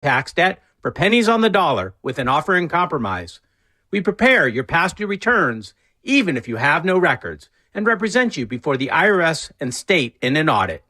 tax debt for pennies on the dollar with an offer in compromise. We prepare your past due returns, even if you have no records, and represent you before the IRS and state in an audit.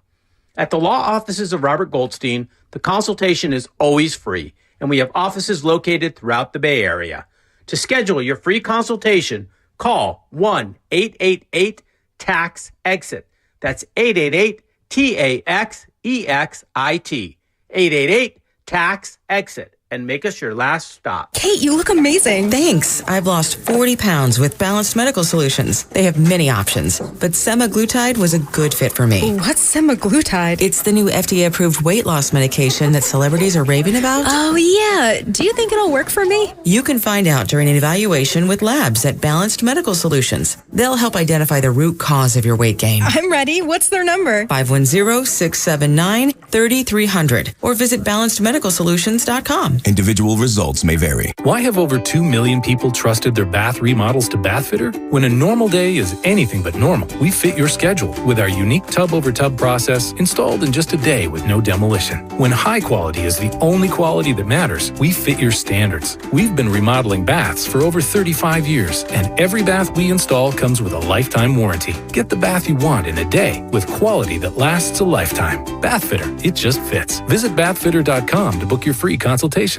At the law offices of Robert Goldstein, the consultation is always free, and we have offices located throughout the Bay Area. To schedule your free consultation, call 1-888-TAX-EXIT. That's 888-TAX-EXIT. 888-TAX-EXIT. And make us your last stop. Kate, you look amazing. Thanks. I've lost 40 pounds with Balanced Medical Solutions. They have many options, but semaglutide was a good fit for me. What's semaglutide? It's the new FDA-approved weight loss medication that celebrities are raving about. Oh, yeah. Do you think it'll work for me? You can find out during an evaluation with labs at Balanced Medical Solutions. They'll help identify the root cause of your weight gain. I'm ready. What's their number? 510-679-3300 or visit balancedmedicalsolutions.com. Individual results may vary. Why have over 2 million people trusted their bath remodels to Bathfitter? When a normal day is anything but normal, we fit your schedule with our unique tub-over-tub process installed in just a day with no demolition. When high quality is the only quality that matters, we fit your standards. We've been remodeling baths for over 35 years, and every bath we install comes with a lifetime warranty. Get the bath you want in a day with quality that lasts a lifetime. Bathfitter, it just fits. Visit bathfitter.com to book your free consultation.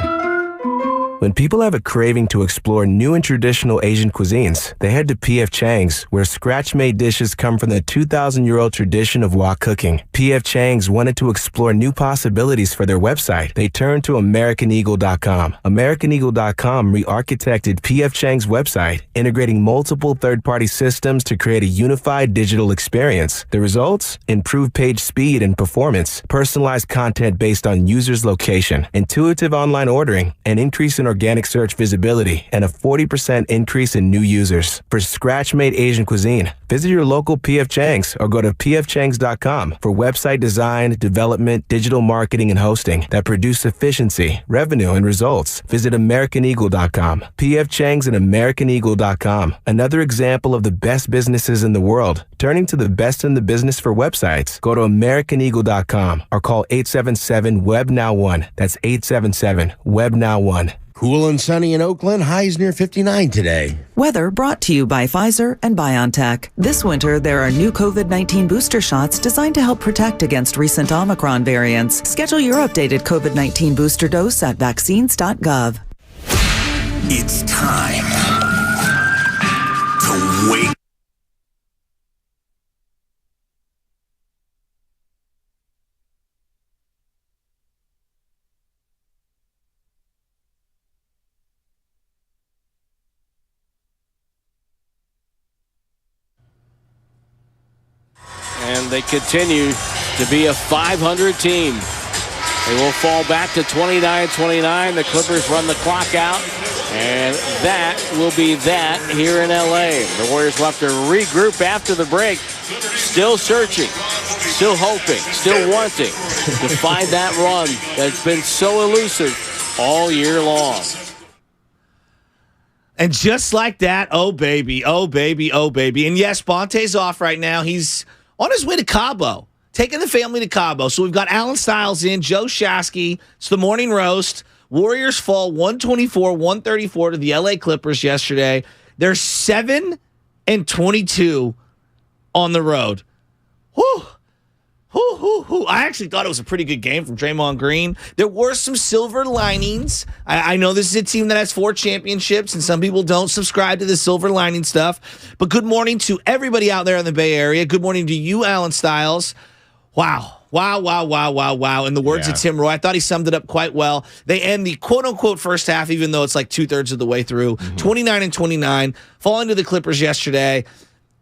When people have a craving to explore new and traditional Asian cuisines, they head to P.F. Chang's, where scratch-made dishes come from the 2,000-year-old tradition of wok cooking. P.F. Chang's wanted to explore new possibilities for their website. They turned to AmericanEagle.com. AmericanEagle.com re-architected P.F. Chang's website, integrating multiple third-party systems to create a unified digital experience. The results? Improved page speed and performance, personalized content based on users' location, intuitive online ordering, an increase in organic search visibility, and a 40% increase in new users. For scratch-made Asian cuisine, visit your local P.F. Chang's or go to pfchangs.com for website design, development, digital marketing, and hosting that produce efficiency, revenue, and results. Visit AmericanEagle.com. P.F. Chang's and AmericanEagle.com. Another example of the best businesses in the world, turning to the best in the business for websites. Go to AmericanEagle.com or call 877-WEB-NOW1. That's 877-WEB-NOW1. Cool and sunny in Oakland. Highs near 59 today. Weather brought to you by Pfizer and BioNTech. This winter, there are new COVID-19 booster shots designed to help protect against recent Omicron variants. Schedule your updated COVID-19 booster dose at vaccines.gov. It's time to wake. And they continue to be a 500 team. They will fall back to 29-29. The Clippers run the clock out. And that will be that here in LA. The Warriors will have to regroup after the break. Still searching, still hoping, still wanting to find that run that's been so elusive all year long. And just like that, oh baby, oh baby, oh baby. And yes, Bonte's off right now. He's on his way to Cabo, taking the family to Cabo. So we've got Alan Stiles in, Joe Shasky. It's the morning roast. Warriors fall 124-134 to the LA Clippers yesterday. They're 7-22 on the road. Whew. I actually thought it was a pretty good game from Draymond Green. There were some silver linings. I know this is a team that has 4 championships, and some people don't subscribe to the silver lining stuff. But good morning to everybody out there in the Bay Area. Good morning to you, Alan Stiles. Wow. In the words of Tim Roy, I thought he summed it up quite well. They end the quote-unquote first half, even though it's like 2/3 of the way through, 29-29, falling to the Clippers yesterday.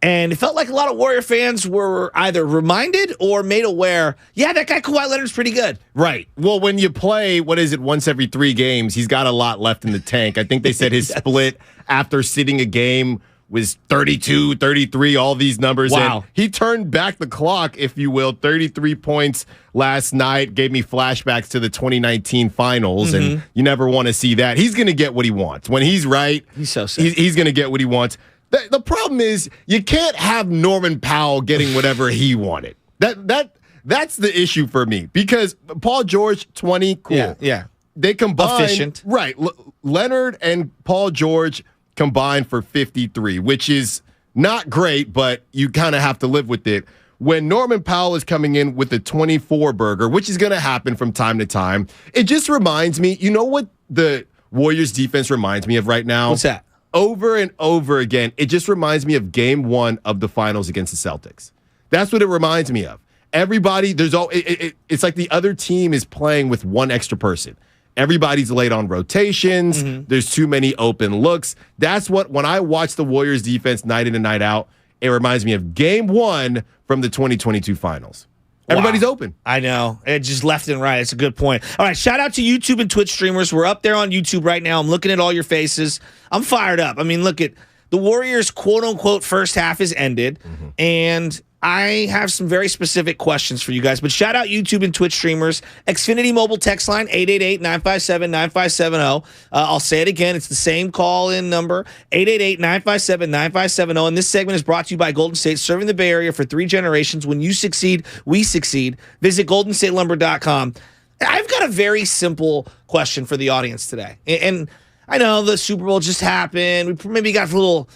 And it felt like a lot of Warrior fans were either reminded or made aware, yeah, that guy Kawhi Leonard's pretty good. Right. Well, when you play, once every 3 games, he's got a lot left in the tank. I think they said his split after sitting a game was 32, 33, all these numbers. Wow. And he turned back the clock, if you will. 33 points last night gave me flashbacks to the 2019 finals, and you never want to see that. He's going to get what he wants. When he's right, he's so sick. He's going to get what he wants. The problem is you can't have Norman Powell getting whatever he wanted. That's the issue for me, because Paul George, 20, cool. Yeah. they combined. Efficient. Right. Leonard and Paul George combined for 53, which is not great, but you kind of have to live with it. When Norman Powell is coming in with a 24 burger, which is going to happen from time to time, it just reminds me, you know what the Warriors defense reminds me of right now? What's that? Over and over again, it just reminds me of game 1 of the finals against the Celtics. That's what it reminds me of. Everybody, it's like the other team is playing with one extra person. Everybody's late on rotations. Mm-hmm. There's too many open looks. That's what, when I watch the Warriors defense night in and night out, it reminds me of game 1 from the 2022 finals. Everybody's open. I know. It just left and right. It's a good point. All right, shout out to YouTube and Twitch streamers. We're up there on YouTube right now. I'm looking at all your faces. I'm fired up. I mean, look at the Warriors' quote-unquote first half is ended, and I have some very specific questions for you guys. But shout out YouTube and Twitch streamers. Xfinity Mobile text line, 888-957-9570. I'll say it again. It's the same call-in number, 888-957-9570. And this segment is brought to you by Golden State, serving the Bay Area for 3 generations. When you succeed, we succeed. Visit GoldenStateLumber.com. I've got a very simple question for the audience today. And I know the Super Bowl just happened. We maybe got a little...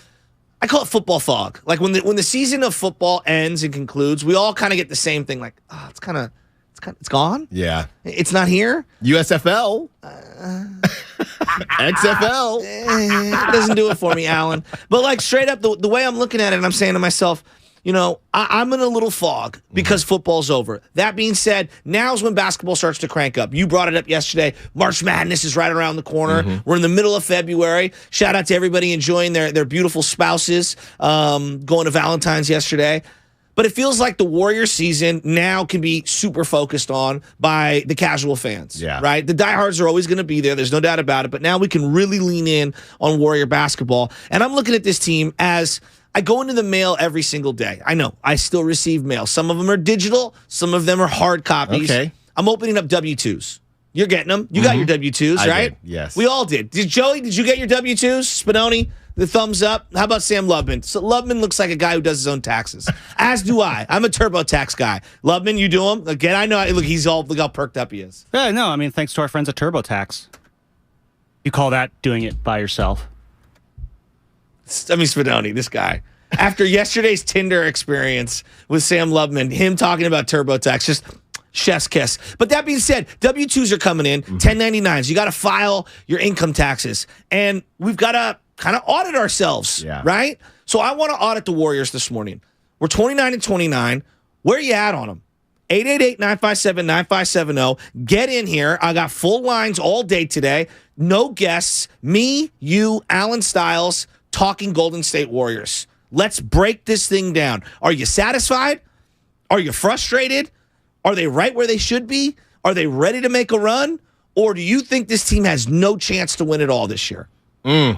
I call it football fog. Like when the season of football ends and concludes, we all kind of get the same thing. Like, it's gone. Yeah, it's not here. USFL, XFL, it doesn't do it for me, Alan. But like straight up, the way I'm looking at it, I'm saying to myself, you know, I'm in a little fog because football's over. That being said, now's when basketball starts to crank up. You brought it up yesterday. March Madness is right around the corner. We're in the middle of February. Shout out to everybody enjoying their beautiful spouses, going to Valentine's yesterday. But it feels like the Warriors season now can be super focused on by the casual fans, right? The diehards are always going to be there. There's no doubt about it. But now we can really lean in on Warrior basketball. And I'm looking at this team as... I go into the mail every single day. I know. I still receive mail. Some of them are digital. Some of them are hard copies. Okay. I'm opening up W-2s. You're getting them. You got your W-2s, right? Did, yes. We all did. Joey, did you get your W-2s? Spadoni, the thumbs up. How about Sam Lubman? So Lubman looks like a guy who does his own taxes. As do I. I'm a TurboTax guy. Lubman, you do them? Again, I know. Look, look how perked up he is. No, I mean, thanks to our friends at TurboTax. You call that doing it by yourself? I mean, Spadoni, this guy. After yesterday's Tinder experience with Sam Lubman, him talking about TurboTax, just chef's kiss. But that being said, W-2s are coming in, 1099s. You got to file your income taxes. And we've got to kind of audit ourselves, right? So I want to audit the Warriors this morning. We're 29-29. Where are you at on them? 888-957-9570. Get in here. I got full lines all day today. No guests. Me, you, Alan Stiles, talking Golden State Warriors. Let's break this thing down. Are you satisfied? Are you frustrated? Are they right where they should be? Are they ready to make a run? Or do you think this team has no chance to win it all this year? Where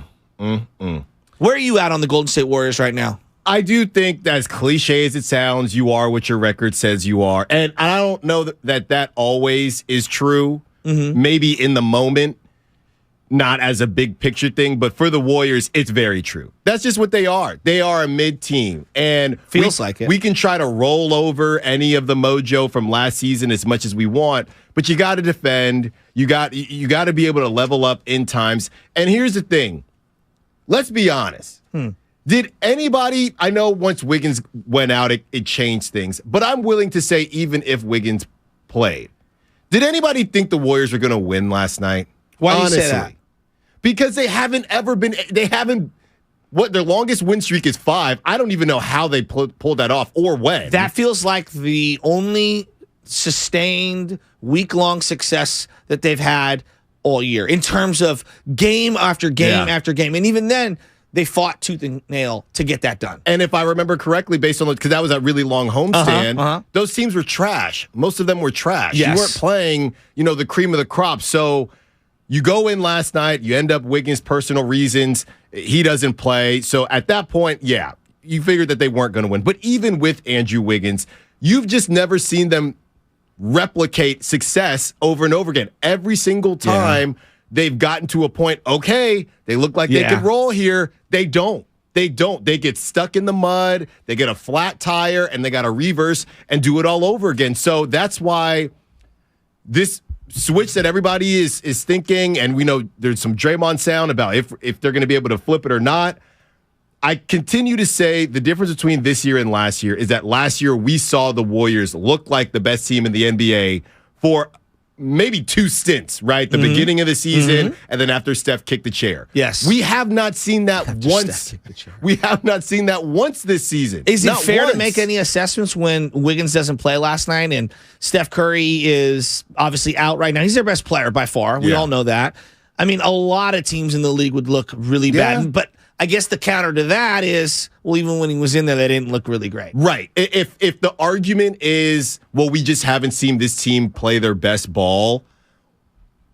are you at on the Golden State Warriors right now? I do think that, as cliche as it sounds, you are what your record says you are. And I don't know that always is true. Maybe in the moment, not as a big picture thing, but for the Warriors, it's very true. That's just what they are. They are a mid-team. And feels like it. We can try to roll over any of the mojo from last season as much as we want, but you got to defend. You got to be able to level up in times. And here's the thing. Let's be honest. Did anybody, I know once Wiggins went out, it changed things, but I'm willing to say even if Wiggins played, did anybody think the Warriors were going to win last night? Why do you say that? Because they haven't their longest win streak is 5. I don't even know how they pulled that off or when. That feels like the only sustained week-long success that they've had all year in terms of game after game after game. And even then, they fought tooth and nail to get that done. And if I remember correctly, based on because that was a really long homestand, those teams were trash. Most of them were trash. Yes. You weren't playing, the cream of the crop. So you go in last night, you end up Wiggins' personal reasons. He doesn't play. So at that point, you figured that they weren't going to win. But even with Andrew Wiggins, you've just never seen them replicate success over and over again. Every single time they've gotten to a point, okay, they look like they could roll here. They don't. They get stuck in the mud. They get a flat tire, and they got to reverse and do it all over again. So that's why this switch that everybody is thinking, and we know there's some Draymond sound about if they're going to be able to flip it or not. I continue to say the difference between this year and last year is that last year we saw the Warriors look like the best team in the NBA for maybe 2 stints, right? The beginning of the season, and then after Steph kicked the chair. Yes. We have not seen that once. We have not seen that once this season. Is it Not fair once. to make any assessments when Wiggins doesn't play last night and Steph Curry is obviously out right now? He's their best player by far. We all know that. I mean, a lot of teams in the league would look really bad. But I guess the counter to that is, well, even when he was in there, they didn't look really great. Right. If the argument is, well, we just haven't seen this team play their best ball,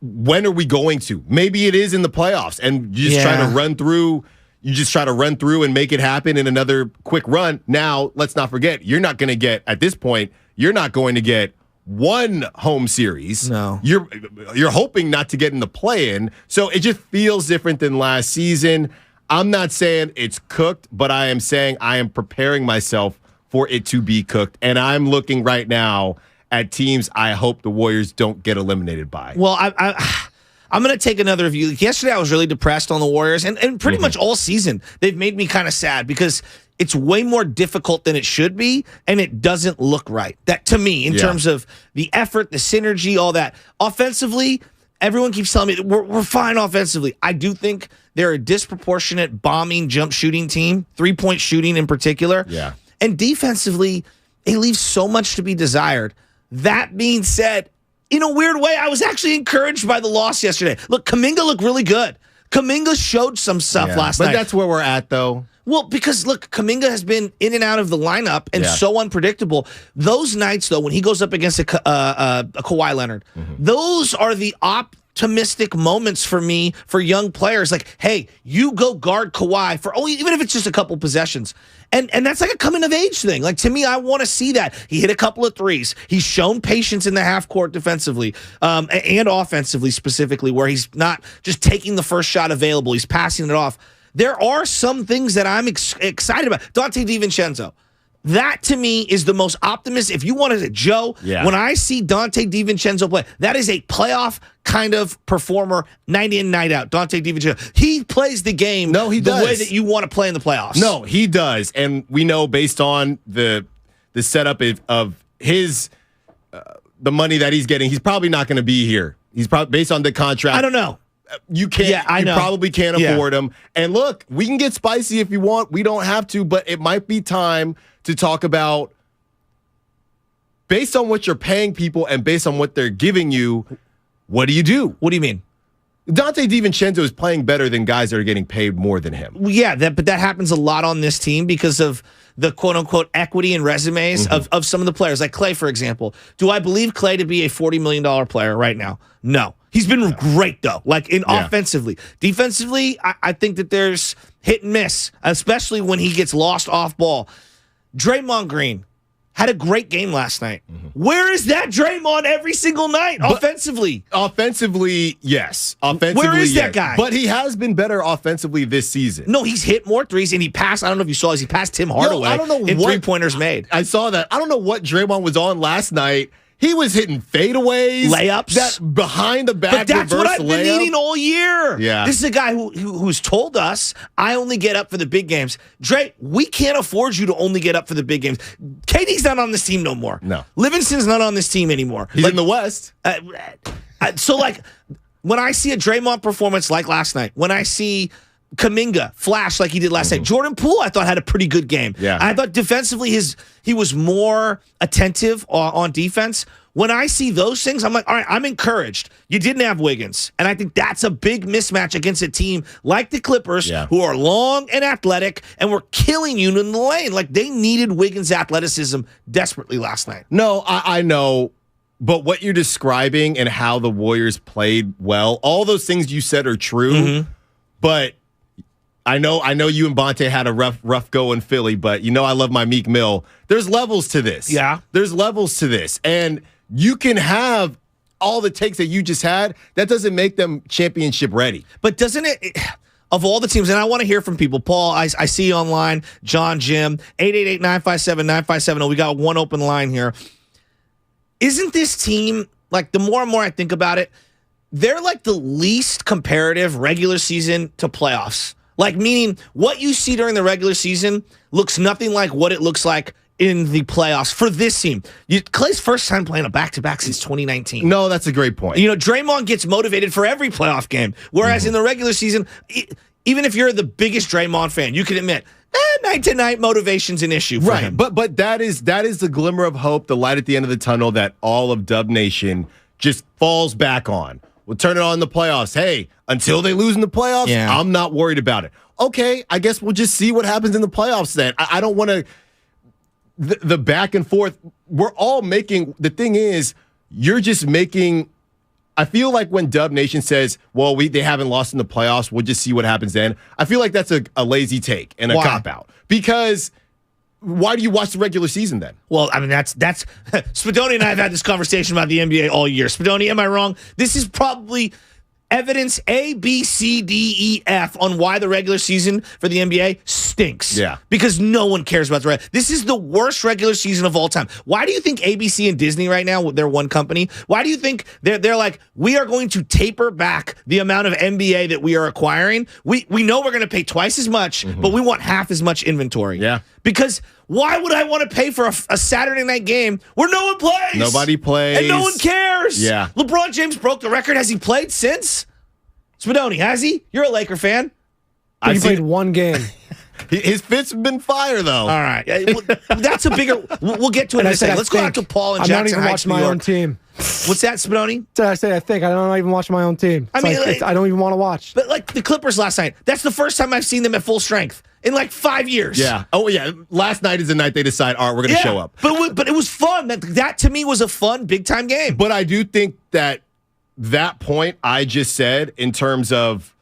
when are we going to? Maybe it is in the playoffs, and you just try to run through. You just try to run through and make it happen in another quick run. Now, let's not forget, you're not going to get, at this point, you're not going to get one home series. No. You're hoping not to get in the play-in, so it just feels different than last season. I'm not saying it's cooked, but I am saying I am preparing myself for it to be cooked. And I'm looking right now at teams I hope the Warriors don't get eliminated by. Well, I'm going to take another view. Yesterday, I was really depressed on the Warriors, and pretty much all season, they've made me kind of sad because it's way more difficult than it should be, and it doesn't look right. That, to me, in terms of the effort, the synergy, all that. Offensively, everyone keeps telling me we're fine offensively. I do think they're a disproportionate bombing, jump shooting team, 3-point shooting in particular. Yeah. And defensively, they leave so much to be desired. That being said, in a weird way, I was actually encouraged by the loss yesterday. Look, Kuminga looked really good. Kuminga showed some stuff last night. But that's where we're at, though. Well, because, look, Kuminga has been in and out of the lineup and so unpredictable. Those nights, though, when he goes up against a Kawhi Leonard, those are the optimistic moments for me for young players. Like, hey, you go guard Kawhi for even if it's just a couple possessions. And that's like a coming-of-age thing. Like, to me, I want to see that. He hit a couple of threes. He's shown patience in the half-court defensively and offensively specifically, where he's not just taking the first shot available. He's passing it off. There are some things that I'm excited about. Dante DiVincenzo. That, to me, is the most optimistic. If you wanted it, Joe, when I see Dante DiVincenzo play, that is a playoff kind of performer, night in, night out. Dante DiVincenzo. He plays the game the way that you want to play in the playoffs. No, he does. And we know based on the setup of his the money that he's getting, he's probably not going to be here. He's probably based on the contract. I don't know. You can't. Yeah, I know. You probably can't afford him. And look, we can get spicy if you want. We don't have to, but it might be time to talk about, based on what you're paying people and based on what they're giving you, what do you do? What do you mean? Dante DiVincenzo is playing better than guys that are getting paid more than him. Well, yeah, but that happens a lot on this team because of the quote-unquote equity and resumes of some of the players. Like Klay, for example. Do I believe Klay to be a $40 million player right now? No. He's been great, though, like offensively. Defensively, I think that there's hit and miss, especially when he gets lost off ball. Draymond Green had a great game last night. Where is that Draymond every single night offensively? Offensively, yes. Offensively, where is that guy? But he has been better offensively this season. No, he's hit more threes, and he passed. I don't know if you saw this. He passed Tim Hardaway. I don't know in what 3-pointers made. I saw that. I don't know what Draymond was on last night. He was hitting fadeaways, layups, that behind the back. But that's what I've been needing all year. Yeah, this is a guy who's told us, I only get up for the big games. Dre, we can't afford you to only get up for the big games. KD's not on this team no more. No, Livingston's not on this team anymore. He's in the West. So, like, when I see a Draymond performance like last night, when I see Kuminga flash like he did last night. Jordan Poole, I thought, had a pretty good game. Yeah. I thought defensively he was more attentive on defense. When I see those things, I'm like, all right, I'm encouraged. You didn't have Wiggins. And I think that's a big mismatch against a team like the Clippers, who are long and athletic and were killing you in the lane. Like, they needed Wiggins' athleticism desperately last night. No, I know. But what you're describing and how the Warriors played well, all those things you said are true. But I know you and Bonte had a rough go in Philly, but you know I love my Meek Mill. There's levels to this. Yeah. There's levels to this. And you can have all the takes that you just had. That doesn't make them championship ready. But doesn't it, of all the teams, and I want to hear from people. Paul, I see you online. John, Jim, 888-957-9570. We got one open line here. Isn't this team like the more and more I think about it, they're like the least comparative regular season to playoffs. Like, meaning what you see during the regular season looks nothing like what it looks like in the playoffs for this team. Clay's first time playing a back-to-back since 2019. No, that's a great point. Draymond gets motivated for every playoff game, whereas in the regular season, even if you're the biggest Draymond fan, you can admit, night-to-night motivation's an issue for him. But that is the glimmer of hope, the light at the end of the tunnel that all of Dub Nation just falls back on. We'll turn it on in the playoffs. Hey, until they lose in the playoffs, I'm not worried about it. Okay, I guess we'll just see what happens in the playoffs then. I don't want to... The back and forth, we're all making... The thing is, you're just making... I feel like when Dub Nation says, well, they haven't lost in the playoffs, we'll just see what happens then. I feel like that's a lazy take and a cop-out. Because why do you watch the regular season then? Well, I mean, that's Spadoni and I have had this conversation about the NBA all year. Spadoni, am I wrong? This is probably evidence A, B, C, D, E, F on why the regular season for the NBA stinks. Yeah. Because no one cares about This is the worst regular season of all time. Why do you think ABC and Disney right now, they're one company, why do you think they're like, we are going to taper back the amount of NBA that we are acquiring? We know we're going to pay twice as much, but we want half as much inventory. Yeah. Because why would I want to pay for a Saturday night game where no one plays? Nobody plays. And no one cares. Yeah. LeBron James broke the record. Has he played since? Spadoni, has he? You're a Laker fan. He played one game. His fits have been fire, though. All right. That's a bigger... We'll get to it in a second. Let's go out to Paul and Jackson Heights, New York. I'm not even watching my own team. What's that, Spadoni? I say I think. I don't even watch my own team. I don't even want to watch. But like the Clippers last night, that's the first time I've seen them at full strength in like 5 years. Yeah. Oh, yeah. Last night is the night they decide, all right, we're going to show up. But it was fun. That to me was a fun, big-time game. But I do think that point I just said in terms of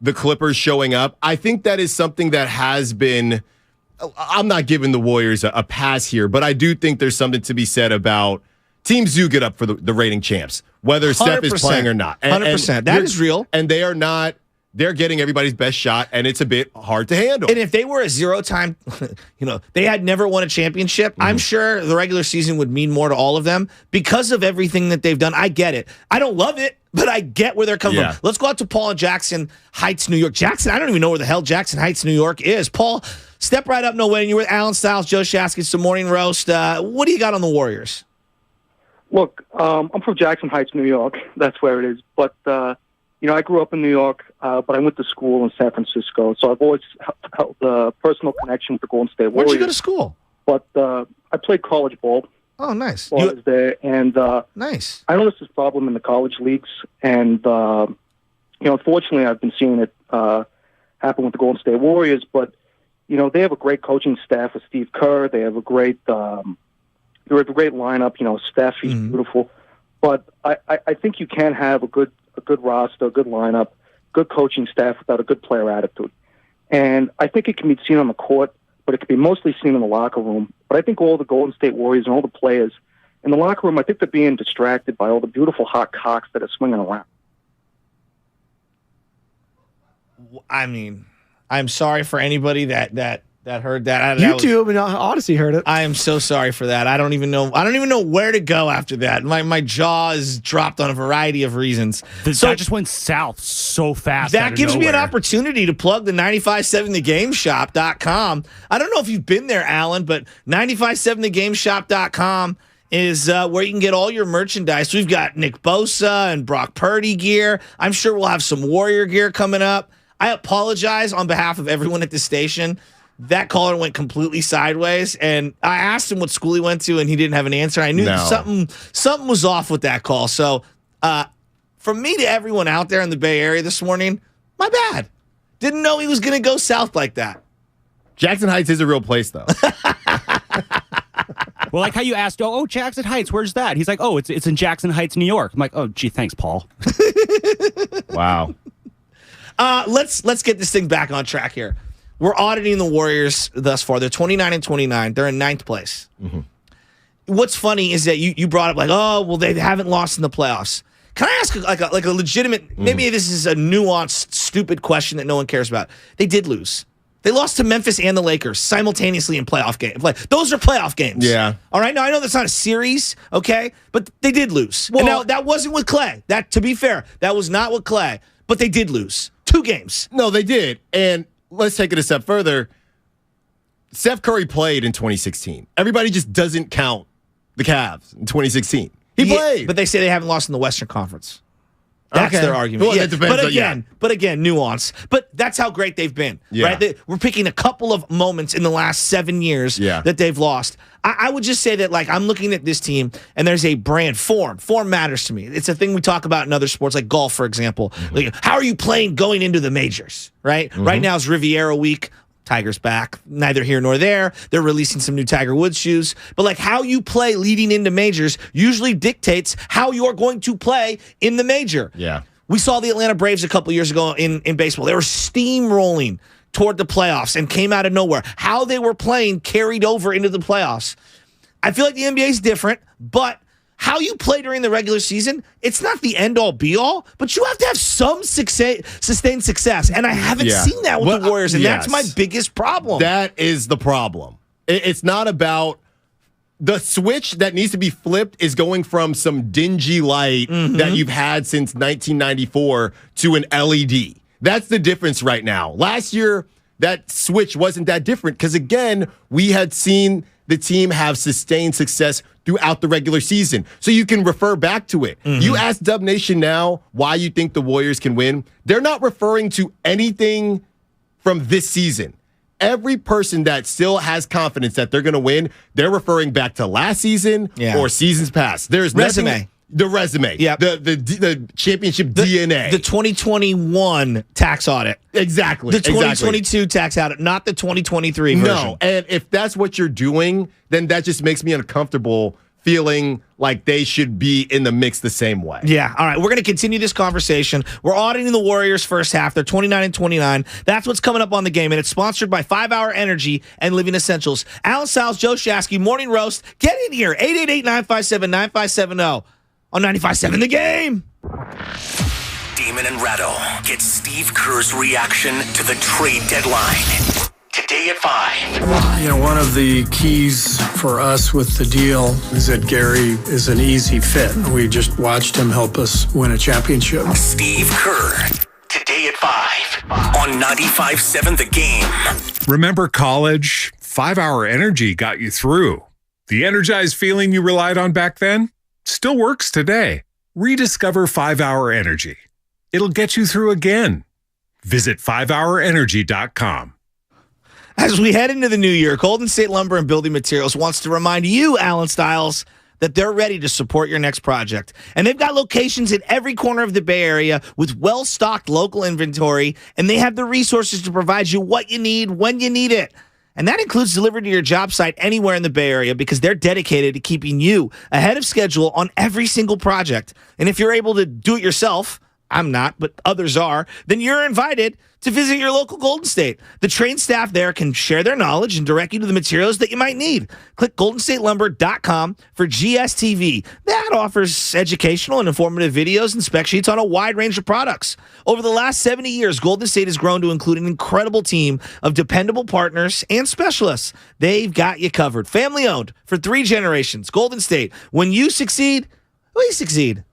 the Clippers showing up, I think that is something that has been... I'm not giving the Warriors a pass here, but I do think there's something to be said about teams do get up for the reigning champs, whether 100%. Steph is playing or not. 100%. That is real. And they are not... They're getting everybody's best shot, and it's a bit hard to handle. And if they were a zero-time, they had never won a championship, I'm sure the regular season would mean more to all of them because of everything that they've done. I get it. I don't love it, but I get where they're coming from. Let's go out to Paul in Jackson Heights, New York. Jackson, I don't even know where the hell Jackson Heights, New York is. Paul, step right up, no way. You're with Alan Stiles, Joe Shasky. It's the Morning Roast. What do you got on the Warriors? Look, I'm from Jackson Heights, New York. That's where it is. But, I grew up in New York, but I went to school in San Francisco. So I've always held a personal connection with the Golden State Warriors. Where'd you go to school? But I played college ball. Oh, nice. While I was there. And nice. I noticed this problem in the college leagues. And, unfortunately, I've been seeing it happen with the Golden State Warriors. But, they have a great coaching staff with Steve Kerr. They have a great lineup. Steph, he's beautiful. But I think you can have a good roster, a good lineup, good coaching staff without a good player attitude. And I think it can be seen on the court, but it can be mostly seen in the locker room. But I think all the Golden State Warriors and all the players in the locker room, I think they're being distracted by all the beautiful hot cocks that are swinging around. I mean, I'm sorry for anybody that heard that. YouTube and Odyssey heard it. I am so sorry for that. I don't even know where to go after that. My jaw is dropped on a variety of reasons. That just went south so fast. That gives me an opportunity to plug the 957thegameshop.com. I don't know if you've been there, Alan, but 957thegameshop.com is where you can get all your merchandise. We've got Nick Bosa and Brock Purdy gear. I'm sure we'll have some Warrior gear coming up. I apologize on behalf of everyone at the station. That caller went completely sideways, and I asked him what school he went to, and he didn't have an answer. I knew something was off with that call. So from me to everyone out there in the Bay Area this morning, my bad. Didn't know he was going to go south like that. Jackson Heights is a real place, though. Well, like how you asked, Jackson Heights, where's that? He's like, it's in Jackson Heights, New York. I'm like, gee, thanks, Paul. Wow. Let's get this thing back on track here. We're auditing the Warriors thus far. They're 29-29. They're in 9th place. Mm-hmm. What's funny is that you brought up they haven't lost in the playoffs. Can I ask like a legitimate? Maybe this is a nuanced, stupid question that no one cares about. They did lose. They lost to Memphis and the Lakers simultaneously in playoff games. Those are playoff games. Yeah. All right. Now, I know that's not a series, okay? But they did lose. Well, and now, that wasn't with Clay. To be fair, that was not with Clay. But they did lose 2 games. No, they did. And let's take it a step further. Steph Curry played in 2016. Everybody just doesn't count the Cavs in 2016. He played. But they say they haven't lost in the Western Conference. That's their argument. Well, that depends but again, nuance. But that's how great they've been. Yeah. Right? We're picking a couple of moments in the last 7 years that they've lost. I would just say that, I'm looking at this team, and there's a brand. Form matters to me. It's a thing we talk about in other sports, like golf, for example. Mm-hmm. How are you playing going into the majors? Right? Mm-hmm. Right now is Riviera week. Tiger's back, neither here nor there. They're releasing some new Tiger Woods shoes. But how you play leading into majors usually dictates how you're going to play in the major. Yeah. We saw the Atlanta Braves a couple years ago in baseball. They were steamrolling toward the playoffs and came out of nowhere. How they were playing carried over into the playoffs. I feel like the NBA is different, but how you play during the regular season, it's not the end-all, be-all, but you have to have some sustained success. And I haven't seen that with the Warriors, and that's my biggest problem. That is the problem. It's not about the switch that needs to be flipped is going from some dingy light that you've had since 1994 to an LED. That's the difference right now. Last year, that switch wasn't that different because, again, we had seen the team have sustained success throughout the regular season. So you can refer back to it. You ask Dub Nation now why you think the Warriors can win. They're not referring to anything from this season. Every person that still has confidence that they're going to win, they're referring back to last season or seasons past. There's resume. The resume. Yeah. The championship DNA. The 2021 tax audit. Exactly. The 2022 tax audit, not the 2023 version. No, and if that's what you're doing, then that just makes me uncomfortable feeling like they should be in the mix the same way. Yeah. All right. We're going to continue this conversation. We're auditing the Warriors first half. They're 29-29. That's what's coming up on the game, and it's sponsored by 5 Hour Energy and Living Essentials. Alan Stiles, Joe Shasky, Morning Roast. Get in here. 888-957-9570 on 95.7 The Game. Damon and Ratto get Steve Kerr's reaction to the trade deadline. Today at 5. One of the keys for us with the deal is that Gary is an easy fit. We just watched him help us win a championship. Steve Kerr, today at 5 on 95.7 The Game. Remember college? 5 Hour Energy got you through. The energized feeling you relied on back then still works today. Rediscover 5 Hour Energy. It'll get you through again. Visit 5hourenergy.com. As we head into the new year, Golden State Lumber and Building Materials wants to remind you, Alan Stiles, that they're ready to support your next project. And they've got locations in every corner of the Bay Area with well-stocked local inventory, and they have the resources to provide you what you need when you need it. And that includes delivery to your job site anywhere in the Bay Area because they're dedicated to keeping you ahead of schedule on every single project. And if you're able to do it yourself, I'm not, but others are, then you're invited to visit your local Golden State. The trained staff there can share their knowledge and direct you to the materials that you might need. Click goldenstatelumber.com for GSTV. That offers educational and informative videos and spec sheets on a wide range of products. Over the last 70 years, Golden State has grown to include an incredible team of dependable partners and specialists. They've got you covered. Family owned for 3 generations. Golden State. When you succeed, we succeed.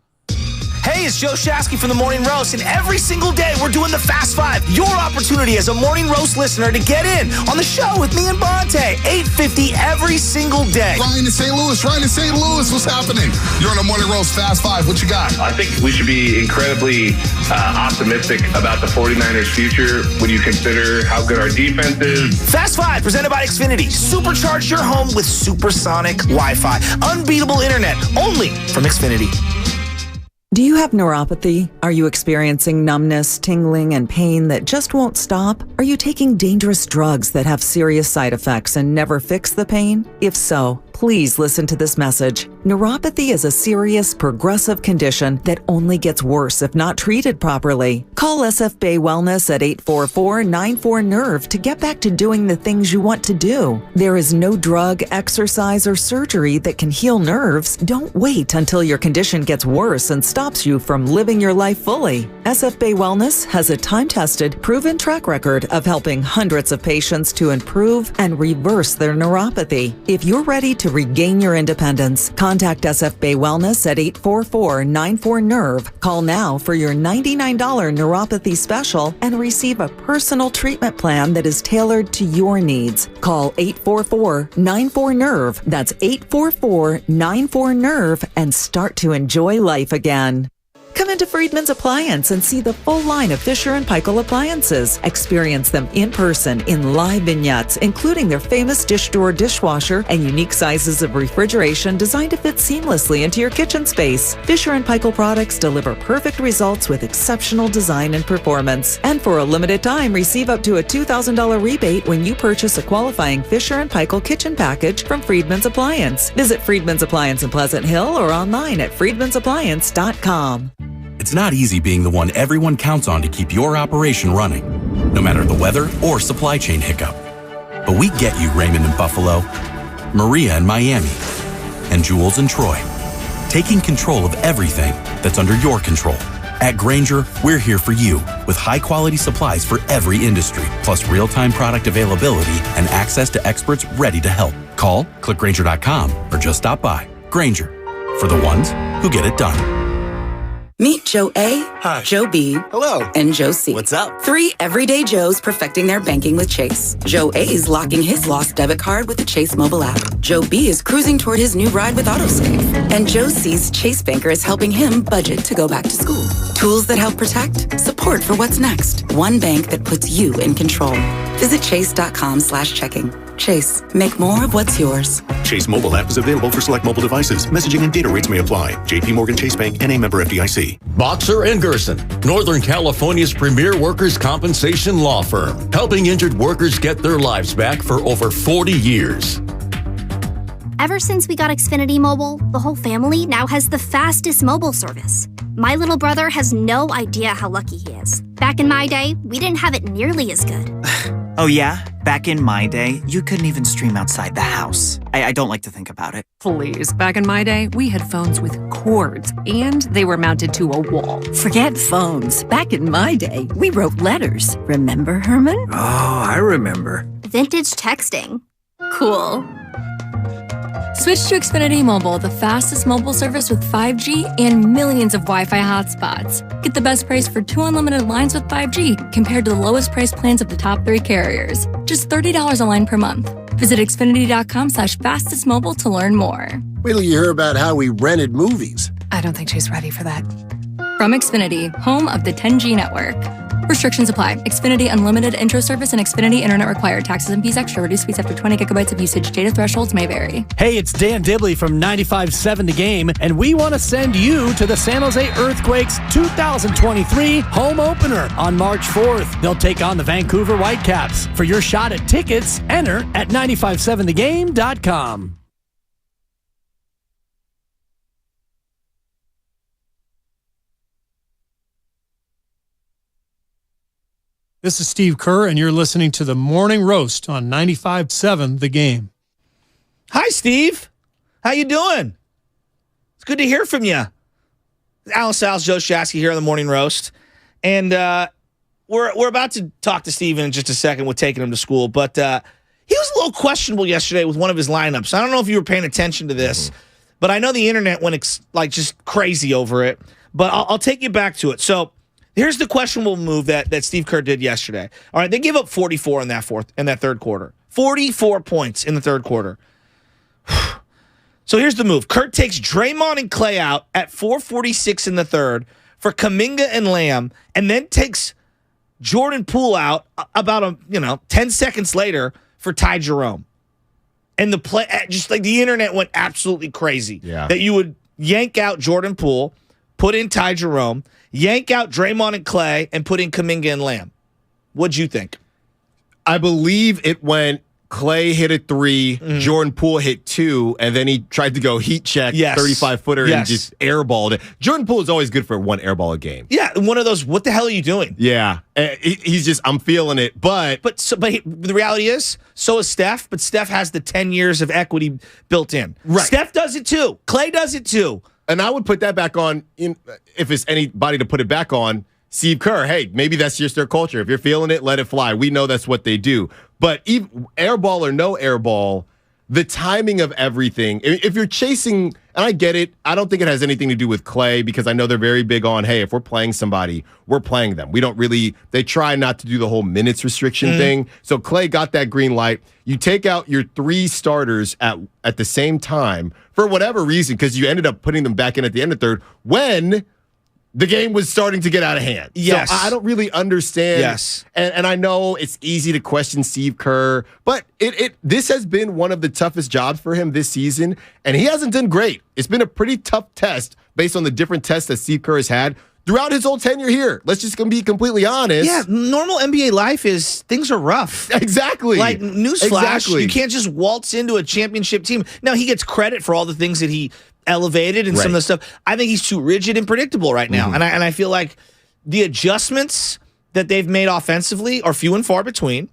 Hey, it's Joe Shasky from the Morning Roast, and every single day we're doing the Fast Five. Your opportunity as a Morning Roast listener to get in on the show with me and Bonte. 8:50 every single day. Ryan in St. Louis, what's happening? You're on the Morning Roast Fast Five. What you got? I think we should be incredibly optimistic about the 49ers' future when you consider how good our defense is. Fast Five, presented by Xfinity. Supercharge your home with supersonic Wi-Fi. Unbeatable internet, only from Xfinity. Do you have neuropathy? Are you experiencing numbness, tingling, and pain that just won't stop? Are you taking dangerous drugs that have serious side effects and never fix the pain? If so, Please listen to this message. Neuropathy is a serious, progressive condition that only gets worse if not treated properly. Call SF Bay Wellness at 844-94-NERVE to get back to doing the things you want to do. There is no drug, exercise, or surgery that can heal nerves. Don't wait until your condition gets worse and stops you from living your life fully. SF Bay Wellness has a time-tested, proven track record of helping hundreds of patients to improve and reverse their neuropathy. If you're ready to regain your independence, contact SF Bay Wellness at 844-94-NERVE. Call now for your $99 neuropathy special and receive a personal treatment plan that is tailored to your needs. Call 844-94-NERVE. That's 844-94-NERVE and start to enjoy life again. Come into Friedman's Appliance and see the full line of Fisher & Paykel appliances. Experience them in person in live vignettes, including their famous dish drawer dishwasher and unique sizes of refrigeration designed to fit seamlessly into your kitchen space. Fisher & Paykel products deliver perfect results with exceptional design and performance. And for a limited time, receive up to a $2,000 rebate when you purchase a qualifying Fisher & Paykel kitchen package from Friedman's Appliance. Visit Friedman's Appliance in Pleasant Hill or online at friedmansappliance.com. It's not easy being the one everyone counts on to keep your operation running, no matter the weather or supply chain hiccup. But we get you, Raymond in Buffalo, Maria in Miami, and Jules in Troy, taking control of everything that's under your control. At Grainger, we're here for you with high-quality supplies for every industry, plus real-time product availability and access to experts ready to help. Call, click Grainger.com, or just stop by. Grainger, for the ones who get it done. Meet Joe A, Hi. Joe B, Hello. and Joe C. What's up? 3 everyday Joes perfecting their banking with Chase. Joe A is locking his lost debit card with the Chase mobile app. Joe B is cruising toward his new ride with Autosave. And Joe C's Chase banker is helping him budget to go back to school. Tools that help protect, support for what's next. One bank that puts you in control. Visit chase.com/checking. Chase, make more of what's yours. Chase mobile app is available for select mobile devices. Messaging and data rates may apply. JP Morgan Chase Bank, N.A. member FDIC. Boxer & Gerson, Northern California's premier workers' compensation law firm, helping injured workers get their lives back for over 40 years. Ever since we got Xfinity Mobile, the whole family now has the fastest mobile service. My little brother has no idea how lucky he is. Back in my day, we didn't have it nearly as good. Oh yeah? Back in my day, you couldn't even stream outside the house. I don't like to think about it. Please, back in my day, we had phones with cords, and they were mounted to a wall. Forget phones. Back in my day, we wrote letters. Remember, Herman? Oh, I remember. Vintage texting. Cool. Switch to Xfinity Mobile, the fastest mobile service with 5G and millions of Wi-Fi hotspots. Get the best price for 2 unlimited lines with 5G compared to the lowest price plans of the top 3 carriers. Just $30 a line per month. Visit Xfinity.com/fastestmobile to learn more. Wait till you hear about how we rented movies. I don't think she's ready for that. From Xfinity, home of the 10G network. Restrictions apply. Xfinity Unlimited intro service and Xfinity Internet required. Taxes and fees extra. Reduced fees after 20 gigabytes of usage. Data thresholds may vary. Hey, it's Dan Dibley from 95.7 The Game, and we want to send you to the San Jose Earthquakes 2023 home opener on March 4th. They'll take on the Vancouver Whitecaps. For your shot at tickets, enter at 957thegame.com. This is Steve Kerr, and you're listening to the Morning Roast on 95.7 The Game. Hi, Steve. How you doing? It's good to hear from you. Alan Sal's, Joe Shasky here on the Morning Roast. And we're about to talk to Steven in just a second with taking him to school. But he was a little questionable yesterday with one of his lineups. I don't know if you were paying attention to this, but I know the internet went just crazy over it. But I'll take you back to it. So here's the questionable move that Steve Kerr did yesterday. All right, they gave up 44 in that third quarter. 44 points in the third quarter. So here's the move. Kerr takes Draymond and Clay out at 4:46 in the third for Kuminga and Lamb, and then takes Jordan Poole out about 10 seconds later for Ty Jerome. And the play, just like the internet went absolutely crazy. Yeah. That you would yank out Jordan Poole, put in Ty Jerome, yank out Draymond and Clay, and put in Kuminga and Lamb. What'd you think? I believe it went Clay hit a 3, Jordan Poole hit 2, and then he tried to go heat check 35-footer and just airballed it. Jordan Poole is always good for one airball a game. Yeah, one of those, what the hell are you doing? Yeah, he's just, I'm feeling it. But the reality is, so is Steph, but Steph has the 10 years of equity built in. Right. Steph does it too. Clay does it too. And I would put that back on, if it's anybody to put it back on, Steve Kerr. Hey, maybe that's just their culture. If you're feeling it, let it fly. We know that's what they do. But even airball or no airball, the timing of everything, if you're chasing, and I get it, I don't think it has anything to do with Clay, because I know they're very big on, hey, if we're playing somebody, we're playing them. We don't really, they try not to do the whole minutes restriction thing. So Clay got that green light. You take out your 3 starters at the same time for whatever reason, because you ended up putting them back in at the end of third when the game was starting to get out of hand. Yes. So I don't really understand. Yes. And I know it's easy to question Steve Kerr, but this has been one of the toughest jobs for him this season, and he hasn't done great. It's been a pretty tough test based on the different tests that Steve Kerr has had throughout his whole tenure here. Let's just be completely honest. Yeah, normal NBA life is things are rough. Exactly. Like, newsflash, you can't just waltz into a championship team. Now, he gets credit for all the things that he elevated and some of the stuff. I think he's too rigid and predictable right now. And I feel like the adjustments that they've made offensively are few and far between.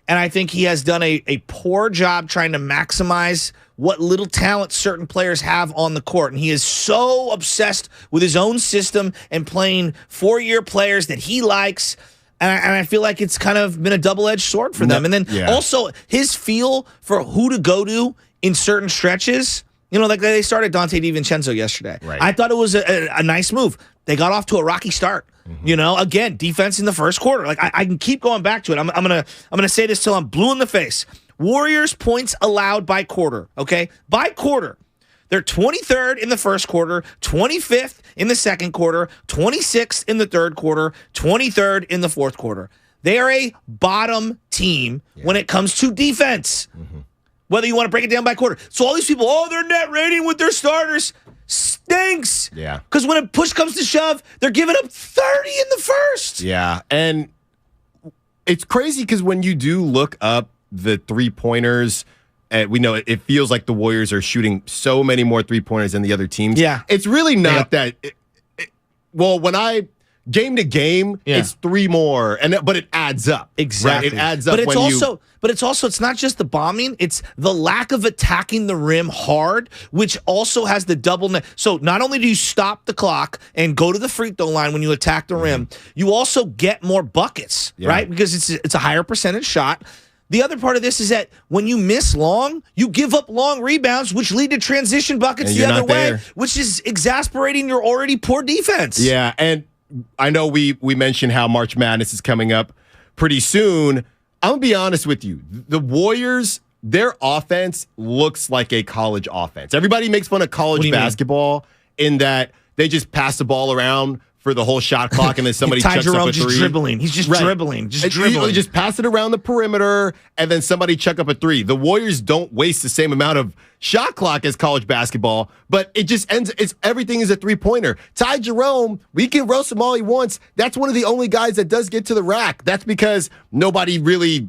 And I think he has done a poor job trying to maximize what little talent certain players have on the court. And he is so obsessed with his own system and playing 4-year players that he likes. And I feel like it's kind of been a double-edged sword for them. And then also his feel for who to go to in certain stretches. You know, like they started Dante DiVincenzo yesterday. Right. I thought it was a nice move. They got off to a rocky start. You know, again, defense in the first quarter. Like I can keep going back to it. I'm gonna say this till I'm blue in the face. Warriors points allowed by quarter. Okay, by quarter, they're 23rd in the first quarter, 25th in the second quarter, 26th in the third quarter, 23rd in the fourth quarter. They are a bottom team when it comes to defense. Whether you want to break it down by quarter. So all these people, their net rating with their starters stinks. Yeah. Because when a push comes to shove, they're giving up 30 in the first. Yeah. And it's crazy because when you do look up the 3-pointers, we know it feels like the Warriors are shooting so many more 3-pointers than the other teams. Yeah. It's really not that. Game to game, it's 3 more, but it adds up. Exactly. Right? It adds up. But it's not just the bombing; it's the lack of attacking the rim hard, which also has the double net. So not only do you stop the clock and go to the free throw line when you attack the rim, you also get more buckets, right? Because it's a higher percentage shot. The other part of this is that when you miss long, you give up long rebounds, which lead to transition buckets the other way, which is exasperating your already poor defense. Yeah, and I know we mentioned how March Madness is coming up pretty soon. I'm going to be honest with you. The Warriors, their offense looks like a college offense. Everybody makes fun of college basketball in that they just pass the ball around for the whole shot clock, and then somebody chucks up a 3. Just dribbling. He's just dribbling. You just pass it around the perimeter, and then somebody chuck up a 3. The Warriors don't waste the same amount of shot clock as college basketball, but it just ends. Everything is a 3-pointer. Ty Jerome, we can roast him all he wants. That's one of the only guys that does get to the rack. That's because nobody really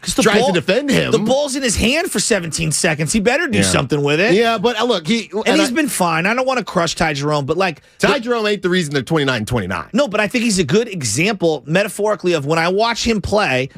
tries to defend him. The ball's in his hand for 17 seconds. He better do something with it. Yeah, but look, he's been fine. I don't want to crush Ty Jerome, but Ty Jerome ain't the reason they're 29-29. No, but I think he's a good example, metaphorically, of when I watch him play.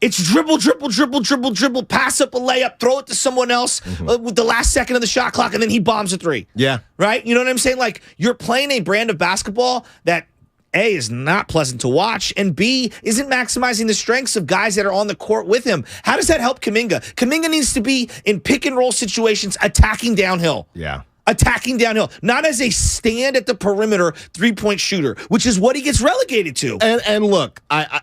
It's dribble, pass up a layup, throw it to someone else with the last second of the shot clock, and then he bombs a 3. Yeah. Right? You know what I'm saying? Like, you're playing a brand of basketball that A, is not pleasant to watch, and B, isn't maximizing the strengths of guys that are on the court with him. How does that help Kuminga? Kuminga needs to be in pick-and-roll situations attacking downhill. Yeah. Attacking downhill, not as a stand at the perimeter 3-point shooter, which is what he gets relegated to. And look, I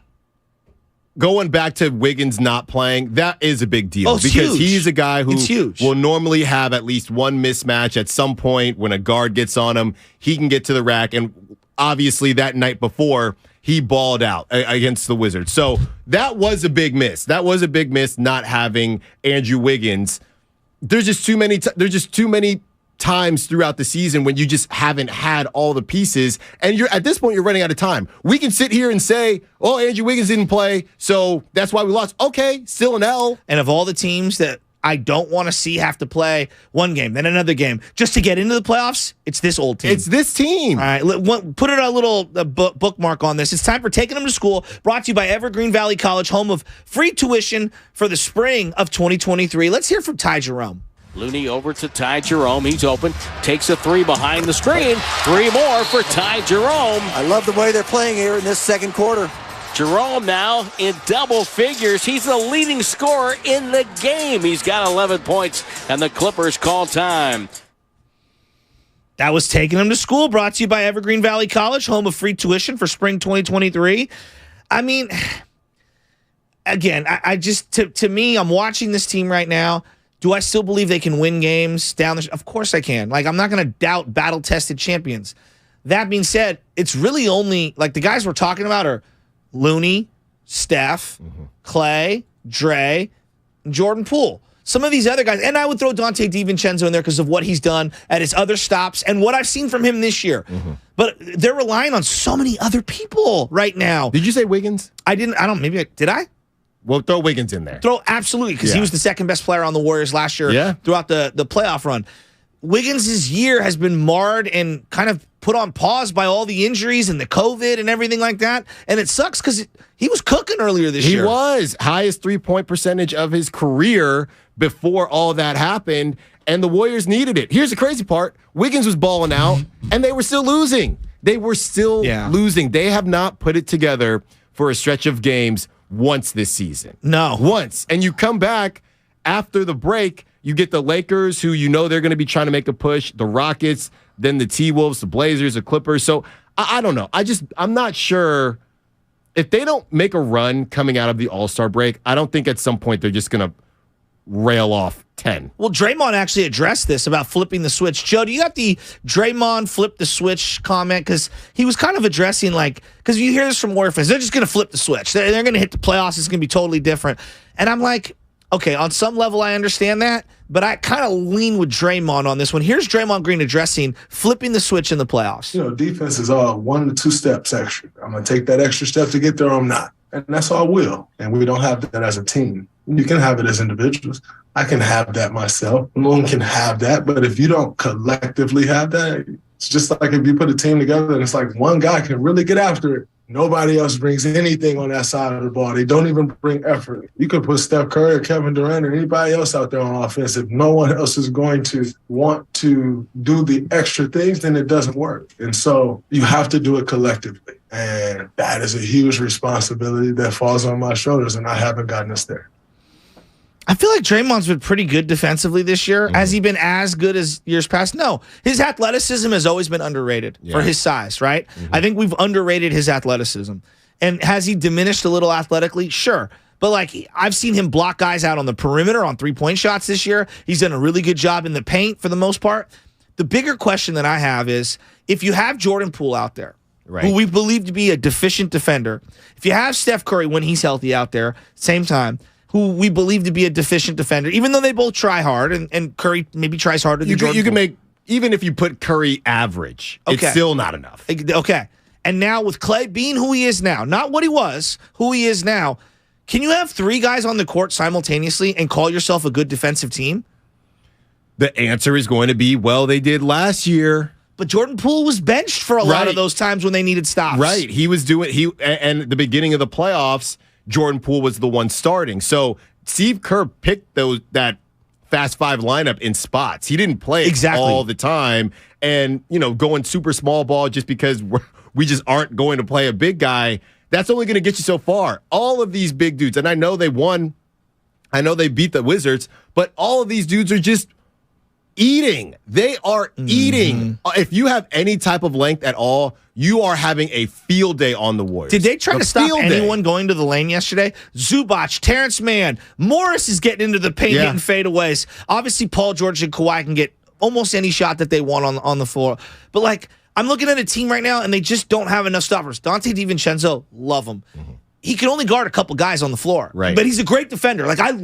going back to Wiggins not playing, that is a big deal because he's a guy who will normally have at least one mismatch at some point when a guard gets on him. He can get to the rack, and obviously that night before he balled out against the Wizards. So that was a big miss. That was a big miss not having Andrew Wiggins. There's just too many times throughout the season when you just haven't had all the pieces, and you're at this point you're running out of time. We can sit here and say, "Oh, Andrew Wiggins didn't play, so that's why we lost." Okay, still an L. And of all the teams that I don't want to see have to play one game, then another game, just to get into the playoffs, it's this old team. It's this team. All right, put a little bookmark on this. It's time for Taking Them to School, brought to you by Evergreen Valley College, home of free tuition for the spring of 2023. Let's hear from Ty Jerome. Looney over to Ty Jerome. He's open. Takes a three behind the screen. Three more for Ty Jerome. I love the way they're playing here in this second quarter. Jerome now in double figures. He's the leading scorer in the game. He's got 11 points, and the Clippers call time. That was Taking Them to School, brought to you by Evergreen Valley College, home of free tuition for spring 2023. I mean, again, I just, to me, I'm watching this team right now. Do I still believe they can win games down the Of course I can. Like, I'm not going to doubt battle-tested champions. That being said, it's really only, like, the guys we're talking about are Looney, Steph, Clay, Dre, Jordan Poole. Some of these other guys, and I would throw Dante DiVincenzo in there because of what he's done at his other stops and what I've seen from him this year. But they're relying on so many other people right now. Did you say Wiggins? Did I? Well, throw Wiggins in there. Absolutely, because he was the second best player on the Warriors last year throughout the playoff run. Wiggins' year has been marred and kind of put on pause by all the injuries and the COVID and everything like that. And it sucks because he was cooking earlier this year. He was. Highest three-point percentage of his career before all that happened, and the Warriors needed it. Here's the crazy part. Wiggins was balling out, and they were still losing. They were still losing. They have not put it together for a stretch of games once this season. No. Once. And you come back after the break, you get the Lakers, who you know they're going to be trying to make a push, the Rockets, then the T-Wolves, the Blazers, the Clippers. So I don't know. I'm not sure. If they don't make a run coming out of the All-Star break, I don't think at some point they're just going to rail off 10. Well, Draymond actually addressed this about flipping the switch. Joe, do you got the Draymond flip the switch comment? Because he was kind of addressing, like, because you hear this from Warrior fans, they're just going to flip the switch. They're going to hit the playoffs. It's going to be totally different. And I'm like, okay, on some level I understand that, but I kind of lean with Draymond on this one. Here's Draymond Green addressing flipping the switch in the playoffs. You know, defense is all 1 to 2 steps extra. I'm going to take that extra step to get there or I'm not. And that's all I will. And we don't have that as a team. You can have it as individuals. I can have that myself. No one can have that. But if you don't collectively have that, it's just like if you put a team together and it's like one guy can really get after it. Nobody else brings anything on that side of the ball. They don't even bring effort. You could put Steph Curry or Kevin Durant or anybody else out there on offense. If no one else is going to want to do the extra things, then it doesn't work. And so you have to do it collectively. And that is a huge responsibility that falls on my shoulders, and I haven't gotten us there. I feel like Draymond's been pretty good defensively this year. Has he been as good as years past? No. His athleticism has always been underrated for his size, right? I think we've underrated his athleticism. And has he diminished a little athletically? Sure. But, like, I've seen him block guys out on the perimeter on three-point shots this year. He's done a really good job in the paint for the most part. The bigger question that I have is, if you have Jordan Poole out there, who we believe to be a deficient defender, if you have Steph Curry when he's healthy out there, same time, who we believe to be a deficient defender, even though they both try hard, and Curry maybe tries harder than Jordan. You can make, even if you put Curry average, it's still not enough. Okay. And now with Clay being who he is now, not what he was, who he is now, can you have 3 guys on the court simultaneously and call yourself a good defensive team? The answer is going to be, well, they did last year. But Jordan Poole was benched for a lot of those times when they needed stops. Right. He was and at the beginning of the playoffs, Jordan Poole was the one starting. So Steve Kerr picked that Fast 5 lineup in spots. He didn't play it all the time. And, going super small ball just because we just aren't going to play a big guy, that's only going to get you so far. All of these big dudes, and I know they won. I know they beat the Wizards, but all of these dudes are just eating. They are eating. If you have any type of length at all, you are having a field day on the Warriors. Did they try to stop anyone going to the lane yesterday? Zubac, Terrence Mann, Morris is getting into the paint, hitting fadeaways. Obviously, Paul George and Kawhi can get almost any shot that they want on the floor. But, I'm looking at a team right now, and they just don't have enough stoppers. Dante DiVincenzo, love him. he can only guard a couple guys on the floor. Right. But he's a great defender. Like, I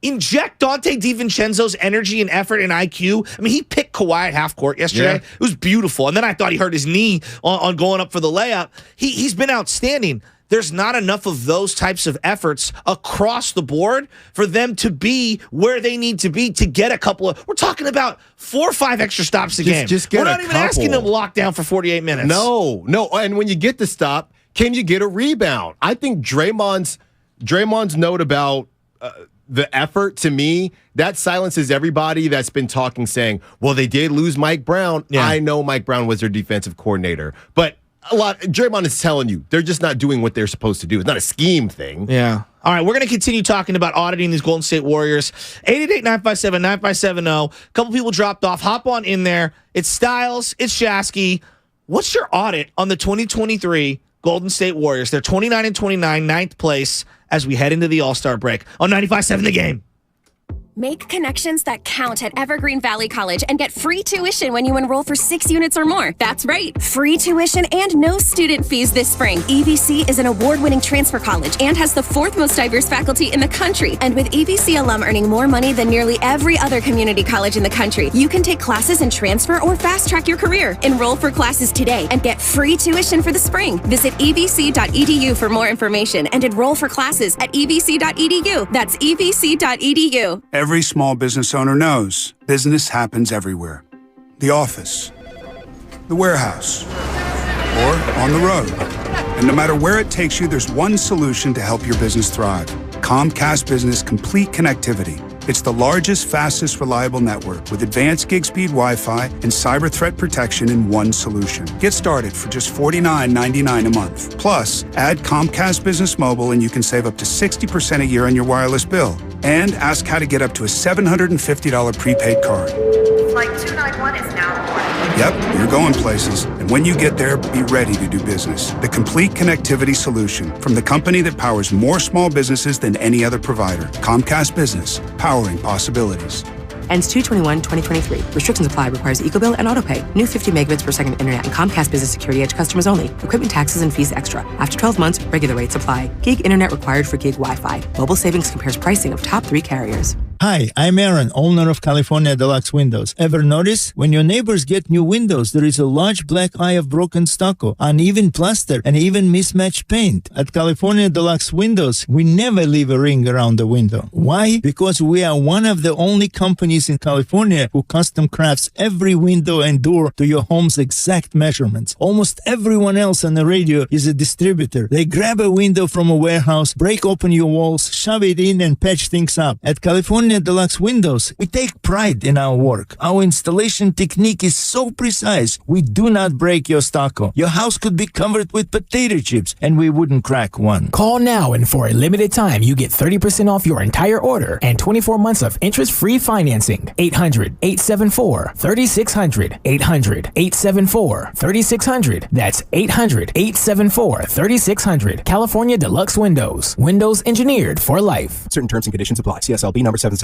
inject Dante DiVincenzo's energy and effort and IQ. I mean, he picked Kawhi at half court yesterday. Yeah. It was beautiful. And then I thought he hurt his knee on going up for the layup. He's been outstanding. There's not enough of those types of efforts across the board for them to be where they need to be to get a couple of. We're talking about 4 or 5 extra stops a game. Just get We're not a even couple. asking them to lock down for 48 minutes. No. And when you get the stop, can you get a rebound? I think Draymond's note about the effort, to me, that silences everybody that's been talking, saying, well, they did lose Mike Brown. Yeah. I know Mike Brown was their defensive coordinator. But Draymond is telling you, they're just not doing what they're supposed to do. It's not a scheme thing. Yeah. All right, we're going to continue talking about auditing these Golden State Warriors. 888-957-9570. A couple people dropped off. Hop on in there. It's Styles. It's Shasky. What's your audit on the 2023 Golden State Warriors? They're 29-29, 9th place as we head into the All-Star break on 95.7 The Game. Make connections that count at Evergreen Valley College and get free tuition when you enroll for 6 units or more. That's right, free tuition and no student fees this spring. EVC is an award-winning transfer college and has the 4th most diverse faculty in the country. And with EVC alum earning more money than nearly every other community college in the country, you can take classes and transfer or fast-track your career. Enroll for classes today and get free tuition for the spring. Visit evc.edu for more information and enroll for classes at evc.edu. That's evc.edu. Every small business owner knows business happens everywhere. The office, the warehouse, or on the road. And no matter where it takes you, there's one solution to help your business thrive. Comcast Business Complete Connectivity. It's the largest, fastest, reliable network with advanced gig speed Wi-Fi and cyber threat protection in one solution. Get started for just $49.99 a month. Plus, add Comcast Business Mobile and you can save up to 60% a year on your wireless bill. And ask how to get up to a $750 prepaid card. Flight 291 is now aboard. Yep, you're going places. And when you get there, be ready to do business. The complete connectivity solution from the company that powers more small businesses than any other provider. Comcast Business, powering possibilities. Ends 2/21/2023. Restrictions apply. Requires EcoBill and AutoPay. New 50 megabits per second internet and Comcast Business Security Edge customers only. Equipment taxes and fees extra. After 12 months, regular rates apply. Gig internet required for gig Wi-Fi. Mobile Savings compares pricing of top 3 carriers. Hi, I'm Aaron, owner of California Deluxe Windows. Ever notice? When your neighbors get new windows, there is a large black eye of broken stucco, uneven plaster, and even mismatched paint. At California Deluxe Windows, we never leave a ring around the window. Why? Because we are one of the only companies in California who custom crafts every window and door to your home's exact measurements. Almost everyone else on the radio is a distributor. They grab a window from a warehouse, break open your walls, shove it in, and patch things up. At California Deluxe Windows, we take pride in our work. Our installation technique is so precise, we do not break your stucco. Your house could be covered with potato chips, and we wouldn't crack one. Call now, and for a limited time, you get 30% off your entire order and 24 months of interest-free financing. 800-874-3600. 800-874-3600. That's 800-874-3600. California Deluxe Windows. Windows engineered for life. Certain terms and conditions apply. CSLB number 774518.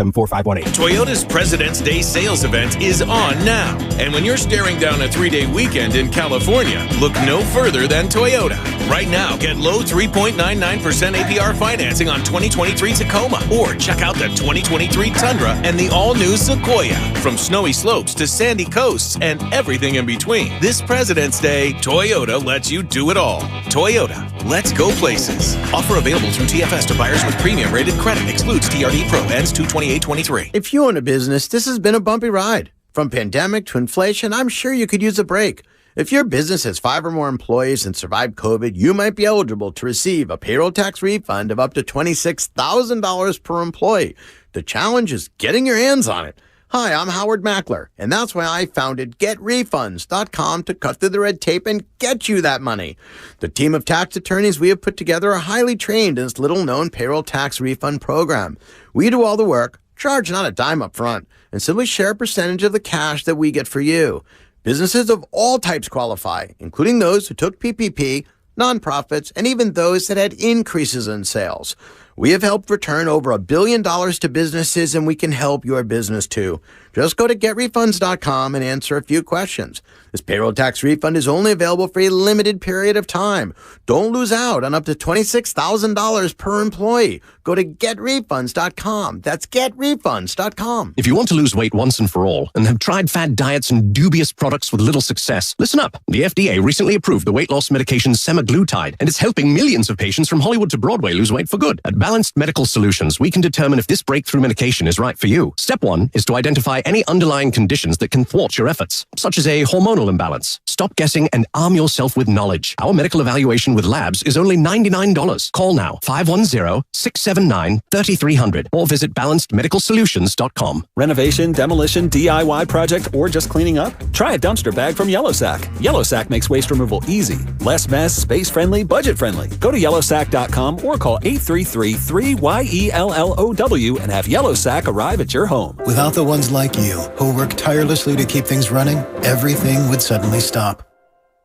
Toyota's President's Day sales event is on now. And when you're staring down a 3-day weekend in California, look no further than Toyota. Right now, get low 3.99% APR financing on 2023 Tacoma. Or check out the 2023 Tundra and the all-new Sequoia. From snowy slopes to sandy coasts and everything in between. This President's Day, Toyota lets you do it all. Toyota, let's go places. Offer available through TFS to buyers with premium rated credit. Excludes TRD Pro. Ends 2/28/23. If you own a business, this has been a bumpy ride. From pandemic to inflation, I'm sure you could use a break. If your business has 5 or more employees and survived COVID, you might be eligible to receive a payroll tax refund of up to $26,000 per employee. The challenge is getting your hands on it. Hi, I'm Howard Mackler, and that's why I founded GetRefunds.com to cut through the red tape and get you that money. The team of tax attorneys we have put together are highly trained in this little-known payroll tax refund program. We do all the work, charge not a dime up front, and simply share a percentage of the cash that we get for you. Businesses of all types qualify, including those who took PPP, nonprofits, and even those that had increases in sales. We have helped return over $1 billion to businesses, and we can help your business too. Just go to getrefunds.com and answer a few questions. This payroll tax refund is only available for a limited period of time. Don't lose out on up to $26,000 per employee. Go to getrefunds.com. That's getrefunds.com. If you want to lose weight once and for all and have tried fad diets and dubious products with little success, listen up. The FDA recently approved the weight loss medication semaglutide, and it's helping millions of patients from Hollywood to Broadway lose weight for good. At Balanced Medical Solutions, we can determine if this breakthrough medication is right for you. Step 1 is to identify any underlying conditions that can thwart your efforts, such as a hormonal imbalance. Stop guessing and arm yourself with knowledge. Our medical evaluation with labs is only $99. Call now, 510-679-3300, or visit balancedmedicalsolutions.com. Renovation, demolition, DIY project, or just cleaning up? Try a dumpster bag from Yellowsack. Yellowsack makes waste removal easy, less mess, space-friendly, budget-friendly. Go to yellowsack.com or call 833-3YELLOW and have Yellowsack arrive at your home. Without the ones like you, who work tirelessly to keep things running, everything would suddenly stop.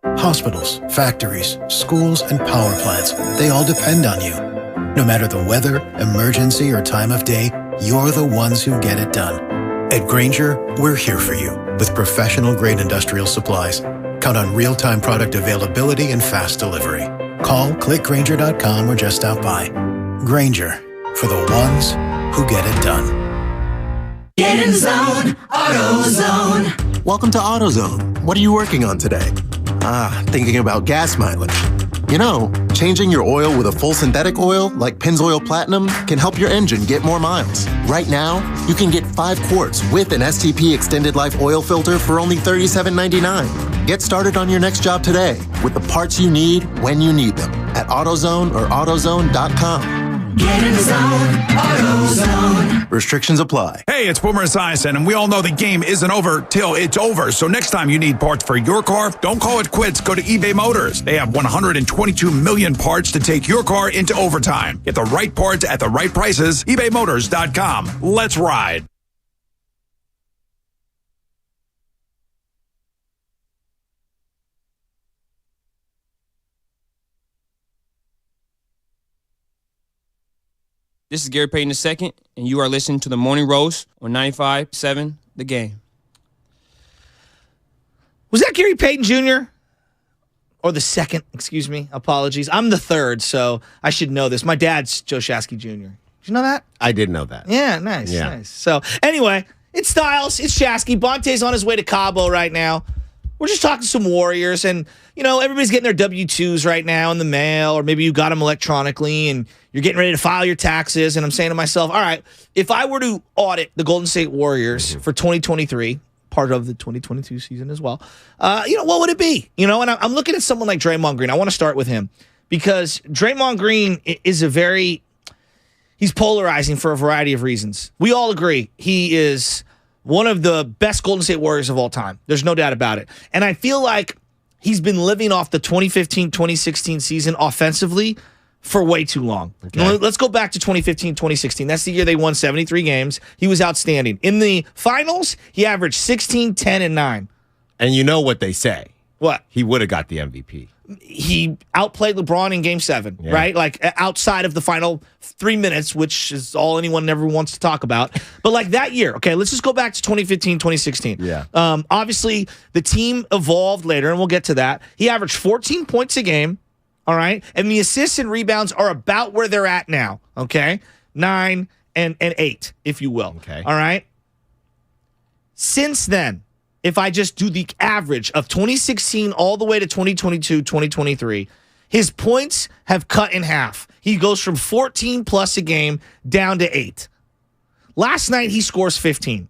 Hospitals, factories, schools, and power plants, they all depend on you. No matter the weather, emergency, or time of day, you're the ones who get it done. At Grainger, we're here for you with professional-grade industrial supplies. Count on real-time product availability and fast delivery. Call, clickgrainger.com, or just stop by. Grainger, for the ones who get it done. Get in the zone, AutoZone. Welcome to AutoZone. What are you working on today? Thinking about gas mileage. You know, changing your oil with a full synthetic oil like Pennzoil Platinum can help your engine get more miles. Right now, you can get 5 quarts with an STP Extended Life oil filter for only $37.99. Get started on your next job today with the parts you need when you need them at AutoZone or AutoZone.com. Get in the zone, AutoZone. Restrictions apply. Hey, it's Boomer Esiason, and we all know the game isn't over till it's over. So next time you need parts for your car, don't call it quits. Go to eBay Motors. They have 122 million parts to take your car into overtime. Get the right parts at the right prices. ebaymotors.com. Let's ride. This is Gary Payton II, and you are listening to the Morning Roast on 95.7 The Game. Was that Gary Payton Jr.? Or the second, excuse me. Apologies. I'm the third, so I should know this. My dad's Joe Shasky Jr. Did you know that? I did know that. Yeah, nice, nice. So, anyway, it's Styles, it's Shasky. Bonte's on his way to Cabo right now. We're just talking some Warriors, and, you know, everybody's getting their W-2s right now in the mail, or maybe you got them electronically, and you're getting ready to file your taxes, and I'm saying to myself, all right, if I were to audit the Golden State Warriors for 2023, part of the 2022 season as well, what would it be? You know, and I'm looking at someone like Draymond Green. I want to start with him because Draymond Green is he's polarizing for a variety of reasons. We all agree he is one of the best Golden State Warriors of all time. There's no doubt about it. And I feel like he's been living off the 2015-2016 season offensively for way too long. Okay. Let's go back to 2015-2016. That's the year they won 73 games. He was outstanding. In the finals, he averaged 16, 10, and 9. And you know what they say. What? He would have got the MVP. He outplayed LeBron in Game 7, right? Like, outside of the final 3 minutes, which is all anyone ever wants to talk about. But, like, that year, okay, let's just go back to 2015-2016. Yeah. Obviously, the team evolved later, and we'll get to that. He averaged 14 points a game, all right? And the assists and rebounds are about where they're at now, okay? 9 and 8, if you will. Okay. All right? Since then, if I just do the average of 2016 all the way to 2022, 2023, his points have cut in half. He goes from 14 plus a game down to 8. Last night, he scores 15.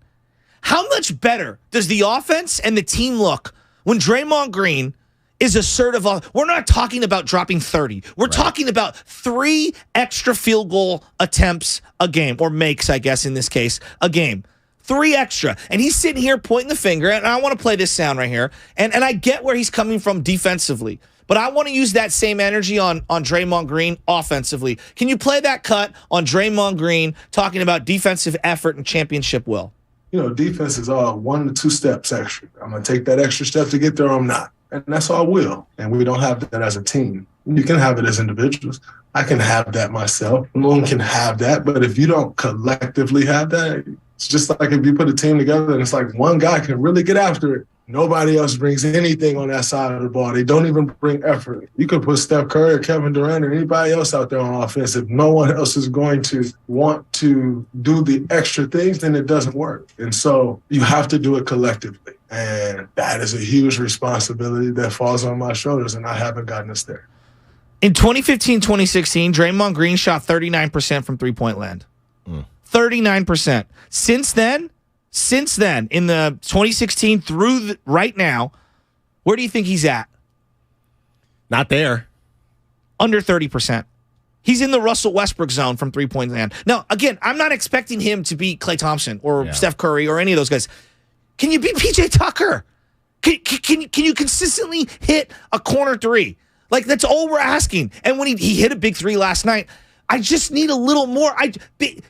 How much better does the offense and the team look when Draymond Green is assertive? We're not talking about dropping 30. We're talking about 3 extra field goal attempts a game, or makes, I guess, in this case, a game. 3 extra. And he's sitting here pointing the finger, and I want to play this sound right here. And I get where he's coming from defensively, but I want to use that same energy on Draymond Green offensively. Can you play that cut on Draymond Green talking about defensive effort and championship will? You know, defense is all 1 to 2 steps extra. I'm going to take that extra step to get there, or I'm not. And that's all I will. And we don't have that as a team. You can have it as individuals. I can have that myself. No one can have that. But if you don't collectively have that, it's just like if you put a team together and it's like one guy can really get after it. Nobody else brings anything on that side of the ball. They don't even bring effort. You could put Steph Curry or Kevin Durant or anybody else out there on offense. If no one else is going to want to do the extra things, then it doesn't work. And so you have to do it collectively. And that is a huge responsibility that falls on my shoulders, and I haven't gotten us there. In 2015-2016, Draymond Green shot 39% from three-point land. 39%. Since then, in the 2016 through right now, where do you think he's at? Not there. Under 30%. He's in the Russell Westbrook zone from three-point land. Now, again, I'm not expecting him to be Klay Thompson or Steph Curry or any of those guys. Can you be PJ Tucker? Can you consistently hit a corner three? Like, that's all we're asking. And when he hit a big three last night, I just need a little more.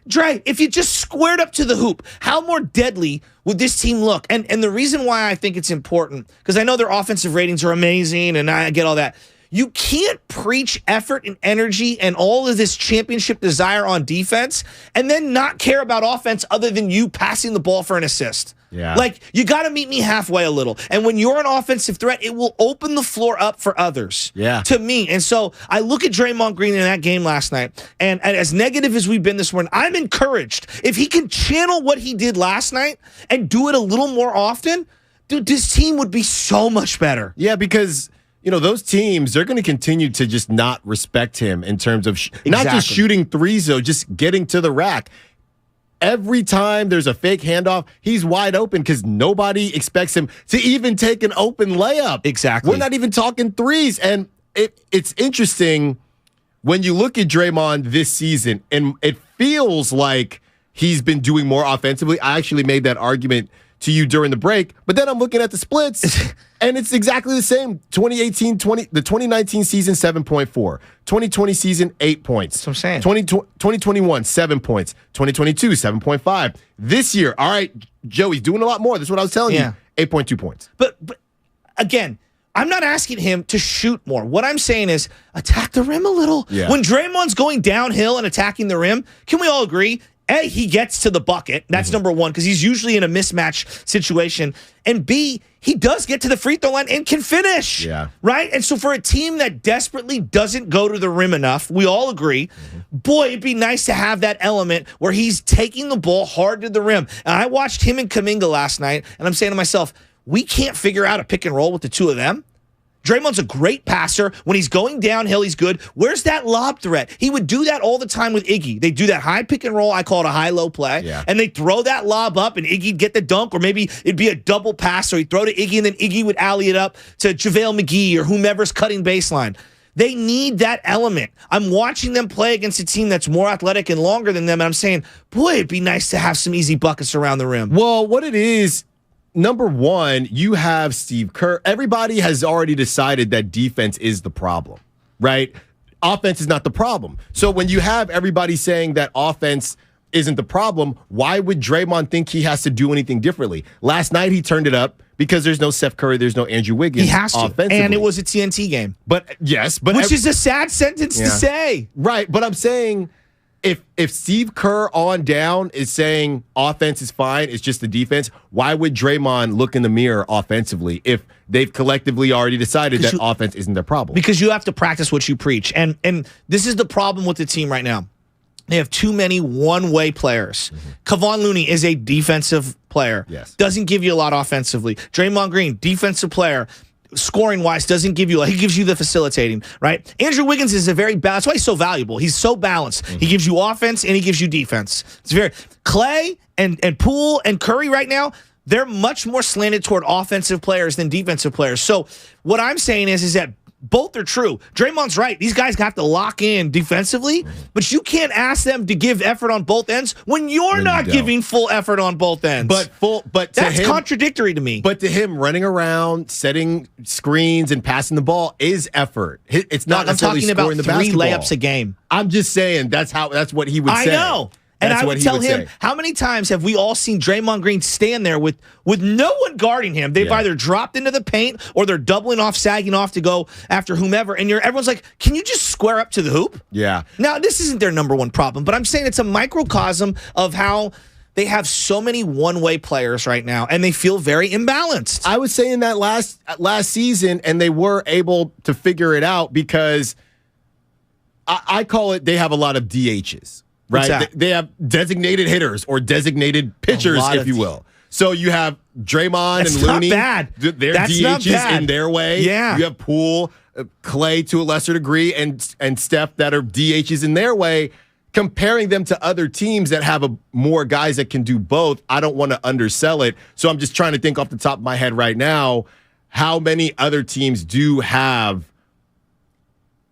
Dre, if you just squared up to the hoop, how more deadly would this team look? And the reason why I think it's important, because I know their offensive ratings are amazing, and I get all that. You can't preach effort and energy and all of this championship desire on defense and then not care about offense other than you passing the ball for an assist. Yeah. Like, you got to meet me halfway a little. And when you're an offensive threat, it will open the floor up for others. Yeah. To me. And so I look at Draymond Green in that game last night, and as negative as we've been this morning, I'm encouraged. If he can channel what he did last night and do it a little more often, dude, this team would be so much better. Yeah, because those teams, they're going to continue to just not respect him in terms of not just shooting threes, though, just getting to the rack. Every time there's a fake handoff, he's wide open because nobody expects him to even take an open layup. Exactly. We're not even talking threes. And it's interesting when you look at Draymond this season, and it feels like he's been doing more offensively. I actually made that argument to you during the break, but then I'm looking at the splits, and it's exactly the same. The 2019 season, 7.4. 2020 season, 8 points. That's what I'm saying. 2021, 7 points. 2022, 7.5. This year, all right, Joey's doing a lot more. That's what I was telling you. 8.2 points. But again, I'm not asking him to shoot more. What I'm saying is attack the rim a little. Yeah. When Draymond's going downhill and attacking the rim, can we all agree? A, he gets to the bucket. That's number one, because he's usually in a mismatch situation. And B, he does get to the free throw line and can finish. Yeah. Right? And so for a team that desperately doesn't go to the rim enough, we all agree, boy, it'd be nice to have that element where he's taking the ball hard to the rim. And I watched him and Kuminga last night, and I'm saying to myself, we can't figure out a pick and roll with the two of them. Draymond's a great passer. When he's going downhill, he's good. Where's that lob threat? He would do that all the time with Iggy. They do that high pick and roll. I call it a high-low play. Yeah. And they throw that lob up, and Iggy'd get the dunk, or maybe it'd be a double pass, or he'd throw to Iggy, and then Iggy would alley it up to JaVale McGee or whomever's cutting baseline. They need that element. I'm watching them play against a team that's more athletic and longer than them, and I'm saying, boy, it'd be nice to have some easy buckets around the rim. Well, what it is, number one, you have Steve Kerr. Everybody has already decided that defense is the problem, right? Offense is not the problem. So when you have everybody saying that offense isn't the problem, why would Draymond think he has to do anything differently? Last night he turned it up because there's no Steph Curry, there's no Andrew Wiggins. He has to, and it was a TNT game. But yes, but which is a sad sentence to say, right? But I'm saying, if Steve Kerr on down is saying offense is fine, it's just the defense, why would Draymond look in the mirror offensively if they've collectively already decided that offense isn't their problem? Because you have to practice what you preach. And this is the problem with the team right now. They have too many one-way players. Kevon Looney is a defensive player. Yes. Doesn't give you a lot offensively. Draymond Green, defensive player. Scoring-wise, doesn't give you, he gives you the facilitating, right? Andrew Wiggins is a very balanced. That's why he's so valuable. He's so balanced. He gives you offense and he gives you defense. It's very Clay and Poole and Curry right now, they're much more slanted toward offensive players than defensive players. So what I'm saying is that both are true. Draymond's right. These guys have to lock in defensively, but you can't ask them to give effort on both ends when you're not giving full effort on both ends. But that's contradictory to me. But to him, running around, setting screens, and passing the ball is effort. It's not necessarily I'm talking scoring about the 3 basketball. layups a game. I'm just saying that's what he would say. I know. And That's I what would he tell would him, say. how many times have we all seen Draymond Green stand there with no one guarding him? They've either dropped into the paint or they're doubling off, sagging off to go after whomever. And everyone's like, can you just square up to the hoop? Yeah. Now, this isn't their number one problem, but I'm saying it's a microcosm of how they have so many one-way players right now, and they feel very imbalanced. I was saying that last season, and they were able to figure it out because I call it they have a lot of DHs. Right, they have designated hitters or designated pitchers, if you will. So you have Draymond and Looney. Bad. Their That's DHs in their way. Yeah. You have Poole, Clay to a lesser degree, and Steph that are DHs in their way. Comparing them to other teams that have more guys that can do both, I don't want to undersell it. So I'm just trying to think off the top of my head right now, how many other teams do have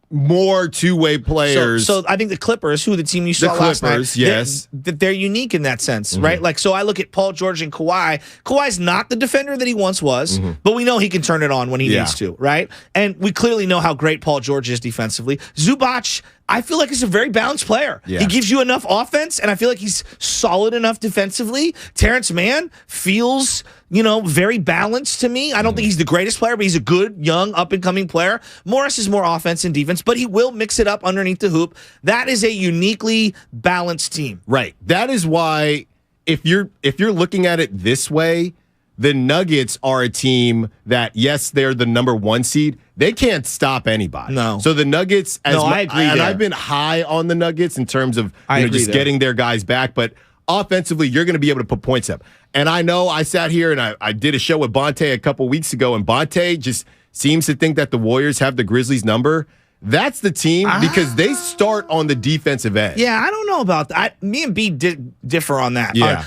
more two-way players? So I think the Clippers, who the team you saw last night, yes, they're unique in that sense, right? Like, so I look at Paul George and Kawhi. Kawhi's not the defender that he once was, but we know he can turn it on when he needs to, right? And we clearly know how great Paul George is defensively. Zubac, I feel like he's a very balanced player. Yeah. He gives you enough offense, and I feel like he's solid enough defensively. Terrence Mann feels, very balanced to me. I don't think he's the greatest player, but he's a good, young, up-and-coming player. Morris is more offense and defense, but he will mix it up underneath the hoop. That is a uniquely balanced team. Right. That is why if you're looking at it this way, the Nuggets are a team that, yes, they're the number 1 seed. They can't stop anybody. No. So the Nuggets, I agree. And I've been high on the Nuggets in terms of just getting their guys back, but offensively, you're going to be able to put points up. And I know I sat here and I did a show with Bonte a couple weeks ago, and Bonte just seems to think that the Warriors have the Grizzlies number. That's the team because they start on the defensive end. Yeah, I don't know about that. Me and B differ on that. Yeah.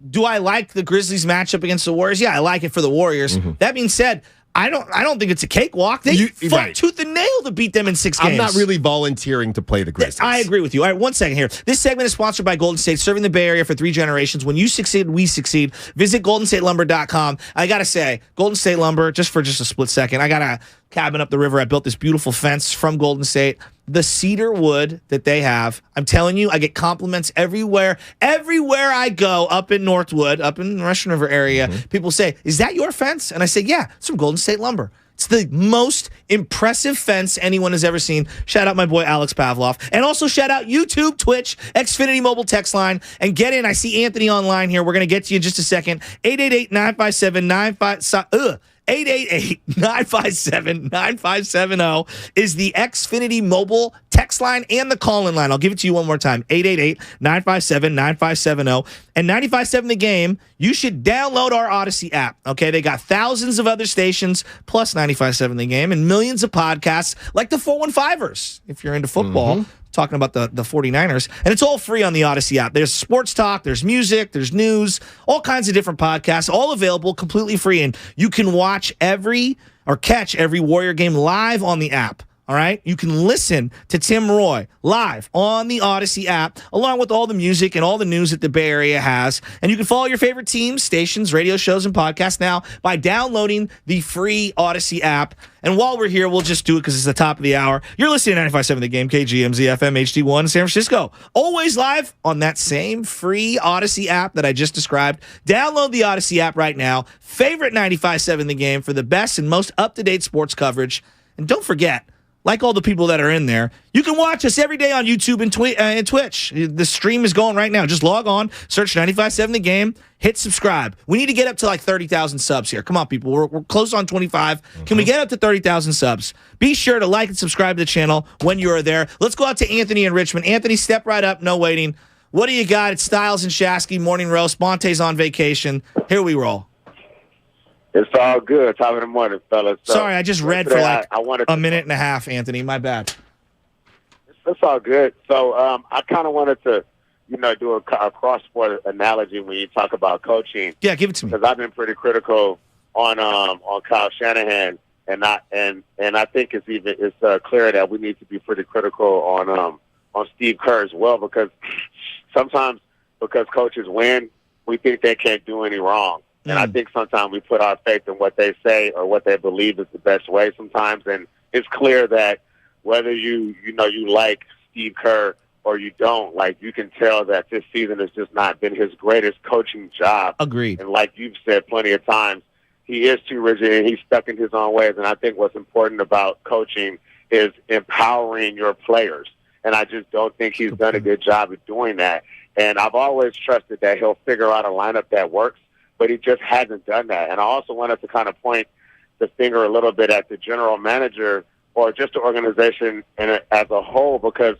Do I like the Grizzlies matchup against the Warriors? Yeah, I like it for the Warriors. That being said, I don't think it's a cakewalk. They fought tooth and nail to beat them in 6 games. I'm not really volunteering to play the Grizzlies. I agree with you. All right, 1 second here. This segment is sponsored by Golden State, serving the Bay Area for 3 generations. When you succeed, we succeed. Visit GoldenStateLumber.com. I got to say, Golden State Lumber, just for a split second, I got a cabin up the river. I built this beautiful fence from Golden State. The cedar wood that they have, I'm telling you, I get compliments everywhere. Everywhere I go, up in Northwood, up in the Russian River area, people say, is that your fence? And I say, yeah, it's from Golden State Lumber. It's the most impressive fence anyone has ever seen. Shout out my boy Alex Pavlov. And also shout out YouTube, Twitch, Xfinity Mobile text line. And get in. I see Anthony online here. We're going to get to you in just a second. 888-957-9570. 888-957-9570 is the Xfinity Mobile text line and the call-in line. I'll give it to you one more time. 888-957-9570. And 95.7 The Game, you should download our Odyssey app. Okay, they got thousands of other stations plus 95.7 The Game and millions of podcasts like the 415ers. If you're into football, talking about the 49ers. And it's all free on the Odyssey app. There's sports talk, there's music, there's news, all kinds of different podcasts, all available completely free. And you can catch every Warrior game live on the app. All right? You can listen to Tim Roy live on the Odyssey app, along with all the music and all the news that the Bay Area has. And you can follow your favorite teams, stations, radio shows, and podcasts now by downloading the free Odyssey app. And while we're here, we'll just do it because it's the top of the hour. You're listening to 95.7 The Game, KGMZ FM HD1 San Francisco. Always live on that same free Odyssey app that I just described. Download the Odyssey app right now. Favorite 95.7 The Game for the best and most up-to-date sports coverage. And don't forget, like all the people that are in there, you can watch us every day on YouTube and Twitch. The stream is going right now. Just log on, search 95.7 The Game, hit subscribe. We need to get up to like 30,000 subs here. Come on, people. We're close on 25. Can we get up to 30,000 subs? Be sure to like and subscribe to the channel when you are there. Let's go out to Anthony in Richmond. Anthony, step right up. No waiting. What do you got? It's Styles and Shasky, Morning Roast. Bonte's on vacation. Here we roll. It's all good. Top of the morning, fellas. So, sorry, I just read for like a minute and a half, Anthony. My bad. It's all good. So I kind of wanted to, do a cross-sport analogy when you talk about coaching. Yeah, give it to me. Because I've been pretty critical on Kyle Shanahan, and I think it's clear that we need to be pretty critical on Steve Kerr as well, because sometimes because coaches win, we think they can't do any wrong. And I think sometimes we put our faith in what they say or what they believe is the best way sometimes. And it's clear that whether you like Steve Kerr or you don't. Like, you can tell that this season has just not been his greatest coaching job. Agreed. And like you've said plenty of times, he is too rigid and he's stuck in his own ways. And I think what's important about coaching is empowering your players. And I just don't think he's done a good job of doing that. And I've always trusted that he'll figure out a lineup that works, but he just hasn't done that. And I also wanted to kind of point the finger a little bit at the general manager or just the organization as a whole, because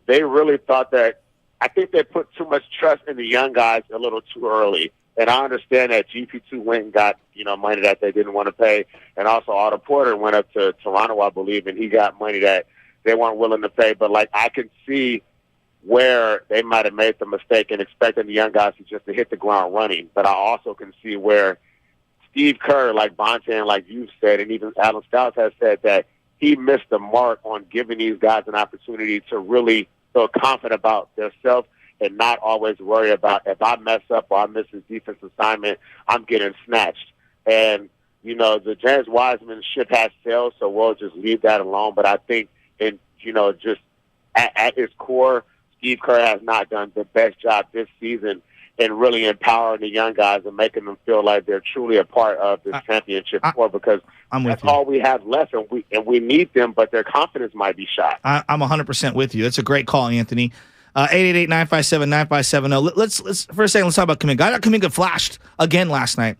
they really thought that, I think they put too much trust in the young guys a little too early. And I understand that GP2 went and got, money that they didn't want to pay. And also Otto Porter went up to Toronto, I believe, and he got money that they weren't willing to pay. But, I can see where they might have made the mistake in expecting the young guys to hit the ground running. But I also can see where Steve Kerr, like Banter and like you've said, and even Adam Stouts has said, that he missed the mark on giving these guys an opportunity to really feel confident about themselves and not always worry about, if I mess up or I miss his defense assignment, I'm getting snatched. And, the James Wiseman ship has sailed, so we'll just leave that alone. But I think, just at its core, Steve Kerr has not done the best job this season in really empowering the young guys and making them feel like they're truly a part of this championship core, because that's all we have left, and we need them, but their confidence might be shot. I'm 100% with you. That's a great call, Anthony. 888-957-9570. Let's for a second, let's talk about Kuminga. I thought Kuminga flashed again last night.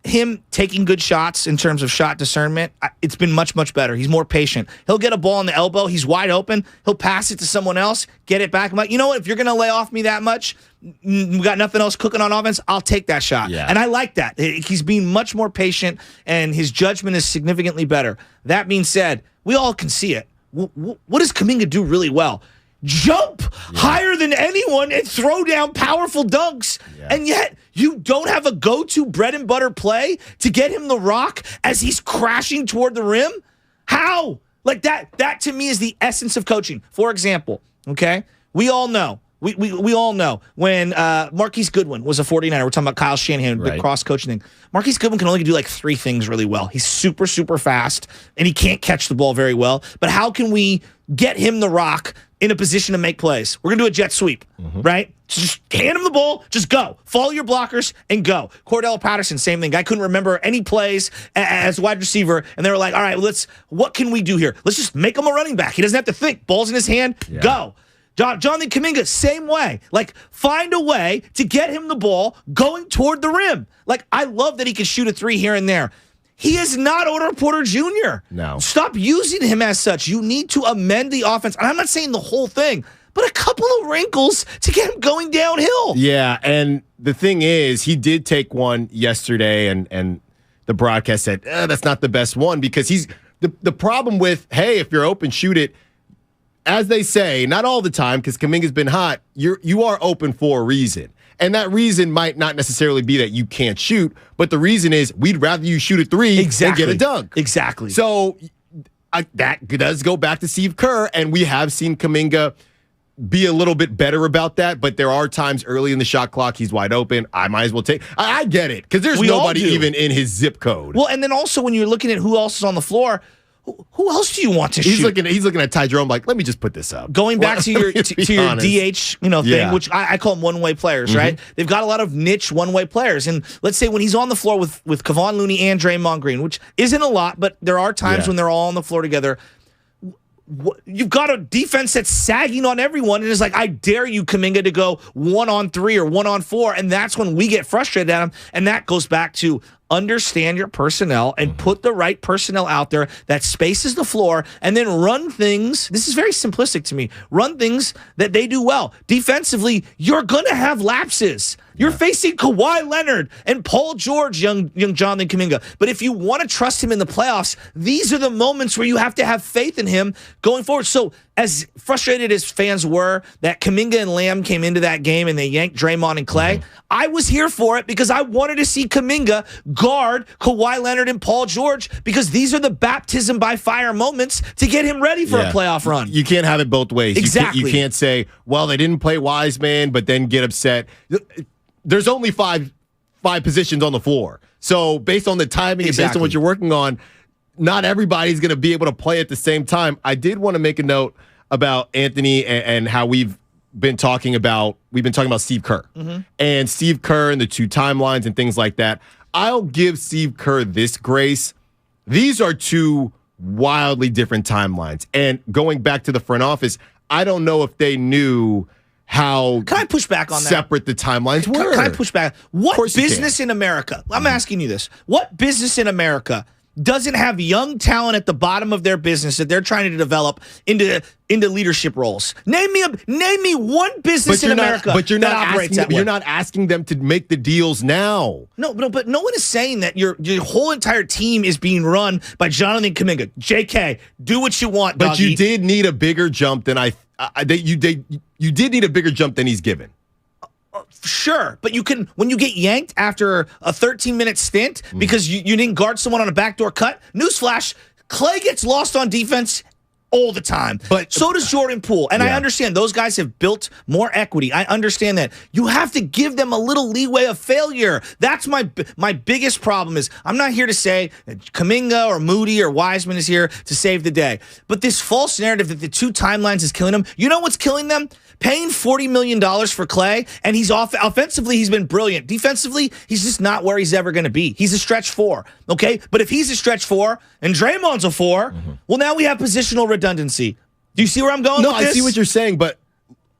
Him taking good shots in terms of shot discernment, it's been much, much better. He's more patient. He'll get a ball on the elbow. He's wide open. He'll pass it to someone else, get it back. I'm like, you know what? If you're going to lay off me that much, we got nothing else cooking on offense, I'll take that shot. Yeah. And I like that. He's being much more patient, and his judgment is significantly better. That being said, we all can see it. What does Kuminga do really well? Jump higher than anyone and throw down powerful dunks. And yet you don't have a go-to bread and butter play to get him the rock as he's crashing toward the rim? How? Like that to me is the essence of coaching. For example, okay, we all know when Marquise Goodwin was a 49er. We're talking about Kyle Shanahan, the cross-coaching thing. Marquise Goodwin can only do like three things really well. He's super, super fast, and he can't catch the ball very well. But how can we get him the rock in a position to make plays? We're going to do a jet sweep, right? So just hand him the ball, just go. Follow your blockers and go. Cordell Patterson, same thing. I couldn't remember any plays as wide receiver, and they were like, all right, what can we do here? Let's just make him a running back. He doesn't have to think. Ball's in his hand, go. Jonathan Kuminga, same way. Like, find a way to get him the ball going toward the rim. Like, I love that he can shoot a three here and there. He is not Otto Porter Jr. No. Stop using him as such. You need to amend the offense. And I'm not saying the whole thing, but a couple of wrinkles to get him going downhill. Yeah, and the thing is, he did take one yesterday, and the broadcast said, that's not the best one, because he's the problem with, hey, if you're open, shoot it. As they say, not all the time, because Kuminga's been hot, you are open for a reason. And that reason might not necessarily be that you can't shoot, but the reason is we'd rather you shoot a three than get a dunk. Exactly. So that does go back to Steve Kerr, and we have seen Kuminga be a little bit better about that, but there are times early in the shot clock he's wide open. I might as well take. I get it, because there's nobody even in his zip code. Well, and then also when you're looking at who else is on the floor, who else do you want to shoot? He's looking at Ty Jerome like, let me just put this up. Going back to your DH, thing, which I call them one-way players, right? They've got a lot of niche one-way players, and let's say when he's on the floor with Kevon Looney and Draymond Green, which isn't a lot, but there are times when they're all on the floor together. You've got a defense that's sagging on everyone, and it's like, I dare you, Kuminga, to go 1-on-3 or 1-on-4, and that's when we get frustrated at him, and that goes back to understand your personnel and put the right personnel out there that spaces the floor, and then run things. This is very simplistic to me. Run things that they do well. Defensively, you're going to have lapses. You're facing Kawhi Leonard and Paul George, young Jonathan Kuminga. But if you want to trust him in the playoffs, these are the moments where you have to have faith in him going forward. So as frustrated as fans were that Kuminga and Lamb came into that game and they yanked Draymond and Clay, I was here for it because I wanted to see Kuminga guard Kawhi Leonard and Paul George, because these are the baptism by fire moments to get him ready for a playoff run. You can't have it both ways. Exactly. You can't say, well, they didn't play Wiseman, but then get upset. There's only five positions on the floor. So based on the timing and based on what you're working on, not everybody's going to be able to play at the same time. I did want to make a note about Anthony and how we've been talking about Steve Kerr and Steve Kerr and the 2 timelines and things like that. I'll give Steve Kerr this grace. These are 2 wildly different timelines. And going back to the front office, I don't know if they knew how Can I push back on that? Separate the timelines were. Can I push back? What business in America, I'm asking you this, what business in America doesn't have young talent at the bottom of their business that they're trying to develop into leadership roles? Name me one business in America that operates that way. You're not asking them to make the deals now. No, but no one is saying that your whole entire team is being run by Jonathan Kuminga. JK, do what you want, But doggy. you did need a bigger jump than you did need a bigger jump than he's given. Sure, but when you get yanked after a 13-minute stint because you didn't guard someone on a backdoor cut, newsflash, Clay gets lost on defense all the time. But so does Jordan Poole. And I understand those guys have built more equity. I understand that. You have to give them a little leeway of failure. That's my biggest problem is I'm not here to say that Kuminga or Moody or Wiseman is here to save the day. But this false narrative that the 2 timelines is killing them, you know what's killing them? Paying $40 million for Clay, and offensively, he's been brilliant. Defensively, he's just not where he's ever going to be. He's a stretch 4, okay? But if he's a stretch 4 and Draymond's a 4, well, now we have positional redundancy. Do you see where I'm going with this? No, I see what you're saying, but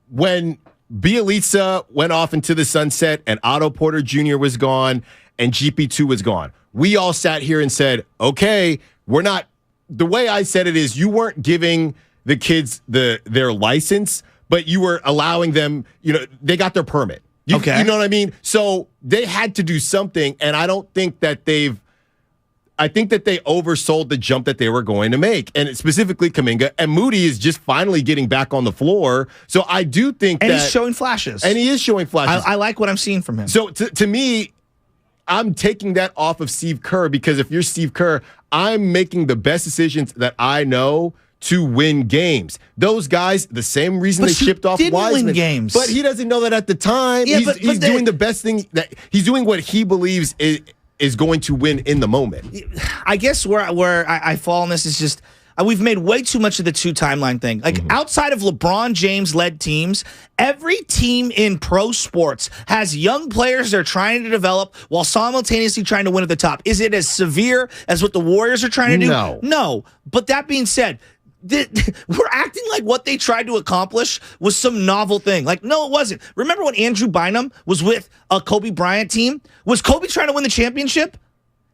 when Bielitsa went off into the sunset and Otto Porter Jr. was gone and GP2 was gone, we all sat here and said, okay, we're not – the way I said it is you weren't giving the kids their license – but you were allowing them, they got their permit. Okay. You know what I mean? So they had to do something, and I don't think that I think that they oversold the jump that they were going to make, and specifically Kuminga. And Moody is just finally getting back on the floor. So I do think that... And he's showing flashes. And he is showing flashes. I like what I'm seeing from him. So to me, I'm taking that off of Steve Kerr, because if you're Steve Kerr, I'm making the best decisions that I know to win games. Those guys, the same reason they shipped off Wiseman. Win games. But he doesn't know that at the time. Yeah, he's doing the best thing. He's doing what he believes is going to win in the moment. I guess where I fall in this is just we've made way too much of the 2 timeline thing. Like outside of LeBron James-led teams, every team in pro sports has young players they're trying to develop while simultaneously trying to win at the top. Is it as severe as what the Warriors are trying to do? No. But that being said, we're acting like what they tried to accomplish was some novel thing. Like, no, it wasn't. Remember when Andrew Bynum was with a Kobe Bryant team? Was Kobe trying to win the championship?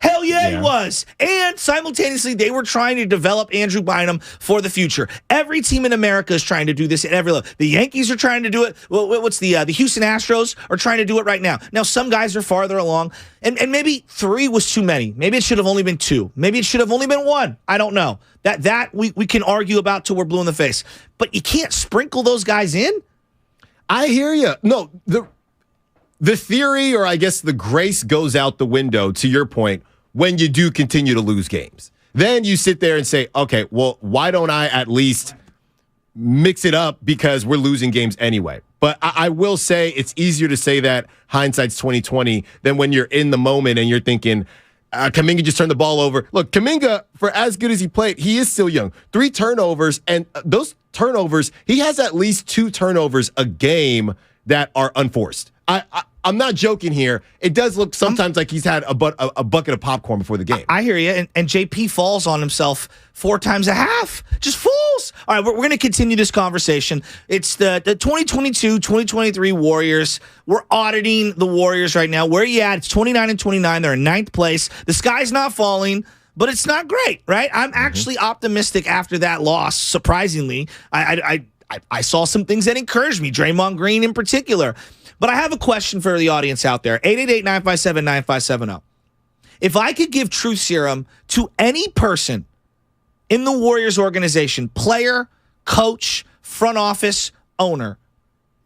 Hell yeah, he was. And simultaneously, they were trying to develop Andrew Bynum for the future. Every team in America is trying to do this at every level. The Yankees are trying to do it. What's the Houston Astros are trying to do it right now. Now, some guys are farther along, and maybe 3 was too many. Maybe it should have only been 2. Maybe it should have only been 1. I don't know. That we can argue about till we're blue in the face. But you can't sprinkle those guys in. I hear you. No, the theory, or I guess the grace, goes out the window, to your point, when you do continue to lose games. Then you sit there and say, okay, well, why don't I at least mix it up, because we're losing games anyway. But I will say it's easier to say that hindsight's 20/20 than when you're in the moment and you're thinking, Kuminga just turned the ball over. Look, Kuminga, for as good as he played, he is still young. 3 turnovers, and those turnovers, he has at least 2 turnovers a game that are unforced. I'm not joking here. It does look sometimes like he's had a bucket of popcorn before the game. I hear you. And JP falls on himself 4 times a half. Just falls. All right, we're going to continue this conversation. It's the 2022-2023 Warriors. We're auditing the Warriors right now. Where are you at? It's 29-29. They're in 9th place. The sky's not falling, but it's not great, right? I'm actually optimistic after that loss, surprisingly. I saw some things that encouraged me, Draymond Green in particular. But I have a question for the audience out there. 888-957-9570. If I could give truth serum to any person in the Warriors organization, player, coach, front office, owner,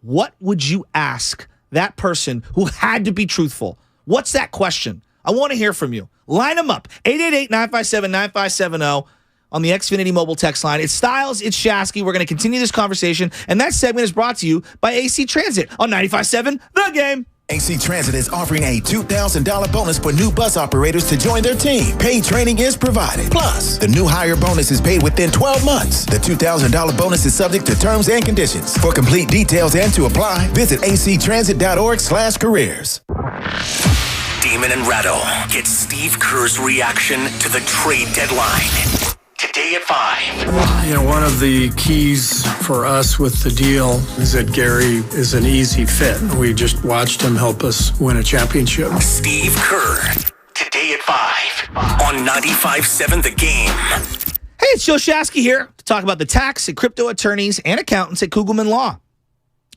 what would you ask that person who had to be truthful? What's that question? I want to hear from you. Line them up. 888-957-9570. On the Xfinity mobile text line. It's Styles, it's Shasky. We're going to continue this conversation, and that segment is brought to you by AC Transit on 95.7 The Game. AC Transit is offering a $2,000 bonus for new bus operators to join their team. Paid training is provided. Plus, the new hire bonus is paid within 12 months. The $2,000 bonus is subject to terms and conditions. For complete details and to apply, visit actransit.org/careers. Damon and Rattle get Steve Kerr's reaction to the trade deadline. Today at 5. You know, one of the keys for us with the deal is that Gary is an easy fit. We just watched him help us win a championship. Steve Kerr, today at 5 on 95.7 The Game. Hey, it's Joe Shasky here to talk about the tax and crypto attorneys and accountants at Kugelman Law.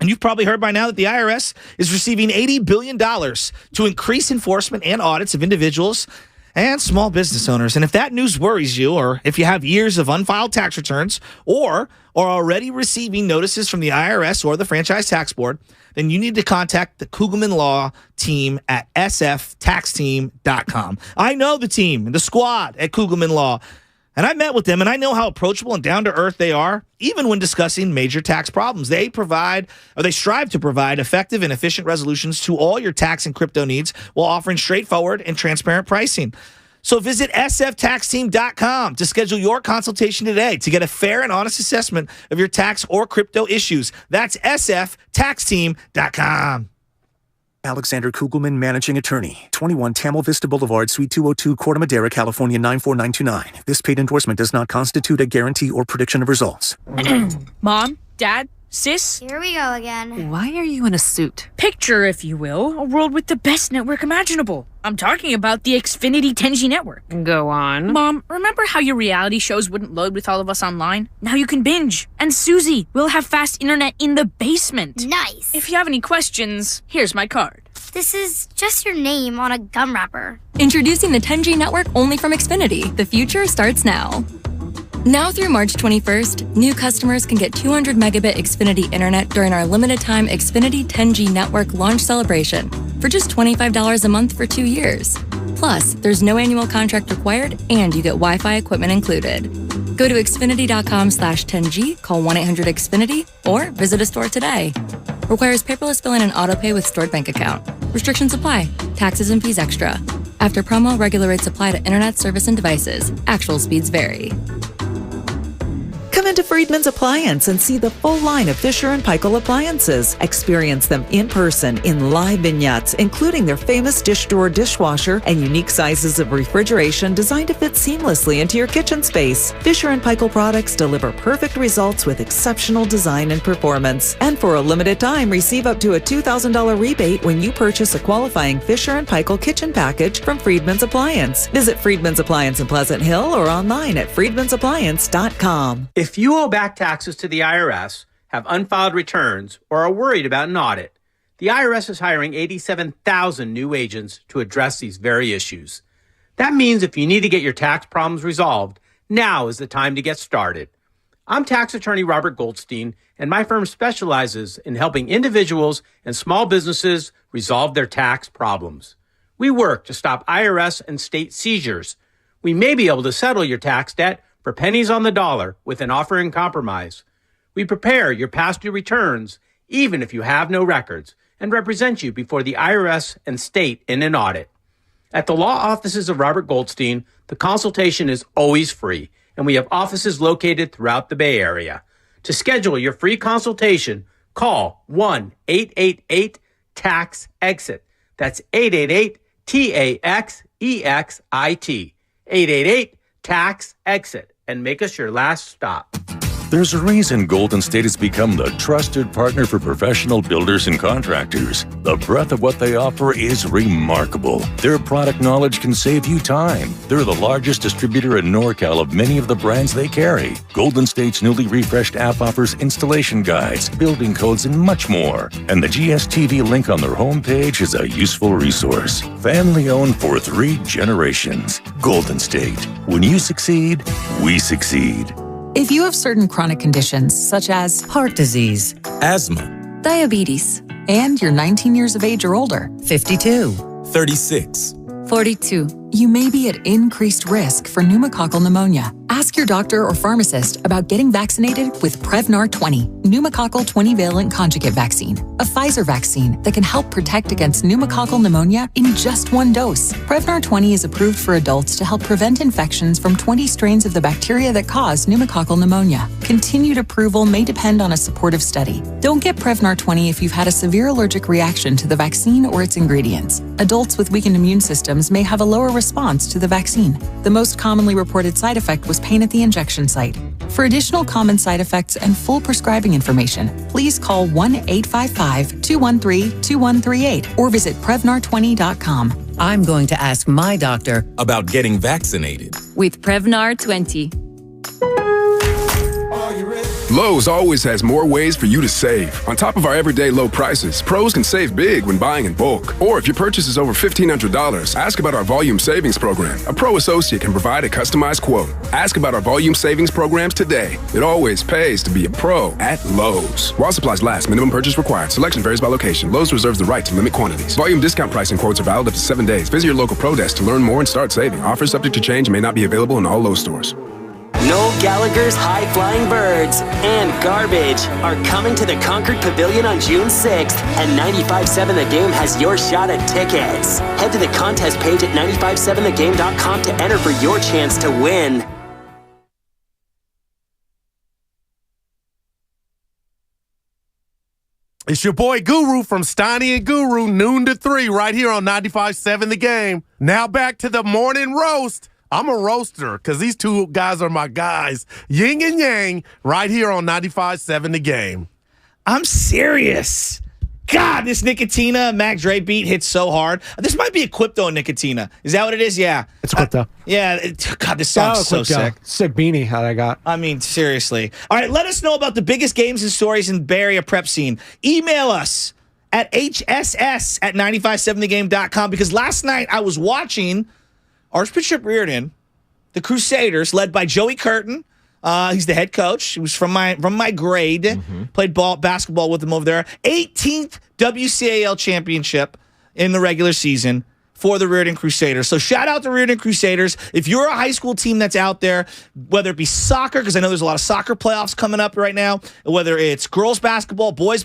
And you've probably heard by now that the IRS is receiving $80 billion to increase enforcement and audits of individuals and small business owners. And if that news worries you, or if you have years of unfiled tax returns, or are already receiving notices from the IRS or the Franchise Tax Board, then you need to contact the Kugelman Law team at sftaxteam.com. I know the team, the squad at Kugelman Law, and I met with them, and I know how approachable and down-to-earth they are, even when discussing major tax problems. They strive to provide effective and efficient resolutions to all your tax and crypto needs while offering straightforward and transparent pricing. So visit sftaxteam.com to schedule your consultation today to get a fair and honest assessment of your tax or crypto issues. That's sftaxteam.com. Alexander Kugelman, Managing Attorney, 21 Tamil Vista Boulevard, Suite 202, Corte Madera, California, 94929. This paid endorsement does not constitute a guarantee or prediction of results. Mom, Dad, Sis? Here we go again. Why are you in a suit? Picture, if you will, a world with the best network imaginable. I'm talking about the Xfinity 10G network. Go on. Mom, remember how your reality shows wouldn't load with all of us online? Now you can binge. And Susie, we'll have fast internet in the basement. Nice. If you have any questions, here's my card. This is just your name on a gum wrapper. Introducing the 10G network only from Xfinity. The future starts now. Now through March 21st, new customers can get 200 megabit Xfinity internet during our limited time Xfinity 10G network launch celebration for just $25 a month for 2 years. Plus, there's no annual contract required and you get Wi-Fi equipment included. Go to xfinity.com/10G, call 1-800-XFINITY, or visit a store today. Requires paperless billing and autopay with stored bank account. Restrictions apply. Taxes and fees extra. After promo, regular rates apply to internet service and devices. Actual speeds vary. Come into Friedman's Appliance and see the full line of Fisher & Paykel appliances. Experience them in person in live vignettes, including their famous dish drawer dishwasher and unique sizes of refrigeration designed to fit seamlessly into your kitchen space. Fisher & Paykel products deliver perfect results with exceptional design and performance. And for a limited time, receive up to a $2,000 rebate when you purchase a qualifying Fisher & Paykel kitchen package from Friedman's Appliance. Visit Friedman's Appliance in Pleasant Hill or online at friedmansappliance.com. If you owe back taxes to the IRS, have unfiled returns, or are worried about an audit, the IRS is hiring 87,000 new agents to address these very issues. That means if you need to get your tax problems resolved, now is the time to get started. I'm tax attorney Robert Goldstein, and my firm specializes in helping individuals and small businesses resolve their tax problems. We work to stop IRS and state seizures. We may be able to settle your tax debt for pennies on the dollar with an offer in compromise. We prepare your past due returns, even if you have no records, and represent you before the IRS and state in an audit. At the law offices of Robert Goldstein, the consultation is always free, and we have offices located throughout the Bay Area. To schedule your free consultation, call 1-888-TAX-EXIT. That's 888-TAXEXIT. 888-TAX-EXIT. And make us your last stop. There's a reason Golden State has become the trusted partner for professional builders and contractors. The breadth of what they offer is remarkable. Their product knowledge can save you time. They're the largest distributor in NorCal of many of the brands they carry. Golden State's newly refreshed app offers installation guides, building codes, and much more. And the GSTV link on their homepage is a useful resource. Family owned for 3 generations. Golden State. When you succeed, we succeed. If you have certain chronic conditions, such as heart disease, asthma, diabetes, and you're 19 years of age or older, 52, 36, 42, you may be at increased risk for pneumococcal pneumonia. Ask your doctor or pharmacist about getting vaccinated with Prevnar 20, pneumococcal 20-valent conjugate vaccine, a Pfizer vaccine that can help protect against pneumococcal pneumonia in just one dose. Prevnar 20 is approved for adults to help prevent infections from 20 strains of the bacteria that cause pneumococcal pneumonia. Continued approval may depend on a supportive study. Don't get Prevnar 20 if you've had a severe allergic reaction to the vaccine or its ingredients. Adults with weakened immune systems may have a lower response to the vaccine. The most commonly reported side effect was pain at the injection site. For additional common side effects and full prescribing information, please call 1-855-213-2138 or visit Prevnar20.com. I'm going to ask my doctor about getting vaccinated with Prevnar 20. Lowe's always has more ways for you to save. On top of our everyday low prices, pros can save big when buying in bulk. Or if your purchase is over $1,500, ask about our volume savings program. A pro associate can provide a customized quote. Ask about our volume savings programs today. It always pays to be a pro at Lowe's. While supplies last, minimum purchase required. Selection varies by location. Lowe's reserves the right to limit quantities. Volume discount pricing quotes are valid up to 7 days. Visit your local pro desk to learn more and start saving. Offers subject to change and may not be available in all Lowe's stores. Noel Gallagher's High Flying Birds and Garbage are coming to the Concord Pavilion on June 6th, and 95.7 The Game has your shot at tickets. Head to the contest page at 957thegame.com to enter for your chance to win. It's your boy Guru from Steiny and Guru, noon to 3, right here on 95.7 The Game. Now back to the morning roast. I'm a roaster because these two guys are my guys. Yin and Yang, right here on 95.7 The Game. I'm serious. God, this Nicotina Mac Dre beat hits so hard. This might be a Quipto Nicotina. Is that what it is? Yeah. It's Quipto. God, this song's so sick. Sick beanie that I got. I mean, seriously. All right, let us know about the biggest games and stories in Bay Area prep scene. Email us at hss@957thegame.com because last night I was watching Archbishop Reardon, the Crusaders, led by Joey Curtin. He's the head coach. He was from my grade. Mm-hmm. Played basketball with him over there. 18th WCAL championship in the regular season for the Reardon Crusaders. So shout out to Reardon Crusaders. If you're a high school team that's out there, whether it be soccer, because I know there's a lot of soccer playoffs coming up right now, whether it's girls basketball, girls,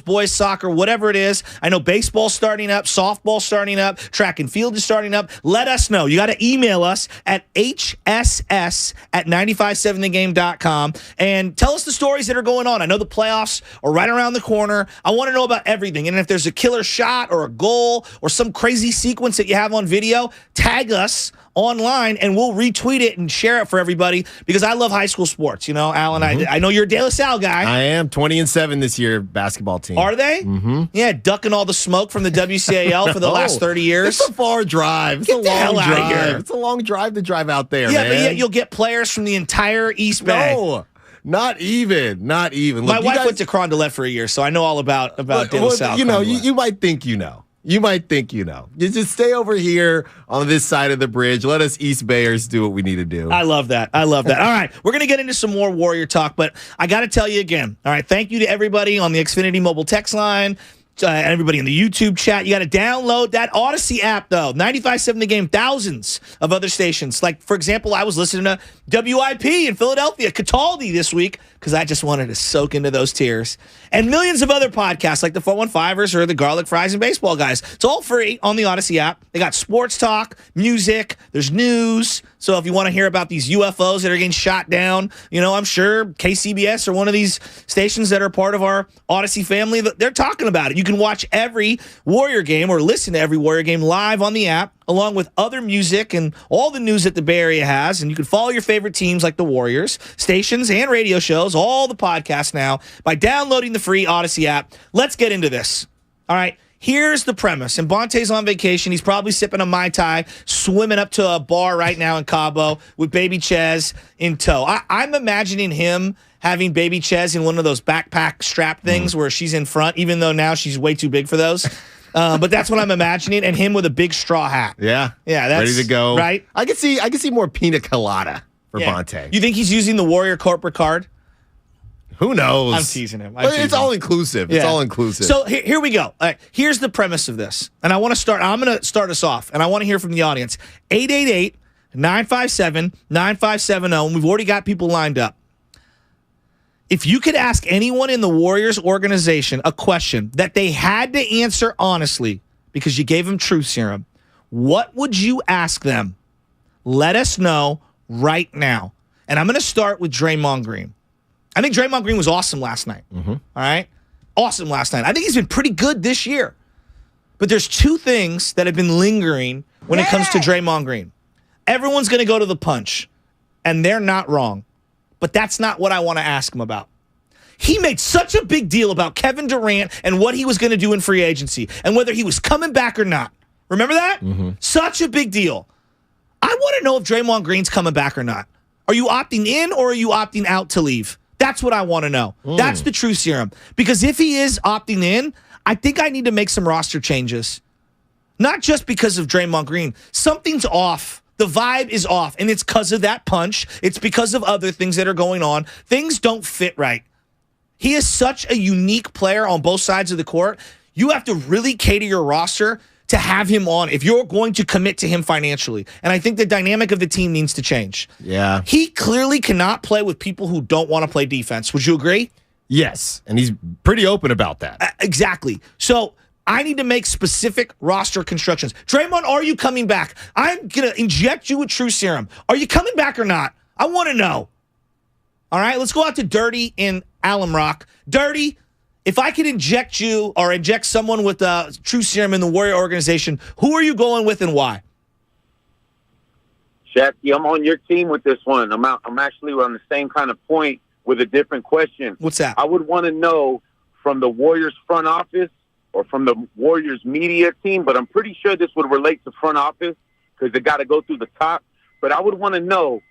boys soccer, whatever it is. I know baseball's starting up, softball's starting up, track and field is starting up. Let us know. You got to email us at hss@957thegame.com and tell us the stories that are going on. I know the playoffs are right around the corner. I want to know about everything. And if there's a killer shot or a goal or some crazy sequence that you have on video, tag us online and we'll retweet it and share it for everybody because I love high school sports. You know, Alan, I know you're a De La Salle guy. I am 20-7 this year basketball team. Are they? Mm-hmm. Yeah, ducking all the smoke from the WCAL for the last 30 years. It's a far drive. It's a long drive. It's a long drive to drive out there, man. But yet you'll get players from the entire East Bay. No. Not even. Look, my wife went to Carondelet for a year, so I know all about De La Salle. You know, you might think you know. You just stay over here on this side of the bridge. Let us East Bayers do what we need to do. I love that. All right, we're going to get into some more Warrior talk, but I got to tell you again. All right, thank you to everybody on the Xfinity mobile text line, everybody in the YouTube chat. You got to download that Odyssey app, though. 95.7 The Game, thousands of other stations. Like, for example, I was listening to WIP in Philadelphia, Cataldi this week, because I just wanted to soak into those tears. And millions of other podcasts like the 415ers or the Garlic Fries and Baseball Guys. It's all free on the Odyssey app. They got sports talk, music, there's news. So if you want to hear about these UFOs that are getting shot down, you know, I'm sure KCBS or one of these stations that are part of our Odyssey family, they're talking about it. You can watch every Warrior game or listen to every Warrior game live on the app, along with other music and all the news that the Bay Area has. And you can follow your favorite teams like the Warriors, stations and radio shows, all the podcasts now, by downloading the free Odyssey app. Let's get into this. All right. Here's the premise. And Bonte's on vacation. He's probably sipping a Mai Tai, swimming up to a bar right now in Cabo with Baby Chez in tow. I'm imagining him having Baby Chez in one of those backpack strap things where she's in front, even though now she's way too big for those. But that's what I'm imagining, and him with a big straw hat. Yeah, that's ready to go. Right? I could see more pina colada for Bonte. You think he's using the Warrior corporate card? Who knows? I'm teasing him. It's all inclusive. It's all inclusive. So here we go. Here's the premise of this. And I'm going to start us off, and I want to hear from the audience. 888-957-9570, and we've already got people lined up. If you could ask anyone in the Warriors organization a question that they had to answer honestly because you gave them truth serum, what would you ask them? Let us know right now. And I'm going to start with Draymond Green. I think Draymond Green was awesome last night. Mm-hmm. All right? Awesome last night. I think he's been pretty good this year. But there's two things that have been lingering when it comes to Draymond Green. Everyone's going to go to the punch, and they're not wrong. But that's not what I want to ask him about. He made such a big deal about Kevin Durant and what he was going to do in free agency and whether he was coming back or not. Remember that? Mm-hmm. Such a big deal. I want to know if Draymond Green's coming back or not. Are you opting in or are you opting out to leave? That's what I want to know. That's the true serum. Because if he is opting in, I think I need to make some roster changes. Not just because of Draymond Green. Something's off. The vibe is off. And it's because of that punch. It's because of other things that are going on. Things don't fit right. He is such a unique player on both sides of the court. You have to really cater your roster to have him on if you're going to commit to him financially. And I think the dynamic of the team needs to change. Yeah. He clearly cannot play with people who don't want to play defense. Would you agree? Yes. And he's pretty open about that. Exactly. So I need to make specific roster constructions. Draymond, are you coming back? I'm going to inject you with true serum. Are you coming back or not? I want to know. All right, let's go out to Dirty in Alum Rock. Dirty, if I could inject you or inject someone with true serum in the Warrior organization, who are you going with and why? Shaqy, I'm on your team with this one. I'm actually on the same kind of point with a different question. What's that? I would want to know from the Warriors front office or from the Warriors media team, but I'm pretty sure this would relate to front office because they got to go through the top. But I would want to know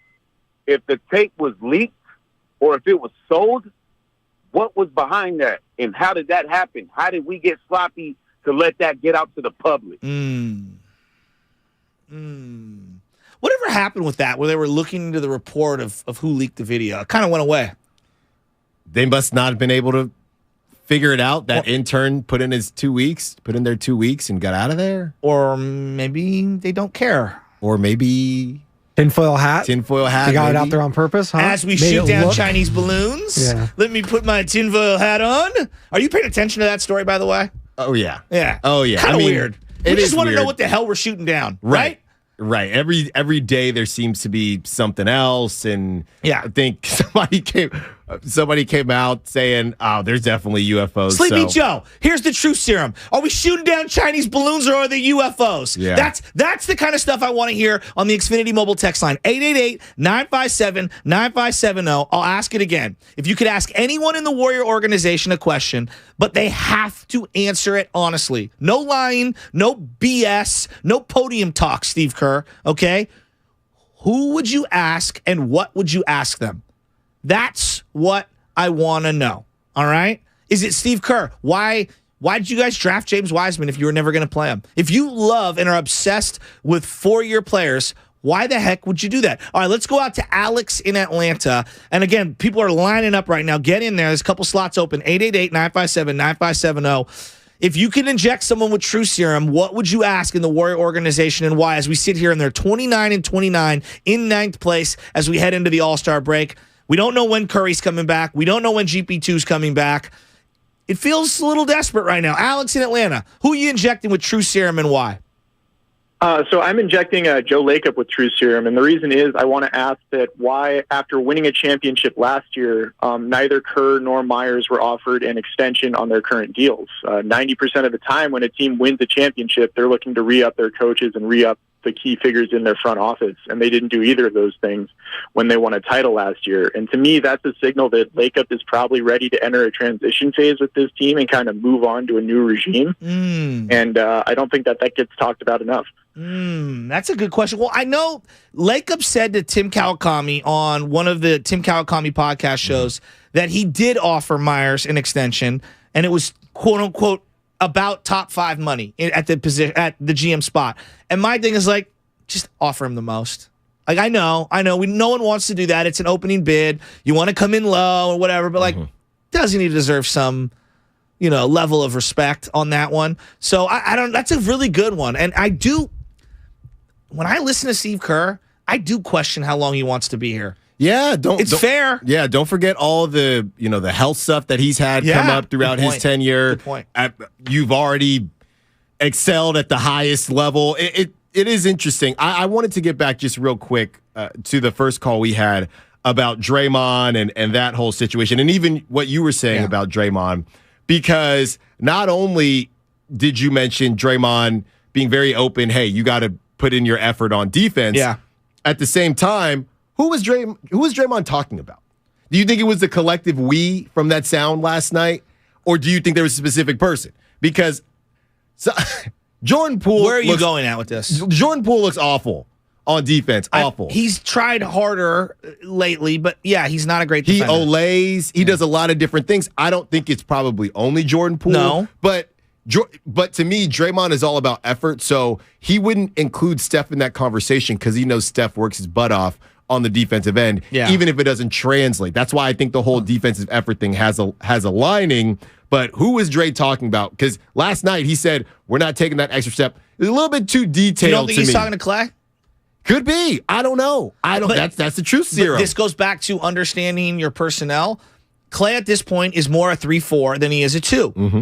if the tape was leaked or if it was sold, what was behind that? And how did that happen? How did we get sloppy to let that get out to the public? Whatever happened with that, where they were looking into the report of who leaked the video? It kind of went away. They must not have been able to figure it out. That intern put in their 2 weeks and got out of there. Or maybe they don't care. Or maybe... Tinfoil hat. They got it out there on purpose, huh? As we shoot down Chinese balloons, let me put my tinfoil hat on. Are you paying attention to that story, by the way? Oh, yeah. Yeah. Oh, yeah. Kind of weird. We just want to know weird. what the hell we're shooting down, right? Right. Every day there seems to be something else, and I think somebody came out saying, "Oh, there's definitely UFOs." Sleepy Joe, here's the truth serum. Are we shooting down Chinese balloons or are they UFOs? Yeah. That's the kind of stuff I want to hear on the Xfinity mobile text line, 888-957-9570. I'll ask it again. If you could ask anyone in the Warrior organization a question, but they have to answer it honestly. No lying, no BS, no podium talk, Steve Kerr, okay? Who would you ask and what would you ask them? That's what I want to know. All right? Is it Steve Kerr? Why did you guys draft James Wiseman if you were never going to play him? If you love and are obsessed with four-year players, why the heck would you do that? All right, let's go out to Alex in Atlanta. And again, people are lining up right now. Get in there. There's a couple slots open. 888-957-9570. If you could inject someone with true serum, what would you ask in the Warrior organization and why? As we sit here and they're 29-29 in ninth place as we head into the All-Star break. We don't know when Curry's coming back. We don't know when GP2's coming back. It feels a little desperate right now. Alex in Atlanta, who are you injecting with true serum and why? So I'm injecting Joe Lacob with true serum, and the reason is I want to ask that why, after winning a championship last year, neither Kerr nor Myers were offered an extension on their current deals. 90% of the time when a team wins a championship, they're looking to re-up their coaches and re-up the key figures in their front office, and they didn't do either of those things when they won a title last year. And to me, that's a signal that Lacob is probably ready to enter a transition phase with this team and kind of move on to a new regime. And I don't think that gets talked about enough. That's a good question. Well, I know Lacob said to Tim Kawakami on one of the Tim Kawakami podcast shows that he did offer Myers an extension, and it was quote unquote about top 5 money at the position at the GM spot. And my thing is like, just offer him the most. Like I know, no one wants to do that. It's an opening bid. You want to come in low or whatever, but like doesn't he deserve some, level of respect on that one? So I don't. That's a really good one, and I do. When I listen to Steve Kerr, I do question how long he wants to be here. Yeah, it's fair. Yeah, don't forget all the the health stuff that he's had come up throughout his tenure. Good point. You've already excelled at the highest level. It is interesting. I wanted to get back just real quick to the first call we had about Draymond and that whole situation, and even what you were saying about Draymond, because not only did you mention Draymond being very open, hey, you got to put in your effort on defense. Yeah. At the same time, who was Draymond talking about? Do you think it was the collective we from that sound last night, or do you think there was a specific person? Because Jordan Poole. Where are you going at with this? Jordan Poole looks awful on defense. Awful. He's tried harder lately, but yeah, he's not a great defender. He olays. He does a lot of different things. I don't think it's probably only Jordan Poole. No. But to me, Draymond is all about effort, so he wouldn't include Steph in that conversation because he knows Steph works his butt off on the defensive end, even if it doesn't translate. That's why I think the whole defensive effort thing has a lining. But who was Dre talking about? Because last night he said, we're not taking that extra step. It's a little bit too detailed. You don't think to he's me. talking to Clay? Could be. I don't know. That's the truth serum. This goes back to understanding your personnel. Clay at this point is more a 3-4 than he is a 2. Mm-hmm.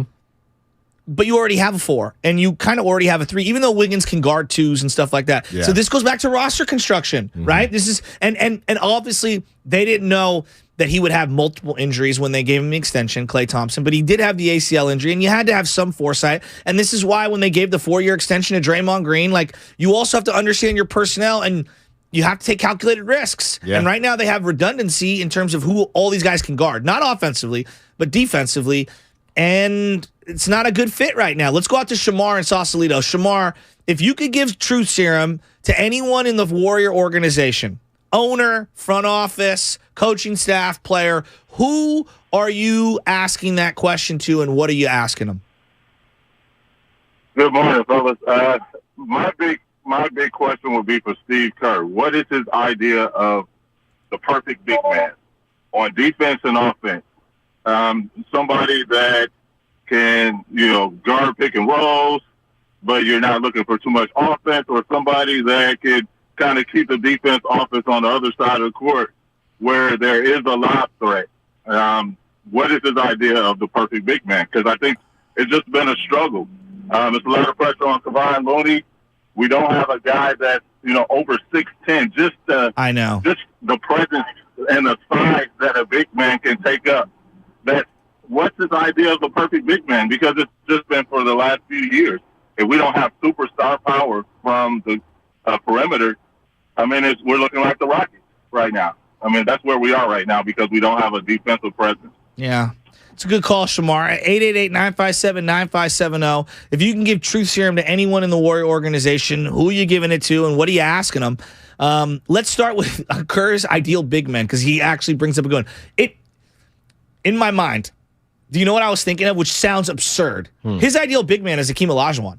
But you already have a 4, and you kind of already have a 3, even though Wiggins can guard 2s and stuff like that. Yeah. So this goes back to roster construction, right? This is and obviously they didn't know that he would have multiple injuries when they gave him the extension, Klay Thompson, but he did have the ACL injury, and you had to have some foresight. And this is why when they gave the 4-year extension to Draymond Green, you also have to understand your personnel, and you have to take calculated risks. Yeah. And right now they have redundancy in terms of who all these guys can guard, not offensively, but defensively. And it's not a good fit right now. Let's go out to Shamar and Sausalito. Shamar, if you could give truth serum to anyone in the Warrior organization, owner, front office, coaching staff, player, who are you asking that question to, and what are you asking them? Good morning, fellas. My big question would be for Steve Kerr. What is his idea of the perfect big man on defense and offense? Somebody that can, guard pick and rolls, but you're not looking for too much offense, or somebody that could kind of keep the defense offense on the other side of the court where there is a lob threat. What is his idea of the perfect big man? Because I think it's just been a struggle. It's a lot of pressure on Kevon Looney. We don't have a guy that's, over 6'10". Just the presence and the size that a big man can take up. What's his idea of the perfect big man? Because it's just been for the last few years. If we don't have superstar power from the perimeter, we're looking like the Rockets right now. That's where we are right now because we don't have a defensive presence. Yeah. It's a good call, Shamar. 888-957-9570. If you can give truth serum to anyone in the Warrior organization, who are you giving it to and what are you asking them? Let's start with Kerr's ideal big man because he actually brings up a good one. In my mind, do you know what I was thinking of, which sounds absurd? His ideal big man is Hakeem Olajuwon.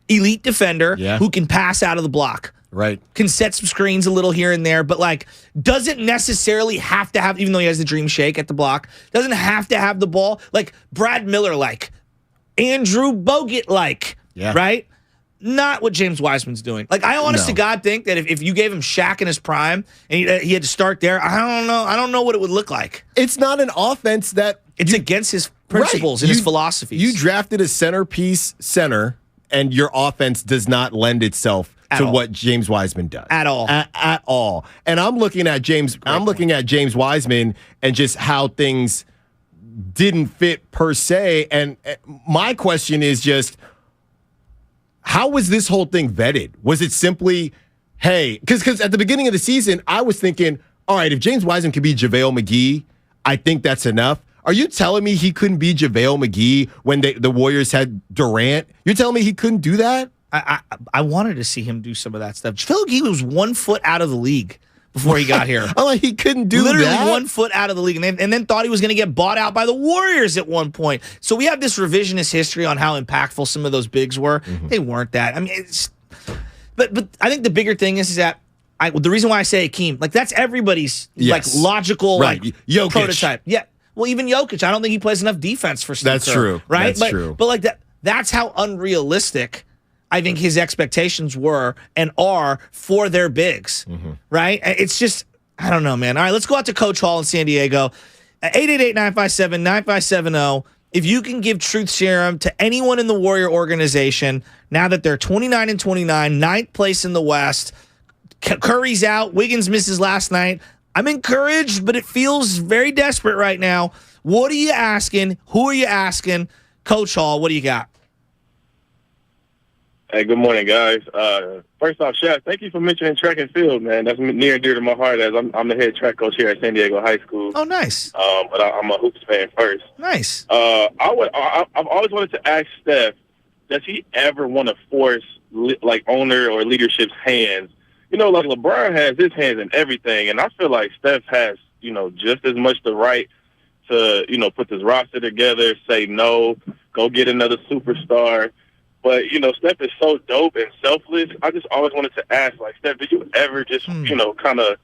Elite defender who can pass out of the block. Right. Can set some screens a little here and there, but doesn't necessarily have to have, even though he has the dream shake at the block, doesn't have to have the ball. Brad Miller Andrew Bogut right? Not what James Wiseman's doing. I honest to God think that if you gave him Shaq in his prime and he had to start there, I don't know what it would look like. It's not an offense that it's against his principles and his philosophies. You drafted a centerpiece center, and your offense does not lend itself to what James Wiseman does at all. At all. And I'm looking at James. Looking at James Wiseman and just how things didn't fit per se. And my question is just, how was this whole thing vetted? Was it simply, hey, because at the beginning of the season, I was thinking, all right, if James Wiseman could be JaVale McGee, I think that's enough. Are you telling me he couldn't be JaVale McGee when the Warriors had Durant? You're telling me he couldn't do that? I wanted to see him do some of that stuff. JaVale McGee was 1 foot out of the league before he got here. I'm he couldn't do literally that. 1 foot out of the league, and then thought he was going to get bought out by the Warriors at one point. So we have this revisionist history on how impactful some of those bigs were. They weren't that. But I think the bigger thing is that the reason why I say Hakeem, that's everybody's logical prototype. Yeah. Well, even Jokic, I don't think he plays enough defense for Steve That's Kerr, true. right? That's true. But like that's how unrealistic I think his expectations were and are for their bigs, right? It's just, I don't know, man. All right, let's go out to Coach Hall in San Diego. 888-957-9570. If you can give truth serum to anyone in the Warrior organization, now that they're 29-29, ninth place in the West, Curry's out, Wiggins misses last night. I'm encouraged, but it feels very desperate right now. What are you asking? Who are you asking? Coach Hall, what do you got? Hey, good morning, guys. First off, Chef, thank you for mentioning track and field, man. That's near and dear to my heart as I'm the head track coach here at San Diego High School. Oh, nice. But I'm a hoops fan first. Nice. I've always wanted to ask Steph, does he ever want to force owner or leadership's hands? You know, like LeBron has his hands in everything, and I feel like Steph has, just as much the right to, put this roster together, say no, go get another superstar. But, Steph is so dope and selfless. I just always wanted to ask, Steph, did you ever just, kind of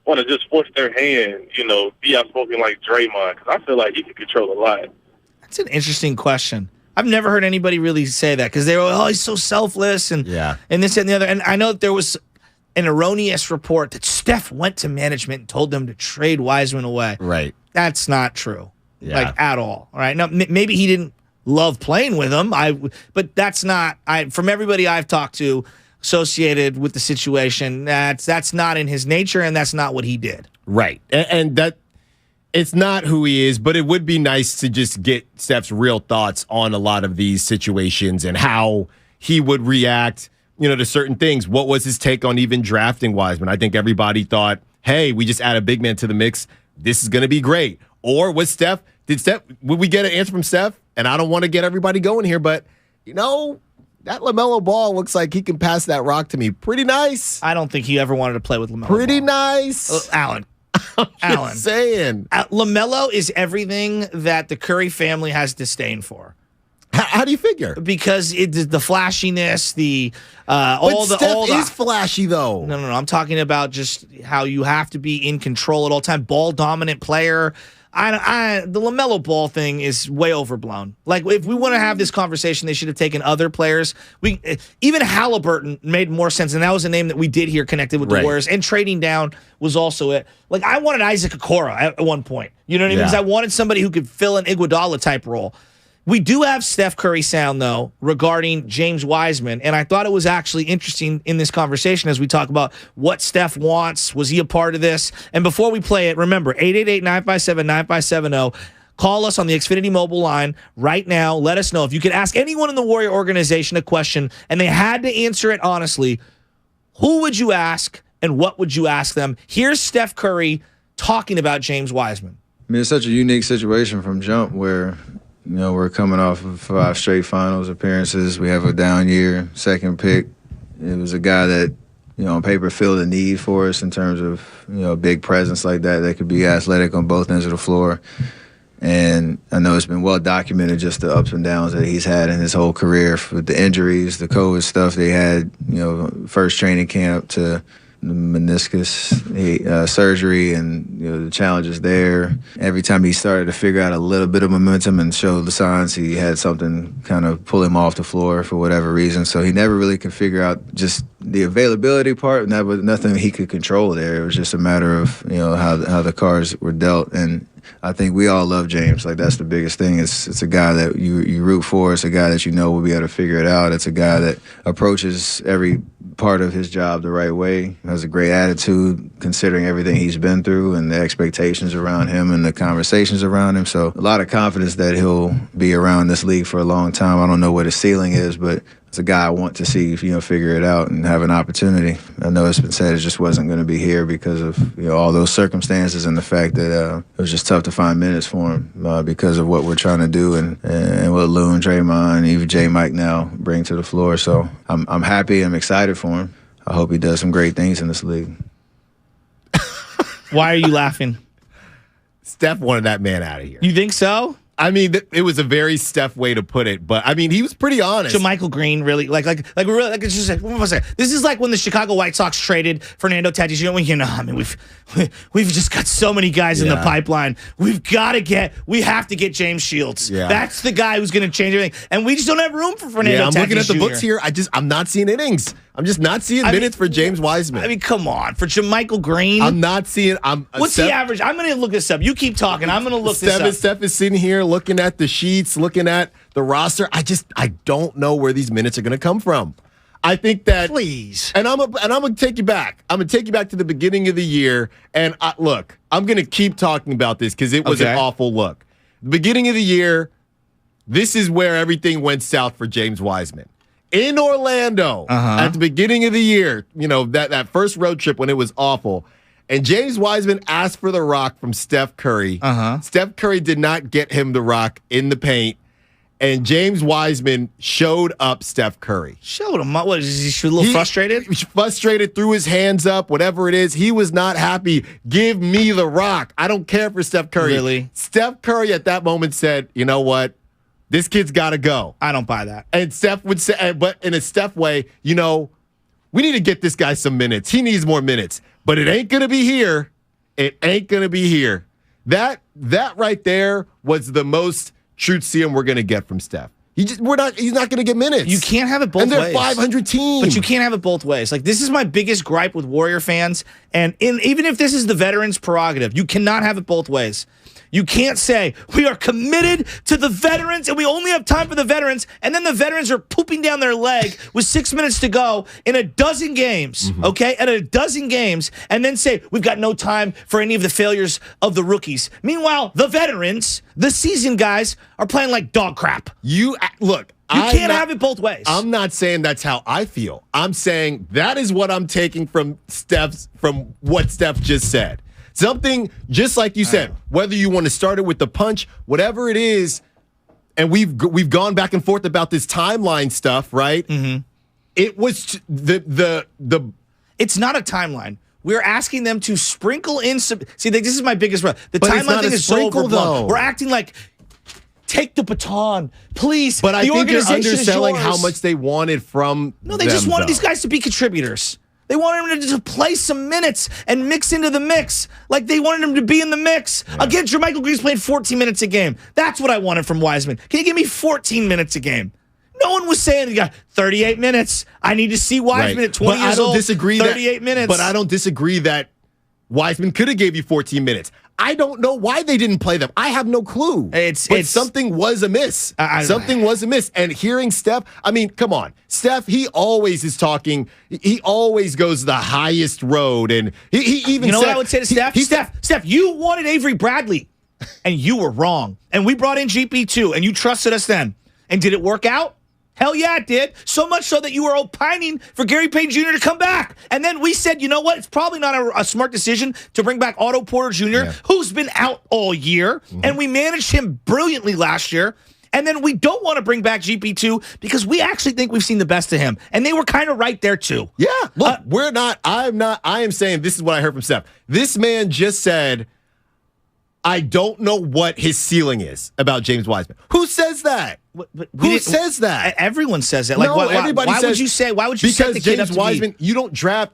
want to just force their hand, be outspoken like Draymond? Because I feel like he can control a lot. That's an interesting question. I've never heard anybody really say that because they were, he's so selfless and this and the other. And I know that there was an erroneous report that Steph went to management and told them to trade Wiseman away. Right. That's not true, at all. All right. Now, maybe he didn't love playing with him. But that's not. From everybody I've talked to associated with the situation, that's not in his nature, and that's not what he did. Right, and that it's not who he is. But it would be nice to just get Steph's real thoughts on a lot of these situations and how he would react, to certain things. What was his take on even drafting Wiseman? I think everybody thought, hey, we just add a big man to the mix. This is going to be great. Or would we get an answer from Steph? And I don't want to get everybody going here, but, that LaMelo Ball looks like he can pass that rock to me pretty nice. I don't think he ever wanted to play with LaMelo Pretty Ball. Nice. Alan. Alan. Saying. LaMelo is everything that the Curry family has disdain for. How do you figure? Because the flashiness, Steph is flashy though. No. I'm talking about just how you have to be in control at all time. Ball dominant player. The LaMelo Ball thing is way overblown. Like, if we want to have this conversation, they should have taken other players. Even Halliburton made more sense, and that was a name that we did hear connected with the Warriors. And trading down was also it. Like, I wanted Isaac Okoro at one point. You know what I mean? Because I wanted somebody who could fill an Iguodala type role. We do have Steph Curry sound, though, regarding James Wiseman, and I thought it was actually interesting in this conversation as we talk about what Steph wants. Was he a part of this? And before we play it, remember, 888-957-9570. Call us on the Xfinity mobile line right now. Let us know. If you could ask anyone in the Warrior organization a question, and they had to answer it honestly, who would you ask, and what would you ask them? Here's Steph Curry talking about James Wiseman. I mean, it's such a unique situation from jump where we're coming off of 5 straight finals appearances. We have a down year, second pick. It was a guy that, on paper filled a need for us in terms of, a big presence like that could be athletic on both ends of the floor. And I know it's been well documented just the ups and downs that he's had in his whole career with the injuries, the COVID stuff they had, first training camp to the meniscus surgery and the challenges there. Every time he started to figure out a little bit of momentum and show the signs, he had something kind of pull him off the floor for whatever reason. So he never really could figure out just the availability part, and that was nothing he could control there. It was just a matter of how the cards were dealt. And I think we all love James. Like, that's the biggest thing. It's a guy that you root for. It's a guy that will be able to figure it out. It's a guy that approaches every part of his job the right way, has a great attitude considering everything he's been through and the expectations around him and the conversations around him. So a lot of confidence that he'll be around this league for a long time. I don't know what his ceiling is, but it's a guy I want to see, figure it out and have an opportunity. I know it's been said it just wasn't going to be here because of, all those circumstances and the fact that it was just tough to find minutes for him because of what we're trying to do and what Lou and Draymond and even J. Mike now bring to the floor. So I'm happy. I'm excited for him. I hope he does some great things in this league. Why are you laughing? Steph wanted that man out of here. You think so? I mean, it was a very Steph way to put it, but I mean, he was pretty honest. JaMychal Green really it's just like, what was it? This is like when the Chicago White Sox traded Fernando Tatis. I mean, we've just got so many guys in the pipeline. We have to get James Shields. Yeah. That's the guy who's going to change everything, and we just don't have room for Fernando Tatis. I'm looking at the Jr. books here. I'm not seeing innings. I'm just not seeing minutes for James Wiseman. I mean, come on, for JaMychal Green. I'm not seeing. What's the average? I'm going to look this up. You keep talking. I'm going to look this up. Steph is sitting here looking at the sheets, looking at the roster. I don't know where these minutes are going to come from. I think that please, and I'm going to take you back. I'm going to take you back to the beginning of the year. And look, I'm going to keep talking about this because it was an awful look. The beginning of the year, this is where everything went south for James Wiseman. In Orlando, at the beginning of the year, that first road trip when it was awful, and James Wiseman asked for the rock from Steph Curry. Steph Curry did not get him the rock in the paint, and James Wiseman showed up Steph Curry. Showed him? What, is he a little frustrated? Frustrated, threw his hands up, whatever it is. He was not happy. Give me the rock. I don't care for Steph Curry. Really? Steph Curry at that moment said, you know what? This kid's got to go. I don't buy that. And Steph would say, but in a Steph way, we need to get this guy some minutes. He needs more minutes, but it ain't going to be here. It ain't going to be here. That right there was the most truth serum we're going to get from Steph. He's not going to get minutes. You can't have it both ways. And they're 500 team. But you can't have it both ways. Like, this is my biggest gripe with Warrior fans. And even if this is the veterans' prerogative, you cannot have it both ways. You can't say, we are committed to the veterans and we only have time for the veterans, and then the veterans are pooping down their leg with 6 minutes to go in a dozen games, okay? At a dozen games, and then say, we've got no time for any of the failures of the rookies. Meanwhile, the veterans, the seasoned guys, are playing like dog crap. You can't have it both ways. I'm not saying that's how I feel. I'm saying that is what I'm taking from what Steph just said. Something just like you said, whether you want to start it with the punch, whatever it is, and we've gone back and forth about this timeline stuff, right? It was the. It's not a timeline. We're asking them to sprinkle in some. See, this is my biggest problem. The timeline thing is so overblown. We're acting like, take the baton, please. But I think you're underselling how much they wanted from. No, they just wanted these guys to be contributors. They wanted him to play some minutes and mix into the mix. Like, they wanted him to be in the mix. Yeah. Again, JaMychal Green's playing 14 minutes a game. That's what I wanted from Wiseman. Can you give me 14 minutes a game? No one was saying he got 38 minutes. I need to see Wiseman at 20 years old. 38 minutes. But I don't disagree that Wiseman could have gave you 14 minutes. I don't know why they didn't play them. I have no clue. But something was amiss. Something was amiss. And hearing Steph, I mean, come on. Steph, he always is talking. He always goes the highest road. And he even You know said, what I would say to Steph? Steph, you wanted Avery Bradley, and you were wrong. And we brought in GP2, and you trusted us then. And did it work out? Hell yeah, it did. So much so that you were opining for Gary Payne Jr. to come back. And then we said, you know what? It's probably not a smart decision to bring back Otto Porter Jr., who's been out all year. And we managed him brilliantly last year. And then we don't want to bring back GP2 because we actually think we've seen the best of him. And they were kind of right there, too. Yeah, look, I am saying this is what I heard from Steph. This man just said, I don't know what his ceiling is about James Wiseman. Who says that? Who says that? Everyone says that. Like, no, everybody says. Why would you say? Why would you set the kid up to Wiseman, you don't draft.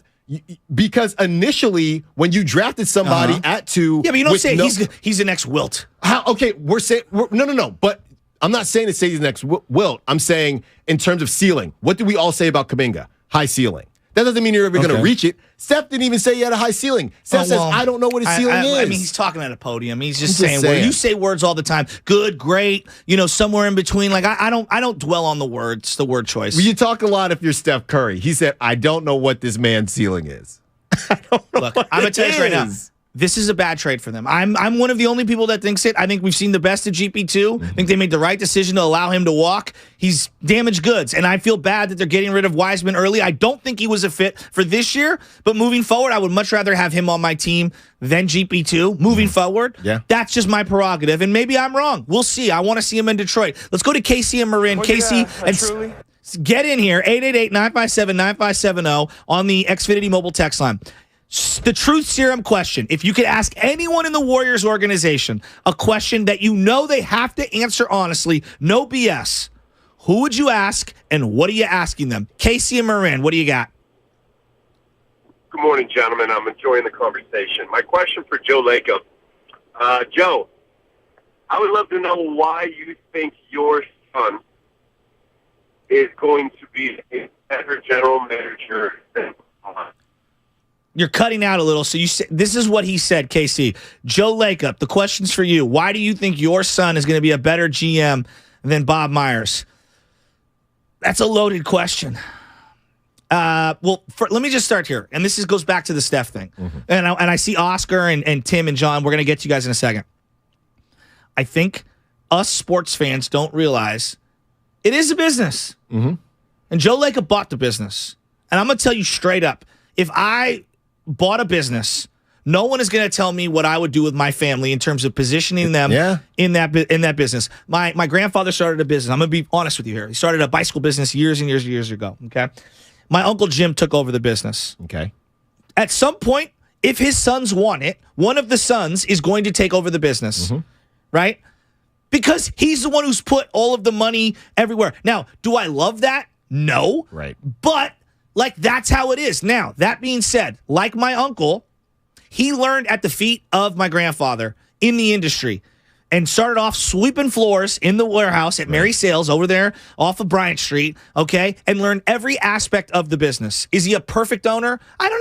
Because initially, when you drafted somebody at 2, yeah, but you don't say he's the next Wilt. Okay, no. But I'm not saying to say he's the next Wilt. I'm saying in terms of ceiling. What do we all say about Kuminga? High ceiling. That doesn't mean you're ever going to reach it. Steph didn't even say he had a high ceiling. Steph says, I don't know what his ceiling is. I mean, he's talking at a podium. He's just saying. You say words all the time. Good, great, somewhere in between. Like, I don't dwell on the words, the word choice. Well, you talk a lot if you're Steph Curry. He said, I don't know what this man's ceiling is. I don't know. Look, I'm going to tell you this right now. This is a bad trade for them. I'm one of the only people that thinks it. I think we've seen the best of GP2. I think they made the right decision to allow him to walk. He's damaged goods, and I feel bad that they're getting rid of Wiseman early. I don't think he was a fit for this year, but moving forward, I would much rather have him on my team than GP2. Moving forward, that's just my prerogative, and maybe I'm wrong. We'll see. I want to see him in Detroit. Let's go to Casey and Marin. Casey, get in here, 888-957-9570 on the Xfinity mobile text line. The truth serum question. If you could ask anyone in the Warriors organization a question that you know they have to answer honestly, no BS, who would you ask and what are you asking them? Casey and Marin, what do you got? Good morning, gentlemen. I'm enjoying the conversation. My question for Joe Lacob. Joe, I would love to know why you think your son is going to be a better general manager than You're cutting out a little. So this is what he said, KC. Joe Lacob, the question's for you. Why do you think your son is going to be a better GM than Bob Myers? That's a loaded question. Let me just start here. And this goes back to the Steph thing. Mm-hmm. And I see Oscar and Tim and John. We're going to get to you guys in a second. I think us sports fans don't realize it is a business. Mm-hmm. And Joe Lacob bought the business. And I'm going to tell you straight up, if I bought a business, no one is going to tell me what I would do with my family in terms of positioning them in that business. My grandfather started a business. I'm going to be honest with you here. He started a bicycle business years and years and years ago. Okay. My Uncle Jim took over the business. Okay. At some point, if his sons want it, one of the sons is going to take over the business. Mm-hmm. Right? Because he's the one who's put all of the money everywhere. Now, do I love that? No. Right. But that's how it is. Now, that being said, like my uncle, he learned at the feet of my grandfather in the industry and started off sweeping floors in the warehouse at Mary Sales over there off of Bryant Street, okay, and learned every aspect of the business. Is he a perfect owner? I don't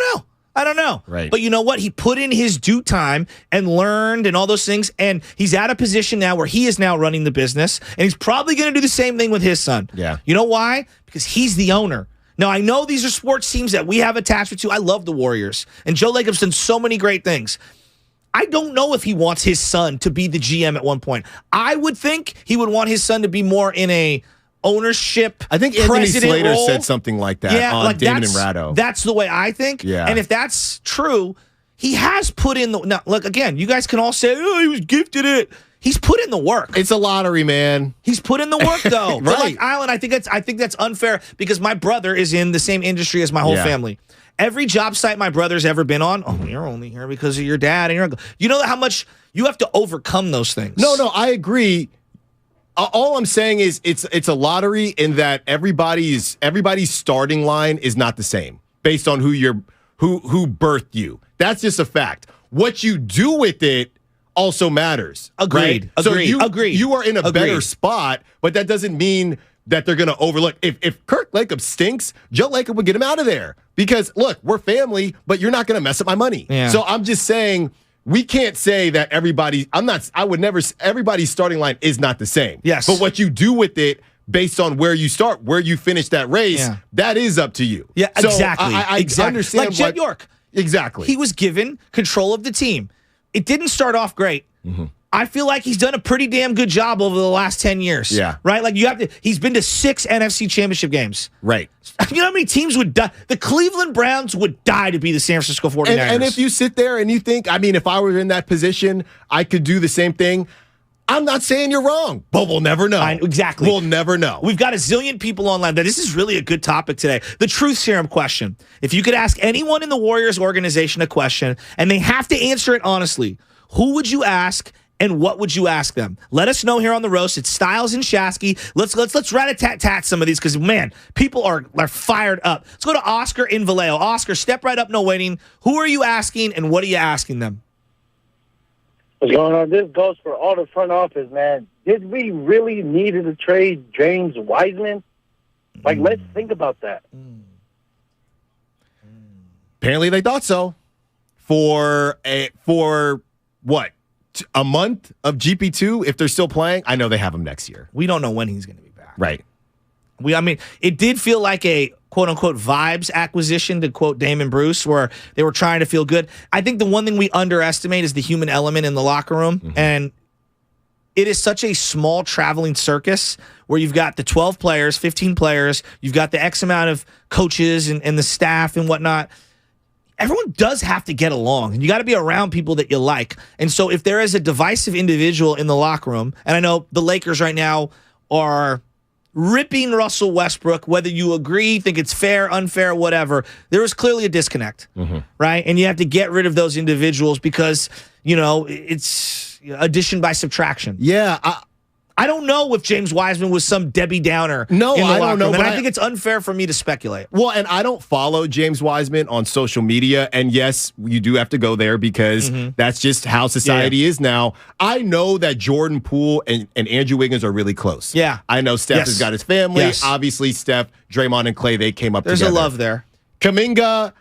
know. Right. But you know what? He put in his due time and learned and all those things, and he's at a position now where he is now running the business, and he's probably going to do the same thing with his son. Yeah. You know why? Because he's the owner. Now, I know these are sports teams that we have attachment to. I love the Warriors, and Joe Lacob's done so many great things. I don't know if he wants his son to be the GM at one point. I would think he would want his son to be more in a ownership. I think Anthony Slater role. said something like that on Damon and Ratto. That's the way I think. Yeah. And if that's true, he has put in the. Now, look, again, you guys can all say, oh, he was gifted it. He's put in the work. It's a lottery, man. He's put in the work, though. Right. But like Island, I think that's unfair because my brother is in the same industry as my whole family. Every job site my brother's ever been on, you're only here because of your dad and your uncle. You know how much you have to overcome those things. No, I agree. All I'm saying is it's a lottery in that everybody's starting line is not the same based on who birthed you. That's just a fact. What you do with it also matters. Agreed. Right? Agreed. You are in a better spot, but that doesn't mean that they're going to overlook. If Kirk Lacob stinks, Joe Lacob would get him out of there because look, we're family, but you're not going to mess up my money. Yeah. So I'm just saying. We can't say that everybody's starting line is not the same. Yes. But what you do with it based on where you start, where you finish that race, that is up to you. Yeah, so exactly. I understand. Like Jet York. Exactly. He was given control of the team. It didn't start off great. Mm-hmm. I feel like he's done a pretty damn good job over the last 10 years. Yeah. Right? Like he's been to 6 NFC championship games. Right. You know how many teams would die? The Cleveland Browns would die to be the San Francisco 49ers. And if you sit there and you think, if I were in that position, I could do the same thing. I'm not saying you're wrong, but we'll never know. Exactly. We'll never know. We've got a zillion people online. This is really a good topic today. The truth serum question. If you could ask anyone in the Warriors organization a question, and they have to answer it honestly, who would you ask? And what would you ask them? Let us know here on the roast. It's Styles and Shasky. Let's rat-a-tat-tat some of these because, man, people are fired up. Let's go to Oscar in Vallejo. Oscar, step right up, no waiting. Who are you asking and what are you asking them? What's going on? This goes for all the front office, man. Did we really need to trade James Wiseman? Let's think about that. Apparently they thought so. For what? A month of GP2 if they're still playing. I know they have him next year. We don't know when he's going to be back. Right. It did feel like a quote-unquote vibes acquisition, to quote Damon Bruce, where they were trying to feel good. I think the one thing we underestimate is the human element in the locker room. Mm-hmm. And it is such a small traveling circus where you've got the 12 players, 15 players, you've got the X amount of coaches and the staff and whatnot. Everyone does have to get along, and you got to be around people that you like. And so if there is a divisive individual in the locker room, and I know the Lakers right now are ripping Russell Westbrook, whether you agree, think it's fair, unfair, whatever. There was clearly a disconnect, right? And you have to get rid of those individuals because, it's addition by subtraction. Yeah, I don't know if James Wiseman was some Debbie Downer. No, in the I don't locker know. room, But and I think it's unfair for me to speculate. Well, and I don't follow James Wiseman on social media. And yes, you do have to go there because that's just how society is now. I know that Jordan Poole and Andrew Wiggins are really close. Yeah. I know Steph has got his family. Yes. Obviously, Steph, Draymond, and Clay, they came up There's together. a love there. Kuminga,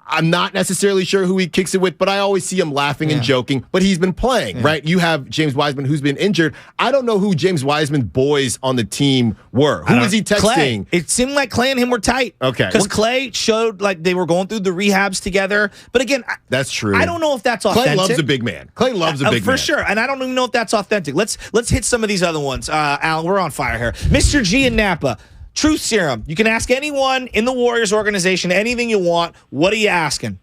I'm not necessarily sure who he kicks it with, but I always see him laughing and joking. But he's been playing, right? You have James Wiseman, who's been injured. I don't know who James Wiseman's boys on the team were. Who was he texting? Clay. It seemed like Clay and him were tight. Okay. Because Clay showed like they were going through the rehabs together. But again, that's true. I don't know if that's authentic. Clay loves a big man. Clay loves a big man. For sure. And I don't even know if that's authentic. Let's hit some of these other ones. Alan, we're on fire here. Mr. G in Napa. Truth serum. You can ask anyone in the Warriors organization anything you want. What are you asking?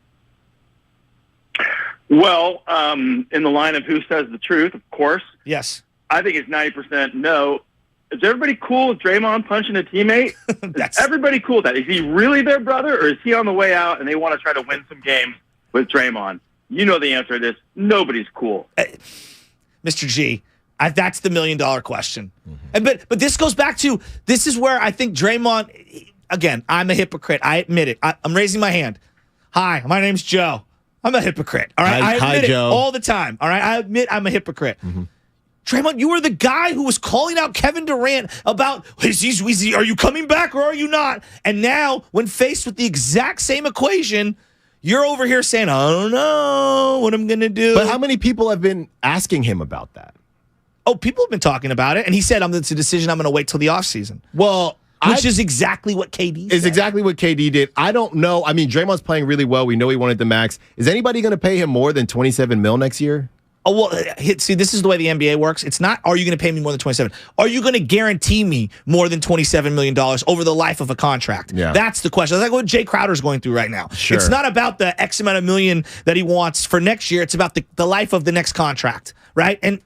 Well, in the line of who says the truth, of course. Yes. I think it's 90% no. Is everybody cool with Draymond punching a teammate? Is everybody cool with that? Is he really their brother, or is he on the way out and they want to try to win some games with Draymond? You know the answer to this. Nobody's cool. Mr. G, that's the $1 million question. And but this goes back to, this is where I think Draymond, again, I'm a hypocrite. I admit it. I'm raising my hand. Hi, my name's Joe. I'm a hypocrite. All right. I admit it all the time. All right. I admit I'm a hypocrite. Draymond, you were the guy who was calling out Kevin Durant about, are you coming back or are you not? And now, when faced with the exact same equation, you're over here saying, I don't know what I'm going to do. But how many people have been asking him about that? Oh, people have been talking about it. And he said, it's a decision I'm going to wait till the offseason. Well, Which is exactly what KD is said. exactly what KD did. I don't know. I mean, Draymond's playing really well. We know he wanted the max. Is anybody going to pay him more than $27 million next year? Oh, well, see, this is the way the NBA works. It's not, are you going to pay me more than 27? Are you going to guarantee me more than $27 million over the life of a contract? Yeah. That's the question. That's like what Jay Crowder's going through right now. Sure. It's not about the X amount of million that he wants for next year. It's about the life of the next contract, right? And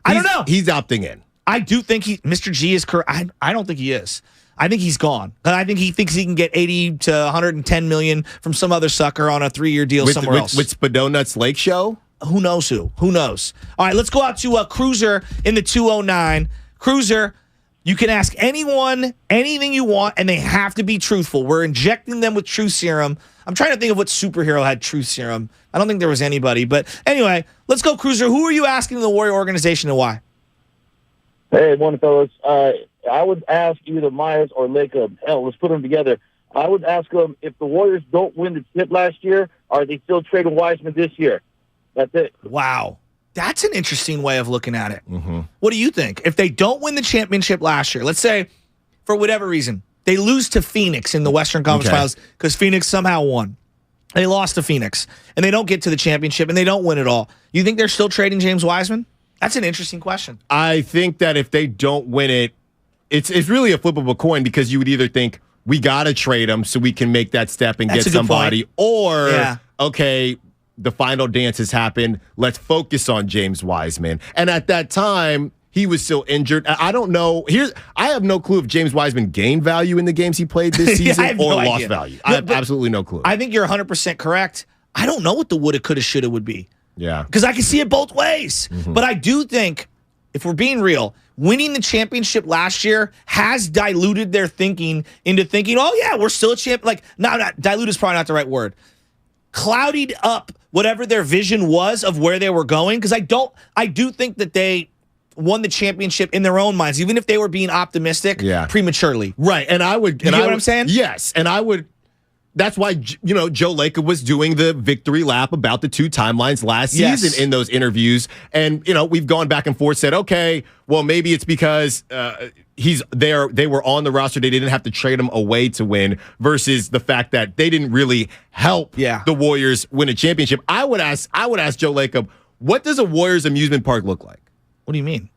I don't know. He's opting in. I do think Mr. G is correct. I don't think he is. I think he's gone. I think he thinks he can get 80 to 110 million from some other sucker on a 3-year deal somewhere else. With Spadoni's Lake Show? Who knows who? Who knows? All right, let's go out to Cruiser in the 209. Cruiser, you can ask anyone anything you want, and they have to be truthful. We're injecting them with truth serum. I'm trying to think of what superhero had truth serum. I don't think there was anybody. But anyway, let's go, Cruiser. Who are you asking in the Warrior organization and why? Hey, morning, fellas. I would ask either Myers or Lacob. Hell, let's put them together. I would ask them, if the Warriors don't win the chip last year, are they still trading Wiseman this year? That's it. Wow. That's an interesting way of looking at it. What do you think? If they don't win the championship last year, let's say, for whatever reason, they lose to Phoenix in the Western Conference Finals because Phoenix somehow won. They lost to Phoenix, and they don't get to the championship, and they don't win it all. You think they're still trading James Wiseman? That's an interesting question. I think that if they don't win it, it's really a flip of a coin, because you would either think, we got to trade him so we can make that step and get somebody, or, okay, the final dance has happened. Let's focus on James Wiseman. And at that time, he was still injured. I don't know. I have no clue if James Wiseman gained value in the games he played this season or lost value. I have absolutely no clue. I think you're 100% correct. I don't know what the woulda, coulda, shoulda would be. Yeah. Because I can see it both ways. But I do think, if we're being real, winning the championship last year has diluted their thinking into thinking, oh, yeah, we're still a champ. Like, not dilute is probably not the right word. Clouded up whatever their vision was of where they were going. Because I do think that they won the championship in their own minds, even if they were being optimistic prematurely. Right. And I would. You know what I'm saying? Yes. And I would. That's why, Joe Lacob was doing the victory lap about the two timelines last season in those interviews. And, we've gone back and forth, said, okay, well, maybe it's because he's there. They were on the roster. They didn't have to trade him away to win, versus the fact that they didn't really help the Warriors win a championship. I would ask Joe Lacob, what does a Warriors amusement park look like? What do you mean?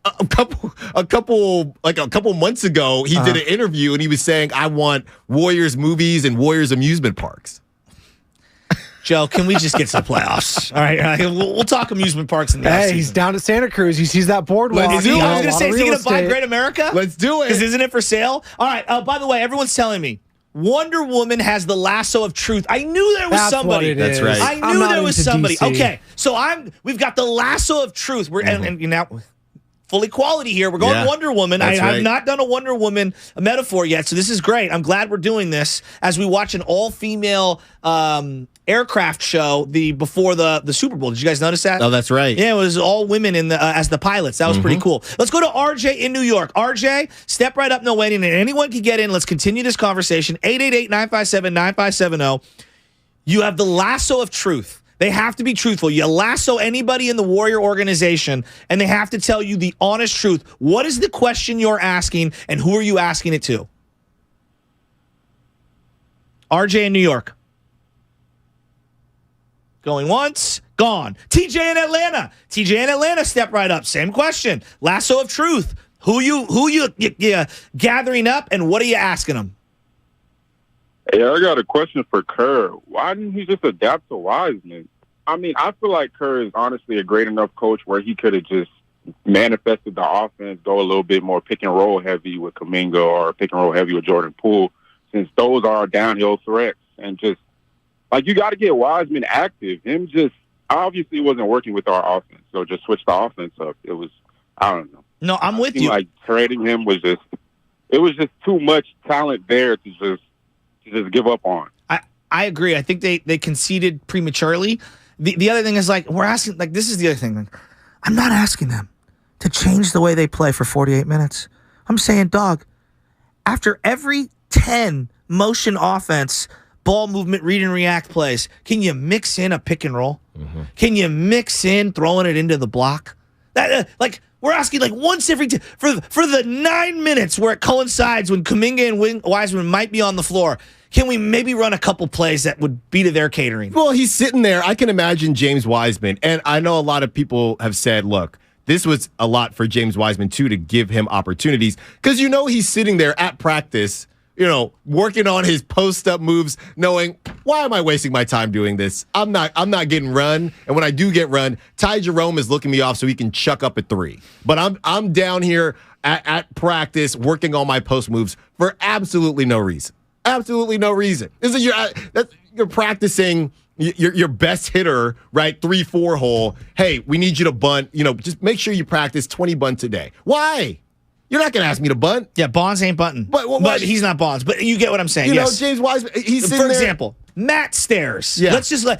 A couple months ago, he did an interview and he was saying, I want Warriors movies and Warriors amusement parks. Joe, can we just get to the playoffs? All right. We'll talk amusement parks in the offseason. Hey, he's down at Santa Cruz. He sees that boardwalk. I was going to say, is he going to buy Great America? Let's do it. Because isn't it for sale? All right. By the way, everyone's telling me Wonder Woman has the lasso of truth. I knew there was somebody. That's right. I knew there was somebody. DC. Okay. So we've got the lasso of truth. And now full equality here. We're going Wonder Woman. I have not done a Wonder Woman metaphor yet, so this is great. I'm glad we're doing this as we watch an all-female aircraft show before the Super Bowl. Did you guys notice that? Oh, that's right. Yeah, it was all women in the as the pilots. That was pretty cool. Let's go to RJ in New York. RJ, step right up, no waiting, and anyone can get in. Let's continue this conversation. 888-957-9570. You have the lasso of truth. They have to be truthful. You lasso anybody in the Warrior organization, and they have to tell you the honest truth. What is the question you're asking, and who are you asking it to? RJ in New York. Going once, gone. TJ in Atlanta. TJ in Atlanta, step right up. Same question. Lasso of truth. Who you gathering up, and what are you asking them? Hey, I got a question for Kerr. Why didn't he just adapt to Wiseman? I mean, I feel like Kerr is honestly a great enough coach where he could have just manifested the offense, go a little bit more pick and roll heavy with Kuminga or pick and roll heavy with Jordan Poole, since those are downhill threats. And just, like, you got to get Wiseman active. Him just obviously wasn't working with our offense, so just switch the offense up. It was, I don't know. No, I'm with you. Like, trading him was just too much talent there to just give up on. I agree. I think they conceded prematurely. The other thing is, like, we're asking, like, this is the other thing. Like, I'm not asking them to change the way they play for 48 minutes. I'm saying, dog, after every 10 motion offense, ball movement, read and react plays, can you mix in a pick and roll? Mm-hmm. Can you mix in throwing it into the block? Like, we're asking, like, once every for the 9 minutes where it coincides when Kuminga and Wiseman might be on the floor. Can we maybe run a couple plays that would be to their catering? Well, he's sitting there. I can imagine James Wiseman, and I know a lot of people have said, look, this was a lot for James Wiseman, too, to give him opportunities, because he's sitting there at practice, working on his post-up moves, knowing, why am I wasting my time doing this? I'm not getting run, and when I do get run, Ty Jerome is looking me off so he can chuck up a three. But I'm down here at practice working on my post moves for absolutely no reason. Absolutely no reason. This is you're practicing your best hitter, right? 3-4 hole. Hey, we need you to bunt. Just make sure you practice 20 bunts a day. Why? You're not going to ask me to bunt. Yeah, Bonds ain't bunting. But he's not Bonds. But you get what I'm saying. Yes. James Wiseman, he's sitting there. For there. example, Matt Stairs. Yeah.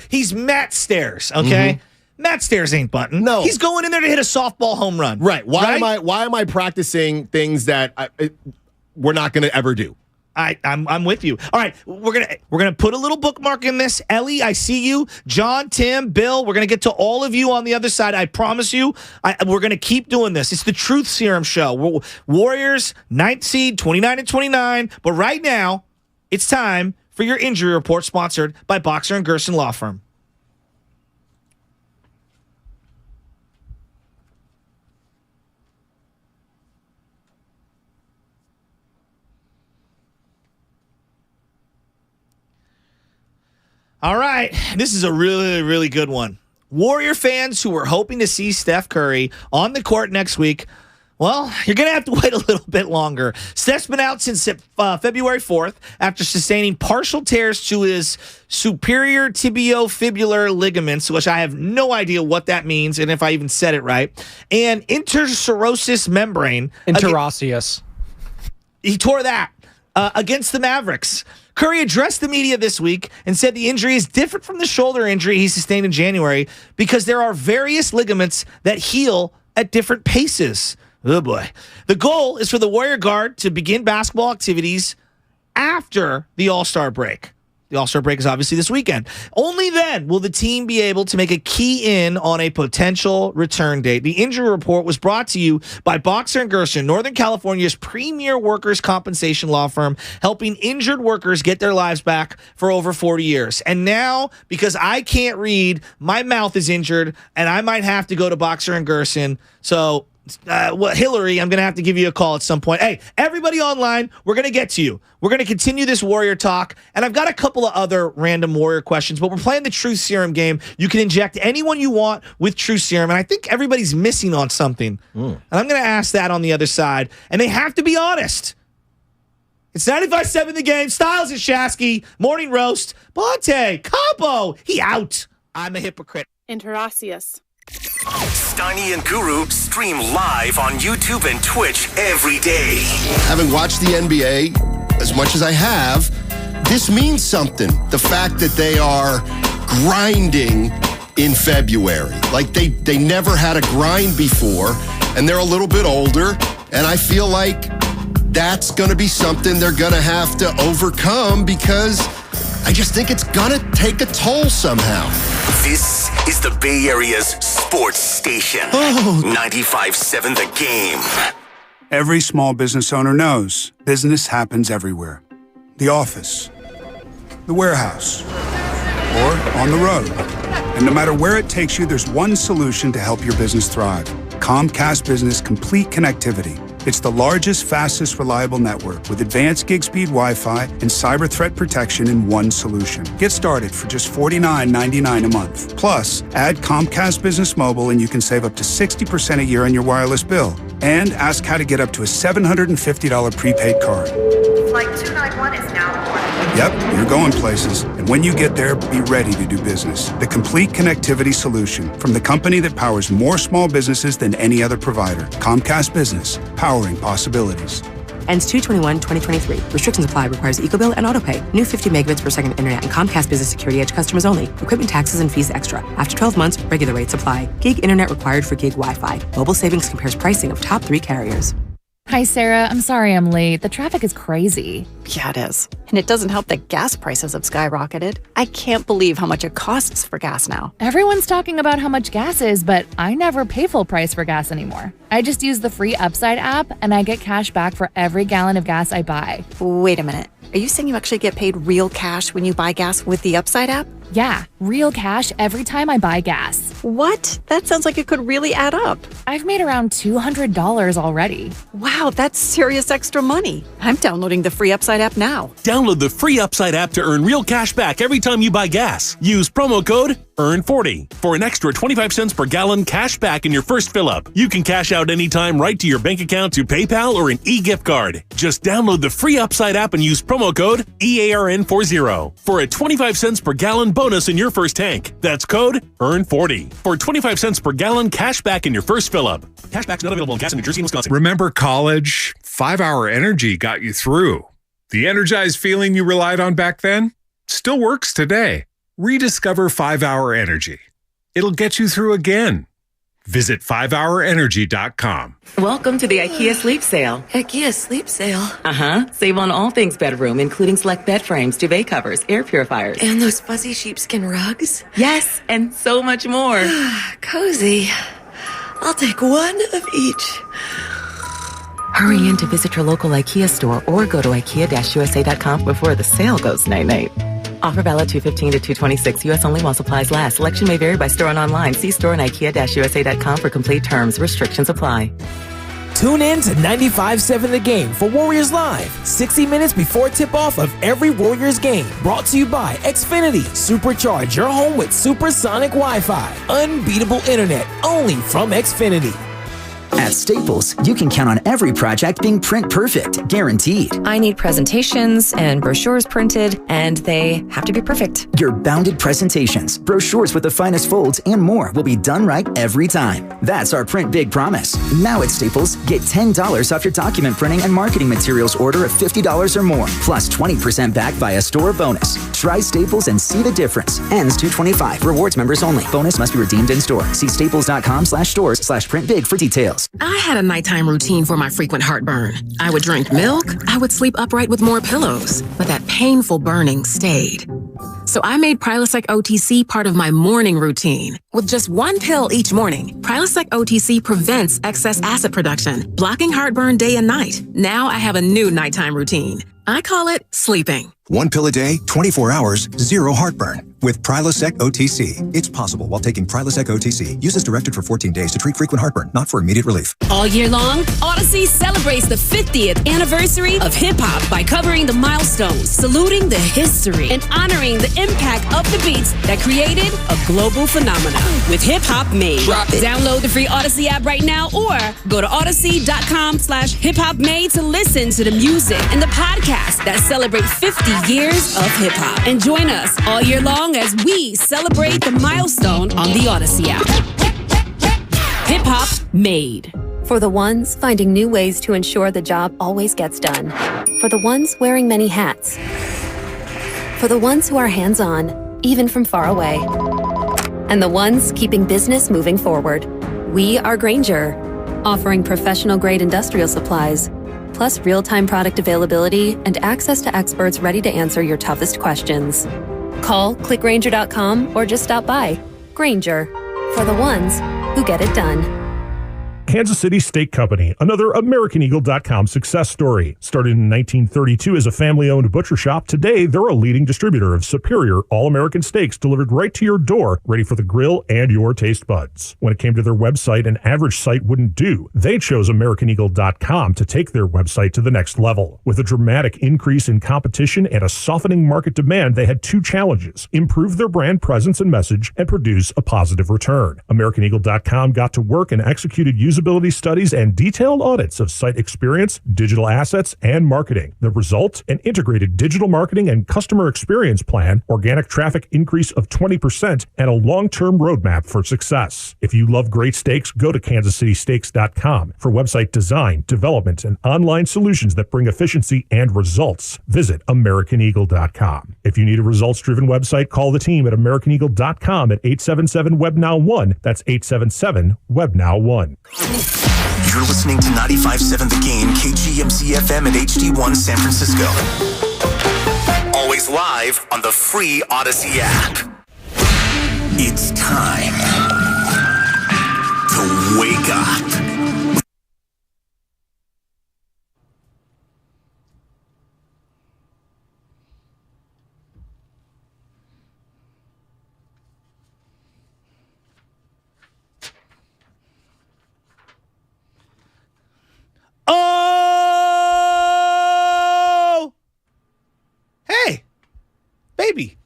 He's Matt Stairs, okay? Mm-hmm. Matt Stairs ain't bunting. No. He's going in there to hit a softball home run. Right. Why am I practicing things that we're not going to ever do? I'm with you. All right, we're gonna put a little bookmark in this. Ellie, I see you. John, Tim, Bill, we're gonna get to all of you on the other side. I promise you. We're gonna keep doing this. It's the Truth Serum Show. Warriors, 9th seed, 29-29. But right now, it's time for your injury report, sponsored by Boxer and Gerson Law Firm. All right, this is a really, really good one. Warrior fans who were hoping to see Steph Curry on the court next week, well, you're going to have to wait a little bit longer. Steph's been out since February 4th after sustaining partial tears to his superior tibiofibular ligaments, which I have no idea what that means and if I even said it right, and interserosis membrane. Interosseous. He tore that against the Mavericks. Curry addressed the media this week and said the injury is different from the shoulder injury he sustained in January because there are various ligaments that heal at different paces. Oh, boy. The goal is for the Warrior guard to begin basketball activities after the All-Star break. The All-Star break is obviously this weekend. Only then will the team be able to make a key in on a potential return date. The injury report was brought to you by Boxer & Gerson, Northern California's premier workers' compensation law firm, helping injured workers get their lives back for over 40 years. And now, because I can't read, my mouth is injured, and I might have to go to Boxer & Gerson. So Hillary, I'm going to have to give you a call at some point. Hey, everybody online, we're going to get to you. We're going to continue this Warrior talk, and I've got a couple of other random Warrior questions, but we're playing the Truth Serum game. You can inject anyone you want with Truth Serum, and I think everybody's missing on something. And I'm going to ask that on the other side, and they have to be honest. It's 95.7 The Game. Styles and Shasky. Morning Roast. Bonte. Capo. He out. I'm a hypocrite. Interocius. Steiny and Guru stream live on YouTube and Twitch every day. Having watched the NBA as much as I have, this means something. The fact that they are grinding in February. Like they never had a grind before, and they're a little bit older, and I feel like that's going to be something they're going to have to overcome because I just think it's going to take a toll somehow. This is the Bay Area's sports station. 95.7 The Game. Every small business owner knows business happens everywhere. The office, the warehouse, or on the road. And no matter where it takes you, there's one solution to help your business thrive. Comcast Business Complete Connectivity. It's the largest, fastest, reliable network with advanced gig speed Wi-Fi and cyber threat protection in one solution. Get started for just $49.99 a month. Plus, add Comcast Business Mobile and you can save up to 60% a year on your wireless bill. And ask how to get up to a $750 prepaid card. Flight 291 is now boarding. Yep, you're going places. And when you get there, be ready to do business. The complete connectivity solution from the company that powers more small businesses than any other provider. Comcast Business, powering possibilities. Ends 2/21/2023. Restrictions apply. Requires EcoBill and AutoPay. New 50 megabits per second internet and Comcast Business Security Edge customers only. Equipment taxes and fees extra. After 12 months, regular rates apply. Gig internet required for gig Wi-Fi. Mobile Savings compares pricing of top 3 carriers. Hi, Sarah. I'm sorry I'm late. The traffic is crazy. Yeah, it is. And it doesn't help that gas prices have skyrocketed. I can't believe how much it costs for gas now. Everyone's talking about how much gas is, but I never pay full price for gas anymore. I just use the free Upside app, and I get cash back for every gallon of gas I buy. Wait a minute. Are you saying you actually get paid real cash when you buy gas with the Upside app? Yeah, real cash every time I buy gas. What? That sounds like it could really add up. I've made around $200 already. Wow, that's serious extra money. I'm downloading the free Upside app now. Download the free Upside app to earn real cash back every time you buy gas. Use promo code EARN40 for an extra 25 cents per gallon cash back in your first fill-up. You can cash out anytime right to your bank account, to PayPal, or an e-gift card. Just download the free Upside app and use promo code EARN40 for a 25 cents per gallon bonus in your first tank. That's code EARN40 for 25 cents per gallon cash back in your first fill-up. Cashback's not available in gas in New Jersey and Wisconsin. Remember college? 5 Hour Energy got you through. The energized feeling you relied on back then still works today. Rediscover 5 Hour Energy. It'll get you through again. Visit 5hourenergy.com. Welcome to the IKEA Sleep Sale. IKEA Sleep Sale? Uh-huh. Save on all things bedroom, including select bed frames, duvet covers, air purifiers. And those fuzzy sheepskin rugs? Yes, and so much more. Cozy. I'll take one of each. Hurry in to visit your local IKEA store or go to IKEA-USA.com before the sale goes night-night. Offer valid 2/15 to 2/26. U.S. only while supplies last. Selection may vary by store and online. See store and IKEA-USA.com for complete terms. Restrictions apply. Tune in to 95.7 The Game for Warriors Live. 60 minutes before tip-off of every Warriors game. Brought to you by Xfinity. Supercharge your home with supersonic Wi-Fi. Unbeatable internet only from Xfinity. At Staples, you can count on every project being print perfect, guaranteed. I need presentations and brochures printed, and they have to be perfect. Your bounded presentations, brochures with the finest folds, and more will be done right every time. That's our Print Big promise. Now at Staples, get $10 off your document printing and marketing materials order of $50 or more, plus 20% back via store bonus. Try Staples and see the difference. Ends 2/25. Rewards members only. Bonus must be redeemed in store. See staples.com/stores/printbig for details. I had a nighttime routine for my frequent heartburn. I would drink milk, I would sleep upright with more pillows, but that painful burning stayed. So I made Prilosec OTC part of my morning routine. With just one pill each morning, Prilosec OTC prevents excess acid production, blocking heartburn day and night. Now I have a new nighttime routine. I call it sleeping. 1 pill a day, 24 hours, 0 heartburn. With Prilosec OTC. It's possible while taking Prilosec OTC. Use as directed for 14 days to treat frequent heartburn, not for immediate relief. All year long, Odyssey celebrates the 50th anniversary of hip-hop by covering the milestones, saluting the history, and honoring the impact of the beats that created a global phenomenon. With hip-hop made. Download the free Odyssey app right now or go to odyssey.com/hiphopmade to listen to the music and the podcast that celebrate 50 years of hip-hop. And join us all year long as we celebrate the milestone on the Odyssey app. Hip Hop Made. For the ones finding new ways to ensure the job always gets done. For the ones wearing many hats. For the ones who are hands-on, even from far away. And the ones keeping business moving forward. We are Grainger, offering professional-grade industrial supplies, plus real-time product availability and access to experts ready to answer your toughest questions. Call, clickgrainger.com, or just stop by. Grainger, for the ones who get it done. Kansas City Steak Company, another AmericanEagle.com success story. Started in 1932 as a family-owned butcher shop, today they're a leading distributor of superior all-American steaks delivered right to your door, ready for the grill and your taste buds. When it came to their website, an average site wouldn't do. They chose AmericanEagle.com to take their website to the next level. With a dramatic increase in competition and a softening market demand, they had two challenges: improve their brand presence and message, and produce a positive return. AmericanEagle.com got to work and executed usability studies and detailed audits of site experience, digital assets, and marketing. The result? An integrated digital marketing and customer experience plan, organic traffic increase of 20%, and a long-term roadmap for success. If you love great steaks, go to kansascitysteaks.com for website design, development, and online solutions that bring efficiency and results. Visit AmericanEagle.com. If you need a results-driven website, call the team at AmericanEagle.com at 877-WEBNOW1. That's 877-WEBNOW1. You're listening to 95.7 The Game, KGMZ FM and HD1 San Francisco. Always live on the free Odyssey app. It's time to wake up. Oh! Hey, baby.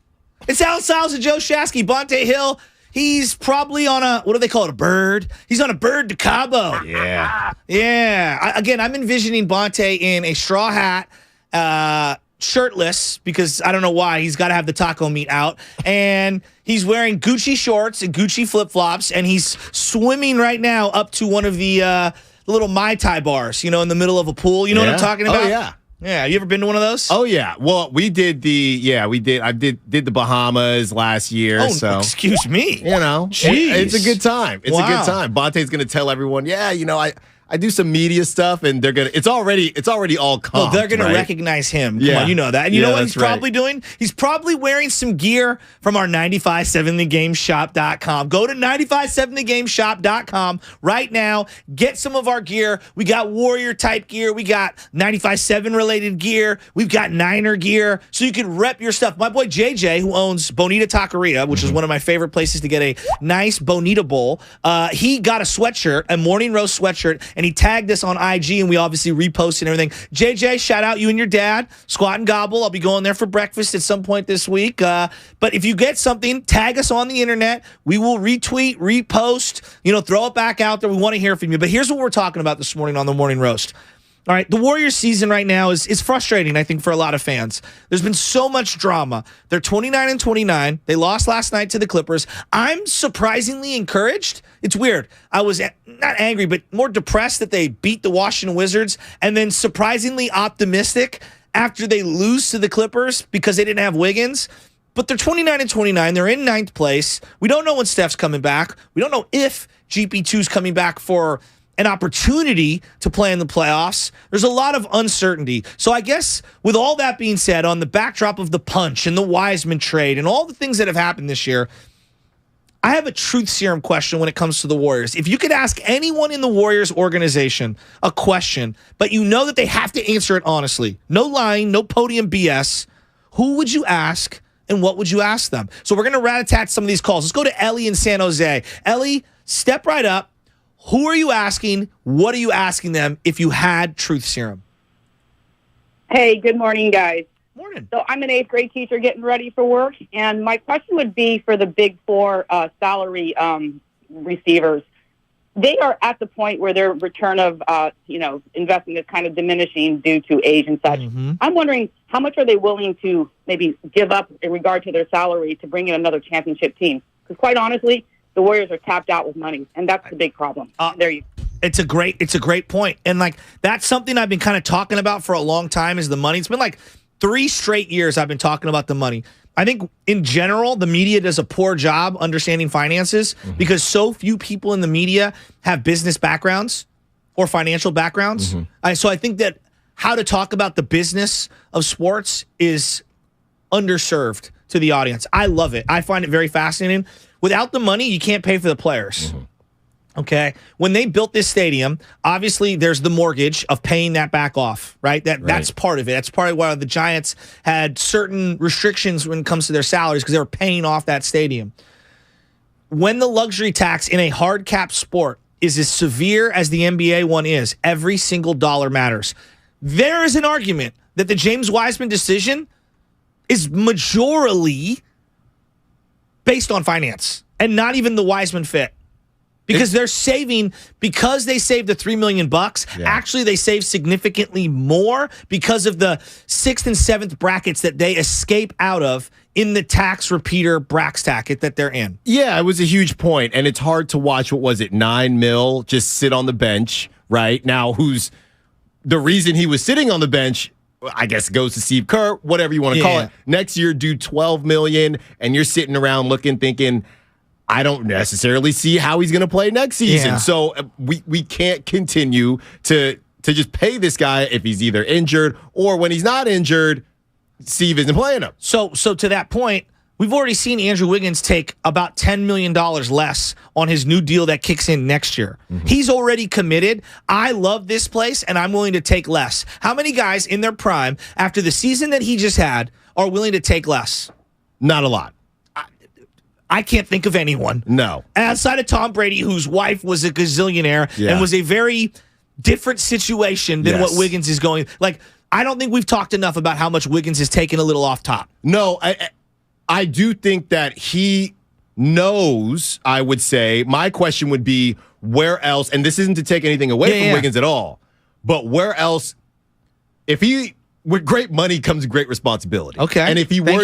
It's Alan Stiles and Joe Shasky. Bonte Hill, he's probably on a, what do they call it, a bird? He's on a bird to Cabo. Yeah. Yeah. Again, I'm envisioning Bonte in a straw hat, shirtless, because I don't know why. He's got to have the taco meat out. And he's wearing Gucci shorts and Gucci flip-flops, and he's swimming right now up to one of the little Mai Tai bars, you know, in the middle of a pool. You know what I'm talking about? Oh, yeah. Yeah. You ever been to one of those? Oh, yeah. Well, we did I did the Bahamas last year. Oh, so excuse me. You know, it's a good time. It's a good time. Bonte's going to tell everyone, yeah, you know, I do some media stuff, and they're gonna. It's already all comped. Well, they're gonna right? recognize him. Come on, you know that. And you know what he's probably doing? He's probably wearing some gear from our 957thegameshop.com. Go to 957thegameshop.com right now. Get some of our gear. We got Warrior type gear. We got 95.7 related gear. We've got Niner gear, so you can rep your stuff. My boy JJ, who owns Bonita Taqueria, which is one of my favorite places to get a nice Bonita bowl, he got a sweatshirt, a morning roast sweatshirt, and he tagged us on IG, and we obviously reposted everything. JJ, shout out you and your dad. Squat and Gobble. I'll be going there for breakfast at some point this week. But if you get something, tag us on the internet. We will retweet, repost, throw it back out there. We want to hear from you. But here's what we're talking about this morning on the Morning Roast. All right, the Warriors season right now is frustrating, I think, for a lot of fans. There's been so much drama. They're 29-29. They lost last night to the Clippers. I'm surprisingly encouraged. It's weird. I was not angry, but more depressed that they beat the Washington Wizards, and then surprisingly optimistic after they lose to the Clippers because they didn't have Wiggins. But they're 29-29. They're in ninth place. We don't know when Steph's coming back. We don't know if GP2's coming back for an opportunity to play in the playoffs. There's a lot of uncertainty. So I guess with all that being said, on the backdrop of the punch and the Wiseman trade and all the things that have happened this year, I have a truth serum question when it comes to the Warriors. If you could ask anyone in the Warriors organization a question, but you know that they have to answer it honestly, no lying, no podium BS, who would you ask and what would you ask them? So we're going to rat-a-tat some of these calls. Let's go to Ellie in San Jose. Ellie, step right up. Who are you asking? What are you asking them if you had truth serum? Hey, good morning, guys. Morning. So I'm an 8th grade teacher getting ready for work, and my question would be for the big four salary receivers. They are at the point where their return of, investing is kind of diminishing due to age and such. Mm-hmm. I'm wondering, how much are they willing to maybe give up in regard to their salary to bring in another championship team? Because quite honestly, the Warriors are tapped out with money, and that's the big problem. There you go. It's a great point. And like, that's something I've been kind of talking about for a long time is the money. It's been like 3 straight years I've been talking about the money. I think in general, the media does a poor job understanding finances because so few people in the media have business backgrounds or financial backgrounds. So I think that how to talk about the business of sports is underserved to the audience. I love it. I find it very fascinating. Without the money, you can't pay for the players. Okay. When they built this stadium, obviously there's the mortgage of paying that back off, right? That's part of it. That's part of why the Giants had certain restrictions when it comes to their salaries because they were paying off that stadium. When the luxury tax in a hard cap sport is as severe as the NBA one is, every single dollar matters. There is an argument that the James Wiseman decision is majorly based on finance and not even the Wiseman fit. Because they're saving, because they saved the $3 million, actually they save significantly more because of the 6th and 7th brackets that they escape out of in the tax repeater brax bracket that they're in. Yeah, it was a huge point, and it's hard to watch, what was it, $9 million just sit on the bench, right? Now, who's the reason he was sitting on the bench, I guess goes to Steve Kerr, whatever you want to call it. Next year, do $12 million, and you're sitting around looking, thinking, I don't necessarily see how he's going to play next season. Yeah. So we can't continue to just pay this guy if he's either injured or when he's not injured, Steve isn't playing him. So to that point, we've already seen Andrew Wiggins take about $10 million less on his new deal that kicks in next year. He's already committed. I love this place, and I'm willing to take less. How many guys in their prime, after the season that he just had, are willing to take less? Not a lot. I can't think of anyone. No. Outside of Tom Brady, whose wife was a gazillionaire and was a very different situation than what Wiggins is going. Like, I don't think we've talked enough about how much Wiggins has taken a little off top. No, I do think that he knows, I would say. My question would be, where else, and this isn't to take anything away from Wiggins at all, but where else, with great money comes great responsibility. Okay. And if he were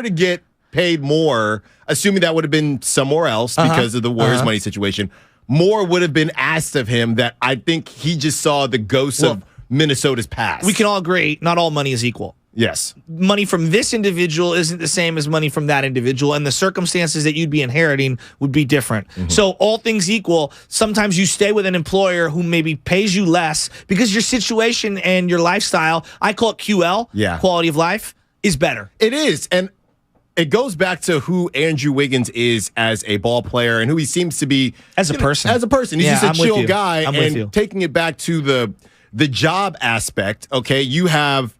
to get paid more, assuming that would have been somewhere else because of the Warriors' money situation, more would have been asked of him that I think he just saw the ghosts of Minnesota's past. We can all agree, not all money is equal. Yes. Money from this individual isn't the same as money from that individual, and the circumstances that you'd be inheriting would be different. So all things equal, sometimes you stay with an employer who maybe pays you less because your situation and your lifestyle, I call it QL, quality of life, is better. It is, and it goes back to who Andrew Wiggins is as a ball player and who he seems to be as a person. He's just a chill guy. And taking it back to the job aspect, okay, you have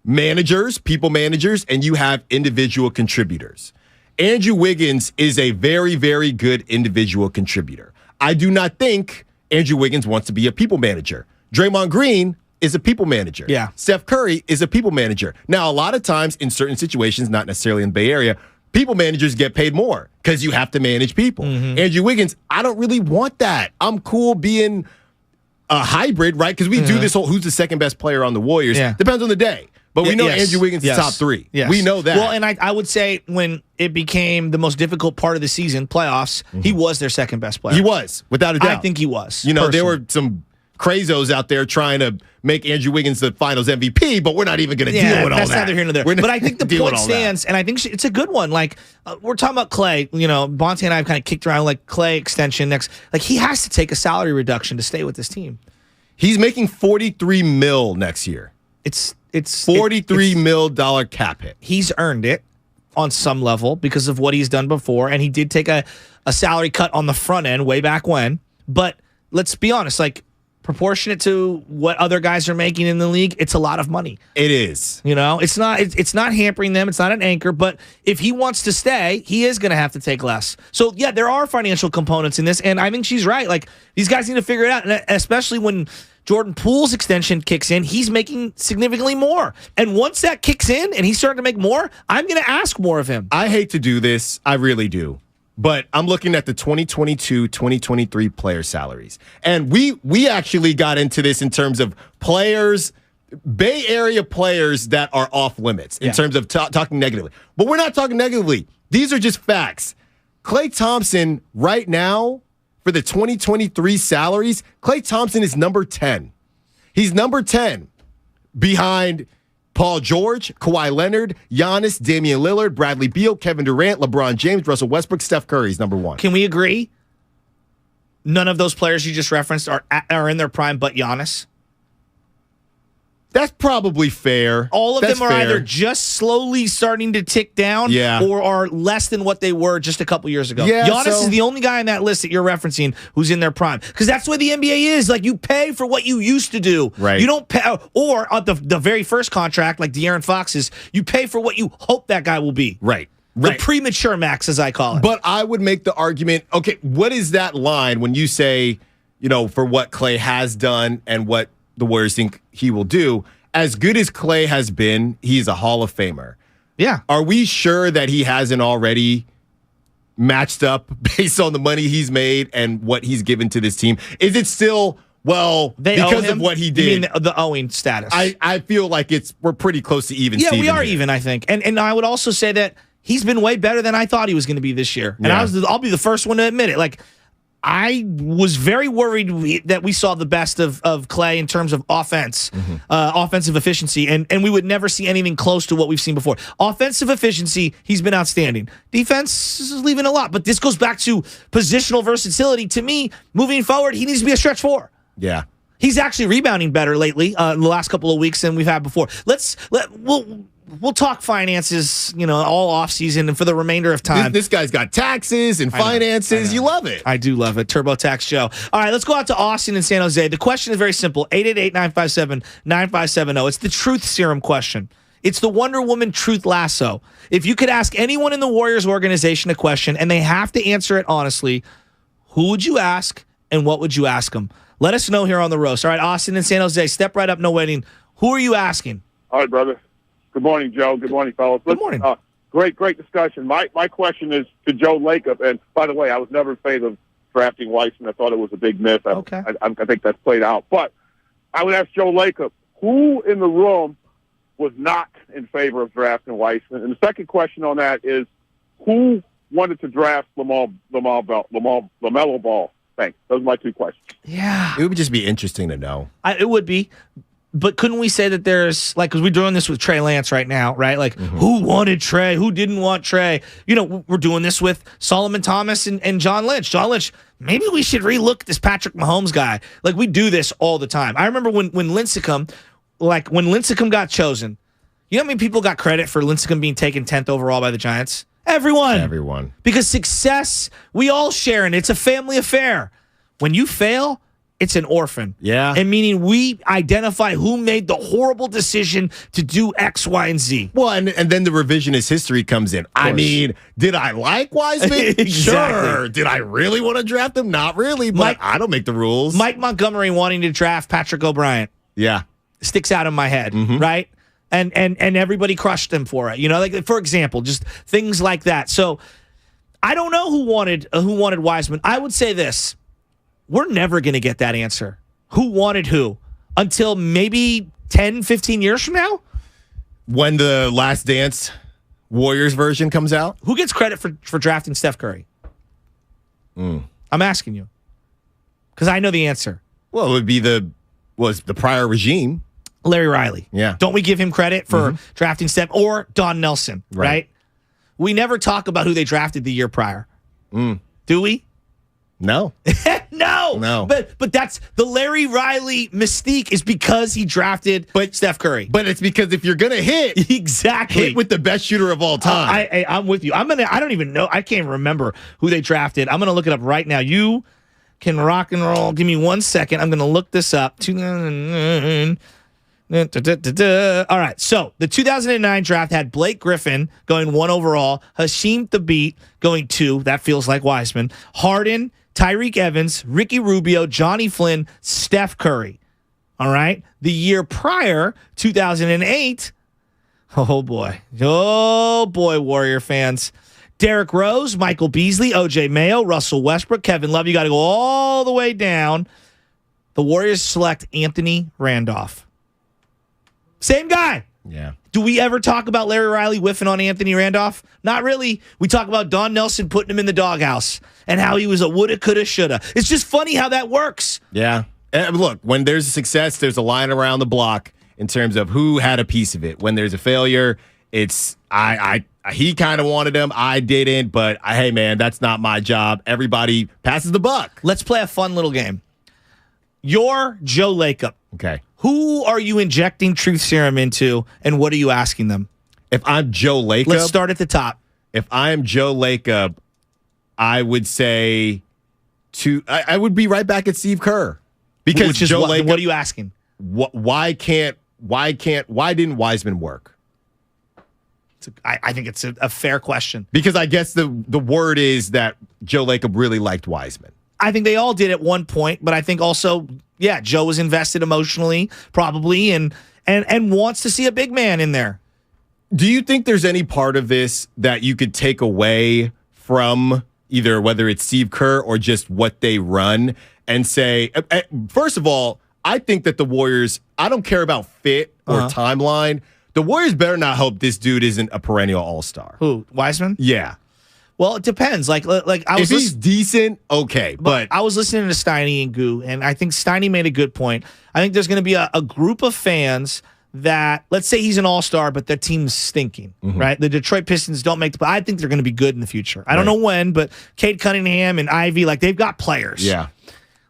managers, people managers, and you have individual contributors. Andrew Wiggins is a very, very good individual contributor. I do not think Andrew Wiggins wants to be a people manager. Draymond Green is a people manager. Yeah. Steph Curry is a people manager. Now, a lot of times in certain situations, not necessarily in the Bay Area, people managers get paid more because you have to manage people. Andrew Wiggins, I don't really want that. I'm cool being a hybrid, right? Because we do this whole who's the second best player on the Warriors. Depends on the day. But we know Andrew Wiggins is top 3. We know that. Well, and I would say when it became the most difficult part of the season, playoffs, he was their second best player. He was, without a doubt. I think he was. You know, there were some crazos out there trying to make Andrew Wiggins the finals MVP, but we're not even going to deal with all that. That's neither here nor there. But I think the point stands, and I think it's a good one. Like, we're talking about Clay. You know, Bonte and I have kind of kicked around like Clay extension next. Like, he has to take a salary reduction to stay with this team. He's making $43 million next year. It's $43 million cap hit. He's earned it on some level because of what he's done before, and he did take a salary cut on the front end way back when. But let's be honest, like, proportionate to what other guys are making in the league, it's a lot of money. It is. It's not hampering them. It's not an anchor. But if he wants to stay, he is going to have to take less. So, yeah, there are financial components in this. And I think she's right. Like, these guys need to figure it out. And especially when Jordan Poole's extension kicks in, he's making significantly more. And once that kicks in and he's starting to make more, I'm going to ask more of him. I hate to do this. I really do. But I'm looking at the 2022-2023 player salaries. And we actually got into this in terms of players, Bay Area players that are off limits in terms of talking negatively. But we're not talking negatively. These are just facts. Klay Thompson right now, for the 2023 salaries, Klay Thompson is number 10. He's number 10 behind Paul George, Kawhi Leonard, Giannis, Damian Lillard, Bradley Beal, Kevin Durant, LeBron James, Russell Westbrook, Steph Curry's number 1. Can we agree? None of those players you just referenced are in their prime but Giannis? That's probably fair. All of them are either just slowly starting to tick down or are less than what they were just a couple years ago. Yeah, Giannis is the only guy in that list that you're referencing who's in their prime. Because that's what the NBA is. Like, you pay for what you used to do. Right. You don't pay, or on the very first contract, like De'Aaron Fox's, you pay for what you hope that guy will be. Right. The premature max, as I call it. But I would make the argument, okay, what is that line when you say, for what Klay has done and what the Warriors think he will do? As good as Klay has been, he's a Hall of Famer. Yeah. Are we sure that he hasn't already matched up based on the money he's made and what he's given to this team? Is it still, because of what he did? You mean the owing status? I feel like we're pretty close to even. Yeah, we are even, I think. And I would also say that he's been way better than I thought he was going to be this year. And I'll be the first one to admit it. Like, I was very worried that we saw the best of Klay in terms of offense, offensive efficiency, and we would never see anything close to what we've seen before. Offensive efficiency, he's been outstanding. Defense is leaving a lot, but this goes back to positional versatility. To me, moving forward, he needs to be a stretch 4. Yeah. He's actually rebounding better lately in the last couple of weeks than we've had before. We'll talk finances, all offseason and for the remainder of time. This guy's got taxes and finances. You love it. I do love it. TurboTax show. All right, let's go out to Austin and San Jose. The question is very simple. 888-957-9570. It's the truth serum question. It's the Wonder Woman truth lasso. If you could ask anyone in the Warriors organization a question and they have to answer it honestly, who would you ask and what would you ask them? Let us know here on the roast. All right, Austin and San Jose, step right up, no waiting. Who are you asking? All right, brother. Good morning, Joe. Good morning, fellas. Good morning. Great discussion. My question is to Joe Lacob. And by the way, I was never in favor of drafting Wiseman. I thought it was a big miss. I think that's played out. But I would ask Joe Lacob, who in the room was not in favor of drafting Wiseman? And the second question on that is, who wanted to draft LaMelo Ball? Thanks. Those are my 2 questions. Yeah. It would just be interesting to know. It would be. But couldn't we say that there's, because we're doing this with Trey Lance right now, right? Like, who wanted Trey? Who didn't want Trey? We're doing this with Solomon Thomas and John Lynch. John Lynch, maybe we should relook this Patrick Mahomes guy. Like, we do this all the time. I remember when Lincecum got chosen, you know how many people got credit for Lincecum being taken 10th overall by the Giants? Everyone. Because success, we all share in it. It's a family affair. When you fail, it's an orphan. Yeah. And meaning we identify who made the horrible decision to do X, Y, and Z. Well, and then the revisionist history comes in. I mean, did I like Wiseman? Exactly. Sure. Did I really want to draft him? Not really, but I don't make the rules. Mike Montgomery wanting to draft Patrick O'Brien. Yeah. Sticks out in my head, right? And everybody crushed him for it. Like, for example, just things like that. So I don't know who wanted Wiseman. I would say this. We're never going to get that answer. Who wanted who? Until maybe 10, 15 years from now? When the Last Dance Warriors version comes out? Who gets credit for drafting Steph Curry? I'm asking you. Because I know the answer. Well, it would be the prior regime. Larry Riley. Yeah. Don't we give him credit for drafting Steph? Or Don Nelson, right? We never talk about who they drafted the year prior. Do we? No. No. But that's the Larry Riley mystique is because he drafted Steph Curry. But it's because if you're gonna hit hit with the best shooter of all time. I'm with you. I don't even know. I can't remember who they drafted. I'm gonna look it up right now. You can rock and roll. Give me 1 second. I'm going to look this up. 2009. All right, so the 2009 draft had Blake Griffin going 1 overall, Hasheem Thabeet going 2. That feels like Wiseman. Harden, Tyreek Evans, Ricky Rubio, Johnny Flynn, Steph Curry. All right, the year prior, 2008. Oh boy, Warrior fans. Derrick Rose, Michael Beasley, OJ Mayo, Russell Westbrook, Kevin Love. You got to go all the way down. The Warriors select Anthony Randolph. Same guy. Yeah. Do we ever talk about Larry Riley whiffing on Anthony Randolph? Not really. We talk about Don Nelson putting him in the doghouse and how he was a woulda, coulda, shoulda. It's just funny how that works. Yeah. And look, when there's success, there's a line around the block in terms of who had a piece of it. When there's a failure, it's he kind of wanted him, I didn't, but hey man, that's not my job. Everybody passes the buck. Let's play a fun little game. You're Joe Lacob. Okay. Who are you injecting truth serum into, and what are you asking them? If I'm Joe Lacob, let's start at the top. If I am Joe Lacob, I would say I would be right back at Steve Kerr. Because Which is Joe what, Lacob, what are you asking? Why didn't Wiseman work? I think it's a fair question. Because I guess the word is that Joe Lacob really liked Wiseman. I think they all did at one point, but I think also, yeah, Joe was invested emotionally, probably, and wants to see a big man in there. Do you think there's any part of this that you could take away from either whether it's Steve Kerr or just what they run and say, first of all, I think that the Warriors, I don't care about fit or timeline. The Warriors better not hope this dude isn't a perennial all-star. Who, Wiseman? Yeah. Well, it depends. Like I was if he's decent, okay. But I was listening to Steiny and Goo, and I think Steiny made a good point. I think there's going to be a group of fans that, let's say he's an all-star, but their team's stinking, right? The Detroit Pistons don't make the play. I think they're going to be good in the future. I don't know when, but Cade Cunningham and Ivy, like they've got players. Yeah.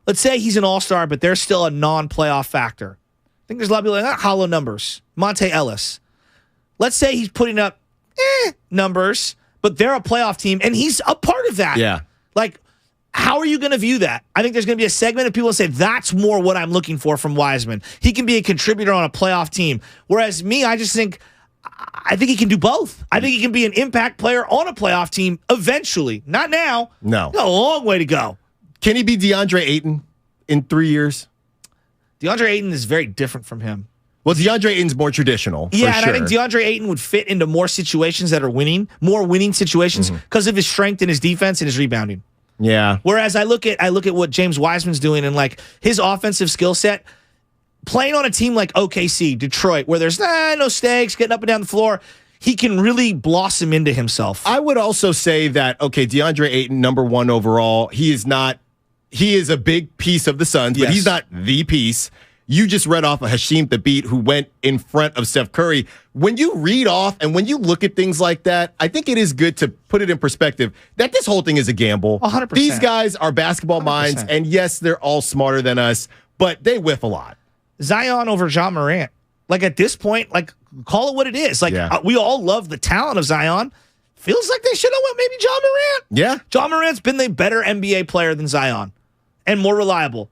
Let's say he's an all-star, but they're still a non-playoff factor. I think there's a lot of people like, hollow numbers. Monte Ellis. Let's say he's putting up numbers, but they're a playoff team, and he's a part of that. Yeah. Like, how are you going to view that? I think there's going to be a segment of people that say, that's more what I'm looking for from Wiseman. He can be a contributor on a playoff team. Whereas me, I think he can do both. I think he can be an impact player on a playoff team eventually. Not now. No. Got a long way to go. Can he be DeAndre Ayton in 3 years? DeAndre Ayton is very different from him. Well, DeAndre Ayton's more traditional. Yeah, and I think DeAndre Ayton would fit into more situations that are winning, more winning situations because of his strength in his defense and his rebounding. Yeah. Whereas I look at what James Wiseman's doing and like his offensive skill set, playing on a team like OKC, Detroit, where there's no stakes, getting up and down the floor, he can really blossom into himself. I would also say that, okay, DeAndre Ayton, number 1 overall, he is a big piece of the Suns, but he's not the piece. You just read off of Hasheem Thabeet, who went in front of Steph Curry. When you read off and when you look at things like that, I think it is good to put it in perspective that this whole thing is a gamble. 100%. These guys are basketball 100%. minds, and yes, they're all smarter than us, but they whiff a lot. Zion over John Morant. Like at this point, like call it what it is. Like we all love the talent of Zion. Feels like they should have went maybe John Morant. Yeah. John Morant's been the better NBA player than Zion and more reliable.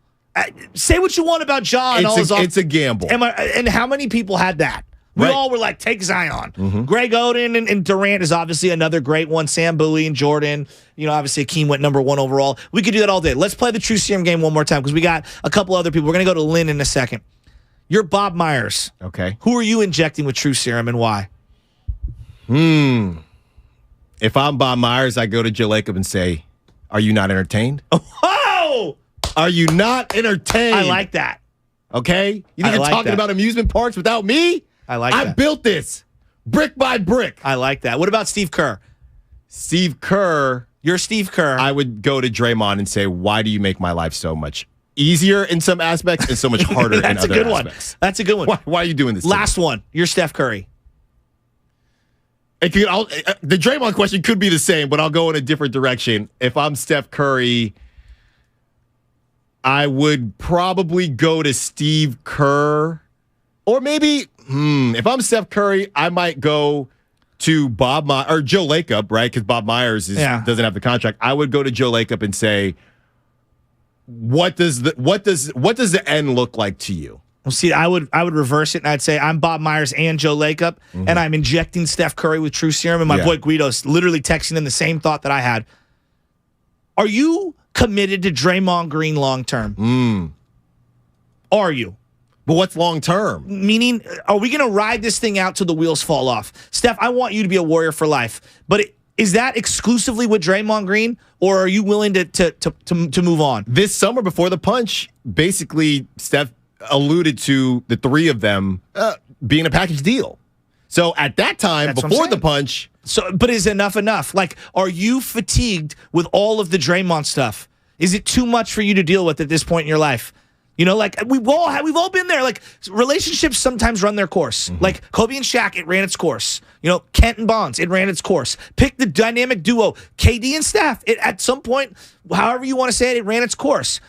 Say what you want about John. It's a gamble. And how many people had that? We all were like, take Zion. Greg Oden and Durant is obviously another great one. Sam Bowie and Jordan. Obviously Akeem went number 1 overall. We could do that all day. Let's play the True Serum game one more time because we got a couple other people. We're going to go to Lynn in a second. You're Bob Myers. Okay. Who are you injecting with True Serum and why? If I'm Bob Myers, I go to Joe Lacob and say, are you not entertained? Oh! Are you not entertained? I like that. Okay? You think you're talking about amusement parks without me? I like that. I built this brick by brick. I like that. What about Steve Kerr? Steve Kerr. You're Steve Kerr. I would go to Draymond and say, why do you make my life so much easier in some aspects and so much harder in other aspects? That's a good one. That's a good one. Why are you doing this? Last one. You're Steph Curry. The Draymond question could be the same, but I'll go in a different direction. If I'm Steph Curry, I would probably go to Steve Kerr. Or maybe, if I'm Steph Curry, I might go to Bob or Joe Lacob, right? Because Bob Myers doesn't have the contract. I would go to Joe Lacob and say, what does the end look like to you? Well, see, I would reverse it, and I'd say I'm Bob Myers and Joe Lacob, and I'm injecting Steph Curry with True Serum, and my boy Guido's literally texting in the same thought that I had. Are you committed to Draymond Green long term? Are you? But what's long term? Meaning, are we going to ride this thing out till the wheels fall off? Steph, I want you to be a Warrior for life, but is that exclusively with Draymond Green, or are you willing to move on? This summer before the punch, basically, Steph alluded to the three of them being a package deal. So at that time, before the punch. But is enough? Like, are you fatigued with all of the Draymond stuff? Is it too much for you to deal with at this point in your life? You know, like we've all been there. Like, relationships sometimes run their course. Like Kobe and Shaq, it ran its course. You know, Kent and Bonds, it ran its course. Pick the dynamic duo, KD and Steph. It at some point, however you want to say it, it ran its course.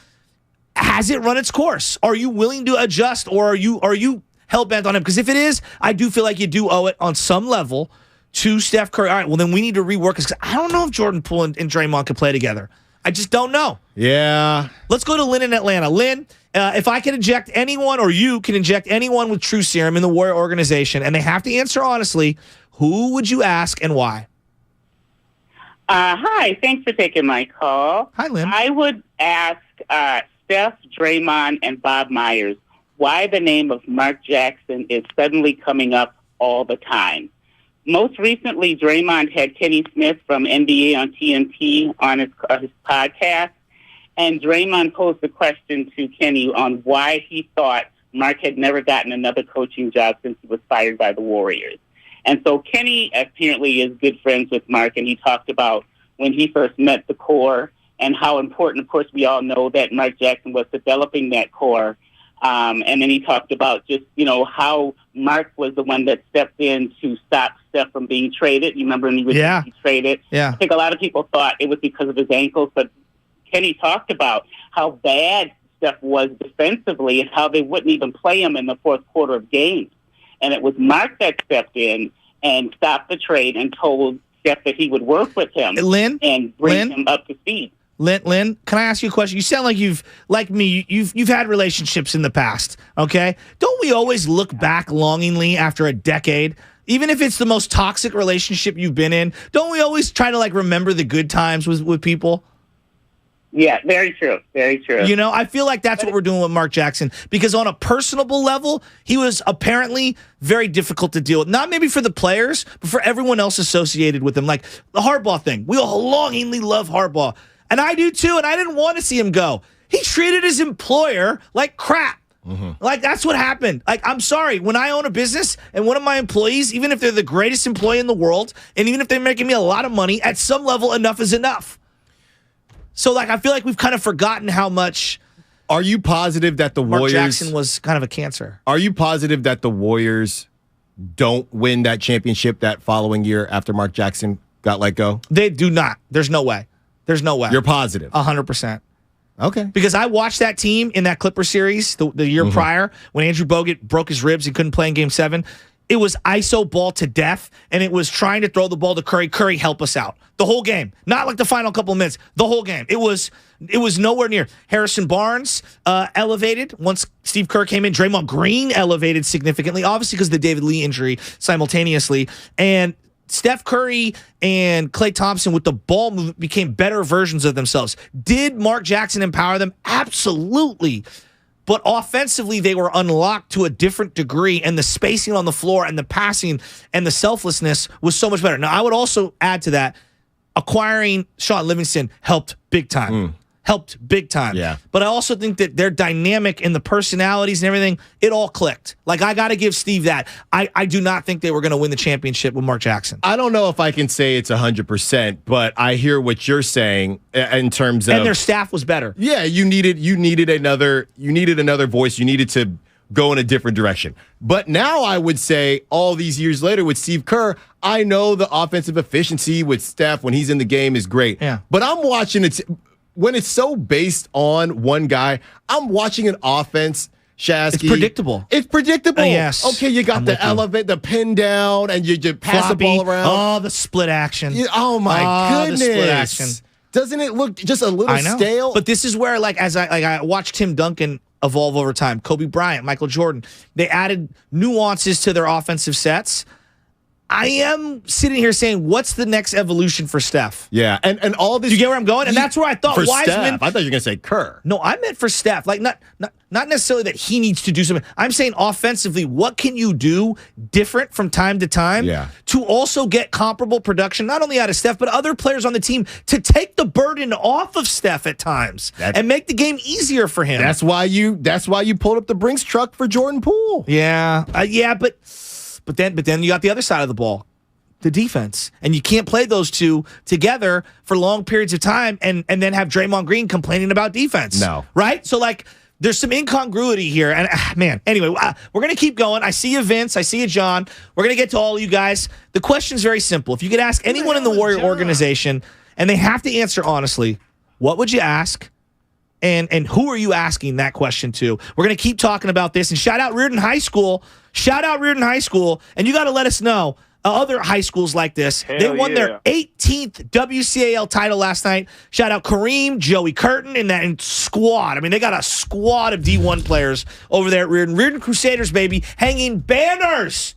Has it run its course? Are you willing to adjust, or are you hell bent on him? Because if it is, I do feel like you do owe it on some level to Steph Curry. All right, well then we need to rework this. I don't know if Jordan Poole and Draymond can play together. I just don't know. Yeah. Let's go to Lynn in Atlanta. Lynn, if I can inject anyone, or you can inject anyone with True Serum in the Warrior organization, and they have to answer honestly, who would you ask and why? Hi, thanks for taking my call. Hi, Lynn. I would ask Steph, Draymond, and Bob Myers why the name of Mark Jackson is suddenly coming up all the time. Most recently, Draymond had Kenny Smith from NBA on TNT on his podcast, and Draymond posed the question to Kenny on why he thought Mark had never gotten another coaching job since he was fired by the Warriors. And so Kenny apparently is good friends with Mark, and he talked about when he first met the core and how important, of course, we all know that Mark Jackson was developing that core. And then he talked about just, you know, how Mark was the one that stepped in to stop Steph from being traded. You remember when he was traded? Yeah. I think a lot of people thought it was because of his ankles, but Kenny talked about how bad Steph was defensively and how they wouldn't even play him in the fourth quarter of games. And it was Mark that stepped in and stopped the trade and told Steph that he would work with him and bring him up to speed. Lynn, can I ask you a question? You sound like you've had relationships in the past, okay? Don't we always look back longingly after a decade? Even if it's the most toxic relationship you've been in, don't we always try to like remember the good times with people? Yeah, very true. Very true. You know, I feel like that's what we're doing with Mark Jackson, because on a personable level, he was apparently very difficult to deal with. Not maybe for the players, but for everyone else associated with him. Like the Harbaugh thing. We all longingly love Harbaugh. And I do too, and I didn't want to see him go. He treated his employer like crap. Like, that's what happened. Like, I'm sorry. When I own a business and one of my employees, even if they're the greatest employee in the world, and even if they're making me a lot of money, at some level, enough is enough. So, like, I feel like we've kind of forgotten how much. Are you positive that the Mark Warriors. Jackson was kind of a cancer. Are you positive that the Warriors don't win that championship that following year after Mark Jackson got let go? They do not. There's no way. There's no way. You're positive? 100%. Okay. Because I watched that team in that Clipper series the year prior when Andrew Bogut broke his ribs and couldn't play in Game 7. It was ISO ball to death, and it was trying to throw the ball to Curry. Curry, help us out. The whole game. Not like the final couple of minutes. The whole game. It was nowhere near. Harrison Barnes elevated once Steve Kerr came in. Draymond Green elevated significantly, obviously because of the David Lee injury simultaneously. And Steph Curry and Klay Thompson with the ball movement became better versions of themselves. Did Mark Jackson empower them? Absolutely. But offensively, they were unlocked to a different degree, and the spacing on the floor and the passing and the selflessness was so much better. Now, I would also add to that, acquiring Sean Livingston helped big time. Helped big time. Yeah. But I also think that their dynamic and the personalities and everything, it all clicked. Like, I got to give Steve that. I do not think they were going to win the championship with Mark Jackson. I don't know if I can say it's 100%, but I hear what you're saying in terms of. And their staff was better. Yeah, you needed another voice. You needed to go in a different direction. But now I would say all these years later with Steve Kerr, I know the offensive efficiency with Steph when he's in the game is great. Yeah. But I'm watching it. When it's so based on one guy, I'm watching an offense, Shasky. It's predictable. It's predictable. Yes. Okay, you got the elevate, the pin down, and you pass the ball around. Oh, the split action. Oh, my goodness. The split action. Doesn't it look just a little stale? But this is where, as I watched Tim Duncan evolve over time, Kobe Bryant, Michael Jordan, they added nuances to their offensive sets. I am sitting here saying, what's the next evolution for Steph? Yeah, and all this. Do you get where I'm going? And that's where I thought for Wiseman. Steph, I thought you were going to say Kerr. No, I meant for Steph. Not necessarily that he needs to do something. I'm saying offensively, what can you do different from time to time to also get comparable production, not only out of Steph, but other players on the team to take the burden off of Steph at times and make the game easier for him. That's why you pulled up the Brinks truck for Jordan Poole. Yeah, But then you got the other side of the ball, the defense. And you can't play those two together for long periods of time and then have Draymond Green complaining about defense. No. Right? So, there's some incongruity here. And, anyway, we're going to keep going. I see you, Vince. I see you, John. We're going to get to all of you guys. The question's very simple. If you could ask anyone in the Warrior organization, and they have to answer honestly, what would you ask? And who are you asking that question to? We're going to keep talking about this. And shout out Reardon High School. And you got to let us know other high schools like this. They won their 18th WCAL title last night. Shout out Kareem, Joey Curtin, and that squad. I mean, they got a squad of D1 players over there at Reardon. Reardon Crusaders, baby, hanging banners.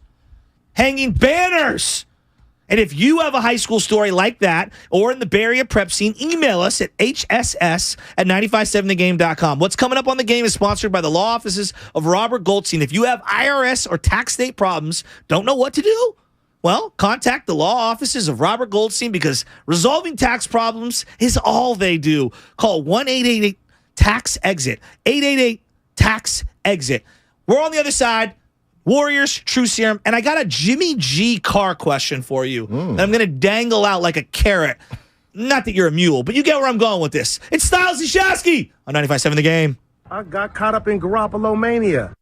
And if you have a high school story like that or in the Bay Area prep scene, email us at hss@957thegame.com. What's coming up on the game is sponsored by the law offices of Robert Goldstein. If you have IRS or tax state problems, don't know what to do? Well, contact the law offices of Robert Goldstein because resolving tax problems is all they do. Call 1-888-TAX-EXIT. 888-TAX-EXIT. We're on the other side. Warriors, True Serum, and I got a Jimmy G car question for you that I'm going to dangle out like a carrot. Not that you're a mule, but you get where I'm going with this. It's Styles and Shasky on 95.7 The Game. I got caught up in Garoppolo mania.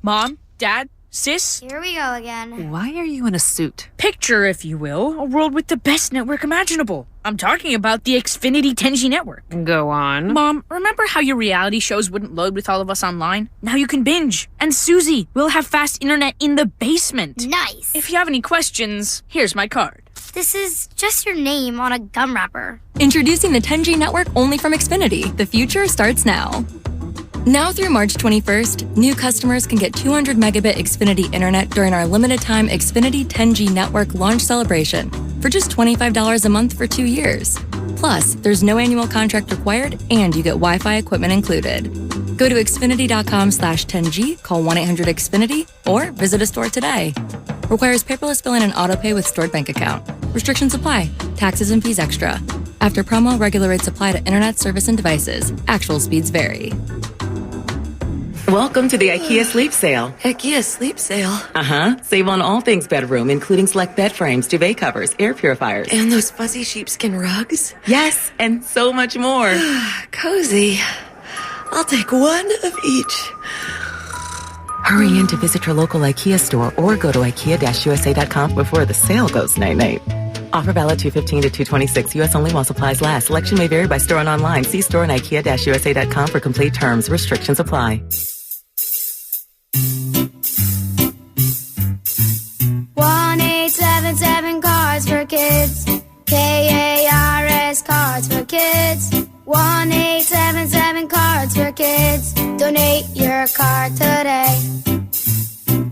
Mom, Dad, Sis? Here we go again. Why are you in a suit? Picture, if you will, a world with the best network imaginable. I'm talking about the Xfinity 10G network. Go on. Mom, remember how your reality shows wouldn't load with all of us online? Now you can binge. And Susie, we'll have fast internet in the basement. Nice. If you have any questions, here's my card. This is just your name on a gum wrapper. Introducing the 10G network only from Xfinity. The future starts now. Now through March 21st, new customers can get 200 megabit Xfinity internet during our limited time Xfinity 10G network launch celebration for just $25 a month for 2 years. Plus, there's no annual contract required and you get Wi-Fi equipment included. Go to Xfinity.com/10G, call 1-800-XFINITY, or visit a store today. Requires paperless billing and autopay with stored bank account. Restrictions apply. Taxes and fees extra. After promo, regular rates apply to internet service and devices. Actual speeds vary. Welcome to the IKEA Sleep Sale. IKEA Sleep Sale? Uh-huh. Save on all things bedroom, including select bed frames, duvet covers, air purifiers. And those fuzzy sheepskin rugs? Yes, and so much more. Cozy. I'll take one of each. Hurry in to visit your local IKEA store or go to IKEA-USA.com before the sale goes night-night. Offer valid 2/15 to 2/26. U.S. only while supplies last. Selection may vary by store and online. See store and IKEA-USA.com for complete terms. Restrictions apply. 1-877 Cards for Kids. KARS Cards for Kids. 1-877 Cards for Kids. Donate your card today.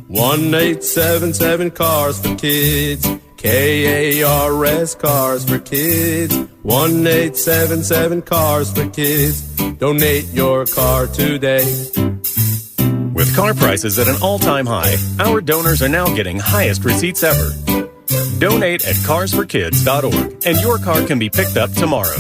1-877 Cars for Kids. KARS Cars for Kids. 1-877 Cars for Kids. Donate your car today. With car prices at an all-time high, our donors are now getting highest receipts ever. Donate at carsforkids.org and your car can be picked up tomorrow.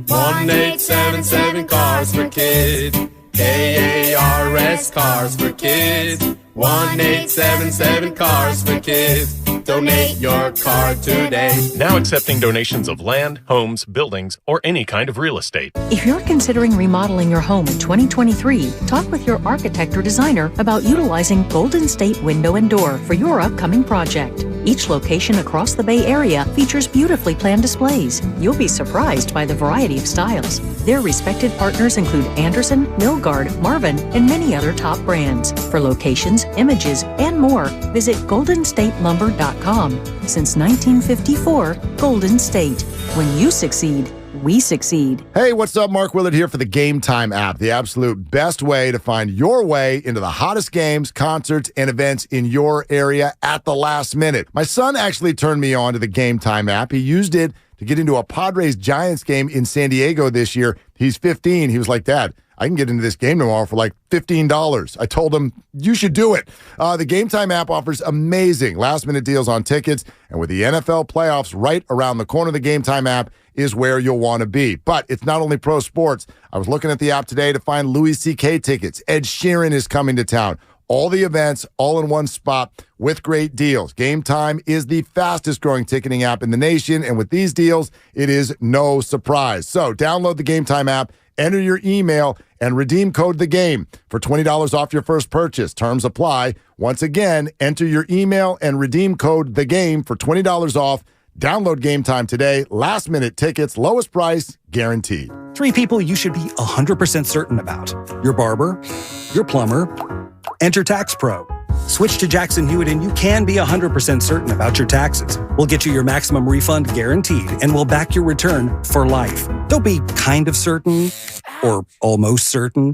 1-877 Cars for Kids. KARS Cars for Kids. 1-877 Cars for Kids. Donate your car today. Now accepting donations of land, homes, buildings, or any kind of real estate. If you're considering remodeling your home in 2023, talk with your architect or designer about utilizing Golden State Window and Door for your upcoming project. Each location across the Bay Area features beautifully planned displays. You'll be surprised by the variety of styles. Their respected partners include Anderson, Milgard, Marvin, and many other top brands. For locations, images, and more, visit goldenstatelumber.com. Since 1954, Golden State. When you succeed, we succeed. Hey, what's up? Mark Willard here for the Game Time app, the absolute best way to find your way into the hottest games, concerts, and events in your area at the last minute. My son actually turned me on to the Game Time app. He used it to get into a Padres-Giants game in San Diego this year. He's 15. He was like, Dad, I can get into this game tomorrow for like $15. I told him, you should do it. The Game Time app offers amazing last-minute deals on tickets, and with the NFL playoffs right around the corner, the Game Time app is where you'll want to be. But it's not only pro sports. I was looking at the app today to find Louis C.K. tickets. Ed Sheeran is coming to town. All the events, all in one spot with great deals. Game Time is the fastest growing ticketing app in the nation, and with these deals, it is no surprise. So download the Game Time app, enter your email, and redeem code THEGAME for $20 off your first purchase. Terms apply. Once again, enter your email and redeem code THEGAME for $20 off. Download Game Time today. Last minute tickets, lowest price, guaranteed. 3 people you should be 100% certain about. Your barber, your plumber, and your tax pro. Switch to Jackson Hewitt and you can be 100% certain about your taxes. We'll get you your maximum refund guaranteed and we'll back your return for life. Don't be kind of certain or almost certain.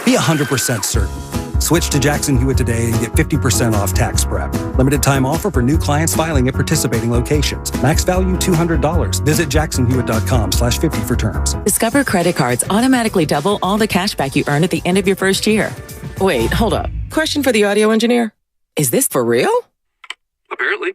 Be 100% certain. Switch to Jackson Hewitt today and get 50% off tax prep. Limited time offer for new clients filing at participating locations. Max value $200. Visit jacksonhewitt.com/50 for terms. Discover credit cards automatically double all the cash back you earn at the end of your first year. Wait, hold up. Question for the audio engineer. Is this for real? Apparently.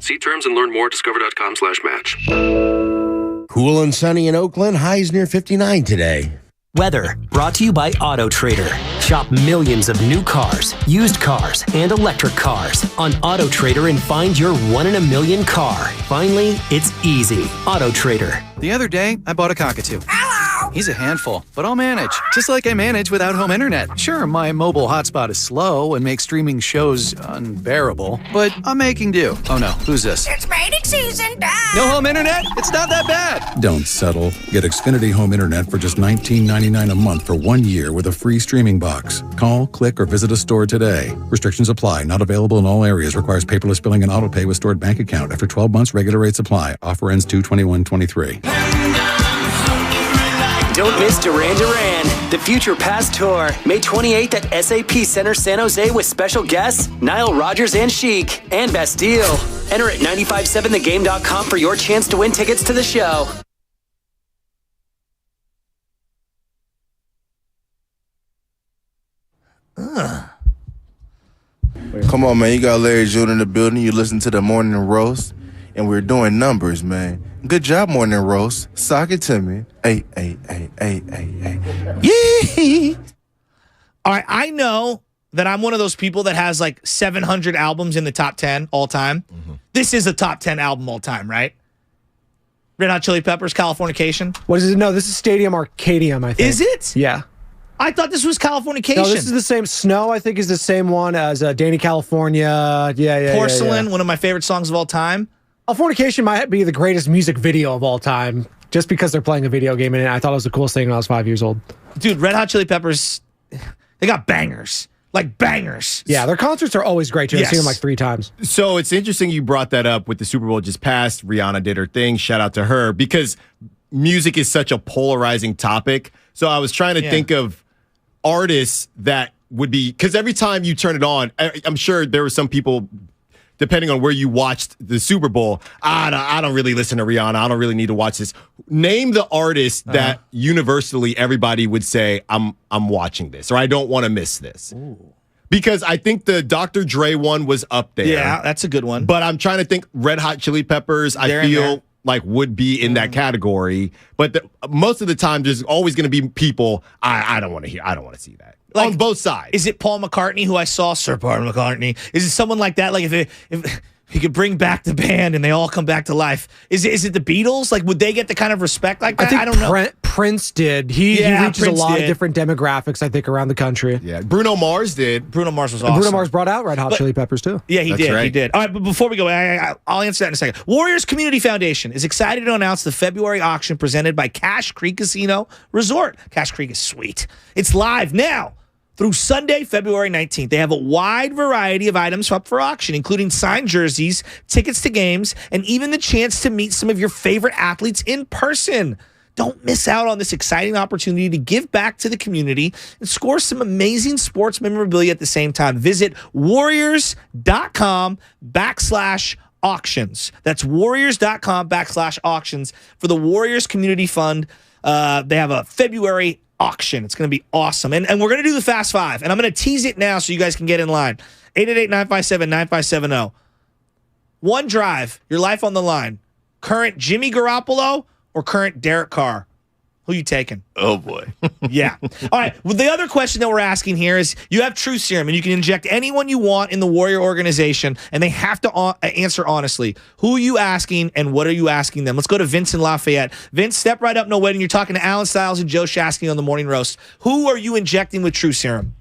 See terms and learn more at discover.com/match. Cool and sunny in Oakland. Highs near 59 today. Weather brought to you by Auto Trader. Shop millions of new cars, used cars, and electric cars on Auto Trader and find your 1 in a million car. Finally, it's easy. Auto Trader. The other day, I bought a cockatoo. Hello! He's a handful, but I'll manage. Just like I manage without home internet. Sure, my mobile hotspot is slow and makes streaming shows unbearable, but I'm making do. Oh no, who's this? It's mating season, Dad! No home internet? It's not that bad! Don't settle. Get Xfinity Home Internet for just $19.99 a month for 1 year with a free streaming box. Call, click, or visit a store today. Restrictions apply. Not available in all areas. Requires paperless billing and auto pay with stored bank account. After 12 months, regular rates apply. Offer ends 2/21/23. Don't miss Duran Duran, the Future Past Tour, May 28th at SAP Center San Jose with special guests Nile Rodgers and Chic and Bastille. Enter at 957thegame.com for your chance to win tickets to the show. Come on, man. You got Larry June in the building. You listen to the Morning Roast, and we're doing numbers, man. Good job, Morning Roast. Sock it to me. Hey. Yee! All right, I know that I'm one of those people that has like 700 albums in the top 10 all time. Mm-hmm. This is a top 10 album all time, right? Red Hot Chili Peppers, Californication. What is it? No, this is Stadium Arcadium, I think. Is it? Yeah. I thought this was Californication. No, this is the same. Snow, I think, is the same one as Danny California. Yeah. Porcelain, one of my favorite songs of all time. Californication might be the greatest music video of all time, just because they're playing a video game in it. I thought it was the coolest thing when I was 5 years old. Dude, Red Hot Chili Peppers, they got bangers. Like bangers. Yeah, their concerts are always great, too. I've seen them like 3 times. So it's interesting you brought that up with the Super Bowl just passed. Rihanna did her thing. Shout out to her. Because music is such a polarizing topic. So I was trying to think of artists that would be, because every time you turn it on, I'm sure there were some people, depending on where you watched the Super Bowl, I don't really listen to Rihanna. I don't really need to watch this. Name the artist that universally everybody would say, I'm watching this, or I don't want to miss this. Ooh. Because I think the Dr. Dre one was up there. Yeah, that's a good one. But I'm trying to think Red Hot Chili Peppers, I feel like would be in that category. But most of the time, there's always going to be people I don't want to hear. I don't want to see that. Like, on both sides. Is it Paul McCartney, who I saw? Sir Paul McCartney. Is it someone like that? Like if He could bring back the band and they all come back to life. Is it the Beatles? Like, would they get the kind of respect like that? I don't know. Prince did. He reaches a lot of different demographics, I think, around the country. Yeah, Bruno Mars did. Bruno Mars was awesome. And Bruno Mars brought out Red Hot Chili Peppers, too. Yeah, he did. Right. He did. All right, but before we go, I'll answer that in a second. Warriors Community Foundation is excited to announce the February auction presented by Cache Creek Casino Resort. Cache Creek is sweet. It's live now through Sunday, February 19th. They have a wide variety of items up for auction, including signed jerseys, tickets to games, and even the chance to meet some of your favorite athletes in person. Don't miss out on this exciting opportunity to give back to the community and score some amazing sports memorabilia at the same time. Visit warriors.com/auctions. That's warriors.com/auctions for the Warriors Community Fund. They have a February auction. It's going to be awesome. And we're going to do the Fast Five. And I'm going to tease it now so you guys can get in line. 888-957-9570. One drive, your life on the line. Current Jimmy Garoppolo or current Derek Carr? Who you taking? Oh, boy. Yeah. All right. Well, the other question that we're asking here is you have True Serum, and you can inject anyone you want in the Warrior organization, and they have to answer honestly. Who are you asking, and what are you asking them? Let's go to Vince in Lafayette. Vince, step right up, no waiting. You're talking to Alan Stiles and Joe Shasky on the Morning Roast. Who are you injecting with True Serum?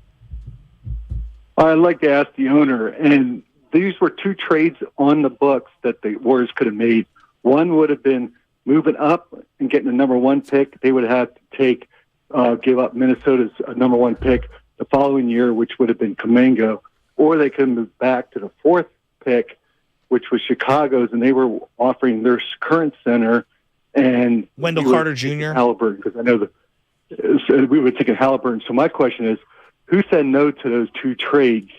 I'd like to ask the owner, and these were two trades on the books that the Warriors could have made. One would have been moving up and getting the number one pick. They would have to give up Minnesota's number one pick the following year, which would have been Kuminga, or they could move back to the fourth pick, which was Chicago's, and they were offering their current center and Wendell Carter Jr. Halliburton, because I know we were thinking Halliburton. So my question is, who said no to those two trades?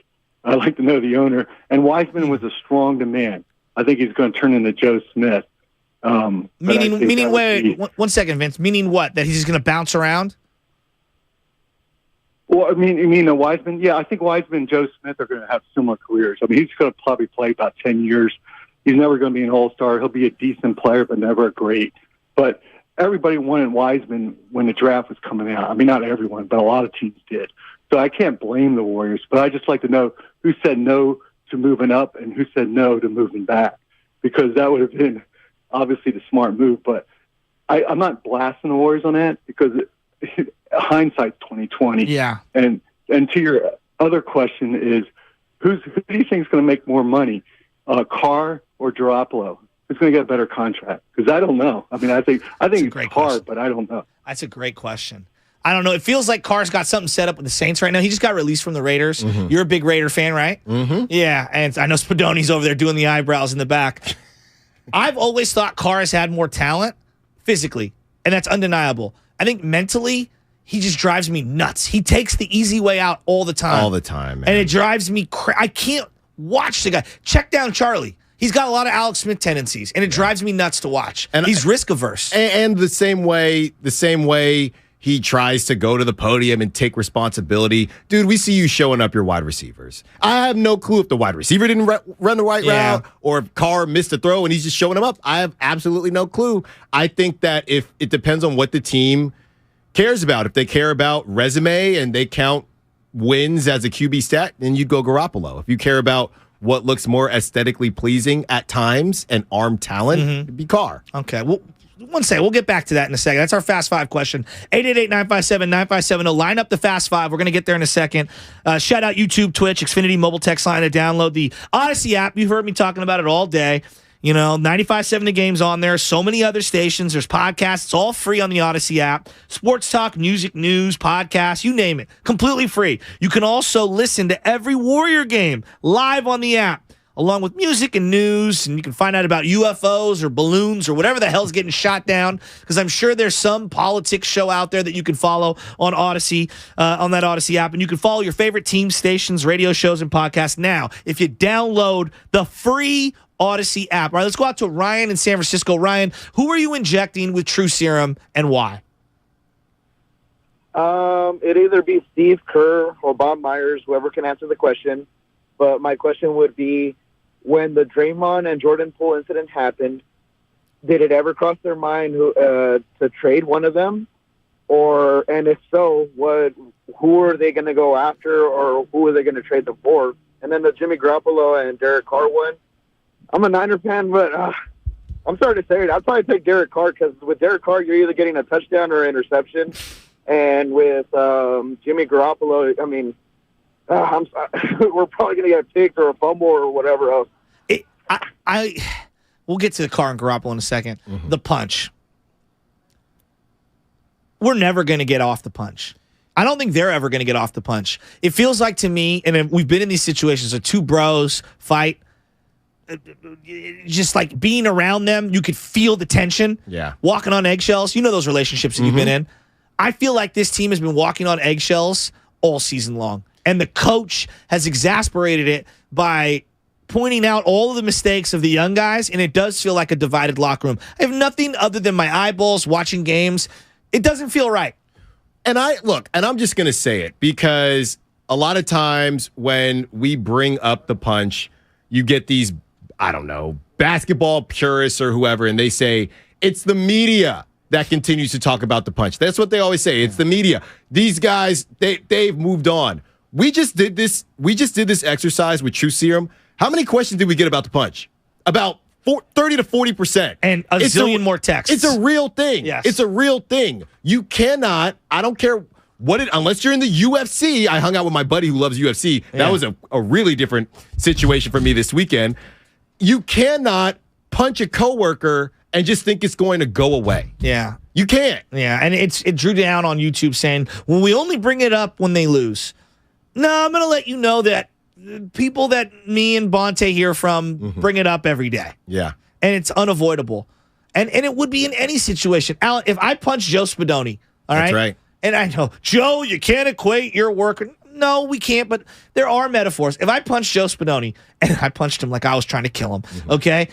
I'd like to know the owner. And Wiseman was a strong demand. I think he's going to turn into Joe Smith. Meaning, wait, one second, Vince. Meaning what? That he's just going to bounce around? Well, I mean, you mean Wiseman? Yeah, I think Wiseman and Joe Smith are going to have similar careers. I mean, he's going to probably play about 10 years. He's never going to be an all-star. He'll be a decent player, but never a great. But everybody wanted Wiseman when the draft was coming out. I mean, not everyone, but a lot of teams did. So I can't blame the Warriors, but I just like to know who said no to moving up and who said no to moving back, because that would have been obviously the smart move. But I'm not blasting the Warriors on that, because hindsight's 20/20. Yeah. And to your other question is, who do you think is going to make more money, Carr or Garoppolo? Who's going to get a better contract? Because I don't know. I mean, I think it's Carr, but I don't know. That's a great question. I don't know. It feels like Carr's got something set up with the Saints right now. He just got released from the Raiders. Mm-hmm. You're a big Raider fan, right? Mm-hmm. Yeah, and I know Spadoni's over there doing the eyebrows in the back. I've always thought Carr has had more talent physically, and that's undeniable. I think mentally, he just drives me nuts. He takes the easy way out all the time. All the time, man. And it drives me I can't watch the guy. Check down Charlie. He's got a lot of Alex Smith tendencies, and it drives me nuts to watch. And he's risk averse. And the same way he tries to go to the podium and take responsibility. Dude, we see you showing up your wide receivers. I have no clue if the wide receiver didn't run the right route or if Carr missed a throw and he's just showing him up. I have absolutely no clue. I think that if it depends on what the team cares about. If they care about resume and they count wins as a QB stat, then you'd go Garoppolo. If you care about what looks more aesthetically pleasing at times and arm talent, it'd be Carr. Okay, well, one second. We'll get back to that in a second. That's our Fast Five question. 888-957-9570. Line up the Fast Five. We're going to get there in a second. Shout out YouTube, Twitch, Xfinity mobile text line to download the Odyssey app. You've heard me talking about it all day. You know, 95.7 The Game's on there. So many other stations. There's podcasts. It's all free on the Odyssey app. Sports talk, music, news, podcasts, you name it. Completely free. You can also listen to every Warrior game live on the app, along with music and news, and you can find out about UFOs or balloons or whatever the hell's getting shot down, because I'm sure there's some politics show out there that you can follow on Odyssey, on that Odyssey app, and you can follow your favorite team stations, radio shows, and podcasts now if you download the free Odyssey app. All right, let's go out to Ryan in San Francisco. Ryan, who are you injecting with True Serum and why? It'd either be Steve Kerr or Bob Myers, whoever can answer the question. But my question would be, when the Draymond and Jordan Poole incident happened, did it ever cross their mind to trade one of them? And if so, who are they going to go after, or who are they going to trade them for? And then the Jimmy Garoppolo and Derek Carr one, I'm a Niner fan, but I'm sorry to say it. I'd probably take Derek Carr because with Derek Carr, you're either getting a touchdown or an interception. And with Jimmy Garoppolo, I mean, we're probably going to get a pick or a fumble or whatever else. We'll get to the Carr and Garoppolo in a second. Mm-hmm. The punch. We're never going to get off the punch. I don't think they're ever going to get off the punch. It feels like to me, and we've been in these situations, so two bros fight, just like being around them, you could feel the tension. Yeah. Walking on eggshells. You know those relationships that you've been in. I feel like this team has been walking on eggshells all season long. And the coach has exasperated it by pointing out all of the mistakes of the young guys, and it does feel like a divided locker room. I have nothing other than my eyeballs watching games. It doesn't feel right. And I'm just going to say it because a lot of times when we bring up the punch, you get these, I don't know, basketball purists or whoever, and they say it's the media that continues to talk about the punch. That's what they always say. It's the media. These guys, they've moved on. We just did this exercise with True Serum. How many questions did we get about the punch? About 30 to 40%. And a zillion more texts. It's a real thing. Yes. It's a real thing. You cannot, I don't care unless you're in the UFC. I hung out with my buddy who loves UFC. Yeah. That was a really different situation for me this weekend. You cannot punch a coworker and just think it's going to go away. Yeah. You can't. Yeah, and it drew down on YouTube saying, well, we only bring it up when they lose. No, I'm going to let you know that people that me and Bonte hear from bring it up every day. Yeah. And it's unavoidable. And it would be in any situation. Alan, if I punch Joe Spadoni, all right? That's right. And I know, Joe, you can't equate your work. No, we can't, but there are metaphors. If I punched Joe Spadoni, and I punched him like I was trying to kill him, okay?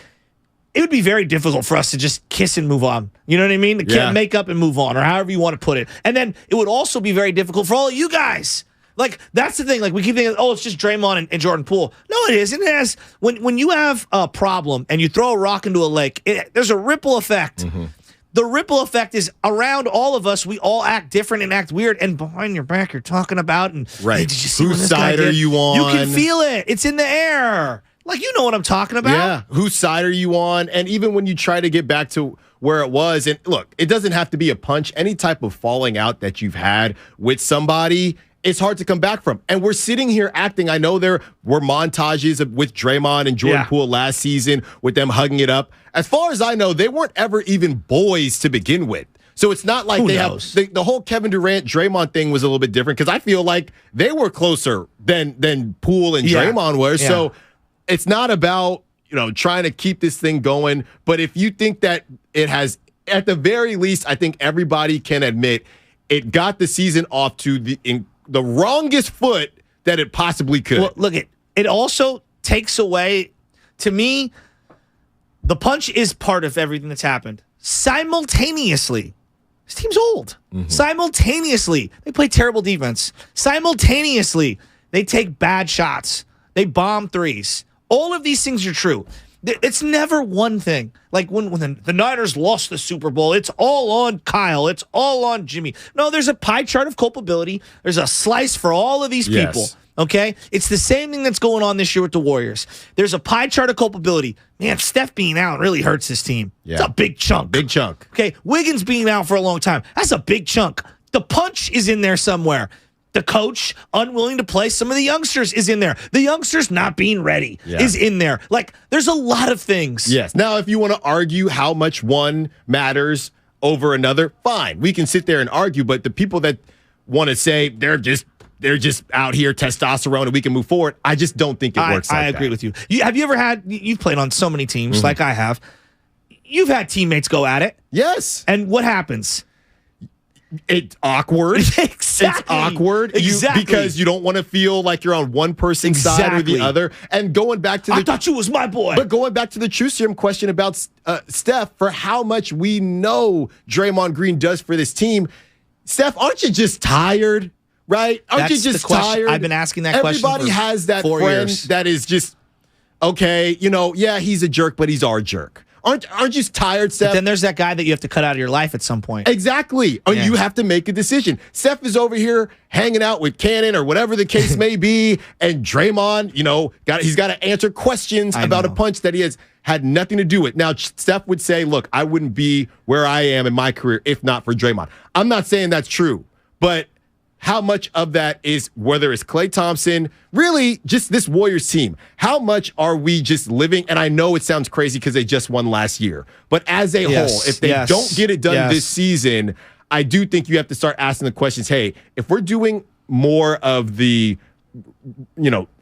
It would be very difficult for us to just kiss and move on. You know what I mean? Yeah. Make up and move on, or however you want to put it. And then it would also be very difficult for all of you guys. Like, that's the thing. Like, we keep thinking, oh, it's just Draymond and Jordan Poole. No, it isn't. It has, when you have a problem and you throw a rock into a lake, there's a ripple effect. The ripple effect is around all of us. We all act different and act weird. And behind your back, you're talking about, and right. Hey, did you see whose what this guy side are did? you on? You can feel it. It's in the air. Like, you know what I'm talking about. Yeah. Whose side are you on? And even when you try to get back to where it was, and look, it doesn't have to be a punch. Any type of falling out that you've had with somebody, it's hard to come back from. And we're sitting here acting. I know there were montages with Draymond and Jordan Poole last season with them hugging it up. As far as I know, they weren't ever even boys to begin with. So it's not like the whole Kevin Durant Draymond thing was a little bit different because I feel like they were closer than Poole and Draymond were. Yeah. So it's not about, trying to keep this thing going. But if you think that it has, at the very least, I think everybody can admit it got the season off to the wrongest foot that it possibly could. Well, look, it also takes away, to me, the punch is part of everything that's happened. Simultaneously, this team's old. Simultaneously, they play terrible defense. Simultaneously, they take bad shots. They bomb threes. All of these things are true. It's never one thing. Like when the Niners lost the Super Bowl, it's all on Kyle. It's all on Jimmy. No, there's a pie chart of culpability. There's a slice for all of these people. Okay? It's the same thing that's going on this year with the Warriors. There's a pie chart of culpability. Man, Steph being out really hurts this team. Yeah. It's a big chunk. Big chunk. Okay? Wiggins being out for a long time. That's a big chunk. The punch is in there somewhere. The coach unwilling to play some of the youngsters is in there. The youngsters not being ready is in there. Like, there's a lot of things. Yes. Now, if you want to argue how much one matters over another, fine. We can sit there and argue, but the people that want to say they're just out here testosterone and we can move forward, I just don't think it works like that. I agree with you. Have you ever had, you've played on so many teams like I have. You've had teammates go at it. Yes. And what happens? It's awkward. Exactly. It's awkward. Because you don't want to feel like you're on one person's side or the other. And going back to I thought you was my boy. But going back to the True Serum question about Steph, for how much we know Draymond Green does for this team, Steph, aren't you just tired? Right? Aren't you just tired? I've been asking that question. Everybody has that 4 friend years. that is just, okay, he's a jerk, but he's our jerk. Aren't you tired, Seth? But then there's that guy that you have to cut out of your life at some point. Exactly. Or you have to make a decision. Seth is over here hanging out with Cannon or whatever the case may be, and Draymond, he's got to answer questions about a punch that he has had nothing to do with. Now, Steph would say, look, I wouldn't be where I am in my career if not for Draymond. I'm not saying that's true, but how much of that is, whether it's Klay Thompson, really just this Warriors team, how much are we just living? And I know it sounds crazy because they just won last year, but as a whole, if they don't get it done this season, I do think you have to start asking the questions, hey, if we're doing more of the,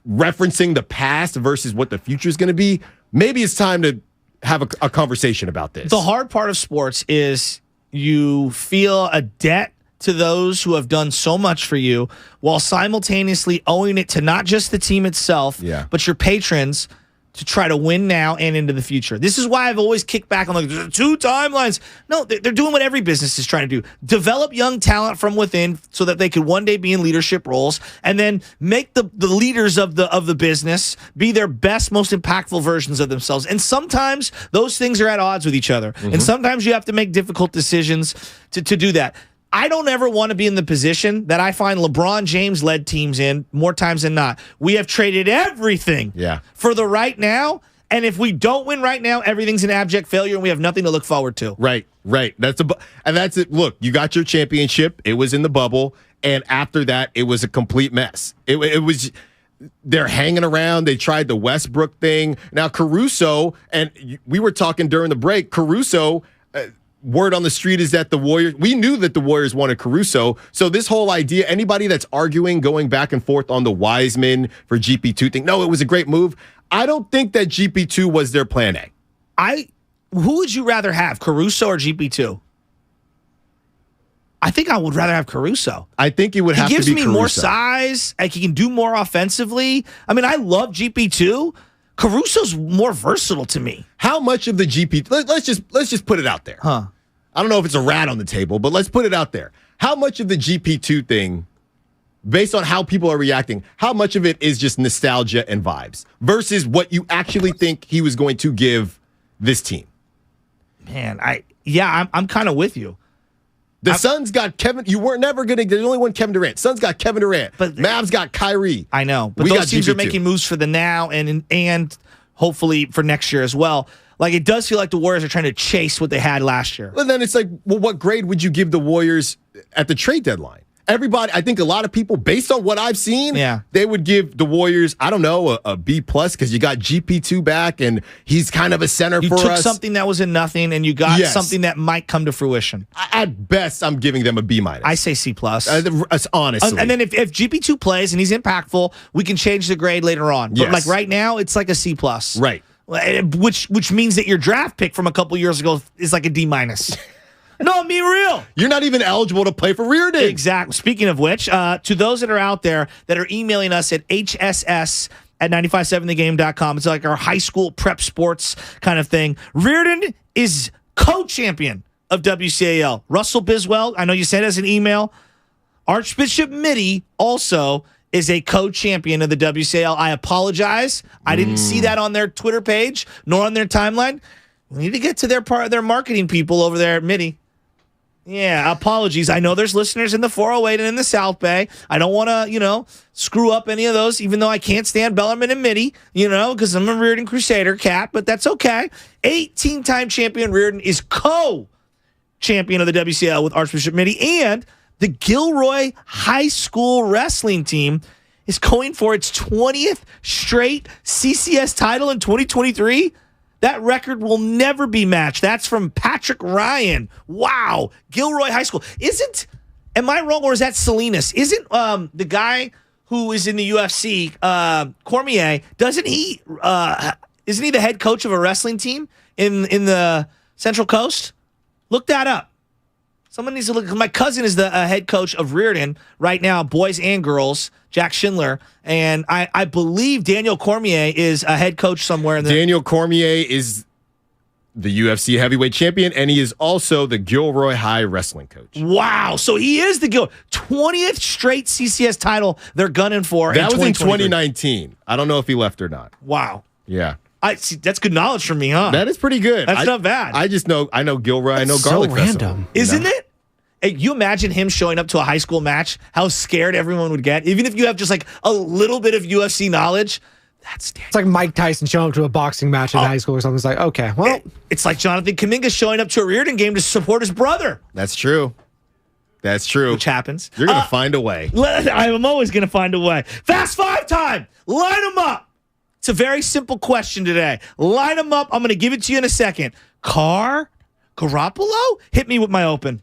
referencing the past versus what the future is going to be, maybe it's time to have a conversation about this. The hard part of sports is you feel a debt to those who have done so much for you while simultaneously owing it to not just the team itself, but your patrons to try to win now and into the future. This is why I've always kicked back on there's 2 timelines. No, they're doing what every business is trying to do. Develop young talent from within so that they could one day be in leadership roles, and then make the leaders of the business be their best, most impactful versions of themselves. And sometimes those things are at odds with each other. And sometimes you have to make difficult decisions to do that. I don't ever want to be in the position that I find LeBron James-led teams in more times than not. We have traded everything for the right now, and if we don't win right now, everything's an abject failure, and we have nothing to look forward to. Right. That's it. Look, you got your championship. It was in the bubble, and after that, it was a complete mess. It was. They're hanging around. They tried the Westbrook thing. Now Caruso, and we were talking during the break. Caruso. Word on the street is that the Warriors, we knew that the Warriors wanted Caruso. So this whole idea, anybody that's arguing, going back and forth on the Wiseman for GP2 thing, no, it was a great move. I don't think that GP2 was their plan A. Who would you rather have, Caruso or GP2? I think I would rather have Caruso. I think it would have to be Caruso. He gives me more size. Like, he can do more offensively. I mean, I love GP2. Caruso's more versatile to me. How much of the GP? Let's just put it out there. I don't know if it's a rat on the table, but let's put it out there. How much of the GP2 thing, based on how people are reacting, how much of it is just nostalgia and vibes versus what you actually think he was going to give this team? Man, I'm kind of with you. The Suns got Kevin. You weren't never going to. There's only one Kevin Durant. Suns got Kevin Durant. But Mavs got Kyrie. I know, but those teams are making moves for the now and hopefully for next year as well. Like, it does feel like the Warriors are trying to chase what they had last year. Well, then it's like, well, what grade would you give the Warriors at the trade deadline? Everybody, I think a lot of people, based on what I've seen, they would give the Warriors, I don't know, a B+ because you got GP2 back and he's kind of a center for us. You took something that was in nothing and you got something that might come to fruition. At best, I'm giving them a B-. I say C+. Honestly. And then if GP2 plays and he's impactful, we can change the grade later on. But like right now, it's like a C+. Right. Which means that your draft pick from a couple years ago is like a D-. No, I'm being real. You're not even eligible to play for Reardon. Exactly. Speaking of which, to those that are out there that are emailing us at hss@957thegame.com, it's like our high school prep sports kind of thing. Reardon is co-champion of WCAL. Russell Biswell, I know you sent us an email. Archbishop Mitty also is a co-champion of the WCAL. I apologize. I didn't see that on their Twitter page nor on their timeline. We need to get to their marketing people over there at Mitty. Yeah, apologies. I know there's listeners in the 408 and in the South Bay. I don't want to, screw up any of those, even though I can't stand Bellarmine and Mitty, because I'm a Reardon Crusader cat, but that's okay. 18-time champion Reardon is co-champion of the WCL with Archbishop Mitty, and the Gilroy High School wrestling team is going for its 20th straight CCS title in 2023. That record will never be matched. That's from Patrick Ryan. Wow. Gilroy High School. Am I wrong, or is that Salinas? Isn't the guy who is in the UFC, Cormier, isn't he the head coach of a wrestling team in the Central Coast? Look that up. Someone needs to look. My cousin is the head coach of Reardon right now, boys and girls, Jack Schindler. And I believe Daniel Cormier is a head coach somewhere. Daniel Cormier is the UFC heavyweight champion, and he is also the Gilroy High wrestling coach. Wow. So he is the 20th straight CCS title they're gunning for. That was in 2019. I don't know if he left or not. Wow. Yeah. See, that's good knowledge from me, huh? That is pretty good. That's not bad. I know Gilroy. I know Garlic Festival. Isn't it? Hey, you imagine him showing up to a high school match, how scared everyone would get, even if you have just like a little bit of UFC knowledge. That's scary. It's like Mike Tyson showing up to a boxing match in high school or something. It's like, okay, well. It's like Jonathan Kuminga showing up to a Reardon game to support his brother. That's true. That's true. Which happens. You're going to find a way. I'm always going to find a way. Fast five time. Line them up. It's a very simple question today. Line them up. I'm going to give it to you in a second. Carr, Garoppolo? Hit me with my open.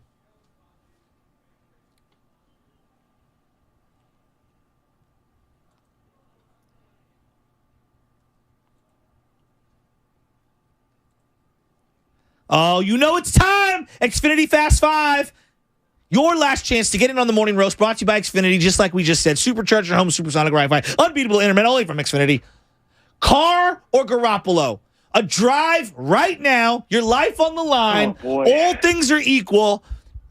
Oh, you know it's time. Xfinity Fast Five. Your last chance to get in on the morning roast, brought to you by Xfinity, just like we just said. Supercharged your home, supersonic Wi-Fi, unbeatable internet, only from Xfinity. Carr or Garoppolo? A drive right now, your life on the line, all things are equal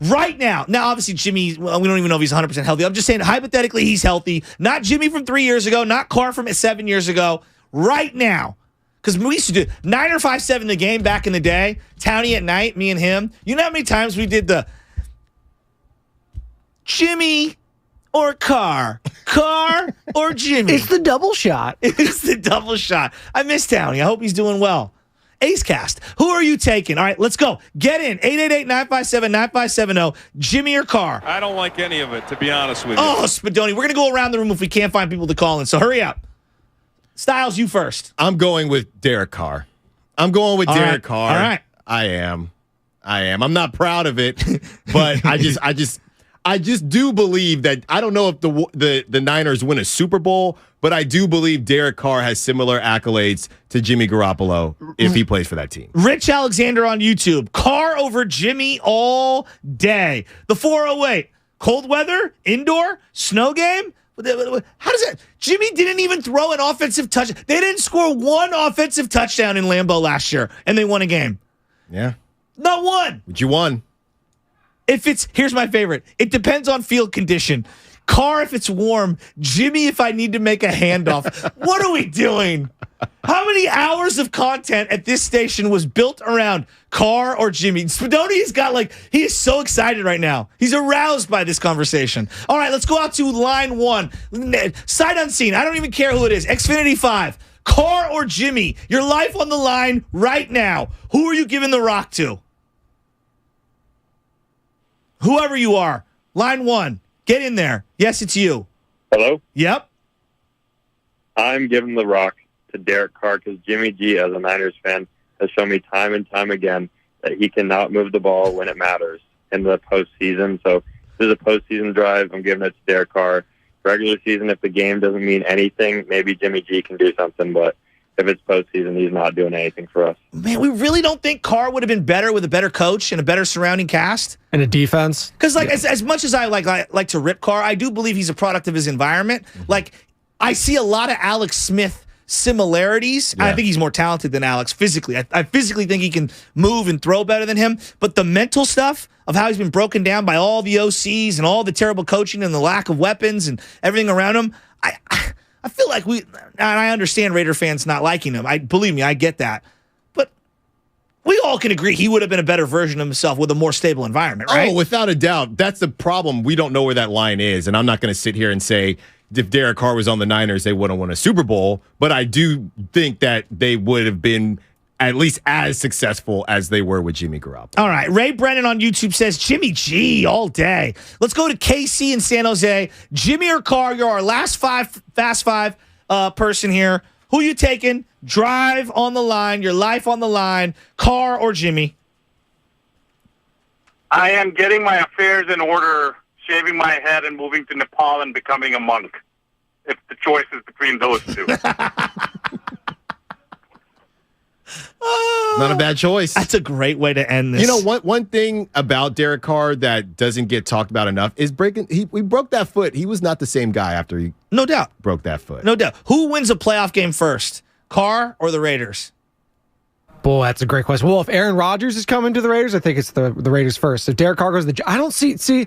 right now. Now, obviously, Jimmy, well, we don't even know if he's 100% healthy. I'm just saying, hypothetically, he's healthy. Not Jimmy from 3 years ago, not Carr from 7 years ago. Right now. Because we used to do 9 or 5-7 the game back in the day. Townie at night, me and him. You know how many times we did the Jimmy or Carr? Carr or Jimmy? It's the double shot. It's the double shot. I miss Townie. I hope he's doing well. Ace Cast. Who are you taking? All right, let's go. Get in. 888-957-9570. Jimmy or Carr? I don't like any of it, to be honest with you. Oh, Spadoni. We're going to go around the room if we can't find people to call in. So hurry up. Styles, you first. I'm going with Derek Carr. Carr. All right. I am. I'm not proud of it, but I just do believe that. I don't know if the Niners win a Super Bowl, but I do believe Derek Carr has similar accolades to Jimmy Garoppolo if he plays for that team. Rich Alexander on YouTube. Carr over Jimmy all day. The 408. Cold weather, indoor, snow game. How does that? Jimmy didn't even throw an offensive touch. They didn't score one offensive touchdown in Lambeau last year, and they won a game. Yeah. Not one. But you won. Here's my favorite. It depends on field condition. Carr if it's warm. Jimmy if I need to make a handoff. What are we doing? How many hours of content at this station was built around Carr or Jimmy? Spadoni's got he is so excited right now. He's aroused by this conversation. All right, let's go out to line one. Sight unseen. I don't even care who it is. Xfinity 5. Carr or Jimmy? Your life on the line right now. Who are you giving the rock to? Whoever you are. Line one. Get in there. Yes, it's you. Hello? Yep. I'm giving the rock to Derek Carr because Jimmy G, as a Niners fan, has shown me time and time again that he cannot move the ball when it matters in the postseason. So if there's a postseason drive, I'm giving it to Derek Carr. Regular season, if the game doesn't mean anything, maybe Jimmy G can do something, but if it's postseason, he's not doing anything for us. Man, we really don't think Carr would have been better with a better coach and a better surrounding cast? And a defense? Because as much as I like to rip Carr, I do believe he's a product of his environment. Mm-hmm. I see a lot of Alex Smith similarities. Yeah. I think he's more talented than Alex physically. I physically think he can move and throw better than him. But the mental stuff of how he's been broken down by all the OCs and all the terrible coaching and the lack of weapons and everything around him, I feel like and I understand Raider fans not liking him. Believe me, I get that. But we all can agree he would have been a better version of himself with a more stable environment, right? Oh, without a doubt. That's the problem. We don't know where that line is. And I'm not going to sit here and say if Derek Carr was on the Niners, they wouldn't win a Super Bowl. But I do think that they would have been at least as successful as they were with Jimmy Garoppolo. All right. Ray Brennan on YouTube says Jimmy G all day. Let's go to KC in San Jose. Jimmy or Carr, you're our last fast five person here. Who you taking? Drive on the line, your life on the line, Carr or Jimmy? I am getting my affairs in order, shaving my head and moving to Nepal and becoming a monk. If the choice is between those two. Not a bad choice. That's a great way to end this. You know, one thing about Derek Carr that doesn't get talked about enough is we broke that foot. He was not the same guy after he broke that foot. No doubt. Who wins a playoff game first, Carr or the Raiders? Boy, that's a great question. Well, if Aaron Rodgers is coming to the Raiders, I think it's the Raiders first. If Derek Carr goes to I don't see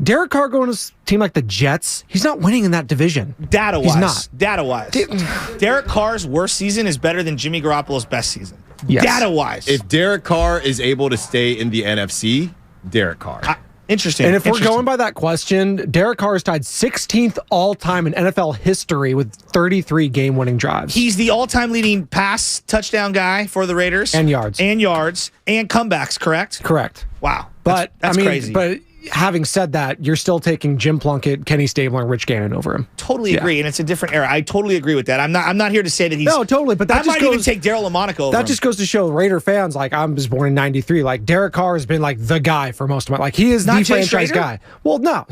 Derek Carr going to a team like the Jets, he's not winning in that division. Data-wise. He's not. Data-wise. Derek Carr's worst season is better than Jimmy Garoppolo's best season. Yes. Data-wise. If Derek Carr is able to stay in the NFC, Derek Carr. Interesting. And if we're going by that question, Derek Carr is tied 16th all-time in NFL history with 33 game-winning drives. He's the all-time leading pass touchdown guy for the Raiders. And yards. And comebacks, correct? Correct. Wow. But that's crazy. But having said that, you're still taking Jim Plunkett, Kenny Stabler, and Rich Gannon over him. Totally agree, and it's a different era. I totally agree with that. I'm not here to say that he's no, totally. But that I might even take Daryl LaMonaco over. That just goes to show Raider fans, like I was born in '93. Like Derek Carr has been like the guy for most of my like he is Not the Jay franchise Schrader? guy. Well, no,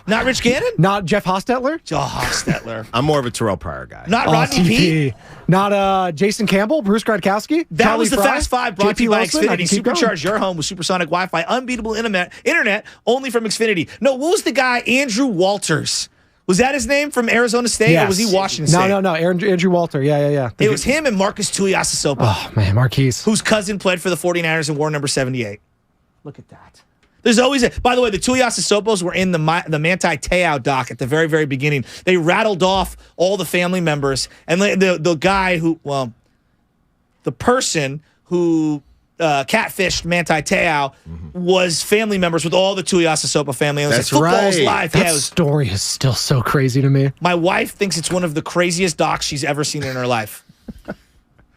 not Rich Gannon, not Jeff Hostetler, Hostetler. I'm more of a Terrell Pryor guy. Not Rodney P. Not Jason Campbell, Bruce Gradkowski. That Charlie was the Fry, Fast Five brought to you by JP Wilson. I Xfinity. can keep going. Supercharge your home with supersonic Wi-Fi, unbeatable internet only from Xfinity. No, what was the guy? Andrew Walters. Was that his name from Arizona State, Yes. or was he Washington State? No. Andrew Walter. Yeah. It was him and Marcus Tuiasosopo. Oh man, Marquise, whose cousin played for the 49ers and wore number 78. Look at that. There's always by the way, the Tuiasosopos were in the Manti Te'o doc at the very, very beginning. They rattled off all the family members, and the guy who, the person who catfished Manti Te'o was family members with all the Tuiasosopo family. It was That's like football's right. life. That story is still so crazy to me. My wife thinks it's one of the craziest docs she's ever seen in her life.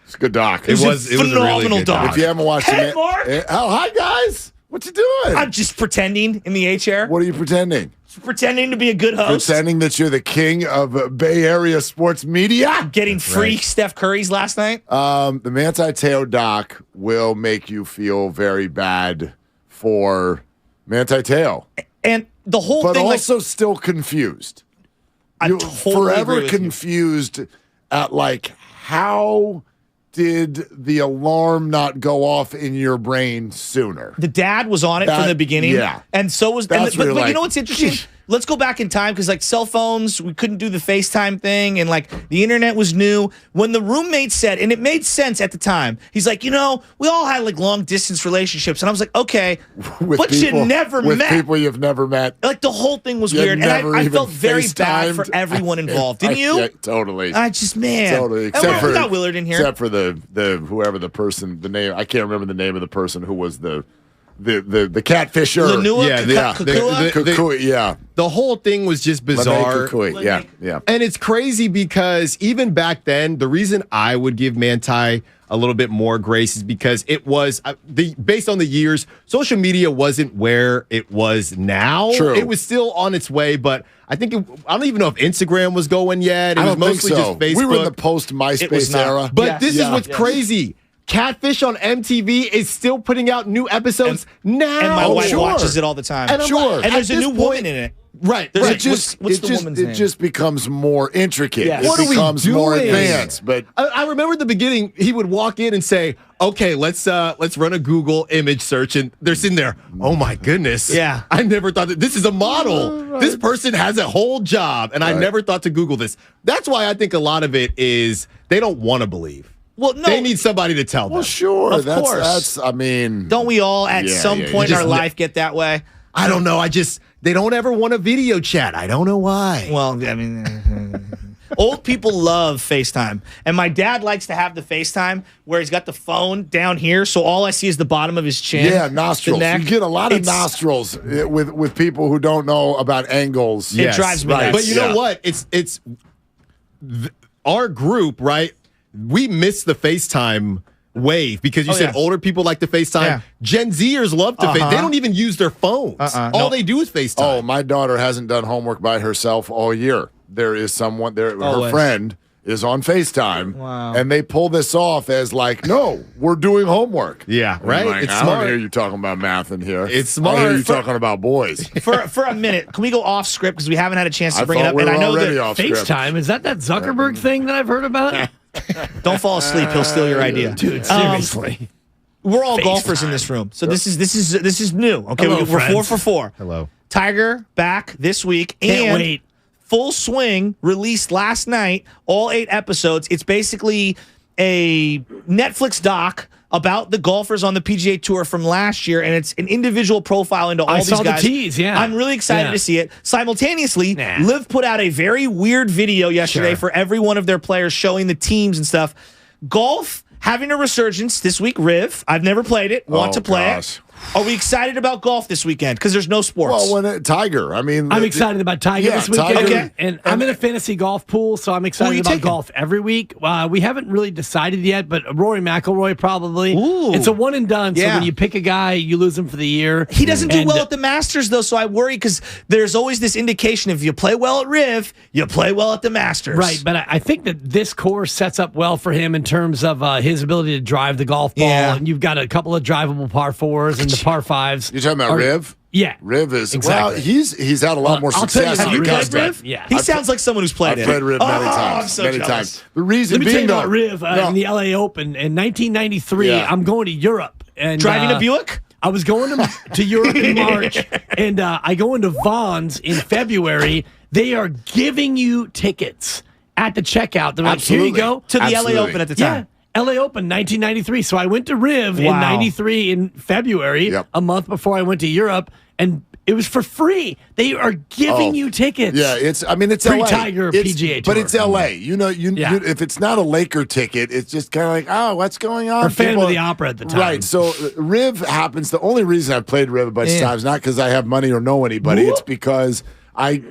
It's a good doc. It was a phenomenal doc. If you haven't watched Hey, it, Mark! oh hi guys, what you doing? I'm just pretending in the A chair. What are you pretending? Pretending to be a good host. Pretending that you're the king of Bay Area sports media. Getting free Steph Curry's last night. The Manti Te'o doc will make you feel very bad for Manti Te'o. And the whole but thing, also still confused. I'm You're totally forever agree with you. confused at like how did the alarm not go off in your brain sooner? The dad was on it from the beginning. Yeah. And so was That's but really you know like- what's interesting? Let's go back in time because like cell phones, we couldn't do the FaceTime thing, and like the internet was new. When the roommate said, and it made sense at the time, he's like, we all had like long distance relationships, and I was like, okay, but you never with met. people you've never met. Like the whole thing was You weird, and never I even felt very bad for FaceTimed. everyone involved. Didn't you? Yeah, totally. I just Totally. And we got Willard in here. Except for the whoever the person, the name, I can't remember the name of the person who was the catfisher. Lanua Kukui, yeah. The whole thing was just bizarre. Kukui, yeah. And it's crazy because even back then, the reason I would give Manti a little bit more grace is because it was based on the years, social media wasn't where it was now. True. It was still on its way, but I think I don't even know if Instagram was going yet. It I was don't think mostly so. just Facebook. We were in the post MySpace era. But this is what's crazy. Catfish on MTV is still putting out new episodes now. And my wife watches it all the time. And I'm like, And there's at a new this woman point- in it. Right. There's right. like, what's the woman's name? It just becomes more intricate. Yes. It What are we becomes more doing? advanced. But I remember at the beginning, he would walk in and say, "Okay, let's run a Google image search," and there's in there. Oh my goodness! Yeah, I never thought that this is a model. Right. This person has a whole job, and I Right. never thought to Google this. That's why I think a lot of it is they don't want to believe. Well, no, they need somebody to tell them. well, sure. Of that's, course. That's. I mean, Don't we all at Yeah, some yeah, point you in our just- life get that way? I don't know. They don't ever want a video chat. I don't know why. Well, I mean, old people love FaceTime. And my dad likes to have the FaceTime where he's got the phone down here, so all I see is the bottom of his chin. yeah, nostrils. the neck. You get a lot of It's- nostrils with people who don't know about angles. It drives me nuts. But you know what? It's our group, right? We missed the FaceTime wave because you said older people like to FaceTime. Yeah. Gen Zers love to FaceTime. They don't even use their phones. All they do is FaceTime. Oh, my daughter hasn't done homework by herself all year. There is someone there. Her Always. friend is on FaceTime. Wow. And they pull this off as like, no, we're doing homework. Yeah, I'm right? like, It's I smart. don't hear you talking about math in here. It's I smart. hear you talking about boys. For a minute, can we go off script because we haven't had a chance to bring it thought up? we And were I know already that off script. FaceTime, is that Zuckerberg thing that I've heard about? don't fall asleep; he'll steal your idea, Dude, seriously. We're all FaceTime. golfers in this room, so this is new. Okay, Hello, we're 4 friends. for 4. Hello. Tiger back this week. Can't and wait. Full Swing released last night, all 8 episodes. It's basically a Netflix doc about the golfers on the PGA Tour from last year, and it's an individual profile into all these guys. I saw the tease, yeah. I'm really excited to see it. Simultaneously, Liv put out a very weird video yesterday for every one of their players showing the teams and stuff. Golf having a resurgence this week, Riv. I've never played it. Want to play it. Are we excited about golf this weekend? Because there's no sports. Well, Tiger. I mean, I'm excited about Tiger this weekend. Tiger. Okay. And I'm in a fantasy golf pool, so I'm excited about golf every week. We haven't really decided yet, but Rory McIlroy probably. Ooh. It's a one and done. So when you pick a guy, you lose him for the year. He doesn't do well at the Masters, though, so I worry because there's always this indication if you play well at Riv, you play well at the Masters. Right, but I think that this course sets up well for him in terms of his ability to drive the golf ball. And you've got a couple of drivable par fours and the par fives. You're talking about Riv? Yeah. Riv is, exactly. well, he's had a lot more success than Augusta. Yeah. He sounds like someone who's played I've played Riv many times. I'm so many jealous. times. The reason Let me being, tell you about Riv in the LA Open in 1993. I'm going to Europe. And driving a Buick? I was going to Europe in March, and I go into Vaughn's in February. They are giving you tickets at the checkout. They're like, here you go. To the LA Open at the time. Yeah, LA Open, 1993. So I went to Riv in 93 in February, a month before I went to Europe, and it was for free. They are giving you tickets. Yeah, it's Pre-Tiger PGA Tour. But it's LA. You if it's not a Laker ticket, it's just kind of like, oh, what's going on? Or Phantom of the Opera at the time. Right. So Riv happens. The only reason I've played Riv a bunch of times, not because I have money or know anybody. It's because I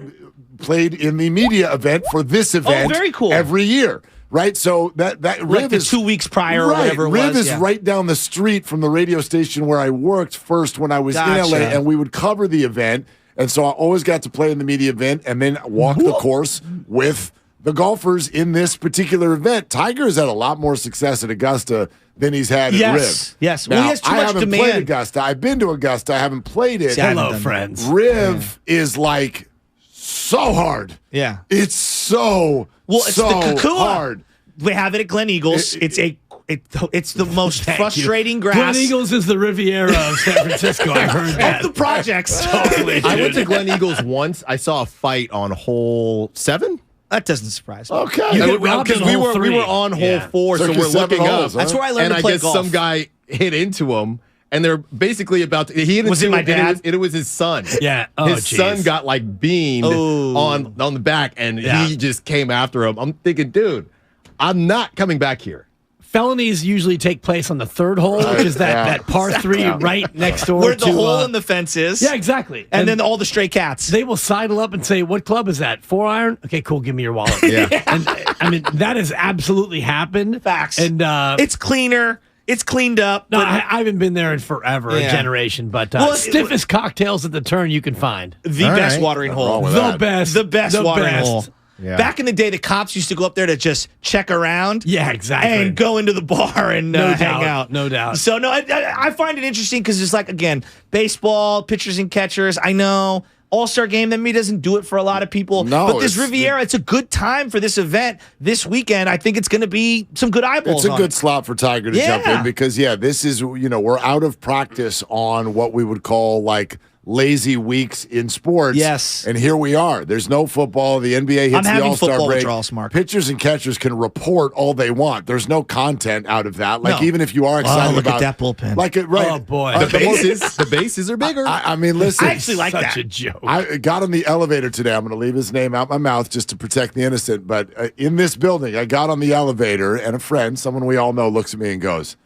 played in the media event for this event. Very cool. Every year. Right, so that Riv the is 2 weeks prior or whatever it was. Riv is right down the street from the radio station where I worked first when I was in LA, and we would cover the event. And so I always got to play in the media event and then walk the course with the golfers in this particular event. Tiger's had a lot more success at Augusta than he's had at Riv. Yes, Now, well, he has too I much haven't demand. played Augusta. I've been to Augusta. I haven't played it. Hello, friends. Riv is like so hard. Yeah. It's so it's the Kakua. hard. We have it at Glen Eagles. It's the most frustrating grass. Glen Eagles is the Riviera of San Francisco. I heard that. Of the projects. Totally, I went to Glen Eagles once. I saw a fight on hole 7. That doesn't surprise me. Okay. Because we were on hole 4, so we're looking up. That's where I learned to play golf. And I guess some guy hit into him. And they're basically about to. Was it my dad? It was his son. Yeah. His son got like beamed on the back, and he just came after him. I'm thinking, dude, I'm not coming back here. Felonies usually take place on the third hole, which is that par 3 right next door where to the hole in the fence is. Yeah, exactly. And then all the stray cats. They will sidle up and say, "What club is that? 4-iron? Okay, cool. Give me your wallet." Yeah. And I mean, that has absolutely happened. Facts. And it's cleaner. It's cleaned up. No, I haven't been there in forever, a generation. But stiffest cocktails at the turn you can find. The best watering hole. The best watering hole. Yeah. Back in the day, the cops used to go up there to just check around. Yeah, exactly. And go into the bar and hang out. No doubt. So, I find it interesting because it's like, again, baseball, pitchers and catchers. I know. All-Star game, that maybe doesn't do it for a lot of people. No, but this Riviera, it's a good time for this event this weekend. I think it's going to be some good eyeballs. It's a good slot for Tiger to jump in because, this is, we're out of practice on what we would call like lazy weeks in sports. Yes. And here we are. There's no football. The NBA hits the All-Star break. Withdrawal, Mark. Pitchers and catchers can report all they want. There's no content out of that. Like, even if you are excited look about at that bullpen. Like, right. Oh, boy. The bases are bigger. I mean, listen. I actually like Such that. a joke. I got on the elevator today. I'm going to leave his name out my mouth just to protect the innocent. But in this building, I got on the elevator, and a friend, someone we all know, looks at me and goes,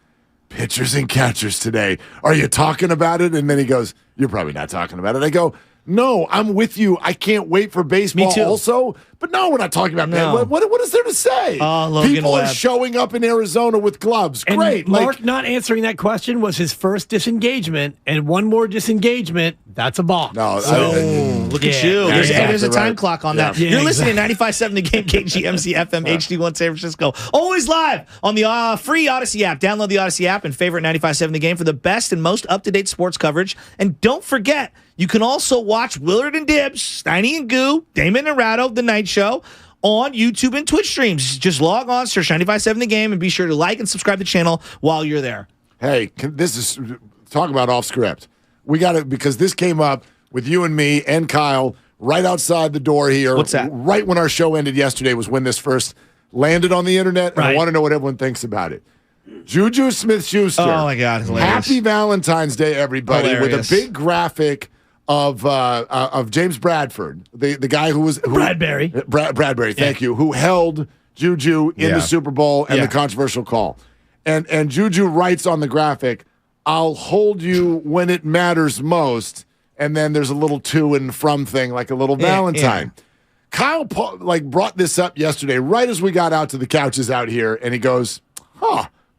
"Pitchers and catchers today. Are you talking about it?" And then he goes, "You're probably not talking about it." I go, "No, I'm with you. I can't wait for baseball Me too. also." But no, we're not talking about that. No. What is there to say? Logan People are Webb. showing up in Arizona with gloves. And Great. Mark not answering that question was his first disengagement, and one more disengagement, that's a ball. No, Look at you. There's a time clock on that. Yeah, You're listening to 95.7 The Game, KGMC FM, HD1 San Francisco. Always live on the free Odyssey app. Download the Odyssey app and favorite 95.7 The Game for the best and most up-to-date sports coverage. And don't forget, you can also watch Willard and Dibbs, Steiny and Goo, Damon and Ratto, The Night Show, on YouTube and Twitch streams. Just log on, search 95.7 The Game, and be sure to like and subscribe to the channel while you're there. Hey, this is talk about off script. We got it because this came up with you and me and Kyle right outside the door here. What's that? Right when our show ended yesterday was when this first landed on the internet. And I want to know what everyone thinks about it. Juju Smith-Schuster. Oh, my God. Hilarious. Happy Valentine's Day, everybody, Hilarious. with a big graphic of James Bradford, the guy who was Bradbury. Bradbury, thank you, who held Juju in the Super Bowl and the controversial call. And Juju writes on the graphic, "I'll hold you when it matters most." And then there's a little to and from thing, like a little Valentine. Kyle brought this up yesterday, right as we got out to the couches out here, and he goes,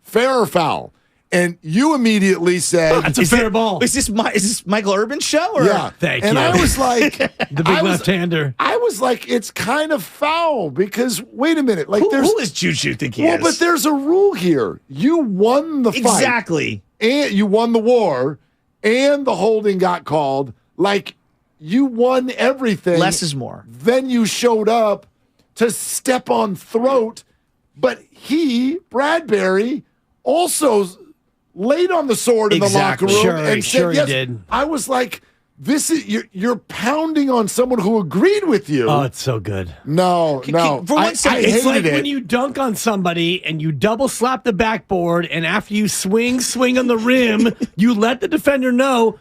fair or foul? And you immediately said, "That's a fair ball." Is this Michael Urban's show? Or? Yeah. Thank and you. I was like, the big left-hander. I was like, it's kind of foul because wait a minute, like Who is Juju think he is? but there's a rule here. You won the fight. Exactly. And you won the war, and the holding got called. Like, you won everything. Less is more. Then you showed up to step on throat, but Bradbury, also laid on the sword in the locker room and said, yes. He did. I was like, this is you're pounding on someone who agreed with you. Oh, it's so good. No. For one second, it's like hated when you dunk on somebody and you double slap the backboard, and after you swing on the rim, you let the defender know,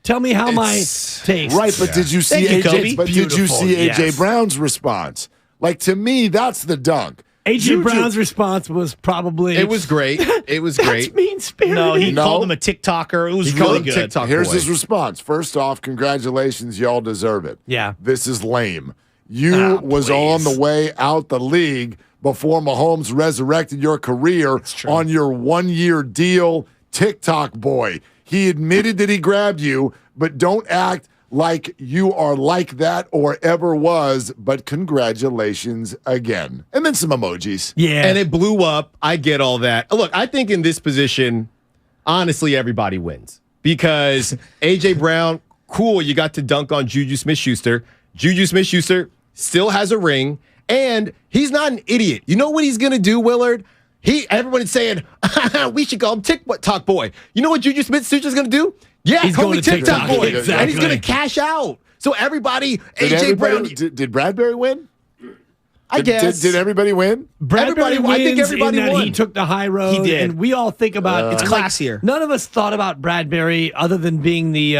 tell me how my taste. Right, but did you see AJ Brown's response? Like, to me, that's the dunk. AJ Brown's response was probably... It was great. It was great. That's mean-spirited. No, he called him a TikToker. It was really good. TikTok Here's boy. his response. First off, congratulations. Y'all deserve it. Yeah. This is lame. You was on the way out the league before Mahomes resurrected your career on your one-year deal, TikTok boy. He admitted that he grabbed you, but don't act like you are like that or ever was, but congratulations again. And then some emojis. Yeah. And it blew up. I get all that. Look, I think in this position, honestly, everybody wins. Because A.J. Brown, cool, you got to dunk on Juju Smith-Schuster. Juju Smith-Schuster still has a ring, and he's not an idiot. You know what he's going to do, Willard? Everyone is saying, we should call him TikTok boy. You know what Juju Smith-Schuster's going to do? Yeah, he's call going me to TikTok boy. Exactly. And he's going to cash out. So everybody, A.J. Brown. Did Bradbury win? I guess. Did everybody win? Bradbury wins, I think everybody in that won. he took the high road. He did. And we all think about it's classier. None of us thought about Bradbury other than being the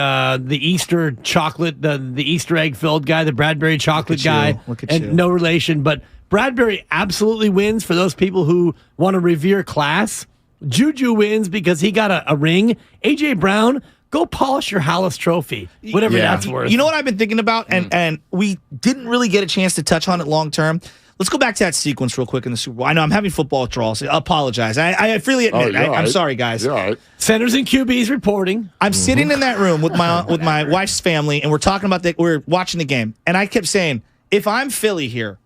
Easter chocolate, the Easter egg filled guy, the Bradbury chocolate guy. Look at and you. no relation. But Bradbury absolutely wins for those people who want to revere class. Juju wins because he got a ring. A.J. Brown, go polish your Hallis trophy, whatever that's worth. You know what I've been thinking about, and we didn't really get a chance to touch on it long term. Let's go back to that sequence real quick in the Super Bowl. I know I'm having football withdrawals. I apologize. I freely admit. I'm sorry, guys. You're all right. Centers and QBs reporting. I'm sitting in that room with my wife's family, and we're talking about we're watching the game, and I kept saying, if I'm Philly here,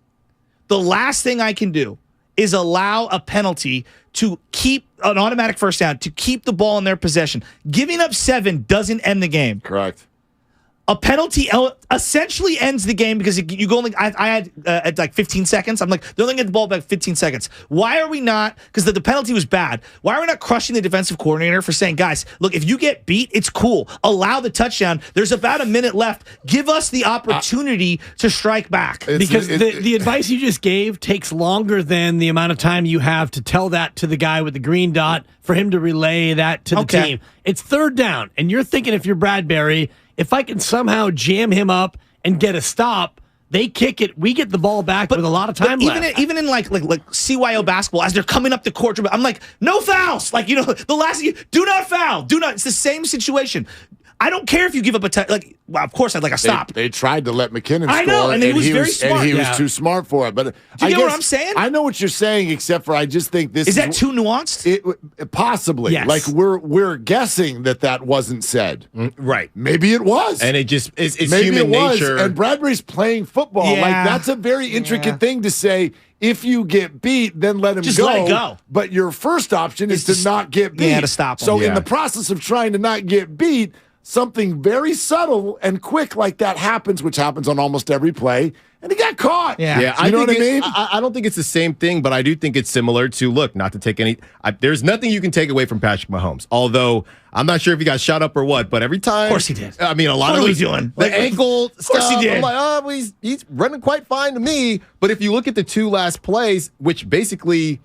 the last thing I can do is allow a penalty to keep an automatic first down, to keep the ball in their possession. Giving up 7 doesn't end the game. Correct. A penalty essentially ends the game because you go only. I had at like 15 seconds. I'm like, they're only getting the ball back 15 seconds. Why are we not? Because the penalty was bad. Why are we not crushing the defensive coordinator for saying, guys, look, if you get beat, it's cool. Allow the touchdown. There's about a minute left. Give us the opportunity to strike back. Because the advice you just gave takes longer than the amount of time you have to tell that to the guy with the green dot for him to relay that to the team. It's third down, and you're thinking if you're Bradbury, if I can somehow jam him up and get a stop, they kick it. We get the ball back with a lot of time left. Even in like CYO basketball, as they're coming up the court, I'm like, no fouls. Like, the last do not foul. Do not. It's the same situation. I don't care if you give up well, of course I'd like a stop. They tried to let McKinnon score. I know, and he was very smart. And he was too smart for it. But Do you get what I'm saying? I know what you're saying, except for I just think this is that too nuanced? Possibly. Yes. Like we're guessing that wasn't said. Right. Maybe it was. And it's Maybe human it was. nature. And Bradbury's playing football. Yeah. Like, that's a very intricate thing to say. If you get beat, then let him Just go. let it go. But your first option is to not get beat. Yeah, to stop him. So Yeah. in the process of trying to not get beat, something very subtle and quick like that happens, which happens on almost every play, and he got caught. Yeah, you know what I mean? I don't think it's the same thing, but I do think it's similar to, look, not to take any, there's nothing you can take away from Patrick Mahomes, although I'm not sure if he got shot up or what, but every time. Of course he did. I mean, a lot What of are we those- doing? The ankle stuff. Of course he did. I'm like, well, he's running quite fine to me, but if you look at the 2 last plays, which basically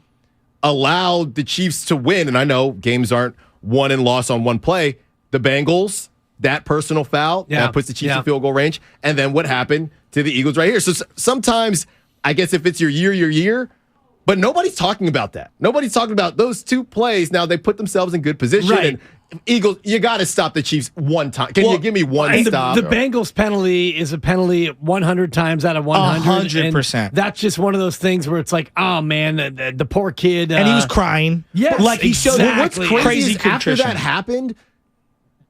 allowed the Chiefs to win. And I know games aren't won and lost on one play. The Bengals, that personal foul, that puts the Chiefs in field goal range. And then what happened to the Eagles right here? So sometimes, I guess if it's your year. But nobody's talking about that. Nobody's talking about those two plays. Now, they put themselves in good position. Right. And Eagles, you got to stop the Chiefs one time. Can you give me one stop? The Bengals penalty is a penalty 100 times out of 100. 100%. That's just one of those things where it's like, oh, man, the poor kid. And he was crying. Yes, like he showed what's crazy is after contrition. that happened,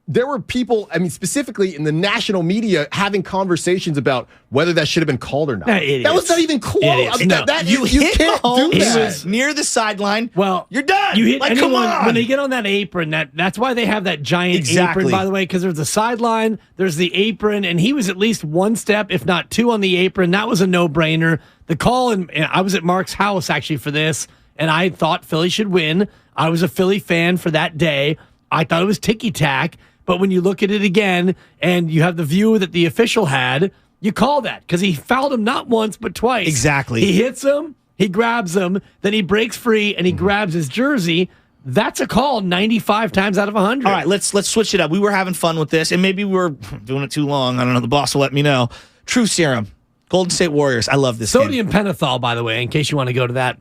there were people, specifically in the national media, having conversations about whether that should have been called or not. That was not even close. You can't do that. He was near the sideline. Well, you're done. You hit like, anyone come on. when they get on that apron. That's why they have that giant apron, by the way, because there's the sideline, there's the apron, and he was at least one step, if not two, on the apron. That was a no-brainer. The call, and I was at Mark's house actually for this, and I thought Philly should win. I was a Philly fan for that day. I thought it was ticky-tack. But when you look at it again and you have the view that the official had, you call that because he fouled him not once but twice. Exactly. He hits him, he grabs him, then he breaks free and he grabs his jersey. That's a call 95 times out of 100. All right, let's switch it up. We were having fun with this, and maybe we were doing it too long. I don't know. The boss will let me know. True serum. Golden State Warriors. I love this Sodium game. pentothal, by the way, in case you want to go to that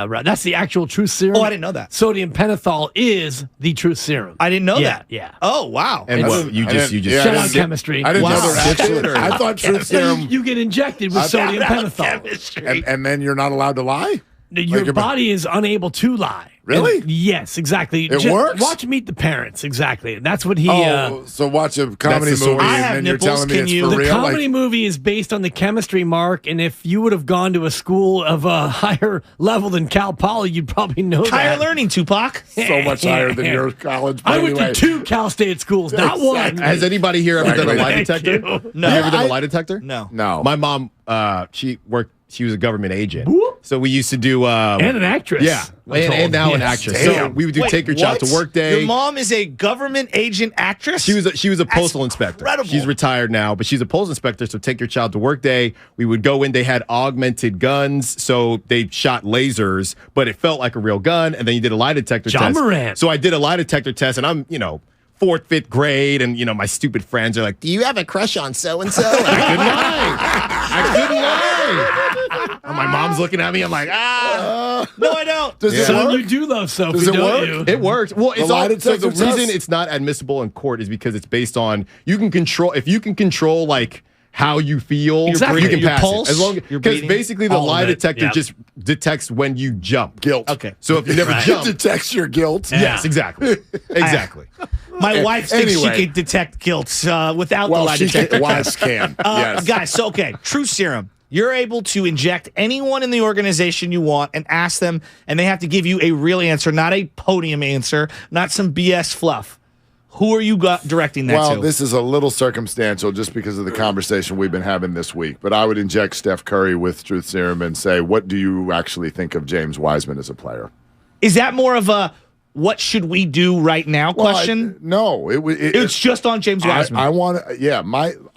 route. That's the actual truth serum. Oh, I didn't know that. Sodium pentothal is the truth serum. I didn't know that. Yeah. Oh, wow. And you just shout out chemistry. I didn't know there I thought truth serum. You get injected with sodium pentothal. And then you're not allowed to lie? Your body is unable to lie. Really? And yes, exactly. It works? Watch Meet the Parents, exactly. That's what he... so watch a comedy movie and then you're telling me it's for real? The comedy movie is based on the chemistry, Mark, and if you would have gone to a school of a higher level than Cal Poly, you'd probably know that. Higher learning, Tupac. So much higher than your college. I went to 2 Cal State schools, not one. Has anybody here ever done a lie detector? No. You ever done a lie detector? No. My mom, she was a government agent. So we used to do... and an actress. Yeah. And now an actress. So we would do Take Your Child to Work Day. Your mom is a government agent actress? She was a postal inspector. Incredible. She's retired now, but she's a postal inspector. So Take Your Child to Work Day. We would go in. They had augmented guns, so they shot lasers, but it felt like a real gun. And then you did a lie detector test. John Moran. So I did a lie detector test, and I'm 4th, 5th grade, and my stupid friends are like, "Do you have a crush on so and so?" I couldn't lie. And my mom's looking at me. I'm like, no, I don't. Does it So work? you do love Sophie, Does it don't work? you? It works. Well, it's lie all, so detector the reason test? it's not admissible in court is because it's based on if you can control like how you feel, Exactly. you can Your pass pulse, it. As long your because breathing, basically the all of lie it. detector Yep. just detects when you jump. Guilt. Okay. So if you never It jump, detects your guilt. yes, exactly. My wife thinks Anyway. she can detect guilt without the Well, lie she detector. wives can. Yes. Guys, so true serum. You're able to inject anyone in the organization you want and ask them, and they have to give you a real answer, not a podium answer, not some BS fluff. Who are you directing that to? Well, this is a little circumstantial just because of the conversation we've been having this week. But I would inject Steph Curry with truth serum and say, what do you actually think of James Wiseman as a player? Is that more of a what should we do right now question? No. It's just on James Wiseman. I want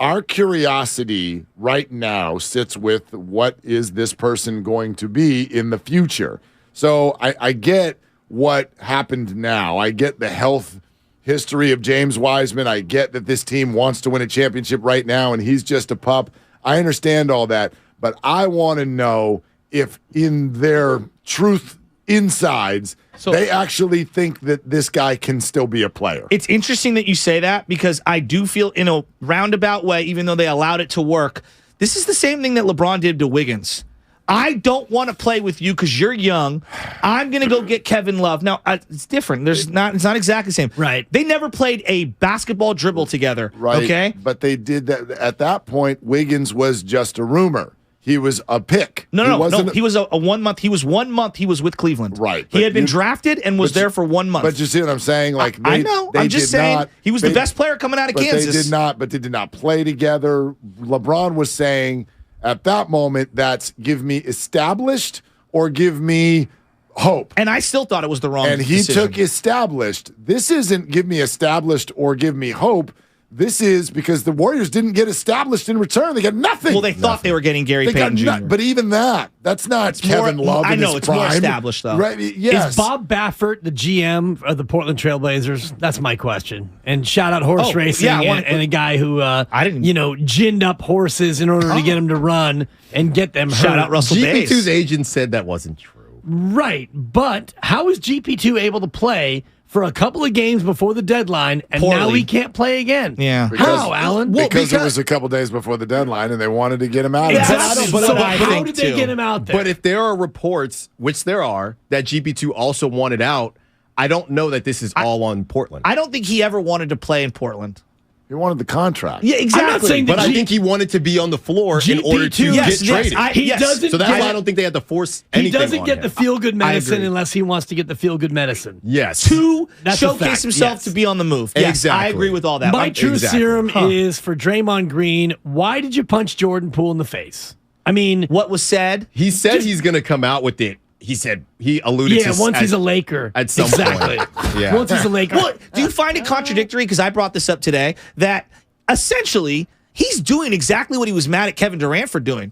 our curiosity right now sits with what is this person going to be in the future. So I get what happened now. I get the health history of James Wiseman. I get that this team wants to win a championship right now, and he's just a pup. I understand all that, but I want to know if in their truth insides, they actually think that this guy can still be a player. It's interesting that you say that because I do feel in a roundabout way, even though they allowed it to work, this is the same thing that LeBron did to Wiggins. I don't want to play with you because you're young. I'm going to go get Kevin Love. Now, it's different. It's not exactly the same. Right. They never played a basketball dribble together. Right. Okay? But they did that. At that point, Wiggins was just a rumor. He was a pick. No. He was a 1 month. He was 1 month. He was with Cleveland. Right. He had been drafted and was there for 1 month. But you see what I'm saying? Like I know. I'm just saying he was the best player coming out of Kansas. They did not play together. LeBron was saying at that moment, that's give me established or give me hope. And I still thought it was the wrong decision. And he decision. took established. This isn't give me established or give me hope. This is because the Warriors didn't get established in return. They got nothing. Well, they thought they were getting Gary Payton Jr. But even that's not Kevin Love. I know, in his it's prime. more established, though. Right? Yes. Is Bob Baffert the GM of the Portland Trailblazers? That's my question. And shout out horse racing and a guy who, ginned up horses in order to get them to run and get them hurt. Shout out Russell Days. GP2's agent said that wasn't true. Right. But how is GP2 able to play for a couple of games before the deadline, and now he can't play again? Yeah. How, Alan? Because it was a couple days before the deadline, and they wanted to get him out. How did they get him out there? But if there are reports, which there are, that GP2 also wanted out, I don't know that this is all on Portland. I don't think he ever wanted to play in Portland. He wanted the contract. Yeah, exactly. But I think he wanted to be on the floor in order to get traded. Doesn't so that's why I don't think they had to force anything He doesn't on get him. the feel-good medicine unless he wants to get the feel-good medicine. Yes. To That's showcase himself to be on the move. Yes, exactly. I agree with all that. My true serum is for Draymond Green. Why did you punch Jordan Poole in the face? I mean, what was said? He said he's going to come out with it. He said he alluded to once he's a Laker. At some point. Yeah. Once he's a Laker. Well, do you find it contradictory? Because I brought this up today that essentially he's doing exactly what he was mad at Kevin Durant for doing.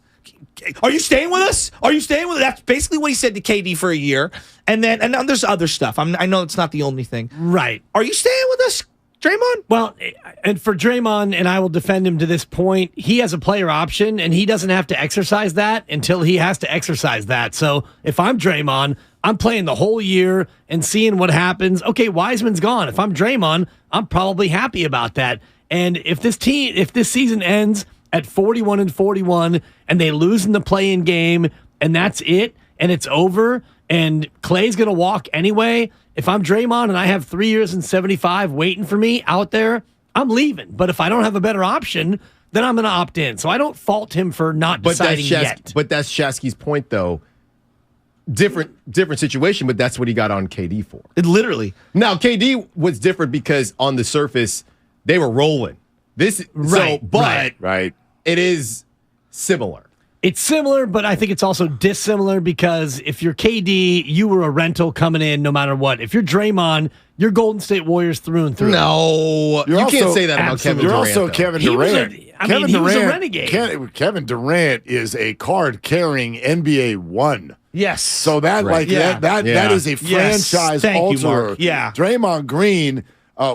Are you staying with us? Are you staying with us? That's basically what he said to KD for a year. And then there's other stuff. I know it's not the only thing. Right. Are you staying with us, Draymond? Well, and for Draymond, and I will defend him to this point, he has a player option, and he doesn't have to exercise that until he has to exercise that. So if I'm Draymond, I'm playing the whole year and seeing what happens. Okay, Wiseman's gone. If I'm Draymond, I'm probably happy about that. And if this season ends at 41-41 and they lose in the play-in game and that's it and it's over and Klay's going to walk anyway, if I'm Draymond and I have 3 years and 75 waiting for me out there, I'm leaving. But if I don't have a better option, then I'm going to opt in. So I don't fault him for not deciding yet. But that's Shasky's point, though. Different situation, but that's what he got on KD for. Literally. Now, KD was different because on the surface, they were rolling. Right. It is similar. It's similar, but I think it's also dissimilar because if you're KD, you were a rental coming in no matter what. If you're Draymond, you're Golden State Warriors through and through. No, you can't say that about Kevin Durant. You're also Kevin Durant. He was a renegade. Kevin Durant is a card-carrying NBA 1. Yes. So that that is a franchise alterer. Yeah. Draymond Green,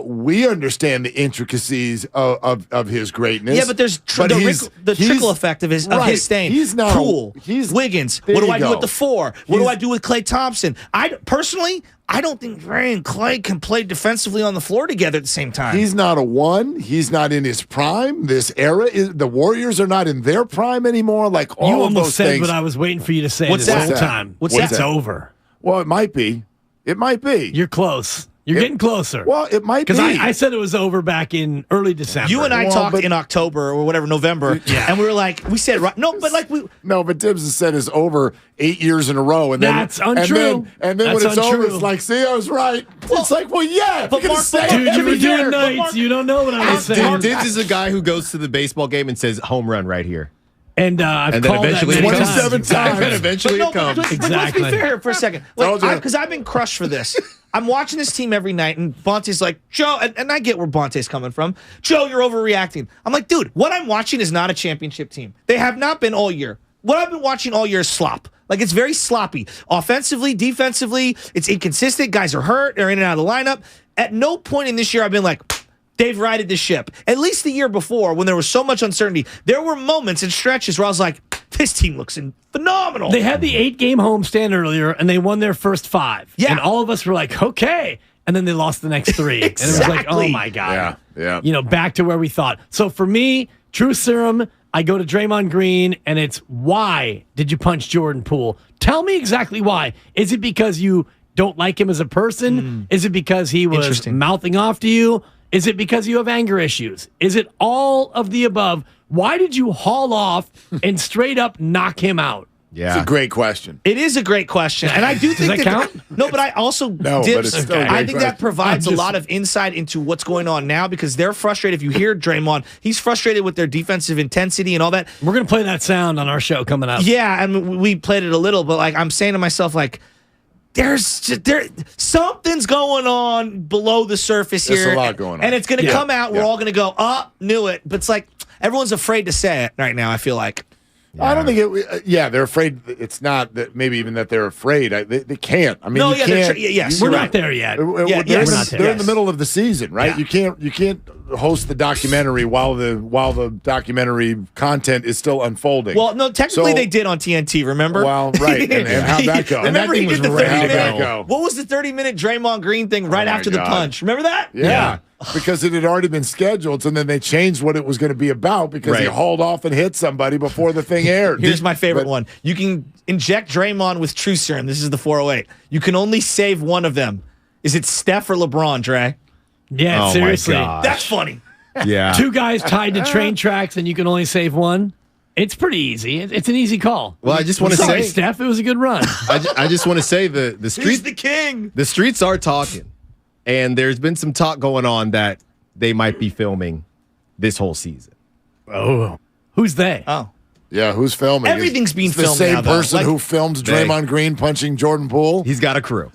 we understand the intricacies of his greatness. Yeah, but there's the trickle effect of his staying. He's not Poole, Wiggins. What do I do with the 4? What do I do with Klay Thompson? I don't think Ray and Klay can play defensively on the floor together at the same time. He's not a 1. He's not in his prime. This era the Warriors are not in their prime anymore. Like all you of almost those said things. what I was waiting for you to say What's this that? whole time. What's that? It's over. Well, it might be. It might be. You're close. You're getting closer. Well, it might be. Because I said it was over back in early December. You and I talked in October or whatever, November, and we were like, we said, but Tibbs has said it's over 8 years in a row. And then, that's untrue. And then when it's over, it's like, see, I was right. It's like, well, yeah. But Mark, dude, you were doing nights. You don't know what I was saying. Tibbs is a guy who goes to the baseball game and says, home run right here. And I've called eventually that 27 times. And eventually it comes. But let's be fair here for a second. Because I've been crushed for this. I'm watching this team every night, and Bonte's like, Joe, and I get where Bonte's coming from. Joe, you're overreacting. I'm like, dude, what I'm watching is not a championship team. They have not been all year. What I've been watching all year is slop. Like, it's very sloppy. Offensively, defensively, it's inconsistent. Guys are hurt. They're in and out of the lineup. At no point in this year I've been like, they've righted the ship. At least the year before, when there was so much uncertainty, there were moments and stretches where I was like, this team looks phenomenal. They had the 8-game homestand earlier, and they won their first 5. Yeah. And all of us were like, okay. And then they lost the next 3. Exactly. And it was like, oh, my God. Yeah. Back to where we thought. So for me, true serum, I go to Draymond Green, and it's why did you punch Jordan Poole? Tell me exactly why. Is it because you don't like him as a person? Is it because he was mouthing off to you? Is it because you have anger issues? Is it all of the above? Why did you haul off and straight up knock him out? Yeah. It's a great question. It is a great question. And I do think that count? No, but I also but it's still a great I think that question. provides a lot of insight into what's going on now because they're frustrated. If you hear Draymond, he's frustrated with their defensive intensity and all that. We're going to play that sound on our show coming up. Yeah, and we played it a little, but like I'm saying to myself, like, something's going on below the surface here. There's a lot going on. And it's going to come out. We're all going to go, knew it. But it's like everyone's afraid to say it right now, I feel like. Yeah. I don't think they're afraid. It's not that maybe even that they're afraid. They can't. I mean, you can't. We're not there yet. They're in the middle of the season, right? Yeah. You can't host the documentary while the documentary content is still unfolding. Well, no, technically they did on TNT. Remember? Well, right. And how'd that go? Remember and that he thing did was the 30-minute go. What was the 30-minute Draymond Green thing right after the punch? Remember that? Yeah. Because it had already been scheduled, and then they changed what it was going to be about because he hauled off and hit somebody before the thing aired. Here's my favorite one. You can inject Draymond with True Serum. This is the 408. You can only save one of them. Is it Steph or LeBron, Dre? Yeah, seriously. That's funny. Yeah. 2 guys tied to train tracks, and you can only save one. It's pretty easy. It's an easy call. Well, I just want to say, Steph, it was a good run. I just want to say the streets. He's the king. The streets are talking. And there's been some talk going on that they might be filming this whole season. Oh. Who's they? Oh. Yeah, who's filming? Everything's being filmed the same now, person who filmed Draymond Green punching Jordan Poole? He's got a crew.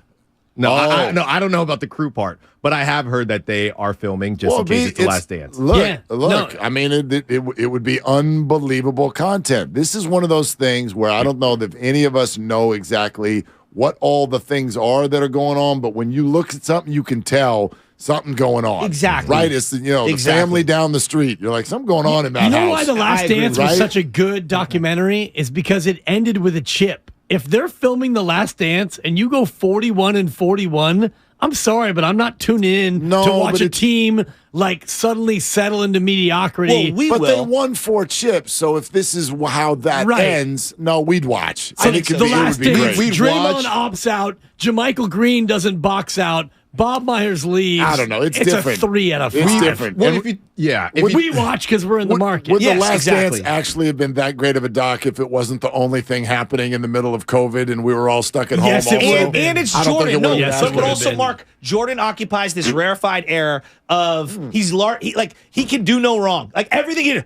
No, I don't know about the crew part, but I have heard that they are filming just in case it's the last dance. Look. I mean, it would be unbelievable content. This is one of those things where I don't know that any of us know exactly what all the things are that are going on, but when you look at something, you can tell something going on. Exactly. Right? It's the family down the street. You're like, something going on in that house. You know why The Last Dance was such a good documentary? Is because it ended with a chip. If they're filming The Last Dance and you go 41-41, I'm sorry, but I'm not tuning in to watch a team like suddenly settle into mediocrity. Well, they won 4 chips, so if this is how that ends, we'd watch. So I think The Last Dance, we'd Draymond watch. opts out, JaMychal Green doesn't box out, Bob Myers leaves. I don't know. It's different. A 3 out of 5. It's different. Well, we watch because we're in the market. Would The Last Dance actually have been that great of a doc if it wasn't the only thing happening in the middle of COVID and we were all stuck at home? Yes, and it's Jordan. But also, been. Mark, Jordan occupies this rarefied air of he can do no wrong. Like everything,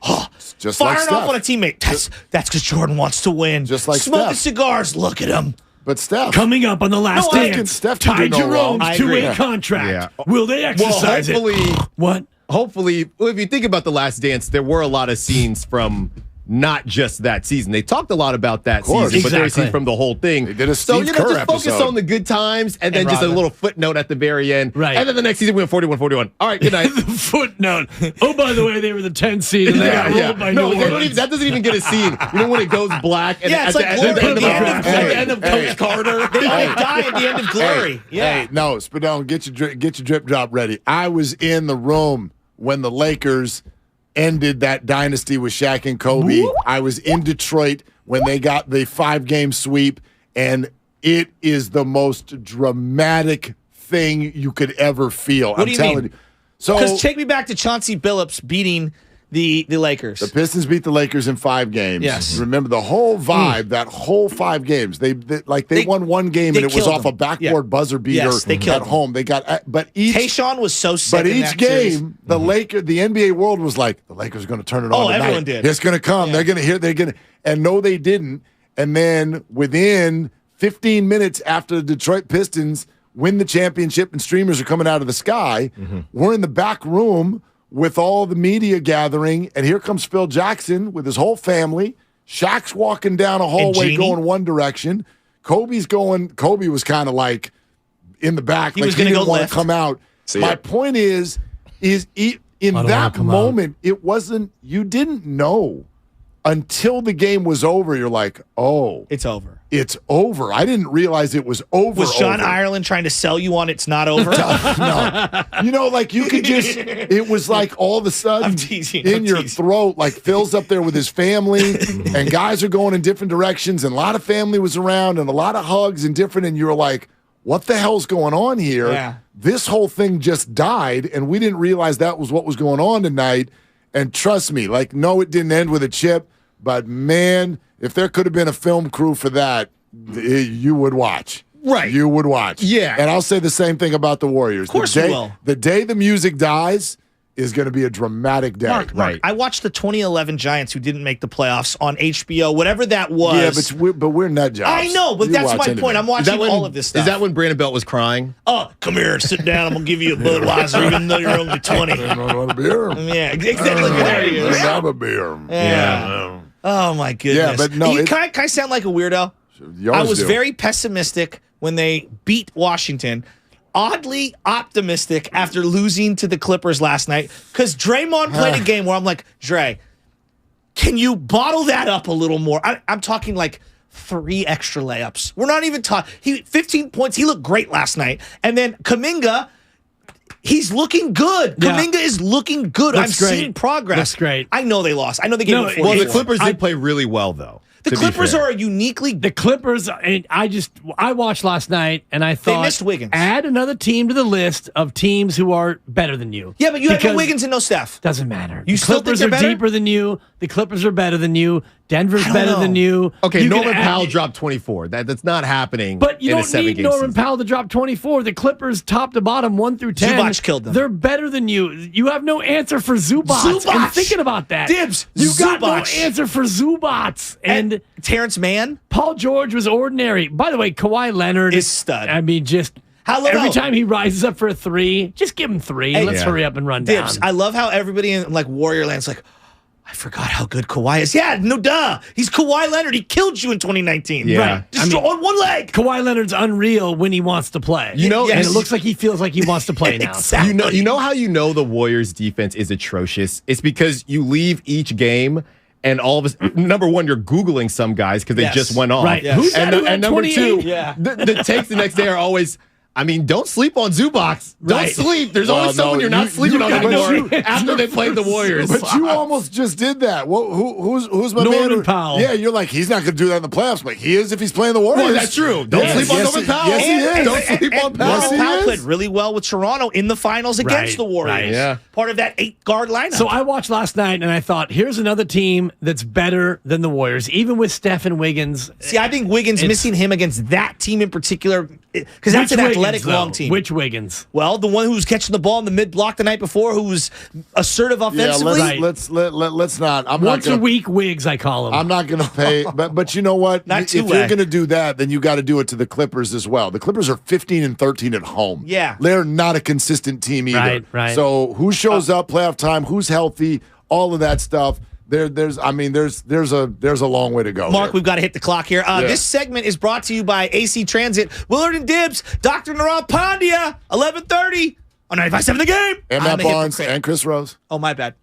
just firing like off on a teammate. That's because Jordan wants to win. Just like smoking Steph. cigars. Look at him. But Steph. Coming up on The Last Dance, Steph Ty can do no wrong. Jerome's 2-way contract. Yeah. Will they exercise it? What? Hopefully, if you think about The Last Dance, there were a lot of scenes from not just that season. They talked a lot about that season, but there were scenes from the whole thing. They did a Steve Kerr just focus episode. on the good times and then just a little footnote at the very end. Right. And then the next season we went 41-41. All right, good night. The footnote. Oh, by the way, they were the 10 seed and they got rolled by No, New Orleans. that doesn't even get a scene. You know when it goes black and it's at like the Glory. end of Coach Carter? They might die at the end of Glory. Hey, no, Spadoni, get your drip drop ready. I was in the room when the Lakers ended that dynasty with Shaq and Kobe. Whoop. I was in Detroit when they got the 5-game sweep, and it is the most dramatic thing you could ever feel. What do you mean? Telling you. So, because take me back to Chauncey Billups beating the Lakers. The Pistons beat the Lakers in 5 games. Yes. Remember the whole vibe, that whole 5 games. They won one game and it was off a backboard buzzer beater at home. They got Tayshaun was so sick. But each game, the NBA world was like, the Lakers are going to turn it on tonight. Everyone did. It's going to come. Yeah. They're going to and no, they didn't. And then within 15 minutes after the Detroit Pistons win the championship and streamers are coming out of the sky, we're in the back room with all the media gathering, and here comes Phil Jackson with his whole family. Shaq's walking down a hallway going one direction. Kobe was kind of like in the back, he like was he going to didn't go want left. to come out. My point is in that moment, it wasn't, you didn't know until the game was over. You're like, oh. It's over. It's over. I didn't realize it was over. Was John Ireland trying to sell you on it's not over? No. You know, like you could just, it was like all of a sudden in your throat, like Phil's up there with his family and guys are going in different directions and a lot of family was around and a lot of hugs and different. And you were like, what the hell's going on here? Yeah. This whole thing just died and we didn't realize that was what was going on tonight. And trust me, like, no, it didn't end with a chip, but man, if there could have been a film crew for that, you would watch. Right. You would watch. Yeah. And I'll say the same thing about the Warriors. Of course you will. The day the music dies is going to be a dramatic day. Mark, I watched the 2011 Giants who didn't make the playoffs on HBO, whatever that was. Yeah, but we're nut jobs. I know, but that's my point. I'm watching all of this stuff. Is that when Brandon Belt was crying? Oh, come here, sit down. I'm going to give you a Budweiser, even though you're only 20. I don't want a beer. Yeah, exactly. There he is. Have a beer. Yeah. Oh, my goodness. Yeah, but no. Can I sound like a weirdo? I was very pessimistic when they beat Washington. Oddly optimistic after losing to the Clippers last night because Draymond played a game where I'm like, Dre, can you bottle that up a little more? I'm talking like 3 extra layups. We're not even talking. 15 points. He looked great last night. And then Kuminga, he's looking good. Yeah. Kuminga is looking good. I'm seeing progress. That's great. I know they lost. I know they gave him 4. Well, the Clippers did play really well, though. The Clippers are uniquely... The Clippers, and I watched last night, and I thought... They missed Wiggins. Add another team to the list of teams who are better than you. Yeah, but you have no Wiggins and no Steph. Doesn't matter. You still think they're better? The Clippers are deeper than you. The Clippers are better than you. Denver's better than you. Okay, Norman Powell dropped 24. That's not happening. But you don't need Norman Powell to drop 24. The Clippers, top to bottom, 1 through 10. Zubac killed them. They're better than you. You have no answer for Zubac. I'm thinking about that. Dibs. You got no answer for Zubac. And Terrence Mann. Paul George was ordinary. By the way, Kawhi Leonard is stud. I mean, just... Every time he rises up for a 3, just give him 3. Hey, let's hurry up and run Dibs. down. I love how everybody in Warrior Land's like, I forgot how good Kawhi is. Yeah, no duh. He's Kawhi Leonard. He killed you in 2019. Yeah. Right. Just on one leg. Kawhi Leonard's unreal when he wants to play. And it looks like he feels like he wants to play now. Exactly. You know how the Warriors defense is atrocious? It's because you leave each game and all of us, number one, you're Googling some guys because they just went off. Right. Yes. And number 2, the takes the next day are always, I mean, don't sleep on Zubac. Don't sleep. There's always someone you're not sleeping on anymore after they played the Warriors. But you almost just did that. Who's my man? Norman Powell. Yeah, you're like, he's not going to do that in the playoffs. Like, he is if he's playing the Warriors. Well, that's true. Don't sleep on Norman Powell. Yes, he is. Don't sleep on Powell. Norman Powell played really well with Toronto in the finals against the Warriors. Right. Yeah. Part of that 8-guard lineup. So I watched last night, and I thought, here's another team that's better than the Warriors, even with Steph and Wiggins. See, I think Wiggins missing him against that team in particular, because that's an athletic long team. Which Wiggins? Well, the one who was catching the ball in the mid-block the night before, who was assertive offensively. Yeah, let's not. Once a week Wiggs, I call him. I'm not going to pay. But you know what? If you're going to do that, then you got to do it to the Clippers as well. The Clippers are 15-13 at home. Yeah, they're not a consistent team either. Right. So who shows up? Playoff time. Who's healthy? All of that stuff. There's a long way to go. Mark, we've got to hit the clock here. This segment is brought to you by AC Transit, Willard and Dibs, Dr. Naran Pandya, 11:30 on 95.7 The Game. And Matt Barnes and Chris Rose. Oh, my bad.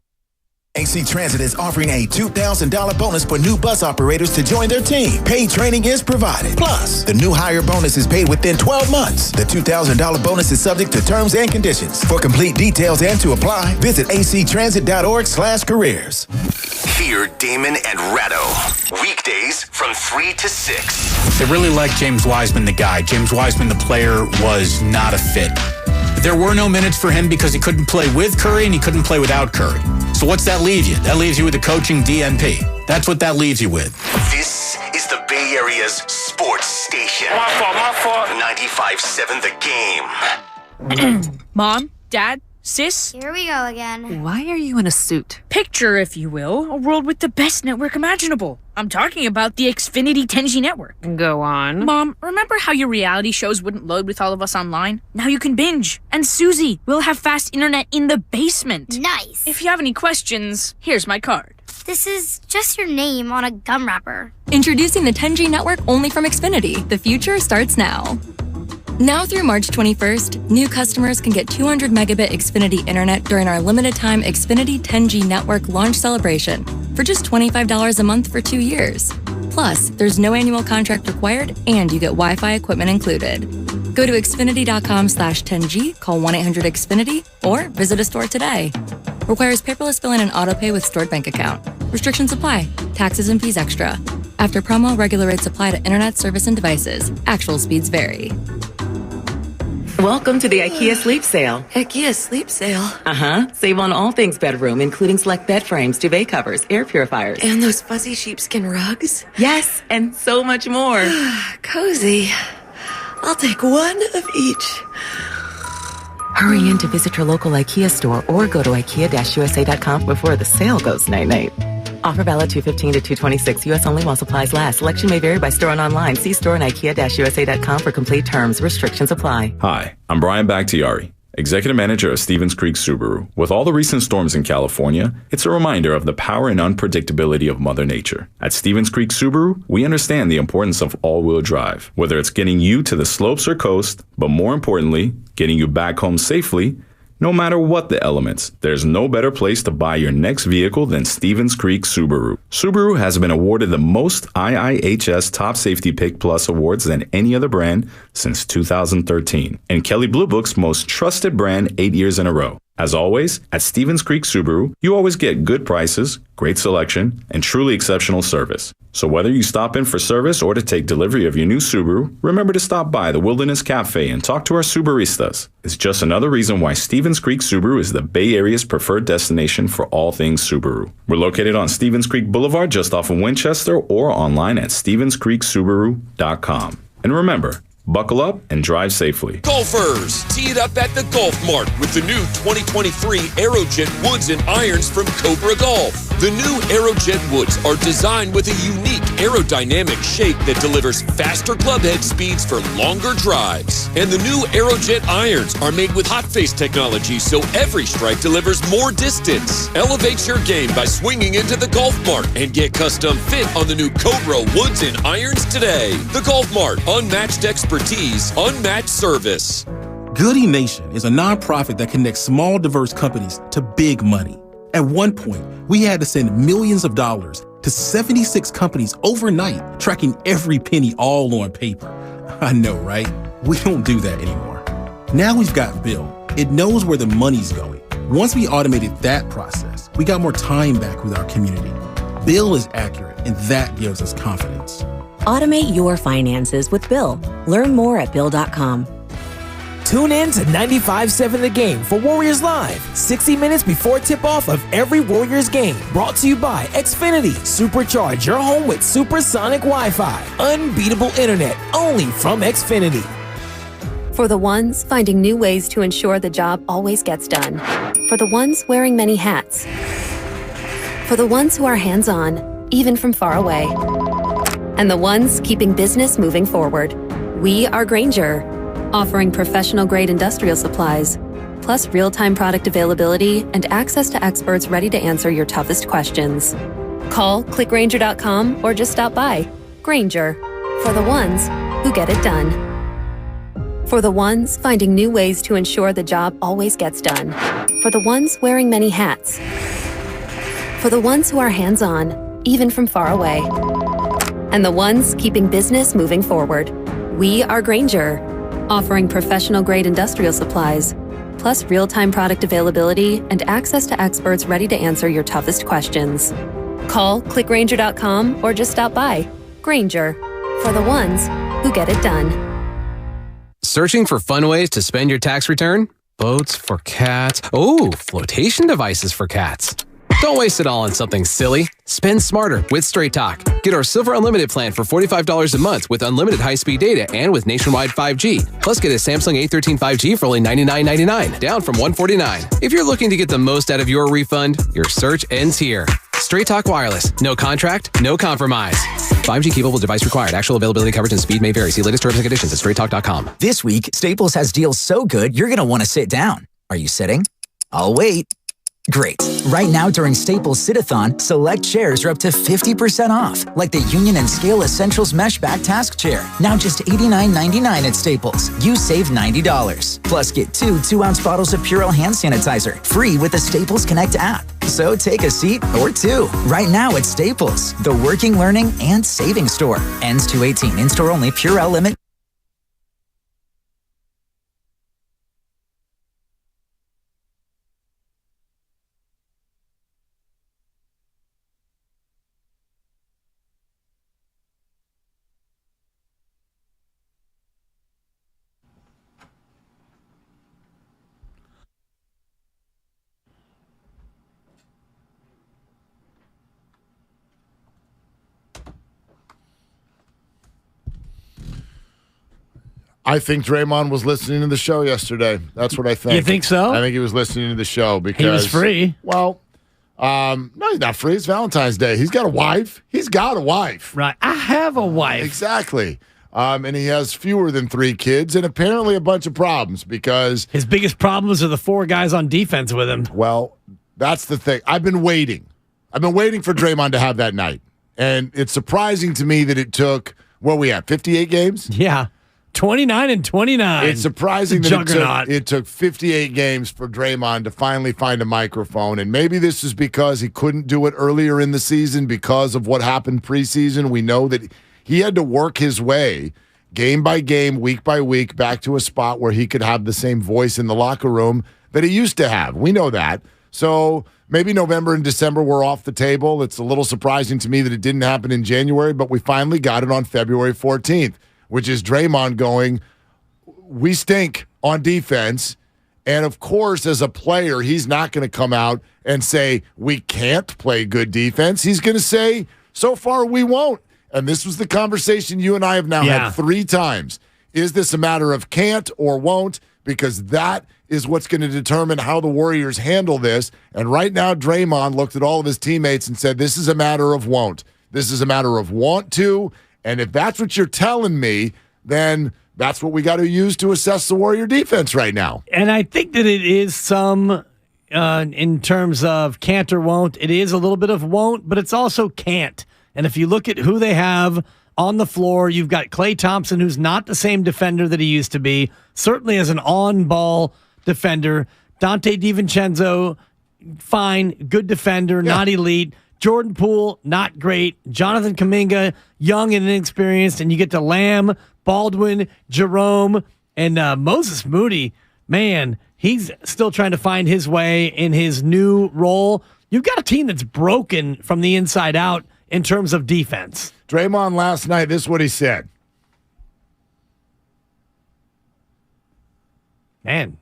AC Transit is offering a $2,000 bonus for new bus operators to join their team. Paid training is provided. Plus, the new hire bonus is paid within 12 months. The $2,000 bonus is subject to terms and conditions. For complete details and to apply, visit actransit.org/careers. Hear Damon and Ratto. Weekdays from 3 to 6. They really like James Wiseman, the guy. James Wiseman, the player, was not a fit. There were no minutes for him because he couldn't play with Curry and he couldn't play without Curry. So what's that leave you? That leaves you with a coaching DNP. That's what that leaves you with. This is the Bay Area's sports station. My fault. 95.7 The Game. Mom, Dad, Sis? Here we go again. Why are you in a suit? Picture, if you will, a world with the best network imaginable. I'm talking about the Xfinity 10G network. Go on. Mom, remember how your reality shows wouldn't load with all of us online? Now you can binge. And Susie, we'll have fast internet in the basement. Nice. If you have any questions, here's my card. This is just your name on a gum wrapper. Introducing the 10G network only from Xfinity. The future starts now. Now through March 21st, new customers can get 200 megabit Xfinity internet during our limited time Xfinity 10G network launch celebration for just $25 a month for 2 years. Plus, there's no annual contract required and you get Wi-Fi equipment included. Go to xfinity.com/10G, call 1-800-XFINITY, or visit a store today. Requires paperless billing and autopay with stored bank account. Restrictions apply. Taxes and fees extra. After promo, regular rates apply to internet service and devices. Actual speeds vary. Welcome to the IKEA Sleep Sale. IKEA Sleep Sale? Uh-huh. Save on all things bedroom, including select bed frames, duvet covers, air purifiers. And those fuzzy sheepskin rugs? Yes, and so much more. Cozy. I'll take one of each. Hurry in to visit your local IKEA store or go to IKEA-USA.com before the sale goes night-night. Offer valid 2/15 to 2/26. U.S. only while supplies last. Selection may vary by store and online. See store and IKEA-USA.com for complete terms. Restrictions apply. Hi, I'm Brian Bakhtiari, Executive Manager of Stevens Creek Subaru. With all the recent storms in California, it's a reminder of the power and unpredictability of Mother Nature. At Stevens Creek Subaru, we understand the importance of all-wheel drive, whether it's getting you to the slopes or coast, but more importantly, getting you back home safely. No matter what the elements, there's no better place to buy your next vehicle than Stevens Creek Subaru. Subaru has been awarded the most IIHS Top Safety Pick Plus awards than any other brand since 2013, and Kelley Blue Book's most trusted brand 8 years in a row. As always, at Stevens Creek Subaru, you always get good prices, great selection, and truly exceptional service. So whether you stop in for service or to take delivery of your new Subaru, remember to stop by the Wilderness Cafe and talk to our Subaristas. It's just another reason why Stevens Creek Subaru is the Bay Area's preferred destination for all things Subaru. We're located on Stevens Creek Boulevard just off of Winchester or online at StevensCreekSubaru.com. And remember, buckle up and drive safely. Golfers, tee it up at the Golf Mart with the new 2023 Aerojet woods and irons from Cobra Golf. The new Aerojet woods are designed with a unique aerodynamic shape that delivers faster clubhead speeds for longer drives. And the new Aerojet irons are made with hot face technology, so every strike delivers more distance. Elevate your game by swinging into the Golf Mart and get custom fit on the new Cobra woods and irons today. The Golf Mart, unmatched expertise, unmatched service. Goody Nation is a nonprofit that connects small, diverse companies to big money. At one point, we had to send millions of dollars to 76 companies overnight, tracking every penny all on paper. I know, right? We don't do that anymore. Now we've got Bill. It knows where the money's going. Once we automated that process, we got more time back with our community. Bill is accurate, and that gives us confidence. Automate your finances with Bill. Learn more at Bill.com. Tune in to 95.7 The Game for Warriors Live, 60 minutes before tip-off of every Warriors game. Brought to you by Xfinity. Supercharge your home with supersonic Wi-Fi. Unbeatable internet, only from Xfinity. For the ones finding new ways to ensure the job always gets done. For the ones wearing many hats. For the ones who are hands-on, even from far away. And the ones keeping business moving forward. We are Grainger, offering professional-grade industrial supplies, plus real-time product availability and access to experts ready to answer your toughest questions. Call, click Grainger.com, or just stop by. Grainger, for the ones who get it done. For the ones finding new ways to ensure the job always gets done. For the ones wearing many hats. For the ones who are hands-on, even from far away. And the ones keeping business moving forward. We are Grainger, offering professional-grade industrial supplies, plus real-time product availability and access to experts ready to answer your toughest questions. Call, click Grainger.com, or just stop by. Grainger, for the ones who get it done. Searching for fun ways to spend your tax return? Boats for cats. Oh, flotation devices for cats. Don't waste it all on something silly. Spend smarter with Straight Talk. Get our Silver Unlimited plan for $45 a month with unlimited high-speed data and with nationwide 5G. Plus, get a Samsung A13 5G for only $99.99, down from $149. If you're looking to get the most out of your refund, your search ends here. Straight Talk Wireless. No contract, no compromise. 5G capable device required. Actual availability, coverage, and speed may vary. See latest terms and conditions at straighttalk.com. This week, Staples has deals so good, you're going to want to sit down. Are you sitting? I'll wait. Great. Right now during Staples Sit-a-thon, select chairs are up to 50% off, like the Union and Scale Essentials Mesh Back Task Chair. Now just $89.99 at Staples. You save $90. Plus get 2 2-ounce bottles of Purell hand sanitizer, free with the Staples Connect app. So take a seat or two. Right now at Staples, the working, learning, and saving store. Ends 2/18. In-store only. Purell limit. I think Draymond was listening to the show yesterday. That's what I think. You think so? I think he was listening to the show because he was free. Well, no, he's not free. It's Valentine's Day. He's got a wife. He's got a wife. Right. I have a wife. Exactly. And he has fewer than 3 kids and apparently a bunch of problems because his biggest problems are the 4 guys on defense with him. Well, that's the thing. I've been waiting for Draymond to have that night. And it's surprising to me that it took, where are we at, 58 games? Yeah. 29 and 29. It's surprising that it took 58 games for Draymond to finally find a microphone. And maybe this is because he couldn't do it earlier in the season because of what happened preseason. We know that he had to work his way game by game, week by week, back to a spot where he could have the same voice in the locker room that he used to have. We know that. So maybe November and December were off the table. It's a little surprising to me that it didn't happen in January, but we finally got it on February 14th. Which is Draymond going, we stink on defense. And, of course, as a player, he's not going to come out and say, we can't play good defense. He's going to say, so far we won't. And this was the conversation you and I have now had 3 times. Is this a matter of can't or won't? Because that is what's going to determine how the Warriors handle this. And right now, Draymond looked at all of his teammates and said, this is a matter of won't. This is a matter of want to. And if that's what you're telling me, then that's what we got to use to assess the Warrior defense right now. And I think that it is some, in terms of can't or won't, it is a little bit of won't, but it's also can't. And if you look at who they have on the floor, you've got Klay Thompson, who's not the same defender that he used to be, certainly as an on-ball defender. Dante DiVincenzo, fine, good defender, not elite. Jordan Poole, not great. Jonathan Kuminga, young and inexperienced. And you get to Lamb, Baldwin, Jerome, and Moses Moody. Man, he's still trying to find his way in his new role. You've got a team that's broken from the inside out in terms of defense. Draymond last night, this is what he said. Man,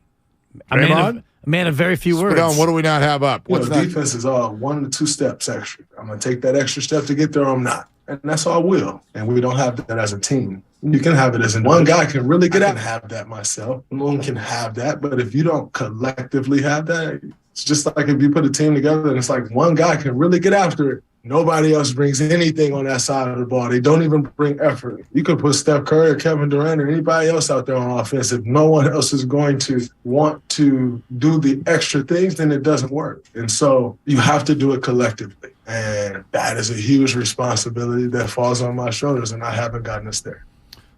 a man of very few words. What do we not have up? What's defense is all 1 to 2 steps extra. I'm going to take that extra step to get there, or I'm not. And that's all will. And we don't have that as a team. You can have it as one guy can really get out. I can have that myself. One can have that. But if you don't collectively have that, it's just like if you put a team together and it's like one guy can really get after it. Nobody else brings anything on that side of the ball. They don't even bring effort. You could put Steph Curry or Kevin Durant or anybody else out there on offense. If no one else is going to want to do the extra things, then it doesn't work. And so you have to do it collectively. And that is a huge responsibility that falls on my shoulders, and I haven't gotten us there.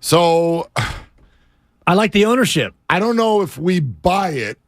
So I like the ownership. I don't know if we buy it,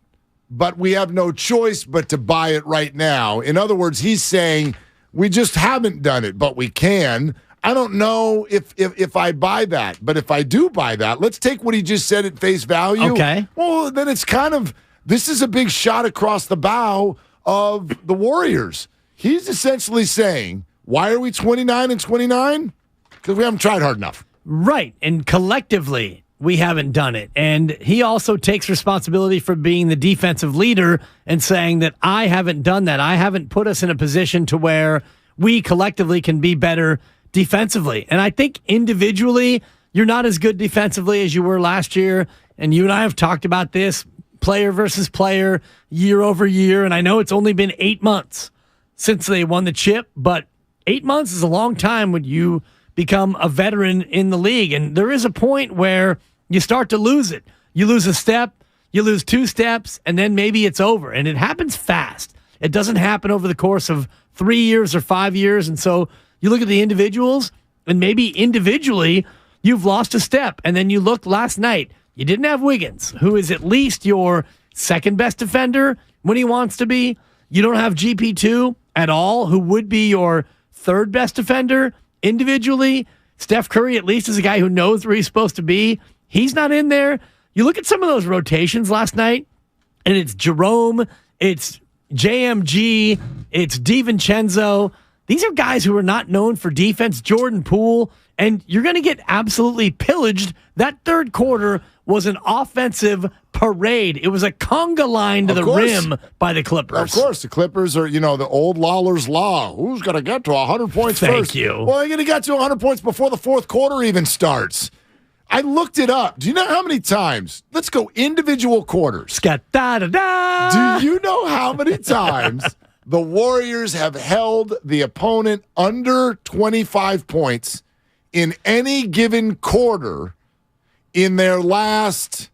but we have no choice but to buy it right now. In other words, he's saying – we just haven't done it, but we can. I don't know if I buy that, but if I do buy that, let's take what he just said at face value. Okay. Well, then it's kind of, this is a big shot across the bow of the Warriors. He's essentially saying, why are we 29 and 29? Because we haven't tried hard enough. Right, and collectively, we haven't done it. And he also takes responsibility for being the defensive leader and saying that I haven't done that. I haven't put us in a position to where we collectively can be better defensively. And I think individually, you're not as good defensively as you were last year. And you and I have talked about this player versus player, year over year. And I know it's only been 8 months since they won the chip, but 8 months is a long time when you become a veteran in the league. And there is a point where you start to lose it. You lose a step, you lose 2 steps, and then maybe it's over. And it happens fast. It doesn't happen over the course of 3 years or 5 years. And so you look at the individuals, and maybe individually you've lost a step. And then you look last night, you didn't have Wiggins, who is at least your second best defender when he wants to be. You don't have GP2 at all, who would be your third best defender individually. Steph Curry at least is a guy who knows where he's supposed to be. He's not in there. You look at some of those rotations last night, and it's Jerome, it's JMG, it's DiVincenzo. These are guys who are not known for defense. Jordan Poole, and you're going to get absolutely pillaged. That third quarter was an offensive parade. It was a conga line to the rim by the Clippers. Of course, the Clippers are, the old Lawler's Law. Who's going to get to 100 points first? Thank you. Well, they're going to get to 100 points before the fourth quarter even starts. I looked it up. Do you know how many times? Let's go individual quarters. Scat-da-da-da. Do you know how many times the Warriors have held the opponent under 25 points in any given quarter in their last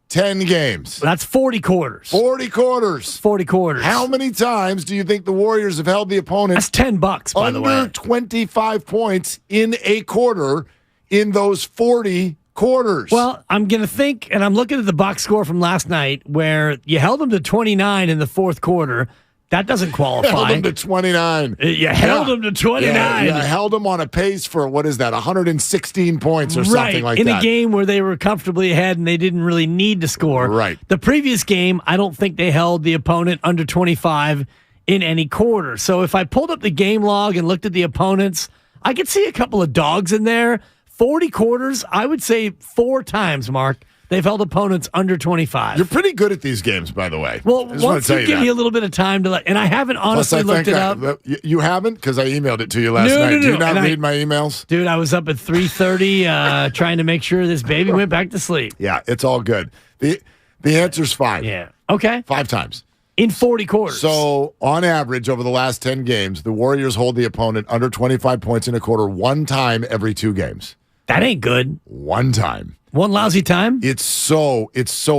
10 games? That's 40 quarters. 40 quarters. 40 quarters. How many times do you think the Warriors have held the opponent? That's $10, by the way. Under 25 points in a quarter in those 40 quarters. Well, I'm going to think, and I'm looking at the box score from last night where you held them to 29 in the fourth quarter. That doesn't qualify. Held them to 29. You held them to 29. Yeah, held them on a pace for, 116 points or something like that. In a game where they were comfortably ahead and they didn't really need to score. Right. The previous game, I don't think they held the opponent under 25 in any quarter. So if I pulled up the game log and looked at the opponents, I could see a couple of dogs in there. 40 quarters, I would say 4 times, Mark, they've held opponents under 25. You're pretty good at these games, by the way. Well, once you give me a little bit of time to and I haven't honestly looked it up. You haven't? Because I emailed it to you last night. Do you not read my emails? Dude, I was up at 3:30 trying to make sure this baby went back to sleep. Yeah, it's all good. The answer's 5. Yeah. Okay. 5 times. In 40 quarters. So, on average, over the last 10 games, the Warriors hold the opponent under 25 points in a quarter 1 time every 2 games. That ain't good. 1 time. 1 lousy time? It's so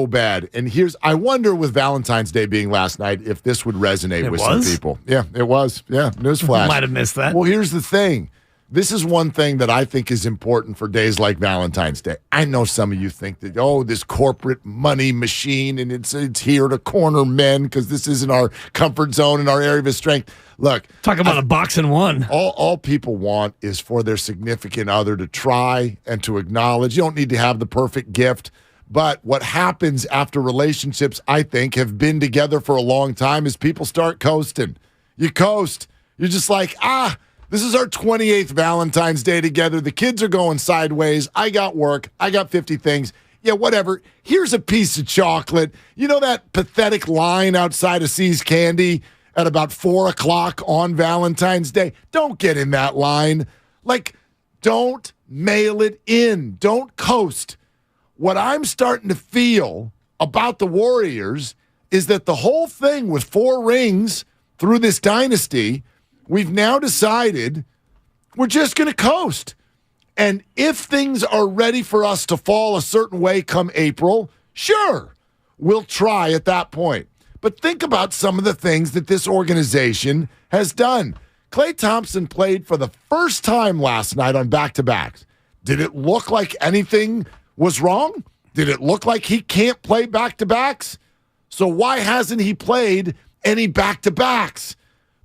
bad. And I wonder with Valentine's Day being last night if this would resonate with some people. Yeah, it was. Yeah, newsflash. Might have missed that. Well, here's the thing. This is one thing that I think is important for days like Valentine's Day. I know some of you think that, this corporate money machine, and it's here to corner men because this isn't our comfort zone and our area of strength. Look. Talk about a box and one. All people want is for their significant other to try and to acknowledge. You don't need to have the perfect gift. But what happens after relationships, I think, have been together for a long time is people start coasting. You coast. You're just like, this is our 28th Valentine's Day together. The kids are going sideways. I got work. I got 50 things. Yeah, whatever. Here's a piece of chocolate. You know that pathetic line outside of C's Candy at about 4 o'clock on Valentine's Day? Don't get in that line. Don't mail it in. Don't coast. What I'm starting to feel about the Warriors is that the whole thing with 4 rings through this dynasty, we've now decided we're just going to coast. And if things are ready for us to fall a certain way come April, sure, we'll try at that point. But think about some of the things that this organization has done. Klay Thompson played for the first time last night on back-to-backs. Did it look like anything was wrong? Did it look like he can't play back-to-backs? So why hasn't he played any back-to-backs?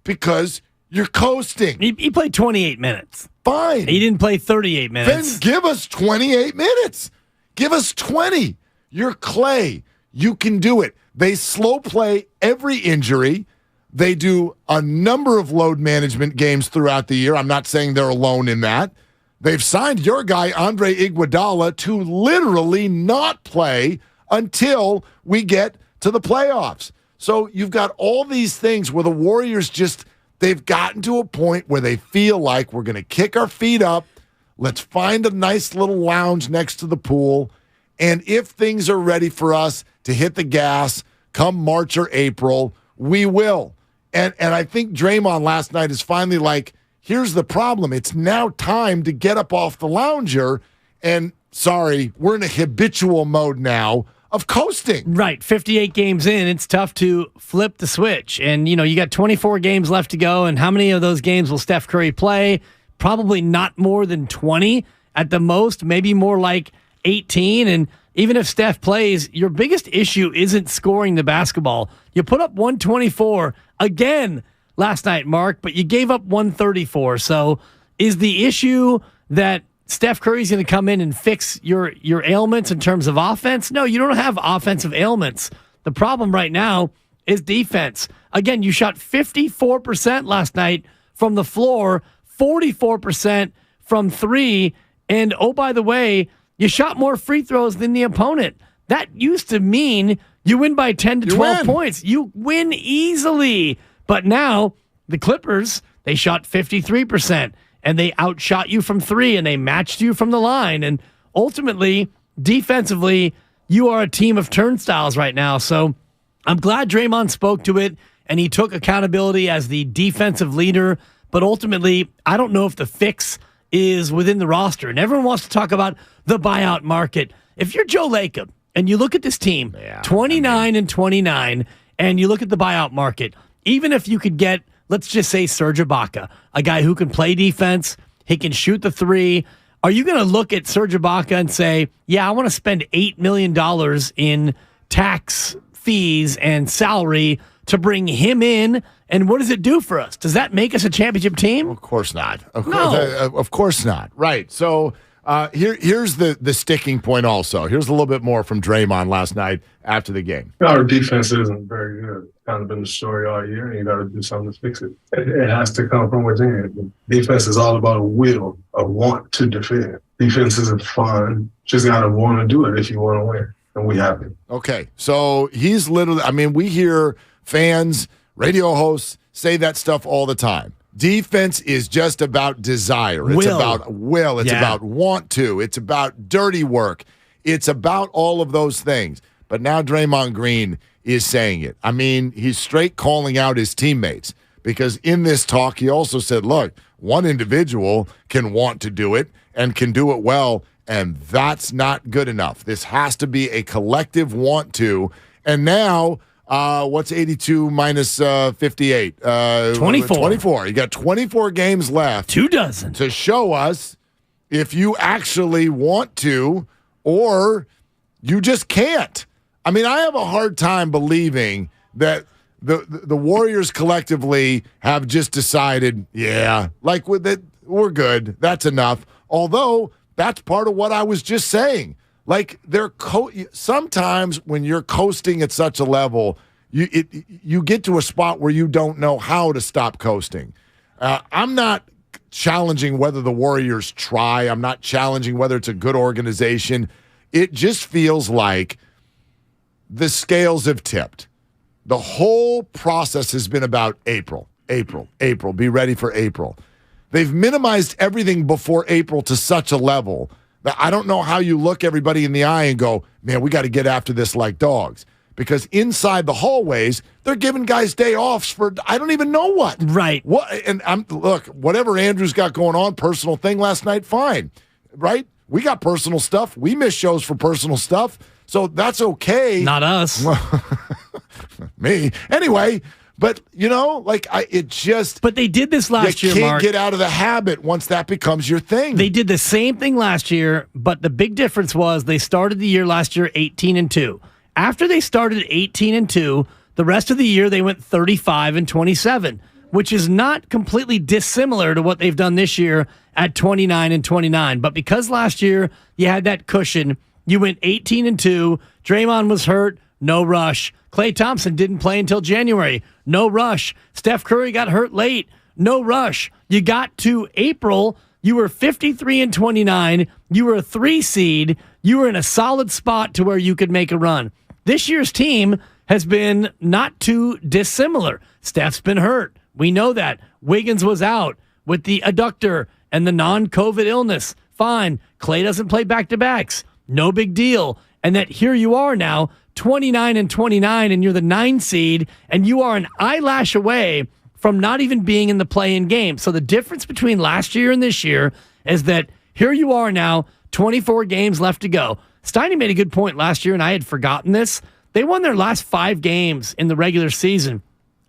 Because you're coasting. He played 28 minutes. Fine. He didn't play 38 minutes. Then give us 28 minutes. Give us 20. You're Klay. You can do it. They slow play every injury. They do a number of load management games throughout the year. I'm not saying they're alone in that. They've signed your guy, Andre Iguodala, to literally not play until we get to the playoffs. So you've got all these things where the Warriors they've gotten to a point where they feel like we're going to kick our feet up. Let's find a nice little lounge next to the pool. And if things are ready for us to hit the gas come March or April, we will. And I think Draymond last night is finally like, here's the problem. It's now time to get up off the lounger. And sorry, we're in a habitual mode now of coasting. Right. 58 games in, it's tough to flip the switch. And, you got 24 games left to go. And how many of those games will Steph Curry play? Probably not more than 20 at the most, maybe more like 18. And even if Steph plays, your biggest issue isn't scoring the basketball. You put up 124 again last night, Mark, but you gave up 134. So is the issue that Steph Curry's going to come in and fix your ailments in terms of offense? No, you don't have offensive ailments. The problem right now is defense. Again, you shot 54% last night from the floor, 44% from 3. And oh, by the way, you shot more free throws than the opponent. That used to mean you win by 10 to 12 points. You win easily. But now the Clippers, they shot 53%, and they outshot you from 3, and they matched you from the line. And ultimately, defensively, you are a team of turnstiles right now. So I'm glad Draymond spoke to it and he took accountability as the defensive leader. But ultimately, I don't know if the fix is within the roster. And everyone wants to talk about the buyout market. If you're Joe Lacob and you look at this team, 29-29, and you look at the buyout market, even if you could get, let's just say, Serge Ibaka, a guy who can play defense, he can shoot the three. Are you going to look at Serge Ibaka and say, yeah, I want to spend $8 million in tax fees and salary to bring him in? And what does it do for us? Does that make us a championship team? Of course not. Of course not. Right. So here's the sticking point also. Here's a little bit more from Draymond last night after the game. Our defense isn't very good. Kind of been the story all year, and you got to do something to fix it. It has to come from within. Defense is all about a will, a want to defend. Defense isn't fun. Just got to want to do it if you want to win, and we have it. Okay, so he's literally, I mean, we hear fans, radio hosts say that stuff all the time. Defense is just about desire. It's about will. It's about want to. It's about dirty work. It's about all of those things. But now Draymond Green is saying it. I mean, he's straight calling out his teammates because in this talk, he also said, look, one individual can want to do it and can do it well, and that's not good enough. This has to be a collective want to. And now, what's 82 minus 58? 24. 24. You got 24 games left. 24 to show us if you actually want to or you just can't. I mean, I have a hard time believing that the Warriors collectively have just decided, like with it, we're good. That's enough. Although that's part of what I was just saying. Like sometimes when you're coasting at such a level, you get to a spot where you don't know how to stop coasting. I'm not challenging whether the Warriors try. I'm not challenging whether it's a good organization. It just feels like the scales have tipped. The whole process has been about April. Be ready for April. They've minimized everything before April to such a level that I don't know how you look everybody in the eye and go, man, we got to get after this like dogs. Because inside the hallways, they're giving guys day offs for I don't even know what. Right. What? And look, whatever Andrew's got going on, personal thing last night, fine. Right? We got personal stuff. We miss shows for personal stuff. So that's okay. Not us. Me. Anyway, but, it just... But they did this last year, You can't Mark. get out of the habit once that becomes your thing. They did the same thing last year, but the big difference was they started the year last year 18-2. After they started 18-2, the rest of the year they went 35-27, which is not completely dissimilar to what they've done this year at 29-29. But because last year you had that cushion, you went 18-2. Draymond was hurt, no rush. Klay Thompson didn't play until January, no rush. Steph Curry got hurt late, no rush. You got to April, you were 53-29. You were a 3 seed. You were in a solid spot to where you could make a run. This year's team has been not too dissimilar. Steph's been hurt. We know that. Wiggins was out with the adductor and the non-COVID illness. Fine. Klay doesn't play back-to-backs. No big deal. And that here you are now, 29-29, and you're the 9 seed, and you are an eyelash away from not even being in the play-in game. So the difference between last year and this year is that here you are now, 24 games left to go. Steiny made a good point last year, and I had forgotten this. They won their last 5 games in the regular season.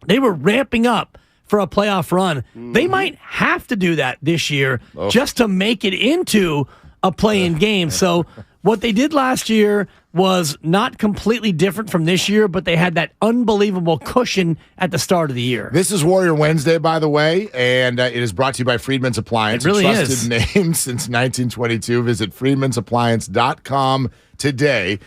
They were ramping up for a playoff run. They might have to do that this year just to make it into a play-in game. So what they did last year was not completely different from this year, but they had that unbelievable cushion at the start of the year. This is Warrior Wednesday, by the way, and it is brought to you by Freedman's Appliance. It really a trusted name since 1922. Visit freedmansappliance.com today.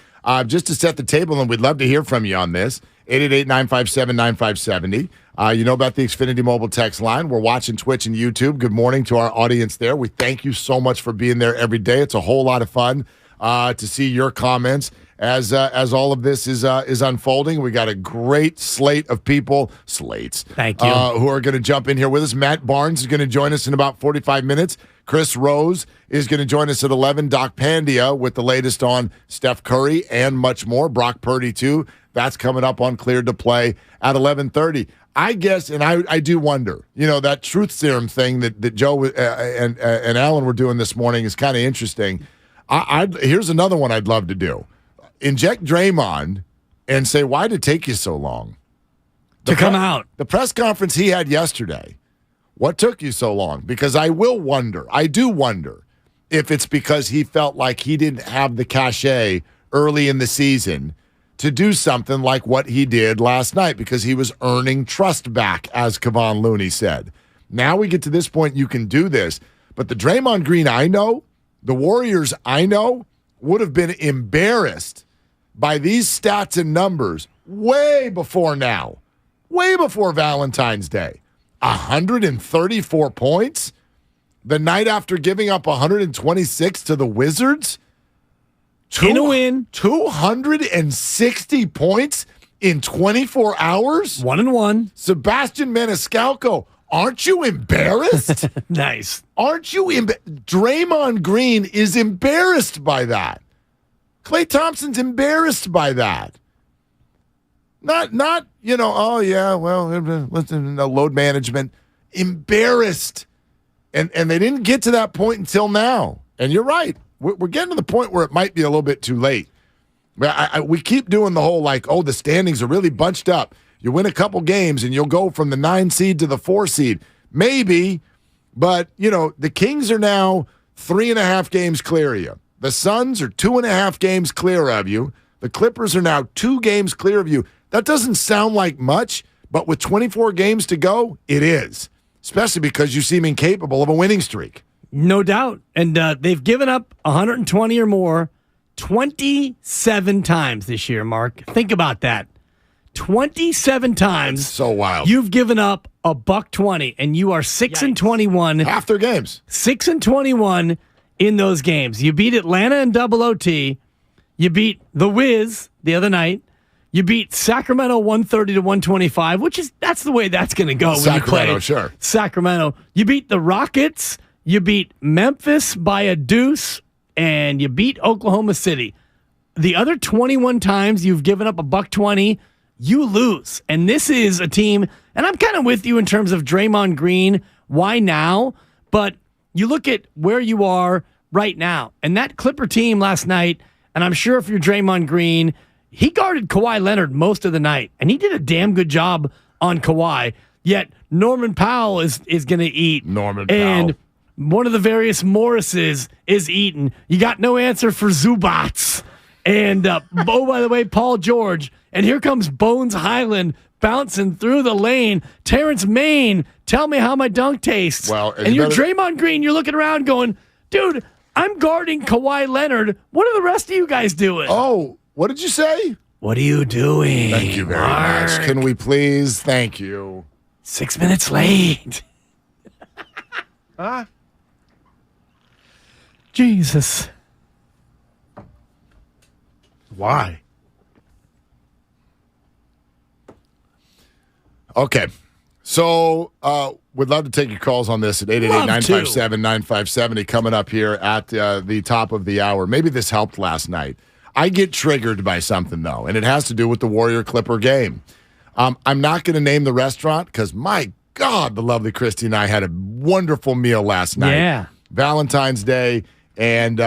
Just to set the table, and we'd love to hear from you on this, 888-957-9570. You know about the Xfinity Mobile text line. We're watching Twitch and YouTube. Good morning to our audience there. We thank you so much for being there every day. It's a whole lot of fun to see your comments as all of this is unfolding. We got a great slate of people. Thank you. Who are going to jump in here with us. Matt Barnes is going to join us in about 45 minutes. Chris Rose is going to join us at 11. Doc Pandia with the latest on Steph Curry and much more. Brock Purdy, too. That's coming up on Cleared to Play at 11:30. I guess, and I do wonder, that truth serum thing that Joe and Alan were doing this morning is kind of interesting. Here's another one I'd love to do. Inject Draymond and say, why did it take you so long? To come out. The press conference he had yesterday, what took you so long? Because I do wonder if it's because he felt like he didn't have the cachet early in the season to do something like what he did last night because he was earning trust back, as Kevon Looney said. Now we get to this point, you can do this. But the Draymond Green I know, the Warriors I know, would have been embarrassed by these stats and numbers way before now, way before Valentine's Day. 134 points the night after giving up 126 to the Wizards. In a win. 260 points in 24 hours. 1-1. Sebastian Maniscalco, aren't you embarrassed? Nice. Aren't you Draymond Green is embarrassed by that. Klay Thompson's embarrassed by that. Not oh yeah, well, listen, load management. Embarrassed. And they didn't get to that point until now. And you're right. We're getting to the point where it might be a little bit too late. We keep doing the whole the standings are really bunched up. You win a couple games and you'll go from the 9 seed to the 4 seed. Maybe, but, the Kings are now 3.5 games clear of you. The Suns are 2.5 games clear of you. The Clippers are now 2 games clear of you. That doesn't sound like much, but with 24 games to go, it is, especially because you seem incapable of a winning streak. No doubt. And they've given up 120 or more 27 times this year, Mark. Think about that. 27 times. That's so wild. You've given up $120, and you are 6-21. Half their games. 6-21 in those games. You beat Atlanta in double OT. You beat the Wiz the other night. You beat Sacramento 130-125, that's the way that's going to go when you play sure. Sacramento. You beat the Rockets. You beat Memphis by a deuce, and you beat Oklahoma City. The other 21 times you've given up $120, you lose. And this is a team, and I'm kind of with you in terms of Draymond Green. Why now? But you look at where you are right now, and that Clipper team last night, and I'm sure if you're Draymond Green, he guarded Kawhi Leonard most of the night, and he did a damn good job on Kawhi. Yet Norman Powell is going to eat. And one of the various Morrises is eaten. You got no answer for Zubats. And, by the way, Paul George. And here comes Bones Highland bouncing through the lane. Terrence Maine, tell me how my dunk tastes. Well, and you're Draymond Green. You're looking around going, dude, I'm guarding Kawhi Leonard. What are the rest of you guys doing? Oh, what did you say? What are you doing? Thank you very much. Can we please? Thank you. 6 minutes late. Jesus. Why? Okay. So we'd love to take your calls on this at 888-957-9570 coming up here at the top of the hour. Maybe this helped last night. I get triggered by something, though, and it has to do with the Warrior-Clipper game. I'm not going to name the restaurant because, my God, the lovely Christy and I had a wonderful meal last night. Yeah. Valentine's Day, and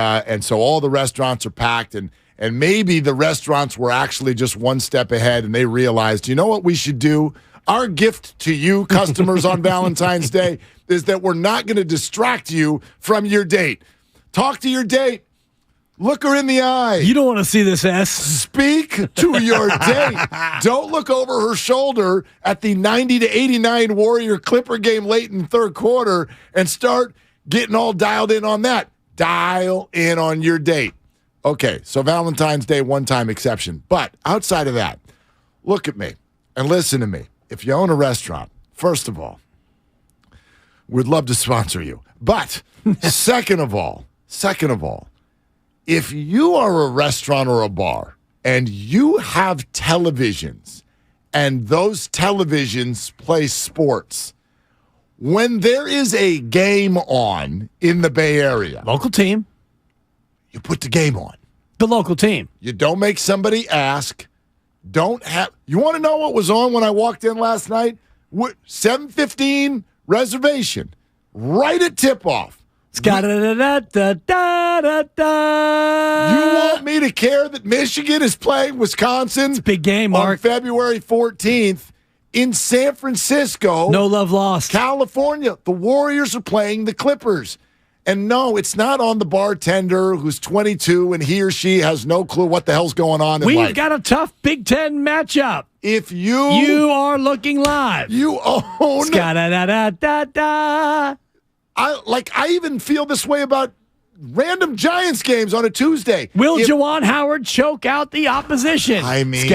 so all the restaurants are packed, and maybe the restaurants were actually just one step ahead, and they realized, you know what we should do? Our gift to you customers on Valentine's Day is that we're not going to distract you from your date. Talk to your date. Look her in the eye. You don't want to see this S. Speak to your date. Don't look over her shoulder at the 90-89 Warrior Clipper game late in the third quarter and start getting all dialed in on that. Dial in on your date. Okay, so Valentine's Day, one-time exception. But outside of that, look at me and listen to me. If you own a restaurant, first of all, we'd love to sponsor you. But second of all, if you are a restaurant or a bar and you have televisions, and those televisions play sports, when there is a game on in the Bay Area, local team, you put the game on. The local team. You don't make somebody ask. You want to know what was on when I walked in last night? 7:15 reservation, right at tip-off. You want me to care that Michigan is playing Wisconsin? It's a big game, Mark. On February 14th in San Francisco. No love lost. California. The Warriors are playing the Clippers. And no, it's not on the bartender who's 22 and he or she has no clue what the hell's going on in life. We've got a tough Big Ten matchup. If you are looking live. You own. I even feel this way about random Giants games on a Tuesday. Will Juwan Howard choke out the opposition? I mean,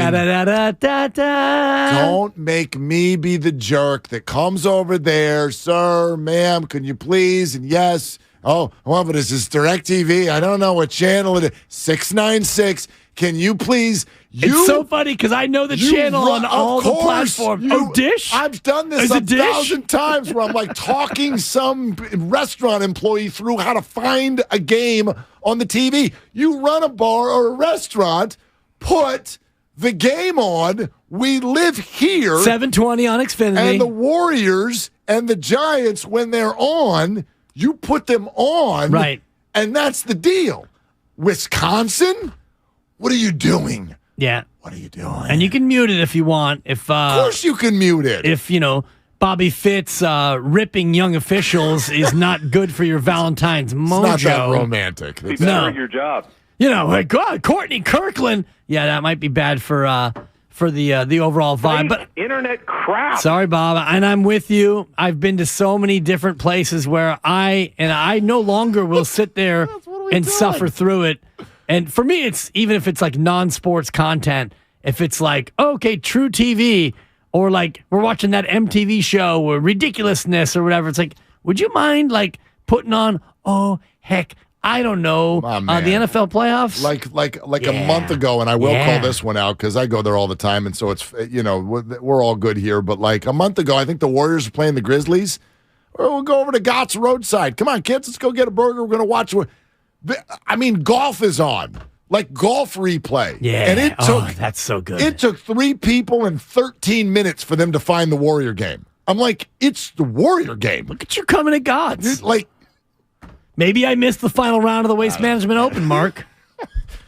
don't make me be the jerk that comes over there, sir, ma'am, can you please? And yes. Oh, but is this DirecTV? I don't know what channel it is. 696. Can you please? It's so funny because I know the channel on all the platforms. Dish? I've done this 1,000 times where I'm like talking some restaurant employee through how to find a game on the TV. You run a bar or a restaurant, put the game on. We live here. 720 on Xfinity. And the Warriors and the Giants, when they're on, you put them on. Right. And that's the deal. Wisconsin? What are you doing? Yeah. What are you doing? And you can mute it if you want. Of course you can mute it. If, Bobby Fitz ripping young officials is not good for your Valentine's mojo. It's not that romantic. Be better at your job. God, Courtney Kirkland. Yeah, that might be bad for the overall vibe. But internet crap. Sorry, Bob. And I'm with you. I've been to so many different places where I no longer will sit there and suffer through it. And for me, it's even if it's like non-sports content, if it's like, okay, True TV, or like we're watching that MTV show or Ridiculousness or whatever, it's like, would you mind like putting on, I don't know, the NFL playoffs? Like a month ago, and I will call this one out because I go there all the time, and so it's, we're all good here. But like a month ago, I think the Warriors are playing the Grizzlies. Or we'll go over to Gott's Roadside. Come on, kids, let's go get a burger. We're going to watch. Golf is on. Like golf replay. Yeah. And it took, that's so good. It took 3 people and 13 minutes for them to find the Warrior game. I'm like, it's the Warrior game. Look at you coming at Gott's. Like, maybe I missed the final round of the Waste Management Open, Mark.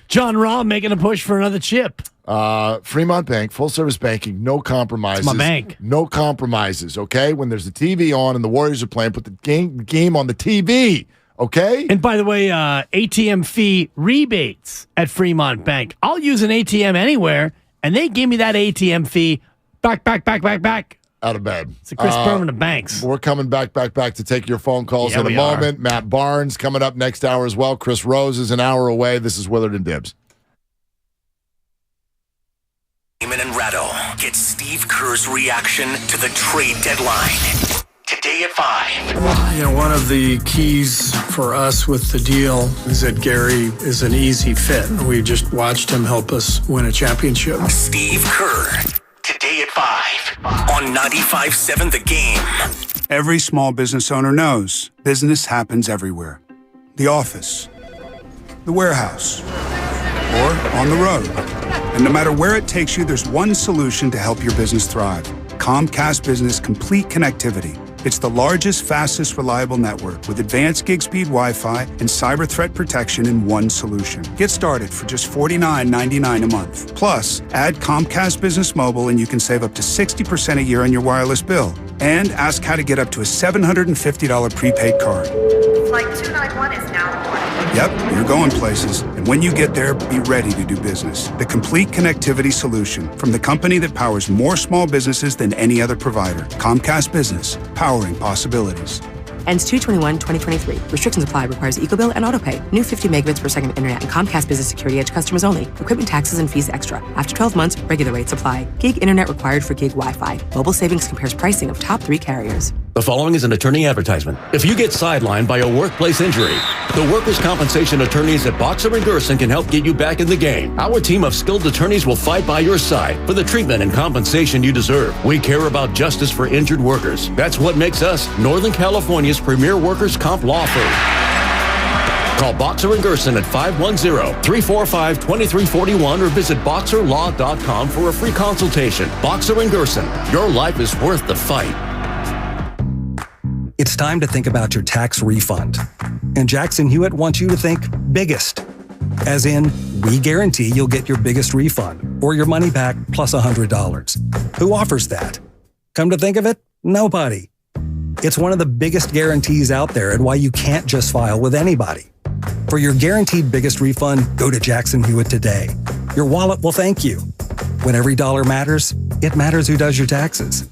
John Rahm making a push for another chip. Fremont Bank, full service banking, no compromises. It's my bank. No compromises, okay? When there's a TV on and the Warriors are playing, put the game on the TV, okay? And by the way, ATM fee rebates at Fremont Bank. I'll use an ATM anywhere, and they give me that ATM fee back. Out of bed. It's a Chris Berman of banks. We're coming back to take your phone calls in a moment. Matt Barnes coming up next hour as well. Chris Rose is an hour away. This is Willard and Dibs. Eamon and Ratto get Steve Kerr's reaction to the trade deadline. Today at 5. One of the keys for us with the deal is that Gary is an easy fit. We just watched him help us win a championship. Steve Kerr. Today at 5 on 95.7 The Game. Every small business owner knows business happens everywhere. The office, the warehouse, or on the road. And no matter where it takes you, there's one solution to help your business thrive. Comcast Business Complete Connectivity. It's the largest, fastest, reliable network with advanced gig speed Wi-Fi and cyber threat protection in one solution. Get started for just $49.99 a month. Plus, add Comcast Business Mobile and you can save up to 60% a year on your wireless bill. And ask how to get up to a $750 prepaid card. Flight 291 is now boarding. Yep, you're going places. And when you get there, be ready to do business. The complete connectivity solution from the company that powers more small businesses than any other provider. Comcast Business, powering possibilities. Ends 2/21/2023. Restrictions apply. Requires EcoBill and AutoPay. New 50 megabits per second internet and Comcast Business Security Edge customers only. Equipment taxes and fees extra. After 12 months, regular rates apply. Gig internet required for gig Wi-Fi. Mobile Savings compares pricing of top 3 carriers. The following is an attorney advertisement. If you get sidelined by a workplace injury, the workers' compensation attorneys at Boxer & Gerson can help get you back in the game. Our team of skilled attorneys will fight by your side for the treatment and compensation you deserve. We care about justice for injured workers. That's what makes us Northern California's premier workers' comp law firm. Call Boxer & Gerson at 510-345-2341 or visit boxerlaw.com for a free consultation. Boxer & Gerson, your life is worth the fight. It's time to think about your tax refund. And Jackson Hewitt wants you to think biggest. As in, we guarantee you'll get your biggest refund or your money back plus $100. Who offers that? Come to think of it, nobody. It's one of the biggest guarantees out there and why you can't just file with anybody. For your guaranteed biggest refund, go to Jackson Hewitt today. Your wallet will thank you. When every dollar matters, it matters who does your taxes.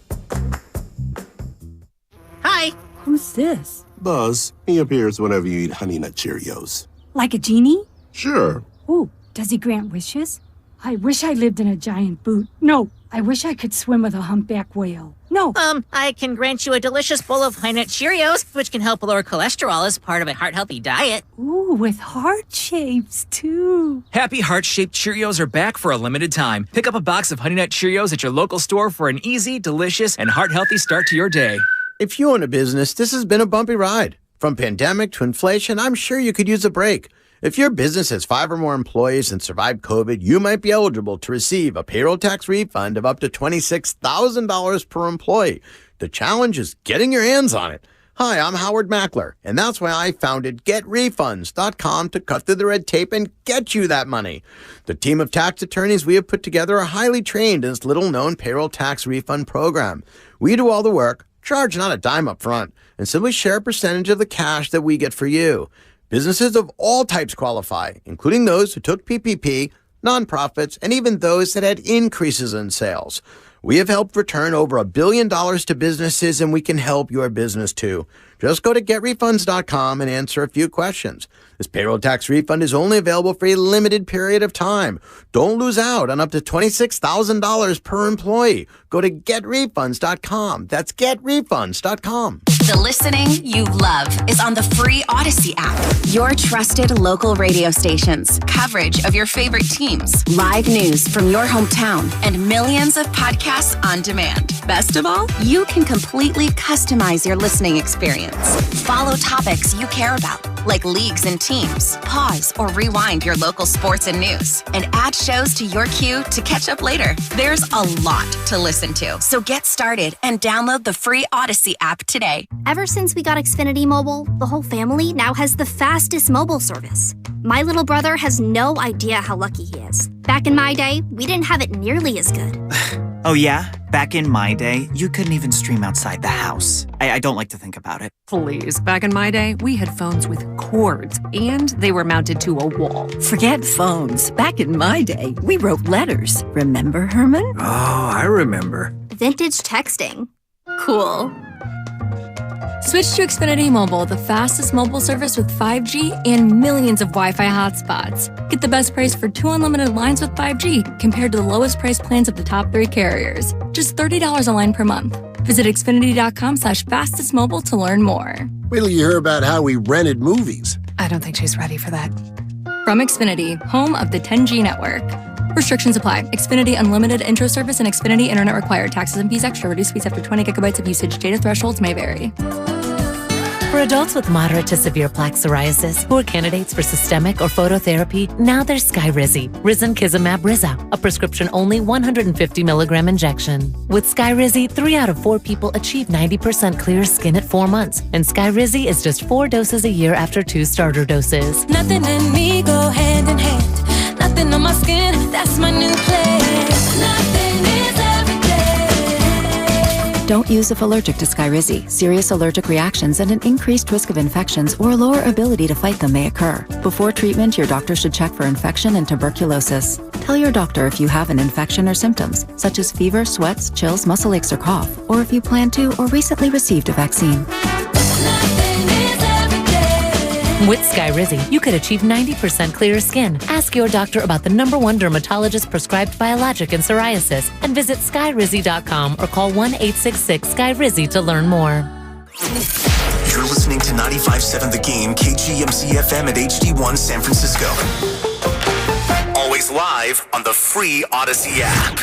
Hi. Who's this? Buzz. He appears whenever you eat Honey Nut Cheerios. Like a genie? Sure. Ooh, does he grant wishes? I wish I lived in a giant boot. No, I wish I could swim with a humpback whale. No. I can grant you a delicious bowl of Honey Nut Cheerios, which can help lower cholesterol as part of a heart-healthy diet. Ooh, with heart shapes, too. Happy heart-shaped Cheerios are back for a limited time. Pick up a box of Honey Nut Cheerios at your local store for an easy, delicious, and heart-healthy start to your day. If you own a business, this has been a bumpy ride. From pandemic to inflation, I'm sure you could use a break. If your business has 5 or more employees and survived COVID, you might be eligible to receive a payroll tax refund of up to $26,000 per employee. The challenge is getting your hands on it. Hi, I'm Howard Mackler, and that's why I founded GetRefunds.com to cut through the red tape and get you that money. The team of tax attorneys we have put together are highly trained in this little-known payroll tax refund program. We do all the work, charge not a dime up front, and simply share a percentage of the cash that we get for you. Businesses of all types qualify, including those who took PPP, nonprofits, and even those that had increases in sales. We have helped return over $1 billion to businesses, and we can help your business too. Just go to GetRefunds.com and answer a few questions. This payroll tax refund is only available for a limited period of time. Don't lose out on up to $26,000 per employee. Go to GetRefunds.com. That's GetRefunds.com. The listening you love is on the free Odyssey app. Your trusted local radio stations, coverage of your favorite teams, live news from your hometown, and millions of podcasts on demand. Best of all, you can completely customize your listening experience. Follow topics you care about, like leagues and teams. Pause or rewind your local sports and news, and add shows to your queue to catch up later. There's a lot to listen to, so get started and download the free Odyssey app today. Ever since we got Xfinity Mobile, the whole family now has the fastest mobile service. My little brother has no idea how lucky he is. Back in my day, we didn't have it nearly as good. Oh yeah? Back in my day, you couldn't even stream outside the house. I don't like to think about it. Please, back in my day, we had phones with cords, and they were mounted to a wall. Forget phones. Back in my day, we wrote letters. Remember, Herman? Oh, I remember. Vintage texting. Cool. Switch to Xfinity Mobile, the fastest mobile service with 5G and millions of Wi-Fi hotspots. Get the best price for 2 unlimited lines with 5G compared to the lowest price plans of the top 3 carriers. Just $30 a line per month. Visit Xfinity.com/fastestmobile to learn more. Wait till you hear about how we rented movies. I don't think she's ready for that. From Xfinity, home of the 10G network. Restrictions apply. Xfinity Unlimited Intro Service and Xfinity Internet required. Taxes and fees extra. Reduced fees after 20 gigabytes of usage. Data thresholds may vary. For adults with moderate to severe plaque psoriasis who are candidates for systemic or phototherapy, now there's Skyrizi, Risankizumab Riza, a prescription-only 150 milligram injection. With Skyrizi, 3 out of 4 people achieve 90% clear skin at 4 months, and Skyrizi is just 4 doses a year after 2 starter doses. Nothing and me go hand in hand. Nothing on my skin, that's my new plan. Nothing is every day. Don't use if allergic to Skyrizi. Serious allergic reactions and an increased risk of infections or a lower ability to fight them may occur. Before treatment, your doctor should check for infection and tuberculosis. Tell your doctor if you have an infection or symptoms, such as fever, sweats, chills, muscle aches, or cough, or if you plan to or recently received a vaccine. With Skyrizi, you could achieve 90% clearer skin. Ask your doctor about the #1 dermatologist prescribed biologic in psoriasis and visit Skyrizi.com or call 1-866-SKYRIZI to learn more. You're listening to 95.7 The Game, KGMC FM at HD1 San Francisco. Always live on the free Odyssey app.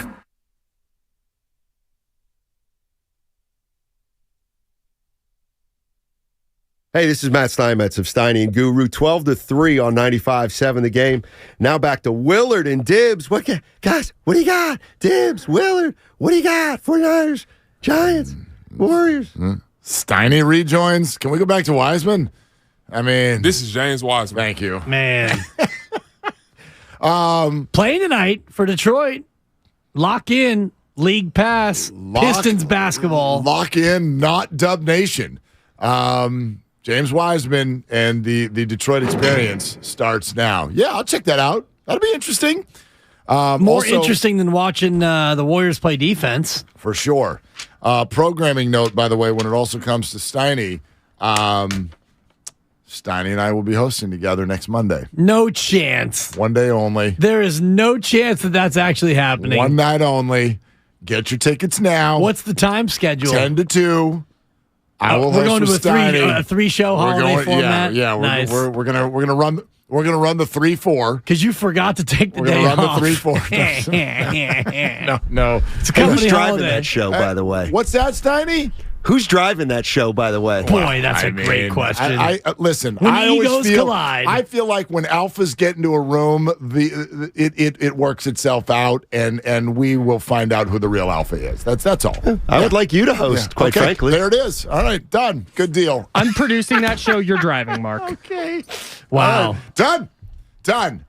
Hey, this is Matt Steinmetz of Steiny and Guru. 12-3 on 95.7 The Game. Now back to Willard and Dibbs. Guys, what do you got? Dibbs, Willard, what do you got? 49ers, Giants, Warriors. Steiny rejoins. Can we go back to Wiseman? I mean, this is James Wiseman. Thank you, man. Playing tonight for Detroit. Lock in, league pass, Pistons basketball. Lock in, not Dub Nation. James Wiseman and the Detroit experience starts now. Yeah, I'll check that out. That'll be interesting. More interesting than watching the Warriors play defense. For sure. Programming note, by the way, when it also comes to Steiny, Steiny and I will be hosting together next Monday. No chance. One day only. There is no chance that that's actually happening. One night only. Get your tickets now. What's the time schedule? 10 to 2. We're going to a three-show holiday format. Yeah, nice. We're gonna run the 3-4 because you forgot to take the day off. We're gonna run the 3-4. No. It's a company Who's driving holiday. that show, by the way? What's that, Steiny? Who's driving that show, by the way? Boy, that's a great question. Listen, when I egos always feel, collide. I feel like when alphas get into a room, it works itself out, and we will find out who the real alpha is. That's all. I would like you to host, quite frankly. There it is. All right, done. Good deal. I'm producing that show. You're driving, Mark. Okay. Wow. Done.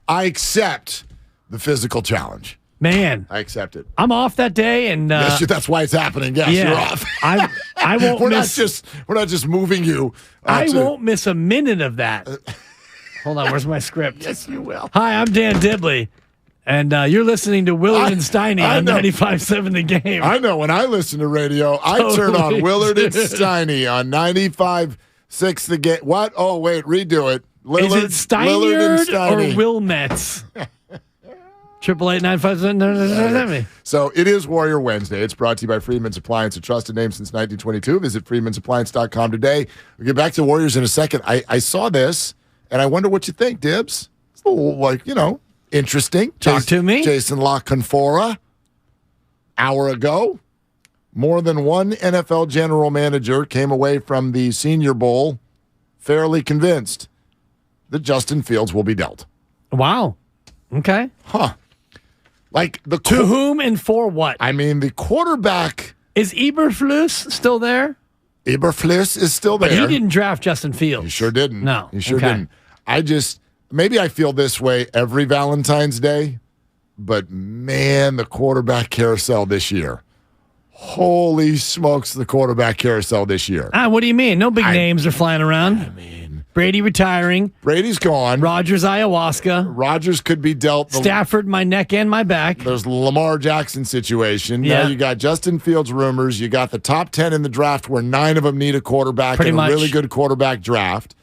I accept the physical challenge. Man, I accept it. I'm off that day, and yes, that's why it's happening. Yes, yeah, you're off. I won't. We're not just moving you. I won't miss a minute of that. Hold on, where's my script? Yes, you will. Hi, I'm Dan Dibley, and you're listening to Willard and Steiny on 95.7 The Game. I know when I listen to radio, I turn on Willard and Steiny on 95.6 The Game. What? Oh, wait, redo it. Is it Steinyard or Wilmets? 888-957. So it is Warrior Wednesday. It's brought to you by Freeman's Appliance, a trusted name since 1922. Visit freemansappliance.com today. We'll get back to Warriors in a second. I saw this, and I wonder what you think, Dibbs. It's a little, interesting. Talk to me. Jason La Canfora, hour ago. More than one NFL general manager came away from the Senior Bowl fairly convinced that Justin Fields will be dealt. Wow. Okay. Huh. Like to whom and for what? I mean, the quarterback. Is Eberflus still there? Eberflus is still there. But he didn't draft Justin Fields. He sure didn't. No. He sure didn't. Maybe I feel this way every Valentine's Day, but man, the quarterback carousel this year. Holy smokes, the quarterback carousel this year. What do you mean? No big names are flying around. I mean, Brady retiring. Brady's gone. Rodgers ayahuasca. Rodgers could be dealt. Stafford, my neck and my back. There's Lamar Jackson situation. Yeah. Now you got Justin Fields rumors. You got the top 10 in the draft where 9 of them need a quarterback Pretty in much. a really good quarterback draft.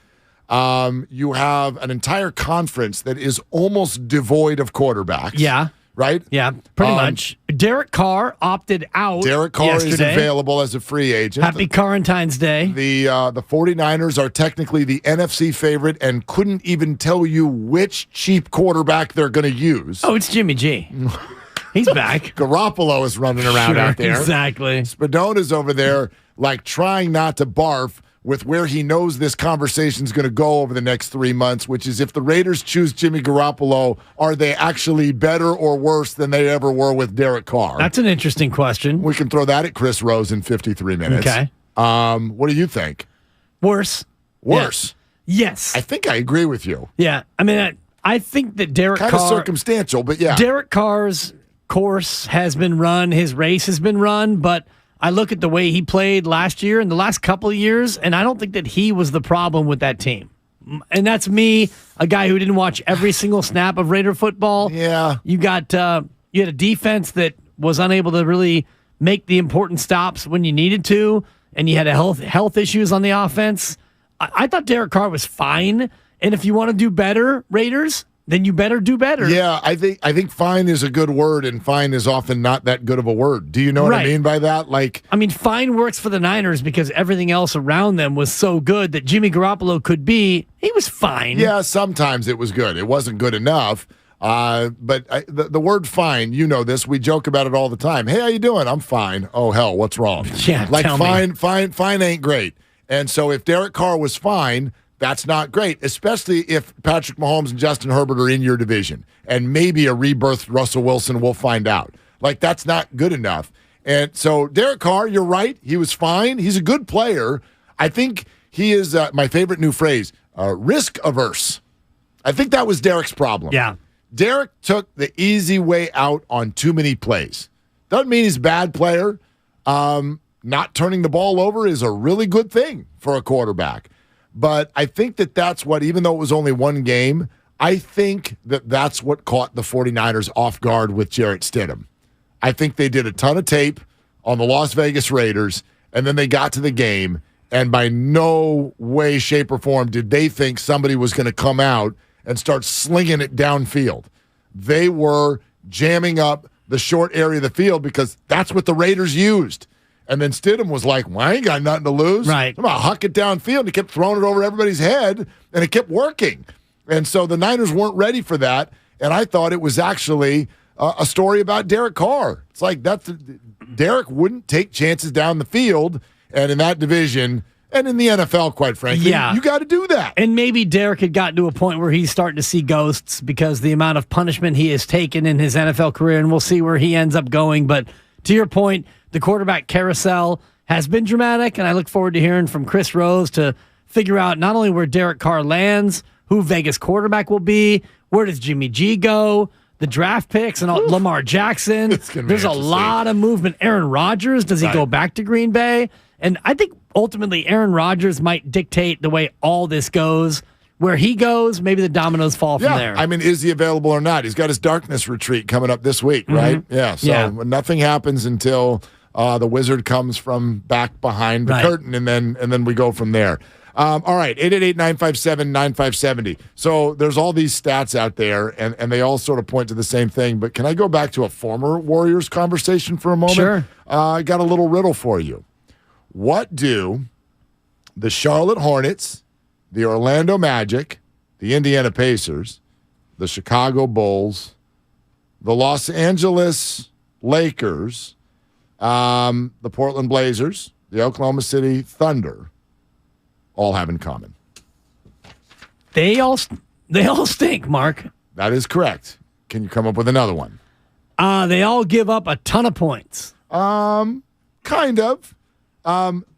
You have an entire conference that is almost devoid of quarterbacks. Yeah. Right? Yeah, pretty much. Derek Carr opted out. Derek Carr is available as a free agent. Happy Quarantine's Day. The 49ers are technically the NFC favorite and couldn't even tell you which cheap quarterback they're going to use. Oh, it's Jimmy G. He's back. Garoppolo is running around out there. Exactly. Spadona's over there trying not to barf with where he knows this conversation is going to go over the next 3 months, which is if the Raiders choose Jimmy Garoppolo, are they actually better or worse than they ever were with Derek Carr? That's an interesting question. We can throw that at Chris Rose in 53 minutes. Okay. What do you think? Worse. Worse? Yeah. Yes. I think I agree with you. Yeah. I mean, I think that Derek Carr... Kind of circumstantial, but yeah. Derek Carr's course has been run. His race has been run, but... I look at the way he played last year and the last couple of years, and I don't think that he was the problem with that team. And that's me, a guy who didn't watch every single snap of Raider football. Yeah. You got you had a defense that was unable to really make the important stops when you needed to, and you had health issues on the offense. I thought Derek Carr was fine, and if you want to do better, Raiders, then you better do better. Yeah, I think fine is a good word, and fine is often not that good of a word. Do you know what I mean by that? Fine works for the Niners because everything else around them was so good that Jimmy Garoppolo he was fine. Yeah, sometimes it was good. It wasn't good enough. But the word fine, you know this. We joke about it all the time. Hey, how you doing? I'm fine. Oh, hell, what's wrong? Yeah, fine ain't great. And so if Derek Carr was fine, that's not great, especially if Patrick Mahomes and Justin Herbert are in your division. And maybe a rebirthed Russell Wilson, we'll find out. That's not good enough. And so Derek Carr, you're right. He was fine. He's a good player. I think he is, my favorite new phrase, risk averse. I think that was Derek's problem. Yeah. Derek took the easy way out on too many plays. Doesn't mean he's a bad player. Not turning the ball over is a really good thing for a quarterback. But I think that's what, even though it was only one game, I think that's what caught the 49ers off guard with Jarrett Stidham. I think they did a ton of tape on the Las Vegas Raiders, and then they got to the game, and by no way, shape, or form did they think somebody was going to come out and start slinging it downfield. They were jamming up the short area of the field because that's what the Raiders used. And then Stidham was like, well, I ain't got nothing to lose. Right. I'm going to huck it downfield. And he kept throwing it over everybody's head, and it kept working. And so the Niners weren't ready for that, and I thought it was actually a story about Derek Carr. It's like Derek wouldn't take chances down the field, and in that division – and in the NFL, quite frankly, you got to do that. And maybe Derek had gotten to a point where he's starting to see ghosts because the amount of punishment he has taken in his NFL career, and we'll see where he ends up going. But to your point, the quarterback carousel has been dramatic, and I look forward to hearing from Chris Rose to figure out not only where Derek Carr lands, who Vegas quarterback will be, where does Jimmy G go, the draft picks, and Lamar Jackson. There's a lot of movement. Aaron Rodgers, does he go back to Green Bay? And I think ultimately Aaron Rodgers might dictate the way all this goes. Where he goes, maybe the dominoes fall from there. I mean, is he available or not? He's got his darkness retreat coming up this week, right? Yeah, so nothing happens until the wizard comes from back behind the curtain, and then we go from there. All right, 888-957-9570. So there's all these stats out there, and they all sort of point to the same thing. But can I go back to a former Warriors conversation for a moment? Sure. I got a little riddle for you. What do the Charlotte Hornets, the Orlando Magic, the Indiana Pacers, the Chicago Bulls, the Los Angeles Lakers, the Portland Blazers, the Oklahoma City Thunder all have in common? They all stink, Mark. That is correct. Can you come up with another one? They all give up a ton of points. Kind of.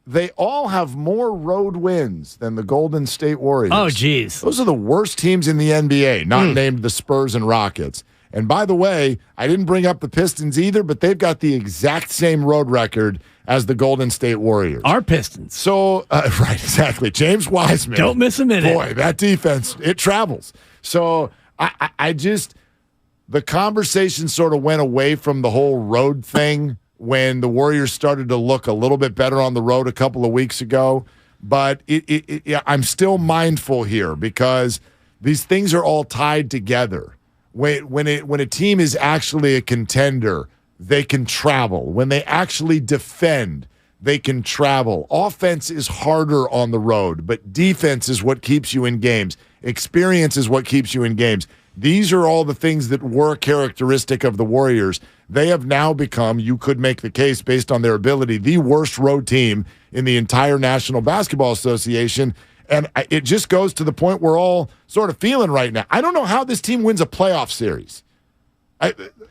They all have more road wins than the Golden State Warriors. Oh, geez. Those are the worst teams in the NBA, not named the Spurs and Rockets. And by the way, I didn't bring up the Pistons either, but they've got the exact same road record as the Golden State Warriors. Our Pistons. So, right, exactly. James Wiseman. Don't miss a minute. Boy, that defense, it travels. So, I just, the conversation sort of went away from the whole road thing when the Warriors started to look a little bit better on the road a couple of weeks ago. But I'm still mindful here because these things are all tied together. When a team is actually a contender, they can travel. When they actually defend, they can travel. Offense is harder on the road, but defense is what keeps you in games. Experience is what keeps you in games. These are all the things that were characteristic of the Warriors. They have now become, you could make the case based on their ability, the worst road team in the entire National Basketball Association. And it just goes to the point we're all sort of feeling right now. I don't know how this team wins a playoff series.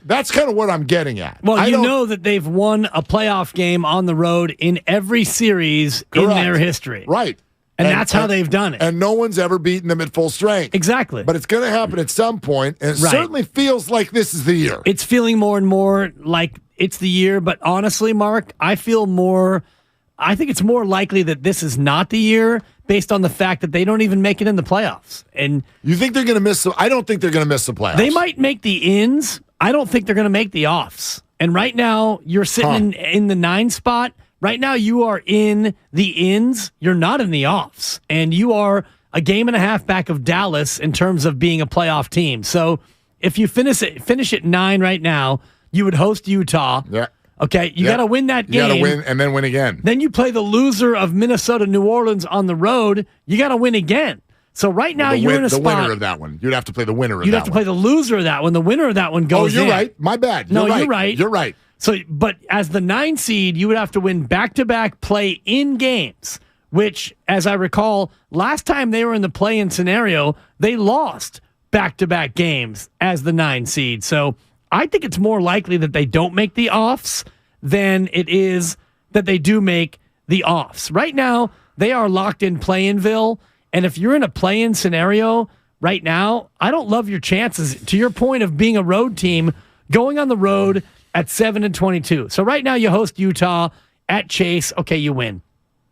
That's kind of what I'm getting at. Well, you know that they've won a playoff game on the road in every series in their history. Right. And that's how they've done it. And no one's ever beaten them at full strength. Exactly. But it's going to happen at some point, and it certainly feels like this is the year. It's feeling more and more like it's the year, but honestly, Mark, I think it's more likely that this is not the year based on the fact that they don't even make it in the playoffs. And you think they're going to miss I don't think they're going to miss the playoffs. They might make the ins. I don't think they're going to make the offs. And right now, you're sitting in the 9 spot. Right now, you are in the ins. You're not in the offs. And you are a game and a half back of Dallas in terms of being a playoff team. So if you finish at 9 right now, you would host Utah. Yeah. Okay, you got to win that game. You got to win and then win again. Then you play the loser of Minnesota, New Orleans on the road. You got to win again. So right now you're in a spot. The winner of that one. You'd have to play the winner of that one. You'd have to play the loser of that one. The winner of that one goes in. Oh, you're right. My bad. You're right. You're right. So, but as the 9 seed, you would have to win back-to-back play-in games, which, as I recall, last time they were in the play-in scenario, they lost back-to-back games as the 9 seed. So I think it's more likely that they don't make the offs than it is that they do make the offs. Right now, they are locked in play-inville, and if you're in a play-in scenario right now, I don't love your chances, to your point of being a road team, going on the road at 7-22. So right now you host Utah at Chase. Okay, you win.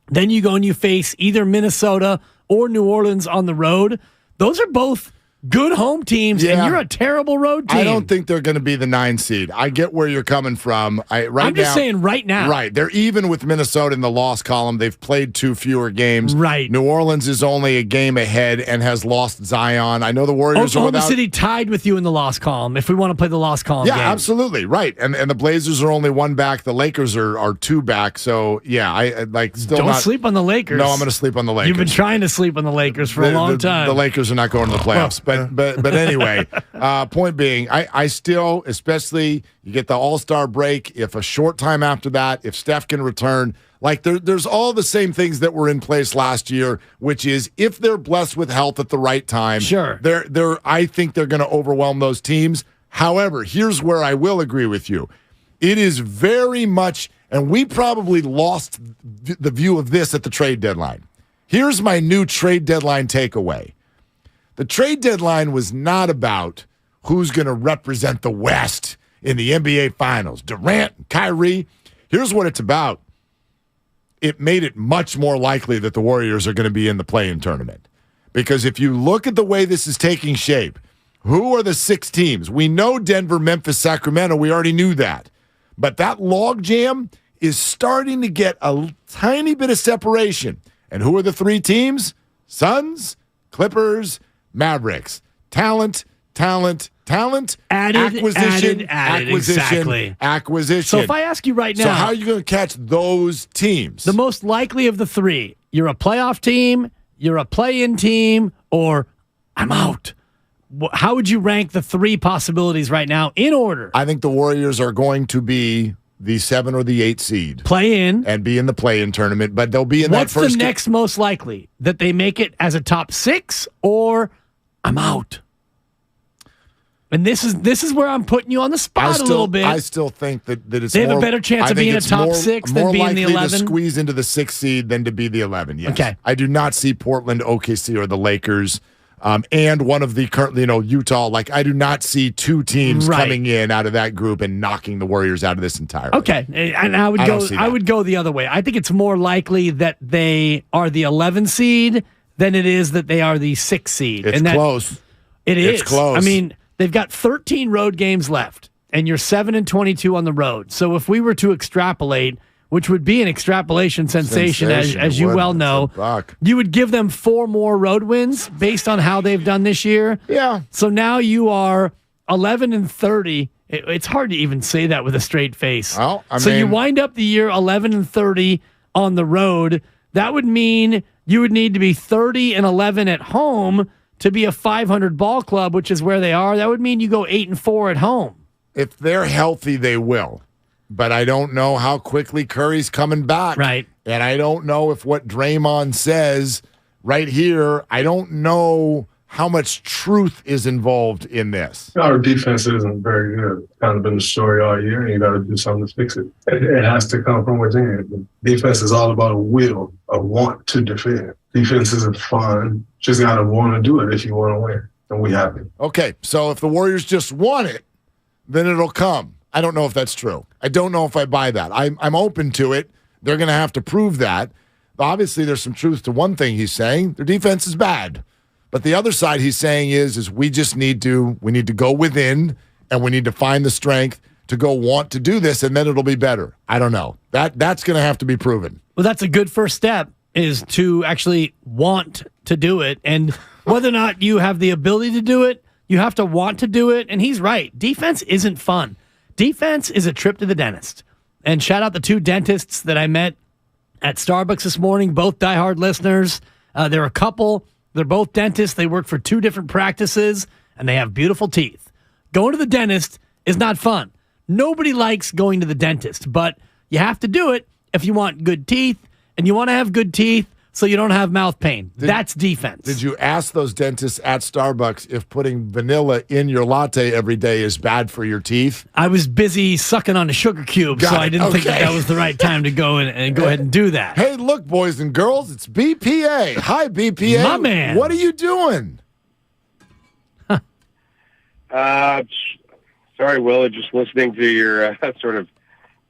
Then you go and you face either Minnesota or New Orleans on the road. Those are both good home teams, and you're a terrible road team. I don't think they're going to be the 9 seed. I get where you're coming from. I'm just saying right now. Right. They're even with Minnesota in the loss column. They've played 2 fewer games. Right. New Orleans is only a game ahead and has lost Zion. I know the Warriors are Oklahoma without... City tied with you in the loss column if we want to play the loss column game. Absolutely. Right. And the Blazers are only 1 back. The Lakers are 2 back. So, yeah, I still Don't sleep on the Lakers. No, I'm going to sleep on the Lakers. You've been trying to sleep on the Lakers for a long time. The Lakers are not going to the playoffs. But anyway, point being, I still, especially you get the All-Star break, if a short time after that, if Steph can return, like there's all the same things that were in place last year, which is if they're blessed with health at the right time, sure, I think they're going to overwhelm those teams. However, here's where I will agree with you. It is very much, and we probably lost the view of this at the trade deadline. Here's my new trade deadline takeaway. The trade deadline was not about who's going to represent the West in the NBA Finals. Durant and Kyrie. Here's what it's about. It made it much more likely that the Warriors are going to be in the play-in tournament. Because if you look at the way this is taking shape, who are the 6 teams? We know Denver, Memphis, Sacramento. We already knew that. But that logjam is starting to get a tiny bit of separation. And who are the 3 teams? Suns, Clippers, Mavericks. Talent. Acquisition. Exactly. Acquisition. So if I ask you right now. So how are you going to catch those teams? The most likely of the 3. You're a playoff team, you're a play-in team, or I'm out. How would you rank the 3 possibilities right now in order? I think the Warriors are going to be the 7 or the 8 seed. Play in. And be in the play-in tournament, but they'll be in What's that first. What's the next most likely? That they make it as a top 6 or I'm out? And this is where I'm putting you on the spot a little bit. I still think that it's they have a better chance of being a top 6 than being the 11. More likely to squeeze into the 6th seed than to be the 11. Yes. Okay. I do not see Portland, OKC, or the Lakers, and one of the current, Utah. Like I do not see 2 teams coming in out of that group and knocking the Warriors out of this entirely. Okay, and I would go the other way. I think it's more likely that they are the 11 seed than it is that they are the 6 seed. It's close. It is. It's close. I mean, they've got 13 road games left, and you're 7-22 on the road. So if we were to extrapolate, which would be an extrapolation sensation as you well know, you would give them 4 more road wins based on how they've done this year. Yeah. So now you are 11-30. It's hard to even say that with a straight face. Well, you wind up the year 11-30 on the road. That would mean you would need to be 30-11 at home to be a 500 ball club, which is where they are. That would mean you go 8-4 at home. If they're healthy, they will. But I don't know how quickly Curry's coming back. Right. And I don't know if what Draymond says right here, I don't know how much truth is involved in this. Our defense isn't very good. Kind of been the story all year, and you got to do something to fix it. It has to come from within. Defense is all about a will, a want to defend. Defense isn't fun. Just got to want to do it if you want to win, and we have it. Okay, so if the Warriors just want it, then it'll come. I don't know if that's true. I don't know if I buy that. I'm open to it. They're going to have to prove that. Obviously, there's some truth to one thing he's saying. Their defense is bad. But the other side he's saying is we just need to go within, and we need to find the strength to go want to do this, and then it'll be better. I don't know. That's going to have to be proven. Well, that's a good first step. is to actually want to do it. And whether or not you have the ability to do it, you have to want to do it. And he's right. Defense isn't fun. Defense is a trip to the dentist. And shout out the 2 dentists that I met at Starbucks this morning, both diehard listeners. They're a couple. They're both dentists. They work for 2 different practices, and they have beautiful teeth. Going to the dentist is not fun. Nobody likes going to the dentist, but you have to do it if you want good teeth, and you want to have good teeth so you don't have mouth pain. That's defense. Did you ask those dentists at Starbucks if putting vanilla in your latte every day is bad for your teeth? I was busy sucking on a sugar cube, so I didn't think that was the right time to go and go ahead and do that. Hey, look, boys and girls, it's BPA. Hi, BPA. My man. What are you doing? Sorry, Will, just listening to your sort of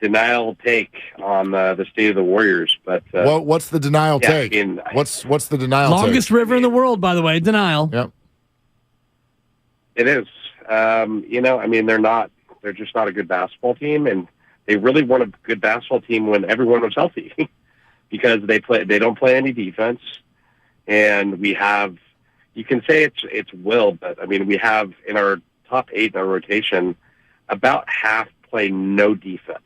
denial take on the state of the Warriors. But what's the denial take? I mean, what's the denial Longest take? river in the world, by the way, denial. Yep. It is. They're just not a good basketball team, and they really weren't a good basketball team when everyone was healthy because they don't play any defense. And we have, you can say it's Will, but I mean, we have in our top 8 in our rotation, about half play no defense.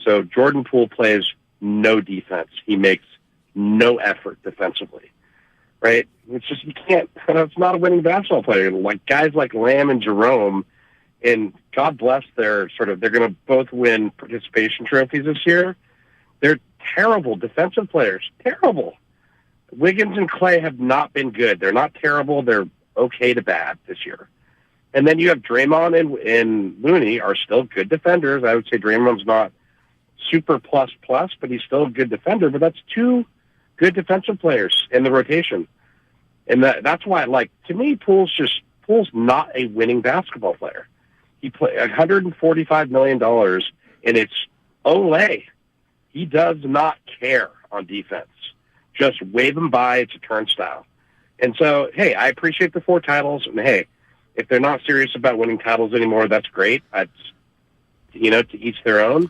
So Jordan Poole plays no defense. He makes no effort defensively, right? It's just, you can't, it's not a winning basketball player. Like guys like Lamb and Jerome, and God bless they're going to both win participation trophies this year. They're terrible defensive players. Terrible. Wiggins and Clay have not been good. They're not terrible. They're okay to bad this year. And then you have Draymond and Looney are still good defenders. I would say Draymond's not super plus, but he's still a good defender. But that's 2 good defensive players in the rotation. And that's why, to me, Poole's not a winning basketball player. He played $145 million, and it's Olay. He does not care on defense. Just wave him by. It's a turnstile. And so, hey, I appreciate the 4 titles. And, hey, if they're not serious about winning titles anymore, that's great. That's, to each their own.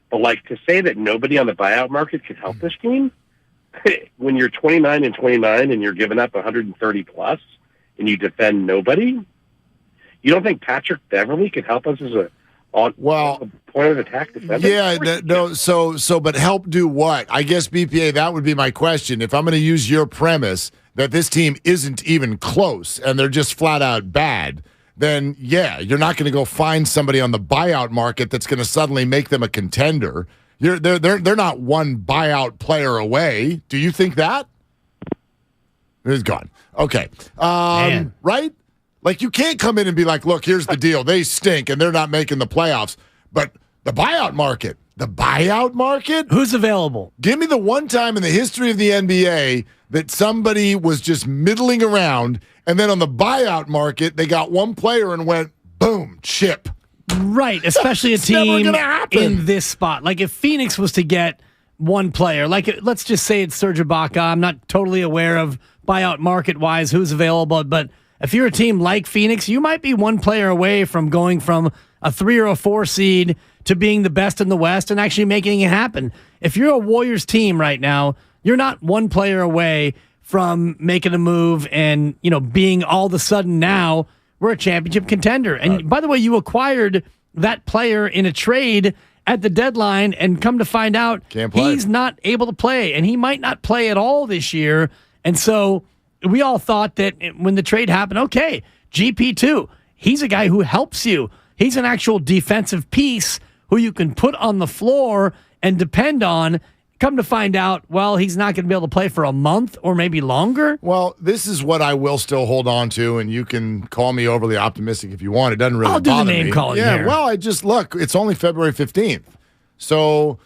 But, to say that nobody on the buyout market could help this team, when you're 29-29 and you're giving up 130 plus and you defend nobody, you don't think Patrick Beverly could help us as a point of attack defender? Yeah, but help do what? I guess, BPA, that would be my question. If I'm going to use your premise that this team isn't even close and they're just flat out bad, then yeah, you're not going to go find somebody on the buyout market that's going to suddenly make them a contender. They're not one buyout player away. Do you think that? He's gone. Okay. Right? You can't come in and be like, look, here's the deal. They stink and they're not making the playoffs. But the buyout market. Who's available? Give me the one time in the history of the NBA that somebody was just middling around, and then on the buyout market, they got one player and went, boom, chip. Right, especially a team in this spot. If Phoenix was to get one player, let's just say it's Serge Ibaka. I'm not totally aware of buyout market-wise who's available, but if you're a team like Phoenix, you might be one player away from going from a 3 or a 4 seed to being the best in the West and actually making it happen. If you're a Warriors team right now, you're not one player away from making a move and, being all of a sudden now we're a championship contender. And by the way, you acquired that player in a trade at the deadline and come to find out he's not able to play and he might not play at all this year. And so we all thought that when the trade happened, okay, GP2, he's a guy who helps you. He's an actual defensive piece who you can put on the floor and depend on. Come to find out, he's not going to be able to play for a month or maybe longer. Well, this is what I will still hold on to, and you can call me overly optimistic if you want. It doesn't really bother me. I'll do the name calling here. Well, it's only February 15th. So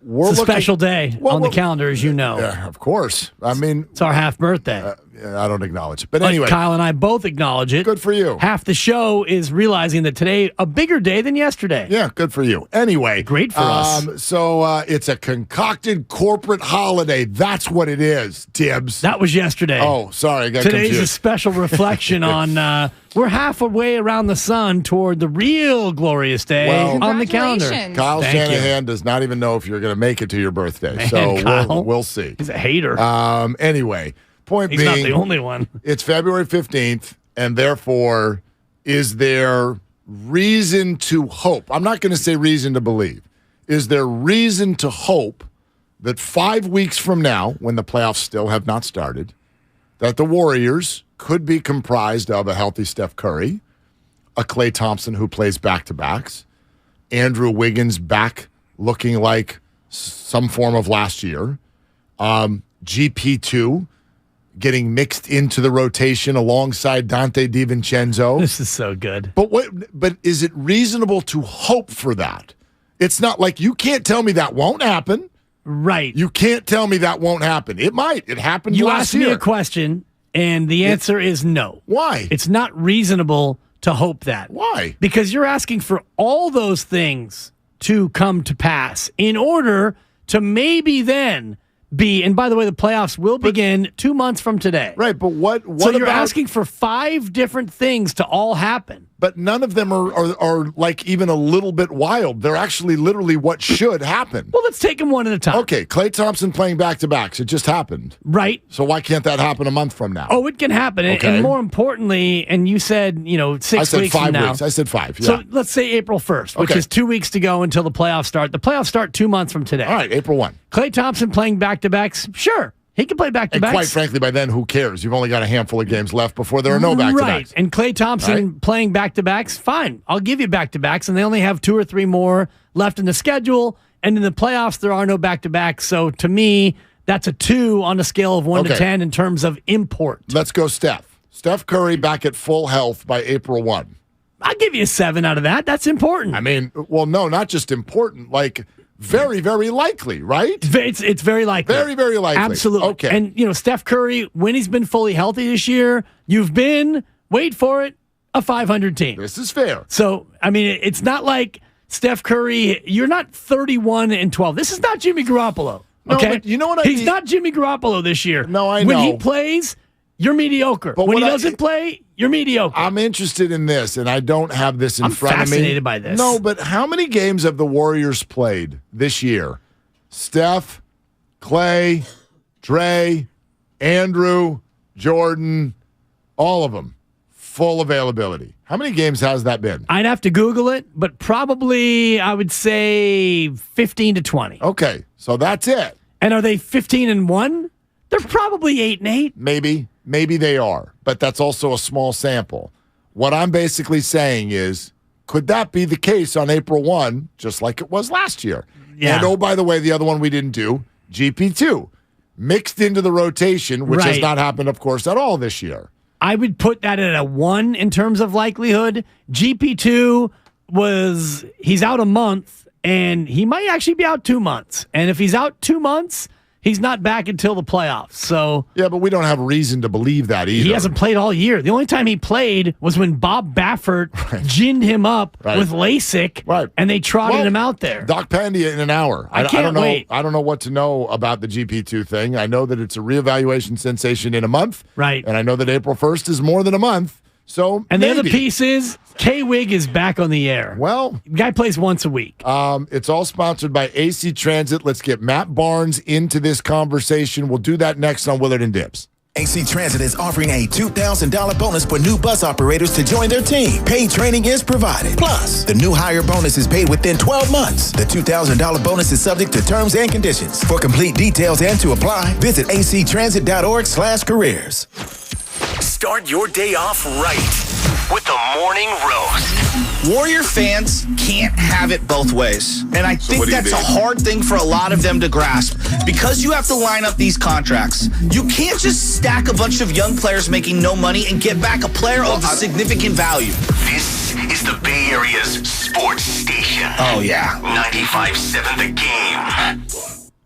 it's a special day on the calendar, as you know. Yeah, of course. I mean, it's our half birthday. I don't acknowledge it. But Like anyway. Kyle and I both acknowledge it. Good for you. Half the show is realizing that today, a bigger day than yesterday. Yeah, good for you. Anyway. Great for us. So it's a concocted corporate holiday. That's what it is, Tibbs. That was yesterday. Oh, sorry. I got Today's confused. a special reflection on we're halfway around the sun toward the real glorious day on the calendar. Kyle Thank Shanahan does not even know if you're going to make it to your birthday. Man, So Kyle. we'll see. He's a hater. Anyway, point He's being. not the only one. It's February 15th, and therefore, is there reason to hope? I'm not going to say reason to believe. Is there reason to hope that 5 weeks from now, when the playoffs still have not started, that the Warriors could be comprised of a healthy Steph Curry, a Klay Thompson who plays back-to-backs, Andrew Wiggins back looking like some form of last year, GP2 getting mixed into the rotation alongside Dante DiVincenzo. This is so good. But is it reasonable to hope for that? It's not like you can't tell me that won't happen. Right. You can't tell me that won't happen. It might. It happened You last asked year. me a question, and the answer is no. Why? It's not reasonable to hope that. Why? Because you're asking for all those things to come to pass in order to maybe then be, and by the way, the playoffs will begin 2 months from today. Right, but what so you're about, asking for 5 different things to all happen. But none of them are like even a little bit wild. They're actually literally what should happen. Well, let's take them one at a time. Okay, Klay Thompson playing back-to-backs. It just happened. Right. So why can't that happen a month from now? Oh, it can happen. Okay. And more importantly, and you said, 6 I said weeks 5 from now. weeks. I said 5, yeah. So let's say April 1st, which Okay. is 2 weeks to go until the playoffs start. The playoffs start 2 months from today. All right, April 1. Klay Thompson playing back-to-backs, sure. He can play And back-to-backs. quite frankly, by then, who cares? You've only got a handful of games left before there are no back-to-backs. Right. And Klay Thompson playing back-to-backs, fine. I'll give you back-to-backs, and they only have 2 or 3 more left in the schedule. And in the playoffs, there are no back-to-backs. So to me, that's a 2 on a scale of 1 to 10 in terms of import. Let's go Steph. Steph Curry back at full health by April 1. I'll give you a 7 out of that. That's important. I mean, well, no, not just important, like very, very likely, right? It's very likely. Very, very likely. Absolutely. Okay. And, Steph Curry, when he's been fully healthy this year, you've been, wait for it, a 500 team. This is fair. So, I mean, it's not like Steph Curry, you're not 31-12. This is not Jimmy Garoppolo. No, Okay. but you know what I He's mean? not Jimmy Garoppolo this year. No, I When know. he plays, you're mediocre. But when he what doesn't play, you're mediocre. I'm interested in this, and I don't have this in front of me. I'm fascinated by this. No, but how many games have the Warriors played this year? Steph, Klay, Dre, Andrew, Jordan, all of them, full availability. How many games has that been? I'd have to Google it, but probably I would say 15 to 20. Okay, so that's it. And are they 15-1? They're probably 8-8. Maybe they are, but that's also a small sample. What I'm basically saying is, could that be the case on April 1, just like it was last year? Yeah. And oh, by the way, the other one we didn't do, GP2, mixed into the rotation, which has Right. not happened, of course, at all this year. I would put that at a 1 in terms of likelihood. GP2 he's out a month, and he might actually be out 2 months. And if he's out 2 months, he's not back until the playoffs. So Yeah, but we don't have reason to believe that either. he hasn't played all year. The only time he played was when Bob Baffert ginned him up with LASIK, and they trotted him out there. Doc Pandia in an hour. I can't don't know, wait. I don't know what to know about the GP2 thing. I know that it's a reevaluation sensation in a month. Right. And I know that April 1st is more than a month. So And the maybe. other piece is K-Wig is back on the air. Well, guy plays once a week. It's all sponsored by AC Transit. Let's get Matt Barnes into this conversation. We'll do that next on Willard and Dibbs. AC Transit is offering a $2,000 bonus for new bus operators to join their team. Paid training is provided. Plus, the new hire bonus is paid within 12 months. The $2,000 bonus is subject to terms and conditions. For complete details and to apply, visit actransit.org/careers. Start your day off right with the Morning Roast. Warrior fans can't have it both ways. And I think what do you that's a mean? hard thing for a lot of them to grasp. Because you have to line up these contracts. You can't just stack a bunch of young players making no money and get back a player of significant value. This is the Bay Area's sports station. Oh, yeah. 95.7 The Game.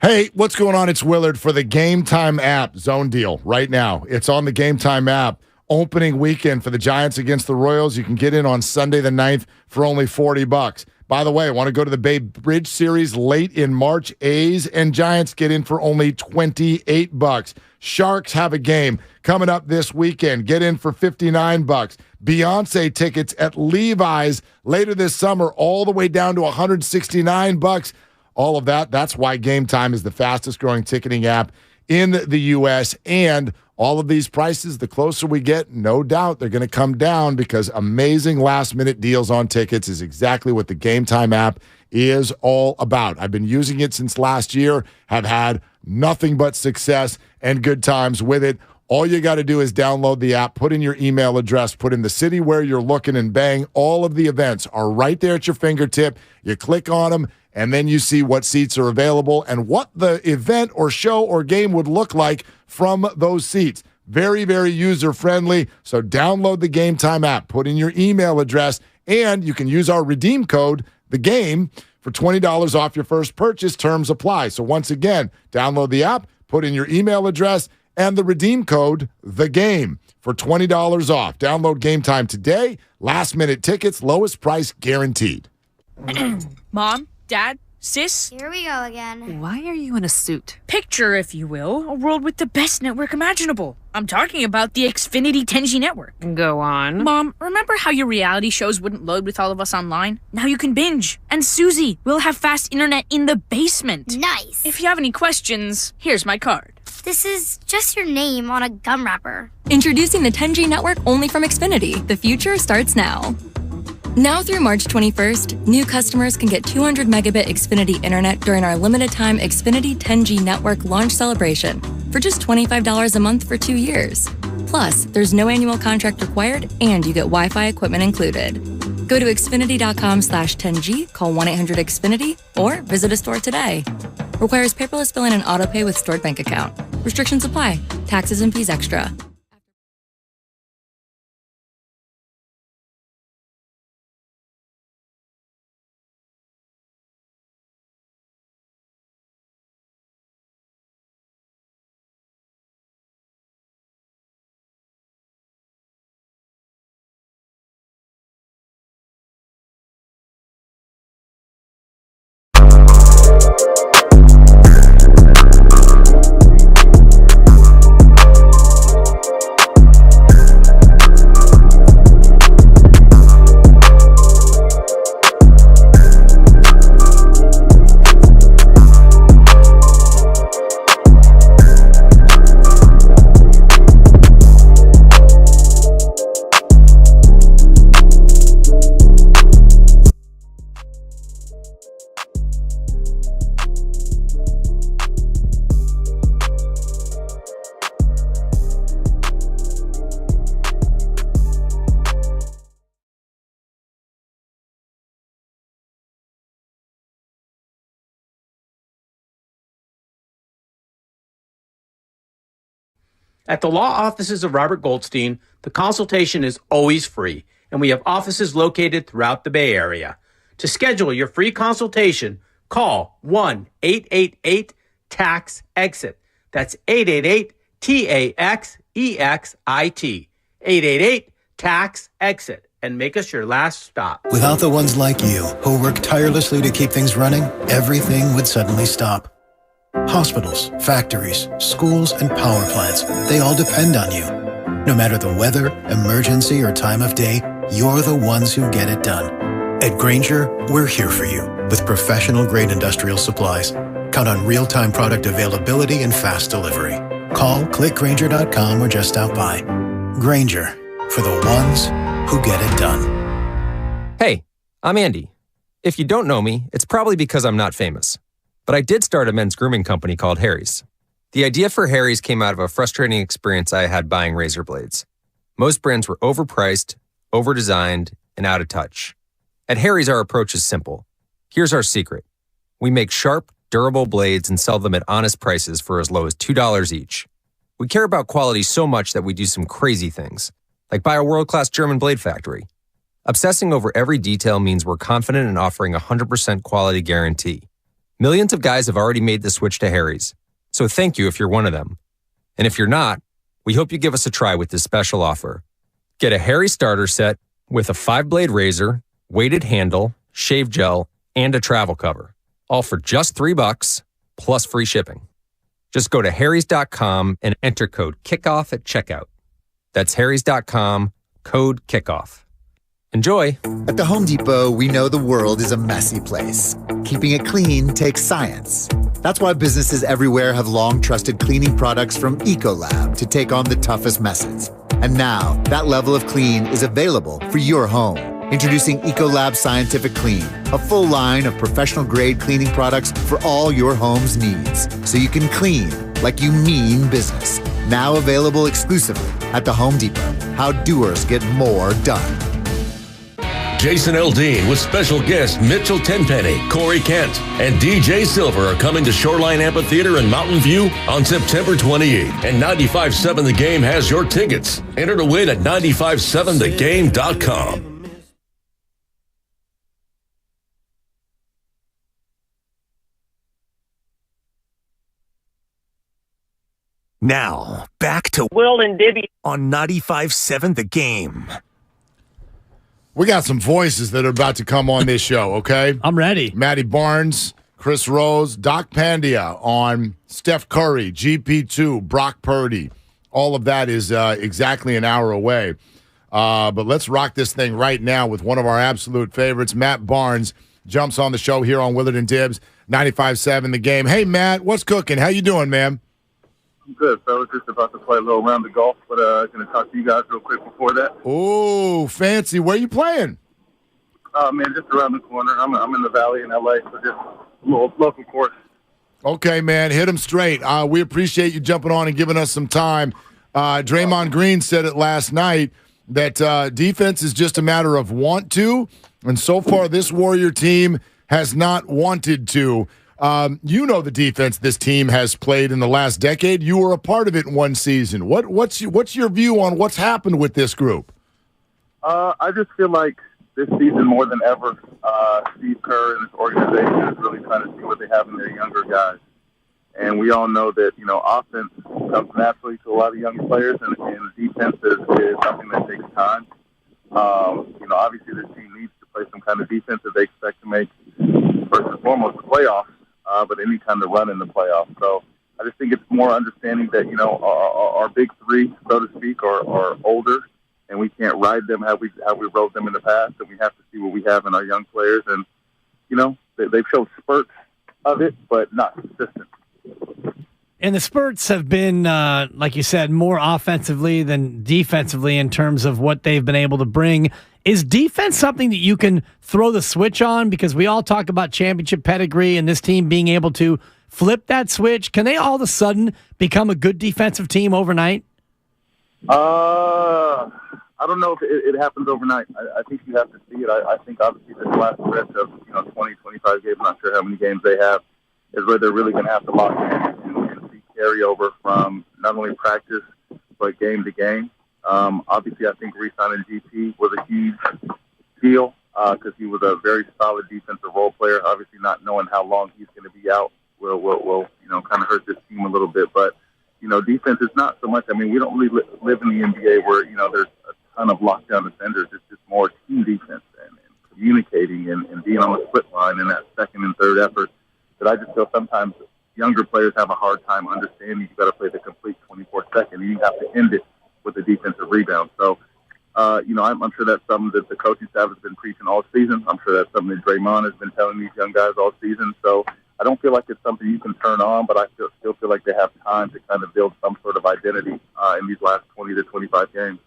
Hey, what's going on? It's Willard for the Game Time app. Zone deal right now. It's on the Game Time app. Opening weekend for the Giants against the Royals. You can get in on Sunday the 9th for only $40. By the way, I want to go to the Bay Bridge Series late in March. A's and Giants get in for only $28. Sharks have a game coming up this weekend. Get in for $59. Beyonce tickets at Levi's later this summer, all the way down to $169. All of that. That's why Game Time is the fastest growing ticketing app in the U.S. And all of these prices, the closer we get, no doubt they're going to come down because amazing last-minute deals on tickets is exactly what the Game Time app is all about. I've been using it since last year, have had nothing but success and good times with it. All you got to do is download the app, put in your email address, put in the city where you're looking, and bang, all of the events are right there at your fingertip. You click on them, and then you see what seats are available and what the event or show or game would look like from those seats. Very, very user-friendly. So download the Game Time app, put in your email address, and you can use our redeem code, the game, for $20 off your first purchase. Terms apply. So once again, download the app, put in your email address, and the redeem code, the game, for $20 off. Download Game Time today. Last-minute tickets, lowest price guaranteed. Mom, Dad, Sis? Here we go again. Why are you in a suit? Picture, if you will, a world with the best network imaginable. I'm talking about the Xfinity 10G network. Go on. Mom, remember how your reality shows wouldn't load with all of us online? Now you can binge. And Susie, we'll have fast internet in the basement. Nice. If you have any questions, here's my card. This is just your name on a gum wrapper. Introducing the 10G network only from Xfinity. The future starts now. Now through March 21st, new customers can get 200 megabit Xfinity internet during our limited time Xfinity 10G network launch celebration for just $25 a month for 2 years. Plus, there's no annual contract required and you get Wi-Fi equipment included. Go to xfinity.com/10G, call 1-800-XFINITY, or visit a store today. Requires paperless billing and autopay with stored bank account. Restrictions apply. Taxes and fees extra. At the law offices of Robert Goldstein, the consultation is always free, and we have offices located throughout the Bay Area. To schedule your free consultation, call 1-888-TAX-EXIT. That's 888-TAXEXIT. 888-TAX-EXIT. And make us your last stop. Without the ones like you, who work tirelessly to keep things running, everything would suddenly stop. Hospitals, factories, schools, and power plants, they all depend on you. No matter the weather, emergency, or time of day, you're the ones who get it done. At Grainger, we're here for you with professional-grade industrial supplies. Count on real-time product availability and fast delivery. Call, clickgrainger.com, or just stop by. Grainger, for the ones who get it done. Hey, I'm Andy. If you don't know me, it's probably because I'm not famous. But I did start a men's grooming company called Harry's. The idea for Harry's came out of a frustrating experience I had buying razor blades. Most brands were overpriced, overdesigned, and out of touch. At Harry's, our approach is simple. Here's our secret. We make sharp, durable blades and sell them at honest prices for as low as $2 each. We care about quality so much that we do some crazy things, like buy a world-class German blade factory. Obsessing over every detail means we're confident in offering a 100% quality guarantee. Millions of guys have already made the switch to Harry's, so thank you if you're one of them. And if you're not, we hope you give us a try with this special offer. Get a Harry starter set with a 5-blade razor, weighted handle, shave gel, and a travel cover, all for just $3 plus free shipping. Just go to harrys.com and enter code KICKOFF at checkout. That's harrys.com, code KICKOFF. Enjoy. At the Home Depot, we know the world is a messy place. Keeping it clean takes science. That's why businesses everywhere have long trusted cleaning products from Ecolab to take on the toughest messes. And now, that level of clean is available for your home. Introducing Ecolab Scientific Clean, a full line of professional-grade cleaning products for all your home's needs, so you can clean like you mean business. Now available exclusively at the Home Depot. How doers get more done. Jason Aldean with special guests Mitchell Tenpenny, Corey Kent, and DJ Silver are coming to Shoreline Amphitheater in Mountain View on September 28th. And 95.7 The Game has your tickets. Enter to win at 957thegame.com. Now, back to Will and Dibby on 95.7 The Game. We got some voices that are about to come on this show, okay? I'm ready. Matty Barnes, Chris Rose, Doc Pandia on Steph Curry, GP2, Brock Purdy. All of that is exactly an hour away. But let's rock this thing right now with one of our absolute favorites. Matt Barnes jumps on the show here on Willard and Dibbs, 95.7 The Game. Hey, Matt, what's cooking? How you doing, man? I'm good. So I was just about to play a little round of golf, but I'm going to talk to you guys real quick before that. Oh, fancy. Where you playing? Man, just around the corner. I'm in the Valley in L.A., so just a little local course. Okay, man, hit them straight. We appreciate you jumping on and giving us some time. Draymond Green said it last night that defense is just a matter of want to, and so far this Warrior team has not wanted to. You know the defense this team has played in the last decade. You were a part of it in one season. What's your view on what's happened with this group? I just feel like this season more than ever, Steve Kerr and his organization is really trying to see what they have in their younger guys. And we all know that, offense comes naturally to a lot of young players, and defense is something that takes time. Obviously this team needs to play some kind of defense that they expect to make, first and foremost, the playoffs. But any kind of run in the playoffs. So I just think it's more understanding that, our big three, so to speak, are older, and we can't ride them how we rode them in the past, and we have to see what we have in our young players. And, they've showed spurts of it, but not consistent. And the spurts have been, like you said, more offensively than defensively in terms of what they've been able to bring. Is defense something that you can throw the switch on? Because we all talk about championship pedigree and this team being able to flip that switch. Can they all of a sudden become a good defensive team overnight? I don't know if it happens overnight. I think you have to see it. I think obviously this last stretch of 20, 25 games, not sure how many games they have, is where they're really going to have to lock in and see carryover from not only practice but game to game. Obviously, I think re-signing GP was a huge deal because he was a very solid defensive role player. Obviously, not knowing how long he's going to be out will kind of hurt this team a little bit. But defense is not so much. I mean, we don't really live in the NBA where there's a ton of lockdown defenders. It's just more team defense and communicating and being on the split line and that second and third effort. That I just feel sometimes younger players have a hard time understanding. You got to play the complete 24-second, and you have to end it with a defensive rebound. So, I'm sure that's something that the coaching staff has been preaching all season. I'm sure that's something that Draymond has been telling these young guys all season. So I don't feel like it's something you can turn on, but I still feel like they have time to kind of build some sort of identity in these last 20 to 25 games.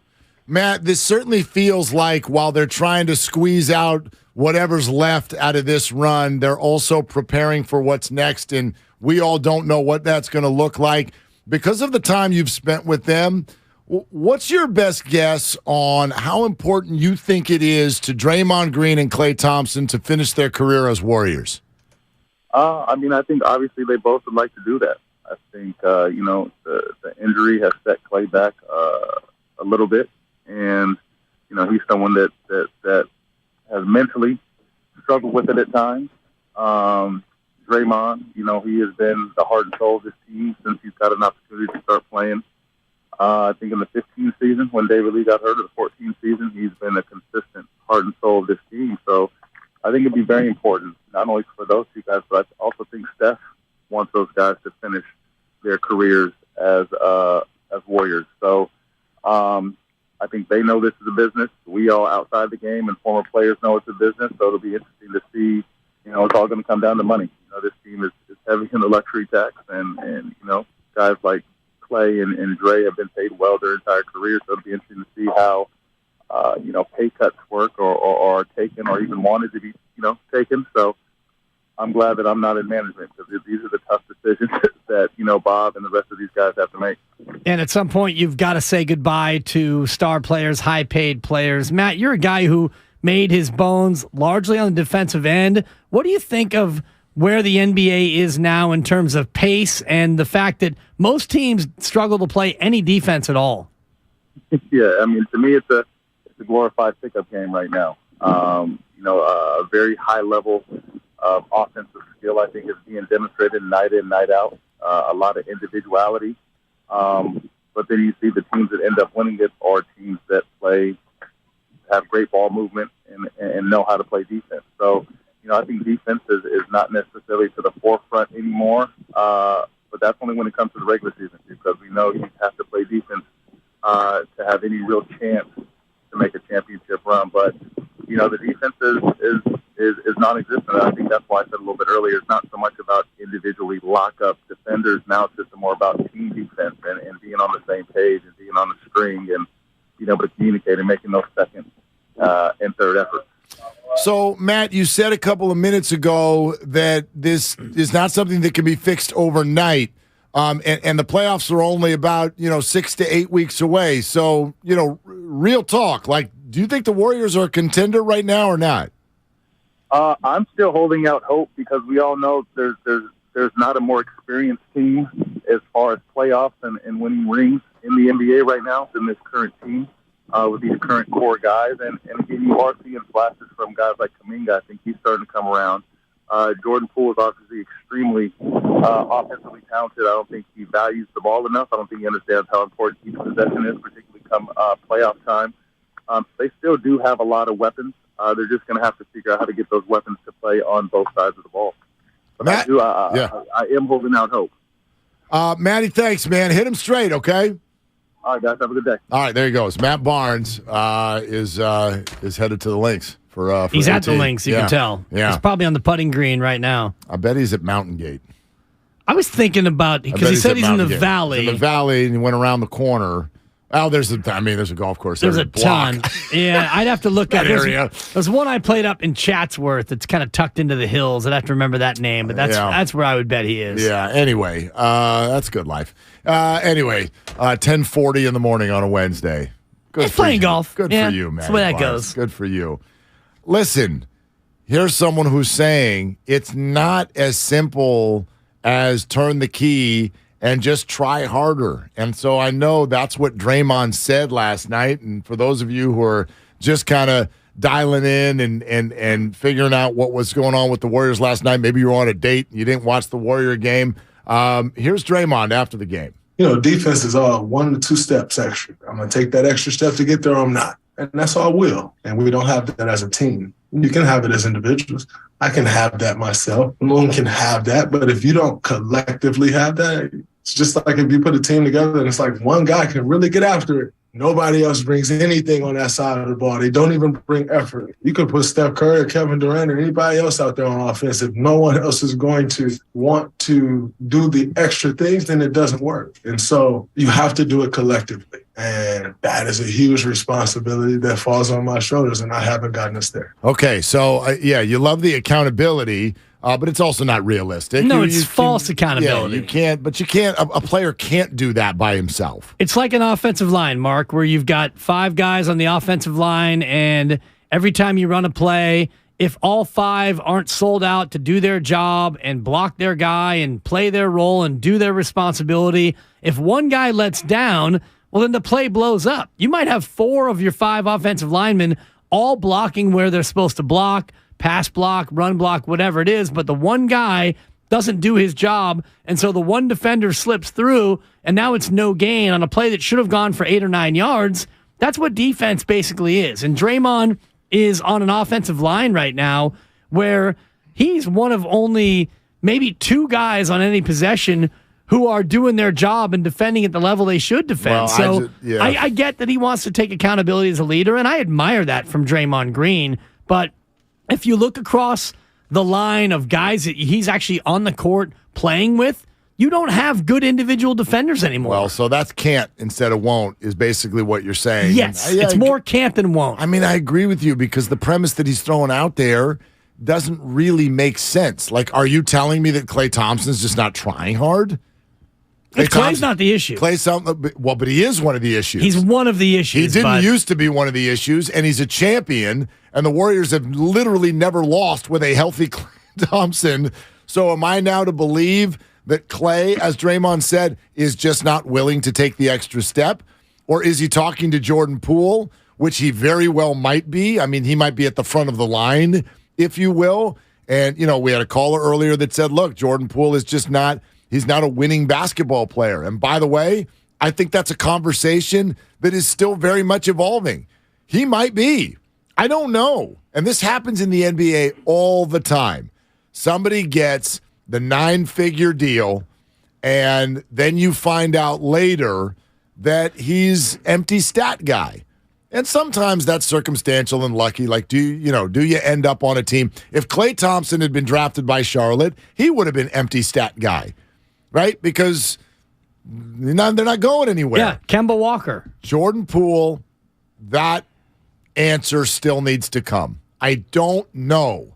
Matt, this certainly feels like while they're trying to squeeze out whatever's left out of this run, they're also preparing for what's next, and we all don't know what that's going to look like. Because of the time you've spent with them, what's your best guess on how important you think it is to Draymond Green and Klay Thompson to finish their career as Warriors? I think obviously they both would like to do that. I think, the injury has set Klay back a little bit. And, he's someone that has mentally struggled with it at times. Draymond. You know, he has been the heart and soul of this team since he's got an opportunity to start playing. I think in the 15th season, when David Lee got hurt, or the 14th season, he's been a consistent heart and soul of this team. So I think it'd be very important, not only for those two guys, but I also think Steph wants those guys to finish their careers as Warriors. So I think they know this is a business. We all outside the game and former players know it's a business. So it'll be interesting to see. You know, it's all going to come down to money. You know, this team is heavy in the luxury tax, and you know, guys like Clay and Dre have been paid well their entire career. So it'll be interesting to see how you know, pay cuts work or are taken or even wanted to be, you know, taken. So I'm glad that I'm not in management, because these are the tough decisions that, you know, Bob and the rest of these guys have to make. And at some point, you've got to say goodbye to star players, high-paid players. Matt, you're a guy who made his bones largely on the defensive end. What do you think of where the NBA is now in terms of pace and the fact that most teams struggle to play any defense at all? Yeah, I mean, to me, it's a glorified pickup game right now. You know, a very high level of offensive skill, I think, is being demonstrated night in, night out. A lot of individuality. But then you see the teams that end up winning it are teams that have great ball movement and know how to play defense. So, you know, I think defense is not necessarily to the forefront anymore. But that's only when it comes to the regular season, because we know you have to play defense to have any real chance to make a championship run. But, you know, the defense is non-existent. I think that's why I said a little bit earlier, it's not so much about individually lock-up defenders. Now it's just more about team defense and being on the same page and being on the string and being able to communicate and making those second and third efforts. So, Matt, you said a couple of minutes ago that this is not something that can be fixed overnight. And the playoffs are only about, 6 to 8 weeks away. So, real talk, do you think the Warriors are a contender right now or not? I'm still holding out hope, because we all know there's not a more experienced team as far as playoffs and winning rings in the NBA right now than this current team with these current core guys. And again, you are seeing flashes from guys like Kuminga. I think he's starting to come around. Jordan Poole is obviously extremely offensively talented. I don't think he values the ball enough. I don't think he understands how important each possession is, particularly come playoff time. They still do have a lot of weapons. They're just going to have to figure out how to get those weapons to play on both sides of the ball. But Matt, I am holding out hope. Matty, thanks, man. Hit him straight, okay? All right, guys. Have a good day. All right, there he goes. Matt Barnes is headed to the links for he's 18. at the links, you can tell. Yeah. He's probably on the putting green right now. I bet he's at Mountain Gate. I was thinking about, because he said he's in the valley. He's in the valley, and he went around the corner. Oh, there's a golf course. There's a ton. Yeah, I'd have to look at that area. There's one I played up in Chatsworth that's kind of tucked into the hills. I'd have to remember that name, but that's where I would bet he is. Yeah, anyway, that's good life. Anyway, 10:40 in the morning on a Wednesday. Good for playing you. golf. Good Yeah, for you, man. that's the way that goes. Good for you. Listen, here's someone who's saying it's not as simple as turn the key and just try harder. And so I know that's what Draymond said last night. And for those of you who are just kind of dialing in and figuring out what was going on with the Warriors last night, maybe you were on a date and you didn't watch the Warrior game. Here's Draymond after the game. Defense is all 1 to 2 steps extra. I'm going to take that extra step to get there, or I'm not. And that's all will. And we don't have that as a team. You can have it as individuals. I can have that myself. No one can have that. But if you don't collectively have that, it's just like if you put a team together and it's like one guy can really get after it. Nobody else brings anything on that side of the ball. They don't even bring effort. You could put Steph Kerr or Kevin Durant or anybody else out there on offense. If no one else is going to want to do the extra things, then it doesn't work. And so you have to do it collectively. And that is a huge responsibility that falls on my shoulders, and I haven't gotten us there. Okay, so, you love the accountability, but it's also not realistic. No, it's false accountability. Yeah, you can't, a player can't do that by himself. It's like an offensive line, Mark, where you've got 5 guys on the offensive line, and every time you run a play, if all 5 aren't sold out to do their job and block their guy and play their role and do their responsibility, if one guy lets down, well, then the play blows up. You might have 4 of your 5 offensive linemen all blocking where they're supposed to block, pass block, run block, whatever it is, but the one guy doesn't do his job, and so the one defender slips through, and now it's no gain on a play that should have gone for 8 or 9 yards. That's what defense basically is. And Draymond is on an offensive line right now where he's one of only maybe 2 guys on any possession who are doing their job and defending at the level they should defend. Well, I get that he wants to take accountability as a leader, and I admire that from Draymond Green. But if you look across the line of guys that he's actually on the court playing with, you don't have good individual defenders anymore. Well, so that's can't instead of won't is basically what you're saying. Yes, it's more can't than won't. I mean, I agree with you because the premise that he's throwing out there doesn't really make sense. Like, are you telling me that Klay Thompson's just not trying hard? Clay's not the issue. But he is one of the issues. He's one of the issues. He didn't used to be one of the issues, and he's a champion, and the Warriors have literally never lost with a healthy Klay Thompson. So am I now to believe that Klay, as Draymond said, is just not willing to take the extra step? Or is he talking to Jordan Poole, which he very well might be? I mean, he might be at the front of the line, if you will. And, we had a caller earlier that said, look, Jordan Poole is just not... He's not a winning basketball player. And by the way, I think that's a conversation that is still very much evolving. He might be. I don't know. And this happens in the NBA all the time. Somebody gets the 9-figure deal, and then you find out later that he's empty stat guy. And sometimes that's circumstantial and lucky. Like, do you end up on a team? If Klay Thompson had been drafted by Charlotte, he would have been empty stat guy. Right? Because they're not going anywhere. Yeah, Kemba Walker. Jordan Poole, that answer still needs to come. I don't know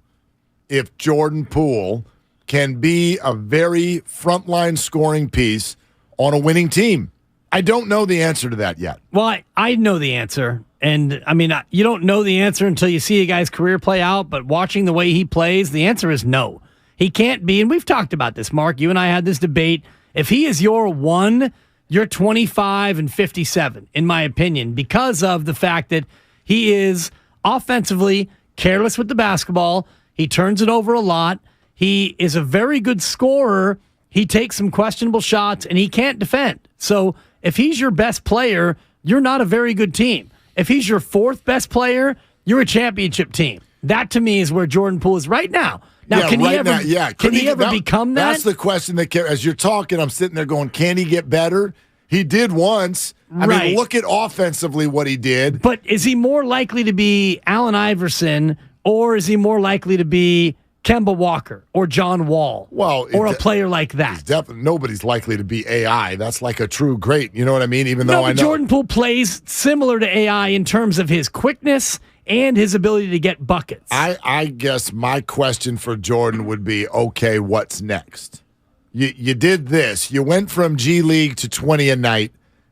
if Jordan Poole can be a very frontline scoring piece on a winning team. I don't know the answer to that yet. Well, I know the answer. And, I mean, you don't know the answer until you see a guy's career play out, but watching the way he plays, the answer is no. He can't be, and we've talked about this, Mark. You and I had this debate. If he is your 1, you're 25 and 57, in my opinion, because of the fact that he is offensively careless with the basketball. He turns it over a lot. He is a very good scorer. He takes some questionable shots, and he can't defend. So if he's your best player, you're not a very good team. If he's your 4th best player, you're a championship team. That, to me, is where Jordan Poole is right now. Now, can he ever become that? That's the question that, as you're talking, I'm sitting there going, can he get better? He did once. I mean, look at offensively what he did. But is he more likely to be Allen Iverson, or is he more likely to be Kemba Walker or John Wall? Or a player like that? Nobody's likely to be AI. That's like a true great. You know what I mean? Even though I know Jordan Poole plays similar to AI in terms of his quickness and his ability to get buckets. I guess my question for Jordan would be, okay, what's next? You did this. You went from G League to 20 a night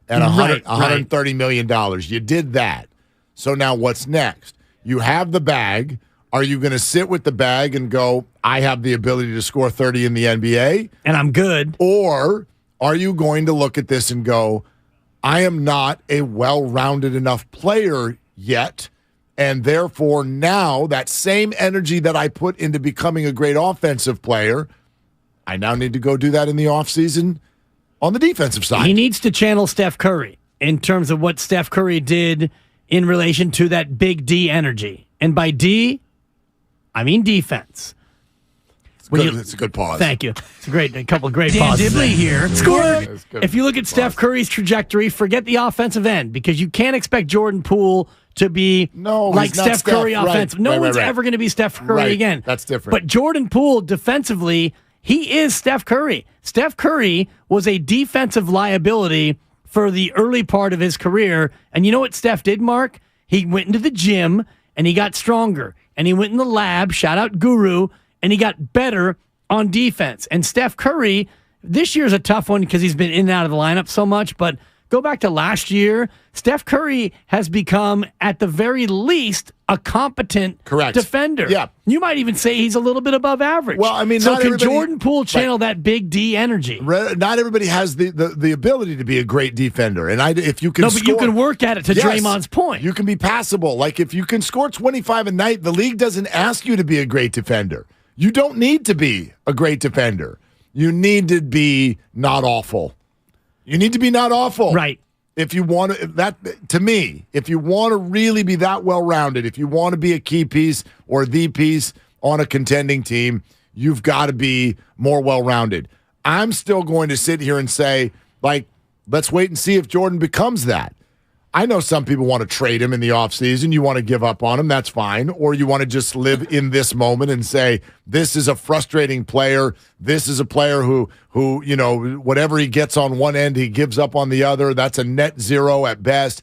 and $130 million. You did that. So now what's next? You have the bag. Are you going to sit with the bag and go, I have the ability to score 30 in the NBA? And I'm good. Or are you going to look at this and go, I am not a well-rounded enough player yet, and therefore now that same energy that I put into becoming a great offensive player, I now need to go do that in the offseason on the defensive side. He needs to channel Steph Curry in terms of what Steph Curry did in relation to that big D energy. And by D, I mean defense. It's a good pause. Thank you. It's a couple of great pauses. Dibley here. Score. If you look at Steph Curry's trajectory, forget the offensive end because you can't expect Jordan Poole to be like Steph Curry offensive. No one's ever going to be Steph Curry again. That's different. But Jordan Poole defensively, he is Steph Curry. Steph Curry was a defensive liability for the early part of his career. And you know what Steph did, Mark? He went into the gym and he got stronger. And he went in the lab, shout out Guru, and he got better on defense. And Steph Curry, this year's a tough one because he's been in and out of the lineup so much, but go back to last year, Steph Curry has become, at the very least, a competent defender. Yeah. You might even say he's a little bit above average. Well, I mean, so can Jordan Poole channel that big D energy? Not everybody has the ability to be a great defender. And if you can but you can work at it to Draymond's point. You can be passable. Like if you can score 25 a night, the league doesn't ask you to be a great defender. You don't need to be a great defender. You need to be not awful. You need to be not awful. Right. If you want to me, if you want to really be that well-rounded, if you want to be a key piece or the piece on a contending team, you've got to be more well-rounded. I'm still going to sit here and say, like, let's wait and see if Jordan becomes that. I know some people want to trade him in the offseason. You want to give up on him. That's fine. Or you want to just live in this moment and say, this is a frustrating player. This is a player who whatever he gets on one end, he gives up on the other. That's a net zero at best.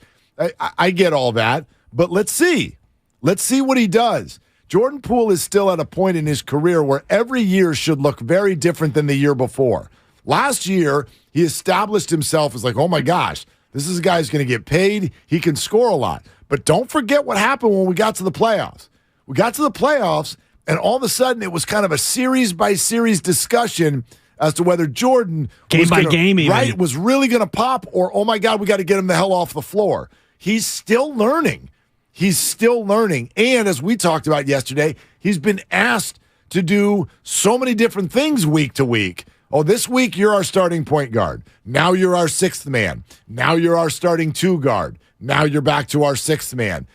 I get all that. But let's see. Let's see what he does. Jordan Poole is still at a point in his career where every year should look very different than the year before. Last year, he established himself as like, oh my gosh, this is a guy who's going to get paid. He can score a lot. But don't forget what happened when we got to the playoffs. We got to the playoffs, and all of a sudden it was kind of a series-by-series discussion as to whether Jordan was really going to pop or, oh my God, we got to get him the hell off the floor. He's still learning. He's still learning. And as we talked about yesterday, he's been asked to do so many different things week to week. Oh, this week you're our starting point guard. Now you're our sixth man. Now you're our starting two guard. Now you're back to our sixth man.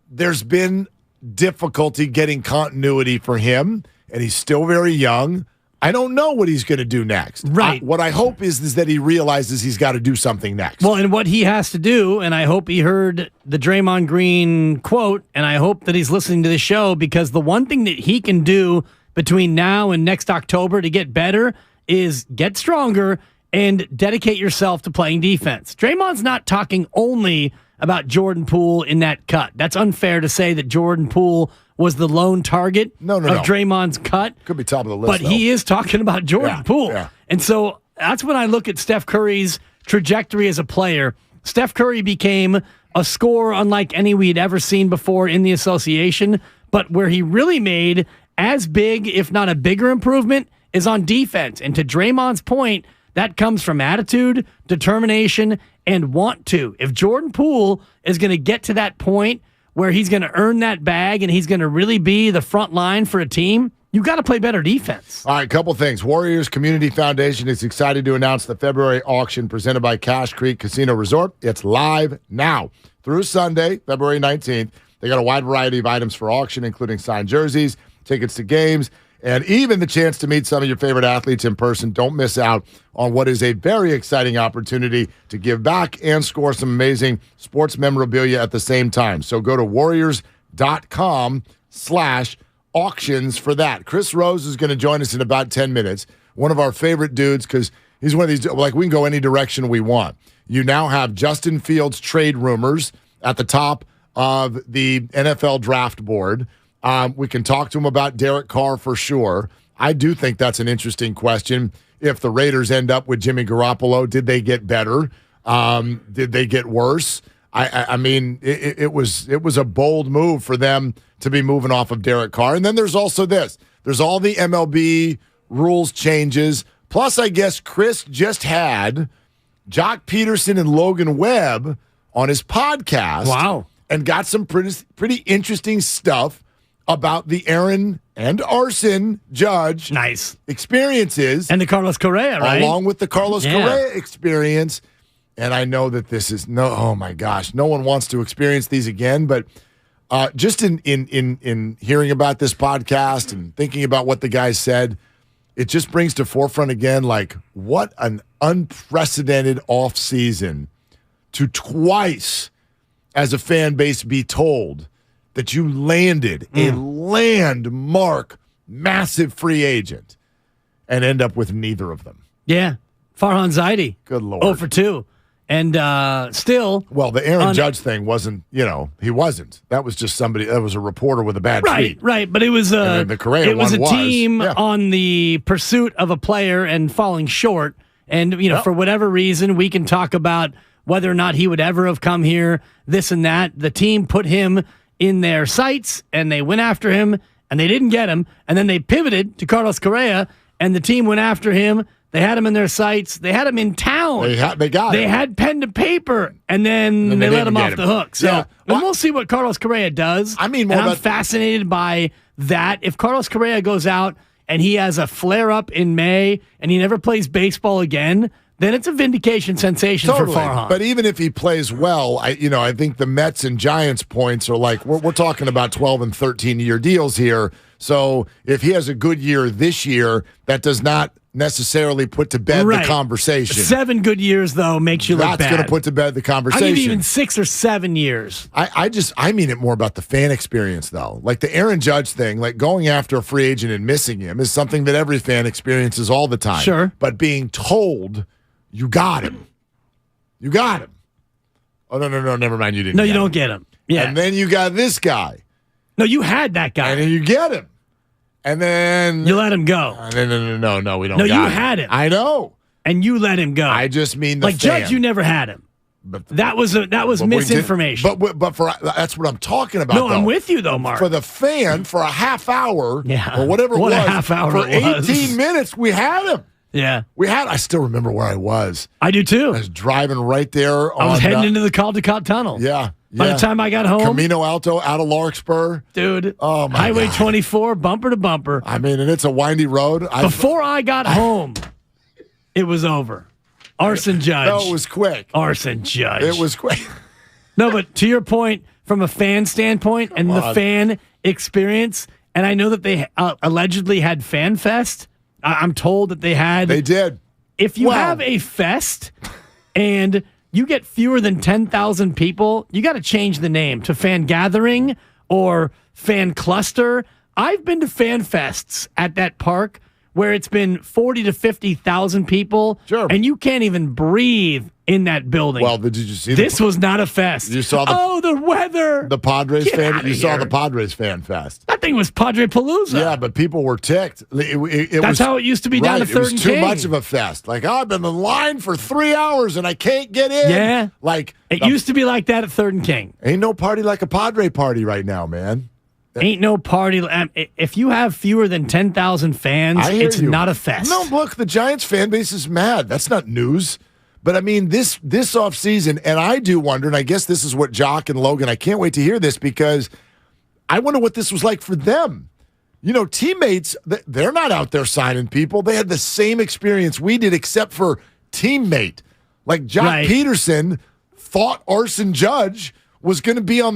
There's been difficulty getting continuity for him, and he's still very young. I don't know what he's going to do next. Right. What I hope is that he realizes he's got to do something next. Well, and what he has to do, and I hope he heard the Draymond Green quote, and I hope that he's listening to the show, because the one thing that he can do between now and next October to get better is get stronger and dedicate yourself to playing defense. Draymond's not talking only about Jordan Poole in that cut. That's unfair to say that Jordan Poole was the lone target of Draymond's cut. Could be top of the list, but though. He is talking about Jordan Poole. Yeah. And so that's when I look at Steph Curry's trajectory as a player. Steph Curry became a scorer unlike any we'd ever seen before in the association, but where he really made as big, if not a bigger improvement, is on defense. And to Draymond's point, that comes from attitude, determination, and want to. If Jordan Poole is going to get to that point where he's going to earn that bag and he's going to really be the front line for a team, you got to play better defense. All right, couple things. Warriors Community Foundation is excited to announce the February auction presented by Cache Creek Casino Resort. It's live now through Sunday, February 19th. They got a wide variety of items for auction, including signed jerseys, tickets to games, and even the chance to meet some of your favorite athletes in person. Don't miss out on what is a very exciting opportunity to give back and score some amazing sports memorabilia at the same time. So go to warriors.com/auctions for that. Chris Rose is going to join us in about 10 minutes. One of our favorite dudes, because he's one of these, like, we can go any direction we want. You now have Justin Fields trade rumors at the top of the NFL draft board. We can talk to him about Derek Carr for sure. I do think that's an interesting question. If the Raiders end up with Jimmy Garoppolo, did they get better? Did they get worse? I mean, it was a bold move for them to be moving off of Derek Carr. And then there's also this. There's all the MLB rules changes. Plus, I guess Chris just had Jock Peterson and Logan Webb on his podcast. Wow. And got some pretty interesting stuff about the Aaron and Arson Judge experiences. And the Carlos Correa, right? Along with the Carlos Correa experience. And I know that this is oh my gosh, no one wants to experience these again. But just in hearing about this podcast and thinking about what the guys said, it just brings to forefront again, like, what an unprecedented offseason to twice as a fan base be told that you landed a landmark, massive free agent and end up with neither of them. Yeah. Farhan Zaidi. Good Lord. 0 for 2. And still. Well, the Aaron Judge thing wasn't, he wasn't. That was just somebody, that was a reporter with a bad tweet. Right. But it was the Correa it was one a team on the pursuit of a player and falling short. And, for whatever reason, we can talk about whether or not he would ever have come here, this and that. The team put him in their sights, and they went after him, and they didn't get him. And then they pivoted to Carlos Correa, and the team went after him. They had him in their sights. They had him in town. They got him. They had pen to paper, and then they let him off the hook. So we'll see what Carlos Correa does. I mean, I'm fascinated by that if Carlos Correa goes out and he has a flare-up in May and he never plays baseball again, then it's a vindication sensation for Farhan. But even if he plays well, I think the Mets and Giants points are like, we're talking about 12 and 13-year deals here. So if he has a good year this year, that does not necessarily put to bed the conversation. 7 good years, though, makes you look bad. That's going to put to bed the conversation. I mean, even 6 or 7 years. I mean it more about the fan experience, though. Like the Aaron Judge thing, like going after a free agent and missing him is something that every fan experiences all the time. Sure. But being told, you got him. You got him. Oh, no, never mind. You didn't. No, you don't get him. Yeah. And then you got this guy. No, you had that guy. And then you get him. And then you let him go. No, we don't. No, you had him. I know. And you let him go. I just mean the like fan. Judge, you never had him. But that was misinformation. But for that's what I'm talking about. No, I'm with you though, Mark. For the fan, for a half hour, or whatever what it was, a half hour for it was. 18 minutes, we had him. Yeah, I still remember where I was. I do too. I was driving right there. I was heading into the Caldecott Tunnel. Yeah. By the time I got home, Camino Alto out of Larkspur, dude. Oh my Highway God. 24, bumper to bumper. I mean, and it's a windy road. Before I got home, it was over. Arson Judge. No, it was quick. Arson Judge. It was quick. No, but to your point, from a fan standpoint and the fan experience, and I know that they allegedly had Fan Fest. I'm told that they had. They did. If you have a fest and you get fewer than 10,000 people, you got to change the name to Fan Gathering or Fan Cluster. I've been to Fan Fests at that park where it's been 40 to 50,000 people, and you can't even breathe in that building. Well, did you see this? Was not a fest. You saw the weather. The Padres Get fan. outta You saw here. the Padres fan fest. That thing was Padre Palooza. Yeah, but people were ticked. That's how it used to be down to 3rd and It was too King. much of a fest. Like, I've been in line for 3 hours and I can't get in. Yeah. Like It used to be like that at 3rd and King. Ain't no party like a Padre party right now, man. Ain't no party. If you have fewer than 10,000 fans, I hear it's you. not a fest. No, look, the Giants fan base is mad. That's not news. But I mean, this offseason, and I do wonder, and I guess this is what Jock and Logan, I can't wait to hear this because I wonder what this was like for them. You know, teammates, they're not out there signing people. They had the same experience we did, except for teammate. Like Jock Peterson thought Arson Judge was going to be in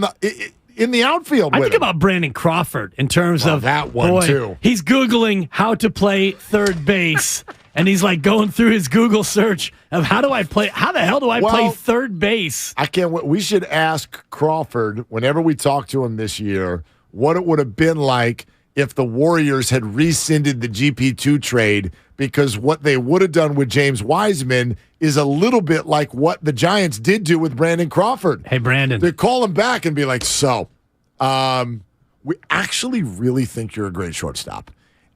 the outfield. I think about Brandon Crawford in terms of that one too. He's Googling how to play third base, and he's like going through his Google search of how the hell do I play third base? I can't wait. We should ask Crawford whenever we talk to him this year what it would have been like if the Warriors had rescinded the GP2 trade, because what they would have done with James Wiseman is a little bit like what the Giants did do with Brandon Crawford. Hey, Brandon. They call him back and be like, we actually really think you're a great shortstop.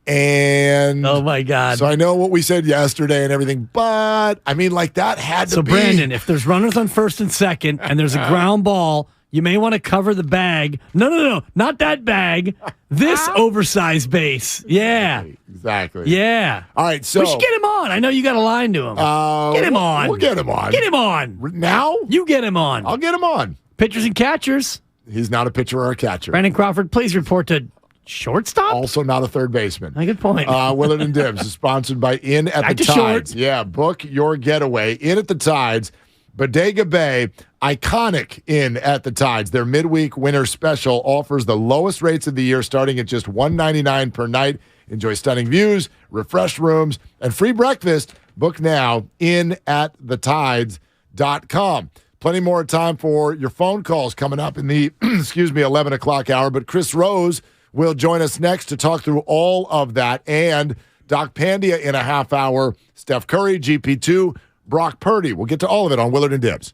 And oh my God. So I know what we said yesterday and everything, but I mean, like, that had to be. So Brandon, if there's runners on first and second and there's a ground ball, you may want to cover the bag. No, not that bag. This oversized base. Yeah. Exactly. Yeah. All right, so we should get him on. I know you got a line to him. Get him on. We'll get him on. Get him on. Now? You get him on. I'll get him on. Pitchers and catchers. He's not a pitcher or a catcher. Brandon Crawford, please report to shortstop. Also not a third baseman. Good point. Willard and Dibs is sponsored by In at Back the to Tides. shorts. Yeah, book your getaway. In at the Tides. Bodega Bay, iconic In at the Tides. Their midweek winter special offers the lowest rates of the year, starting at just $199 per night. Enjoy stunning views, refreshed rooms, and free breakfast. Book now, inatthetides.com. Plenty more time for your phone calls coming up in the 11 o'clock hour. But Chris Rose will join us next to talk through all of that. And Doc Pandia in a half hour. Steph Curry, GP2, Brock Purdy. We'll get to all of it on Willard and Dibs.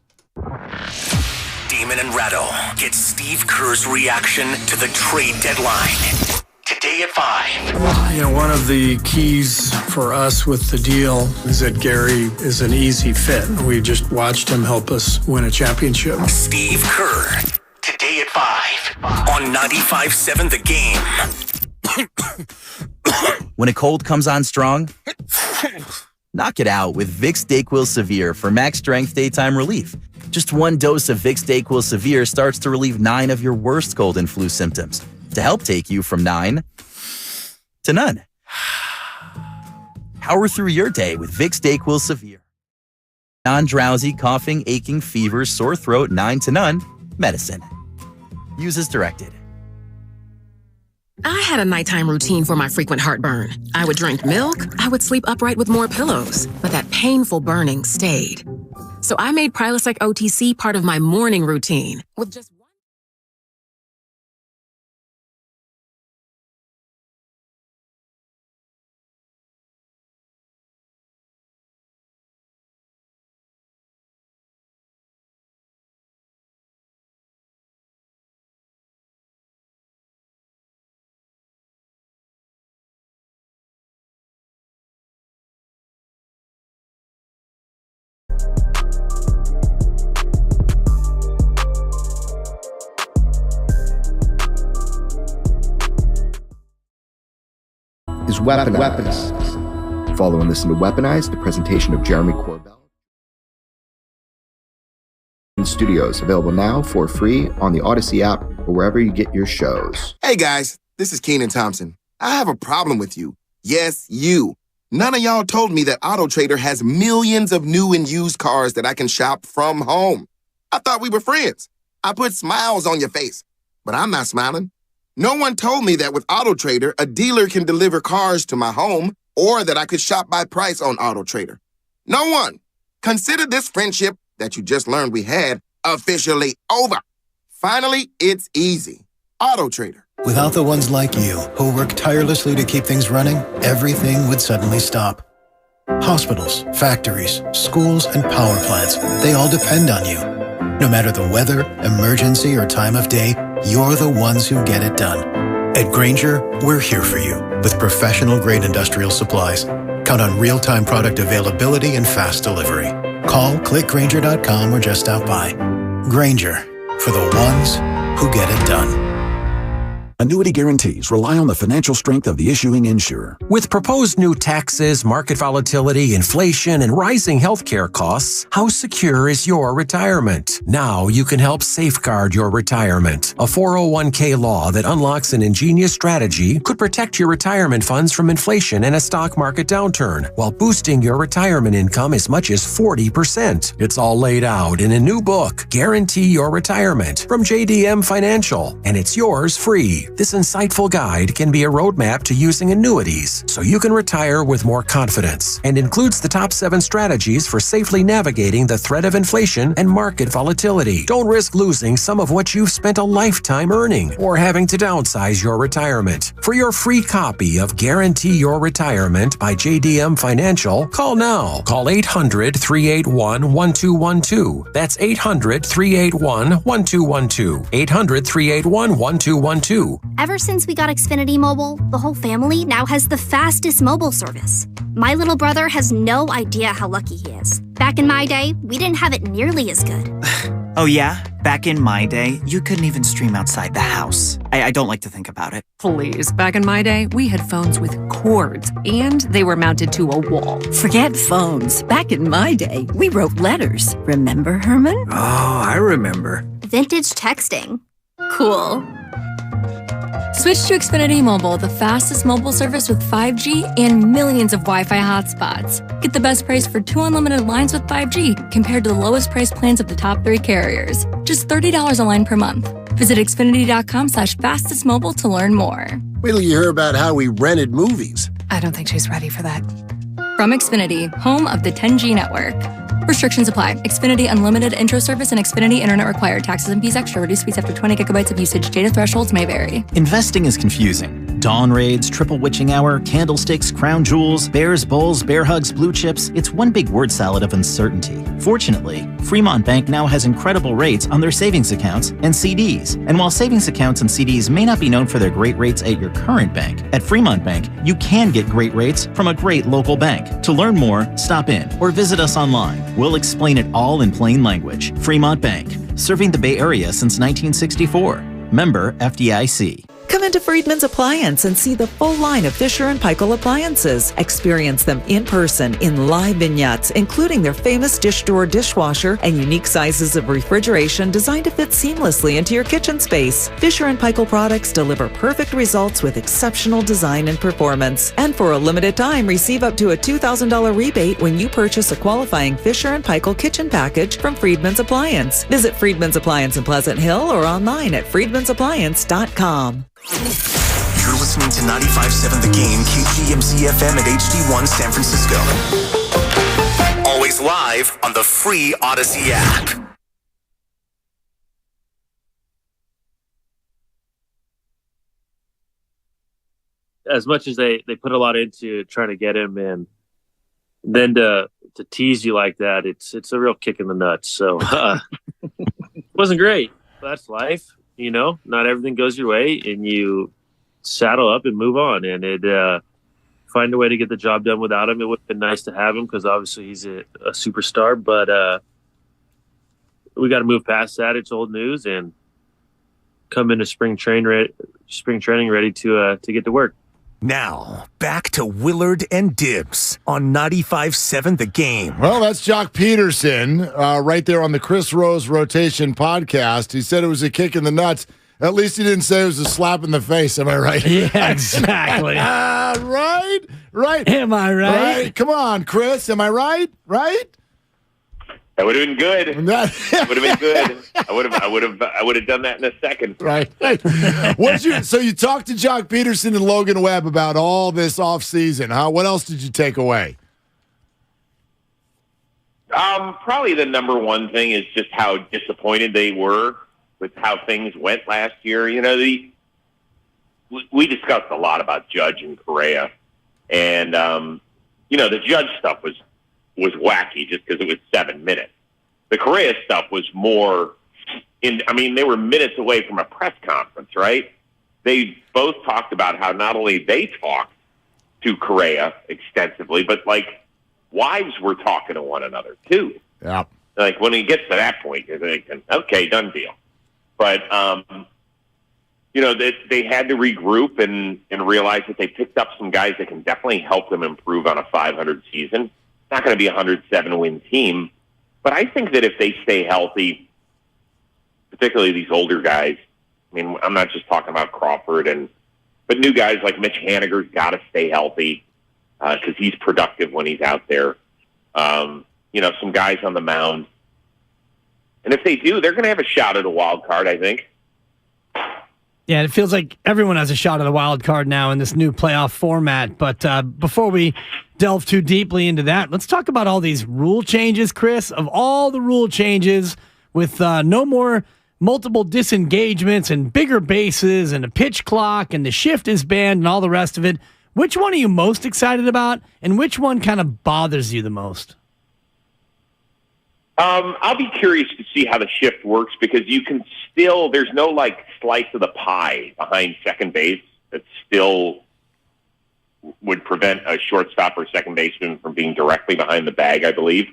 Damon and Ratto get Steve Kerr's reaction to the trade deadline. Today at 5. You know, one of the keys for us with the deal is that Gary is an easy fit. We just watched him help us win a championship. Steve Kerr, today at 5 on 95.7 The Game. When a cold comes on strong, knock it out with Vicks DayQuil Severe for max strength daytime relief. Just one dose of Vicks DayQuil Severe starts to relieve 9 of your worst cold and flu symptoms. to help take you from 9 to none. Power through your day with Vicks DayQuil Severe. Non-drowsy, coughing, aching, fever, sore throat, 9 to none medicine. Use as directed. I had a nighttime routine for my frequent heartburn. I would drink milk, I would sleep upright with more pillows, but that painful burning stayed. So I made Prilosec OTC part of my morning routine with just is Weaponized. Follow and listen to Weaponized, the presentation of Jeremy Corbell. In studios, available now for free on the Odyssey app or wherever you get your shows. Hey guys, this is Keenan Thompson. I have a problem with you. Yes, you. None of y'all told me that AutoTrader has millions of new and used cars that I can shop from home. I thought we were friends. I put smiles on your face, but I'm not smiling. No one told me that with AutoTrader, a dealer can deliver cars to my home or that I could shop by price on AutoTrader. No one. Consider this friendship that you just learned we had officially over. Finally, it's easy. AutoTrader. Without the ones like you, who work tirelessly to keep things running, everything would suddenly stop. Hospitals, factories, schools, and power plants, they all depend on you. No matter the weather, emergency, or time of day, you're the ones who get it done. At Grainger, we're here for you with professional-grade industrial supplies. Count on real-time product availability and fast delivery. Call, click Grainger.com, or just stop by. Grainger, for the ones who get it done. Annuity guarantees rely on the financial strength of the issuing insurer. With proposed new taxes, market volatility, inflation, and rising healthcare costs, how secure is your retirement? Now you can help safeguard your retirement. A 401k law that unlocks an ingenious strategy could protect your retirement funds from inflation and a stock market downturn, while boosting your retirement income as much as 40%. It's all laid out in a new book, Guarantee Your Retirement, from JDM Financial, and it's yours free. This insightful guide can be a roadmap to using annuities so you can retire with more confidence, and includes the top 7 strategies for safely navigating the threat of inflation and market volatility. Don't risk losing some of what you've spent a lifetime earning or having to downsize your retirement. For your free copy of Guarantee Your Retirement by JDM Financial, call now. Call 800-381-1212. That's 800-381-1212. 800-381-1212. Ever since we got Xfinity Mobile, the whole family now has the fastest mobile service. My little brother has no idea how lucky he is. Back in my day, we didn't have it nearly as good. Oh yeah? Back in my day, you couldn't even stream outside the house. I don't like to think about it. Please, back in my day, we had phones with cords, and they were mounted to a wall. Forget phones. Back in my day, we wrote letters. Remember, Herman? Oh, I remember. Vintage texting. Cool. Switch to Xfinity Mobile, the fastest mobile service with 5G and millions of Wi-Fi hotspots. Get the best price for 2 unlimited lines with 5G compared to the lowest price plans of the top 3 carriers. Just $30 a line per month. Visit Xfinity.com/fastestmobile to learn more. Wait till you hear about how we rented movies. I don't think she's ready for that. From Xfinity, home of the 10G network. Restrictions apply. Xfinity Unlimited intro service and Xfinity Internet required. Taxes and fees extra. Reduced speeds after 20 gigabytes of usage. Data thresholds may vary. Investing is confusing. Dawn raids, triple witching hour, candlesticks, crown jewels, bears, bulls, bear hugs, blue chips. It's one big word salad of uncertainty. Fortunately, Fremont Bank now has incredible rates on their savings accounts and CDs. And while savings accounts and CDs may not be known for their great rates at your current bank, at Fremont Bank, you can get great rates from a great local bank. To learn more, stop in or visit us online. We'll explain it all in plain language. Fremont Bank, serving the Bay Area since 1964. Member FDIC. Come into Friedman's Appliance and see the full line of Fisher & Paykel appliances. Experience them in person in live vignettes, including their famous dish drawer dishwasher and unique sizes of refrigeration designed to fit seamlessly into your kitchen space. Fisher & Paykel products deliver perfect results with exceptional design and performance. And for a limited time, receive up to a $2,000 rebate when you purchase a qualifying Fisher & Paykel kitchen package from Friedman's Appliance. Visit Friedman's Appliance in Pleasant Hill or online at friedmansappliance.com. You're listening to 95.7 The Game, KGMZ FM at HD1 San Francisco. Always live on the free Odyssey app. As much as they put a lot into trying to get him in, then to tease you like that, it's a real kick in the nuts. So it wasn't great. That's life. Not everything goes your way, and you saddle up and move on, and find a way to get the job done without him. It would have been nice to have him because obviously he's a superstar, but we got to move past that. It's old news, and come into spring training ready to get to work. Now, back to Willard and Dibbs on 95.7 The Game. Well, that's Jock Peterson right there on the Chris Rose Rotation podcast. He said it was a kick in the nuts. At least he didn't say it was a slap in the face. Am I right? Yeah, exactly. Right. Am I right? Come on, Chris. Am I right? Right? That would have been good. Would have been good. I would have done that in a second. Right. So you talked to Jock Peterson and Logan Webb about all this offseason, huh? What else did you take away? Probably the number one thing is just how disappointed they were with how things went last year. We discussed a lot about Judge and Correa, and the Judge stuff was wacky just because it was 7 minutes. The Correa stuff was more they were minutes away from a press conference, right? They both talked about how not only they talked to Correa extensively, but wives were talking to one another too. Yeah. When it gets to that point, you're thinking, okay, done deal. But they had to regroup and realize that they picked up some guys that can definitely help them improve on a 500 season. Not going to be a 107-win team, but I think that if they stay healthy, particularly these older guys, I'm not just talking about Crawford, but new guys like Mitch Haniger's got to stay healthy because he's productive when he's out there. Some guys on the mound. And if they do, they're going to have a shot at a wild card, I think. Yeah, it feels like everyone has a shot at a wild card now in this new playoff format. But before we delve too deeply into that, let's talk about all these rule changes, Chris. Of all the rule changes with no more multiple disengagements and bigger bases and a pitch clock and the shift is banned and all the rest of it, which one are you most excited about and which one kind of bothers you the most? I'll be curious to see how the shift works because you can still, there's no slice of the pie behind second base that still would prevent a shortstop or second baseman from being directly behind the bag, I believe.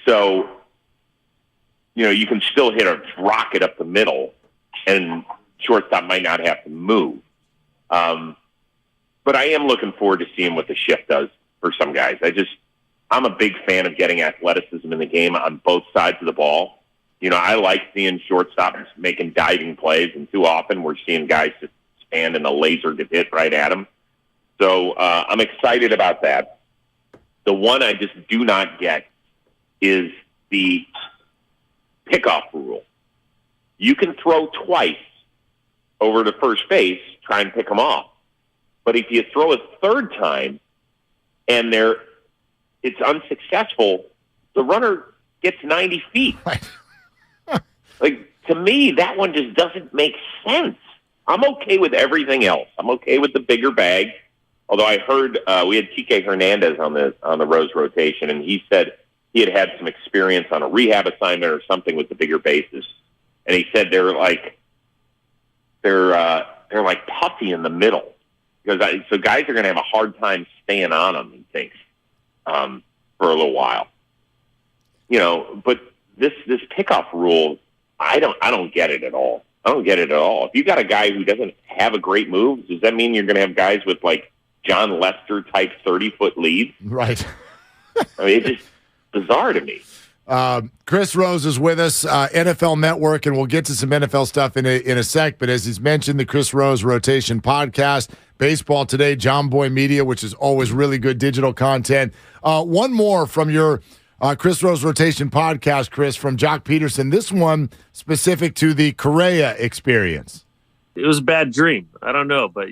So, you can still hit a rocket up the middle and shortstop might not have to move. But I am looking forward to seeing what the shift does for some guys. I'm a big fan of getting athleticism in the game on both sides of the ball. I like seeing shortstops making diving plays, and too often we're seeing guys just stand and a laser get hit right at them. So I'm excited about that. The one I just do not get is the pickoff rule. You can throw twice over to first base, try and pick them off. But if you throw a third time and it's unsuccessful, the runner gets 90 feet. To me, that one just doesn't make sense. I'm okay with everything else. I'm okay with the bigger bag. Although I heard we had TK Hernandez on the Rose rotation, and he said he had some experience on a rehab assignment or something with the bigger bases, and he said they're like puffy in the middle so guys are going to have a hard time staying on them. He thinks. For a little while, but this pickoff rule, I don't get it at all. I don't get it at all. If you got a guy who doesn't have a great move, does that mean you're going to have guys with like John Lester type 30-foot lead? Right. I mean, it's just bizarre to me. Chris Rose is with us, NFL Network, and we'll get to some NFL stuff in a sec. But as he's mentioned, the Chris Rose Rotation Podcast, Baseball Today, John Boy Media, which is always really good digital content. One more from your Chris Rose Rotation Podcast, Chris, from Jock Peterson. This one specific to the Correa experience. It was a bad dream. I don't know, but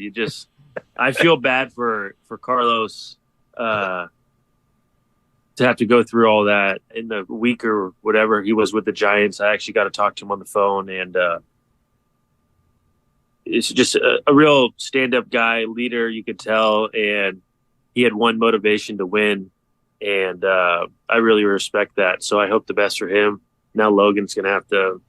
I feel bad for Carlos to have to go through all that in the week or whatever he was with the Giants. I actually got to talk to him on the phone, and it's just a real stand-up guy, leader, you could tell, and he had one motivation to win, and I really respect that. So I hope the best for him. Now Logan's going to have to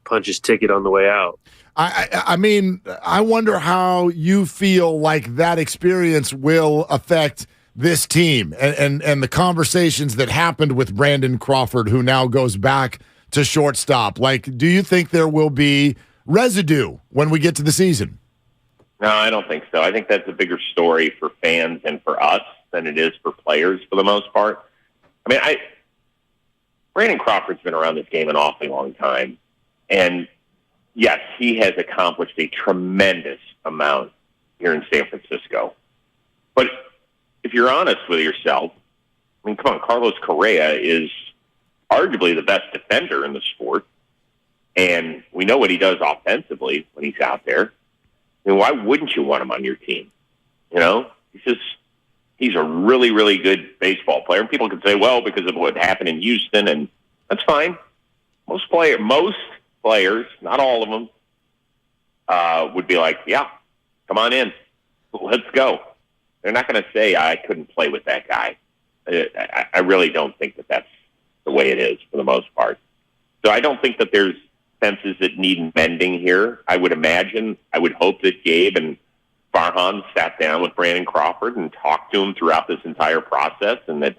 punch his ticket on the way out. I mean, I wonder how you feel like that experience will affect this team and the conversations that happened with Brandon Crawford, who now goes back to shortstop. Like, do you think there will be residue when we get to the season? No, I don't think so. I think that's a bigger story for fans and for us than it is for players for the most part. I mean, Brandon Crawford's been around this game an awfully long time. And yes, he has accomplished a tremendous amount here in San Francisco. But if you're honest with yourself, I mean, come on, Carlos Correa is arguably the best defender in the sport. And we know what he does offensively when he's out there. I mean, why wouldn't you want him on your team? You know, he's a really, really good baseball player. And people can say, well, because of what happened in Houston, and that's fine. Most players, not all of them, would be like, yeah, come on in. Let's go. They're not going to say, I couldn't play with that guy. I really don't think that that's the way it is for the most part. So I don't think that there's fences that need mending here. I would hope that Gabe and Farhan sat down with Brandon Crawford and talked to him throughout this entire process, and that,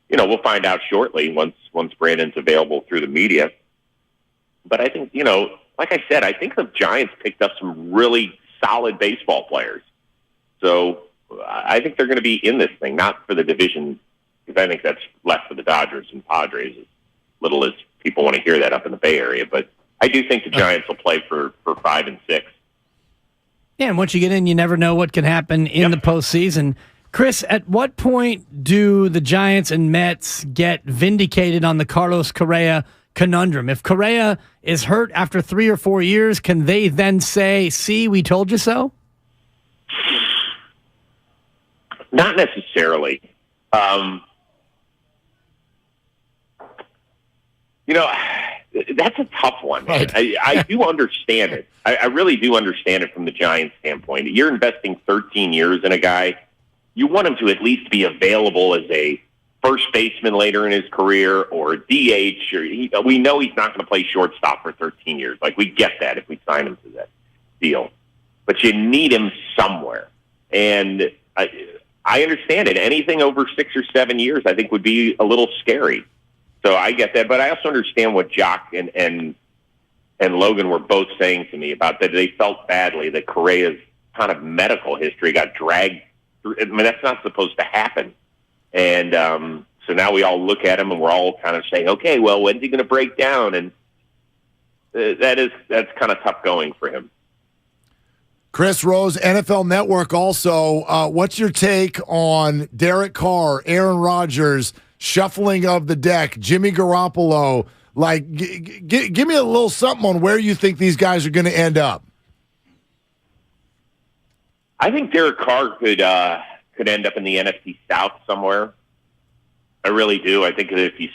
you know, we'll find out shortly once Brandon's available through the media. But I think, you know, like I said, I think the Giants picked up some really solid baseball players. So I think they're going to be in this thing, not for the division, because I think that's left for the Dodgers and Padres, as little as people want to hear that up in the Bay Area. But I do think the Giants will play for 5 and 6. Yeah, and once you get in, you never know what can happen in the postseason. Chris, at what point do the Giants and Mets get vindicated on the Carlos Correa conundrum? If Correa is hurt after 3 or 4 years, can they then say, see, we told you so? Not necessarily. You know, that's a tough one. Right. I do understand it. I really do understand it from the Giants' standpoint. You're investing 13 years in a guy. You want him to at least be available as a first baseman later in his career, or DH. We know he's not going to play shortstop for 13 years. Like, we get that if we sign him to that deal. But you need him somewhere. And I understand it. Anything over 6 or 7 years, I think, would be a little scary. So I get that. But I also understand what Jock and Logan were both saying to me about that. They felt badly that Correa's kind of medical history got dragged through. I mean, that's not supposed to happen. And so now we all look at him and we're all kind of saying, okay, well, when's he going to break down? And that's kind of tough going for him. Chris Rose, NFL Network also. What's your take on Derek Carr, Aaron Rodgers, shuffling of the deck, Jimmy Garoppolo? Like, give me a little something on where you think these guys are going to end up. I think Derek Carr could end up in the NFC South somewhere. I really do. I think that if he's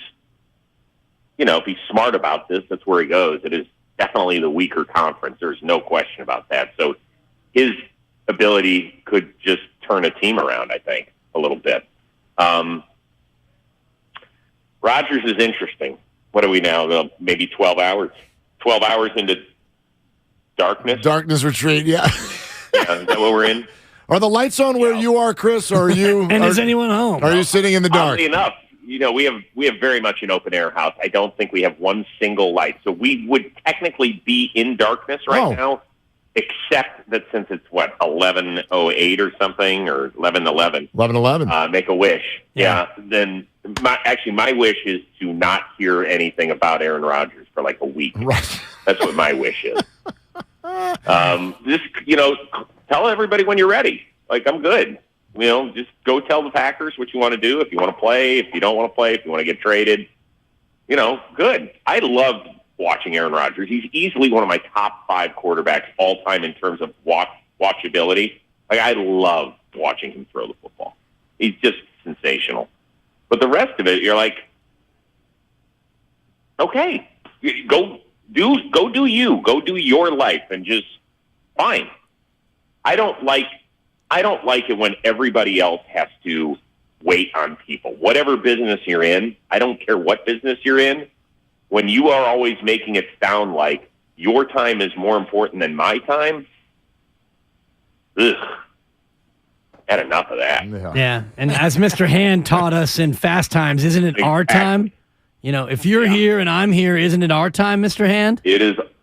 smart about this, that's where he goes. It is definitely the weaker conference. There's no question about that. So his ability could just turn a team around, I think, a little bit. Rodgers is interesting. What are we now? Maybe 12 hours? 12 hours into darkness? Darkness retreat, yeah. Yeah, is that what we're in? Are the lights on where you are, Chris, or are you... And is anyone home? Are you sitting in the dark? Oddly enough, we have very much an open air house. I don't think we have one single light. So we would technically be in darkness right now, except that since it's 11:08 or something, or 11:11. 11:11. Make a wish. Yeah. Then my wish is to not hear anything about Aaron Rodgers for like a week. Right. That's what my wish is. Just tell everybody when you're ready. Like, I'm good. Just go tell the Packers what you want to do. If you want to play, if you don't want to play, if you want to get traded, good. I love watching Aaron Rodgers. He's easily one of my top 5 quarterbacks all time in terms of watchability. Like, I love watching him throw the football. He's just sensational. But the rest of it, you're like, okay, go do you. Go do your life and just fine. I don't like it when everybody else has to wait on people. Whatever business you're in, I don't care what business you're in, when you are always making it sound like your time is more important than my time, had enough of that. Yeah, and as Mr. Hand taught us in Fast Times, isn't it our time? If you're here and I'm here, isn't it our time, Mr. Hand? It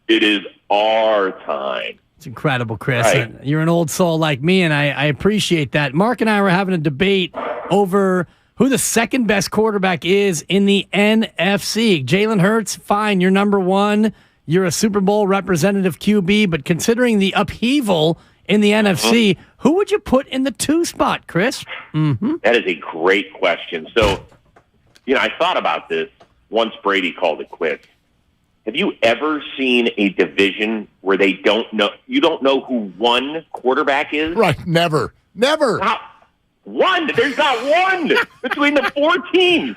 is our time. It's incredible, Chris. Right. You're an old soul like me, and I appreciate that. Mark and I were having a debate over who the second best quarterback is in the NFC. Jalen Hurts, fine, you're number 1. You're a Super Bowl representative QB, but considering the upheaval in the NFC, who would you put in the 2 spot, Chris? That is a great question. So, I thought about this once Brady called it quits. Have you ever seen a division where you don't know who one quarterback is? Right, never. Not one. There's not one between the 4 teams.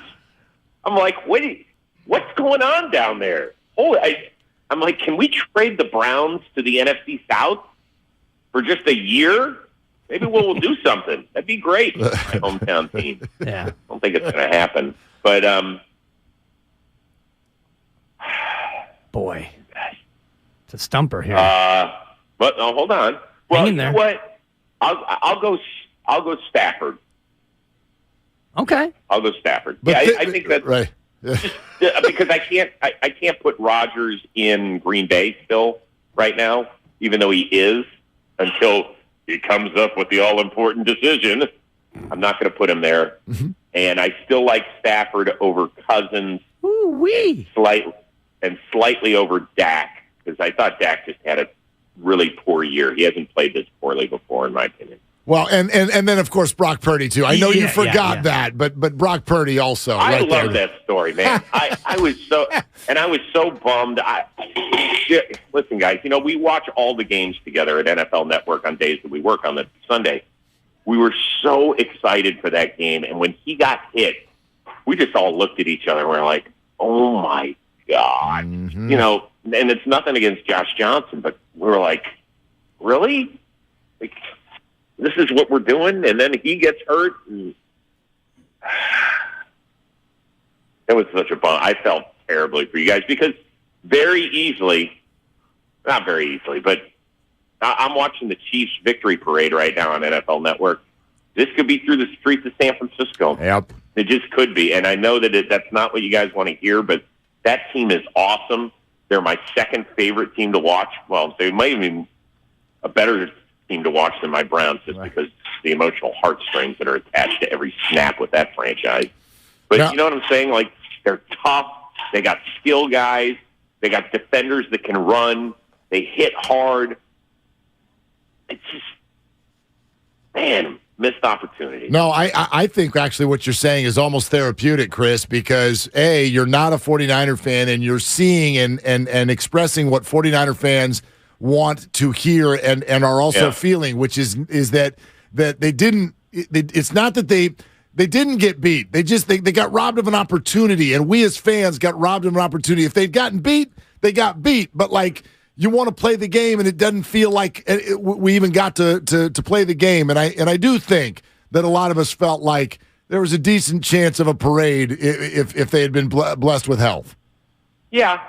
I'm like, what's going on down there? I'm like, can we trade the Browns to the NFC South for just a year? Maybe we'll do something. That'd be great. My hometown team. Yeah. I don't think it's going to happen. But, boy, it's a stumper here. But hold on. Well, hang in there. You know what? I'll go Stafford. Okay. I'll go Stafford. But I think that's right. just because I can't put Rodgers in Green Bay still right now, even though he is, until he comes up with the all-important decision. I'm not going to put him there. And I still like Stafford over Cousins. Ooh-wee. Slightly over Dak, because I thought Dak just had a really poor year. He hasn't played this poorly before, in my opinion. Well, and then, of course, Brock Purdy, too. I know you forgot that, but Brock Purdy also. I love that story, man. I was so bummed. Listen, guys, we watch all the games together at NFL Network on days that we work on the Sunday. We were so excited for that game, and when he got hit, we just all looked at each other and we were like, oh, my God. And it's nothing against Josh Johnson, but we were like, really? Like, this is what we're doing? And then he gets hurt. And it was such a bummer. I felt terribly for you guys because not very easily, but I'm watching the Chiefs victory parade right now on NFL Network. This could be through the streets of San Francisco. Yep. It just could be. And I know that that's not what you guys want to hear, but that team is awesome. They're my second favorite team to watch. Well, they might even be a better team to watch than my Browns just because the emotional heartstrings that are attached to every snap with that franchise. But you know what I'm saying? Like, they're tough. They got skill guys. They got defenders that can run. They hit hard. It's just, man, missed opportunity. No, I think actually what you're saying is almost therapeutic, Chris, because you're not a 49er fan and you're seeing and expressing what 49er fans want to hear and are also feeling, which is that they didn't. It's not that they didn't get beat. They got robbed of an opportunity, and we as fans got robbed of an opportunity. If they'd gotten beat, they got beat. But like, you want to play the game, and it doesn't feel like we even got to play the game. And I do think that a lot of us felt like there was a decent chance of a parade if they had been blessed with health. Yeah,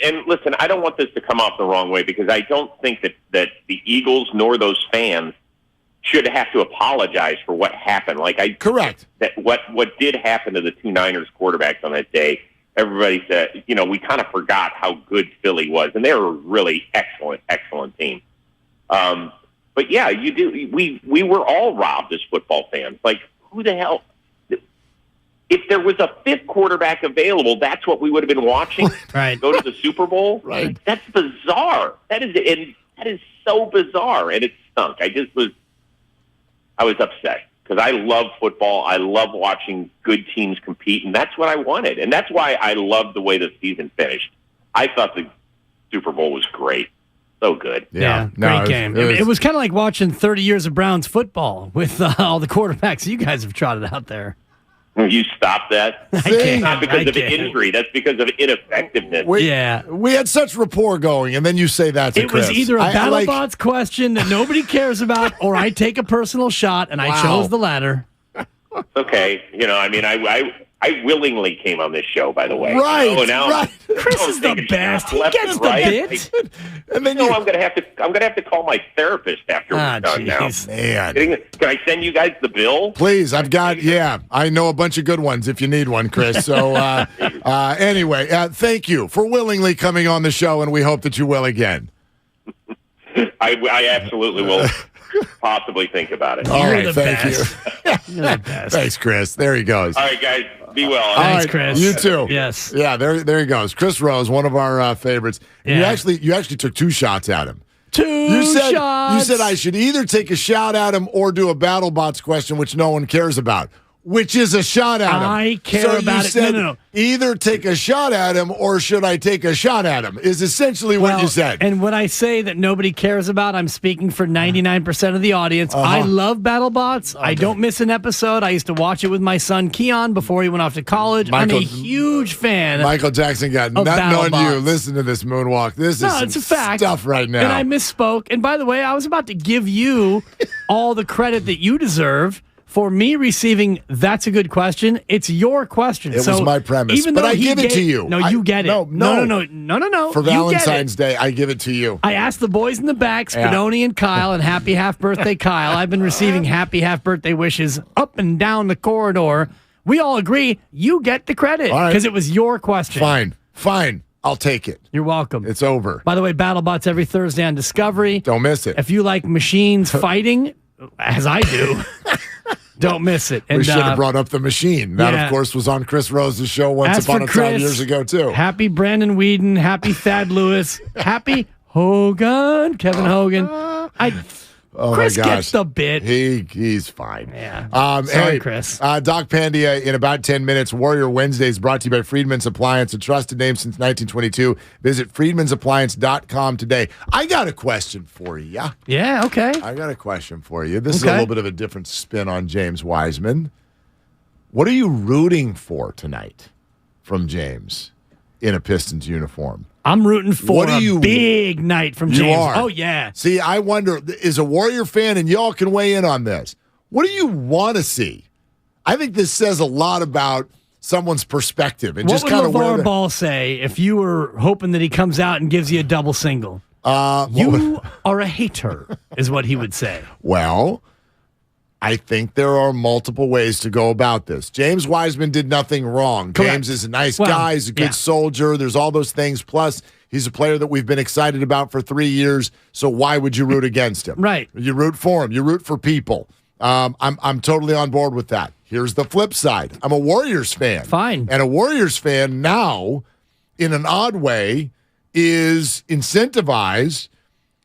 and listen, I don't want this to come off the wrong way because I don't think that the Eagles nor those fans should have to apologize for what happened. Correct. That what did happen to the two Niners quarterbacks on that day, everybody said, we kind of forgot how good Philly was, and they were a really excellent team. But yeah, you do. We were all robbed as football fans. Like, who the hell? If there was a fifth quarterback available, that's what we would have been watching. Right. Go to the Super Bowl. Right. That's bizarre. That is so bizarre, and it stunk. I was upset because I love football. I love watching good teams compete, and that's what I wanted. And that's why I loved the way the season finished. I thought the Super Bowl was great. So good. Yeah, great game. It was kind of like watching 30 years of Browns football with all the quarterbacks you guys have trotted out there. You stop that. It's not because of injury. That's because of ineffectiveness. We had such rapport going, and then you say that to It Chris. was either a BattleBots question that nobody cares about, or I take a personal shot, and I chose the latter. Okay. I willingly came on this show, by the way. Right. Now Chris is the best. He gets the bit. And then I'm gonna have to call my therapist after we're done now. Man. Can I send you guys the bill? Please, I know a bunch of good ones if you need one, Chris. So anyway, thank you for willingly coming on the show, and we hope that you will again. I absolutely will possibly think about it. All right, thank you. You're the best. Thanks, Chris. There he goes. All right, guys. Be well. Thanks, Chris. You too. Yes. Yeah, there he goes. Chris Rose, one of our favorites. Yeah. You actually took two shots at him. Two shots. You said I should either take a shot at him or do a BattleBots question, which no one cares about. Which is a shot at him. I care about it. Said, No. Either take a shot at him or should I take a shot at him is essentially what you said. And when I say that nobody cares about, I'm speaking for 99% of the audience. I love BattleBots. I don't miss an episode. I used to watch it with my son Keon before he went off to college. I'm a huge fan. Michael Jackson got nothing on you. Listen to this moonwalk. This is it's a fact. Stuff right now. And I misspoke. And by the way, I was about to give you all the credit that you deserve for me receiving that's a good question. It's your question. It was my premise, but I give it to you. No, you get it. No. For Valentine's Day, I give it to you. I asked the boys in the back, Spadoni and Kyle, and happy half birthday, Kyle. I've been receiving happy half birthday wishes up and down the corridor. We all agree you get the credit because it was your question. Fine. I'll take it. You're welcome. It's over. By the way, BattleBots every Thursday on Discovery. Don't miss it. If you like machines fighting, as I do, don't miss it. And, we should have brought up the machine. That, of course, was on Chris Rose's show once upon a time years ago, too. Happy Brandon Whedon. Happy Thad Lewis. Happy Hogan. Kevin Hogan. Chris gets the bit. He's fine. Yeah. Sorry, Chris. Doc Pandia in about 10 minutes. Warrior Wednesdays brought to you by Friedman's Appliance, a trusted name since 1922. Visit friedmansappliance.com today. I got a question for you. Yeah, okay. I got a question for you. This is a little bit of a different spin on James Wiseman. What are you rooting for tonight from James in a Pistons uniform? I'm rooting for a big night from James. You are. Oh, yeah. See, I wonder, as a Warrior fan, and y'all can weigh in on this, what do you want to see? I think this says a lot about someone's perspective. And what just would kind of LeVar Ball say if you were hoping that he comes out and gives you a double single? You are a hater, is what he would say. Well, I think there are multiple ways to go about this. James Wiseman did nothing wrong. Correct. James is a nice guy. He's a good soldier. There's all those things. Plus, he's a player that we've been excited about for 3 years. So why would you root against him? Right. You root for him. You root for people. I'm totally on board with that. Here's the flip side. I'm a Warriors fan. Fine. And a Warriors fan now, in an odd way, is incentivized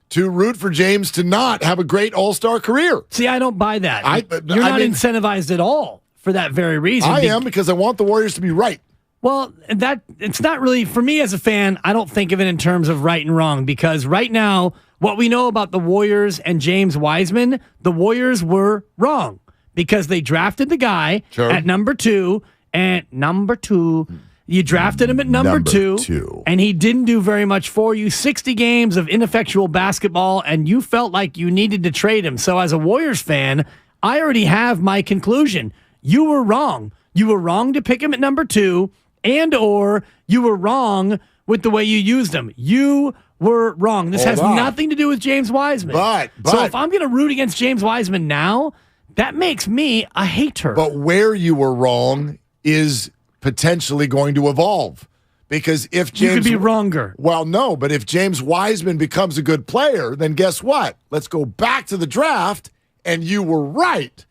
to root for James to not have a great all-star career. See, I don't buy that. You're not incentivized at all for that very reason. I am, because I want the Warriors to be right. Well, it's not really, for me as a fan, I don't think of it in terms of right and wrong, because right now, what we know about the Warriors and James Wiseman, the Warriors were wrong because they drafted the guy at number 2, and number 2. You drafted him at number two, and he didn't do very much for you. 60 games of ineffectual basketball, and you felt like you needed to trade him. So as a Warriors fan, I already have my conclusion. You were wrong. You were wrong to pick him at number 2, and or you were wrong with the way you used him. You were wrong. This has nothing to do with James Wiseman. But so if I'm going to root against James Wiseman now, that makes me a hater. But where you were wrong is potentially going to evolve. Because if James... You could be wronger. Well, no, but if James Wiseman becomes a good player, then guess what? Let's go back to the draft, and you were right.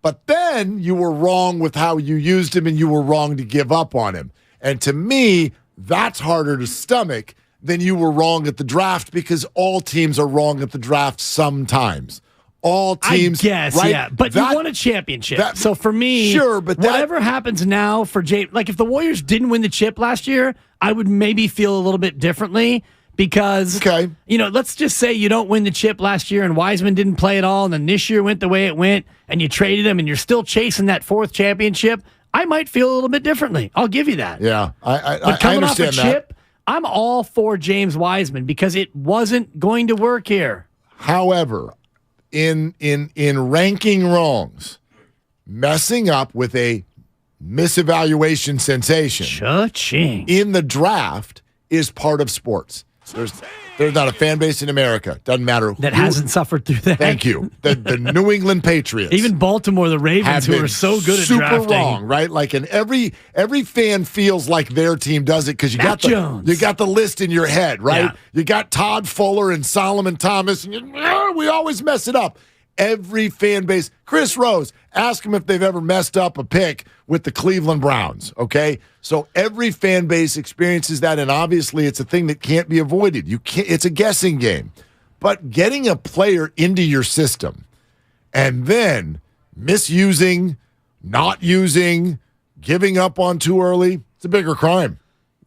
But then you were wrong with how you used him, and you were wrong to give up on him. And to me, that's harder to stomach than you were wrong at the draft, because all teams are wrong at the draft sometimes. All teams, I guess, right? yeah. But you won a championship. So for me, sure, but whatever happens now for James, like if the Warriors didn't win the chip last year, I would maybe feel a little bit differently because, let's just say you don't win the chip last year and Wiseman didn't play at all, and then this year went the way it went, and you traded him, and you're still chasing that fourth championship. I might feel a little bit differently. I'll give you that. Yeah, but coming off a chip, I'm all for James Wiseman because it wasn't going to work here. However, in ranking wrongs, messing up with a misevaluation sensation Cha-ching. in the draft is part of sports. There's not a fan base in America, doesn't matter that hasn't suffered through that. Thank you. The New England Patriots, even Baltimore, the Ravens, who are so good at drafting, super wrong, right? Like, and every fan feels like their team does it because you got the list in your head, right? Yeah. You got Todd Fuller and Solomon Thomas, and we always mess it up. Every fan base, Chris Rose, ask them if they've ever messed up a pick with the Cleveland Browns, okay? So every fan base experiences that, and obviously it's a thing that can't be avoided. It's a guessing game. But getting a player into your system and then misusing, not using, giving up on too early, it's a bigger crime.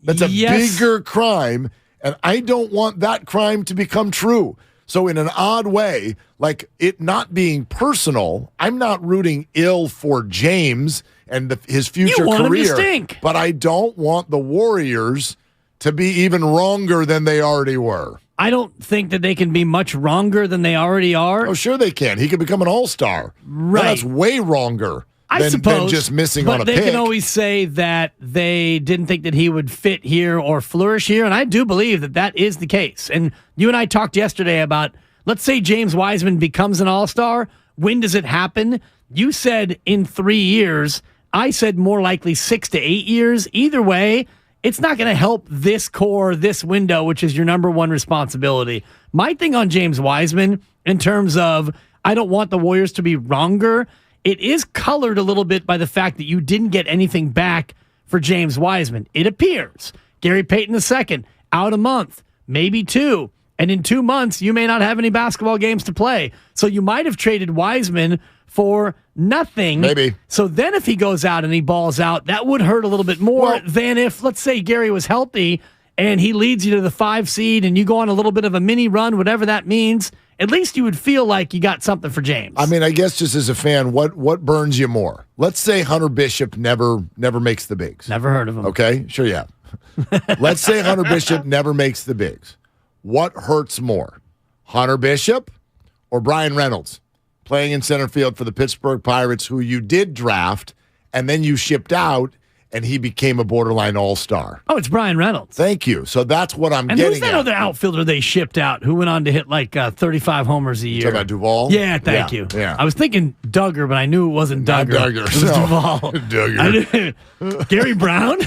That's a bigger crime, and I don't want that crime to become true. So in an odd way, like it not being personal, I'm not rooting ill for James and his future career. Him to stink. But I don't want the Warriors to be even wronger than they already were. I don't think that they can be much wronger than they already are. Oh, sure they can. He could become an all-star. Right. Now, that's way wronger I suppose, than just missing on a pick. But they can always say that they didn't think that he would fit here or flourish here, and I do believe that that is the case. And you and I talked yesterday about, let's say James Wiseman becomes an all-star. When does it happen? You said in 3 years. I said more likely 6 to 8 years. Either way, it's not going to help this core, this window, which is your number one responsibility. My thing on James Wiseman, in terms of I don't want the Warriors to be wronger, it is colored a little bit by the fact that you didn't get anything back for James Wiseman. It appears. Gary Payton II, out a month, maybe 2. And in 2 months, you may not have any basketball games to play. So you might have traded Wiseman for nothing. Maybe. So then if he goes out and he balls out, that would hurt a little bit more than if, let's say, Gary was healthy and he leads you to the 5 seed and you go on a little bit of a mini run, whatever that means. At least you would feel like you got something for James. I mean, I guess just as a fan, what burns you more? Let's say Hunter Bishop never makes the bigs. Never heard of him. Okay, sure you have. Let's say Hunter Bishop never makes the bigs. What hurts more, Hunter Bishop or Brian Reynolds playing in center field for the Pittsburgh Pirates, who you did draft and then you shipped out and he became a borderline all-star? Oh, it's Brian Reynolds. Thank you. So that's what I'm getting at. And who's that other outfielder they shipped out who went on to hit like 35 homers a year? Talking about Duvall? Yeah, thank you. Yeah. I was thinking Duggar, but I knew it wasn't Duggar. Not Duggar. It was Duvall. Duggar. Gary Brown?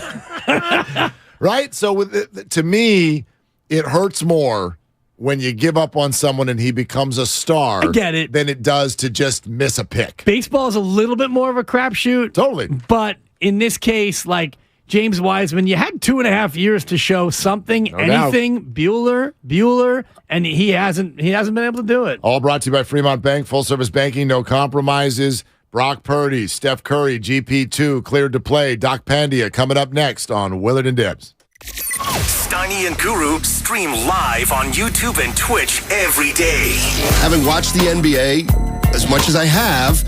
Right? So to me, it hurts more when you give up on someone and he becomes a star. I get it. Than it does to just miss a pick. Baseball is a little bit more of a crapshoot. Totally. But in this case, like James Wiseman, you had 2.5 years to show something, No anything. Doubt. Bueller, and he hasn't been able to do it. All brought to you by Fremont Bank, full service banking, no compromises. Brock Purdy, Steph Curry, GP2 cleared to play. Doc Pandia coming up next on Willard and Dibs. Steiny and Guru stream live on YouTube and Twitch every day. Having watched the NBA as much as I have,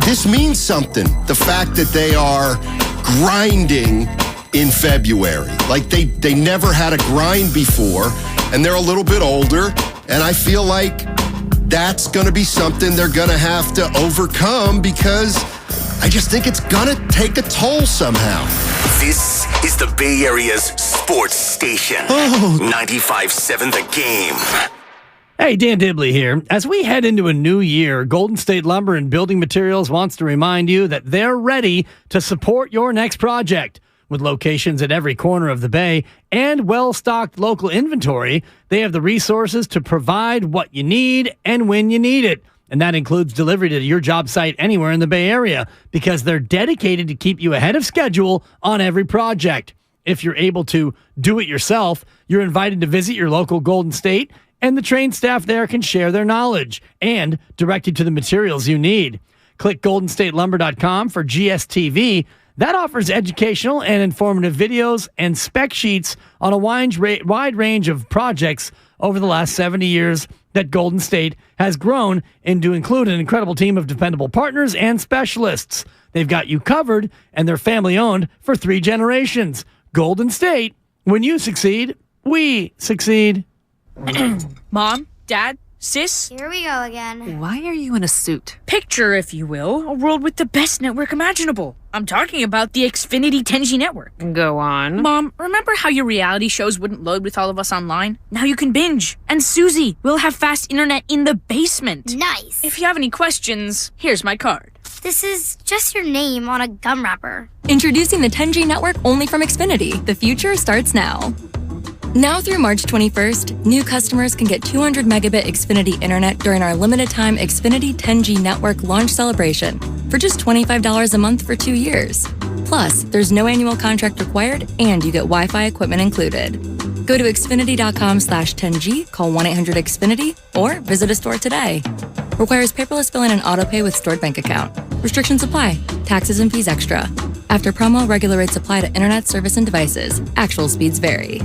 this means something. The fact that they are grinding in February. Like they never had a grind before, and they're a little bit older, and I feel like that's going to be something they're going to have to overcome because I just think it's going to take a toll somehow. This is the Bay Area's sports station. 95.7 The Game. Hey, Dan Dibley here. As we head into a new year, Golden State Lumber and Building Materials wants to remind you that they're ready to support your next project. With locations at every corner of the Bay and well-stocked local inventory, they have the resources to provide what you need and when you need it. And that includes delivery to your job site anywhere in the Bay Area, because they're dedicated to keep you ahead of schedule on every project. If you're able to do it yourself, you're invited to visit your local Golden State, and the trained staff there can share their knowledge and direct you to the materials you need. Click goldenstatelumber.com for GSTV. That offers educational and informative videos and spec sheets on a wide range of projects over the last 70 years that Golden State has grown into include an incredible team of dependable partners and specialists. They've got you covered, and they're family-owned for 3 generations. Golden State, when you succeed, we succeed. Mom, Dad, Sis? Here we go again. Why are you in a suit? Picture, if you will, a world with the best network imaginable. I'm talking about the Xfinity 10G network. Go on. Mom, remember how your reality shows wouldn't load with all of us online? Now you can binge. And Susie, we'll have fast internet in the basement. Nice. If you have any questions, here's my card. This is just your name on a gum wrapper. Introducing the 10G network only from Xfinity. The future starts now. Now through March 21st, new customers can get 200 megabit Xfinity internet during our limited time Xfinity 10G network launch celebration for just $25 a month for 2 years. Plus, there's no annual contract required, and you get Wi-Fi equipment included. Go to Xfinity.com/10G, call 1-800-XFINITY, or visit a store today. Requires paperless billing and autopay with stored bank account. Restrictions apply. Taxes and fees extra. After promo, regular rates apply to internet service and devices. Actual speeds vary.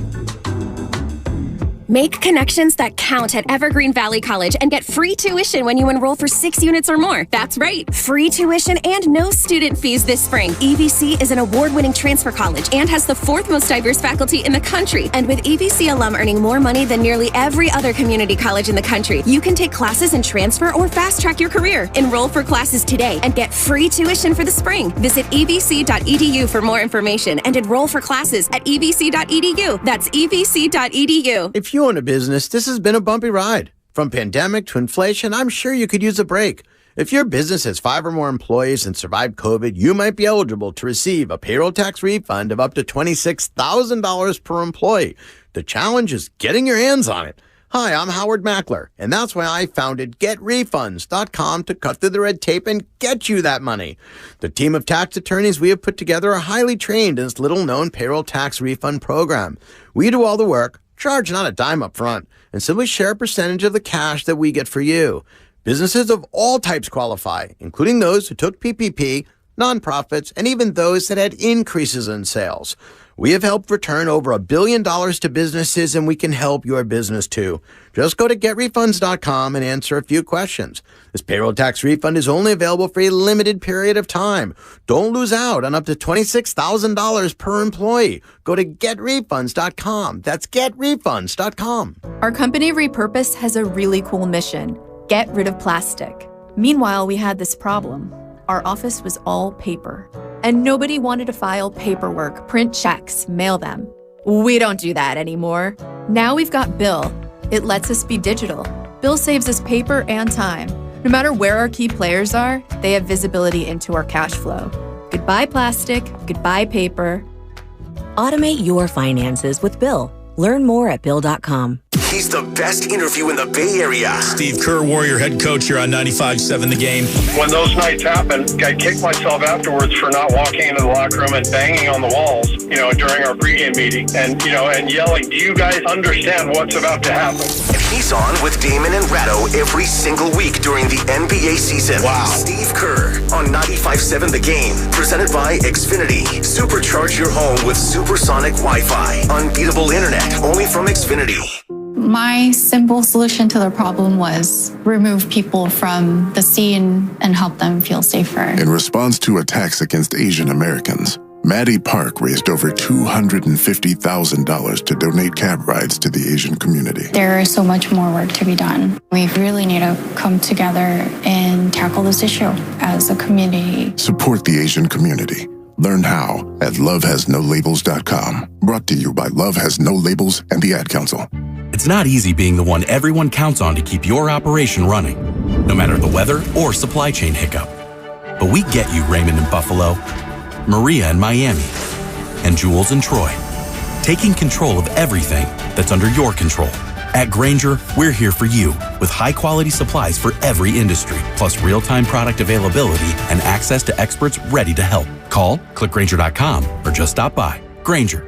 Make connections that count at Evergreen Valley College and get free tuition when you enroll for 6 units or more. That's right, free tuition and no student fees this spring. EVC is an award-winning transfer college and has the 4th most diverse faculty in the country. And with EVC alum earning more money than nearly every other community college in the country, you can take classes and transfer or fast-track your career. Enroll for classes today and get free tuition for the spring. Visit evc.edu for more information and enroll for classes at evc.edu. That's evc.edu. If you own a business, this has been a bumpy ride. From pandemic to inflation, I'm sure you could use a break. If your business has 5 or more employees and survived COVID, you might be eligible to receive a payroll tax refund of up to $26,000 per employee. The challenge is getting your hands on it. Hi, I'm Howard Mackler, and that's why I founded GetRefunds.com to cut through the red tape and get you that money. The team of tax attorneys we have put together are highly trained in this little-known payroll tax refund program. We do all the work, charge not a dime up front, and simply share a percentage of the cash that we get for you. Businesses of all types qualify, including those who took PPP, nonprofits, and even those that had increases in sales. We have helped return over $1 billion to businesses, and we can help your business too. Just go to getrefunds.com and answer a few questions. This payroll tax refund is only available for a limited period of time. Don't lose out on up to $26,000 per employee. Go to getrefunds.com. That's getrefunds.com. Our company Repurpose has a really cool mission: get rid of plastic. Meanwhile, we had this problem. Our office was all paper, and nobody wanted to file paperwork, print checks, mail them. We don't do that anymore. Now we've got Bill. It lets us be digital. Bill saves us paper and time. No matter where our key players are, they have visibility into our cash flow. Goodbye plastic, goodbye paper. Automate your finances with Bill. Learn more at Bill.com. He's the best interview in the Bay Area. Steve Kerr, Warrior head coach here on 95.7 The Game. When those nights happen, I kick myself afterwards for not walking into the locker room and banging on the walls, during our pregame meeting and yelling, do you guys understand what's about to happen? He's on with Damon and Ratto every single week during the NBA season. Wow. Steve Kerr on 95.7 The Game. Presented by Xfinity. Supercharge your home with supersonic Wi-Fi. Unbeatable internet only from Xfinity. My simple solution to the problem was remove people from the scene and help them feel safer. In response to attacks against Asian Americans, Maddie Park raised over $250,000 to donate cab rides to the Asian community. There is so much more work to be done. We really need to come together and tackle this issue as a community. Support the Asian community. Learn how at lovehasnolabels.com. Brought to you by Love Has No Labels and the Ad Council. It's not easy being the one everyone counts on to keep your operation running, no matter the weather or supply chain hiccup. But we get you, Raymond in Buffalo, Maria in Miami, and Jules in Troy, taking control of everything that's under your control. At Grainger, we're here for you with high-quality supplies for every industry, plus real-time product availability and access to experts ready to help. Call, click Grainger.com, or just stop by. Grainger,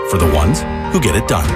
for the ones who get it done.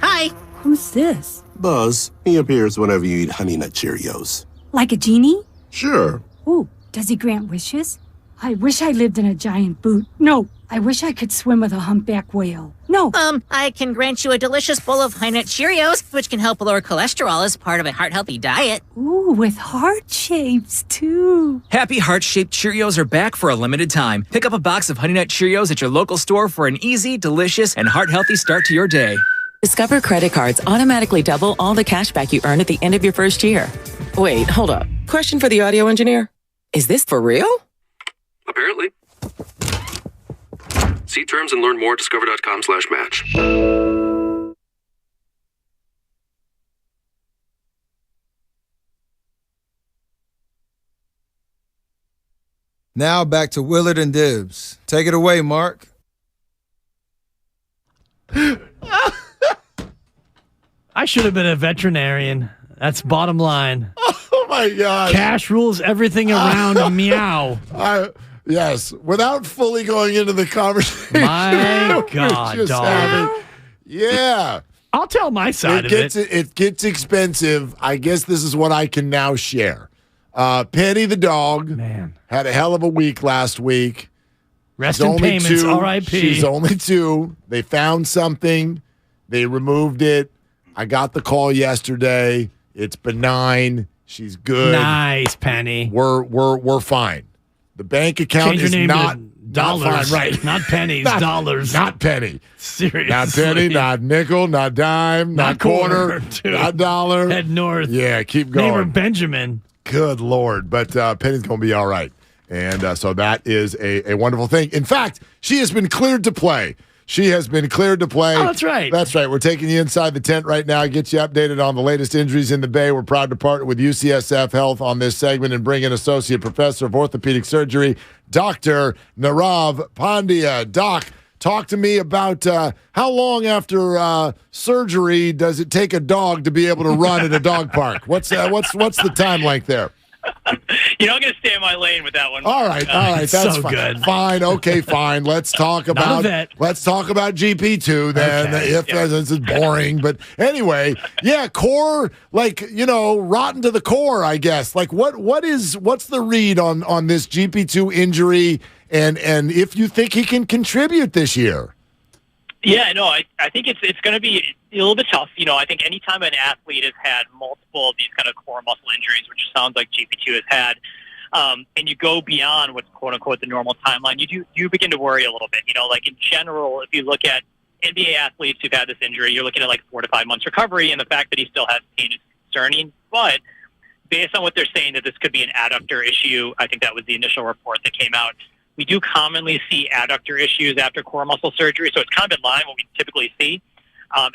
Hi. Who's this? Buzz. He appears whenever you eat Honey Nut Cheerios. Like a genie? Sure. Ooh, does he grant wishes? I wish I lived in a giant boot. No, I wish I could swim with a humpback whale. No. I can grant you a delicious bowl of High Nut Cheerios, which can help lower cholesterol as part of a heart-healthy diet. Ooh, with heart shapes, too. Happy heart-shaped Cheerios are back for a limited time. Pick up a box of Honey Nut Cheerios at your local store for an easy, delicious, and heart-healthy start to your day. Discover credit cards automatically double all the cash back you earn at the end of your first year. Wait, hold up. Question for the audio engineer. Is this for real? Apparently. See terms and learn more at discover.com/match. Now back to Willard and Dibbs. Take it away, Mark. I should have been a veterinarian. That's bottom line. Oh, my God. Cash rules everything around meow. Yes, without fully going into the conversation. My God, dog. Yeah. I'll tell my side of it. It gets expensive. I guess this is what I can now share. Penny the dog had a hell of a week last week. Rest in payments, R.I.P. She's only 2. They found something. They removed it. I got the call yesterday. It's benign. She's good. Nice, Penny. We're fine. The bank account Change your is name not to dollars, fine, right? Not pennies, dollars. Not penny. Seriously. Not penny, not nickel, not dime, not quarter, not dollar. Head north. Yeah, keep going. Name her Benjamin. Good Lord. But Penny's going to be all right. And so that is a wonderful thing. In fact, she has been cleared to play. She has been cleared to play. Oh, that's right. That's right. We're taking you inside the tent right now, get you updated on the latest injuries in the Bay. We're proud to partner with UCSF Health on this segment and bring in Associate Professor of Orthopedic Surgery, Dr. Nirav Pandya. Doc, talk to me about how long after surgery does it take a dog to be able to run at a dog park? What's the time length there? You know, I'm going to stay in my lane with that one. All right, that's so fine. good. Fine, okay, fine. Let's talk about GP2 then. Okay. This is boring, but anyway, yeah, core, rotten to the core, I guess. Like, what's the read on this GP2 injury, and if you think he can contribute this year? Yeah, no, I think it's going to be a little bit tough. You know, I think anytime an athlete has had multiple of these kind of core muscle injuries, which sounds like GP2 has had, and you go beyond what's quote unquote the normal timeline, you begin to worry a little bit. You know, like in general, if you look at NBA athletes who've had this injury, you're looking at like 4 to 5 months recovery, and the fact that he still has pain is concerning. But based on what they're saying that this could be an adductor issue, I think that was the initial report that came out. We do commonly see adductor issues after core muscle surgery, so it's kind of in line what we typically see.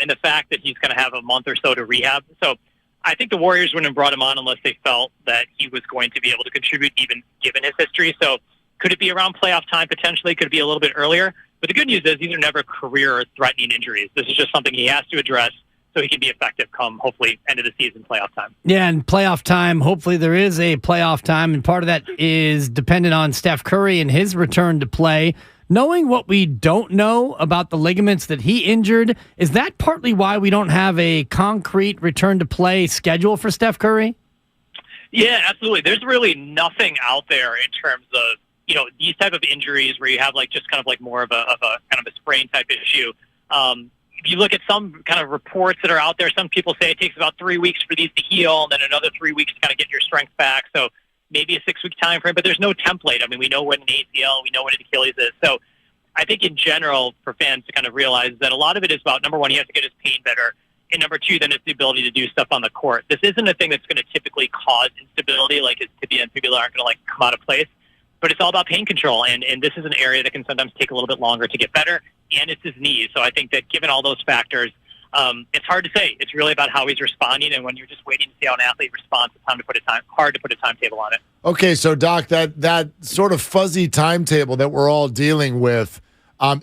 And the fact that he's going to have a month or so to rehab. So I think the Warriors wouldn't have brought him on unless they felt that he was going to be able to contribute, even given his history. So could it be around playoff time potentially? Could it be a little bit earlier? But the good news is these are never career-threatening injuries. This is just something he has to address so he can be effective come, hopefully, end of the season, playoff time. Yeah, and playoff time, hopefully there is a playoff time, and part of that is dependent on Steph Curry and his return to play. Knowing what we don't know about the ligaments that he injured, is that partly why we don't have a concrete return to play schedule for Steph Curry? Yeah, absolutely. There's really nothing out there in terms of, you know, these type of injuries where you have like just kind of like more of a kind of a sprain type issue. If you look at some kind of reports that are out there, some people say it takes about 3 weeks for these to heal and then another 3 weeks to kind of get your strength back. So maybe a 6-week time frame, but there's no template. I mean, we know what an ACL, we know what an Achilles is. So I think in general for fans to kind of realize that a lot of it is about, number one, he has to get his pain better. And number two, then it's the ability to do stuff on the court. This isn't a thing that's going to typically cause instability, like his tibia and fibula aren't going to like come out of place. But it's all about pain control, and this is an area that can sometimes take a little bit longer to get better, and it's his knees. So I think that given all those factors, it's hard to say. It's really about how he's responding, and when you're just waiting to see how an athlete responds, it's hard to put a timetable on it. Okay, so Doc, that sort of fuzzy timetable that we're all dealing with,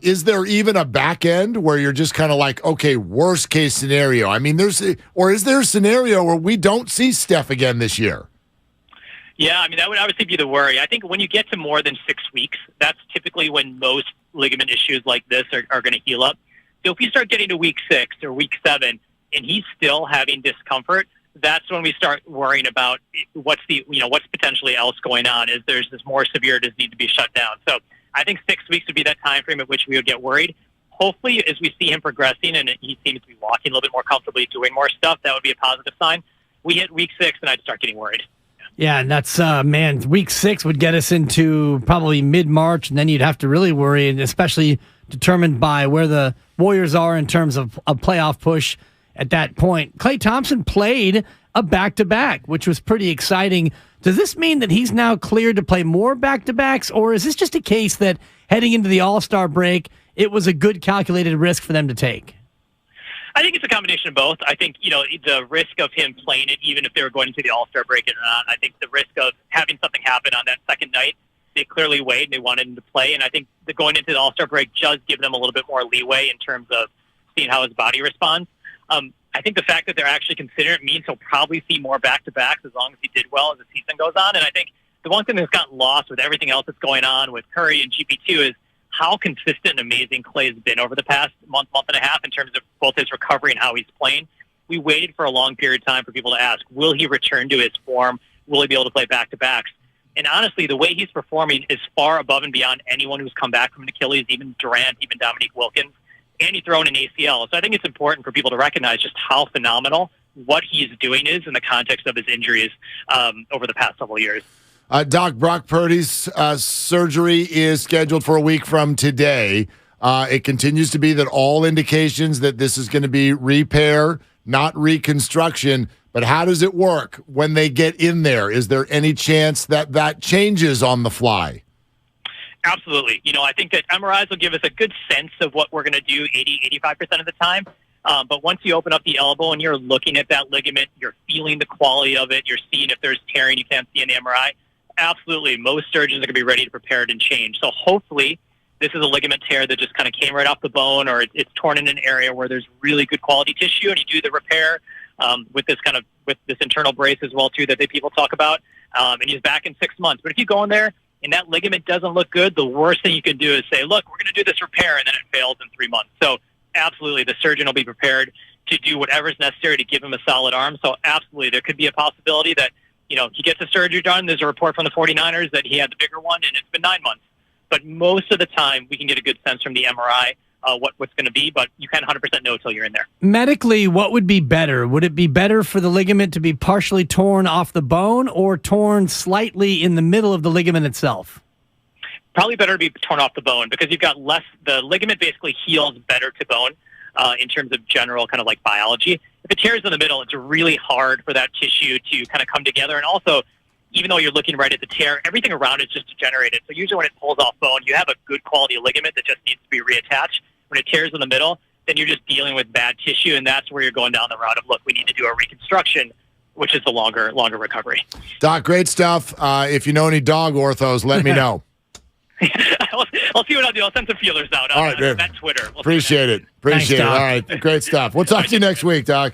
is there even a back end where you're just kind of like, okay, worst case scenario? I mean, is there a scenario where we don't see Steph again this year? Yeah, I mean, that would obviously be the worry. I think when you get to more than 6 weeks, that's typically when most ligament issues like this are going to heal up. So if you start getting to week 6 or week 7 and he's still having discomfort, that's when we start worrying about what's potentially else going on. Is there's this more severe does need to be shut down? So I think 6 weeks would be that time frame at which we would get worried. Hopefully, as we see him progressing and he seems to be walking a little bit more comfortably, doing more stuff, that would be a positive sign. We hit week 6 and I'd start getting worried. Yeah, and that's, week 6 would get us into probably mid-March, and then you'd have to really worry, and especially determined by where the Warriors are in terms of a playoff push at that point. Klay Thompson played a back-to-back, which was pretty exciting. Does this mean that he's now cleared to play more back-to-backs, or is this just a case that heading into the All-Star break, it was a good calculated risk for them to take? I think it's a combination of both. I think, the risk of him playing it, even if they were going into the All-Star break or not, I think the risk of having something happen on that second night, they clearly weighed and they wanted him to play. And I think the going into the All-Star break does give them a little bit more leeway in terms of seeing how his body responds. I think the fact that they're actually considering it means he'll probably see more back-to-backs as long as he did well as the season goes on. And I think the one thing that's gotten lost with everything else that's going on with Curry and GP2 is how consistent and amazing Klay's been over the past month and a half in terms of both his recovery and how he's playing. We waited for a long period of time for people to ask, will he return to his form? Will he be able to play back-to-backs? And honestly, the way he's performing is far above and beyond anyone who's come back from an Achilles, even Durant, even Dominique Wilkins, and he's thrown an ACL. So I think it's important for people to recognize just how phenomenal what he's doing is in the context of his injuries over the past several years. Doc, Brock Purdy's surgery is scheduled for a week from today. It continues to be that all indications that this is going to be repair, not reconstruction. But how does it work when they get in there? Is there any chance that changes on the fly? Absolutely. I think that MRIs will give us a good sense of what we're going to do 85% of the time. But once you open up the elbow and you're looking at that ligament, you're feeling the quality of it, you're seeing if there's tearing you can't see in the MRI. Absolutely. Most surgeons are going to be ready to prepare it and change. So hopefully this is a ligament tear that just kind of came right off the bone, or it's torn in an area where there's really good quality tissue, and you do the repair with this internal brace as well too that people talk about. And he's back in 6 months. But if you go in there and that ligament doesn't look good, the worst thing you can do is say, look, we're going to do this repair, and then it fails in 3 months. So absolutely, the surgeon will be prepared to do whatever's necessary to give him a solid arm. So absolutely, there could be a possibility that he gets the surgery done. There's a report from the 49ers that he had the bigger one, and it's been 9 months. But most of the time, we can get a good sense from the MRI what's going to be, but you can't 100% know until you're in there. Medically, what would be better? Would it be better for the ligament to be partially torn off the bone or torn slightly in the middle of the ligament itself? Probably better to be torn off the bone because you've got less. The ligament basically heals better to bone in terms of general kind of like biology. If it tears in the middle, it's really hard for that tissue to kind of come together. And also, even though you're looking right at the tear, everything around it's just degenerated. So usually when it pulls off bone, you have a good quality ligament that just needs to be reattached. When it tears in the middle, then you're just dealing with bad tissue, and that's where you're going down the route of, look, we need to do a reconstruction, which is the longer recovery. Doc, great stuff. If you know any dog orthos, let me know. I'll see what I'll do. I'll send some feelers out on that Twitter. Appreciate it. Appreciate it. All right, great stuff. We'll talk to you next week, Doc.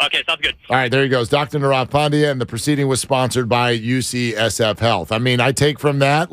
Okay, sounds good. All right, there he goes. Dr. Narav Pandya, and the proceeding was sponsored by UCSF Health. I mean, I take from that,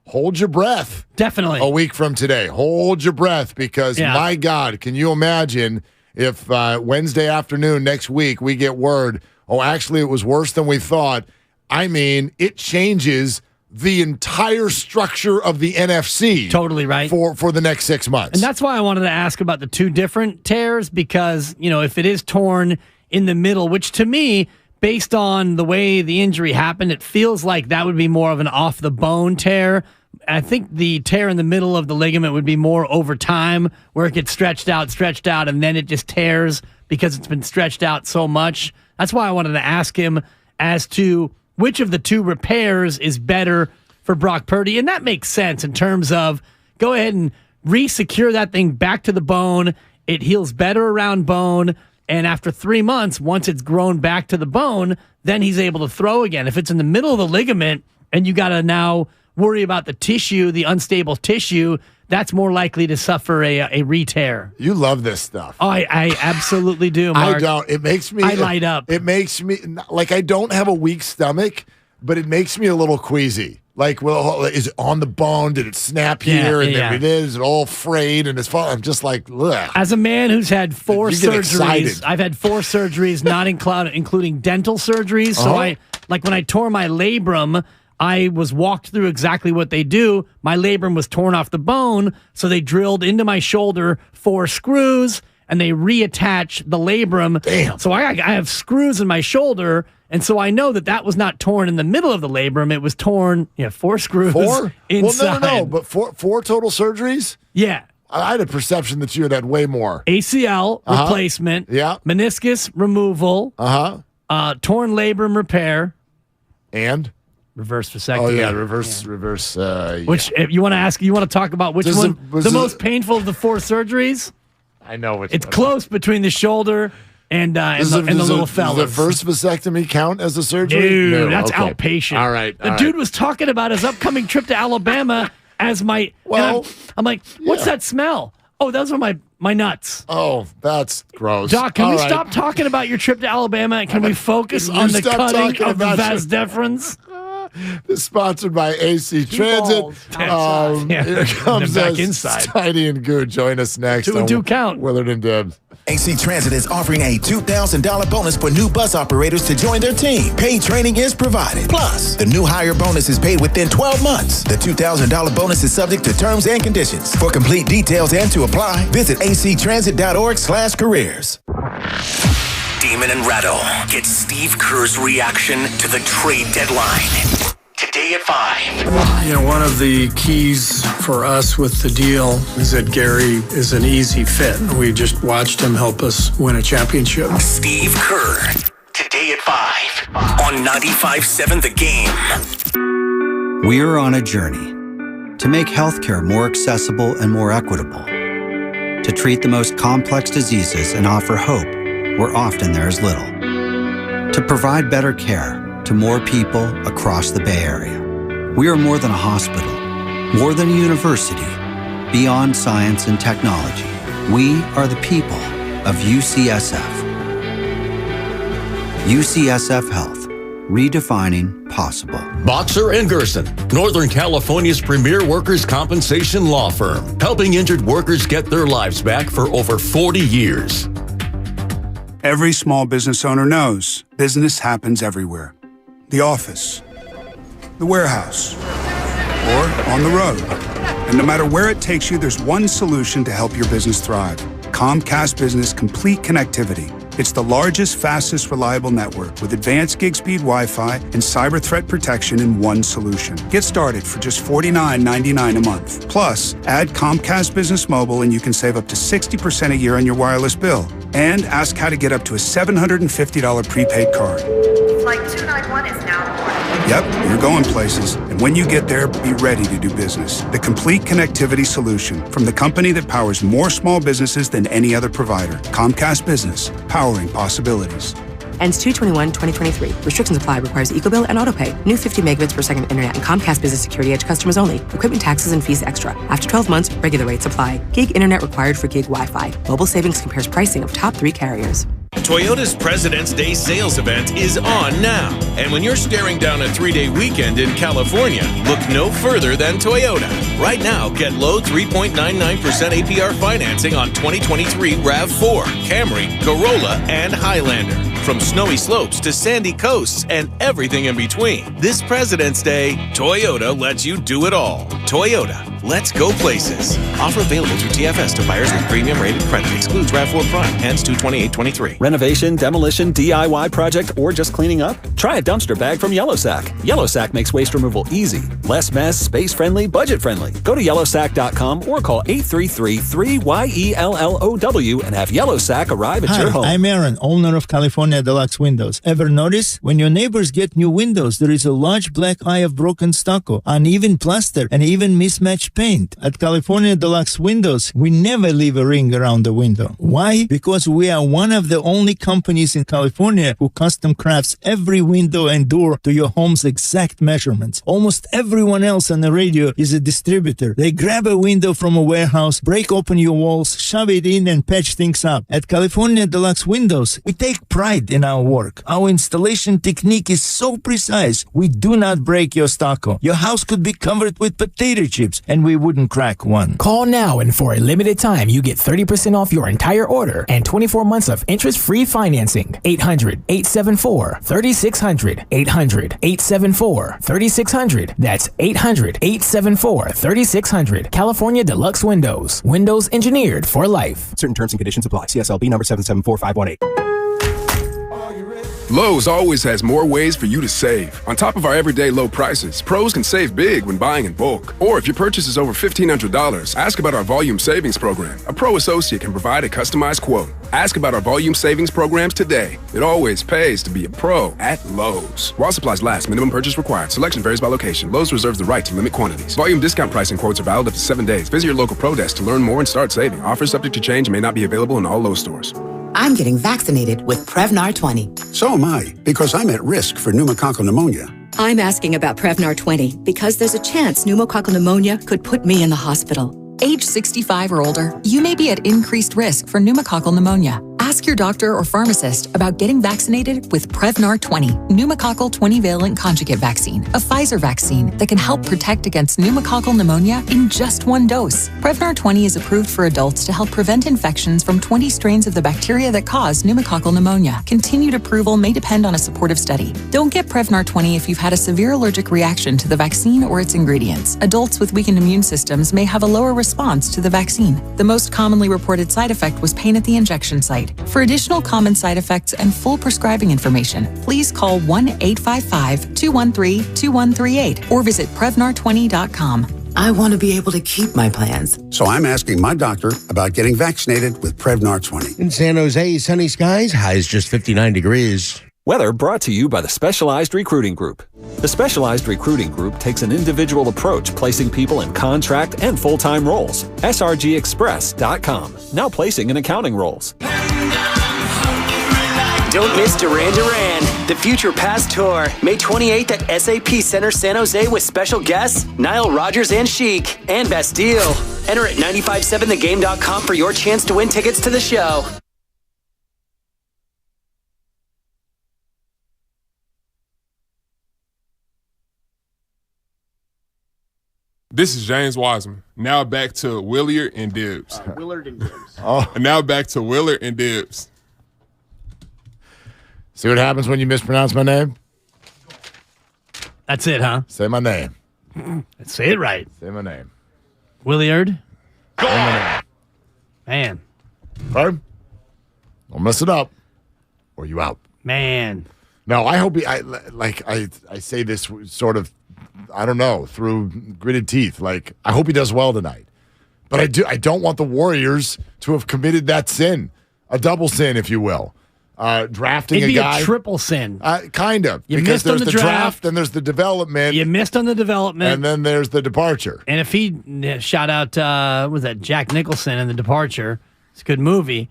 hold your breath. Definitely. A week from today. Hold your breath because, my God, can you imagine if Wednesday afternoon next week we get word, actually it was worse than we thought. I mean, it changes the entire structure of the NFC. Totally right. For the next 6 months. And that's why I wanted to ask about the two different tears because, if it is torn in the middle, which to me, based on the way the injury happened, it feels like that would be more of an off-the-bone tear. I think the tear in the middle of the ligament would be more over time where it gets stretched out, and then it just tears because it's been stretched out so much. That's why I wanted to ask him as to which of the two repairs is better for Brock Purdy, and that makes sense in terms of go ahead and re-secure that thing back to the bone. It heals better around bone, and after 3 months, once it's grown back to the bone, then he's able to throw again. If it's in the middle of the ligament and you got to now worry about the tissue, the unstable tissue, that's more likely to suffer a re-tear. You love this stuff. Oh, I absolutely do, Mark. I don't. It makes me... I light up. It makes me... Like, I don't have a weak stomach, but it makes me a little queasy. Like, well, is it on the bone? Did it snap here? And then it is it all frayed and it's falling. I'm just like, ugh. As a man who's had 4 surgeries, excited. I've had 4 surgeries, not including dental surgeries. So when I tore my labrum, I was walked through exactly what they do. My labrum was torn off the bone, so they drilled into my shoulder 4 screws, and they reattached the labrum. Damn. So I have screws in my shoulder, and so I know that was not torn in the middle of the labrum. It was torn, 4 screws 4? inside. Well, no, but 4 total surgeries? Yeah. I had a perception that you had way more. ACL replacement. Yeah. Meniscus removal. Torn labrum repair. And? Reverse vasectomy. Oh, yeah, reverse. Which, if you want to talk about which one, the most painful of the 4 surgeries? I know which It's close between the shoulder and the little fella. Does the first vasectomy count as a surgery? Dude, that's outpatient. All right. The dude was talking about his upcoming trip to Alabama as my... Well, I'm like, what's that smell? Oh, those are my nuts. Oh, that's gross. Doc, can we stop talking about your trip to Alabama and can we focus on the cutting of the vas deferens? This is sponsored by AC Transit. Here comes back inside. Steiny and Goo. Join us next. 2 and 2 count. Willard and Dibs. AC Transit is offering a $2,000 bonus for new bus operators to join their team. Paid training is provided. Plus, the new hire bonus is paid within 12 months. The $2,000 bonus is subject to terms and conditions. For complete details and to apply, visit actransit.org/careers. Damon and Ratto get Steve Kerr's reaction to the trade deadline. Today at 5. One of the keys for us with the deal is that Gary is an easy fit. We just watched him help us win a championship. Steve Kerr, today at 5 on 95.7 The Game. We are on a journey to make healthcare more accessible and more equitable, to treat the most complex diseases and offer hope where often there is little, to provide better care to more people across the Bay Area. We are more than a hospital, more than a university, beyond science and technology. We are the people of UCSF. UCSF Health, redefining possible. Boxer & Gerson, Northern California's premier workers' compensation law firm, helping injured workers get their lives back for over 40 years. Every small business owner knows business happens everywhere. The office, the warehouse, or on the road. And no matter where it takes you, there's one solution to help your business thrive. Comcast Business Complete Connectivity. It's the largest, fastest, reliable network with advanced gig speed Wi-Fi and cyber threat protection in one solution. Get started for just $49.99 a month. Plus, add Comcast Business Mobile and you can save up to 60% a year on your wireless bill. And ask how to get up to a $750 prepaid card. Flight 291 is now boarding. Yep, you're going places. And when you get there, be ready to do business. The complete connectivity solution from the company that powers more small businesses than any other provider. Comcast Business, powering possibilities. Ends 2/21/2023. Restrictions apply. Requires EcoBill and AutoPay. New 50 megabits per second internet and Comcast Business Security Edge customers only. Equipment taxes and fees extra. After 12 months, regular rates apply. Gig internet required for gig Wi-Fi. Mobile savings compares pricing of top 3 carriers. Toyota's President's Day sales event is on now. And when you're staring down a 3-day weekend in California, look no further than Toyota. Right now, get low 3.99% APR financing on 2023 RAV4, Camry, Corolla, and Highlander. From snowy slopes to sandy coasts and everything in between. This President's Day, Toyota lets you do it all. Toyota, Let's go places. Offer available through TFS to buyers with premium rated credit. Excludes RAV4 Prime. Ends 2/28/23. Renovation, demolition, DIY project, or just cleaning up? Try a dumpster bag from Yellowsack. Yellowsack makes waste removal easy. Less mess, space-friendly, budget-friendly. Go to yellowsack.com or call 833-3YELLOW and have Yellowsack arrive at your home. I'm Aaron, owner of California Deluxe Windows. Ever notice? When your neighbors get new windows, there is a large black eye of broken stucco, uneven plaster, and even mismatched paint. At California Deluxe Windows, we never leave a ring around the window. Why? Because we are one of the only companies in California who custom crafts every window and door to your home's exact measurements. Almost everyone else on the radio is a distributor. They grab a window from a warehouse, break open your walls, shove it in, and patch things up. At California Deluxe Windows, we take pride in our work. Our installation technique is so precise, we do not break your stucco. Your house could be covered with potato chips, and we wouldn't crack one. Call now, and for a limited time, you get 30% off your entire order and 24 months of interest-free financing. 800-874-3600. 800-874-3600. That's 800-874-3600. California Deluxe Windows. Windows engineered for life. Certain terms and conditions apply. CSLB number 774518. Lowe's always has more ways for you to save. On top of our everyday low prices, pros can save big when buying in bulk. Or if your purchase is over $1,500, ask about our volume savings program. A pro associate can provide a customized quote. Ask about our volume savings programs today. It always pays to be a pro at Lowe's. While supplies last, minimum purchase required. Selection varies by location. Lowe's reserves the right to limit quantities. Volume discount pricing quotes are valid up to 7 days. Visit your local pro desk to learn more and start saving. Offers subject to change and may not be available in all Lowe's stores. I'm getting vaccinated with Prevnar 20. So am I, because I'm at risk for pneumococcal pneumonia. I'm asking about Prevnar 20 because there's a chance pneumococcal pneumonia could put me in the hospital. Age 65 or older, you may be at increased risk for pneumococcal pneumonia. Ask your doctor or pharmacist about getting vaccinated with Prevnar 20, pneumococcal 20-valent conjugate vaccine, a Pfizer vaccine that can help protect against pneumococcal pneumonia in just one dose. Prevnar 20 is approved for adults to help prevent infections from 20 strains of the bacteria that cause pneumococcal pneumonia. Continued approval may depend on a supportive study. Don't get Prevnar 20 if you've had a severe allergic reaction to the vaccine or its ingredients. Adults with weakened immune systems may have a lower response to the vaccine. The most commonly reported side effect was pain at the injection site. For additional common side effects and full prescribing information, please call 1-855-213-2138 or visit Prevnar20.com. I want to be able to keep my plans. So I'm asking my doctor about getting vaccinated with Prevnar 20. In San Jose, sunny skies, highs just 59 degrees. Weather brought to you by the Specialized Recruiting Group. The Specialized Recruiting Group takes an individual approach, placing people in contract and full-time roles. SRGExpress.com, now placing in accounting roles. Don't miss Duran Duran, the Future Past Tour, May 28th at SAP Center San Jose with special guests Nile Rodgers and Chic and Bastille. Enter at 957thegame.com for your chance to win tickets to the show. This is James Wiseman. Now back to Willard and Dibbs. Willard and Dibbs. Now back to Willard and Dibbs. See what happens when you mispronounce my name? That's it, huh? Say my name. Say it right. Say my name. Willard. Say my name. Man. Okay? Don't mess it up, or you out. Man. No, I hope I say this sort of, I don't know, through gritted teeth. Like, I hope he does well tonight. But I don't want the Warriors to have committed that sin, a double sin, if you will. Drafting It'd be a guy. a triple sin. Kind of. You because missed on there's the draft, and there's the development. You missed on the development. And then there's the departure. And if he, shout out, was that Jack Nicholson in The Departure? It's a good movie.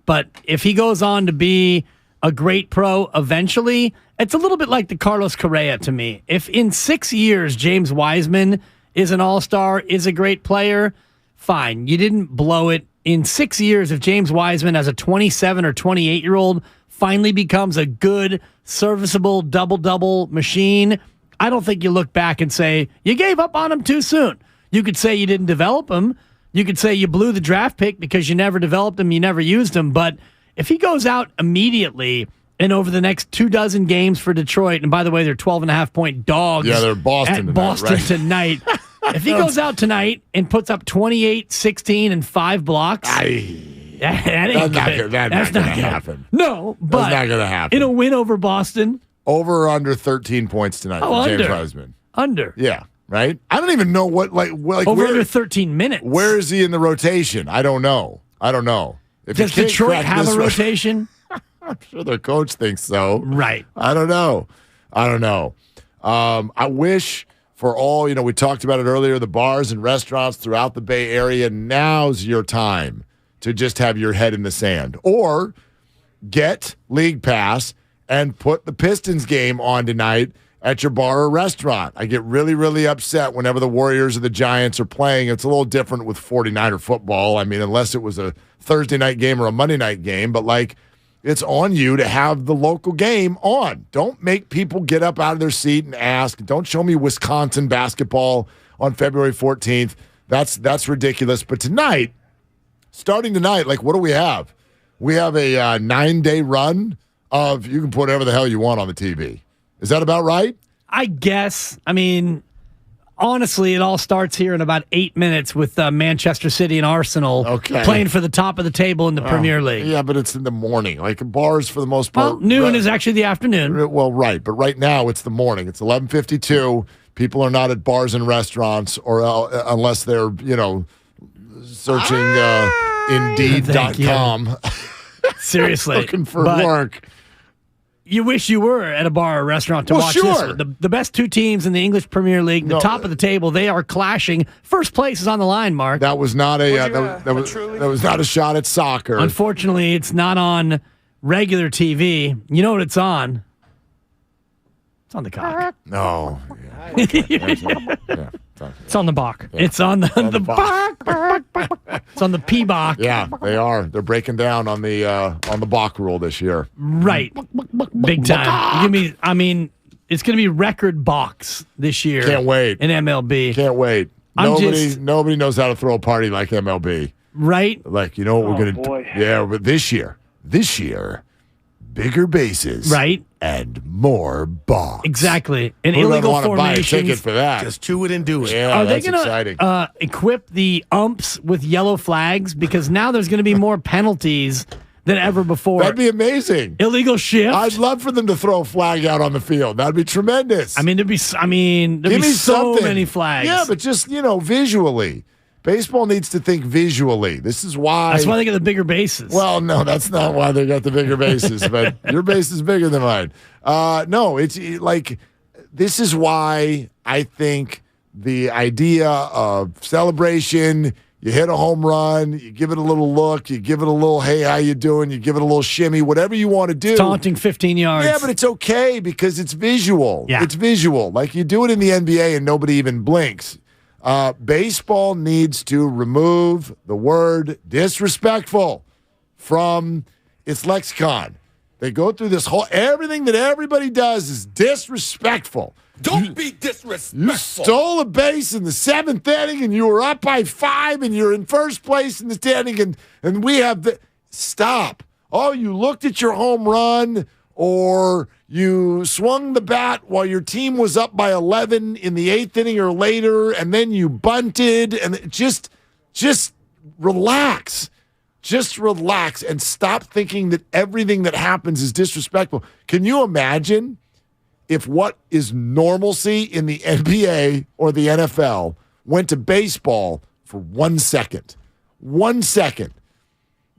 But if he goes on to be a great pro eventually, it's a little bit like the Carlos Correa to me. If in 6 years James Wiseman is an all-star, is a great player, fine. You didn't blow it. In 6 years, if James Wiseman as a 27 or 28-year-old finally becomes a good, serviceable double-double machine, I don't think you look back and say, you gave up on him too soon. You could say you didn't develop him. You could say you blew the draft pick because you never developed him, you never used him. But if he goes out immediately and over the next 24 games for Detroit, and by the way, they're 12.5-point dogs. Yeah, they're Boston at tonight, Boston right? tonight. If he goes out tonight and puts up 28, 16, and 5 blocks, that ain't good. That's not going to happen. No, but that's not going to happen. In a win over Boston. Over or under 13 points tonight for James Wiseman? Under. Yeah, right? I don't even know what over under 13 minutes. Where is he in the rotation? I don't know. If Does Detroit have a rotation? I'm sure their coach thinks so. Right. I don't know. I wish for all, we talked about it earlier, the bars and restaurants throughout the Bay Area, now's your time to just have your head in the sand. Or get League Pass and put the Pistons game on tonight at your bar or restaurant. I get really, really upset whenever the Warriors or the Giants are playing. It's a little different with 49er football. I mean, unless it was a Thursday night game or a Monday night game, but it's on you to have the local game on. Don't make people get up out of their seat and ask. Don't show me Wisconsin basketball on February 14th. That's ridiculous. But tonight, starting tonight, what do we have? We have a 9-day run of you can put whatever the hell you want on the TV. Is that about right? I guess. I mean, honestly, it all starts here in about 8 minutes with Manchester City and Arsenal playing for the top of the table in the Premier League. Yeah, but it's in the morning. Bars, for the most part. Well, noon is actually the afternoon. Well, right. But right now, it's the morning. It's 11:52. People are not at bars and restaurants or unless they're, searching Indeed.com. Seriously. Looking for work. You wish you were at a bar or restaurant to watch this one. The best two teams in the English Premier League, the top of the table, they are clashing. First place is on the line, Mark. That was not that was not a shot at soccer. Unfortunately, it's not on regular TV. You know what it's on? It's on the cock. No. Yeah. It's on the Bach. Yeah. It's on the Bach. It's on the P-Bach. Yeah, they are. They're breaking down on the Bach rule this year. Right. Big time. It's going to be record Bachs this year. Can't wait. In MLB. Can't wait. Nobody knows how to throw a party like MLB. Right. What we're going to do? Yeah, but this year, bigger bases. Right. And more Bachs. Exactly. And Who illegal want to buy a formations. ticket for that? Just chew it and do it. Yeah, Are they going to equip the umps with yellow flags? Because now there's going to be more penalties than ever before. That'd be amazing. Illegal shift. I'd love for them to throw a flag out on the field. That'd be tremendous. There'd be so many flags. Yeah, but just, visually. Baseball needs to think visually. That's why they get the bigger bases. Well, no, that's not why they got the bigger bases, but your base is bigger than mine. No, it's this is why I think the idea of celebration, you hit a home run, you give it a little look, you give it a little, hey, how you doing? You give it a little shimmy, whatever you want to do. Taunting 15 yards. Yeah, but it's okay because it's visual. Yeah. It's visual. You do it in the NBA and nobody even blinks. Baseball needs to remove the word disrespectful from its lexicon. They go through this everything that everybody does is disrespectful. Don't be disrespectful. You stole a base in the 7th inning and you were up by 5 and you're in first place in the standing and we have stop. Oh, you looked at your home run or you swung the bat while your team was up by 11 in the 8th inning or later, and then you bunted, and just relax. Just relax and stop thinking that everything that happens is disrespectful. Can you imagine if what is normalcy in the NBA or the NFL went to baseball for 1 second? 1 second.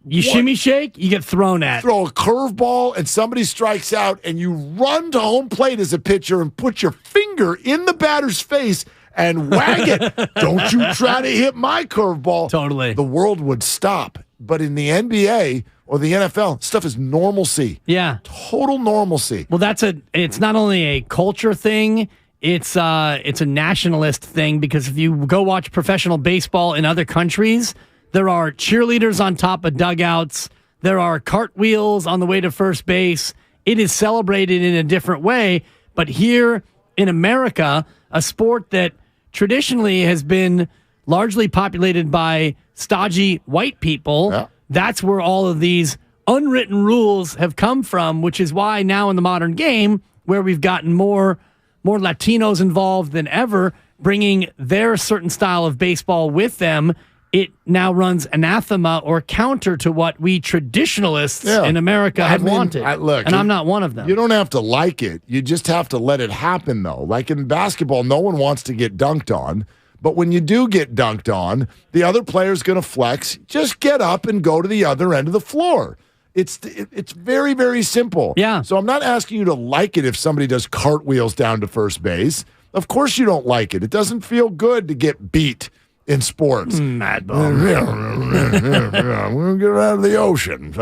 You shimmy shake, you get thrown at. Throw a curveball and somebody strikes out and you run to home plate as a pitcher and put your finger in the batter's face and wag it. Don't you try to hit my curveball. Totally. The world would stop. But in the NBA or the NFL, stuff is normalcy. Yeah. Total normalcy. Well, it's not only a culture thing, it's a nationalist thing because if you go watch professional baseball in other countries, there are cheerleaders on top of dugouts. There are cartwheels on the way to first base. It is celebrated in a different way. But here in America, a sport that traditionally has been largely populated by stodgy white people, that's where all of these unwritten rules have come from, which is why now in the modern game, where we've gotten more Latinos involved than ever, bringing their certain style of baseball with them, it now runs anathema or counter to what we traditionalists in America have wanted. And I'm not one of them. You don't have to like it. You just have to let it happen, though. Like in basketball, no one wants to get dunked on. But when you do get dunked on, the other player's going to flex. Just get up and go to the other end of the floor. It's very, very simple. Yeah. So I'm not asking you to like it if somebody does cartwheels down to first base. Of course you don't like it. It doesn't feel good to get beat in sports. Mad ball. We're going to get out of the ocean.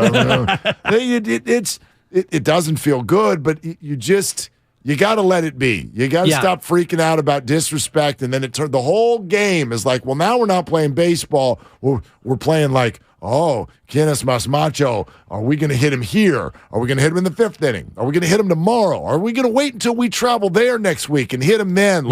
It doesn't feel good, but you got to let it be. You got to stop freaking out about disrespect, and then the whole game is like, well, now we're not playing baseball. We're playing like, oh, ¿Quién es más macho? Are we going to hit him here? Are we going to hit him in the 5th inning? Are we going to hit him tomorrow? Are we going to wait until we travel there next week and hit him then?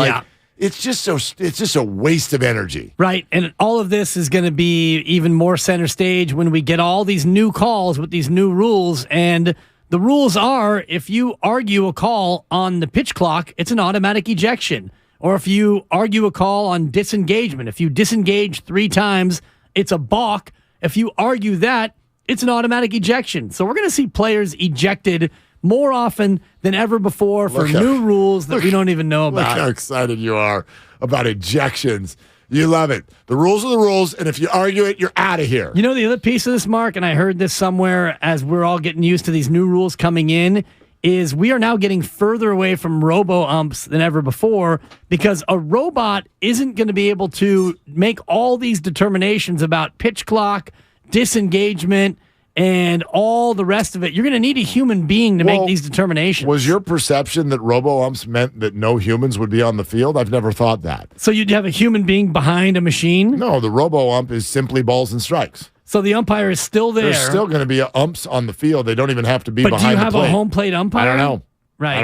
It's just a waste of energy. Right, and all of this is going to be even more center stage when we get all these new calls with these new rules. And the rules are, if you argue a call on the pitch clock, it's an automatic ejection. Or if you argue a call on disengagement, if you disengage 3 times, it's a balk. If you argue that, it's an automatic ejection. So we're going to see players ejected more often than ever before for new rules that we don't even know about. Look how excited you are about ejections. You love it. The rules are the rules, and if you argue it, you're out of here. You know the other piece of this, Mark, and I heard this somewhere as we're all getting used to these new rules coming in, is we are now getting further away from robo-umps than ever before because a robot isn't going to be able to make all these determinations about pitch clock, disengagement, and all the rest of it. You're going to need a human being to make these determinations. Was your perception that robo-umps meant that no humans would be on the field? I've never thought that. So you'd have a human being behind a machine? No, the robo-ump is simply balls and strikes. So the umpire is still there. There's still going to be umps on the field. They don't even have to be behind the plate. But do you have a home plate umpire? I don't know. Right.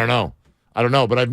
I don't know, but I've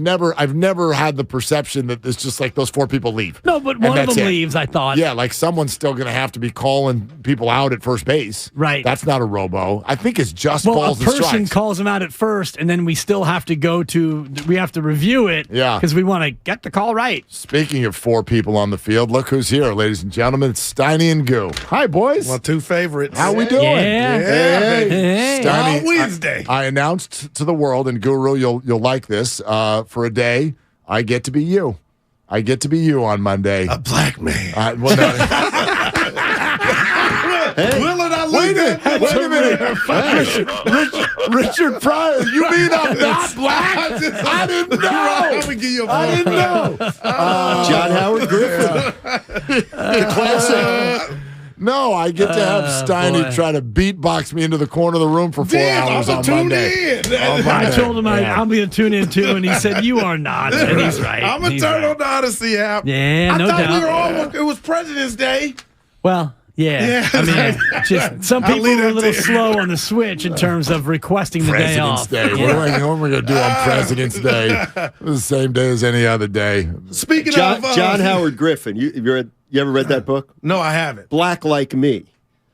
never had the perception that it's just like those 4 people leave. No, but one of them leaves, I thought. Yeah, like someone's still going to have to be calling people out at first base. Right. That's not a robo. I think it's just balls and strikes. A person calls them out at first, and then we still have to we have to review it. Yeah. Because we want to get the call right. Speaking of 4 people on the field, look who's here, ladies and gentlemen. It's Steiny and Goo. Hi, boys. Well, 2 favorites. How we doing? Hey. Steiny, Wednesday. I announced to the world, and Guru, you'll like this, for a day, I get to be you. I get to be you on Monday. A black man. Well, no. Wait a minute. Richard Pryor, you mean I'm not black? I didn't know. I'm going to give you a I didn't know. John Howard Griffin. The classic. No, I get to have Steiny try to beatbox me into the corner of the room for 4 hours on Monday. I told him I'm going to tune in too, and he said, you are not. And he's right. I'm going to turn on the Odyssey app. Yeah, no doubt. I thought we were all, it was President's Day. Well, yeah. I mean, just some people are a little slow on the switch in terms of requesting the day off. President's Day. What are we going to do on President's Day? It's the same day as any other day. Speaking John of... John Howard Griffin. You ever read that book? No, I haven't. Black Like Me.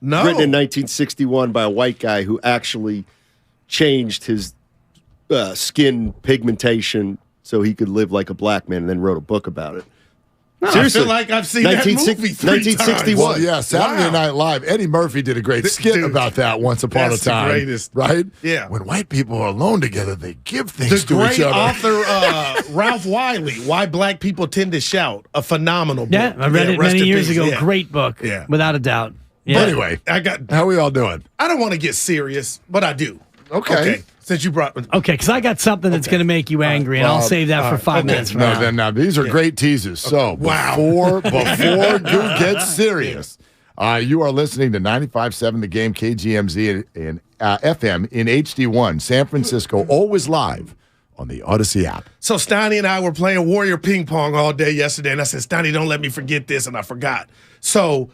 No. Written in 1961 by a white guy who actually changed his skin pigmentation so he could live like a black man and then wrote a book about it. No, Seriously. I feel like I've seen that movie 1961. Well, yeah, Saturday Night Live. Eddie Murphy did a great skit about that once upon a time. The greatest. Right? Yeah. When white people are alone together, they give things to each other. Author Ralph Wiley, Why Black People Tend to Shout, a phenomenal book. Yeah, I read it many years ago. Yeah. Great book. Yeah. Without a doubt. Yeah. But anyway, how are we all doing? I don't want to get serious, but I do. Okay. Since you brought... Okay, because I got something that's going to make you angry, and I'll save that for 5 minutes from now. Now, these are great teasers. So, before Goo gets serious, you are listening to 95.7 The Game, KGMZ, and FM in HD1, San Francisco, always live on the Odyssey app. So, Steiny and I were playing Warrior Ping Pong all day yesterday, and I said, Steiny, don't let me forget this, and I forgot. So,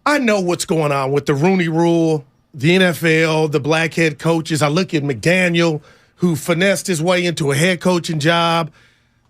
I know what's going on with the Rooney Rule, the NFL, the black head coaches. I look at McDaniel, who finessed his way into a head coaching job.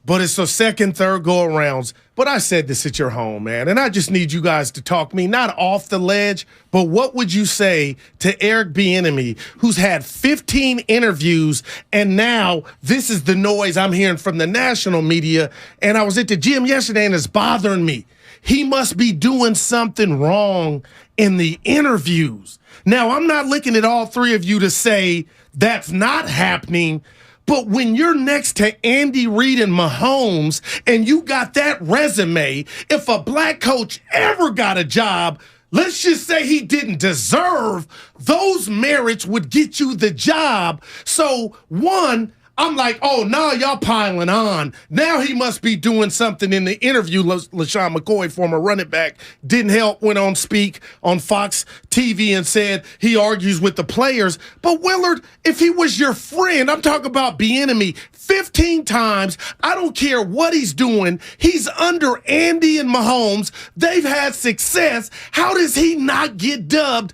but it's the second, third go-arounds. But I said this at your home, man, and I just need you guys to talk me, not off the ledge, but what would you say to Eric Bieniemy, who's had 15 interviews, and now this is the noise I'm hearing from the national media, and I was at the gym yesterday, and it's bothering me. He must be doing something wrong in the interviews. Now, I'm not looking at all three of you to say that's not happening, but when you're next to Andy Reid and Mahomes and you got that resume, if a black coach ever got a job, let's just say he didn't deserve, those merits would get you the job. So, one, I'm like, oh, no, y'all piling on. Now he must be doing something in the interview. LaShawn McCoy, former running back, didn't help, went on speak on Fox TV and said he argues with the players. But Willard, if he was your friend, I'm talking about Bieniemy, 15 times, I don't care what he's doing, he's under Andy and Mahomes. They've had success. How does he not get dubbed?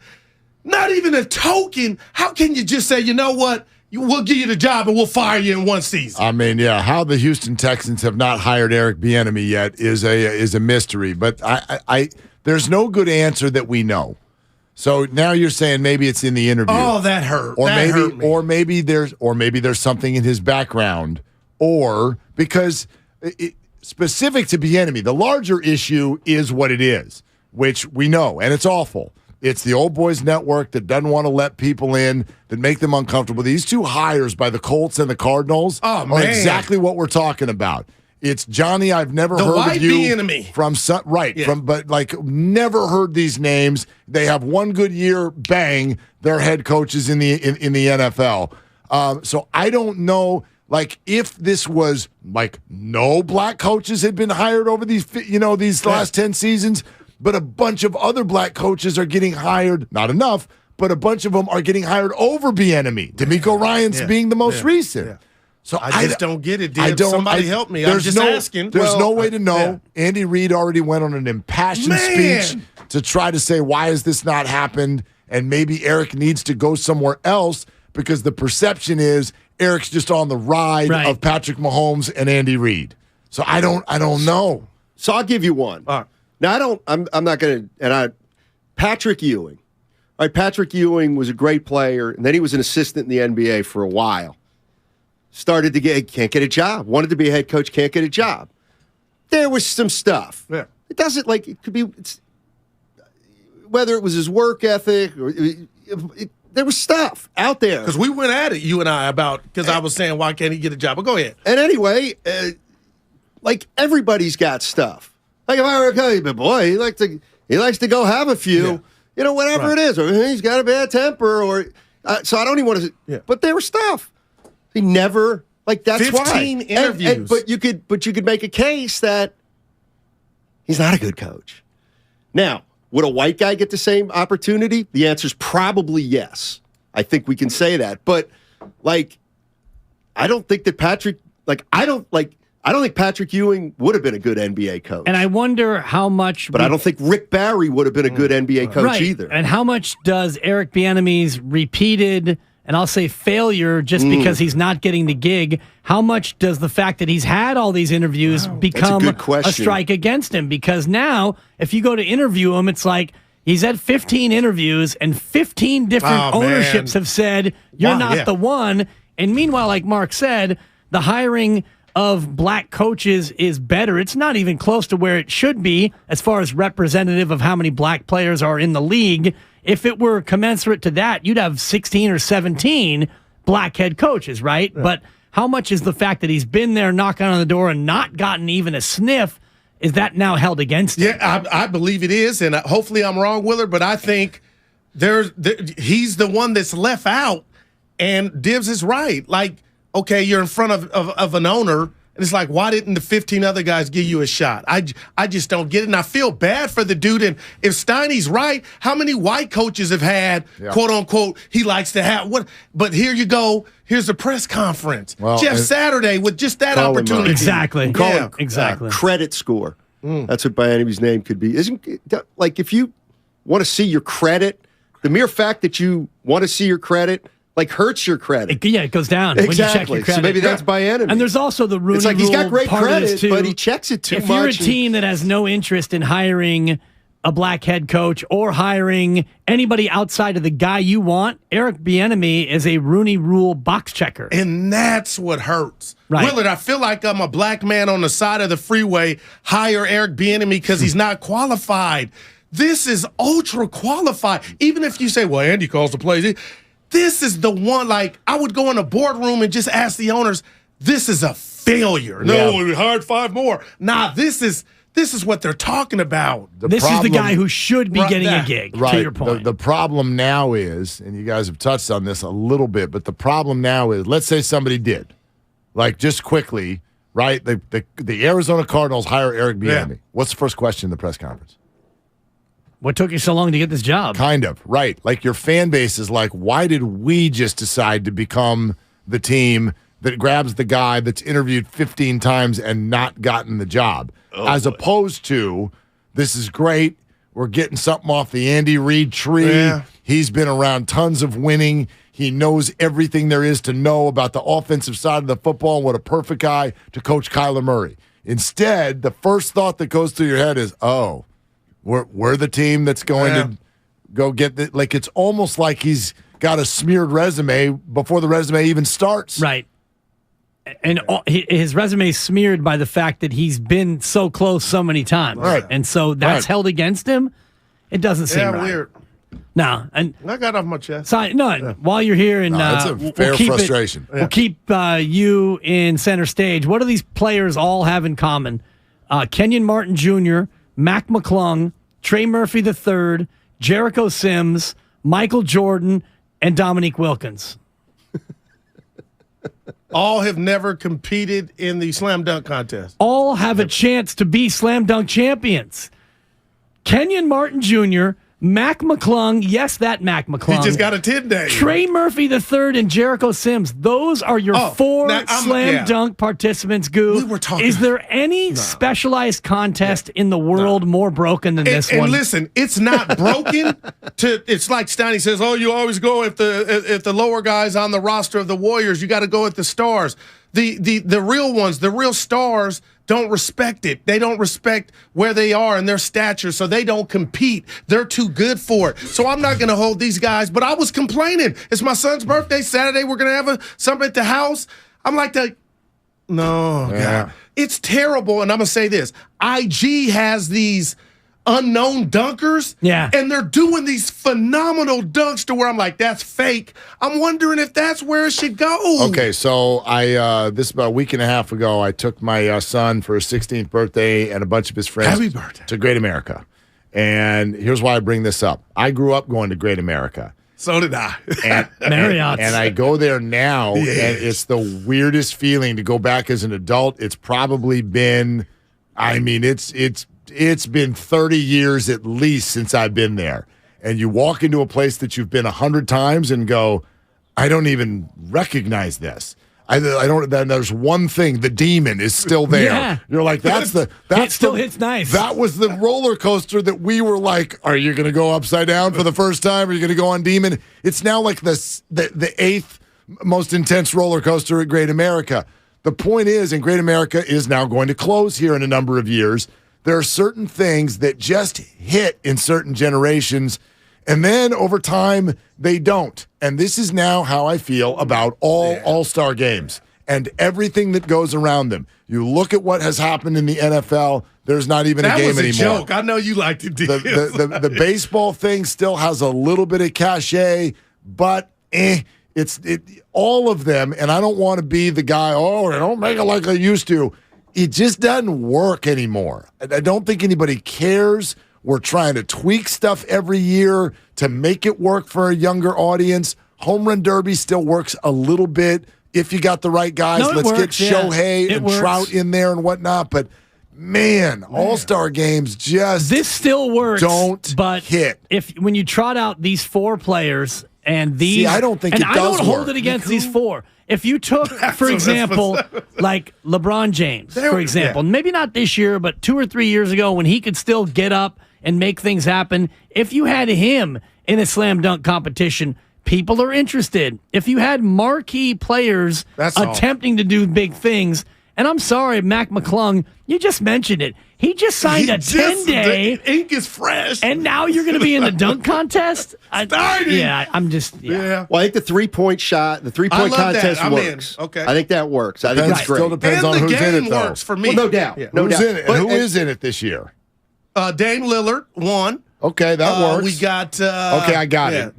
Not even a token. How can you just say, you know what? We'll give you the job and we'll fire you in one season. I mean, yeah, how the Houston Texans have not hired Eric Bieniemy yet is a mystery. But I there's no good answer that we know. So now you're saying maybe it's in the interview. Oh, that hurt. Or maybe there's something in his background, or because specific to Bieniemy, the larger issue is what it is, which we know, and it's awful. It's the old boys network that doesn't want to let people in, that make them uncomfortable. These two hires by the Colts and the Cardinals are exactly what we're talking about. It's Johnny, I've never heard of you Bieniemy. From but like never heard these names. They have one good year, bang, they're head coaches in the NFL. So I don't know, like if this was like no black coaches had been hired over these last 10 seasons. But a bunch of other black coaches are getting hired, not enough, but a bunch of them are getting hired over Bieniemy. D'Amico Ryans being the most recent. Yeah. So I just don't get it, dude. Somebody help me. I'm just asking. There's no way to know. Yeah. Andy Reid already went on an impassioned speech to try to say, why has this not happened? And maybe Eric needs to go somewhere else because the perception is Eric's just on the ride of Patrick Mahomes and Andy Reid. So I don't know. So I'll give you one. Now, I'm not going to, Patrick Ewing. All right, Patrick Ewing was a great player, and then he was an assistant in the NBA for a while. Can't get a job. Wanted to be a head coach, can't get a job. There was some stuff. Yeah. It doesn't, it could be, whether it was his work ethic, or there was stuff out there. Because we went at it, you and I, because I was saying, why can't he get a job? But go ahead. And anyway, everybody's got stuff. Like if I were a coach, but boy, he likes to go have a few, whatever it is, or he's got a bad temper, or so I don't even want to. Yeah. But there was stuff. He never that's 15 why 15 interviews. But you could make a case that he's not a good coach. Now, would a white guy get the same opportunity? The answer is probably yes. I think we can say that. But I don't think that Patrick. I don't think Patrick Ewing would have been a good NBA coach. And I wonder how much... But I don't think Rick Barry would have been a good NBA coach either. And how much does Eric Bieniemy's repeated, and I'll say failure just because he's not getting the gig, how much does the fact that he's had all these interviews become a strike against him? Because now, if you go to interview him, it's like he's had 15 interviews and 15 different ownerships have said, you're not the one. And meanwhile, like Mark said, the hiring of black coaches is better. It's not even close to where it should be as far as representative of how many black players are in the league. If it were commensurate to that, you'd have 16 or 17 black head coaches, right? But how much is the fact that he's been there knocking on the door and not gotten even a sniff, is that now held against him? Yeah, I believe it is, and hopefully I'm wrong, Willard, but I think he's the one that's left out, and Dibs is right. Okay, you're in front of an owner, and it's like, why didn't the 15 other guys give you a shot? I just don't get it, and I feel bad for the dude. And if Steiny's right, how many white coaches have had, quote unquote, he likes to have what? But here you go. Here's a press conference. Well, Jeff Saturday with just that opportunity. Exactly. Exactly. Credit score. That's what Bieniemy's name could be. Isn't if you want to see your credit, the mere fact that you want to see your credit like hurts your credit. It goes down when you check your credit. So maybe that's by enemy. And there's also the Rooney It's like he's got Rule great part of credit, this too. but he checks it too much. If you're a team that has no interest in hiring a black head coach or hiring anybody outside of the guy you want, Eric Bieniemy is a Rooney Rule box checker. And that's what hurts. Right. Willard, I feel like I'm a black man on the side of the freeway. Hire Eric Bieniemy because he's not qualified. This is ultra qualified. Even if you say, well, Andy calls the plays. This is the one, like, I would go in a boardroom and just ask the owners, this is a failure. No, we hired 5 more. Nah, this is what they're talking about. This is the guy who should be getting a gig, to your point. The problem now is, and you guys have touched on this a little bit, but the problem now is, let's say somebody did, like just quickly, right? The Arizona Cardinals hire Eric Bieniemy. Yeah. What's the first question in the press conference? What took you so long to get this job? Kind of, right. Like your fan base is like, why did we just decide to become the team that grabs the guy that's interviewed 15 times and not gotten the job? As opposed to, this is great. We're getting something off the Andy Reid tree. Yeah. He's been around tons of winning. He knows everything there is to know about the offensive side of the football and what a perfect guy to coach Kyler Murray. Instead, the first thought that goes through your head is, oh, we're the team that's going to go get the, like, it's almost like he's got a smeared resume before the resume even starts. Right. And his resume is smeared by the fact that he's been so close so many times. Right. And so that's held against him. It doesn't seem right. Weird. No. And I got off my chest. While you're here, and it's a fair frustration. We'll keep you in center stage. What do these players all have in common? Kenyon Martin Jr., Mac McClung, Trey Murphy III, Jericho Sims, Michael Jordan, and Dominique Wilkins. All have never competed in the slam dunk contest. All have a chance to be slam dunk champions. Kenyon Martin Jr., Mac McClung, yes, that Mac McClung. He just got a 10-day. Trey Murphy III and Jericho Sims. Those are your 4 slam dunk participants, Goo. We were talking. Is there any specialized contest in the world more broken than this one? And listen, it's not broken. It's like Steiny says, oh, you always go if the lower guys on the roster of the Warriors, you got to go at the stars. The real ones, the real stars, don't respect it. They don't respect where they are and their stature, so they don't compete. They're too good for it. So I'm not going to hold these guys. But I was complaining. It's my son's birthday Saturday. We're going to have something at the house. I'm like, God. It's terrible. And I'm going to say this. IG has these unknown dunkers. Yeah. And they're doing these phenomenal dunks to where I'm like, that's fake. I'm wondering if that's where it should go. Okay, so this is about a week and a half ago, I took my son for his 16th birthday and a bunch of his friends to Great America. And here's why I bring this up. I grew up going to Great America. So did I. And Marriott's. And I go there now, and it's the weirdest feeling to go back as an adult. It's probably been, it's been 30 years at least since I've been there. And you walk into a place that you've been 100 times and go, I don't even recognize this. I don't. Then there's one thing: the demon is still there. Yeah. You're like, it still hits nice. That was the roller coaster that we were like, are you going to go upside down for the first time? Are you going to go on demon? It's now like the 8th most intense roller coaster at Great America. The point is, and Great America is now going to close here in a number of years. There are certain things that just hit in certain generations, and then over time, they don't. And this is now how I feel about all All-Star games and everything that goes around them. You look at what has happened in the NFL, there's not even a game anymore. That was a joke. I know you liked it. The baseball thing still has a little bit of cachet, but all of them, and I don't want to be the guy, I don't make it like I used to. It just doesn't work anymore. I don't think anybody cares. We're trying to tweak stuff every year to make it work for a younger audience. Home Run Derby still works a little bit if you got the right guys. Let's get Shohei and Trout in there and whatnot. But, man, All-Star games just this still works, don't hit. When you trot out these 4 players and these... See, I don't think it does work. And I don't hold it against these 4. If you took, for example, like LeBron James, for example, maybe not this year, but 2 or 3 years ago when he could still get up and make things happen, if you had him in a slam dunk competition, people are interested. If you had marquee players attempting to do big things, and I'm sorry, Mac McClung, you just mentioned it. He just signed a 10-day. The ink is fresh. And now you're going to be in the dunk contest? I'm just. Yeah. Well, I think the three-point contest I'm works. in. Okay. I think that works. I think it's great. Still depends on who's in it, though. Works for me. Well, no doubt. Yeah. No Who's doubt. in it? And who is in it this year? Dame Lillard, one. Okay, that works. We got. Okay, I got it.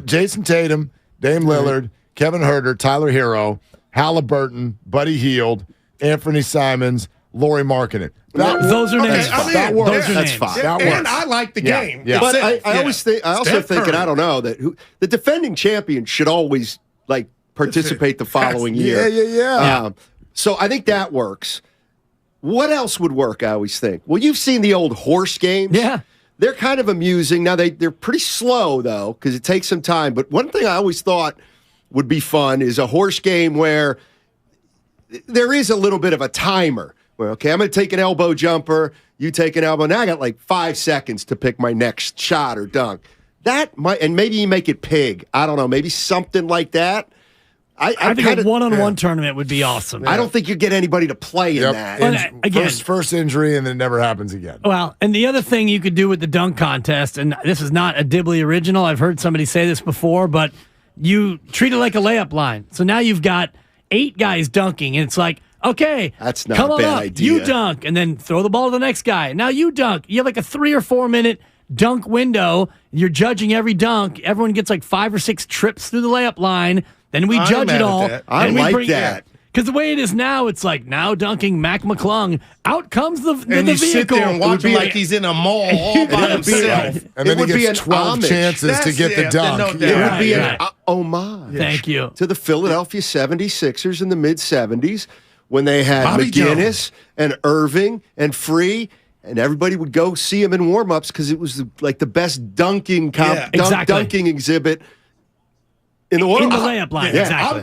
Jason Tatum, Dame Lillard, Kevin Huerter, Tyler Hero, Halliburton, Buddy Hield, Anthony Simons, Laurie Markkinen. Those are names. That works. That's fine. That works. And I like the game. Yeah. But I also think, and I don't know, that the defending champion should always participate the following year. Yeah. So I think that works. What else would work, I always think? Well, you've seen the old horse games. Yeah. They're kind of amusing. Now, they're pretty slow, though, because it takes some time. But one thing I always thought would be fun is a horse game where there is a little bit of a timer. Where, okay, I'm going to take an elbow jumper. You take an elbow. Now I got like 5 seconds to pick my next shot or dunk. That might, and maybe you make it pig. I don't know. Maybe something like that. I think a one-on-one tournament would be awesome. I don't think you get anybody to play in that. Again, first injury, and then it never happens again. Well, and the other thing you could do with the dunk contest, and this is not a Dibley original. I've heard somebody say this before, but you treat it like a layup line. So now you've got 8 guys dunking, and it's like, okay, that's not come a on bad up, idea. you dunk, and then throw the ball to the next guy. Now you dunk. You have like a 3 or 4 minute dunk window. You're judging every dunk. Everyone gets like 5 or 6 trips through the layup line. Then we judge it all. I like that. Because the way it is now, it's like now dunking Mac McClung. Out comes the and the you vehicle. sit there and watch him like he's in a mall all by himself. And then he gets 12 chances to get the dunk. It would be an homage. Thank you. To the Philadelphia 76ers in the mid-'70s when they had Bobby McGinnis Jones. and Irving and Free, and everybody would go see him in warm-ups because it was like the best dunking dunking exhibit in the world. In the layup line, exactly.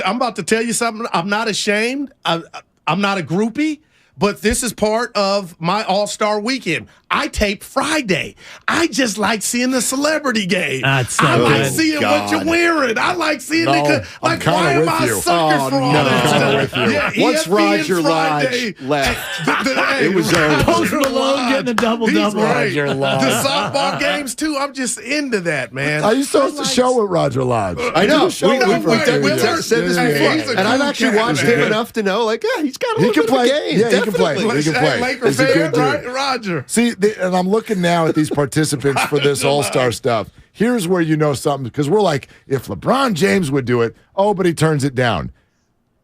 I'm about to tell you something. I'm not ashamed. I'm not a groupie, but this is part of my All-Star weekend. I tape Friday. I just like seeing the celebrity game. That's so I like good. seeing what you're wearing. I like seeing it. Like, why am I a sucker for all that stuff? Yeah, Once ESPN Roger Friday. Lodge left, it was over. Post Malone getting a double-double. Roger Lodge. The softball games, too. I'm just into that, man. I used to host a show with Roger Lodge. I know. We've said this before. He's a And I've cool actually cat, watched man. him enough to know, like, he's got a He little can bit play. of a game. Yeah, he can play. Definitely. He can play. Laker He's a fan, good dude. right, Roger? See, and I'm looking now at these participants for this All-Star stuff. Here's where you know something, because we're like, if LeBron James would do it, but he turns it down.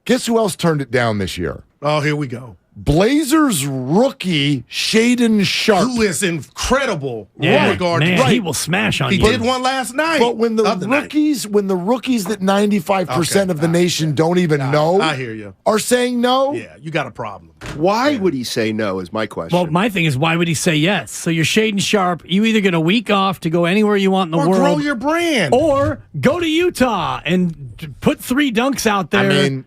Guess who else turned it down this year? Oh, here we go. Blazers rookie Shaedon Sharpe. Who is incredible in Yeah, regard man, to he will smash on He you. did one last night. But when the rookies that 95% of the nation don't even know I hear you. are saying no, Yeah, you got a problem. Why would he say no is my question. Well, my thing is, why would he say yes? So you're Shaedon Sharpe. You either get a week off to go anywhere you want in the Or world, grow your brand. or go to Utah and put 3 dunks out there. I mean,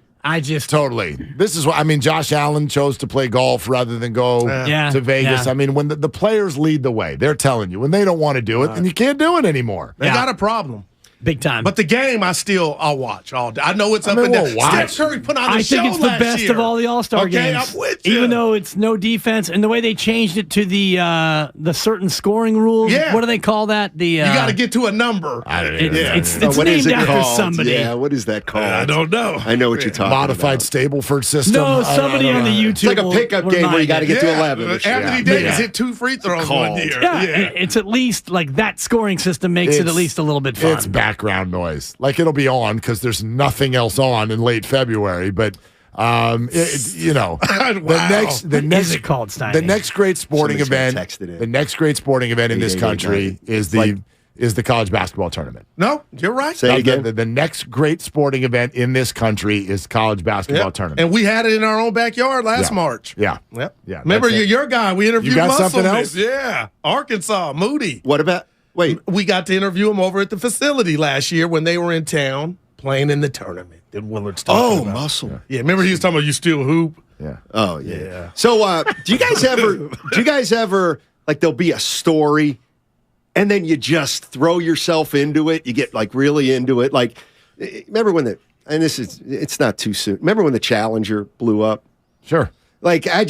totally. This is what I mean. Josh Allen chose to play golf rather than go to Vegas. Yeah. I mean, when the players lead the way, they're telling you when they don't want to do it, then you can't do it anymore. They got a problem. Big time. But the game, I'll watch all day. I know it's up mean, and down. we'll watch. Steph Curry put on a I show think it's the last best year. of all the All-Star games. I'm with you. Even though it's no defense, and the way they changed it to the certain scoring rules. Yeah. What do they call that? You got to get to a number. It's what named is it after called? somebody. Yeah, what is that called? I don't know. I know what you're talking Modified about. Stableford system. No, I somebody don't on the know. YouTube. It's like a pickup will game where you remind got to you. get to 11. Anthony Davis hit 2 free throws one year. Yeah, it's at least like that scoring system makes it at least a little bit fun. It's background noise. Like it'll be on because there's nothing else on in late February. But the next Is it called, Steiny? the next great sporting Somebody's gonna event. text it in. The next great sporting event in this country is the college basketball tournament. No, you're right. Say it again. The next great sporting event in this country is college basketball Yep. tournament. And we had it in our own backyard last March. Yeah. Yep. Yeah, Remember that's it. your guy? We interviewed You got Muscle something this. else? Yeah. Arkansas, Moody. What about? Wait, We got to interview him over at the facility last year when they were in town playing in the tournament that Willard's talking about. Muscle. Yeah, remember he was talking about you still hoop? Yeah. Oh yeah. So, do you guys ever like there'll be a story, and then you just throw yourself into it. You get like really into it. Like, remember when it's not too soon. Remember when the Challenger blew up? Sure. Like I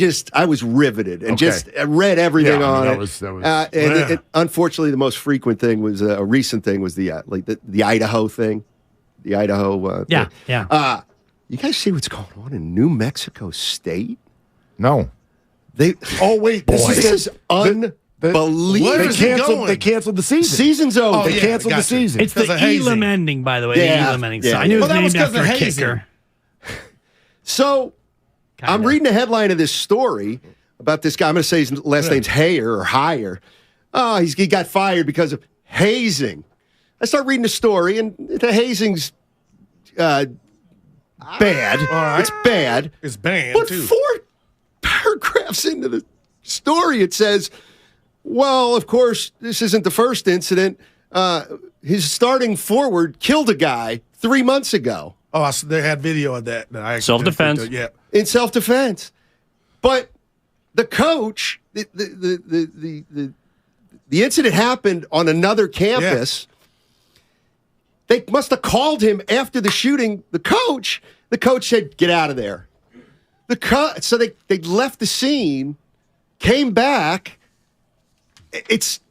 was riveted and I read everything on it. Unfortunately, the most frequent thing was a recent thing was the Idaho thing, the Idaho. Yeah. You guys see what's going on in New Mexico State? No. This is unbelievable. They canceled the season. Season's over. They canceled the season. It's the Elam ending, by the way. The Elam ending. So I knew it was named after a kicker. So I'm reading the headline of this story about this guy. I'm going to say his last name's Hayer or Hire. Oh, he got fired because of hazing. I start reading the story, and the hazing's bad. All right. It's bad. It's banned, but too. 4 paragraphs into the story, it says, well, of course, this isn't the first incident. His starting forward killed a guy 3 months ago. Oh, they had video of that. Self-defense. Yeah. In self-defense. But the coach, the incident happened on another campus. They must have called him after the shooting. The coach said, get out of there. So they left the scene, came back. It's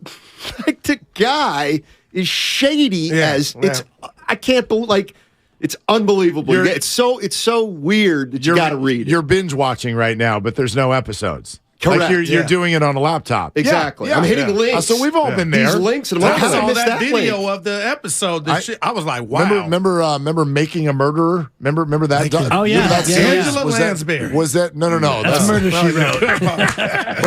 like the guy is shady I can't believe, it's unbelievable. It's so weird that you got to read it. You're binge watching right now, but there's no episodes. Correct. Like you're doing it on a laptop. Exactly. I'm hitting links. So we've all been there. These links, and I'm I saw that video link? of the episode. I was like, wow. Remember Making a Murderer? Remember that? Oh, yeah. Remember that Angela was Lansbury. Was that? No. That's Murder, She Wrote. But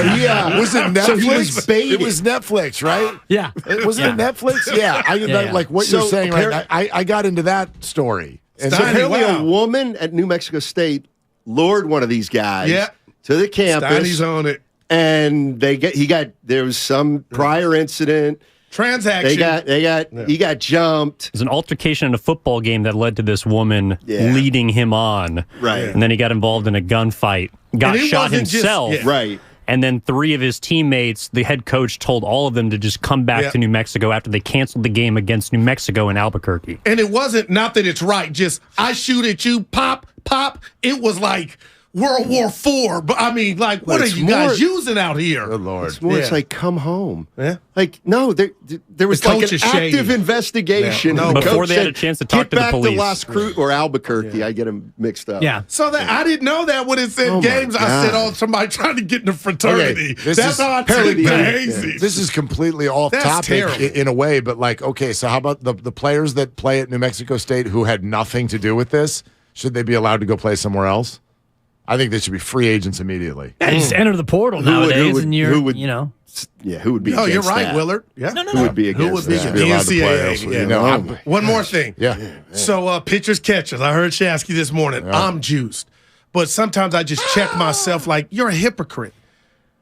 was it Netflix? So he was baited. It was Netflix, right? Yeah. Wasn't it Netflix? Yeah. Like what you're saying right now. I got into that story. And so apparently a woman at New Mexico State lured one of these guys to the campus. Steiny's on it. And there was some prior incident. Transaction. He got jumped. It was an altercation in a football game that led to this woman leading him on. Right. And then he got involved in a gunfight, got shot himself. Right. And then 3 of his teammates, the head coach told all of them to just come back to New Mexico after they canceled the game against New Mexico in Albuquerque. And it wasn't, not that it's right, just I shoot at you, pop, pop. It was like World War IV. But I mean, like, what are you guys using out here? Good Lord. It's more, it's like, come home. Yeah. Like, no, there was like an active investigation. No, before they had a chance to talk to the police. Get back to Las Cruces or Albuquerque. I get them mixed up. Yeah. So I didn't know that when it said games. I said, somebody trying to get in the fraternity. That's how I took the hazing. This is completely off topic in a way, but like, okay, so how about the players that play at New Mexico State who had nothing to do with this? Should they be allowed to go play somewhere else? I think they should be free agents immediately. Yeah, just enter the portal nowadays, and who would be? Oh, you're right, that? Willard. Yeah. No. Who would be against that? Should be allowed to play elsewhere. One more thing. Yeah. So pitchers, catchers. I heard Shasky this morning. Yeah. I'm juiced, but sometimes I just check myself. Like, you're a hypocrite.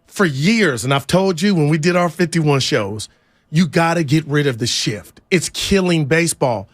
For years, and I've told you when we did our 51 shows, you got to get rid of the shift. It's killing baseball.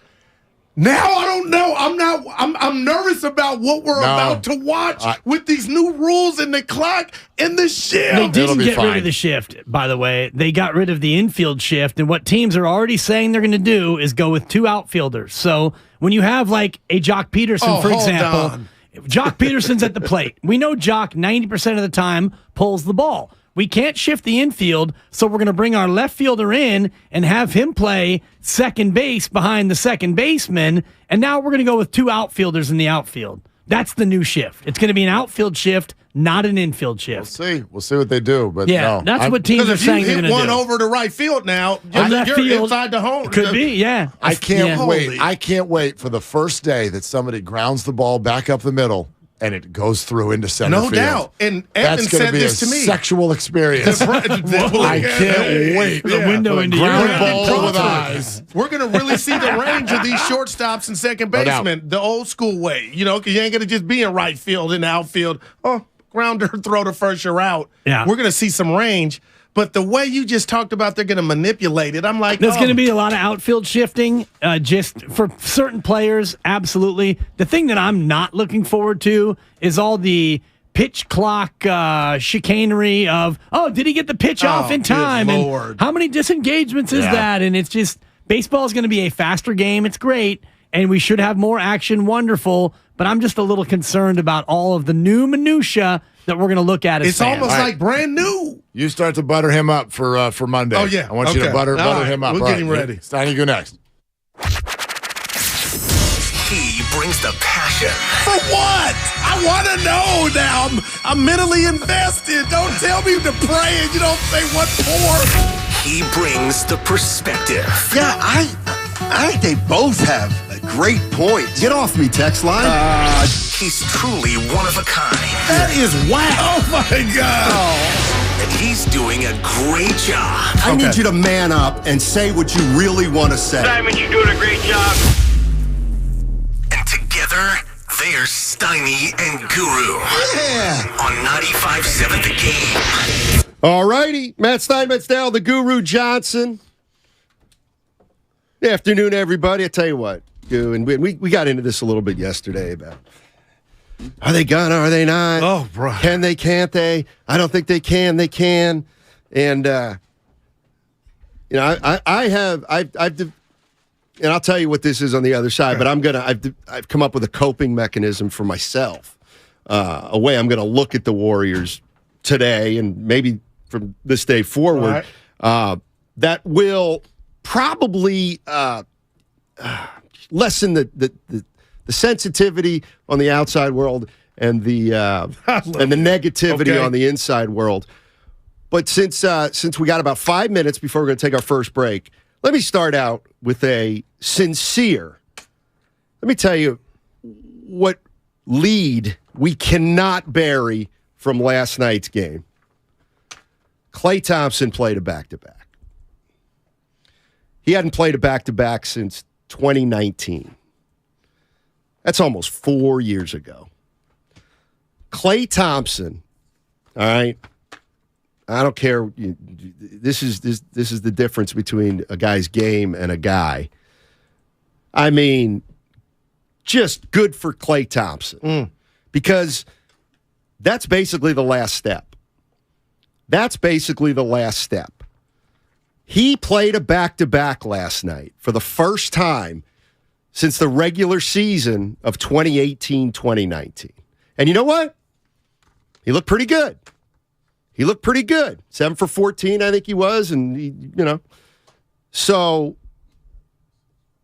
Now I don't know. I'm nervous about what we're about to watch with these new rules and the clock and the shift. They didn't get rid of the shift, by the way. They got rid of the infield shift, and what teams are already saying they're going to do is go with 2 outfielders. So when you have like a Jock Peterson, for example, Jock Peterson's at the plate. We know Jock 90% of the time pulls the ball. We can't shift the infield, so we're going to bring our left fielder in and have him play second base behind the second baseman, and now we're going to go with 2 outfielders in the outfield. That's the new shift. It's going to be an outfield shift, not an infield shift. We'll see what they do. But that's what teams are saying they're going to do. If you hit one over to right field now, you're inside the home. Could be, yeah. I can't wait. I can't wait for the first day that somebody grounds the ball back up the middle and it goes through into center field. No doubt. And Evan said this to me. Sexual experience. I can't wait. The window into your ball with eyes. We're going to really see the range of these shortstops and second basemen the old school way. You know, because you ain't going to just be in right field and outfield. Oh, grounder, throw to first, you're out. Yeah. We're going to see some range. But the way you just talked about they're going to manipulate it, I'm like, there's going to be a lot of outfield shifting just for certain players, absolutely. The thing that I'm not looking forward to is all the pitch clock chicanery of, did he get the pitch off in time? And how many disengagements is that? And it's just, baseball is going to be a faster game. It's great, and we should have more action. Wonderful, but I'm just a little concerned about all of the new minutia that we're going to look at. It's almost like brand new. You start to butter him up for Monday. Oh, yeah. I want you to butter him up. We're getting ready. Steiny, you go next. He brings the passion. For what? I want to know now. I'm mentally invested. Don't tell me to pray and you don't say what for. He brings the perspective. Yeah, I think they both have great points. Get off me, text line. He's truly one of a kind. That is whack. Oh, my God. And he's doing a great job. I need you to man up and say what you really want to say. Simon, you're doing a great job. And together, they are Steiny and Guru. Yeah. On 95.7 The Game. All righty. Matt Steinmetz down, the Guru Johnson. Good afternoon, everybody. I tell you what, and we got into this a little bit yesterday about are they gonna, are they not? Oh, bro. Can they, can't they? I don't think they can. They can. And, and I'll tell you what this is on the other side, but I've come up with a coping mechanism for myself, a way I'm going to look at the Warriors today and maybe from this day forward, that will probably lessen the sensitivity on the outside world and the negativity on the inside world. But since we got about 5 minutes before we're going to take our first break, let me start out with a sincere. Let me tell you what lead we cannot bury from last night's game. Klay Thompson played a back-to-back. He hadn't played a back-to-back since 2019. That's almost 4 years ago. Klay Thompson, all right, I don't care. This is the difference between a guy's game and a guy. I mean, just good for Klay Thompson because that's basically the last step. That's basically the last step. He played a back-to-back last night for the first time since the regular season of 2018-2019. And you know what? He looked pretty good. 7 for 14, I think he was, and So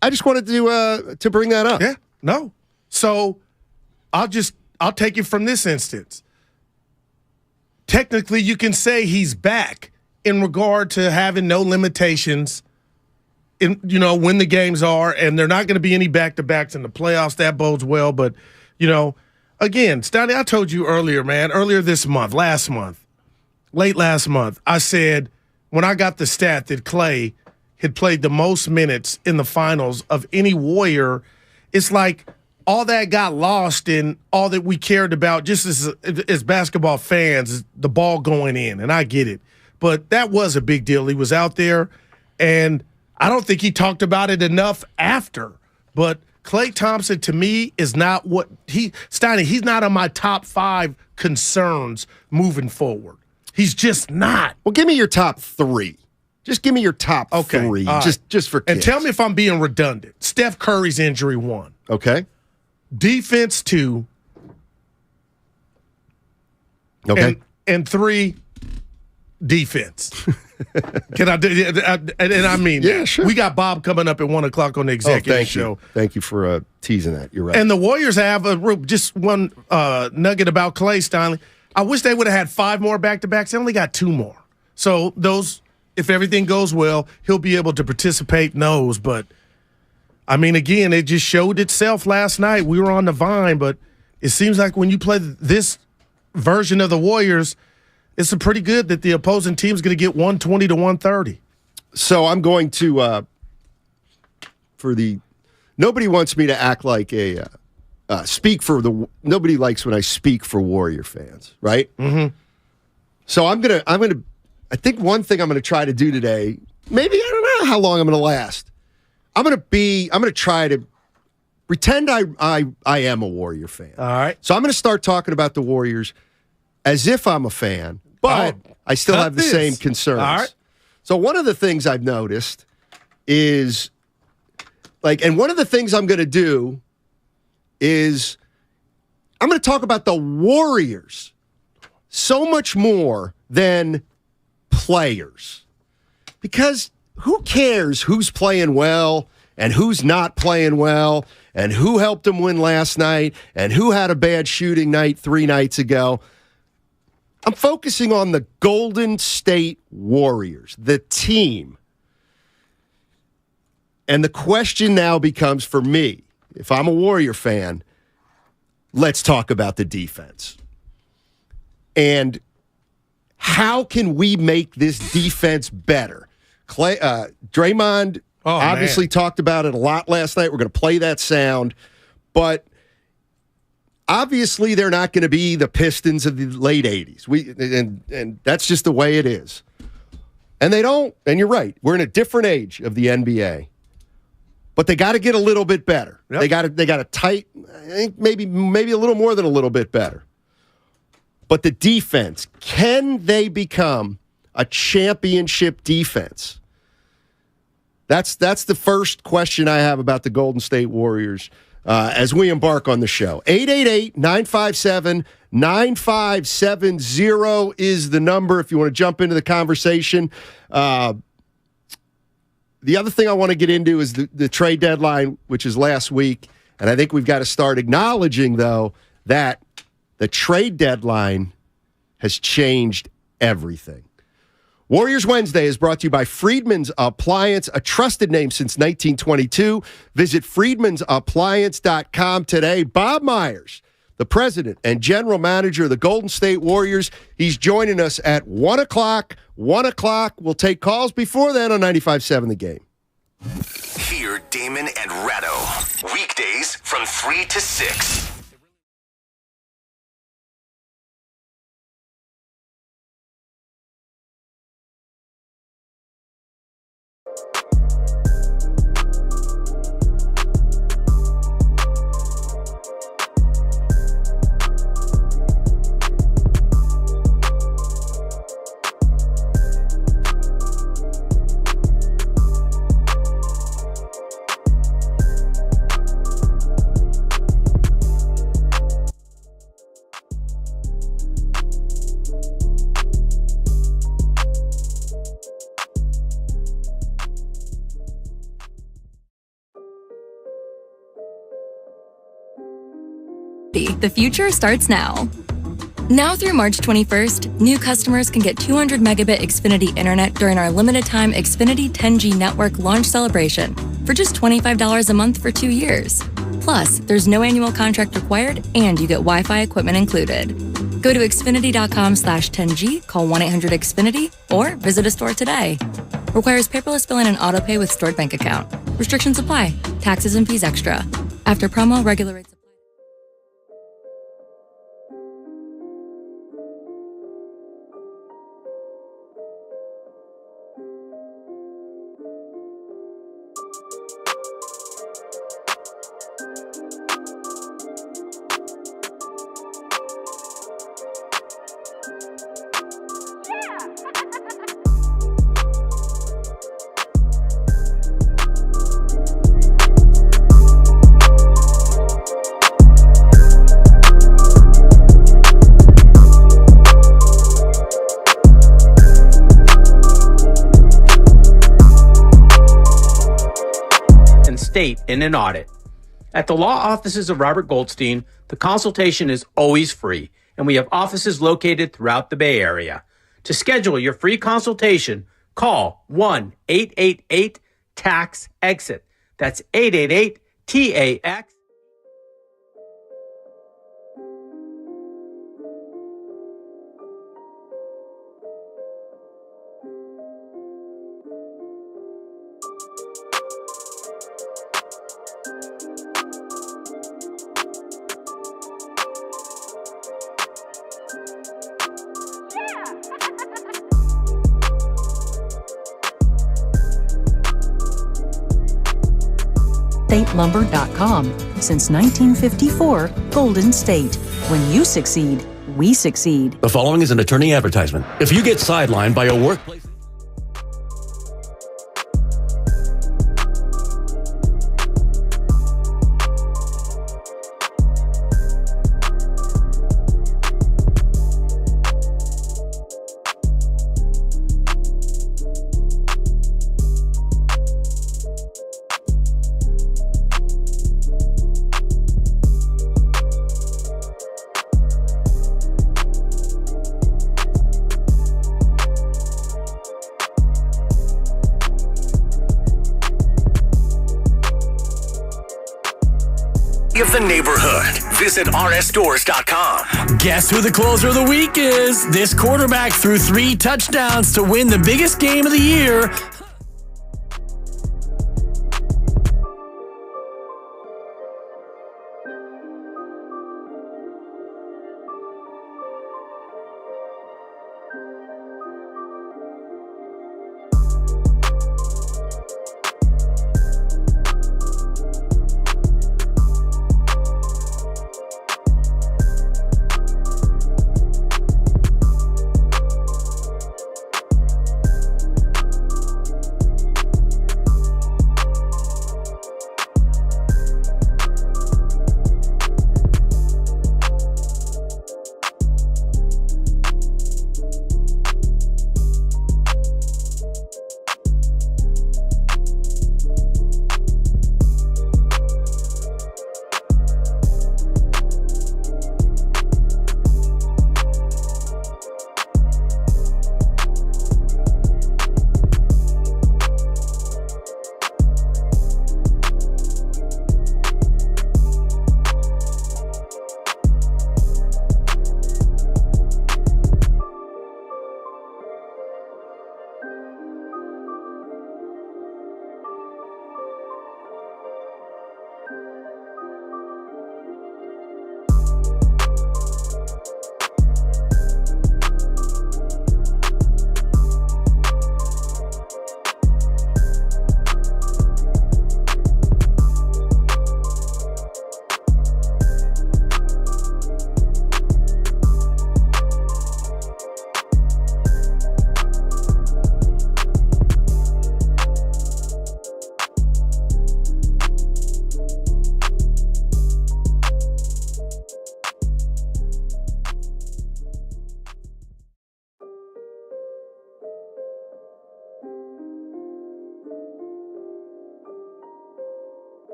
I just wanted to bring that up. Yeah, no. So I'll take it from this instance. Technically, you can say he's back in regard to having no limitations in, when the games are, and there are not going to be any back-to-backs in the playoffs. That bodes well. But, again, Stoney, I told you earlier late last month, I said when I got the stat that Klay had played the most minutes in the finals of any Warrior, it's like all that got lost in all that we cared about just as basketball fans, is the ball going in, and I get it. But that was a big deal. He was out there, and I don't think he talked about it enough after. But Klay Thompson, to me, is not he's not on my top 5 concerns moving forward. He's just not. Well, give me your top 3. Just give me your top 3, just for kids. And tell me if I'm being redundant. Steph Curry's injury 1. Okay. Defense 2. Okay. And 3, defense. Can I do? And I mean, yeah, sure. We got Bob coming up at 1 o'clock on the executive show. Thank you for teasing that. You're right. And the Warriors have just one nugget about Klay Stanley. I wish they would have had 5 more back-to-backs. They only got 2 more. So those, if everything goes well, he'll be able to participate in those. But, I mean, again, it just showed itself last night. We were on the vine, but it seems like when you play this version of the Warriors, it's pretty good that the opposing team's going to get 120 to 130. So I'm going to, nobody wants me to act like nobody likes when I speak for Warrior fans, right? Mm-hmm. So I think one thing I'm going to try to do today, maybe I don't know how long I'm going to last. I'm going to try to pretend I am a Warrior fan. All right. So I'm going to start talking about the Warriors as if I'm a fan, but I still have the same concerns. All right. So one of the things I've noticed is, and one of the things I'm going to do is I'm going to talk about the Warriors so much more than players. Because who cares who's playing well and who's not playing well and who helped them win last night and who had a bad shooting night 3 nights ago? I'm focusing on the Golden State Warriors, the team. And the question now becomes for me, if I'm a Warrior fan, let's talk about the defense. And how can we make this defense better? Draymond obviously talked about it a lot last night. We're going to play that sound. But obviously they're not going to be the Pistons of the late 80s. And that's just the way it is. And they don't, and you're right, we're in a different age of the NBA. But they got to get a little bit better. Yep. They got to tight, I think maybe a little more than a little bit better. But the defense, can they become a championship defense? That's the first question I have about the Golden State Warriors as we embark on the show. 888-957-9570 is the number if you want to jump into the conversation. The other thing I want to get into is the trade deadline, which is last week. And I think we've got to start acknowledging, though, that the trade deadline has changed everything. Warriors Wednesday is brought to you by Friedman's Appliance, a trusted name since 1922. Visit friedmansappliance.com today. Bob Myers, the president and general manager of the Golden State Warriors, he's joining us at 1 o'clock. 1 o'clock. We'll take calls before then on 95.7 The Game. Hear Damon and Ratto. Weekdays from 3 to 6. The future starts now. Now through March 21st, new customers can get 200 megabit Xfinity internet during our limited time Xfinity 10G network launch celebration for just $25 a month for 2 years. Plus, there's no annual contract required and you get Wi-Fi equipment included. Go to Xfinity.com/10G, call 1-800-XFINITY, or visit a store today. Requires paperless billing and auto pay with stored bank account. Restrictions apply. Taxes and fees extra. After promo, regular rates apply. State in an audit. At the law offices of Robert Goldstein, the consultation is always free, and we have offices located throughout the Bay Area. To schedule your free consultation, call 1-888-TAX-EXIT. That's 888-TAX. StateLumber.com. Since 1954, Golden State. When you succeed, we succeed. The following is an attorney advertisement. If you get sidelined by a workplace... Of the neighborhood. Visit rsstores.com. Guess who the closer of the week is? This quarterback threw 3 touchdowns to win the biggest game of the year.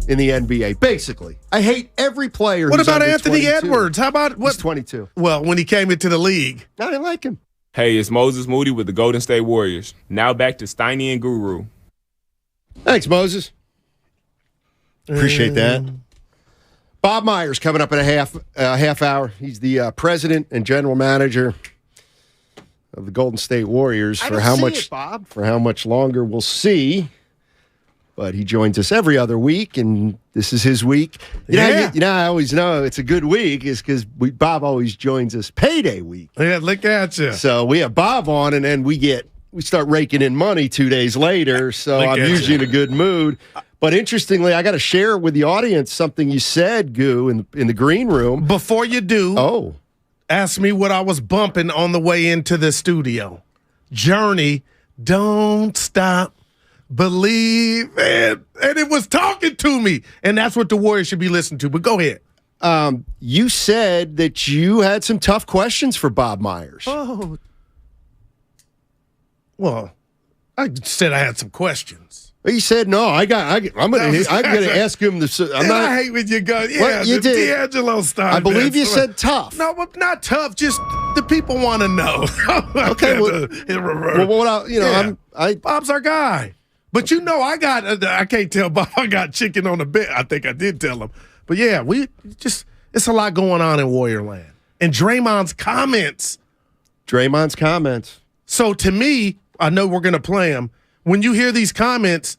in the NBA, basically. I hate every player. What about under Anthony 22. Edwards? How about what? He's 22. Well, when he came into the league. I didn't like him. Hey, it's Moses Moody with the Golden State Warriors. Now back to Steiny and Guru. Thanks, Moses. Appreciate that. Bob Myers coming up in a half hour. He's the president and general manager of the Golden State Warriors. For how much, Bob? For how much longer, we'll see. But he joins us every other week, and this is his week. You know, I always know it's a good week is because Bob always joins us payday week. Yeah, look at you. So we have Bob on, and then we start raking in money 2 days later. So I'm usually in a good mood. But interestingly, I got to share with the audience something you said, Goo, in the green room. Before you do, ask me what I was bumping on the way into the studio. Journey, don't stop, believe, and it was talking to me. And that's what the Warriors should be listening to. But go ahead. You said that you had some tough questions for Bob Myers. Oh. Well, I said I had some questions. He said, "No, I'm going to ask him this." I hate when you go, the D'Angelo style. I believe you said tough. No, not tough. Just The people want to know. Okay, Bob's our guy. But I can't tell Bob I got chicken on the bed. I think I did tell him. But yeah, it's a lot going on in Warrior Land. And Draymond's comments. So to me, I know we're going to play them. When you hear these comments,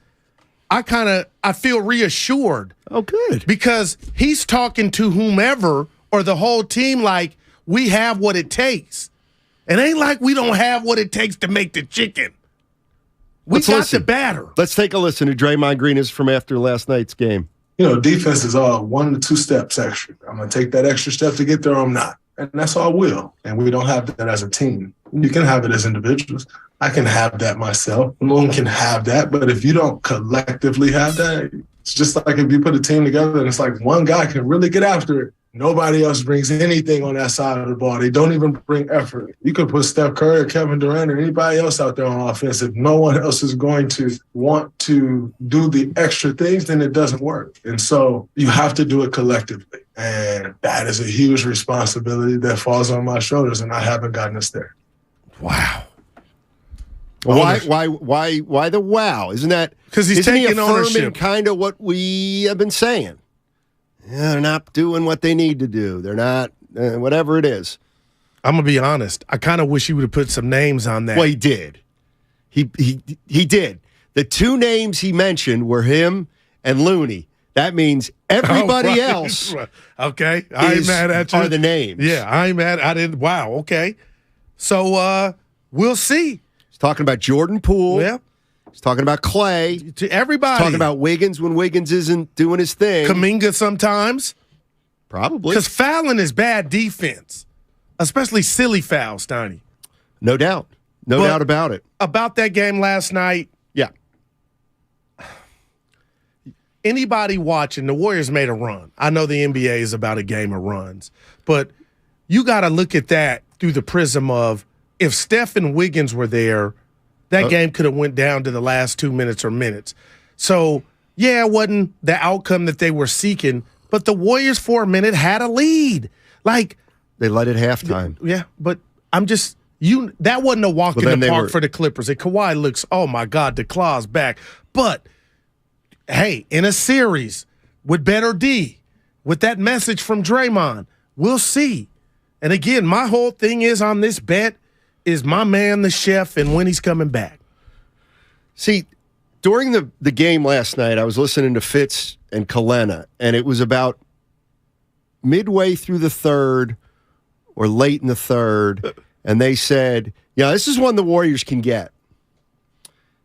I feel reassured. Oh, good. Because he's talking to whomever or the whole team like, we have what it takes. It ain't like we don't have what it takes to make the chicken. We got the batter. Let's take a listen to Draymond Green is from after last night's game. Defense is all 1 to 2 steps extra. I'm going to take that extra step to get there or I'm not. And that's all will. And we don't have that as a team. You can have it as individuals. I can have that myself. Malone can have that. But if you don't collectively have that, it's just like if you put a team together and it's like one guy can really get after it. Nobody else brings anything on that side of the ball. They don't even bring effort. You could put Steph Curry or Kevin Durant or anybody else out there on offense. If no one else is going to want to do the extra things, then it doesn't work. And so you have to do it collectively. And that is a huge responsibility that falls on my shoulders, and I haven't gotten us there. Wow. Why the wow? Isn't that because he's taking ownership? Kind of what we have been saying. Yeah, they're not doing what they need to do. They're not, whatever it is. I'm going to be honest. I kind of wish he would have put some names on that. Well, he did. He did. The 2 names he mentioned were him and Looney. That means everybody else. Okay. I ain't mad at you. Are the names. Yeah, I ain't mad. I didn't. Wow. Okay. So we'll see. He's talking about Jordan Poole. Yeah. He's talking about Clay. To everybody. He's talking about Wiggins when Wiggins isn't doing his thing. Kuminga sometimes. Probably. Because fouling is bad defense, especially silly fouls, Steiny. No doubt. No doubt about it. About that game last night. Yeah. Anybody watching, the Warriors made a run. I know the NBA is about a game of runs, but you got to look at that through the prism of if Steph and Wiggins were there, that game could have went down to the last 2 minutes or minutes. So, yeah, it wasn't the outcome that they were seeking, but the Warriors for a minute had a lead. Like they led at halftime. Yeah, but I'm just that wasn't a walk in the park for the Clippers. And Kawhi looks, oh my God, the claw's back. But hey, in a series with better D, with that message from Draymond, we'll see. And again, my whole thing is on this bet is my man, the chef, and when he's coming back. See, during the game last night, I was listening to Fitz and Kalena, and it was about midway through the third or late in the third, and they said, yeah, this is one the Warriors can get.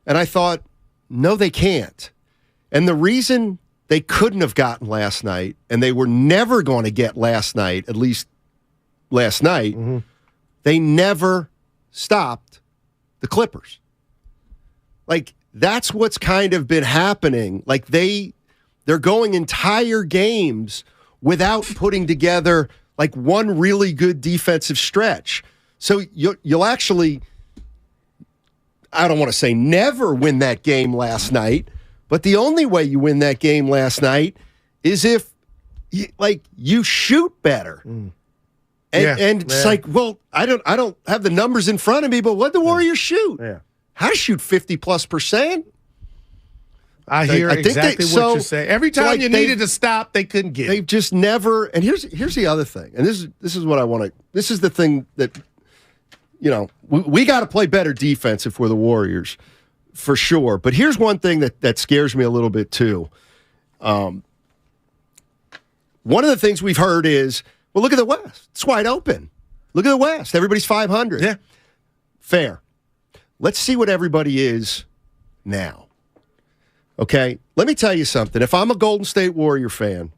And I thought, no, they can't. And the reason they couldn't have gotten last night, and they were never going to get last night, at least last night, they never stopped the Clippers. Like, that's what's kind of been happening. Like, they're going entire games without putting together, like, one really good defensive stretch. So you'll actually, I don't want to say never win that game last night, but the only way you win that game last night is if, you shoot better. And it's like, well, I don't have the numbers in front of me, but what the Warriors shoot? Yeah. How to shoot 50+%? I hear exactly what you're saying. Every time you needed to stop, they couldn't get. They've just never. And here's the other thing. And this is what I want to. This is the thing that, we got to play better defense if we're the Warriors, for sure. But here's one thing that scares me a little bit too. One of the things we've heard is, well, look at the West. It's wide open. Look at the West. Everybody's 500. Yeah. Fair. Let's see what everybody is now. Okay? Let me tell you something. If I'm a Golden State Warrior fan,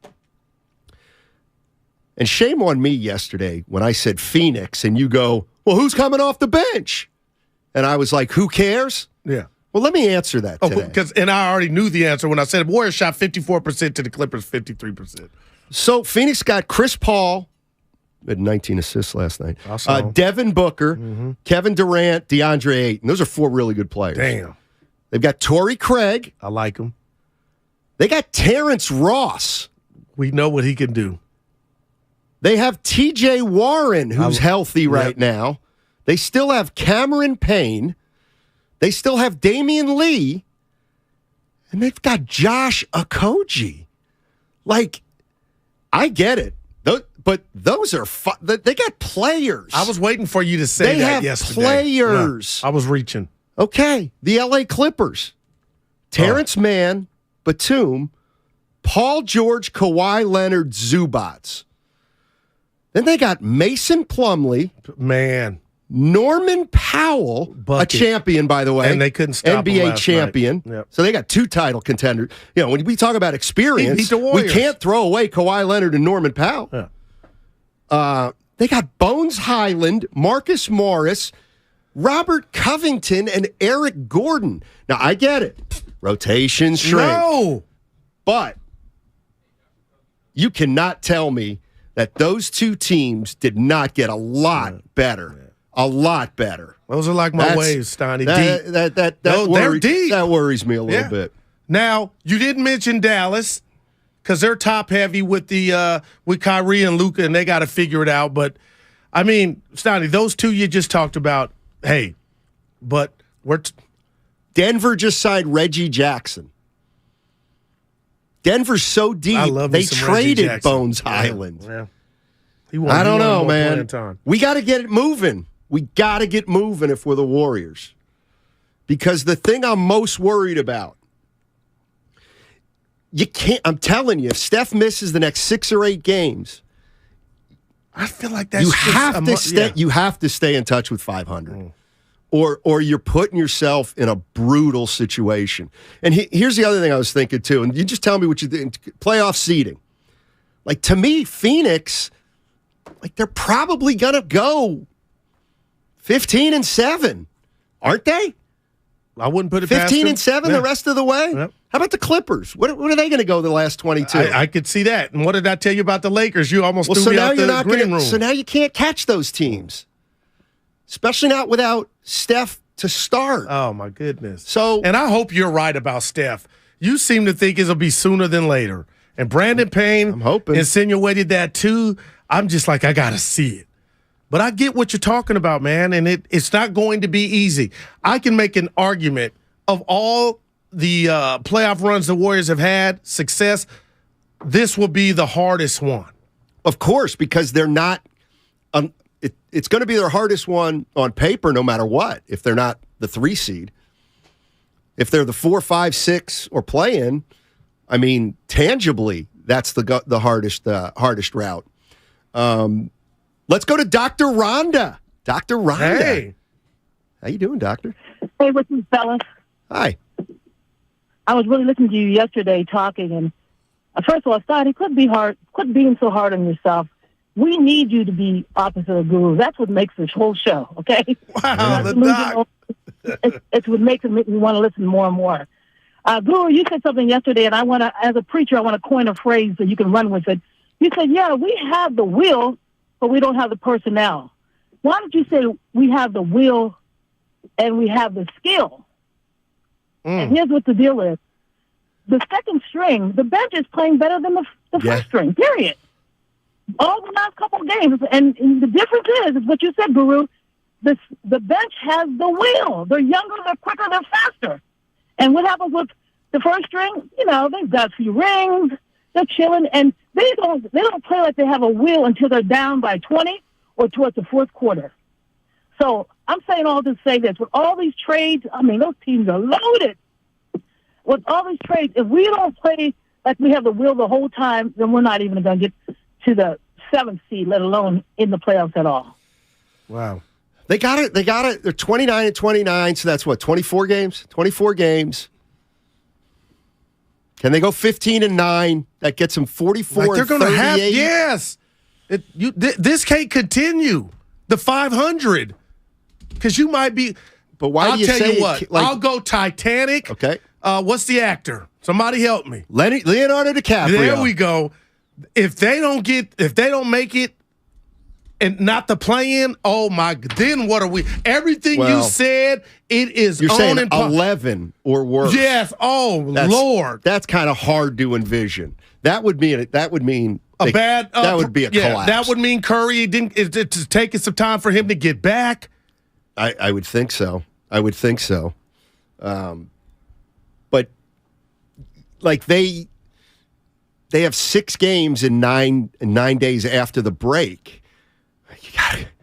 and shame on me yesterday when I said Phoenix, and you go, well, who's coming off the bench? And I was like, who cares? Yeah. Well, let me answer that today. And I already knew the answer when I said Warriors shot 54% to the Clippers 53%. So Phoenix got Chris Paul, had 19 assists last night. Devin Booker, Kevin Durant, DeAndre Ayton. Those are 4 really good players. Damn. They've got Torrey Craig. I like him. They got Terrence Ross. We know what he can do. They have TJ Warren, who's healthy right now. They still have Cameron Payne. They still have Damian Lee. And they've got Josh Okogie. Like, I get it. But those are they got players. I was waiting for you to say that yesterday. They have players. No, I was reaching. Okay, the LA Clippers. Terrence Mann, Batum, Paul George, Kawhi Leonard, Zubats. Then they got Mason Plumlee. Man. Norman Powell, Bucket. A champion, by the way. And they couldn't stop him NBA last champion. night. Yep. So they got 2 title contenders. You know, when we talk about experience, He beat the we Warriors. can't throw away Kawhi Leonard and Norman Powell. Yeah. They got Bones Highland, Marcus Morris, Robert Covington, and Eric Gordon. Now, I get it. Rotations shrink. No. But you cannot tell me that those 2 teams did not get a lot better. A lot better. Those are like my waves, Stoney. They're deep. That worries me a little bit. Now, you didn't mention Dallas because they're top heavy with with Kyrie and Luka, and they got to figure it out. But I mean, Stoney, those 2 you just talked about. Hey, but Denver just signed Reggie Jackson. Denver's so deep. They traded Bones Highland. Yeah. I don't know, man. We got to get it moving. We got to get moving if we're the Warriors. Because the thing I'm most worried about, I'm telling you, if Steph misses the next 6 or 8 games, I feel like that's you have to stay in touch with 500. Or you're putting yourself in a brutal situation. And here's the other thing I was thinking too, and you just tell me what you think. Playoff seeding. Like, to me, Phoenix, like, they're probably going to go 15-7, aren't they? I wouldn't put it past 15-7 the rest of the way? Yep. How about the Clippers? What are they going to go the last 22? I could see that. And what did I tell you about the Lakers? You almost threw me out the green room. So now you can't catch those teams, especially not without Steph to start. Oh, my goodness. And I hope you're right about Steph. You seem to think it'll be sooner than later. And Brandon Payne insinuated that too. I'm just like, I got to see it. But I get what you're talking about, man, and it's not going to be easy. I can make an argument of all the playoff runs the Warriors have had, success, this will be the hardest one. Of course, because they're not it's going to be their hardest one on paper no matter what, if they're not the 3 seed. If they're the 4, 5, 6 or play-in, I mean, tangibly, that's the hardest route. Let's go to Dr. Rhonda. Dr. Rhonda. Hey. How you doing, Doctor? Hey, what's up, fellas? Hi. I was really listening to you yesterday talking, and first of all, Scotty, quit being so hard on yourself. We need you to be opposite of Guru. That's what makes this whole show, okay? Wow, the doc. It's what makes me want to listen more and more. Guru, you said something yesterday, and as a preacher, I want to coin a phrase so you can run with it. You said, yeah, we have the will, but we don't have the personnel. Why don't you say we have the will and we have the skill? And here's what the deal is. The second string, the bench is playing better than the first string, period. All the last couple of games. And the difference is what you said, Guru, the bench has the will. They're younger, they're quicker, they're faster. And what happens with the first string? You know, they've got a few rings, they're chilling, and they don't play like they have a will until they're down by 20 or towards the fourth quarter. So I'm saying all to say this. With all these trades, I mean, those teams are loaded. With all these trades, if we don't play like we have the will the whole time, then we're not even going to get to the 7th seed, let alone in the playoffs at all. Wow. They got it. They're 29-29, so that's what, 24 games? 24 games. Can they go 15-9? That gets them 44 like they're going to have, yes. This can't continue. The 500. Because you might be. But why do you say you what? like, I'll go Titanic. Okay. What's the actor? Somebody help me. Leonardo DiCaprio. There we go. If they don't make it and not the play-in, oh my, then what are we? Everything you said, it is you're on saying and 11 or worse. Yes. Oh, Lord. That's kind of hard to envision. That would mean that would be a collapse. That would mean Curry it's taking some time for him to get back. I would think so. But like they have 6 games in 9 days after the break.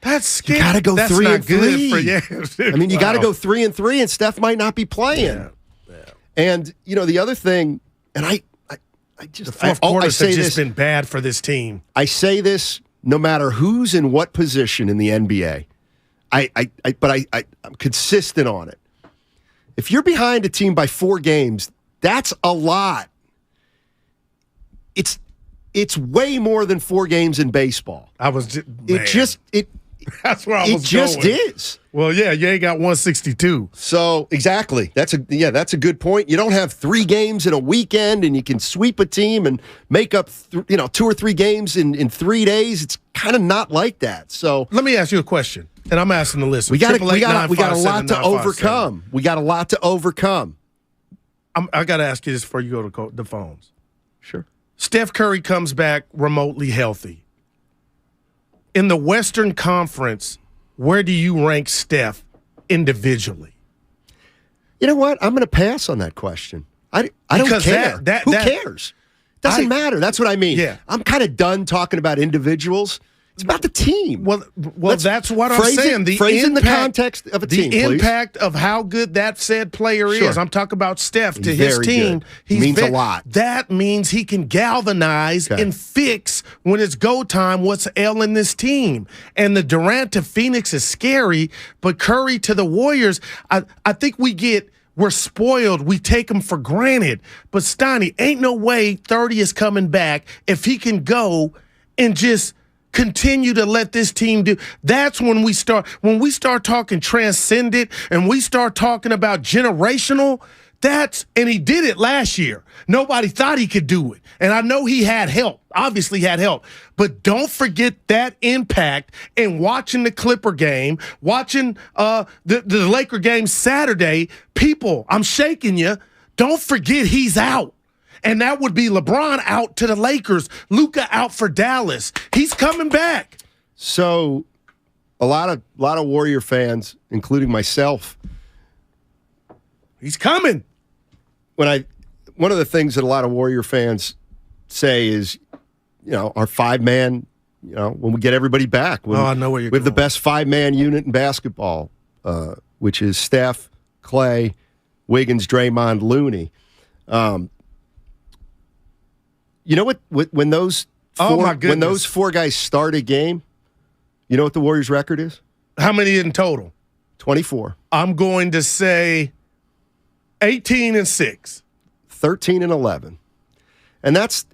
That's scary. You got to go That's 3 not and 3. good for I mean, you got to go 3 and 3, and Steph might not be playing. Yeah. And the other thing, and I just the fourth quarters have say just this, been bad for this team. I say this no matter who's in what position in the NBA. But I'm consistent on it. If you're behind a team by 4 games, that's a lot. It's way more than 4 games in baseball. That's where I was going. It just is. Well, yeah, you ain't got 162. So exactly, that's a good point. You don't have 3 games in a weekend, and you can sweep a team and make up 2 or 3 games in 3 days. It's kind of not like that. So let me ask you a question, and I'm asking the listeners. We got a lot to overcome. We got a lot to overcome. I got to ask you this before you go to the phones. Sure. Steph Curry comes back remotely healthy. In the Western Conference, where do you rank Steph individually? You know what? I'm going to pass on that question. I don't care. Who cares? Doesn't matter. That's what I mean. Yeah. I'm kind of done talking about individuals. It's about the team. Well, that's what I'm saying. Phrase in the context of a team, The impact of how good that said player is. I'm talking about Steph to his team. He means a lot. That means he can galvanize and fix when it's go time what's ailing this team. And the Durant to Phoenix is scary, but Curry to the Warriors, I think we're spoiled. We take him for granted. But Stoney, ain't no way 30 is coming back if he can go and just continue to let this team do. That's when we start talking transcendent and we start talking about generational. And he did it last year. Nobody thought he could do it. And I know he had help, obviously had help. But don't forget that impact in watching the Clipper game, watching the Laker game Saturday. People, I'm shaking you. Don't forget he's out. And that would be LeBron out to the Lakers, Luka out for Dallas. He's coming back. So a lot of Warrior fans, including myself, he's coming. One of the things that a lot of Warrior fans say is, our 5-man, when we get everybody back. I know where you're going. We have the best 5-man unit in basketball, which is Steph, Clay, Wiggins, Draymond, Looney. You know what? When those 4 guys start a game, you know what the Warriors' record is? How many in total? 24. I'm going to say 18-6, 13-11, and that's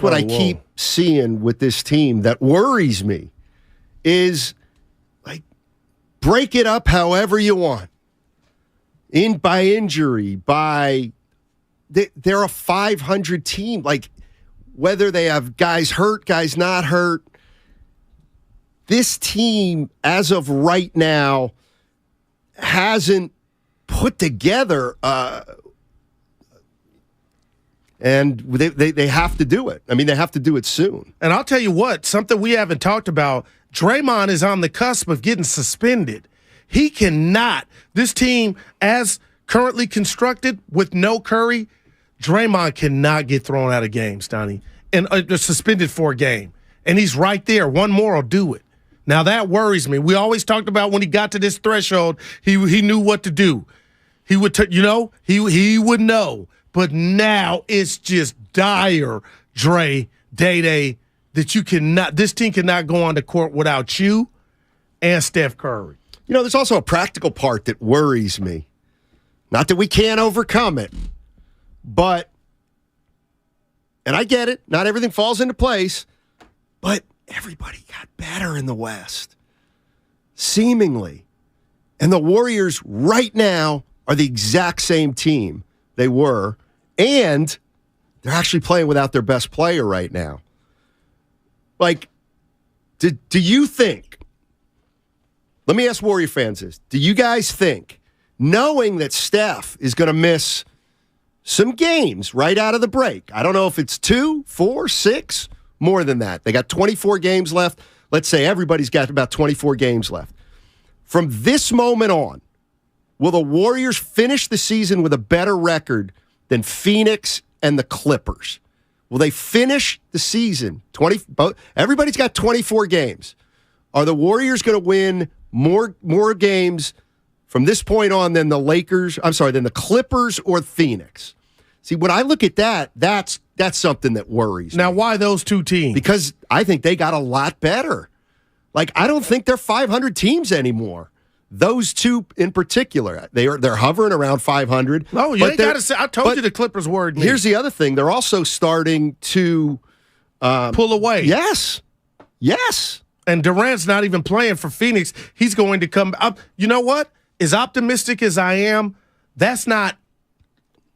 what I keep seeing with this team that worries me. Is like break it up however you want, by injury, they're a 500 team, like. Whether they have guys hurt, guys not hurt, this team, as of right now, hasn't put together, and they have to do it. I mean, they have to do it soon. And I'll tell you what, something we haven't talked about, Draymond is on the cusp of getting suspended. He cannot. This team, as currently constructed with no Curry, Draymond cannot get thrown out of games, Donnie, and suspended for a game. And he's right there. One more will do it. Now, that worries me. We always talked about when he got to this threshold, he knew what to do. He would, he would know. But now it's just dire, Dre, Day-Day, that this team cannot go on the court without you and Steph Curry. There's also a practical part that worries me. Not that we can't overcome it. But, and I get it, not everything falls into place, but everybody got better in the West, seemingly. And the Warriors right now are the exact same team they were, and they're actually playing without their best player right now. Like, do you think, let me ask Warrior fans this, do you guys think, knowing that Steph is going to miss some games right out of the break. I don't know if it's 2, 4, 6, more than that. They got 24 games left. Let's say everybody's got about 24 games left. From this moment on, will the Warriors finish the season with a better record than Phoenix and the Clippers? Will they finish the season? Everybody's got 24 games. Are the Warriors going to win more games from this point on than than the Clippers or Phoenix? See, when I look at that, that's something that worries me. Now, why those two teams? Because I think they got a lot better. Like, I don't think they're 500 teams anymore. Those two in particular, they're hovering around 500. Oh, you ain't got to say. I told you the Clippers worried me. Here's the other thing: they're also starting to pull away. Yes. And Durant's not even playing for Phoenix. He's going to come up. You know what? As optimistic as I am,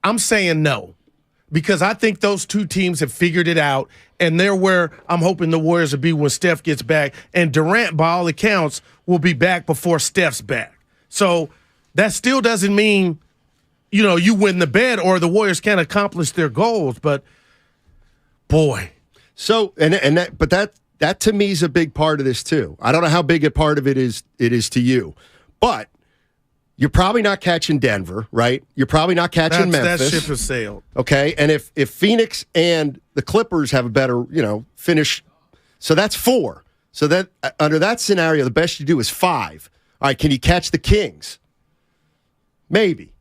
I'm saying no. Because I think those two teams have figured it out, and they're where I'm hoping the Warriors will be when Steph gets back. And Durant, by all accounts, will be back before Steph's back. So that still doesn't mean, you win the bet or the Warriors can't accomplish their goals. But, boy. So, that to me is a big part of this too. I don't know how big a part of it is to you. But you're probably not catching Denver, right? You're probably not catching Memphis. That ship has sailed. Okay, and if Phoenix and the Clippers have a better, finish, so that's 4. So that under that scenario, the best you do is 5. All right, can you catch the Kings? Maybe.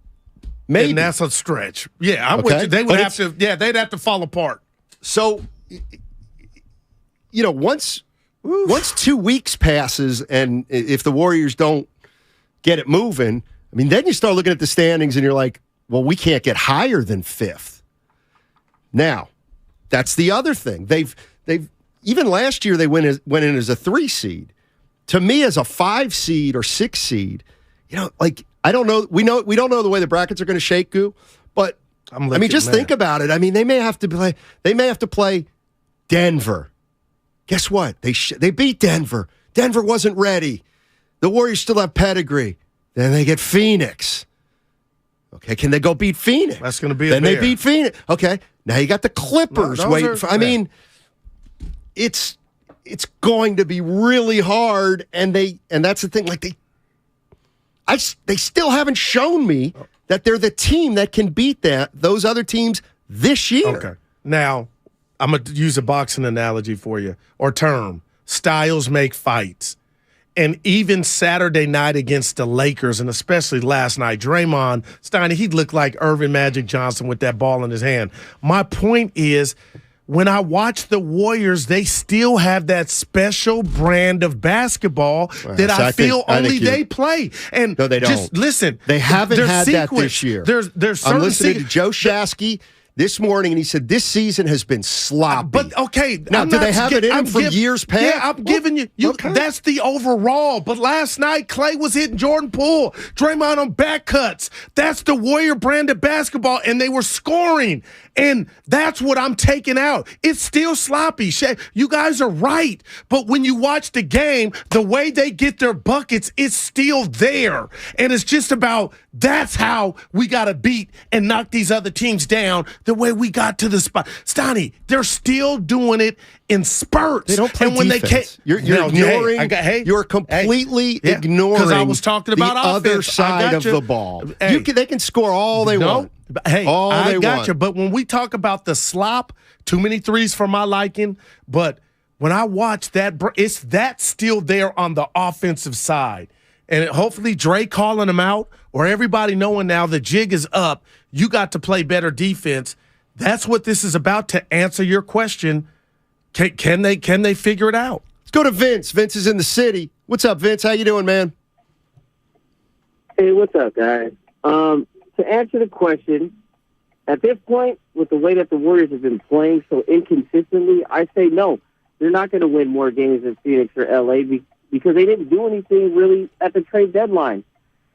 And that's a stretch. Yeah, I'm with you. They would have to. Yeah, they'd have to fall apart. So, once 2 weeks passes, and if the Warriors don't get it moving, then you start looking at the standings and you're like, well, we can't get higher than 5th. Now, that's the other thing. They've even last year they went in as a 3 seed. To me, as a 5 seed or 6 seed, I don't know. We don't know the way the brackets are going to shake, Goo, but just think about it. They may have to play. They may have to play Denver. Guess what? They beat Denver. Denver wasn't ready. The Warriors still have pedigree. Then they get Phoenix. Okay, can they go beat Phoenix? That's going to be Then they beat Phoenix. Okay, now you got the Clippers waiting for. It's going to be really hard, and that's the thing. They still haven't shown me that they're the team that can beat those other teams this year. Okay, now I'm going to use a boxing analogy for you or term. Styles make fights. And even Saturday night against the Lakers, and especially last night, Draymond, Steiny, he looked like Irvin Magic Johnson with that ball in his hand. My point is, when I watch the Warriors, they still have that special brand of basketball that I feel only they play. And no, they don't. Just listen. They haven't had that this year. There's I'm listening to Joe Shasky this morning, and he said this season has been sloppy. But okay, now do they have it in them from years past? Yeah, I'm giving you. Okay. That's the overall. But last night, Clay was hitting Jordan Poole, Draymond on back cuts. That's the Warrior brand of basketball, and they were scoring. And that's what I'm taking out. It's still sloppy. You guys are right. But when you watch the game, the way they get their buckets, it's still there. And it's just about that's how we got to beat and knock these other teams down the way we got to the spot. Stoney, they're still doing it in spurts. They don't play and when defense. You're ignoring. You're completely ignoring because I was talking about the other side of the ball. They can score all they want. Hey, I got you. But when we talk about the slop, too many threes for my liking. But when I watch that, that's still there on the offensive side. And hopefully Dre calling them out or everybody knowing now the jig is up. You got to play better defense. That's what this is about, to answer your question. Can they figure it out? Let's go to Vince. Vince is in the city. What's up, Vince? How you doing, man? Hey, what's up, guys? To answer the question, at this point, with the way that the Warriors have been playing so inconsistently, I say no. They're not going to win more games than Phoenix or LA because they didn't do anything really at the trade deadline.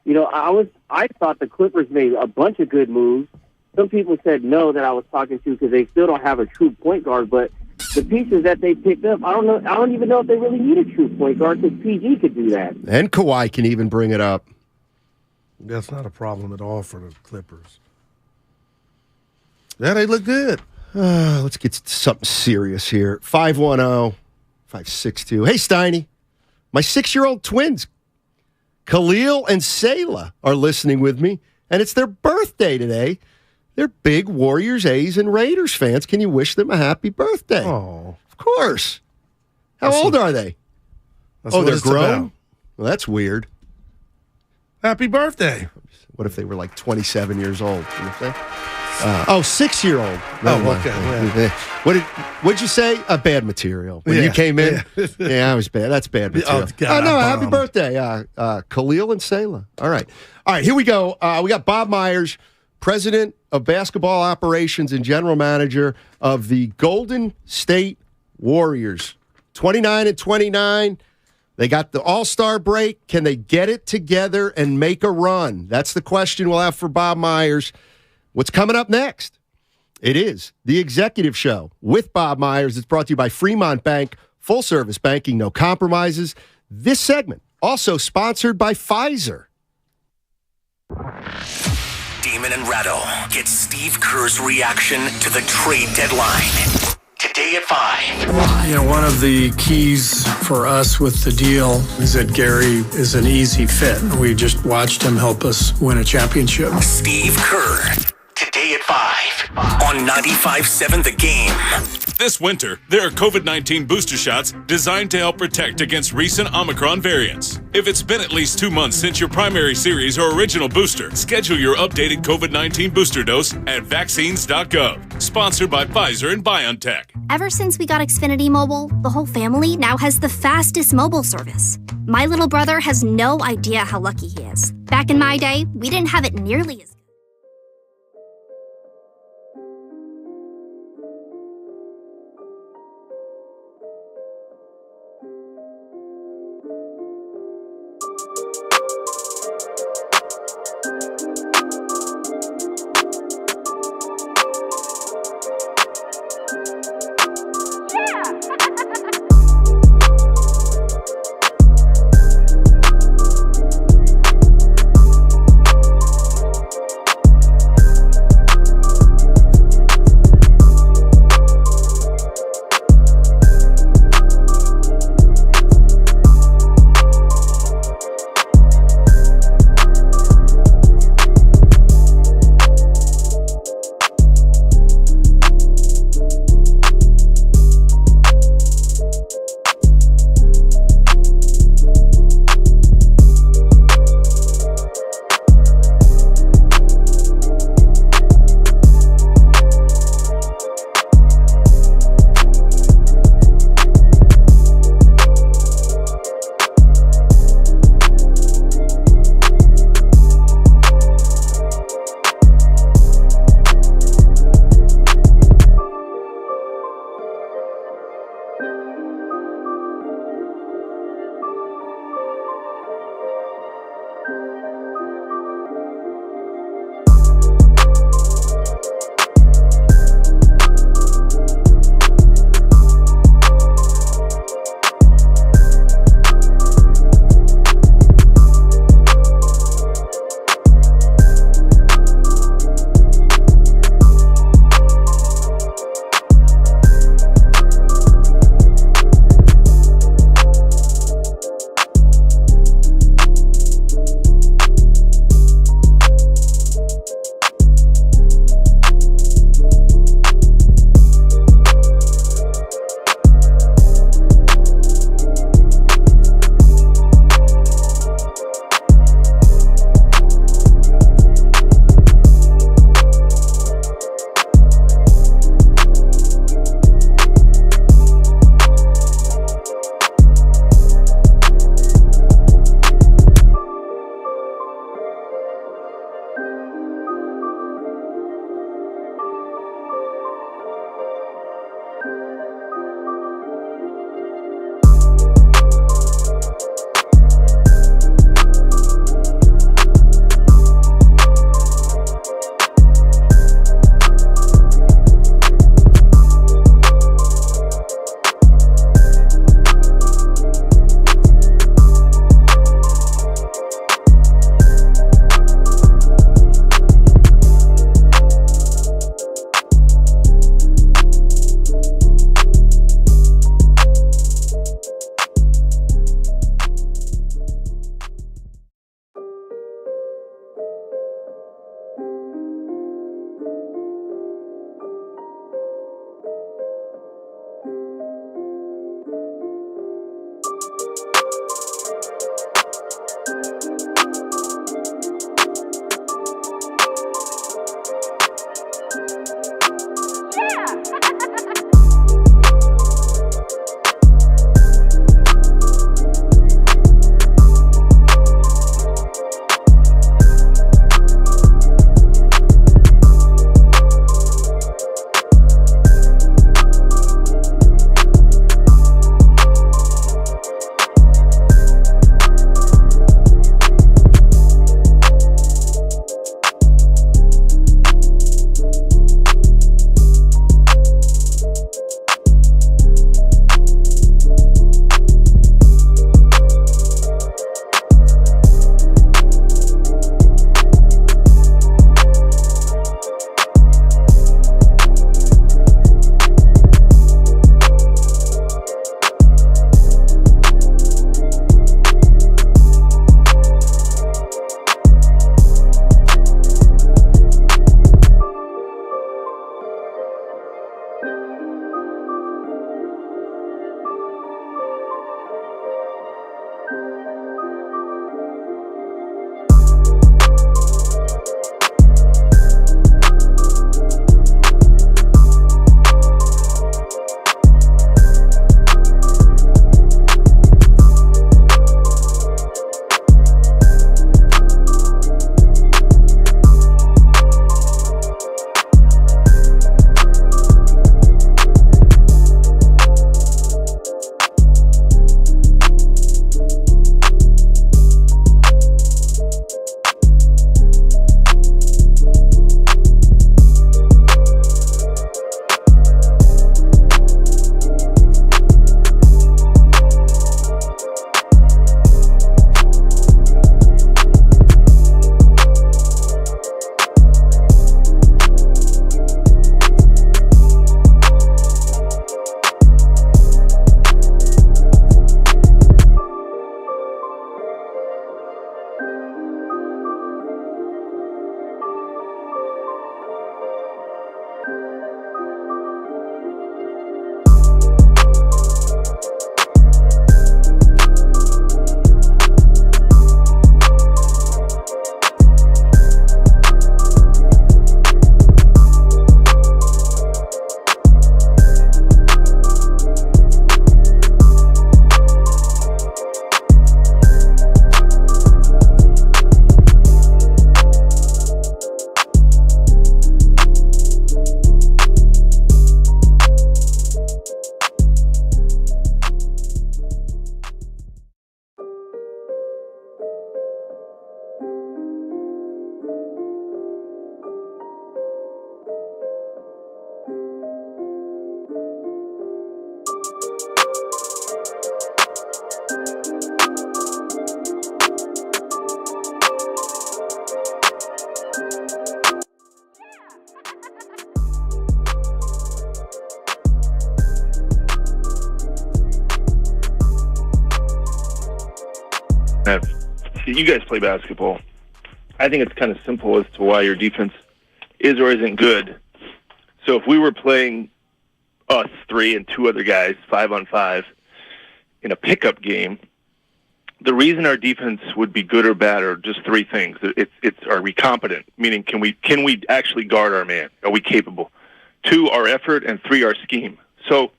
I thought the Clippers made a bunch of good moves. Some people said no that I was talking to because they still don't have a true point guard, but the pieces that they picked up, I don't even know if they really need a true point guard because PG could do that. And Kawhi can even bring it up. That's not a problem at all for the Clippers. Yeah, they look good. Let's get to something serious here. 510-562. Hey, Steiny. My 6-year-old twins, Khalil and Sayla, are listening with me, and it's their birthday today. They're big Warriors, A's, and Raiders fans. Can you wish them a happy birthday? Oh. Of course. How old are they? That's they're grown? Well, that's weird. Happy birthday. What if they were like 27 years old? 6-year-old. Okay. What'd you say? A bad material. When you came in? Yeah, I was bad. That's bad material. Happy birthday. Khalil and Sayla. All right, here we go. We got Bob Myers, president of basketball operations and general manager of the Golden State Warriors. 29-29. They got the All-Star break. Can they get it together and make a run? That's the question we'll have for Bob Myers. What's coming up next? It is The Executive Show with Bob Myers. It's brought to you by Fremont Bank. Full-service banking, no compromises. This segment also sponsored by Pfizer. Damon and Ratto get Steve Kerr's reaction to the trade deadline. Today at 5. One of the keys for us with the deal is that Gary is an easy fit. We just watched him help us win a championship. Steve Kerr. Today at 5 on 95.7 The Game. This winter, there are COVID-19 booster shots designed to help protect against recent Omicron variants. If it's been at least 2 months since your primary series or original booster, schedule your updated COVID-19 booster dose at vaccines.gov. Sponsored by Pfizer and BioNTech. Ever since we got Xfinity Mobile, the whole family now has the fastest mobile service. My little brother has no idea how lucky he is. Back in my day, we didn't have it nearly as good. have. You guys play basketball. I think it's kind of simple as to why your defense is or isn't good. So if we were playing us three and two other guys 5-on-5 in a pickup game, the reason our defense would be good or bad are just three things. It's are we competent? Meaning, can we actually guard our man? Are we capable? 2, our effort, and 3, our scheme. So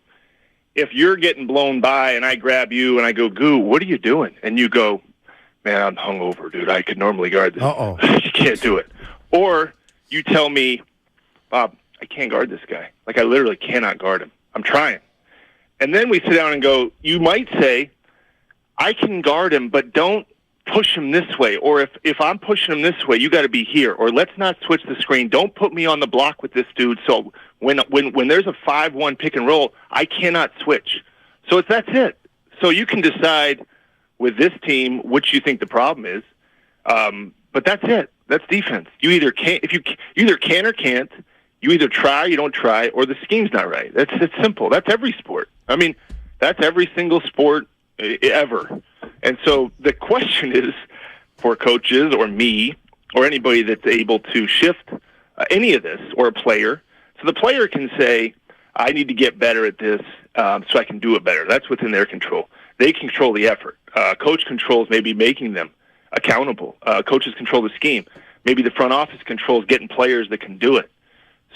if you're getting blown by and I grab you and I go, Goo, what are you doing? And you go, man, I'm hungover, dude. I could normally guard this. You can't do it. Or you tell me, Bob, I can't guard this guy. Like, I literally cannot guard him. I'm trying. And then we sit down and go, you might say, I can guard him, but don't push him this way. Or if I'm pushing him this way, you got to be here. Or let's not switch the screen. Don't put me on the block with this dude. So when there's a 5-1 pick and roll, I cannot switch. So that's it. So you can decide with this team which you think the problem is. But that's it. That's defense. You either can't, you either can or can't. You either try, you don't try, or the scheme's not right. It's simple. That's every sport. I mean, that's every single sport ever. And so the question is for coaches or me or anybody that's able to shift any of this, or a player. So the player can say, I need to get better at this so I can do it better. That's within their control. They control the effort. Coach controls maybe making them accountable. Coaches control the scheme. Maybe the front office controls getting players that can do it.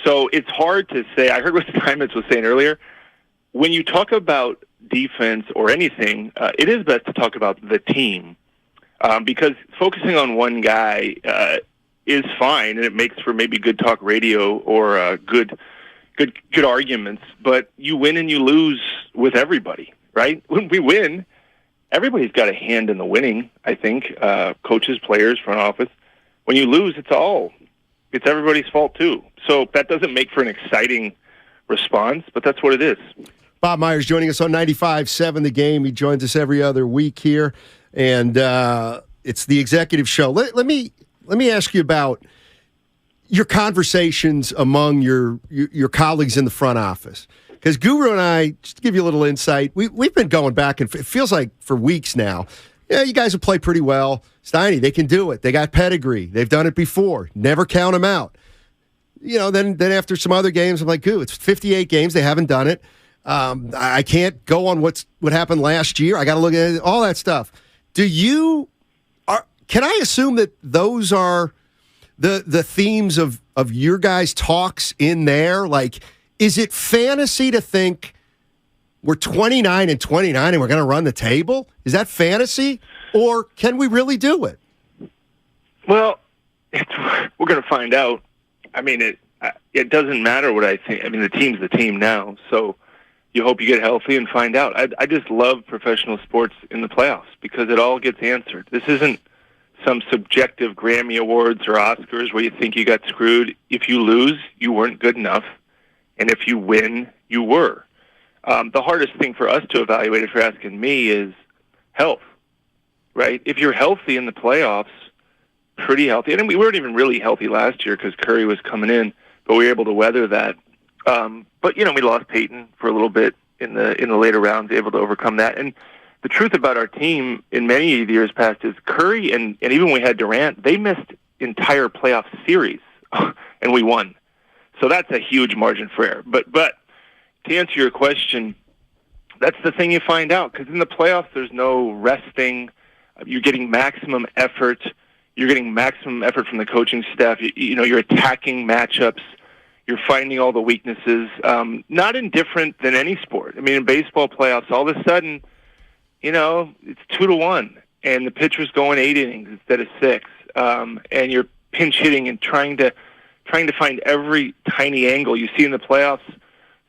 So it's hard to say. I heard what Steinmetz was saying earlier. When you talk about defense or anything, it is best to talk about the team because focusing on one guy is fine, and it makes for maybe good talk radio or good arguments. But you win and you lose with everybody, right? When we win, everybody's got a hand in the winning. I think coaches, players, front office. When you lose, it's everybody's fault too. So that doesn't make for an exciting response, but that's what it is. Bob Myers joining us on 95.7 The Game. He joins us every other week here, and it's the executive show. Let me ask you about your conversations among your colleagues in the front office. Because Guru and I, just to give you a little insight, we've been going back, and it feels like for weeks now. Yeah, you guys have played pretty well. Steiny, they can do it. They got pedigree. They've done it before. Never count them out. You know, then after some other games, I'm like, Goo, it's 58 games. They haven't done it. I can't go on what happened last year. I got to look at all that stuff. Can I assume that those are the themes of your guys' talks in there? Like, is it fantasy to think we're 29-29 and we're going to run the table? Is that fantasy, or can we really do it? Well, we're going to find out. I mean, it doesn't matter what I think. I mean, the team's the team now, so you hope you get healthy and find out. I just love professional sports in the playoffs because it all gets answered. This isn't some subjective Grammy Awards or Oscars where you think you got screwed. If you lose, you weren't good enough, and if you win, you were. The hardest thing for us to evaluate, if you're asking me, is health, right? If you're healthy in the playoffs, pretty healthy, and we weren't even really healthy last year because Curry was coming in, but we were able to weather that. But, we lost Peyton for a little bit in the later rounds, able to overcome that. And the truth about our team in many of the years past is Curry and even when we had Durant, they missed entire playoff series, and we won. So that's a huge margin for error. But to answer your question, that's the thing you find out, because in the playoffs there's no resting. You're getting maximum effort. You're getting maximum effort from the coaching staff. You're attacking matchups. You're finding all the weaknesses. Not indifferent than any sport. I mean, in baseball playoffs, all of a sudden, it's 2-1, and the pitcher's going 8 innings instead of 6, and you're pinch hitting and trying to find every tiny angle. You see in the playoffs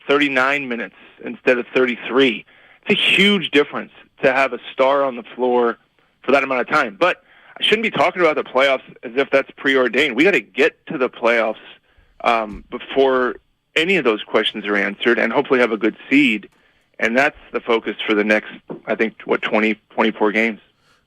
39 minutes instead of 33. It's a huge difference to have a star on the floor for that amount of time. But I shouldn't be talking about the playoffs as if that's preordained. We got to get to the playoffs before any of those questions are answered and hopefully have a good seed. And that's the focus for the next, 24 games.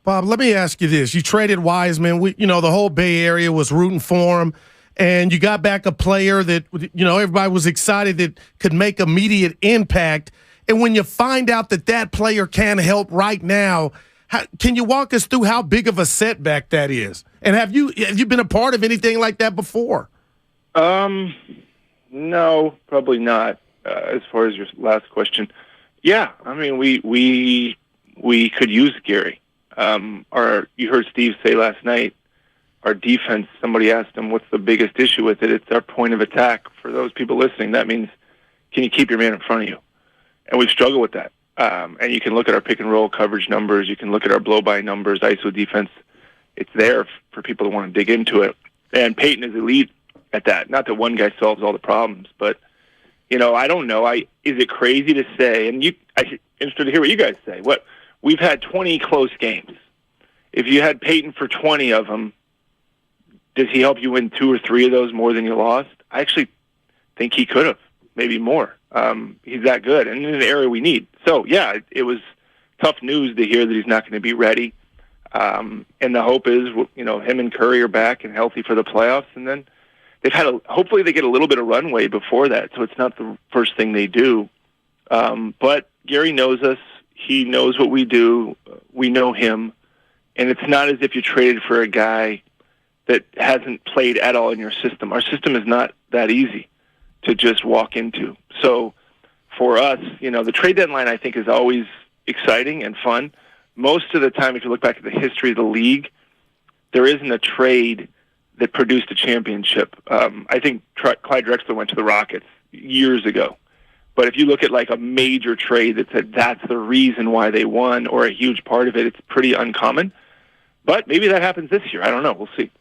Bob, let me ask you this. You traded Wiseman. The whole Bay Area was rooting for him. And you got back a player that, everybody was excited that could make immediate impact. And when you find out that player can't help right now, Can you walk us through how big of a setback that is? And have you been a part of anything like that before? No, probably not. As far as your last question, yeah, I mean, we could use Gary. You heard Steve say last night, our defense. Somebody asked him, "What's the biggest issue with it?" It's our point of attack. For those people listening, that means, can you keep your man in front of you? And we've struggled with that. And you can look at our pick and roll coverage numbers. You can look at our blow by numbers, ISO defense. It's there for people to want to dig into it. And Peyton is elite at that. Not that one guy solves all the problems, but I don't know. Is it crazy to say? And I'm interested to hear what you guys say. We've had 20 close games. If you had Peyton for 20 of them, does he help you win 2 or 3 of those more than you lost? I actually think he could have, maybe more. He's that good, and in an area we need. So, yeah, it was tough news to hear that he's not going to be ready. And the hope is, him and Curry are back and healthy for the playoffs, and then hopefully they get a little bit of runway before that, so it's not the first thing they do. But Gary knows us. He knows what we do. We know him. And it's not as if you traded for a guy that hasn't played at all in your system. Our system is not that easy to just walk into. So for us, the trade deadline, I think, is always exciting and fun. Most of the time, if you look back at the history of the league, there isn't a trade that produced a championship. I think Clyde Drexler went to the Rockets years ago. But if you look at like a major trade that said that's the reason why they won or a huge part of it, it's pretty uncommon. But maybe that happens this year. I don't know. We'll see.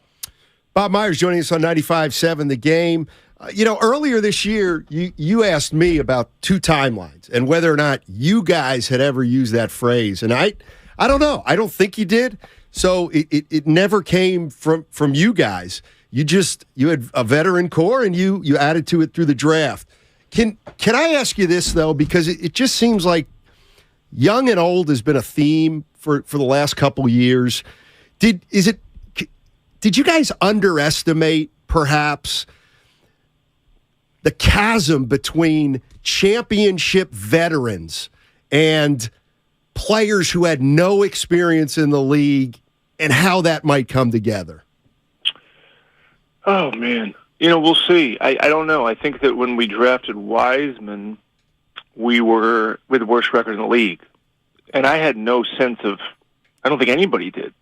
Bob Myers joining us on 95.7 The Game. Earlier this year, you asked me about 2 timelines and whether or not you guys had ever used that phrase. And I don't know. I don't think you did. So it never came from you guys. You had a veteran core and you added to it through the draft. Can I ask you this, though, because it just seems like young and old has been a theme for the last couple years. Did you guys underestimate perhaps the chasm between championship veterans and players who had no experience in the league and how that might come together? Oh, man. We'll see. I don't know. I think that when we drafted Wiseman, we were with the worst record in the league. And I had no sense of, I don't think anybody did,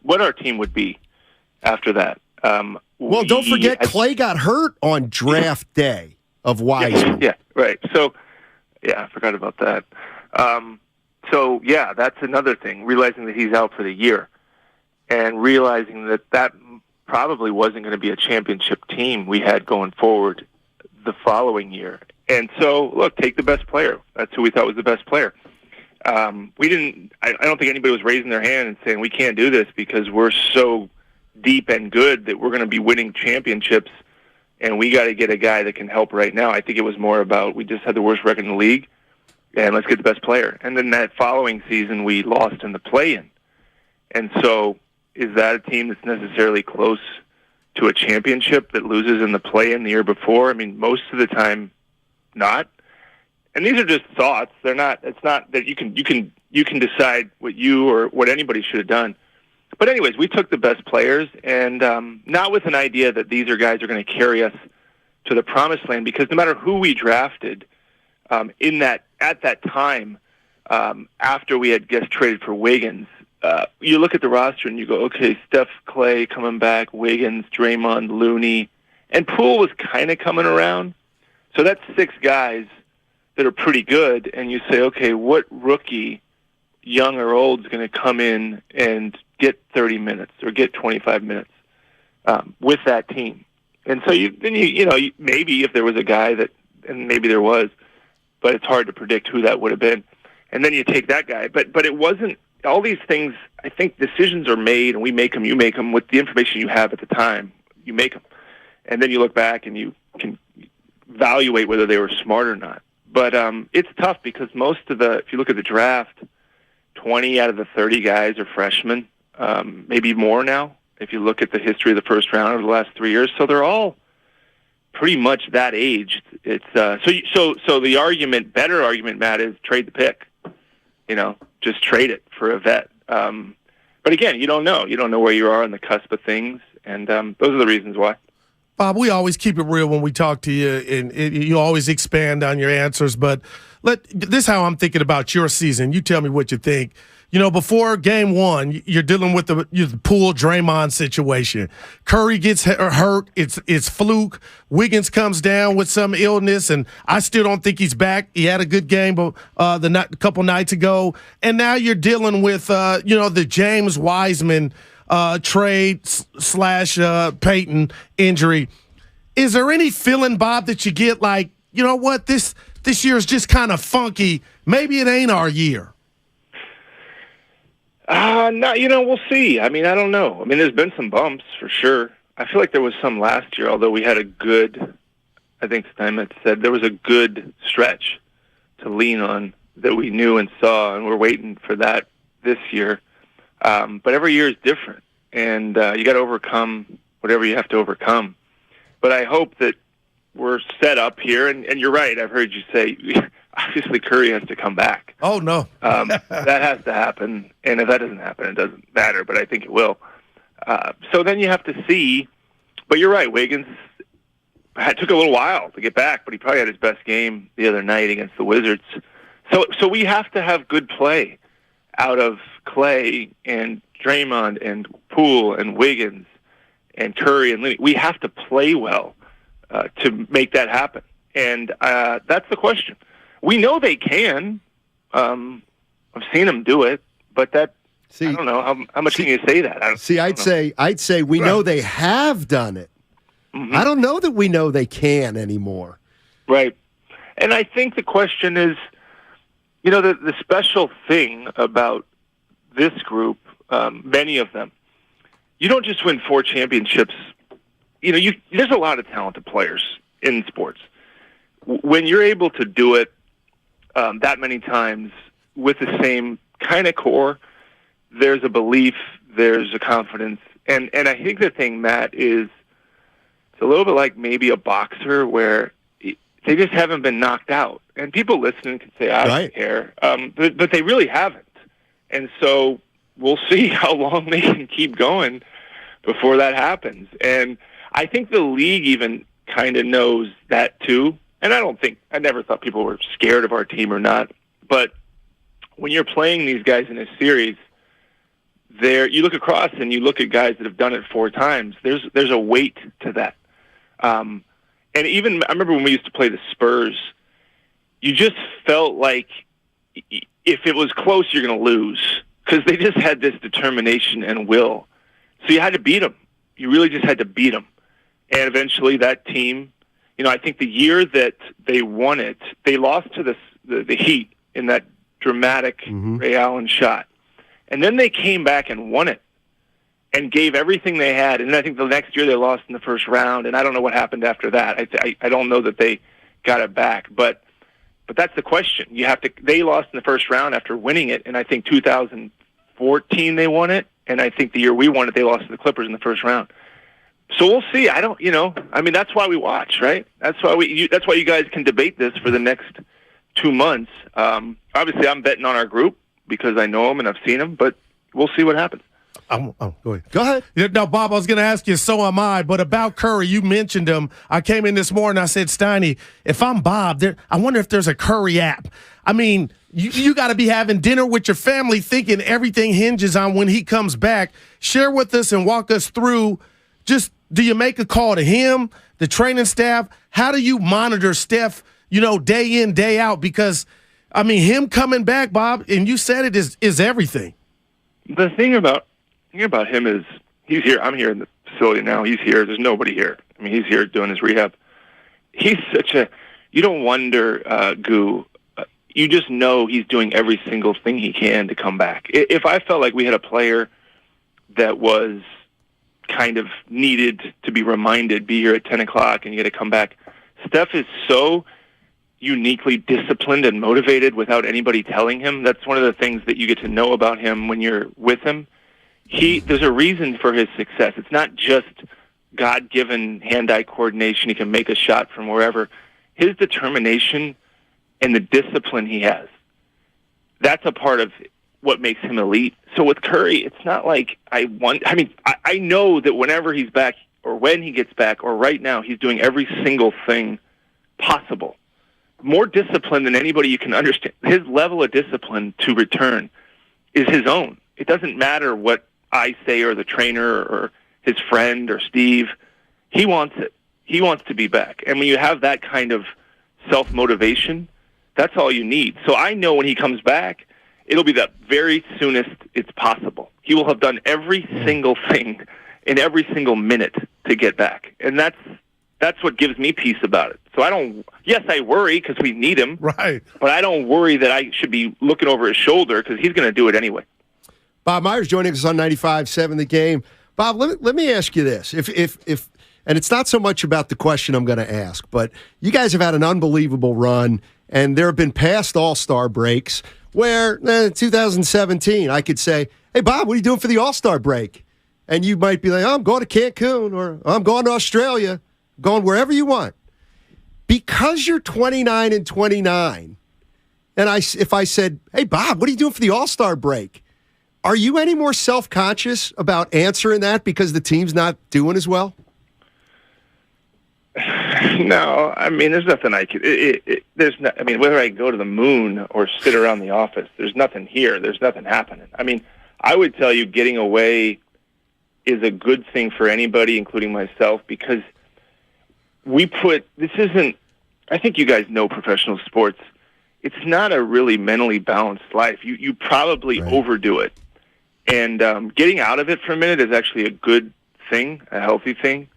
what our team would be after that. Well, don't forget, Clay got hurt on draft day of Wiseman. Yeah, right. So, I forgot about that. That's another thing, realizing that he's out for the year and realizing that probably wasn't going to be a championship team we had going forward the following year. And so, look, take the best player. That's who we thought was the best player. I don't think anybody was raising their hand and saying we can't do this because we're so deep and good that we're going to be winning championships and we got to get a guy that can help right now. I think it was more about we just had the worst record in the league and let's get the best player. And then that following season we lost in the play-in. And so is that a team that's necessarily close to a championship that loses in the play-in the year before? I mean, most of the time, not. And these are just thoughts. They're not. It's not that you can decide what you or what anybody should have done. But anyways, we took the best players, and not with an idea that these are guys who are going to carry us to the promised land. Because no matter who we drafted, at that time, after we had just traded for Wiggins. You look at the roster and you go, okay, Steph, Clay coming back, Wiggins, Draymond, Looney, and Poole was kind of coming around. So that's 6 guys that are pretty good, and you say, okay, what rookie, young or old, is going to come in and get 30 minutes or get 25 minutes with that team? And so maybe if there was a guy that, and maybe there was, but it's hard to predict who that would have been. And then you take that guy, but it wasn't. All these things, I think decisions are made, and we make them, you make them with the information you have at the time. You make them. And then you look back and you can evaluate whether they were smart or not. But it's tough because if you look at the draft, 20 out of the 30 guys are freshmen, maybe more now, if you look at the history of the first round over the last 3 years. So they're all pretty much that age. It's so the better argument, Matt, is trade the pick. Just trade it for a vet. But again, you don't know. You don't know where you are on the cusp of things, and those are the reasons why. Bob, we always keep it real when we talk to you, and you always expand on your answers. But this is how I'm thinking about your season. You tell me what you think. Before game one, you're dealing with the Poole Draymond situation. Curry gets hurt. It's fluke. Wiggins comes down with some illness, and I still don't think he's back. He had a good game a couple nights ago. And now you're dealing with, the James Wiseman trade / Peyton injury. Is there any feeling, Bob, that you get like, you know what, this year is just kind of funky. Maybe it ain't our year. No, we'll see. I mean, I don't know. I mean, there's been some bumps for sure. I feel like there was some last year, although we had a good, I think Steinmetz said, there was a good stretch to lean on that we knew and saw, and we're waiting for that this year. But every year is different, and you got to overcome whatever you have to overcome. But I hope that we're set up here, and you're right. I've heard you say, obviously Curry has to come back. Oh, no. That has to happen, and if that doesn't happen, it doesn't matter, but I think it will. So then you have to see, but you're right, Wiggins took a little while to get back, but he probably had his best game the other night against the Wizards. So we have to have good play out of Clay and Draymond and Poole and Wiggins and Curry and Lindy. We have to play well to make that happen, and that's the question. We know they can. I've seen them do it, but I don't know how much can you say that. I'd say we know they have done it. Mm-hmm. I don't know that we know they can anymore. Right, and I think the question is, the special thing about this group, many of them, you don't just win 4 championships. There's a lot of talented players in sports. When you're able to do it that many times with the same kind of core, there's a belief, there's a confidence. And I think the thing, Matt, is it's a little bit like maybe a boxer where they just haven't been knocked out. And people listening can say, I don't care. But they really haven't. And so we'll see how long they can keep going before that happens. And I think the league even kind of knows that too. And I never thought people were scared of our team or not. But when you're playing these guys in a series, you look across and you look at guys that have done it 4 times. There's a weight to that. And even I remember when we used to play the Spurs, you just felt like if it was close, you're going to lose because they just had this determination and will. So you had to beat them. You really just had to beat them. And eventually that team, I think the year that they won it, they lost to the Heat in that dramatic Ray Allen shot. And then they came back and won it and gave everything they had. And I think the next year they lost in the first round, and I don't know what happened after that. I don't know that they got it back. But that's the question. They lost in the first round after winning it, and I think 2014 they won it, and I think the year we won it, they lost to the Clippers in the first round. So we'll see. That's why we watch, right? That's why you guys can debate this for the next 2 months. Obviously, I'm betting on our group because I know them and I've seen them, but we'll see what happens. Go ahead. No, Bob, I was going to ask you, so am I, but about Curry, you mentioned him. I came in this morning, I said, Steiny, if I'm Bob, I wonder if there's a Curry app. I mean, you got to be having dinner with your family thinking everything hinges on when he comes back. Share with us and walk us through. Just, do you make a call to him, the training staff? How do you monitor Steph, day in, day out? Because, him coming back, Bob, and you said it is everything. The thing about him is he's here. I'm here in the facility now. He's here. There's nobody here. He's here doing his rehab. He's you don't wonder, Goo. You just know he's doing every single thing he can to come back. If I felt like we had a player that was kind of needed to be reminded, be here at 10 o'clock and you got to come back. Steph is so uniquely disciplined and motivated without anybody telling him. That's one of the things that you get to know about him when you're with him. There's a reason for his success. It's not just God-given hand-eye coordination. He can make a shot from wherever. His determination and the discipline he has, that's a part of what makes him elite. So with Curry, it's not like I know that whenever he's back or when he gets back or right now, he's doing every single thing possible. More discipline than anybody you can understand. His level of discipline to return is his own. It doesn't matter what I say or the trainer or his friend or Steve. He wants it. He wants to be back. And when you have that kind of self-motivation, that's all you need. So I know when he comes back, it'll be the very soonest it's possible. He will have done every single thing in every single minute to get back. And that's what gives me peace about it. So I worry because we need him. Right. But I don't worry that I should be looking over his shoulder because he's going to do it anyway. Bob Myers joining us on 95.7 The Game. Bob, let me ask you this. If and it's not so much about the question I'm going to ask, but you guys have had an unbelievable run, and there have been past All-Star breaks where, 2017, I could say, hey, Bob, what are you doing for the All-Star break? And you might be like, oh, I'm going to Cancun, or I'm going to Australia, going wherever you want. Because you're 29 and 29, and if I said, hey, Bob, what are you doing for the All-Star break? Are you any more self-conscious about answering that because the team's not doing as well? No, I mean, there's nothing I could. Whether I go to the moon or sit around the office, there's nothing here. There's nothing happening. I mean, I would tell you getting away is a good thing for anybody, including myself, because this isn't, I think you guys know professional sports. It's not a really mentally balanced life. You probably overdo it. And getting out of it for a minute is actually a good thing, a healthy thing.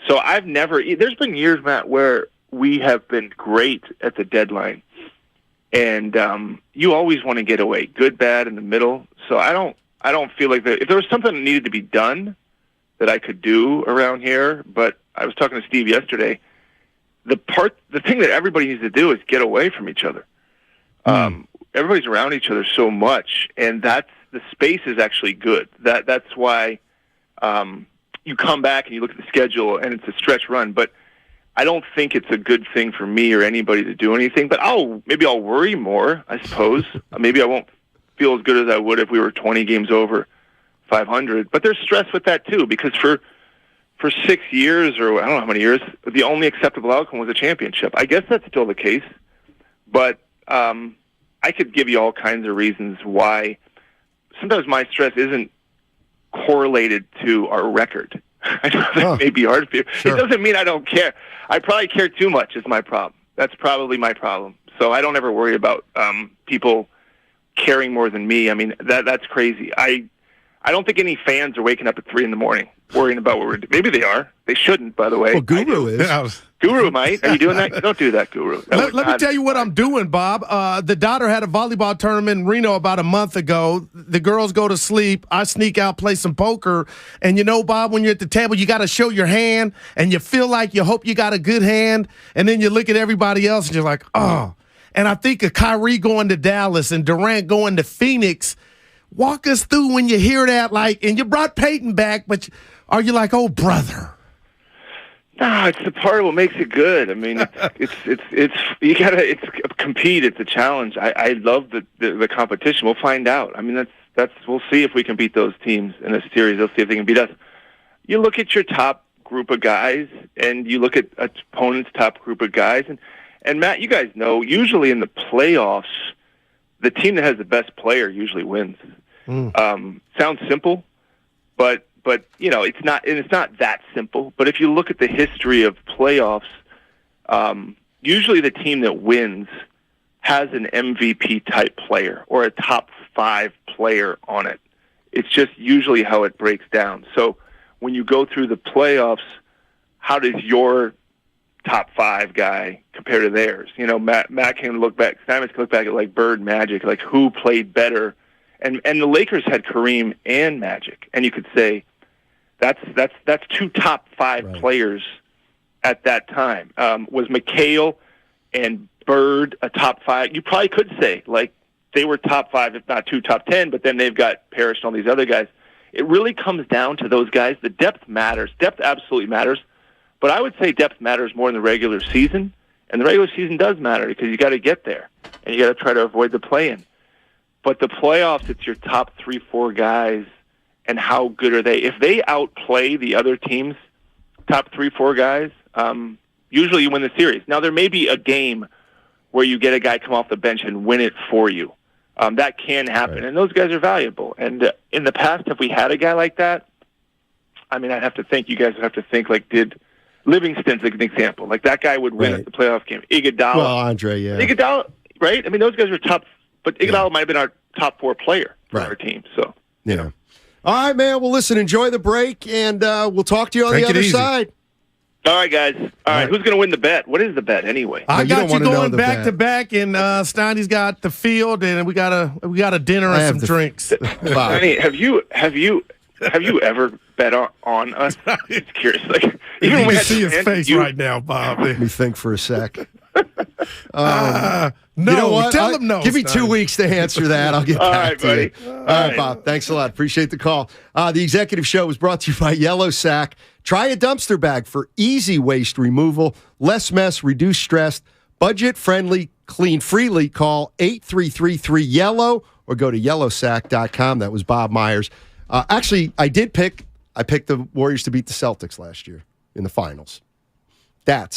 So there's been years, Matt, where we have been great at the deadline. And you always want to get away, good, bad, in the middle. So I don't feel like if there was something that needed to be done that I could do around here, but I was talking to Steve yesterday, the thing that everybody needs to do is get away from each other. Everybody's around each other so much, and the space is actually good. That's why you come back and you look at the schedule, and it's a stretch run. But I don't think it's a good thing for me or anybody to do anything. But maybe I'll worry more, I suppose. Maybe I won't feel as good as I would if we were 20 games over 500. But there's stress with that too, because for 6 years, or I don't know how many years, the only acceptable outcome was a championship. I guess that's still the case. But I could give you all kinds of reasons why. Sometimes my stress isn't correlated to our record. I know that may be hard for you. Sure. It doesn't mean I don't care. I probably care too much is my problem. That's probably my problem. So I don't ever worry about people caring more than me. I mean, that's crazy. I don't think any fans are waking up at 3 a.m. worrying about what we're doing. Maybe they are. They shouldn't, by the way. Well, Guru is. Yeah. Guru might. Are you doing that? Don't do that, Guru. Let me tell you what I'm doing, Bob. The daughter had a volleyball tournament in Reno about a month ago. The girls go to sleep. I sneak out, play some poker. And you know, Bob, when you're at the table, you got to show your hand, and you feel like you hope you got a good hand. And then you look at everybody else, and you're like, oh. And I think of Kyrie going to Dallas and Durant going to Phoenix. Walk us through when you hear that, and you brought Peyton back, but are you like, oh, brother? No, it's the part of what makes it good. I mean, it's compete. It's a challenge. I love the competition. We'll find out. I mean, we'll see if we can beat those teams in a series. They'll see if they can beat us. You look at your top group of guys, and you look at opponent's top group of guys, and Matt, you guys know, usually in the playoffs, the team that has the best player usually wins. Sounds simple, but it's not, and it's not that simple. But if you look at the history of playoffs, usually the team that wins has an MVP type player or a top 5 player on it. It's just usually how it breaks down. So when you go through the playoffs, how does your top 5 guy compare to theirs? Matt can look back, Simons can look back at like Bird, Magic, like who played better. And the Lakers had Kareem and Magic, and you could say that's 2 top 5 players at that time. Was McHale and Bird a top 5? You probably could say like they were top 5, if not 2 top 10. But then they've got Parrish and all these other guys. It really comes down to those guys. The depth matters. Depth absolutely matters. But I would say depth matters more in the regular season, and the regular season does matter because you got to get there and you got to try to avoid the play-in. But the playoffs, it's your top 3-4 guys, and how good are they? If they outplay the other team's top 3-4 guys, usually you win the series. Now, there may be a game where you get a guy come off the bench and win it for you. That can happen, and those guys are valuable. And in the past, have we had a guy like that? I mean, I'd have to think. You guys would have to think, like, did Livingston's like an example. Like, that guy would win at the playoff game. Iguodala. Well, Andre, yeah. Iguodala, right? I mean, those guys are top, but Iguodala might have been our top 4 player for our team. So, yeah. All right, man. Well, listen, enjoy the break, and we'll talk to you on the other side. All right, guys. All right. Who's going to win the bet? What is the bet anyway? I got you going back to back, and Steiny's got the field, and we got a dinner and some drinks. Steiny, have you ever bet on us? It's curious. Like, even when we had see his face right now, Bob. Let me think for a sec. No, you know what? Tell him no. Give me 2 weeks to answer that. I'll get back to you. All right, Bob. Thanks a lot. Appreciate the call. The Executive Show was brought to you by Yellow Sack. Try a dumpster bag for easy waste removal, less mess, reduced stress, budget-friendly, clean freely. Call 8333-YELLOW or go to yellowsack.com. That was Bob Myers. Actually, I picked the Warriors to beat the Celtics last year in the finals. I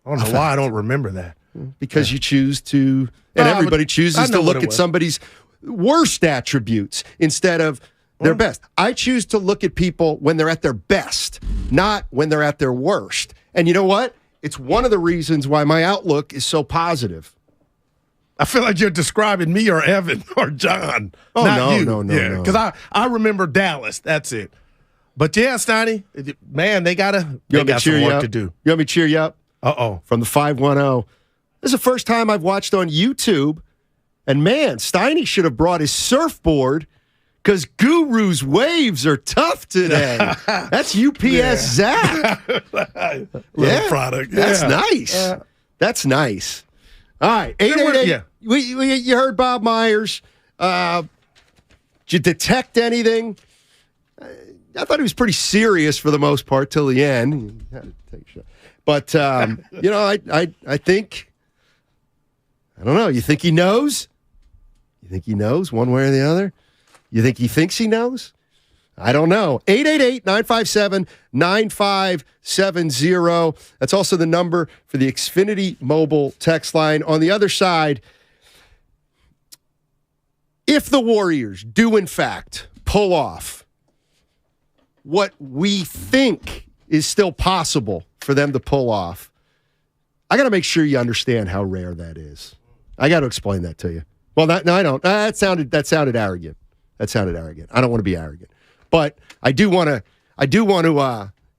don't know why I don't remember that. Because you choose to, and everybody chooses to look at somebody's worst attributes instead of their best. I choose to look at people when they're at their best, not when they're at their worst. And you know what? It's one of the reasons why my outlook is so positive. I feel like you're describing me or Evan or John. Oh, not you. No. Because I remember Dallas. That's it. But yeah, Steiny, man, they got some work to do. You want me to cheer you up? Uh-oh. From the 510. This is the first time I've watched on YouTube. And man, Steiny should have brought his surfboard because Guru's waves are tough today. That's UPS Zach. Little product. That's nice. That's nice. All right. 888. You heard Bob Myers. Did you detect anything? I thought he was pretty serious for the most part till the end. But, I think, I don't know. You think he knows? You think he knows one way or the other? You think he thinks he knows? I don't know. 888-957-9570. That's also the number for the Xfinity mobile text line. On the other side, if the Warriors do, in fact, pull off what we think is still possible for them to pull off, I got to make sure you understand how rare that is. I got to explain that to you. Well, I don't. That sounded arrogant. I don't want to be arrogant, but I do want to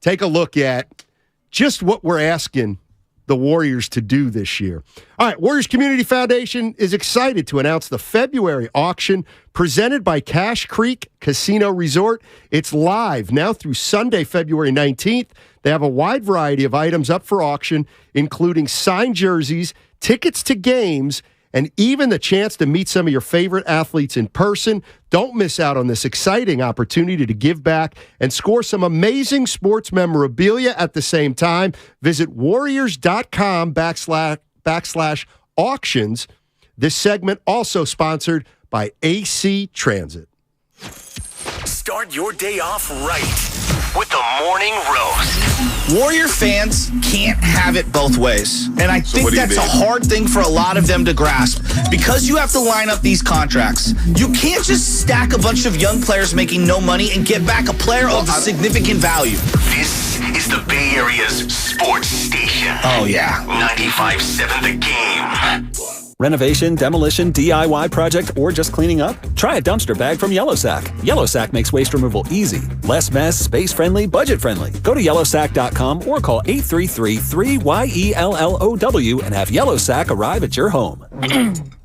take a look at just what we're asking the Warriors to do this year. All right, Warriors Community Foundation is excited to announce the February auction presented by Cache Creek Casino Resort. It's live now through Sunday, February 19th. They have a wide variety of items up for auction, including signed jerseys, tickets to games, and even the chance to meet some of your favorite athletes in person. Don't miss out on this exciting opportunity to give back and score some amazing sports memorabilia at the same time. Visit warriors.com/auctions. This segment also sponsored by AC Transit. Start your day off right with the Morning Roast. Warrior fans can't have it both ways. And I think that's a hard thing for a lot of them to grasp. Because you have to line up these contracts, you can't just stack a bunch of young players making no money and get back a player of significant value. This is the Bay Area's sports station. Oh, yeah. 95.7 The Game. Renovation, demolition, DIY project, or just cleaning up? Try a dumpster bag from Yellow Sack. Yellow Sack makes waste removal easy, less mess, space-friendly, budget-friendly. Go to yellowsack.com or call 833-3YELLOW and have Yellow Sack arrive at your home.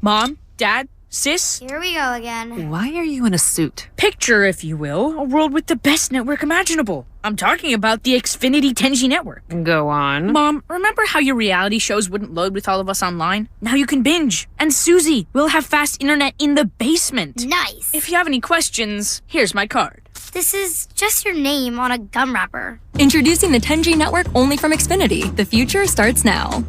Mom, Dad, Sis? Here we go again. Why are you in a suit? Picture, if you will, a world with the best network imaginable. I'm talking about the Xfinity 10G network. Go on. Mom, remember how your reality shows wouldn't load with all of us online? Now you can binge. And Susie, we'll have fast internet in the basement. Nice. If you have any questions, here's my card. This is just your name on a gum wrapper. Introducing the 10G network only from Xfinity. The future starts now.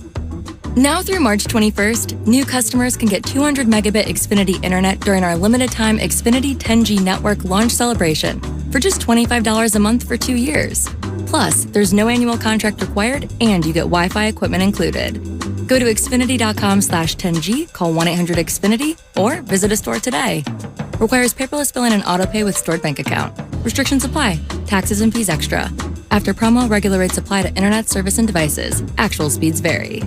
Now through March 21st, new customers can get 200 megabit Xfinity internet during our limited time Xfinity 10G network launch celebration for just $25 a month for 2 years. Plus, there's no annual contract required and you get Wi-Fi equipment included. Go to Xfinity.com/10G, call 1-800-XFINITY, or visit a store today. Requires paperless billing and autopay with stored bank account. Restrictions apply. Taxes and fees extra. After promo, regular rates apply to internet service and devices. Actual speeds vary.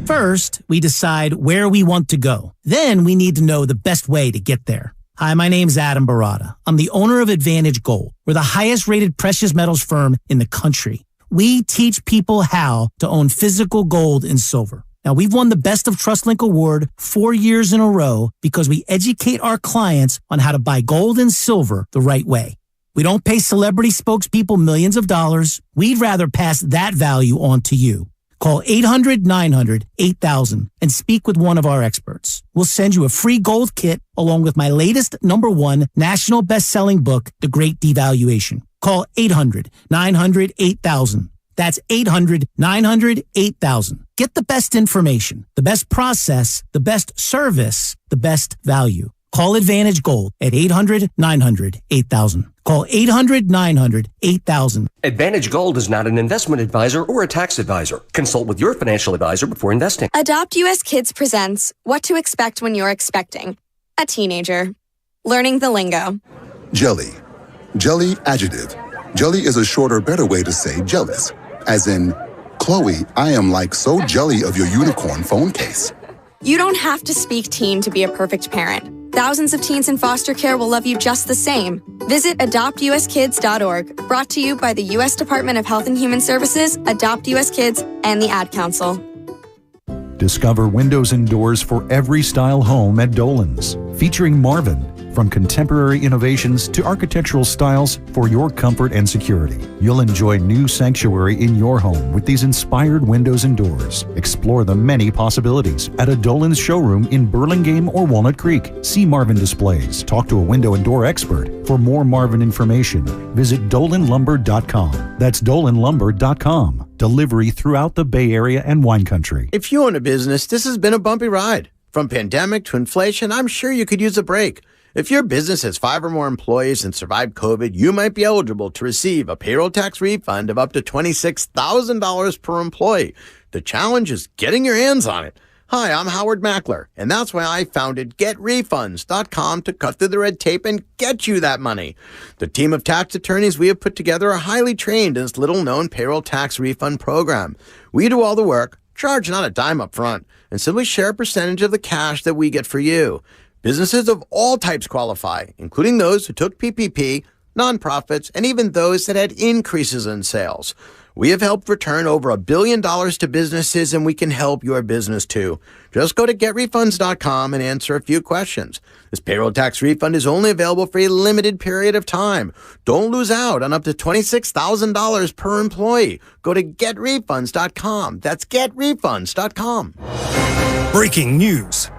First, we decide where we want to go. Then we need to know the best way to get there. Hi, my name's Adam Barada. I'm the owner of Advantage Gold. We're the highest rated precious metals firm in the country. We teach people how to own physical gold and silver. Now, we've won the Best of TrustLink Award 4 years in a row because we educate our clients on how to buy gold and silver the right way. We don't pay celebrity spokespeople millions of dollars. We'd rather pass that value on to you. Call 800-900-8000 and speak with one of our experts. We'll send you a free gold kit along with my latest #1 national best-selling book, The Great Devaluation. Call 800-900-8000. That's 800-900-8000. Get the best information, the best process, the best service, the best value. Call Advantage Gold at 800-900-8000. Call 800-900-8000. Advantage Gold is not an investment advisor or a tax advisor. Consult with your financial advisor before investing. Adopt US Kids presents What to Expect When You're Expecting a Teenager. Learning the lingo. Jelly. Jelly adjective. Jelly is a shorter, better way to say jealous. As in, Chloe, I am like so jelly of your unicorn phone case. You don't have to speak teen to be a perfect parent. Thousands of teens in foster care will love you just the same. Visit adoptuskids.org, brought to you by the U.S. Department of Health and Human Services, Adopt U.S. Kids, and the Ad Council. Discover windows and doors for every style home at Dolan's, featuring Marvin. From contemporary innovations to architectural styles for your comfort and security, you'll enjoy new sanctuary in your home with these inspired windows and doors. Explore the many possibilities at a Dolan's showroom in Burlingame or Walnut Creek. See Marvin displays. Talk to a window and door expert. For more Marvin information, visit dolanlumber.com. That's dolanlumber.com. Delivery throughout the Bay Area and wine country. If you own a business, this has been a bumpy ride. From pandemic to inflation, I'm sure you could use a break. If your business has 5 or more employees and survived COVID, you might be eligible to receive a payroll tax refund of up to $26,000 per employee. The challenge is getting your hands on it. Hi, I'm Howard Mackler, and that's why I founded GetRefunds.com to cut through the red tape and get you that money. The team of tax attorneys we have put together are highly trained in this little-known payroll tax refund program. We do all the work, charge not a dime up front, and simply share a percentage of the cash that we get for you. Businesses of all types qualify, including those who took PPP, nonprofits, and even those that had increases in sales. We have helped return over $1 billion to businesses, and we can help your business too. Just go to getrefunds.com and answer a few questions. This payroll tax refund is only available for a limited period of time. Don't lose out on up to $26,000 per employee. Go to getrefunds.com. That's getrefunds.com. Breaking news.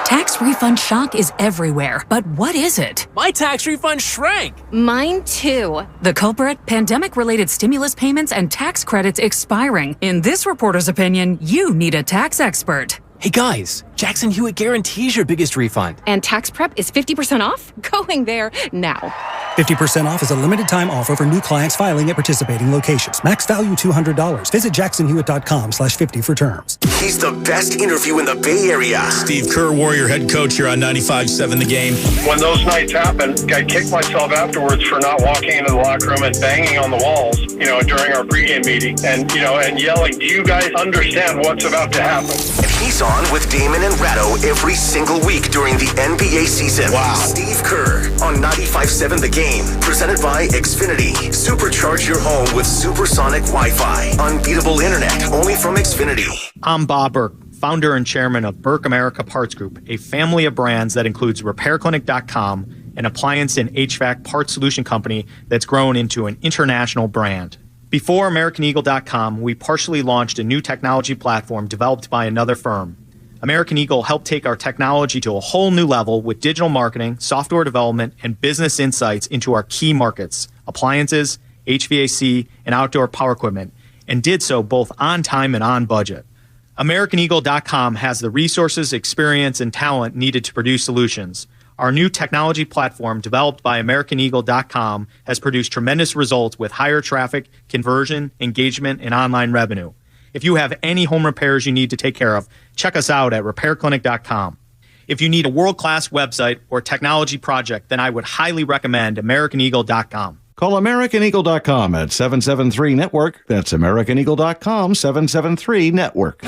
Tax refund shock is everywhere, but what is it? My tax refund shrank. Mine too. The culprit? Pandemic-related stimulus payments and tax credits expiring. In this reporter's opinion, you need a tax expert. Hey guys, Jackson Hewitt guarantees your biggest refund. And tax prep is 50% off? Going there now. 50% off is a limited time offer for new clients filing at participating locations. Max value $200. Visit jacksonhewitt.com/50 for terms. He's the best interview in the Bay Area. Steve Kerr, Warrior head coach here on 95.7 The Game. When those nights happen, I kick myself afterwards for not walking into the locker room and banging on the walls, during our pregame meeting and yelling, do you guys understand what's about to happen? He's on with Damon and Ratto every single week during the NBA season. Wow. Steve Kerr on 95.7 The Game. Presented by Xfinity. Supercharge your home with supersonic Wi-Fi. Unbeatable internet only from Xfinity. I'm Bob Burke, founder and chairman of Burke America Parts Group, a family of brands that includes RepairClinic.com, an appliance and HVAC parts solution company that's grown into an international brand. Before AmericanEagle.com, we partially launched a new technology platform developed by another firm. American Eagle helped take our technology to a whole new level with digital marketing, software development, and business insights into our key markets, appliances, HVAC, and outdoor power equipment, and did so both on time and on budget. AmericanEagle.com has the resources, experience, and talent needed to produce solutions. Our new technology platform, developed by AmericanEagle.com, has produced tremendous results with higher traffic, conversion, engagement, and online revenue. If you have any home repairs you need to take care of, check us out at RepairClinic.com. If you need a world-class website or technology project, then I would highly recommend AmericanEagle.com. Call AmericanEagle.com at 773-NETWORK. That's AmericanEagle.com, 773-NETWORK.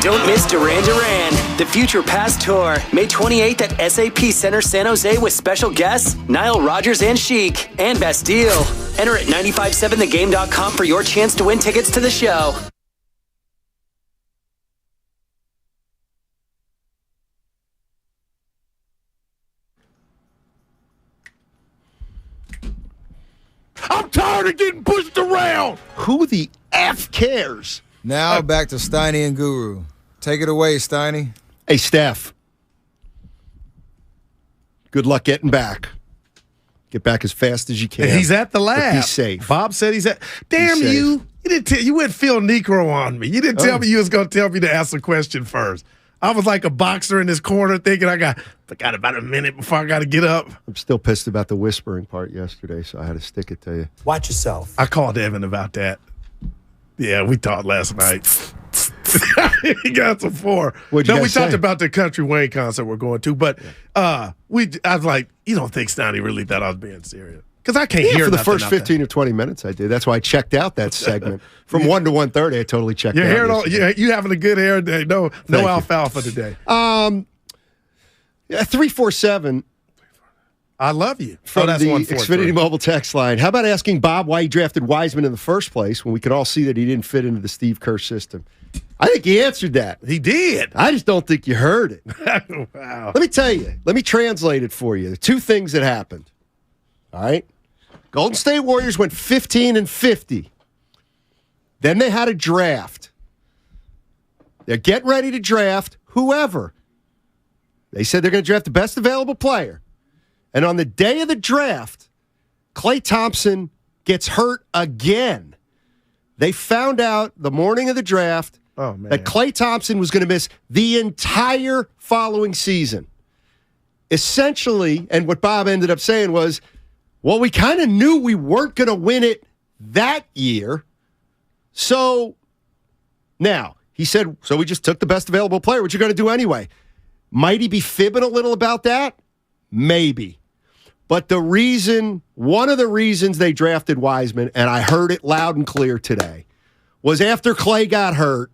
Don't miss Duran Duran, the Future Past Tour, May 28th at SAP Center San Jose with special guests Nile Rodgers and Chic and Bastille. Enter at 957thegame.com for your chance to win tickets to the show. I'm tired of getting pushed around. Who the F cares? Now back to Steiny and Guru. Take it away, Steiny. Hey, Steph. Good luck getting back. Get back as fast as you can. And he's at the lab. But be safe. Bob said he's at. Damn you! You didn't tell. You went Phil Negro on me. You didn't tell me you was going to tell me to ask a question first. I was like a boxer in this corner thinking I got about a minute before I got to get up. I'm still pissed about the whispering part yesterday, so I had to stick it to you. Watch yourself. I called Evan about that. Yeah, we talked last night. He got some four. We talked about the Country Wayne concert we're going to, but I was like, you don't think Stoney really thought I was being serious? Because I can't hear for the first 15 or 20 minutes I did. That's why I checked out that segment. From 1 to 1:30, I totally checked out. You having a good hair day. No alfalfa today. 347. I love you. From the Xfinity Mobile text line. How about asking Bob why he drafted Wiseman in the first place when we could all see that he didn't fit into the Steve Kerr system? I think he answered that. He did. I just don't think you heard it. Wow. Let me tell you. Let me translate it for you. The two things that happened. All right? Golden State Warriors went 15-50. Then they had a draft. They're getting ready to draft whoever. They said they're going to draft the best available player. And on the day of the draft, Klay Thompson gets hurt again. They found out the morning of the draft that Klay Thompson was going to miss the entire following season. Essentially, and what Bob ended up saying was, well, we kind of knew we weren't going to win it that year. So now, he said, so we just took the best available player. What you going to do anyway? Might he be fibbing a little about that? Maybe. But one of the reasons they drafted Wiseman, and I heard it loud and clear today, was after Klay got hurt,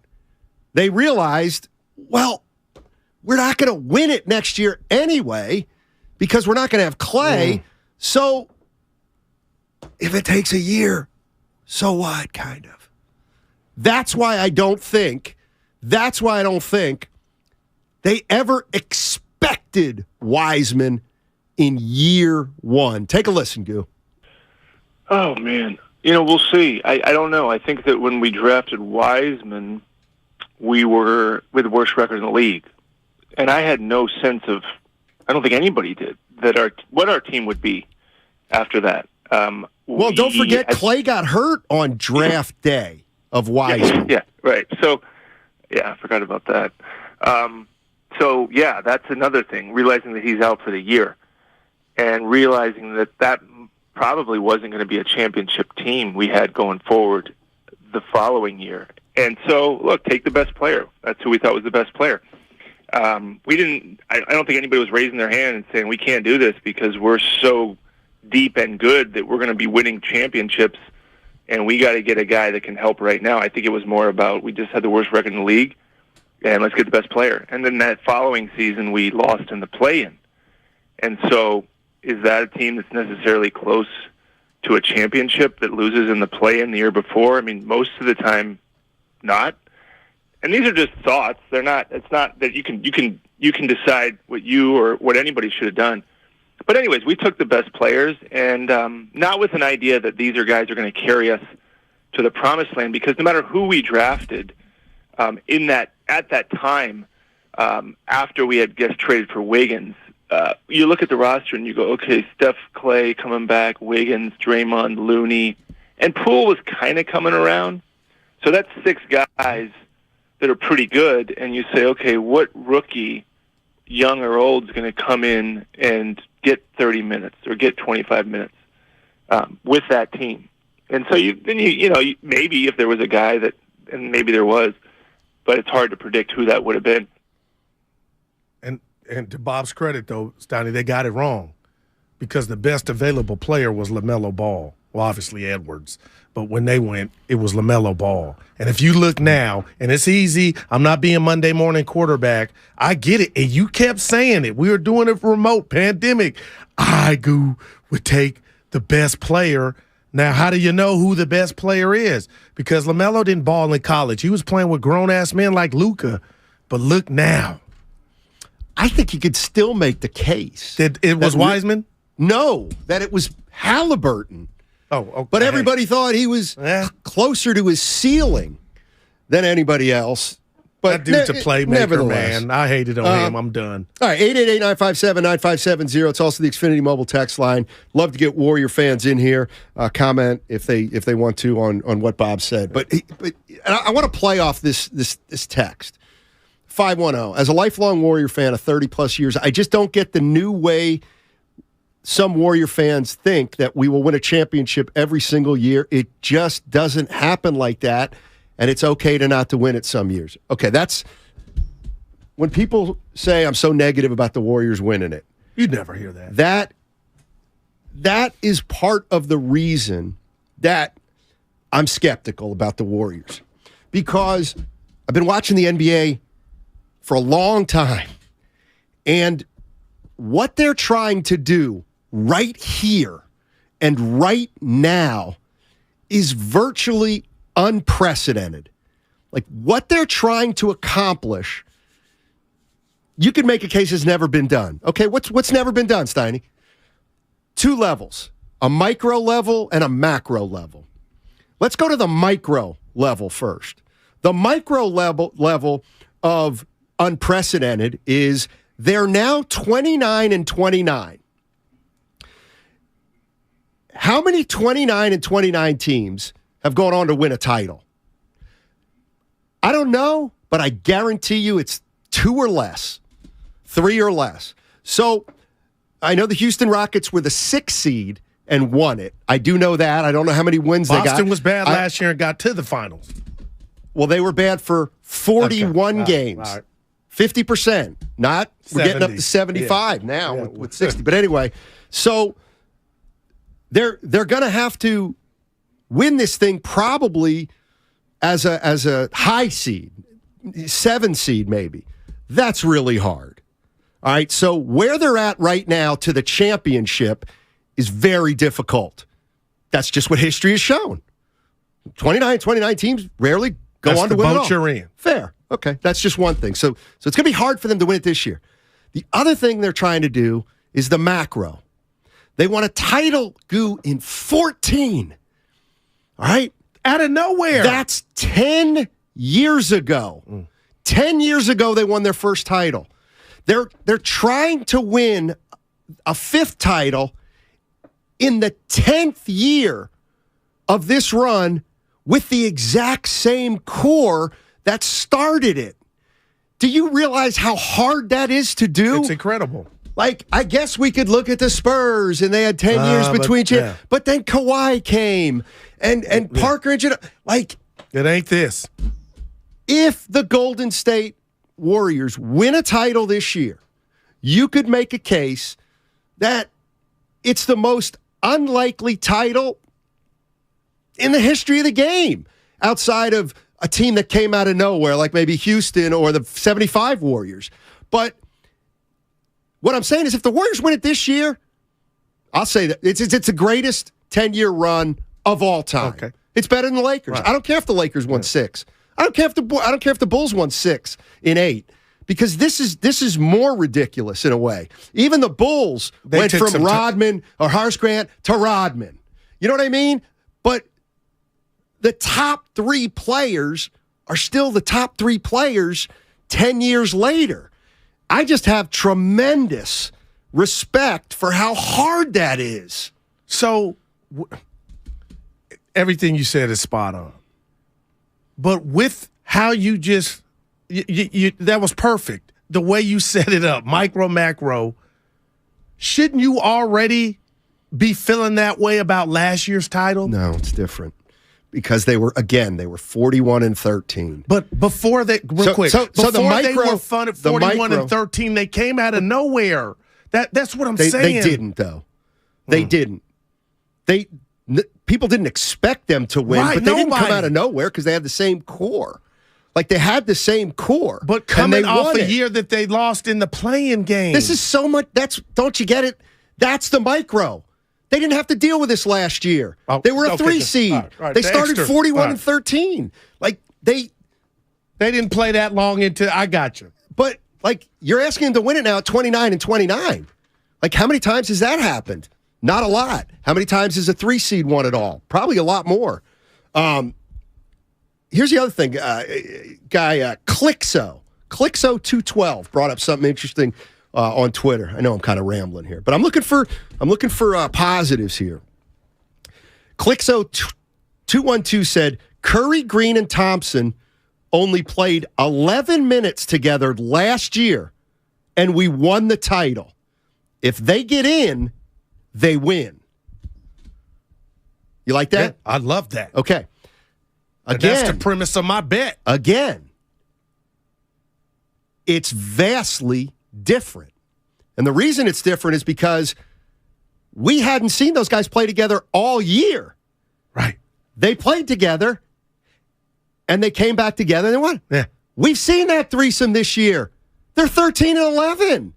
they realized, well, we're not going to win it next year anyway because we're not going to have Klay. So if it takes a year, so what, kind of. That's why I don't think they ever expected Wiseman in year one. Take a listen, Goo. Oh, man. We'll see. I don't know. I think that when we drafted Wiseman, we were with the worst record in the league. And I had no sense of, I don't think anybody did, what our team would be after that. Well, don't forget, Klay got hurt on draft day of Wiseman. Yeah, right. So, yeah, I forgot about that. So, yeah, that's another thing, realizing that he's out for the year and realizing that probably wasn't going to be a championship team we had going forward the following year. And so, look, take the best player. That's who we thought was the best player. I don't think anybody was raising their hand and saying we can't do this because we're so deep and good that we're going to be winning championships and we got to get a guy that can help right now. I think it was more about we just had the worst record in the league and let's get the best player. And then that following season we lost in the play-in. And so is that a team that's necessarily close to a championship that loses in the play-in the year before? I mean, most of the time, not. And these are just thoughts. They're not. It's not that you can decide what you or what anybody should have done. But anyways, we took the best players, and not with an idea that these guys are going to carry us to the promised land. Because no matter who we drafted, at that time, after we had just traded for Wiggins, you look at the roster and you go, okay, Steph, Klay coming back, Wiggins, Draymond, Looney, And Poole was kind of coming around. So that's 6 guys that are pretty good, and you say, okay, what rookie, young or old, is going to come in and get 30 minutes or get 25 minutes with that team? And so maybe if there was a guy that, and maybe there was, but it's hard to predict who that would have been. And to Bob's credit, though, Stoney, they got it wrong because the best available player was LaMelo Ball. Well, obviously Edwards. But when they went, it was LaMelo Ball. And if you look now, and it's easy, I'm not being Monday morning quarterback. I get it. And you kept saying it. We were doing it remote, pandemic. Igu would take the best player. Now, how do you know who the best player is? Because LaMelo didn't ball in college. He was playing with grown-ass men like Luka. But look now. I think you could still make the case. That it was Wiseman? No, that it was Halliburton. Oh, okay. But everybody thought he was closer to his ceiling than anybody else. But that dude's a playmaker, man. I hated on him. I'm done. All right, 888-957-9570. It's also the Xfinity mobile text line. Love to get Warrior fans in here. Comment if they want to on what Bob said. But I want to play off this text. 510. As a lifelong Warrior fan of 30-plus years, I just don't get the new way some Warrior fans think that we will win a championship every single year. It just doesn't happen like that, and it's okay to not to win it some years. Okay, that's when people say I'm so negative about the Warriors winning it. You'd never hear that. That is part of the reason that I'm skeptical about the Warriors, because I've been watching the NBA for a long time, and what they're trying to do right here and right now is virtually unprecedented. Like, what they're trying to accomplish, you could make a case has never been done. Okay, what's never been done, Steiny? 2 levels, a micro level and a macro level. Let's go to the micro level first. The micro level of unprecedented is they're now 29-29. How many 29-29 teams have gone on to win a title? I don't know, but I guarantee you it's 2 or less, 3 or less. So I know the Houston Rockets were the 6th seed and won it. I do know that. I don't know how many wins they got. Boston was bad last year and got to the finals. Well, they were bad for 41 games. All right. 50%. We're getting up to 75 now with 60. But anyway, so they're going to have to win this thing probably as a high seed, 7 seed maybe. That's really hard. All right, so where they're at right now to the championship is very difficult. That's just what history has shown. 29 teams rarely go on to win it all. You're in. Fair. Okay, that's just one thing. So it's going to be hard for them to win it this year. The other thing they're trying to do is the macro. They want a title in 14. All right? Out of nowhere. That's 10 years ago. 10 years ago, they won their first title. They're trying to win a 5th title in the 10th year of this run with the exact same core that started it. Do you realize how hard that is to do? It's incredible. Like, I guess we could look at the Spurs, and they had 10 years between but then Kawhi came, and Parker and like, it ain't this. If the Golden State Warriors win a title this year, you could make a case that it's the most unlikely title in the history of the game, outside of a team that came out of nowhere, like maybe Houston or the 75 Warriors. But what I'm saying is, if the Warriors win it this year, I'll say that it's the greatest 10-year run of all time. Okay. It's better than the Lakers. Right. I don't care if the Lakers won 6. I don't care if the Bulls won 6 in 8, because this is more ridiculous in a way. Even the Bulls went from Rodman or Horace Grant to Rodman. You know what I mean? But the top 3 players are still the top 3 players 10 years later. I just have tremendous respect for how hard that is. So, everything you said is spot on. But with how you just that was perfect. The way you set it up, micro, macro. Shouldn't you already be feeling that way about last year's title? No, it's different. Because they were 41-13. But before they, before they were fun at 41-13, they came out of nowhere. That's what I'm saying. They didn't, though. They didn't. People didn't expect them to win, but they didn't come out of nowhere because they had the same core. Like, they had the same core. But coming off a year that they lost in the play-in game. This is so much. Don't you get it? That's the micro. They didn't have to deal with this last year. They were a 3 seed. Right. They started 41-13. Like, they didn't play that long into. I got you. But like, you're asking them to win it now at 29-29. Like, how many times has that happened? Not a lot. How many times has a 3 seed won it all? Probably a lot more. Here's the other thing. Clixo 212 brought up something interesting on Twitter. I know I'm kind of rambling here, but I'm looking for positives here. Clixo 212 said Curry, Green, and Thompson only played 11 minutes together last year, and we won the title. If they get in, they win. You like that? Yeah, I love that. Okay. Again, that's the premise of my bet. Again, it's vastly different. And the reason it's different is because we hadn't seen those guys play together all year. Right. They played together, and they came back together, and they won. Yeah. We've seen that threesome this year. They're 13-11.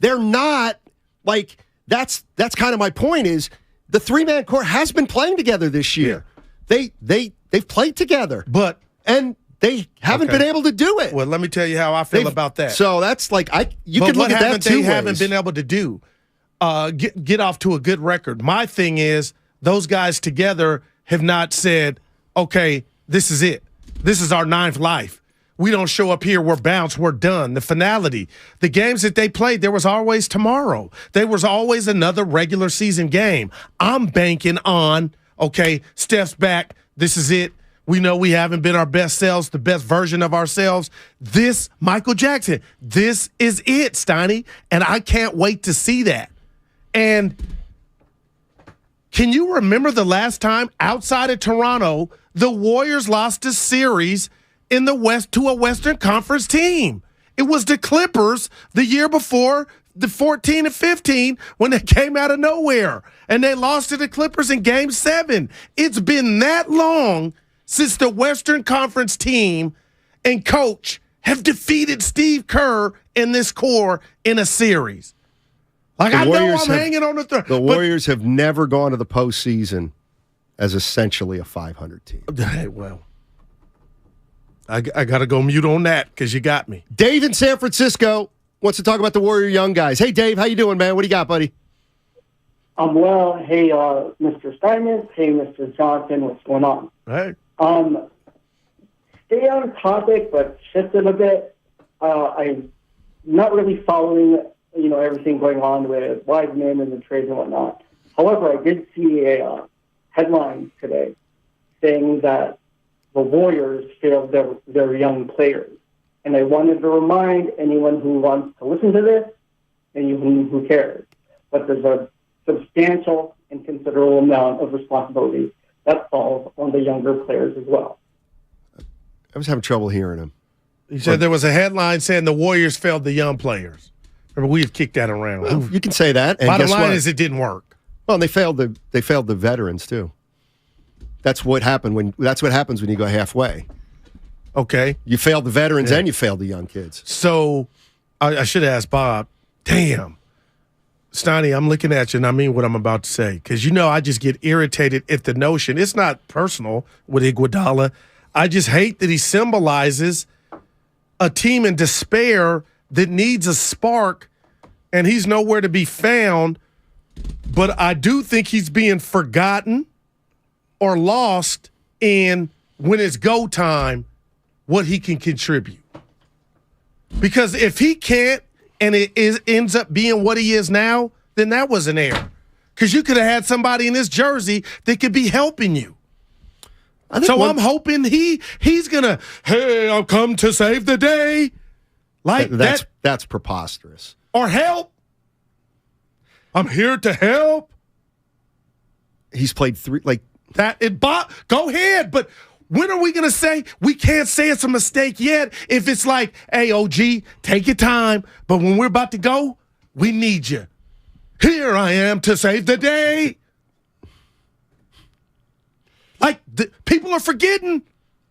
They're not, like, that's kind of my point is the three-man core has been playing together this year. Yeah. They've played together. And they haven't been able to do it. Well, let me tell you how I feel about that. So that's like you could look at that two ways. They haven't been able to do get off to a good record. My thing is those guys together have not said, okay, this is it. This is our ninth life. We don't show up here, we're bounced, we're done. The finality. The games that they played, there was always tomorrow. There was always another regular season game. I'm banking on, okay, Steph's back. This is it. We know we haven't been our best selves, the best version of ourselves. This, Michael Jackson, this is it, Steiny. And I can't wait to see that. And can you remember the last time outside of Toronto, the Warriors lost a series in the West to a Western Conference team? It was the Clippers the year before, the 14-15, when they came out of nowhere. And they lost to the Clippers in Game 7. It's been that long since the Western Conference team and coach have defeated Steve Kerr and this core in a series. Like, I know I'm hanging on the Warriors have never gone to the postseason as essentially a 500 team. Hey, well, I got to go mute on that because you got me. Dave in San Francisco wants to talk about the Warrior young guys. Hey, Dave, how you doing, man? What do you got, buddy? I'm well. Hey, Mr. Steinmetz. Hey, Mr. Johnson. What's going on? Hey. Stay on topic, but shift it a bit. I'm not really following, everything going on with Wiseman and the trades and whatnot. However, I did see a headline today saying that the Warriors failed their young players. And I wanted to remind anyone who wants to listen to this, anyone who cares, but there's a substantial and considerable amount of responsibility that falls on the younger players as well. I was having trouble hearing him. He said there was a headline saying the Warriors failed the young players. Remember, we have kicked that around. Well, you can say that. And bottom line is it didn't work. Well, and they failed the veterans too. That's what happens when you go halfway. Okay. You failed the veterans and you failed the young kids. So I should ask Bob, damn, Steiny, I'm looking at you and I mean what I'm about to say. Because I just get irritated at the notion. It's not personal with Iguodala. I just hate that he symbolizes a team in despair that needs a spark and he's nowhere to be found. But I do think he's being forgotten or lost in when it's go time, what he can contribute. Because if he can't and ends up being what he is now, then that was an error. Because you could have had somebody in this jersey that could be helping you. I'm hoping he's gonna, hey, I'll come to save the day. Like that's preposterous. Or help. I'm here to help. He's played 3 go ahead, but when are we going to say we can't say it's a mistake yet? If it's like, hey, OG, take your time, but when we're about to go, we need you. Here I am to save the day. Like, people are forgetting.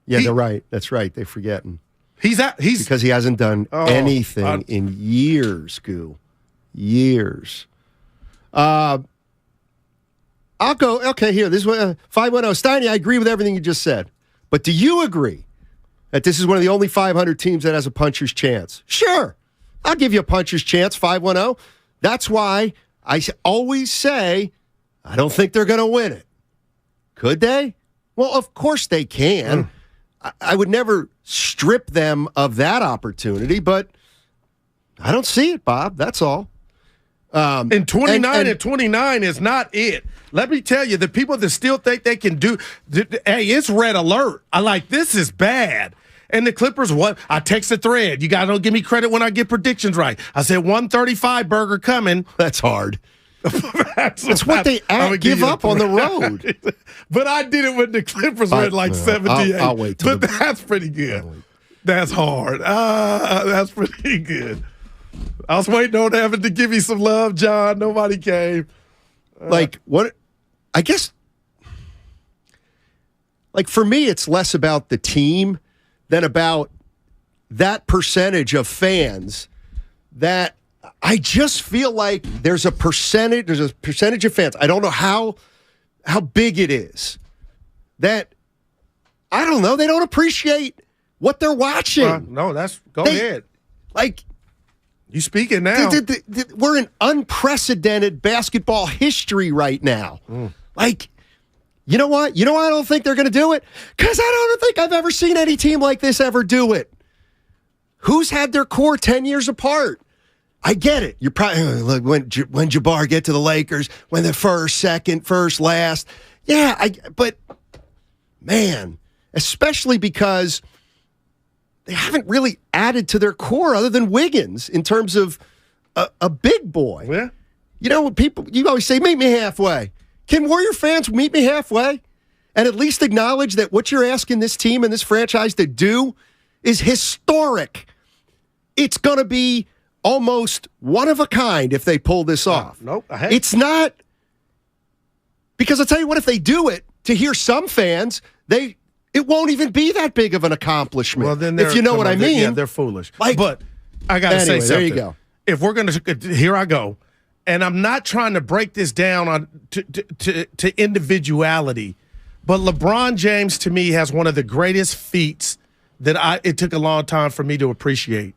Yeah, they're right. That's right. They're forgetting. He's because he hasn't done anything in years, Goo. Years. I'll go, okay, here. This is 510. Steiny, I agree with everything you just said. But do you agree that this is one of the only 500 teams that has a puncher's chance? Sure. I'll give you a puncher's chance, 510. That's why I always say I don't think they're going to win it. Could they? Well, of course they can. I would never strip them of that opportunity, but I don't see it, Bob. That's all. And 29 and 29 is not it. Let me tell you, the people that still think they can do, hey, it's red alert. This is bad. And the Clippers, I text a thread. You guys don't give me credit when I get predictions right. I said 135 burger coming. That's hard. That's what they give up on the road. But I did it when the Clippers were at 78. I'll wait but that's pretty good. That's hard. That's pretty good. I was waiting on having to give you some love, John. Nobody came. What? I guess, for me, it's less about the team than about that percentage of fans that I just feel like there's a percentage of fans. I don't know how big it is that, I don't know, they don't appreciate what they're watching. Go ahead. You speaking now. We're in unprecedented basketball history right now. You know what? You know why I don't think they're going to do it? Because I don't think I've ever seen any team like this ever do it. Who's had their core 10 years apart? I get it. You're probably, look, when Jabbar get to the Lakers, when they're first, second, first, last. Yeah, but, man, especially because they haven't really added to their core other than Wiggins in terms of a big boy. Yeah. You know, you always say, meet me halfway. Can Warrior fans meet me halfway and at least acknowledge that what you're asking this team and this franchise to do is historic? It's going to be almost one of a kind if they pull this off. Nope. It's not. Because I'll tell you what, if they do it, to hear some fans, it won't even be that big of an accomplishment. Well, then if you know what I mean. Yeah, they're foolish. But I got to say something. There you go. If we're going to, here I go. And I'm not trying to break this down to individuality, but LeBron James to me has one of the greatest feats that it took a long time for me to appreciate.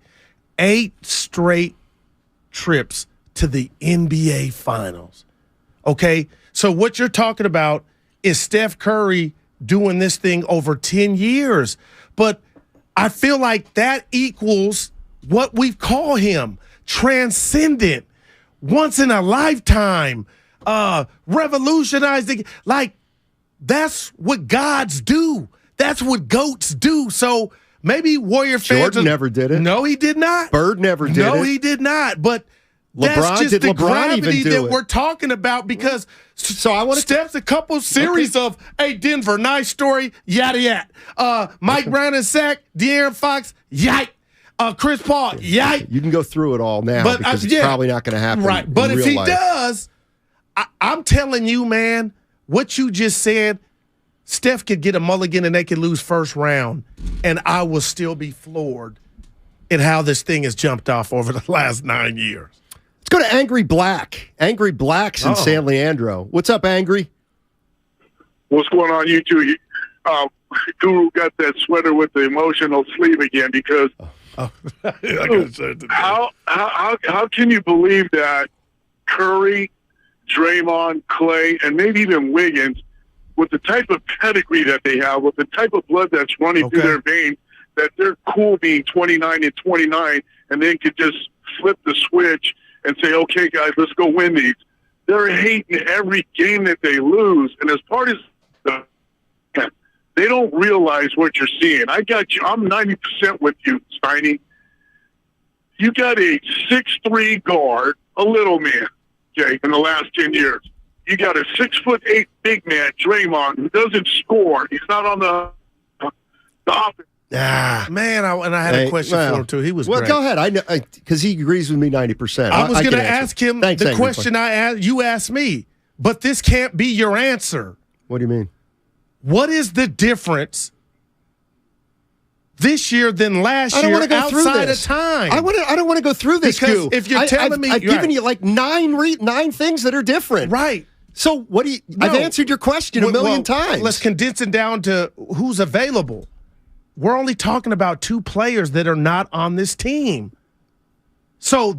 8 straight trips to the NBA Finals. Okay? So what you're talking about is Steph Curry doing this thing over 10 years. But I feel like that equals what we call him, transcendent, once in a lifetime, revolutionizing. That's what gods do. That's what GOATs do. So maybe Warrior fans. Jordan never did it. No, he did not. Bird never did it. No, he did not. But that's just the gravity that we're talking about because Steph's a couple series of, hey, Denver, nice story, yada, yada. Mike Brown and Sack, De'Aaron Fox, yike. Chris Paul, yike. You can go through it all now because it's probably not going to happen. Right, but if he does, I'm telling you, man, what you just said, Steph could get a mulligan and they could lose first round, and I will still be floored at how this thing has jumped off over the last 9 years. Let's go to Angry Black. Angry Black's in San Leandro. What's up, Angry? What's going on, you two? Guru got that sweater with the emotional sleeve again because how can you believe that Curry, Draymond, Clay, and maybe even Wiggins, with the type of pedigree that they have, with the type of blood that's running through their veins, that they're cool being 29 and 29 and then could just flip the switch and say, okay, guys, let's go win these. They're hating every game that they lose. And as part of They don't realize what you're seeing. I got you. I'm 90% with you, Steiny. You got a 6'3" guard, a little man, okay, in the last 10 years. You got a 6'8" big man, Draymond, who doesn't score. He's not on the offense. Man, I had a question for him, too. He was great. Go ahead. I know, because he agrees with me 90%. I was going to ask him the question you asked me, but this can't be your answer. What do you mean? What is the difference this year than last year outside of time? I don't want to go through this, because if you're telling me, I've given you like nine things that are different. Right. So what do you? I've answered your question a million times. Let's condense it down to who's available. We're only talking about 2 players that are not on this team. So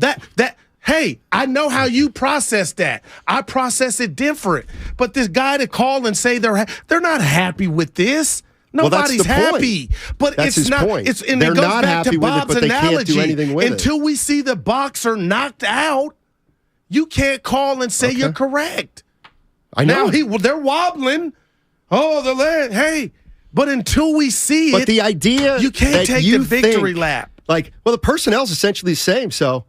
hey, I know how you process that. I process it different. But this guy to call and say they're not happy with this. Nobody's happy. But that's it's not. point. And they're it goes not back happy to Bob's with it, but analogy. they can't do anything with Until we see the boxer knocked out, you can't call and say you're correct. I know. Now they're wobbling. Oh, the leg. Hey. But until we see but the idea you can't take the victory lap. Like, well, the personnel's essentially the same. So,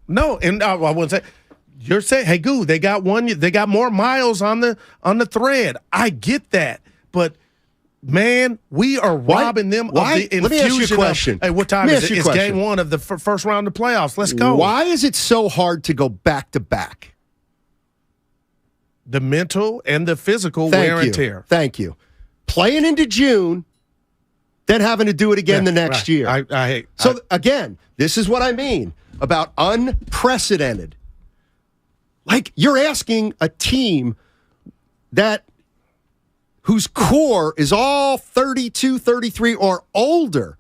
no, and I wouldn't say you're saying, hey, Goo, they got more miles on the thread. I get that, but man, we are robbing them of the infusion. Let me ask you a question. Hey, what time is it? It's game 1 of the first round of the playoffs. Let's go. Why is it so hard to go back to back? The mental and the physical wear and tear. Thank you. Playing into June, then having to do it again the next year. Again, this is what I mean about unprecedented. Like, you're asking a team whose core is all 32, 33 or older.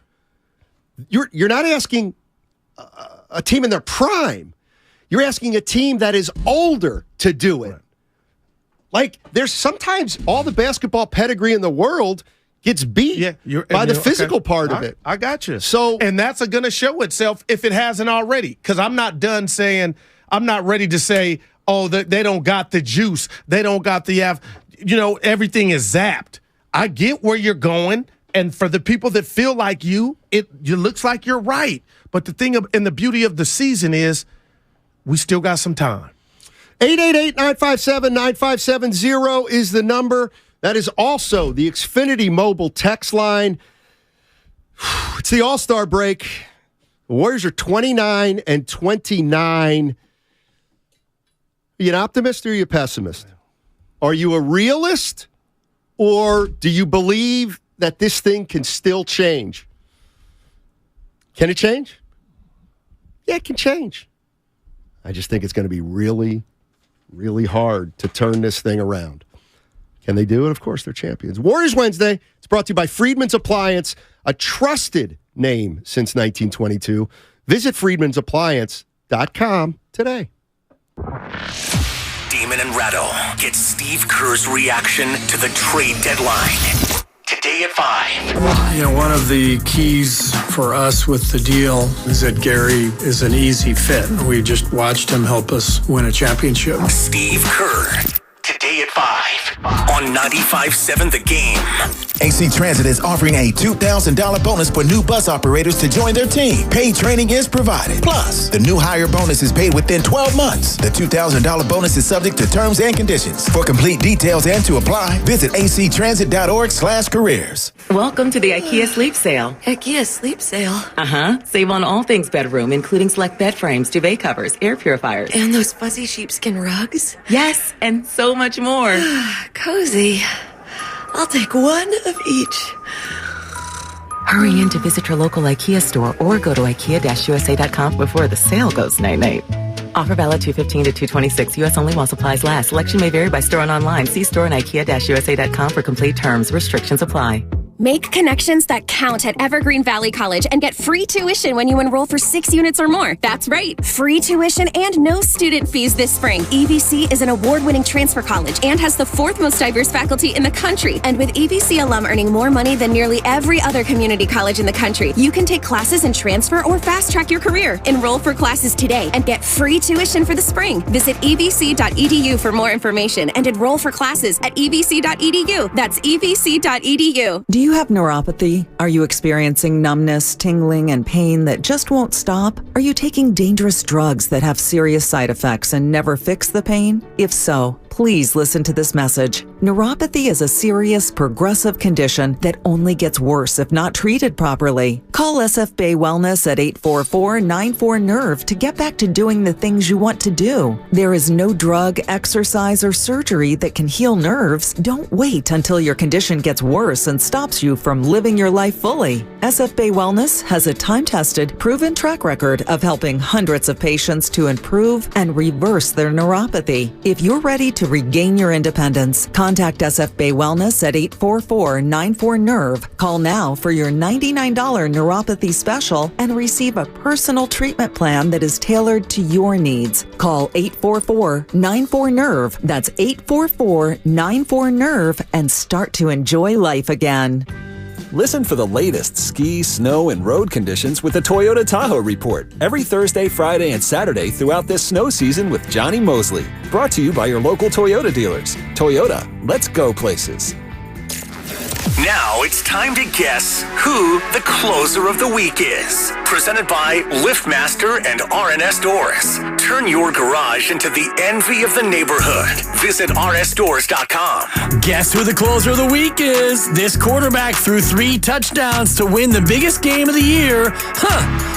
You're not asking a team in their prime. You're asking a team that is older to do it. Like, there's sometimes all the basketball pedigree in the world gets beat by the physical part of it. I got you. And that's going to show itself if it hasn't already. Because I'm not done saying, I'm not ready to say, oh, they don't got the juice. They don't got the, everything is zapped. I get where you're going. And for the people that feel like it looks like you're right. But the thing and the beauty of the season is we still got some time. 888-957-9570 is the number. That is also the Xfinity mobile text line. It's the All-Star break. The Warriors are 29-29. Are you an optimist or are you a pessimist? Are you a realist or do you believe that this thing can still change? Can it change? Yeah, it can change. I just think it's going to be really, really hard to turn this thing around. Can they do it? Of course, they're champions. Warriors Wednesday. It's brought to you by Friedman's Appliance, a trusted name since 1922. Visit friedmansappliance.com today. Damon and Ratto get Steve Kerr's reaction to the trade deadline. Today at 5. One of the keys for us with the deal is that Gary is an easy fit. We just watched him help us win a championship. Steve Kerr, today at 5 on 95.7 The Game. AC Transit is offering a $2,000 bonus for new bus operators to join their team. Paid training is provided. Plus, the new hire bonus is paid within 12 months. The $2,000 bonus is subject to terms and conditions. For complete details and to apply, visit actransit.org/careers. Welcome to the IKEA Sleep Sale. IKEA Sleep Sale? Uh-huh. Save on all things bedroom, including select bed frames, duvet covers, air purifiers. And those fuzzy sheepskin rugs? Yes, and so much more. Cozy. I'll take one of each. Hurry in to visit your local IKEA store or go to IKEA-USA.com before the sale goes night-night. Offer valid 2/15 to 2/26. U.S. only while supplies last. Selection may vary by store and online. See store and IKEA-USA.com for complete terms. Restrictions apply. Make connections that count at Evergreen Valley College and get free tuition when you enroll for 6 units or more. That's right, free tuition and no student fees this spring. EVC is an award-winning transfer college and has the 4th most diverse faculty in the country. And with EVC alum earning more money than nearly every other community college in the country, you can take classes and transfer or fast-track your career. Enroll for classes today and get free tuition for the spring. Visit evc.edu for more information and enroll for classes at evc.edu. That's evc.edu. Do you have neuropathy? Are you experiencing numbness, tingling, and pain that just won't stop? Are you taking dangerous drugs that have serious side effects and never fix the pain? If so, please listen to this message. Neuropathy is a serious, progressive condition that only gets worse if not treated properly. Call SF Bay Wellness at 844-94-NERVE to get back to doing the things you want to do. There is no drug, exercise, or surgery that can heal nerves. Don't wait until your condition gets worse and stops you from living your life fully. SF Bay Wellness has a time-tested, proven track record of helping hundreds of patients to improve and reverse their neuropathy. If you're ready to regain your independence, contact SF Bay Wellness at 844-94-NERVE. Call now for your $99 neuropathy special and receive a personal treatment plan that is tailored to your needs. Call 844-94-NERVE. That's 844-94-NERVE and start to enjoy life again. Listen for the latest ski, snow, and road conditions with the Toyota Tahoe Report every Thursday, Friday, and Saturday throughout this snow season with Johnny Mosley. Brought to you by your local Toyota dealers. Toyota, let's go places. Now it's time to guess who the closer of the week is. Presented by LiftMaster and RNS Doors. Turn your garage into the envy of the neighborhood. Visit rsdoors.com. Guess who the closer of the week is? This quarterback threw 3 touchdowns to win the biggest game of the year.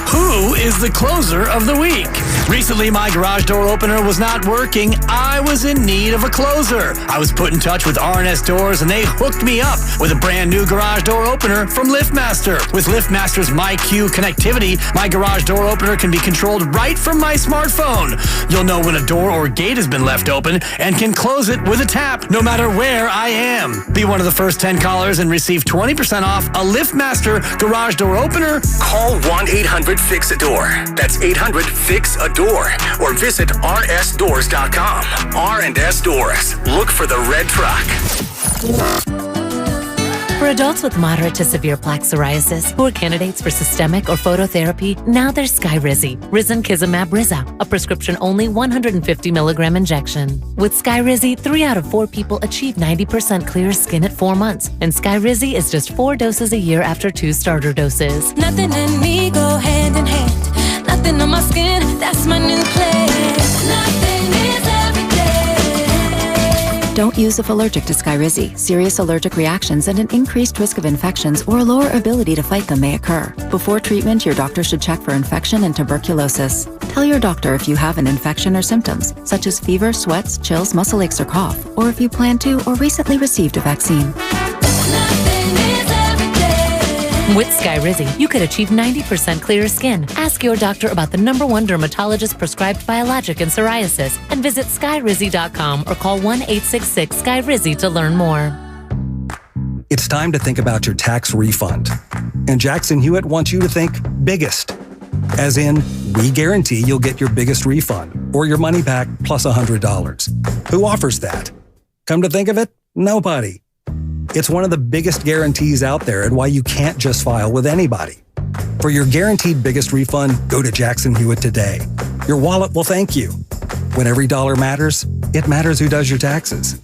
Who is the closer of the week? Recently, my garage door opener was not working. I was in need of a closer. I was put in touch with RNS Doors and they hooked me up with a brand new garage door opener from LiftMaster. With LiftMaster's MyQ connectivity, my garage door opener can be controlled right from my smartphone. You'll know when a door or gate has been left open and can close it with a tap, no matter where I am. Be one of the first 10 callers and receive 20% off a LiftMaster garage door opener. Call 1-800-FIX-A-DOOR. That's 800-FIX-A-DOOR. Or visit rsdoors.com. R&S Doors. Look for the red truck. For adults with moderate to severe plaque psoriasis who are candidates for systemic or phototherapy, now there's Skyrizi, Risankizumab Riza, a prescription-only 150 milligram injection. With Skyrizi, 3 out of 4 people achieve 90% clear skin at 4 months, and Skyrizi is just 4 doses a year after 2 starter doses. Nothing and me go hand in hand. Nothing on my skin, that's my new plan. Nothing is every day. Don't use if allergic to Skyrizi. Serious allergic reactions and an increased risk of infections or a lower ability to fight them may occur. Before treatment, your doctor should check for infection and tuberculosis. Tell your doctor if you have an infection or symptoms, such as fever, sweats, chills, muscle aches, or cough, or if you plan to or recently received a vaccine. With Skyrizi, you could achieve 90% clearer skin. Ask your doctor about the #1 dermatologist-prescribed biologic in psoriasis and visit skyrizi.com or call 1-866-SKYRIZI to learn more. It's time to think about your tax refund. And Jackson Hewitt wants you to think biggest. As in, we guarantee you'll get your biggest refund or your money back plus $100. Who offers that? Come to think of it, nobody. It's one of the biggest guarantees out there and why you can't just file with anybody. For your guaranteed biggest refund, go to Jackson Hewitt today. Your wallet will thank you. When every dollar matters, it matters who does your taxes.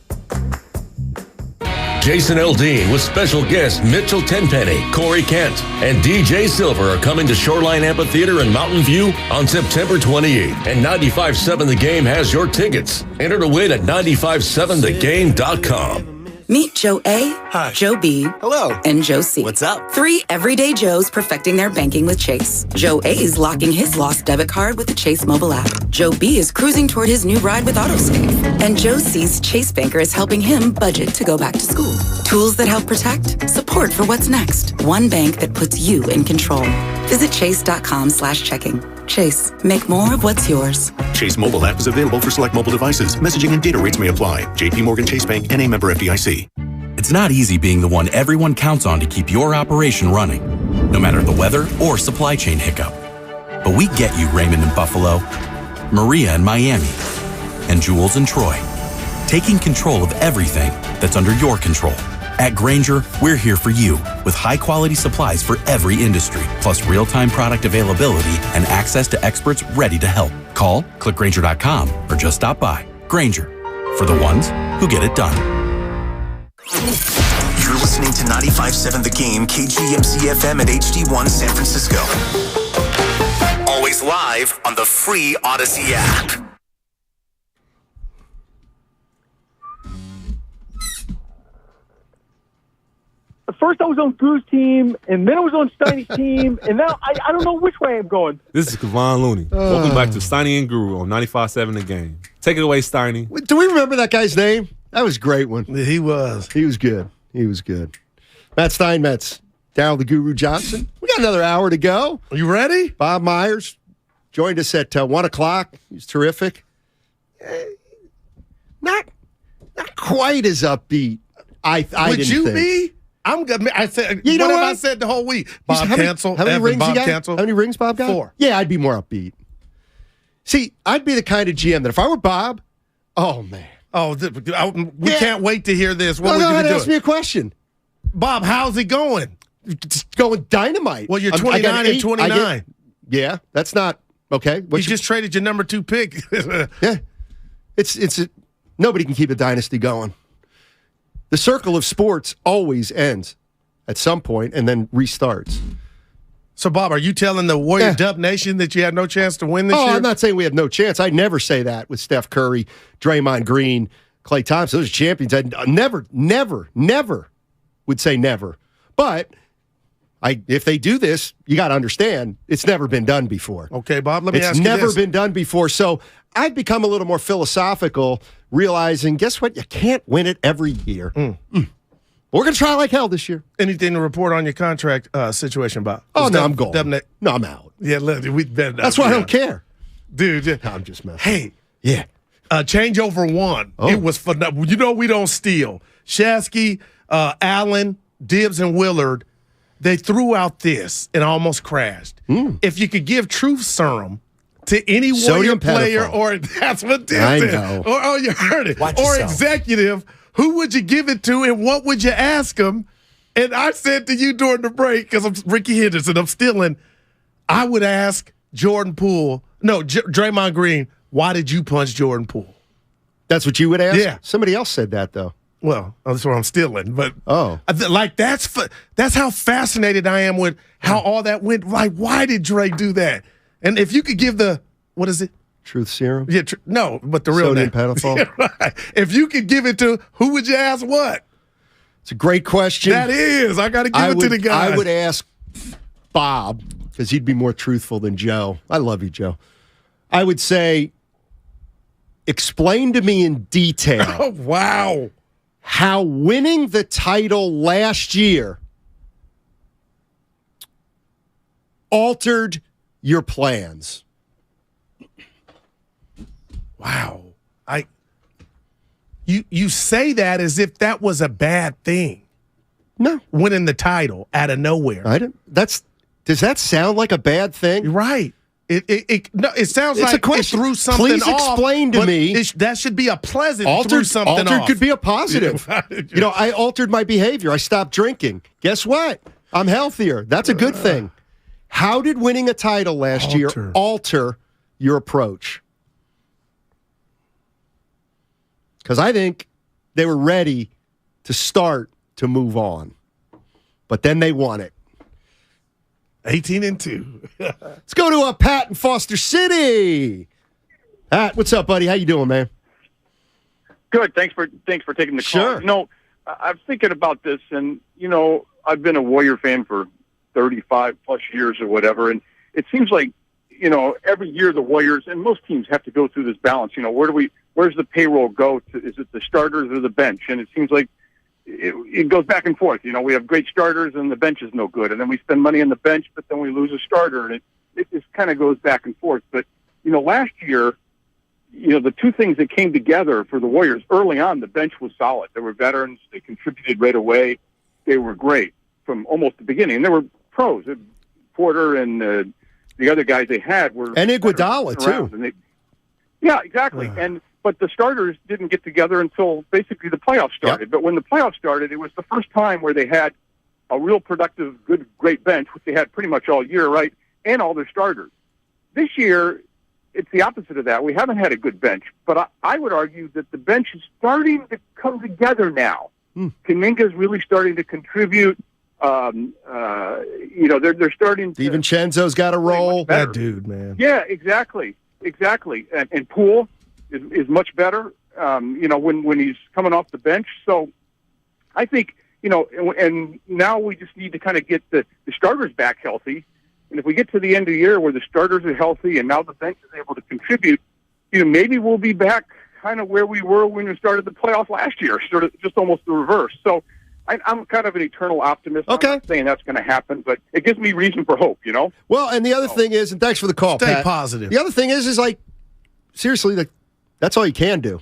Jason Aldean with special guests Mitchell Tenpenny, Corey Kent, and DJ Silver are coming to Shoreline Amphitheater in Mountain View on September 28th. And 95.7 The Game has your tickets. Enter to win at 957thegame.com. Meet Joe A, Hi. Joe B, Hello. and Joe C. What's up? 3 everyday Joes perfecting their banking with Chase. Joe A is locking his lost debit card with the Chase mobile app. Joe B is cruising toward his new ride with Autosave. And Joe C's Chase banker is helping him budget to go back to school. Tools that help protect, support for what's next. One bank that puts you in control. Visit chase.com/checking. Chase, make more of what's yours. Chase mobile app is available for select mobile devices. Messaging and data rates may apply. JP Morgan Chase Bank, N.A. member FDIC. It's not easy being the one everyone counts on to keep your operation running, no matter the weather or supply chain hiccup. But we get you, Raymond in Buffalo, Maria in Miami, and Jules in Troy, taking control of everything that's under your control. At Grainger, we're here for you with high-quality supplies for every industry, plus real-time product availability and access to experts ready to help. Call, click Grainger.com, or just stop by. Grainger, for the ones who get it done. You're listening to 95.7 The Game, KGMC FM at HD1 San Francisco. Always live on the free Odyssey app. First I was on Goo's team, and then I was on Steiny's team, and now I don't know which way I'm going. This is Kevon Looney. Welcome back to Steiny and Guru on 95.7 The Game. Take it away, Steiny. Do we remember that guy's name? That was a great one. He was. He was good. He was good. Matt Steinmetz, Daryl the Guru Johnson. We got another hour to go. Are you ready? Bob Myers joined us at 1 o'clock. He's terrific. Not quite as upbeat. I Would didn't you think. be? I'm good. I said, You know what have what? I said the whole week? Bob How cancel. many Evan, rings Bob he got? cancel. How many rings Bob got? 4. Yeah, I'd be more upbeat. See, I'd be the kind of GM that if I were Bob, oh, man. Oh, we can't wait to hear this. What would go you ahead be and ask me doing? a question. Bob, how's it going? It's going dynamite. Well, you're I 29 got and 29. Yeah, that's not okay. You just traded your number 2 pick. Yeah, it's nobody can keep a dynasty going. The circle of sports always ends at some point and then restarts. So, Bob, are you telling the Warrior Dub Nation that you have no chance to win this year? I'm not saying we have no chance. I never say that with Steph Curry, Draymond Green, Klay Thompson. Those are champions. I never would say never. But if they do this, you got to understand, it's never been done before. Okay, Bob, let me ask you this. It's never this. been done before. So I've become a little more philosophical, realizing, guess what? You can't win it every year. We're going to try like hell this year. Anything to report on your contract situation, Bob? Oh, no, I'm gone. No, I'm out. Yeah, look, we've been. That's why I don't care. Dude. No, I'm just messing. Hey. Yeah. Changeover 1. Oh. It was for, we don't steal. Shasky, Allen, Dibbs, and Willard, they threw out this and almost crashed. If you could give truth serum to any Warrior Sodium player, pedophile. or that's what Dibbs I did. know. Or you heard it. Watch or yourself. executive, who would you give it to and what would you ask them? And I said to you during the break, because I'm Ricky Henderson, I'm stealing, I would ask Draymond Green, why did you punch Jordan Poole? That's what you would ask? Yeah. Somebody else said that, though. Well, that's what I'm stealing. But like that's how fascinated I am with how all that went. Like, why did Dre do that? And if you could give what is it? Truth serum? Yeah, no, but the real Sodium name. pedophile? Yeah, right. If you could give it to, who would you ask what? It's a great question. That is. I got to give it to the guy. I would ask Bob, because he'd be more truthful than Joe. I love you, Joe. I would say, explain to me in detail. Oh, wow. How winning the title last year altered your plans. Wow. You say that as if that was a bad thing. No. Winning the title out of nowhere. Does that sound like a bad thing? You're right. It sounds It's like a question. it threw something Please off. explain to me. That should be a pleasant. Altered threw something off. could be a positive. I altered my behavior. I stopped drinking. Guess what? I'm healthier. That's a good thing. How did winning a title last year alter your approach? Because I think they were ready to start to move on. But then they won it. 18-2. Let's go to Pat in Foster City. Pat, what's up, buddy? How you doing, man? Good. Thanks for taking the call. Sure. I'm thinking about this, and I've been a Warrior fan for 35 plus years or whatever, and it seems like every year the Warriors and most teams have to go through this balance. Where's the payroll go to? Is it the starters or the bench? And it seems like it goes back and forth. We have great starters and the bench is no good, and then we spend money on the bench, but then we lose a starter, and it just kind of goes back and forth. But last year the two things that came together for the Warriors early on, the bench was solid. There were veterans. They contributed right away. They were great from almost the beginning. And there were pros. Porter and the other guys they had were... And Iguodala, too. And yeah, exactly. But the starters didn't get together until basically the playoffs started. Yep. But when the playoffs started, it was the first time where they had a real productive, good, great bench, which they had pretty much all year, right? And all their starters. This year, it's the opposite of that. We haven't had a good bench, but I would argue that the bench is starting to come together now. Kuminga's really starting to contribute. They're starting to... DiVincenzo's got a role. That dude, man. Yeah, exactly. And Poole is much better, when he's coming off the bench. So I think, and now we just need to kind of get the starters back healthy. And if we get to the end of the year where the starters are healthy and now the bench is able to contribute, maybe we'll be back kind of where we were when we started the playoffs last year, sort of just almost the reverse. So I'm kind of an eternal optimist. Okay. I'm not saying that's going to happen, but it gives me reason for hope, Well, and the other thing is, and thanks for the call, Stay Pat. positive. The other thing is like, seriously, that's all you can do.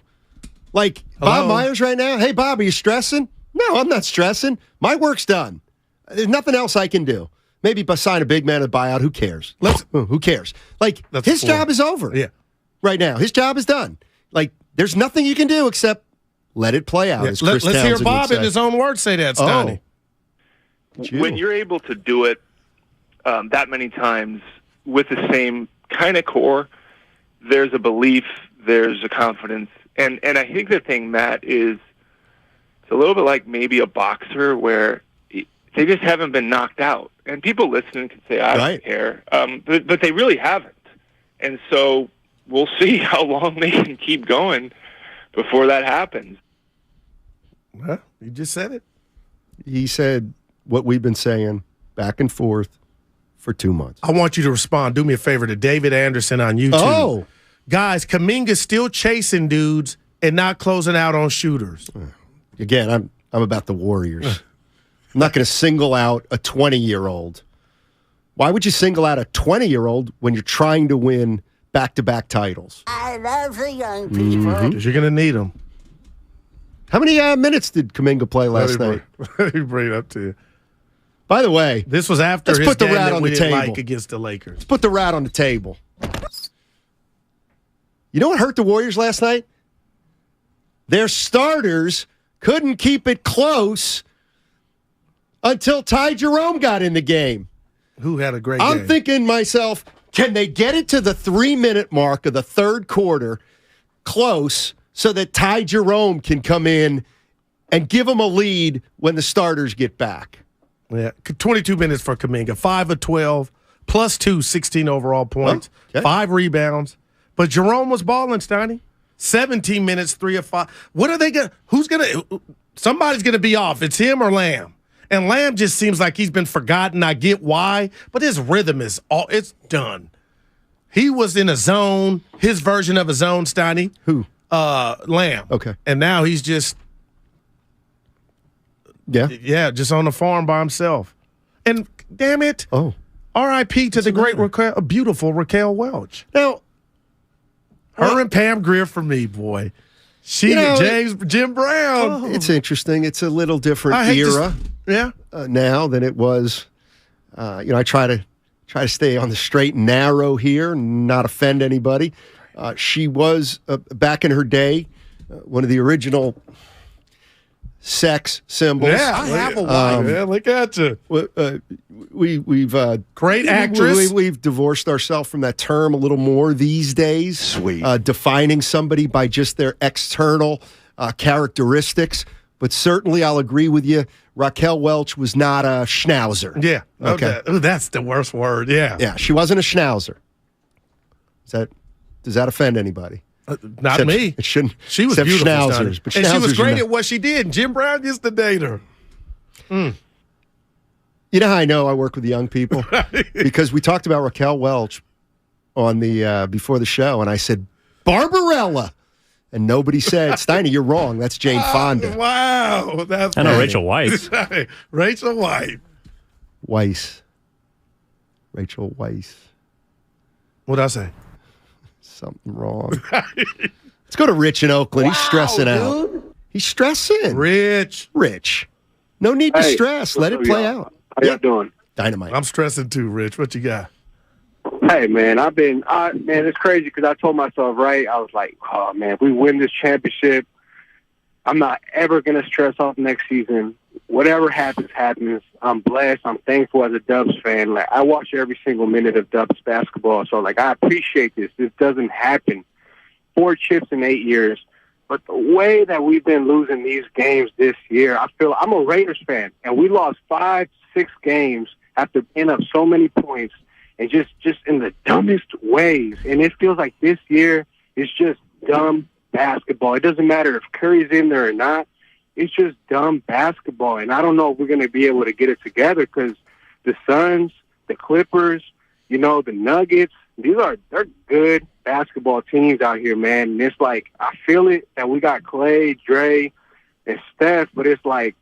Like, Bob Myers right now, hey, Bob, are you stressing? No, I'm not stressing. My work's done. There's nothing else I can do. Maybe sign a big man a buyout. Who cares? Who cares? Like, his job is over. Yeah. Right now. His job is done. Like, there's nothing you can do except let it play out. Yeah. As Chris Let's hear Townsend Bob would in say. his own words say that, Stoney. When you're able to do it that many times with the same kind of core, there's a belief, there's a confidence. And I think the thing, Matt, is it's a little bit like maybe a boxer where they just haven't been knocked out. And people listening can say, I don't care. But they really haven't. And so we'll see how long they can keep going before that happens. Well, you just said it. He said what we've been saying back and forth for 2 months. I want you to respond. Do me a favor to David Anderson on YouTube. Oh. Guys, Kuminga's still chasing dudes and not closing out on shooters. Again, I'm about the Warriors. I'm not going to single out a 20-year-old. Why would you single out a 20-year-old when you're trying to win back-to-back titles? I love the young people. Because you're going to need them. How many minutes did Kuminga play last night? Let me bring it up to you. By the way, this was after let's his put the game rat that on we the didn't table. like against the Lakers. Let's put the rat on the table. You know what hurt the Warriors last night? Their starters couldn't keep it close until Ty Jerome got in the game. Who had a great game. I'm thinking myself, can they get it to the 3-minute mark of the third quarter close so that Ty Jerome can come in and give them a lead when the starters get back? Yeah, 22 minutes for Kuminga. 5 of 12, plus 2, 16 overall points, 5 rebounds. But Jerome was balling, Stoney. 17 minutes, 3 of 5. What are they going to – somebody's going to be off. It's him or Lamb. And Lamb just seems like he's been forgotten. I get why, but his rhythm is it's done. He was in a zone, his version of a zone, Stoney. Who? Lamb. Okay. And now he's just just on the farm by himself. And damn it. Oh. R.I.P. to the great beautiful Raquel Welch. Now, her and Pam Grier for me, boy. Jim Brown. It's interesting. It's a little different era. Now than it was. I try to stay on the straight and narrow here and not offend anybody. She was back in her day one of the original sex symbols. Yeah, I have a wife. Look at you. We've great actress. We've divorced ourselves from that term a little more these days. Sweet. Defining somebody by just their external characteristics. But certainly I'll agree with you. Raquel Welch was not a schnauzer. Yeah. Okay. Ooh, that's the worst word. Yeah. Yeah, she wasn't a schnauzer. Does that offend anybody? Not Except me. It shouldn't. She was beautiful, schnauzers, but and she was schnauzers great are at what she did. Jim Brown used to date her. You know how I know I work with young people? Because we talked about Raquel Welch on the before the show, and I said, Barbarella. And nobody said, Steiny, you're wrong. That's Jane Fonda. Wow. That's I know Rachel Weisz. Rachel Weisz. Weisz. Rachel Weisz. What'd I say? Something wrong. Let's go to Rich in Oakland. He's stressing out. He's stressing. Rich. No need to stress. Let it play out. How y'all doing? Dynamite. I'm stressing too, Rich. What you got? Hey, man, man, it's crazy because I told myself, right, I was like, oh, man, if we win this championship, I'm not ever going to stress off next season. Whatever happens. I'm blessed. I'm thankful as a Dubs fan. Like, I watch every single minute of Dubs basketball, so, like, I appreciate this. This doesn't happen. 4 chips in 8 years. But the way that we've been losing these games this year, I feel I'm a Raiders fan, and we lost 5-6 games after being up so many points and just in the dumbest ways. And it feels like this year is just dumb basketball. It doesn't matter if Curry's in there or not. It's just dumb basketball. And I don't know if we're going to be able to get it together because the Suns, the Clippers, the Nuggets, they're good basketball teams out here, man. And it's like, I feel it that we got Clay, Dre, and Steph, but it's like,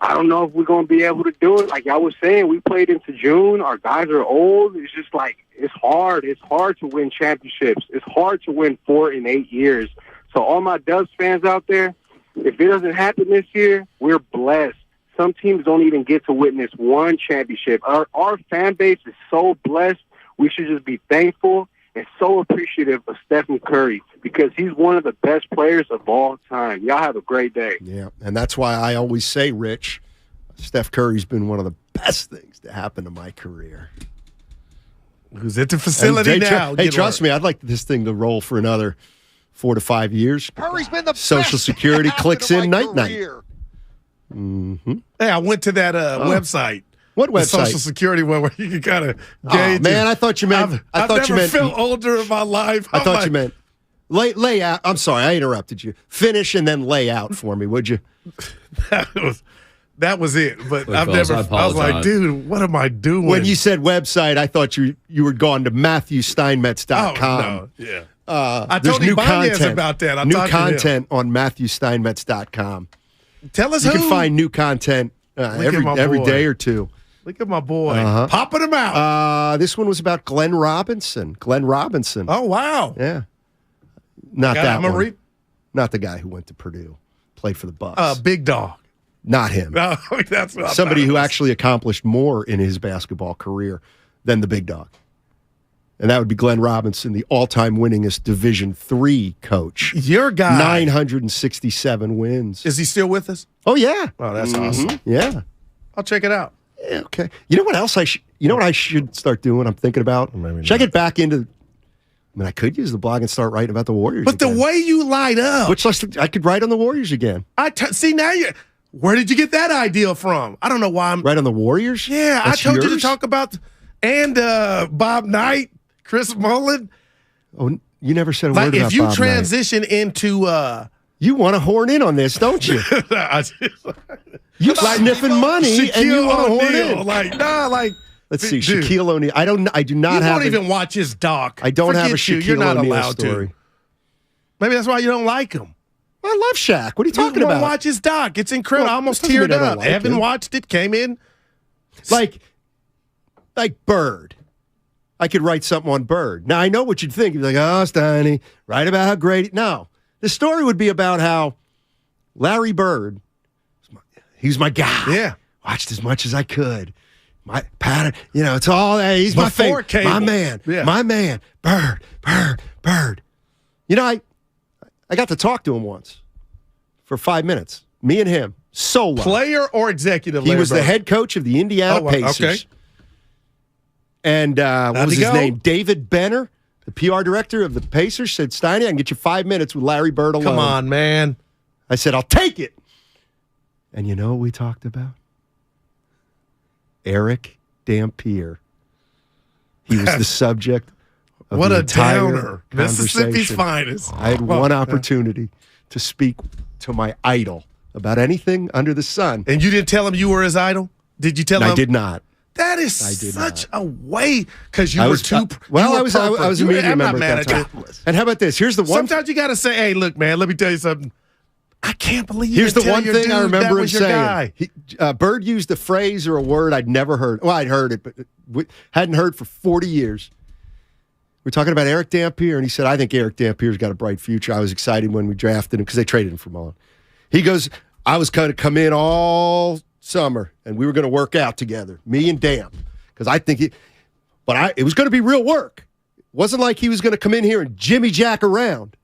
I don't know if we're going to be able to do it. Like I was saying, we played into June. Our guys are old. It's just like, it's hard. It's hard to win championships. It's hard to win 4 in 8 years. So all my Dubs fans out there, if it doesn't happen this year, we're blessed. Some teams don't even get to witness one championship. Our fan base is so blessed. We should just be thankful and so appreciative of Stephen Curry because he's one of the best players of all time. Y'all have a great day. Yeah, and that's why I always say, Rich, Steph Curry's been one of the best things to happen to my career. Who's at the facility now? Hey, trust me, I'd like this thing to roll for another 4 to 5 years. Curry's been the Social best Security clicks in night. Mm-hmm. Hey, I went to that website. What website? The Social Security one where you can kind of gauge. Oh, man, I thought you meant. I've never felt older in my life. I thought you meant lay out. I'm sorry, I interrupted you. Finish and then lay out for me, would you? That was it. But I've never. I was like, dude, what am I doing? When you said website, I thought you were gone to MatthewSteinmetz.com. Oh, no, yeah. I told Ibanez about that. New content on MatthewSteinmetz.com. Tell us you who. can find new content every day or two. Look at my boy. Popping them out. This one was about Glenn Robinson. Oh, wow. Yeah. Not that one. Read? Not the guy who went to Purdue. Played for the Bucks. Big Dog. Not him. No, that's what somebody who actually accomplished more in his basketball career than the Big Dog. And that would be Glenn Robinson, the all-time winningest Division III coach. Your guy. 967 wins. Is he still with us? Oh, yeah. Oh, that's awesome. Yeah. I'll check it out. Yeah, okay. You know what else I should start doing? I'm thinking about. Should I get back into? I mean, I could use the blog and start writing about the Warriors. But again. The way you light up, I could write on the Warriors again. See now you. Where did you get that idea from? I don't know why I'm right on the Warriors. Yeah, that's I told yours? you to talk about Bob Knight, Chris Mullin. Oh, you never said a word about Bob Knight. If you transition into. You want to horn in on this, don't you? You sniffing money and you want to horn in. Let's see, dude, Shaquille O'Neal. I do not have. You won't even watch his doc. I don't have a Shaquille O'Neal story. Maybe that's why you don't like him. I love Shaq. What are you talking about? Watch his doc. It's incredible. Well, I almost teared up. Evan watched it. Came in. Like Bird. I could write something on Bird. Now I know what you'd think. You'd be like, "Oh, Steiny, write about how great." No. The story would be about how Larry Bird, he's my guy. Yeah. Watched as much as I could. My pattern, it's all, he's my favorite. Cable. My man. Yeah. My man. Bird. I got to talk to him once for 5 minutes. Me and him. Solo. Player or executive? He was the head coach of the Indiana Pacers. Okay. And what was his name? David Benner. The PR director of the Pacers said, Steiny, I can get you 5 minutes with Larry Bird alone. Come on, man. I said, I'll take it. And you know what we talked about? Eric Dampier. He was the subject of what the a entire downer. Mississippi's finest. I had one opportunity to speak to my idol about anything under the sun. And you didn't tell him you were his idol? Did you tell him? I did not. That is such a way because you were too. I was a media member at that time. And how about this? Here's the one. Sometimes you got to say, "Hey, look, man. Let me tell you something. I can't believe." Here's the one thing I remember him saying. Bird used a phrase or a word I'd never heard. Well, I'd heard it, but hadn't heard for 40 years. We're talking about Eric Dampier, and he said, I think Eric Dampier's got a bright future. I was excited when we drafted him because they traded him for Mullen. He goes, I was going to come in all summer, and we were going to work out together, me and Damp, because I think it was going to be real work. It wasn't like he was going to come in here and Jimmy Jack around.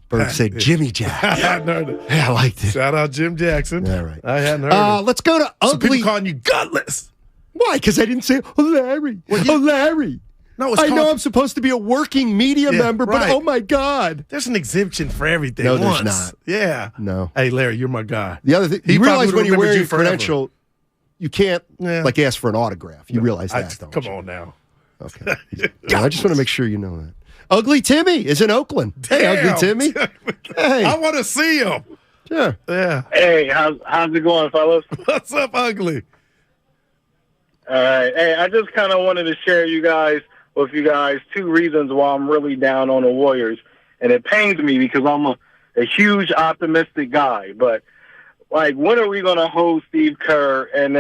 Bird said Jimmy Jack. I hadn't heard it. Yeah, I liked it. Shout out Jim Jackson. All right. I hadn't heard it. Let's go to Some ugly. people calling you gutless. Why? Because I didn't say, Larry. Larry. No, I know I'm supposed to be a working media member, but right. oh my God. There's an exemption for everything. No, once. there's not. Yeah. No. Hey, Larry, you're my guy. The other thing, He you realize probably when you're remembered wearing you a forever. credential, you can't ask for an autograph. You realize that, don't Come you? on now. Okay. I just want to make sure you know that. Ugly Timmy is in Oakland. Hey, Ugly Timmy. Hey. I want to see him. Sure. Yeah. Hey, how's it going, fellas? What's up, Ugly? All right. Hey, I just kind of wanted to share with you guys 2 reasons why I'm really down on the Warriors, and it pains me because I'm a huge optimistic guy. But like, when are we going to hold Steve Kerr and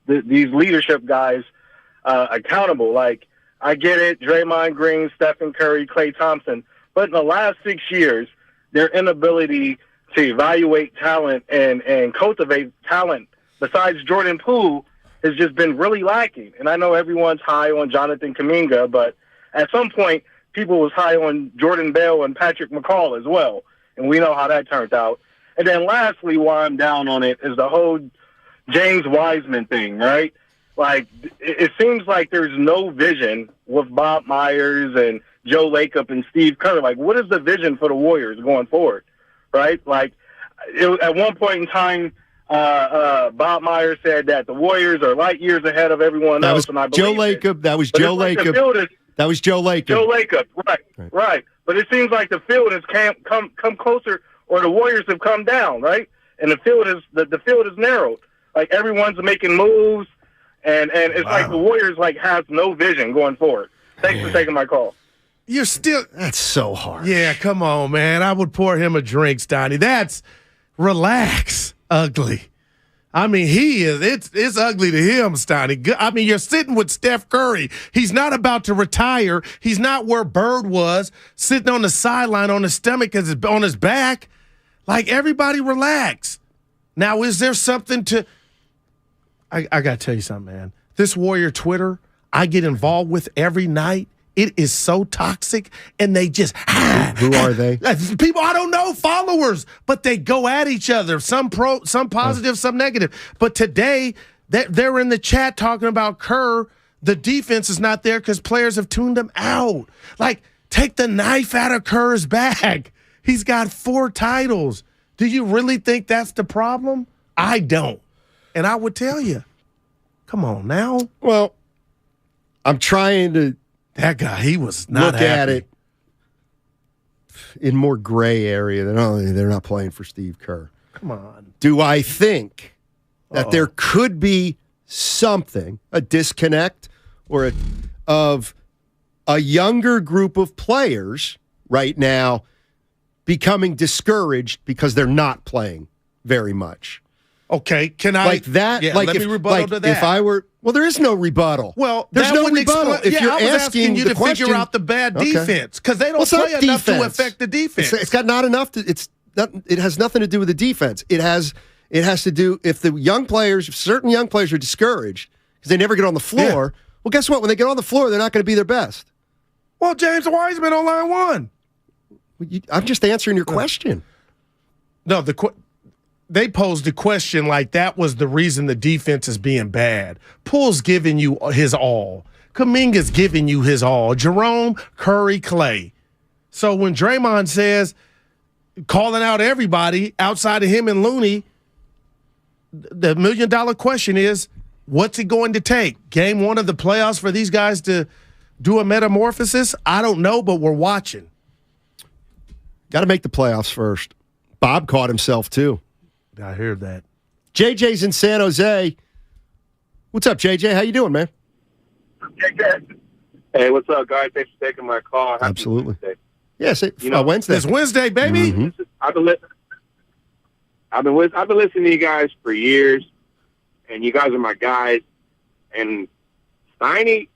these leadership guys accountable? Like, I get it, Draymond Green, Stephen Curry, Klay Thompson, but in the last 6 years, their inability to evaluate talent and cultivate talent besides Jordan Poole has just been really lacking. And I know everyone's high on Jonathan Kuminga, but at some point, people was high on Jordan Bell and Patrick McCall as well. And we know how that turned out. And then lastly, why I'm down on it is the whole James Wiseman thing, right? Like, it seems like there's no vision with Bob Myers and Joe Lacob and Steve Kerr. Like, what is the vision for the Warriors going forward, right? Like, at one point in time, Bob Myers said that the Warriors are light years ahead of everyone else, and I believe Joe Lacob. That was But Joe it's like the Lacob. field is- That was Joe Lacob. Joe Lacob, right. But it seems like the field has come closer, or the Warriors have come down, right? And the field is narrowed. Like, everyone's making moves, and it's like the Warriors has no vision going forward. Thanks for taking my call. You're still. That's so hard. Yeah, come on, man. I would pour him a drink, Stoney. Relax, Ugly. I mean, it's ugly to him, Stoney. I mean, you're sitting with Steph Curry. He's not about to retire. He's not where Bird was, sitting on the sideline on his stomach because it's on his back. Like, everybody relax. Now, is there something to – I got to tell you something, man. This Warrior Twitter I get involved with every night, it is so toxic, and they just Who are they? People I don't know, followers, but they go at each other. Some positive, some negative. But today, they're in the chat talking about Kerr. The defense is not there because players have tuned him out. Like, take the knife out of Kerr's bag. He's got 4 titles. Do you really think that's the problem? I don't. And I would tell you, come on now. Well, I'm trying to that guy, he was not look at happy. it in more gray area than they're not playing for Steve Kerr. Come on. Do I think that there could be something, a disconnect of a younger group of players right now becoming discouraged because they're not playing very much? Okay, can I like that? Yeah, like let if, me rebuttal like to that. If I were, well, there is no rebuttal. Well, there's that no wouldn't rebuttal. explain- If yeah, you're I was asking you the to question, figure out the bad defense because they don't it's not play enough to defense. affect the defense. It's got not enough to. It's not. It has nothing to do with the defense. It has to do if the young players, if certain young players are discouraged because they never get on the floor. Yeah. Well, guess what? When they get on the floor, they're not going to be their best. Well, James Wiseman on line 1. I'm just answering your question. No, they posed a question like that was the reason the defense is being bad. Poole's giving you his all. Kuminga's giving you his all. Jerome, Curry, Klay. So when Draymond says, calling out everybody outside of him and Looney, the $1 million question is, what's it going to take? Game 1 of the playoffs for these guys to do a metamorphosis? I don't know, but we're watching. Got to make the playoffs first. Bob caught himself, too. I heard that. JJ's in San Jose. What's up, JJ? How you doing, man? Hey, what's up, guys? Thanks for taking my call. Happy Absolutely. Wednesday. Yes, Wednesday. It's Wednesday, baby. Mm-hmm. I've been listening to you guys for years, and you guys are my guys. And Steiny,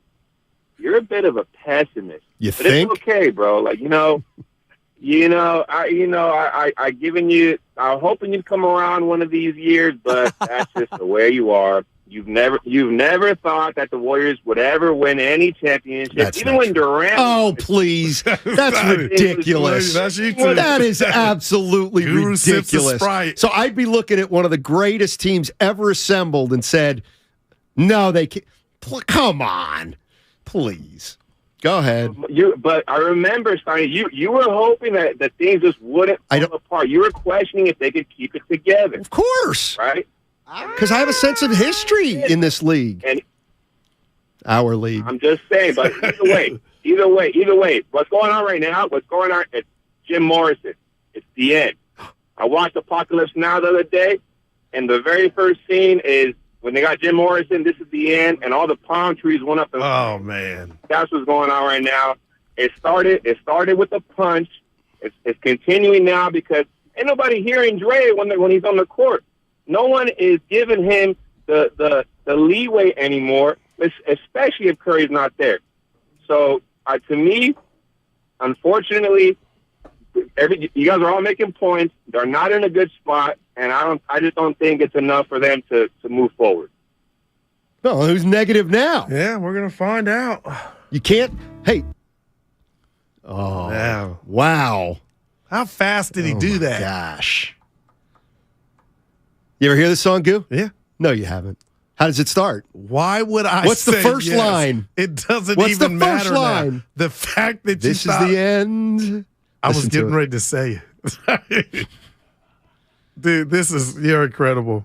you're a bit of a pessimist. You but think? It's okay, bro. Like, I given you. I'm hoping you'd come around one of these years, but that's just the way you are. You've never thought that the Warriors would ever win any championship, That's even when Durant. Oh, please. That's ridiculous. That is absolutely Guru sips the ridiculous. Sprite. So I'd be looking at one of the greatest teams ever assembled and said, no, they can't. Come on. Please. Go ahead. But I remember, Stein, you were hoping that things just wouldn't fall apart. You were questioning if they could keep it together. Of course. Right? Because I have a sense of history in this league. And our league. I'm just saying, but either way, what's going on right now, it's Jim Morrison. It's the end. I watched Apocalypse Now the other day, and the very first scene is when they got Jim Morrison, this is the end, and all the palm trees went up. And oh, man. That's what's going on right now. It started with a punch. It's continuing now because ain't nobody hearing Dre when he's on the court. No one is giving him the leeway anymore, especially if Curry's not there. So, to me, unfortunately, you guys are all making points. They're not in a good spot, and I just don't think it's enough for them to move forward. No, who's negative now? Yeah, we're gonna find out. You can't. Hey. Oh, wow! How fast did he do that? Gosh. You ever hear this song, Goo? Yeah. No, you haven't. How does it start? Why would I What's the say first yes? line? It doesn't What's even the first matter line? now. The fact that This you is thought, the end. I was Listen to getting it. ready to say it. Dude, you're incredible.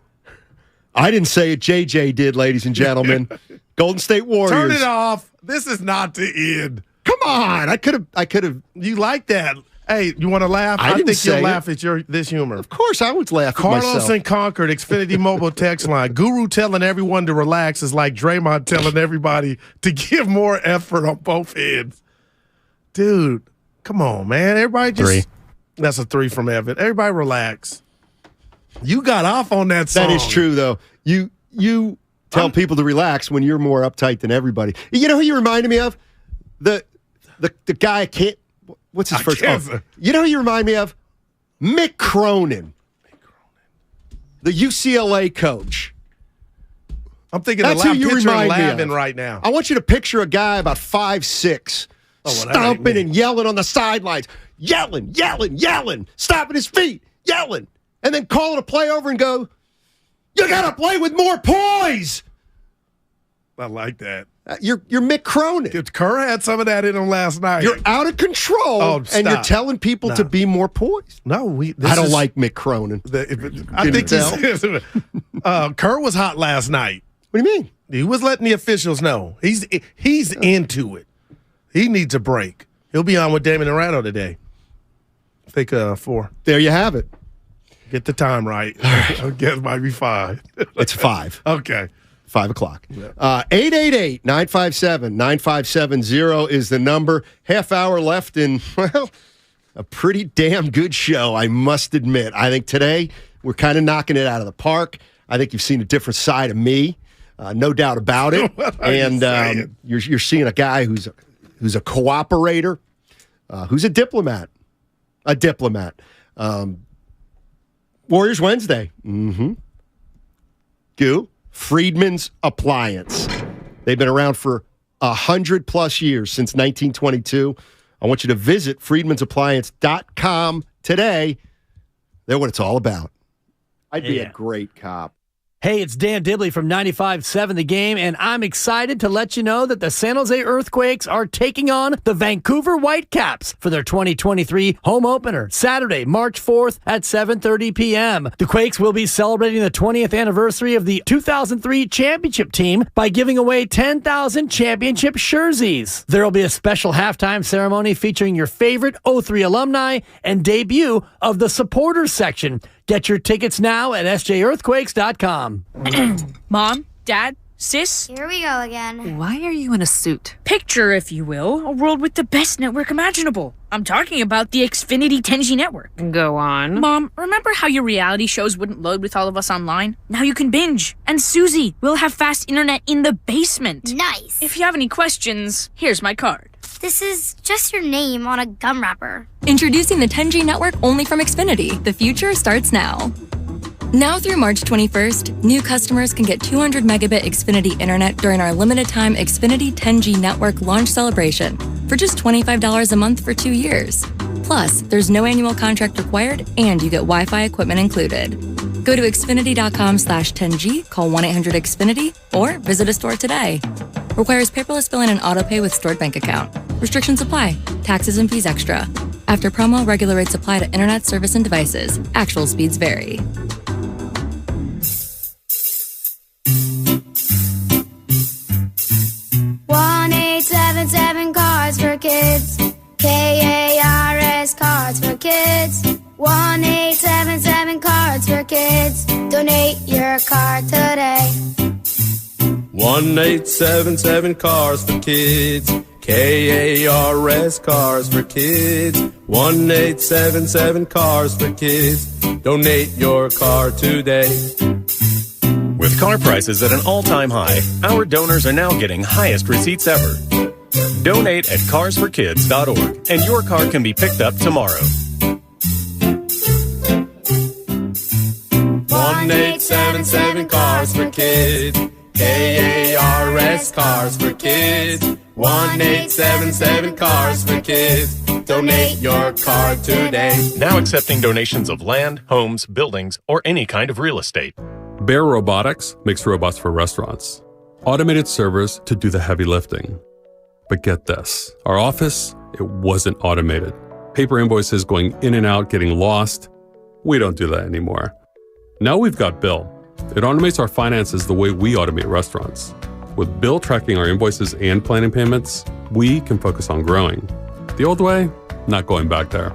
I didn't say it. JJ did, ladies and gentlemen. Golden State Warriors. Turn it off. This is not the end. Come on. I could have. You like that. Hey, you want to laugh? I didn't think you'll say laugh at this humor. Of course, I would laugh at Carlos myself. in Concord, Xfinity Mobile text line. Guru telling everyone to relax is like Draymond telling everybody to give more effort on both ends. Dude, come on, man. Everybody just... 3. That's a 3 from Evan. Everybody relax. You got off on that song. That is true, though. You tell people to relax when you're more uptight than everybody. You know who you reminded me of? The guy can't... What's his first name? You know who you remind me of? Mick Cronin. The UCLA coach. I'm thinking That's who you remind me Lavin of. right now. I want you to picture a guy about 5'6", stomping and yelling on the sidelines. Yelling, stomping his feet, yelling. And then calling a play over and go, you got to play with more poise. I like that. You're Mick Cronin. Kerr had some of that in him last night. You're out of control, and you're telling people to be more poised. No, I don't like Mick Cronin. I think Kerr was hot last night. What do you mean? He was letting the officials know. He's into it. He needs a break. He'll be on with Damon and Ratto today. I think 4. There you have it. Get the time right. I guess it might be 5. It's 5. Okay. 5 o'clock. 888-957-9570 is the number. Half hour left in, well, a pretty damn good show, I must admit. I think today we're kind of knocking it out of the park. I think you've seen a different side of me, no doubt about it. And you're seeing a guy who's a cooperator, who's a diplomat. Warriors Wednesday. Mm-hmm. Goo. Friedman's Appliance. They've been around for 100+ years, since 1922. I want you to visit friedmansappliance.com today. They're what it's all about. I'd be a great cop. Hey, it's Dan Dibley from 95.7 The Game, and I'm excited to let you know that the San Jose Earthquakes are taking on the Vancouver Whitecaps for their 2023 home opener, Saturday, March 4th at 7:30 p.m. The Quakes will be celebrating the 20th anniversary of the 2003 championship team by giving away 10,000 championship jerseys. There will be a special halftime ceremony featuring your favorite 03 alumni and debut of the supporters section. Get your tickets now at sjearthquakes.com. Mom, Dad, Sis? Here we go again. Why are you in a suit? Picture, if you will, a world with the best network imaginable. I'm talking about the Xfinity 10G network. Go on. Mom, remember how your reality shows wouldn't load with all of us online? Now you can binge. And Susie, we'll have fast internet in the basement. Nice. If you have any questions, here's my card. This is just your name on a gum wrapper. Introducing the 10G network only from Xfinity. The future starts now. Now through March 21st, new customers can get 200 megabit Xfinity internet during our limited time Xfinity 10G network launch celebration for just $25 a month for 2 years. Plus, there's no annual contract required and you get Wi-Fi equipment included. Go to xfinity.com/10G, call 1-800-XFINITY, or visit a store today. Requires paperless billing and autopay with stored bank account. Restrictions apply. Taxes and fees extra. After promo, regular rates apply to internet service and devices. Actual speeds vary. 1-877 Cards for Kids. KARS Cards for Kids. 1-877 Cards for Kids. Donate your card today. 1-877 Cars for Kids. KARS Cars for Kids. 1-877 Cars for Kids. Donate your car today. With car prices at an all-time high, our donors are now getting highest receipts ever. Donate at carsforkids.org and your car can be picked up tomorrow. 1-877 Cars for Kids. KARS Cars for Kids. 1-877 Cars for Kids. Donate your car today. Now accepting donations of land, homes, buildings, or any kind of real estate. Bear Robotics makes robots for restaurants. Automated servers to do the heavy lifting. But get this, our office, it wasn't automated. Paper invoices going in and out, getting lost. We don't do that anymore. Now we've got Bill. It automates our finances the way we automate restaurants. With Bill tracking our invoices and planning payments, we can focus on growing. The old way, not going back there.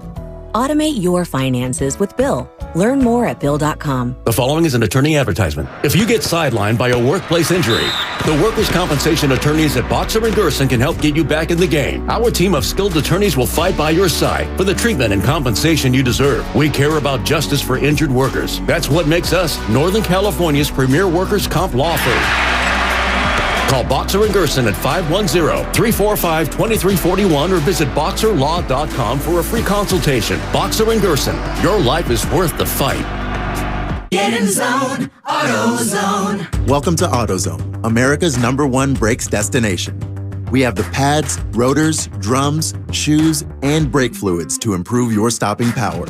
Automate your finances with Bill. Learn more at Bill.com. The following is an attorney advertisement. If you get sidelined by a workplace injury, the workers' compensation attorneys at Boxer and Gerson can help get you back in the game. Our team of skilled attorneys will fight by your side for the treatment and compensation you deserve. We care about justice for injured workers. That's what makes us Northern California's premier workers' comp law firm. Call Boxer and Gerson at 510-345-2341 or visit boxerlaw.com for a free consultation. Boxer and Gerson, your life is worth the fight. Get in the zone, AutoZone. Welcome to AutoZone, America's #1 brakes destination. We have the pads, rotors, drums, shoes, and brake fluids to improve your stopping power.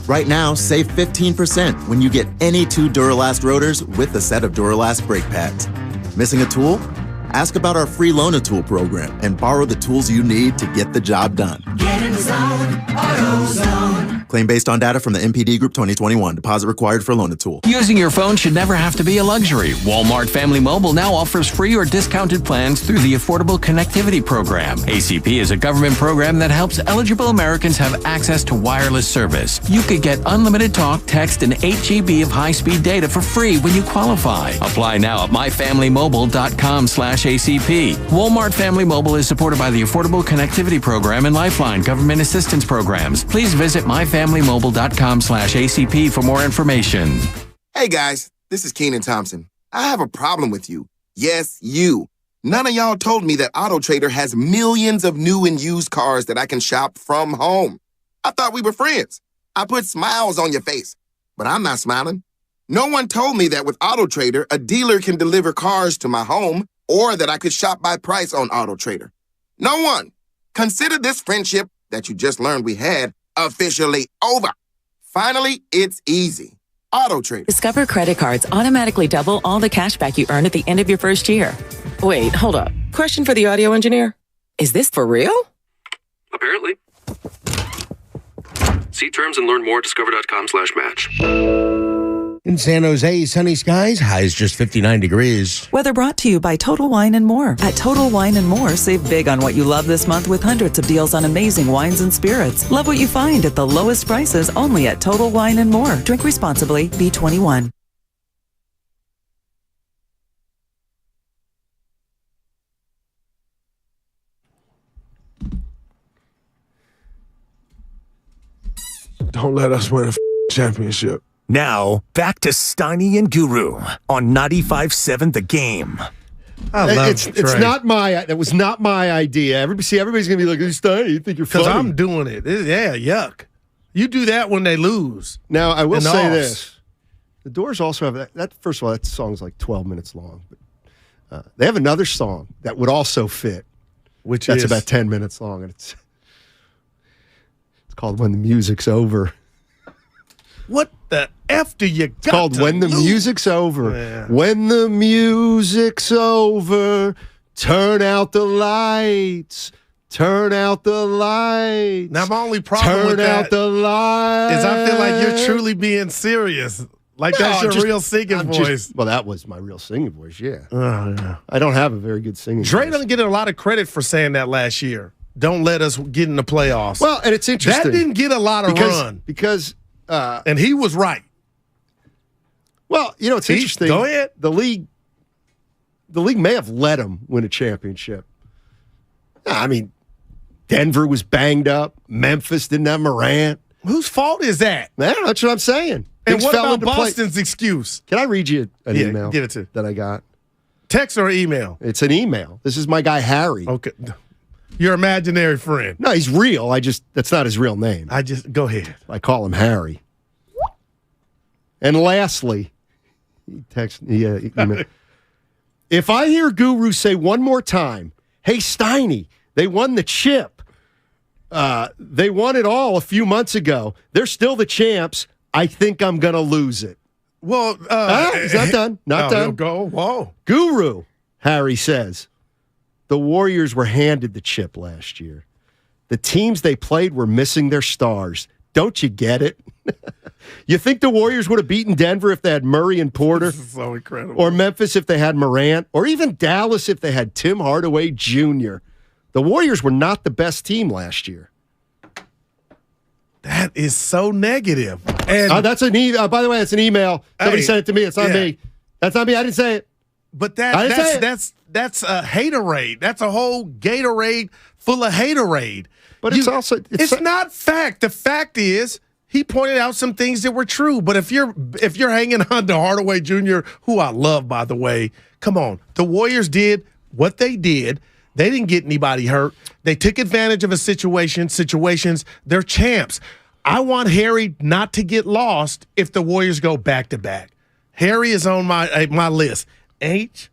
Right now, save 15% when you get any 2 Duralast rotors with a set of Duralast brake pads. Missing a tool? Ask about our free Loan-A-Tool program and borrow the tools you need to get the job done. Get in the zone, AutoZone. Claim based on data from the MPD Group 2021. Deposit required for Loan-A-Tool. Using your phone should never have to be a luxury. Walmart Family Mobile now offers free or discounted plans through the Affordable Connectivity Program. ACP is a government program that helps eligible Americans have access to wireless service. You could get unlimited talk, text, and 8 GB of high-speed data for free when you qualify. Apply now at myfamilymobile.com/ACP. Walmart Family Mobile is supported by the Affordable Connectivity Program and Lifeline government assistance programs. Please visit myfamilymobile.com/ACP for more information. Hey guys, this is Keenan Thompson. I have a problem with you. Yes, you. None of y'all told me that AutoTrader has millions of new and used cars that I can shop from home. I thought we were friends. I put smiles on your face, but I'm not smiling. No one told me that with AutoTrader, a dealer can deliver cars to my home or that I could shop by price on AutoTrader. No one. Consider this friendship that you just learned we had officially over. Finally, it's easy. AutoTrader. Discover credit cards automatically double all the cash back you earn at the end of your first year. Wait, hold up. Question for the audio engineer. Is this for real? Apparently. See terms and learn more at discover.com/match. In San Jose, sunny skies, highs just 59 degrees. Weather brought to you by Total Wine & More. At Total Wine & More, save big on what you love this month with hundreds of deals on amazing wines and spirits. Love what you find at the lowest prices only at Total Wine & More. Drink responsibly. Be 21. Don't let us win a championship. Now, back to Steiny and Guru on 95.7 The Game. I love it's not my. That was not my idea. Everybody's gonna be like, "Hey, Steiny, you think you're funny?" Because I'm doing it. Yeah, yuck. You do that when they lose. Now, I will say this: the Doors also have that. First of all, that song's like 12 minutes long. But they have another song that would also fit, that's about 10 minutes long, and it's called "When the Music's Over." What the F do you got? It's called "When the Music's Over." Yeah. When the music's over, turn out the lights. Turn out the lights. Now, my only problem with that Turn out the lights. is I feel like you're truly being serious. Like that's your real singing voice. Well, that was my real singing voice, yeah. Oh, yeah. I don't have a very good singing Dre voice. doesn't get a lot of credit for saying that last year. Don't let us get in the playoffs. Well, and it's interesting. That didn't get a lot of run. Because and he was right. Well, it's interesting. Go ahead. The league may have let him win a championship. I mean, Denver was banged up. Memphis didn't have Morant. Whose fault is that? That's what I'm saying. And Things what fell about into place. Boston's excuse? Can I read you an email? Give it to that I got. Text or email? It's an email. This is my guy Harry. Okay. Your imaginary friend. No, he's real. That's not his real name. Go ahead. I call him Harry. And lastly, if I hear Guru say one more time, "Hey, Steiny, they won the chip. They won it all a few months ago. They're still the champs. I think I'm going to lose it." Well, he's not done. Not done. Go. Whoa. Guru, Harry says, the Warriors were handed the chip last year. The teams they played were missing their stars. Don't you get it? You think the Warriors would have beaten Denver if they had Murray and Porter? This is so incredible. Or Memphis if they had Morant? Or even Dallas if they had Tim Hardaway Jr.? The Warriors were not the best team last year. That is so negative. And that's an email. By the way, that's an email. Somebody sent it to me. It's not me. That's not me. I didn't say it. But that's a haterade. That's a whole Gatorade full of haterade. But it's not fact. The fact is he pointed out some things that were true. But if you're hanging on to Hardaway Jr., who I love, by the way, come on. The Warriors did what they did. They didn't get anybody hurt. They took advantage of a situations. They're champs. I want Harry not to get lost if the Warriors go back-to-back. Harry is on my list. HARRY.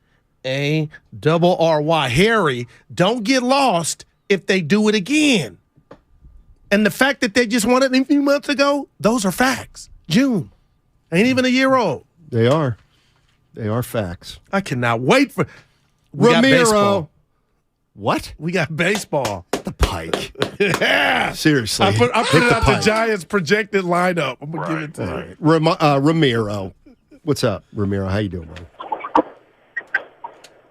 Harry, don't get lost if they do it again. And the fact that they just won it a few months ago, those are facts. June. Ain't even a year old. They are. They are facts. I cannot wait for Ramiro. What? We got baseball. The Pike. Yeah. Seriously. I put it out the Giants' projected lineup. I'm going to give it to you. Ramiro. What's up, Ramiro? How you doing, man?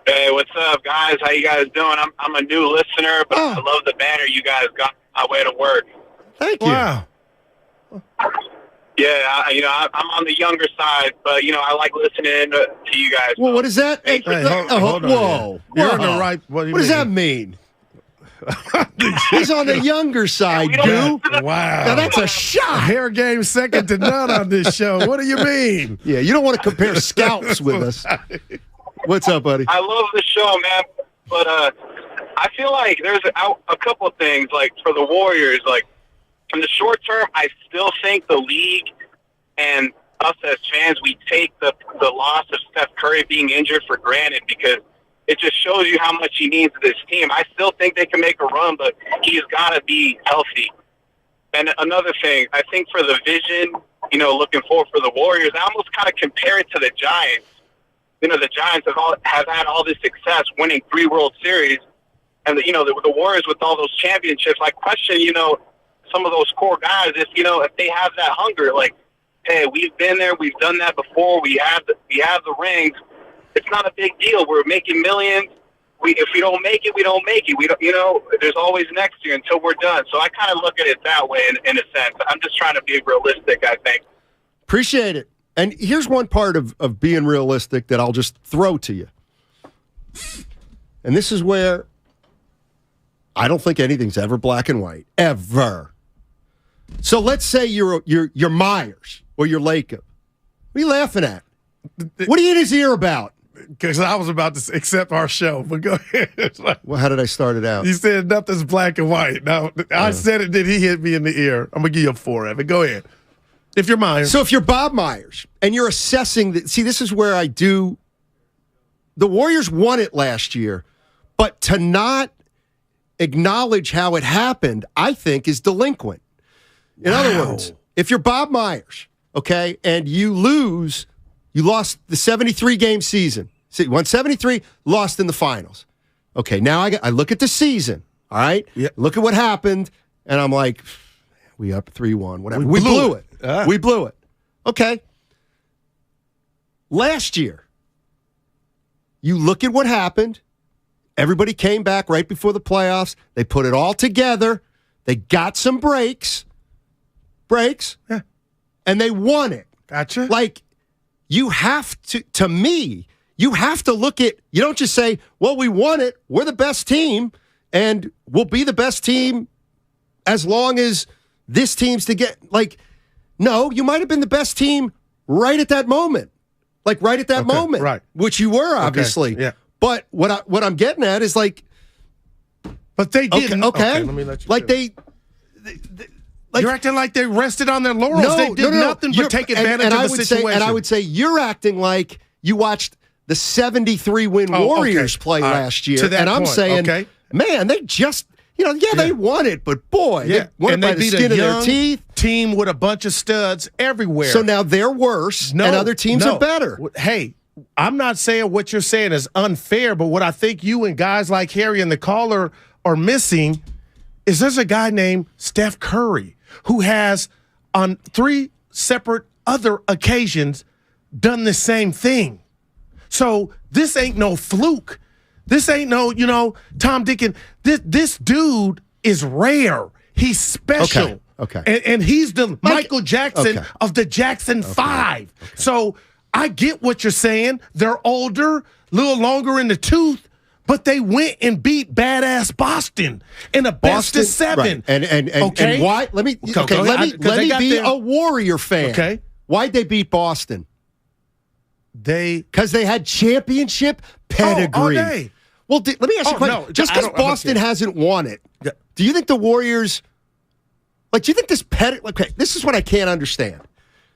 Hey, what's up, guys? How you guys doing? I'm a new listener, but I love the banner you guys got on my way to work. Thank you. Wow. Yeah, I'm on the younger side, but, I like listening to you guys. Well, what is that? Hey, hold on. Whoa. You're on the right. What does that mean? He's on the younger side, Goo. Wow. Now that's a shot. Hair game second to none on this show. What do you mean? Yeah, you don't want to compare scouts with us. What's up, buddy? I love the show, man, but I feel like there's a couple of things, like, for the Warriors, like, in the short term, I still think the league and us as fans, we take the loss of Steph Curry being injured for granted because it just shows you how much he needs this team. I still think they can make a run, but he's got to be healthy. And another thing, I think for the vision, looking forward for the Warriors, I almost kind of compare it to the Giants. The Giants have had all this success winning 3 World Series, and the Warriors with all those championships. I question, some of those core guys if they have that hunger. Like, hey, we've been there, we've done that before. We have the rings. It's not a big deal. We're making millions. If we don't make it, we don't make it. We don't. There's always next year until we're done. So I kind of look at it that way in a sense. I'm just trying to be realistic, I think. Appreciate it. And here's one part of being realistic that I'll just throw to you. And this is where I don't think anything's ever black and white. Ever. So let's say you're Myers or you're Lacob. What are you laughing at? What are you in his ear about? Because I was about to accept our show, but go ahead. Well, how did I start it out? You said nothing's black and white. Now, I said it, then he hit me in the ear. I'm going to give you a 4 of it. Go ahead. If you're Myers. So if you're Bob Myers and you're assessing see, this is where I do. The Warriors won it last year, but to not acknowledge how it happened, I think, is delinquent. In other words, if you're Bob Myers, okay, and you lost the 73-game season. See, you won 73, lost in the finals. Okay, now I look at the season, all right? Yep. Look at what happened, and I'm like, we up 3-1, whatever. We blew it. We blew it. Okay. Last year, you look at what happened. Everybody came back right before the playoffs. They put it all together. They got some breaks, yeah, and they won it. Gotcha. Like, you have to me, you have to look at, you don't just say, well, we won it, we're the best team, and we'll be the best team as long as this team's to get, like, no, you might have been the best team right at that moment. Like, right at that moment. Right. Which you were, obviously. Okay, yeah. But what I'm getting at is, like, but they didn't. Okay. Let me let you like, they like, you're acting like they rested on their laurels. They did nothing but take advantage of the situation. And I would say you're acting like you watched the 73-win Warriors play last year. To that and I'm point, saying, man, they just, they won it, but boy, they won it by the beat skin of their teeth. Team with a bunch of studs everywhere. So now they're worse, and other teams are better. Hey, I'm not saying what you're saying is unfair, but what I think you and guys like Harry and the caller are missing is there's a guy named Steph Curry who has, on 3 separate other occasions, done the same thing. So this ain't no fluke. This ain't no, Tom Dickens. This dude is rare. He's special. Okay. And he's the Michael Jackson of the Jackson 5. Okay. So I get what you're saying. They're older, a little longer in the tooth, but they went and beat badass Boston in a best of 7. Right. And why? Let me be a Warrior fan. Okay. Why'd they beat Boston? Because they had championship pedigree. All day. Well, let me ask you a question. No, just because Boston hasn't won it, do you think the Warriors, do you think this pedigree, okay, this is what I can't understand.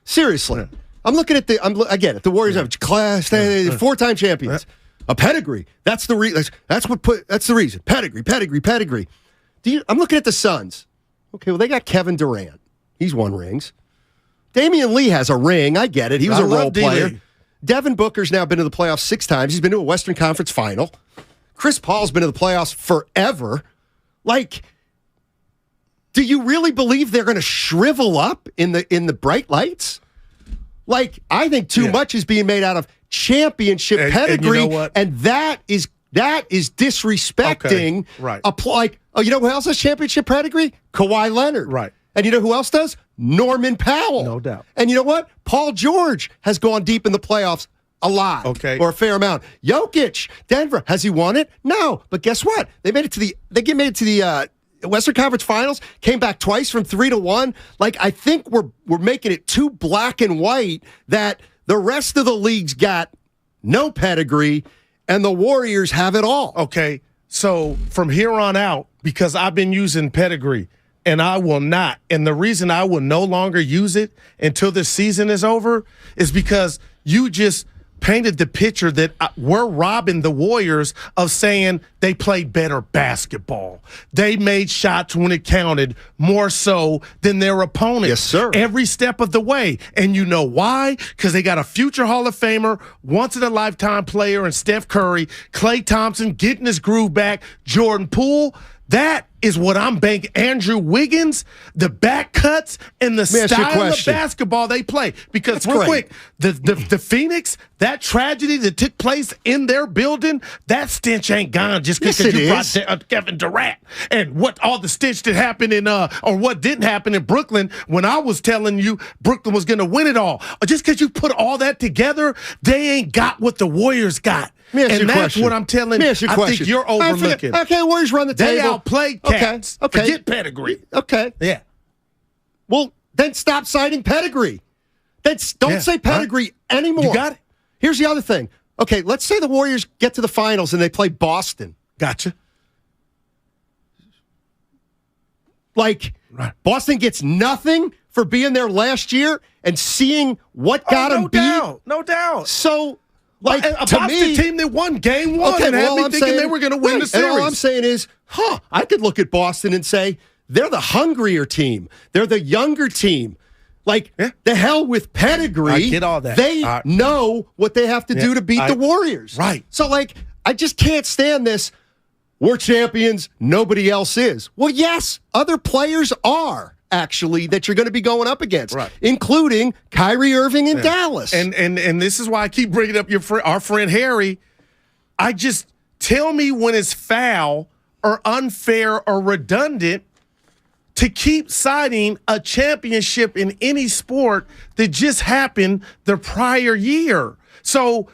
Seriously. I'm looking at I get it. The Warriors have class, 4-time champions. A pedigree. That's the reason. Pedigree. I'm looking at the Suns. Okay, well, they got Kevin Durant. He's won rings. Damian Lee has a ring. I get it. He was a role player. Devin Booker's now been to the playoffs 6 times. He's been to a Western Conference final. Chris Paul's been to the playoffs forever. Like, do you really believe they're going to shrivel up in the bright lights? Like, I think too much is being made out of championship pedigree, and you know what? And that is disrespecting. Okay. Right. You know who else has championship pedigree? Kawhi Leonard. Right. And you know who else does? Norman Powell. No doubt. And you know what? Paul George has gone deep in the playoffs a lot. Okay. Or a fair amount. Jokic, Denver, has he won it? No. But guess what? They made it to the Western Conference Finals, came back twice from 3-1. Like, I think we're making it too black and white that the rest of the league's got no pedigree and the Warriors have it all. Okay. So from here on out, because I've been using pedigree, and I will not. And the reason I will no longer use it until the season is over is because you just painted the picture that we're robbing the Warriors of saying they played better basketball. They made shots when it counted more so than their opponents. Yes, sir. Every step of the way. And you know why? Because they got a future Hall of Famer, once-in-a-lifetime player in Steph Curry, Klay Thompson getting his groove back, Jordan Poole. That is what I'm banking. Andrew Wiggins, the back cuts, and the style of basketball they play. Because real quick, the Phoenix, that tragedy that took place in their building, that stench ain't gone just because you brought Kevin Durant. And what all the stench that happened in, or what didn't happen in Brooklyn when I was telling you Brooklyn was going to win it all. Just because you put all that together, they ain't got what the Warriors got. And that's what I'm telling you. I think you're overlooking. Okay, Warriors run the table. They outplayed Cats. Okay. Forget pedigree. Okay. Yeah. Well, then stop citing pedigree. Don't say pedigree anymore. You got it. Here's the other thing. Okay, let's say the Warriors get to the finals and they play Boston. Gotcha. Like, Boston gets nothing for being there last year and seeing what got them beat. No doubt. So, like, a to Boston me, team that won game one and had me thinking they were going to win the series. And all I'm saying is, I could look at Boston and say, they're the hungrier team. They're the younger team. Like, the hell with pedigree. I get all that. They know what they have to do to beat the Warriors. Right. So, like, I just can't stand this. We're champions. Nobody else is. Well, yes, other players are, actually, that you're going to be going up against, including Kyrie Irving in Dallas. And this is why I keep bringing up our friend Harry. I just tell me when it's foul or unfair or redundant to keep citing a championship in any sport that just happened the prior year. So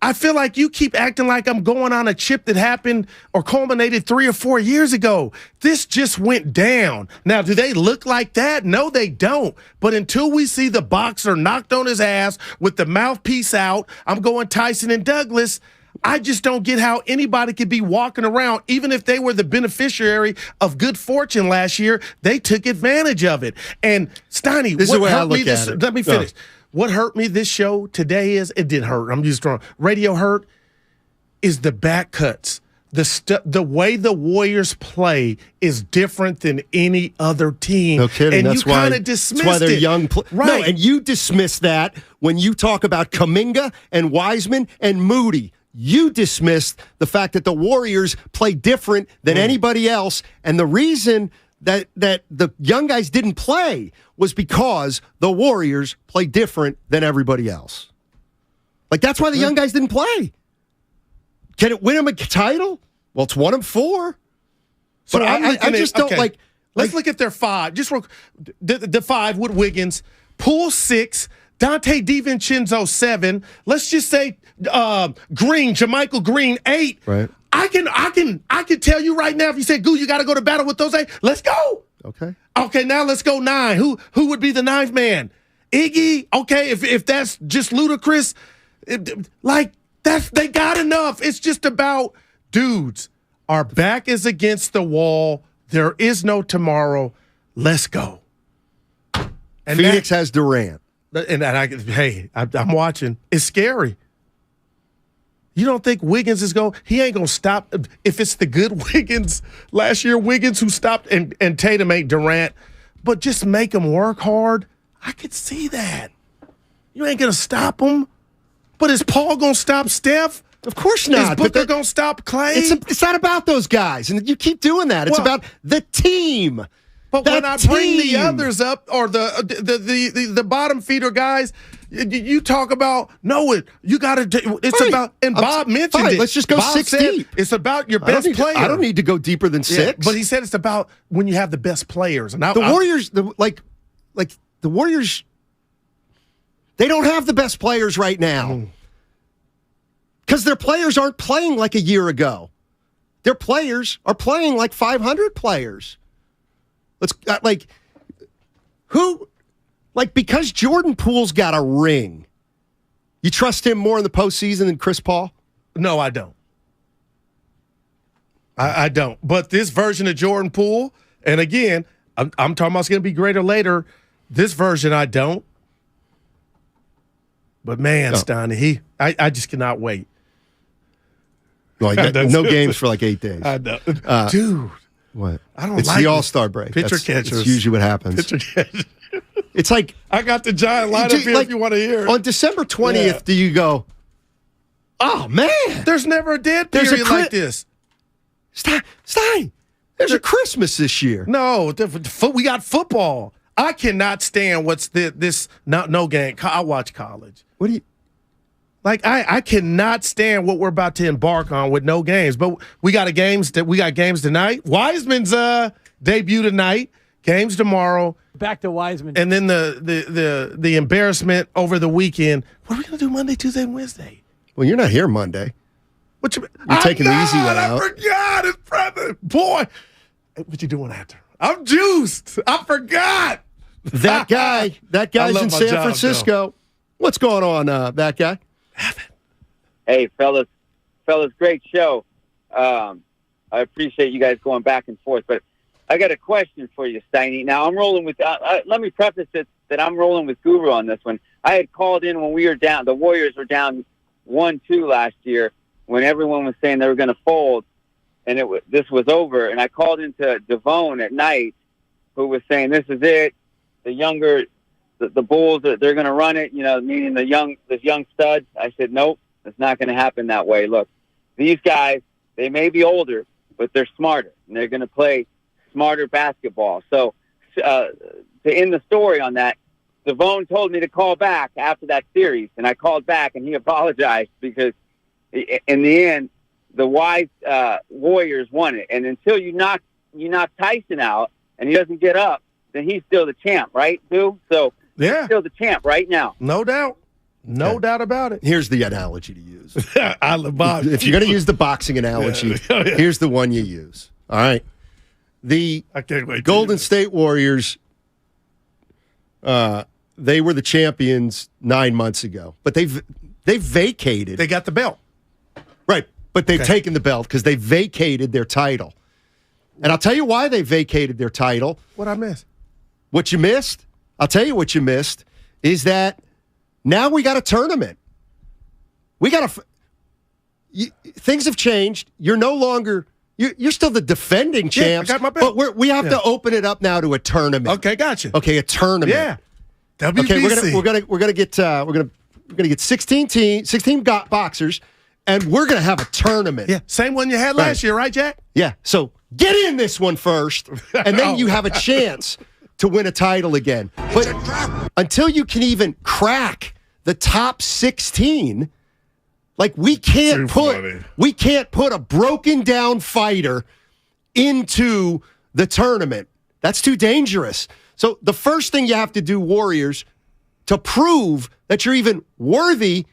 I feel like you keep acting like I'm going on a chip that happened or culminated 3 or 4 years ago. This just went down. Now, do they look like that? No, they don't. But until we see the boxer knocked on his ass with the mouthpiece out, I'm going Tyson and Douglas. I just don't get how anybody could be walking around, even if they were the beneficiary of good fortune last year, they took advantage of it. And Steiny, this is the way I look at it. Let me finish. What hurt me this show today is, it did hurt. I'm just throwing radio hurt, is the back cuts. The way the Warriors play is different than any other team. No kidding. And you kind of dismissed it. That's why they're young. Right. No, and you dismiss that when you talk about Kuminga and Wiseman and Moody. You dismissed the fact that the Warriors play different than anybody else. And the reason that the young guys didn't play was because the Warriors play different than everybody else. Like, that's why the young guys didn't play. Can it win them a title? Well, it's 1-4. So but I just don't like. Let's look at their five. Just the five with Wiggins. Poole 6. Dante DiVincenzo 7. Let's just say Green, JaMychal Green 8. Right. I can tell you right now, if you say, Goo, you got to go to battle with those 8. Let's go. Okay, now let's go 9. Who would be the 9th man? Iggy. Okay, if that's just ludicrous, they got enough. It's just about, dudes, our back is against the wall. There is no tomorrow. Let's go. And Phoenix has Durant. And I'm watching. It's scary. You don't think Wiggins he ain't going to stop. If it's the good Wiggins, last year Wiggins who stopped, and Tatum ain't Durant, but just make him work hard, I could see that. You ain't going to stop him. But is Paul going to stop Steph? Of course not. But they're going to stop Clay? It's not about those guys, and you keep doing that. It's about the team. But when I bring the others up, or the bottom feeder guys, you talk about, you got to. It's about, and Bob mentioned it. Let's just go Bob 6 deep. It's about your best player. I don't need to go deeper than 6. But he said it's about when you have the best players. And Warriors, the Warriors, they don't have the best players right now because their players aren't playing like a year ago. Their players are playing like 500 players. Because Jordan Poole's got a ring, you trust him more in the postseason than Chris Paul? No, I don't. I don't. But this version of Jordan Poole, and again, I'm talking about it's going to be greater later. This version, I don't. But man, Steiny, I just cannot wait. No games for like 8 days. I know. Dude. What? I don't it's like the All-Star break. Pitcher catchers. That's usually what happens. Pitcher catchers. It's like, I got the giant lineup here if you want to hear it. On December 20th, do you go, oh, man. There's never a dead period like this. Stein, there's a Christmas this year. No, we got football. I cannot stand this no game. I watch college. What do you... I cannot stand what we're about to embark on with no games. But we got games tonight. Wiseman's debut tonight. Games tomorrow. Back to Wiseman. And then the embarrassment over the weekend. What are we gonna do Monday, Tuesday, and Wednesday? Well, you're not here Monday. You're taking the easy one out. I forgot. It's boy. What you doing after? I'm juiced. I forgot. That guy's love in my San job, Francisco. What's going on, that guy? Hey, fellas, great show. I appreciate you guys going back and forth, but I got a question for you, Steiny. Now, I'm rolling with, let me preface it that I'm rolling with Guru on this one. I had called in when we were down, the Warriors were down 1-2 last year when everyone was saying they were going to fold, and this was over. And I called into Devone at night, who was saying, this is it. The Bulls, they're going to run it, meaning this young studs. I said, nope, it's not going to happen that way. Look, these guys, they may be older, but they're smarter, and they're going to play smarter basketball. So to end the story on that, Devone told me to call back after that series, and I called back, and he apologized because in the end, the Warriors won it. And until you knock Tyson out and he doesn't get up, then he's still the champ, right, Stu? So he's still the champ right now. No doubt. No doubt about it. Here's the analogy to use. If If you're going to use the boxing analogy, here's the one you use. All right. The Golden State Warriors, they were the champions 9 months ago, but they've vacated. They got the belt. Right, but they've taken the belt because they vacated their title. And I'll tell you why they vacated their title. What I missed? What you missed? I'll tell you what you missed is that now we got a tournament. We got things have changed. You're no longer. You're still the defending champs. I got my belt. But we have to open it up now to a tournament. Okay, gotcha. Okay, a tournament. Yeah. WBC. Okay, we're gonna get 16 boxers, and we're gonna have a tournament. Yeah, same one you had last year, right, Jack? Yeah. So get in this one first, and then you have a chance to win a title again. But until you can even crack the top 16, like we can't put a broken down fighter into the tournament. That's too dangerous. So the first thing you have to do, Warriors, to prove that you're even worthy,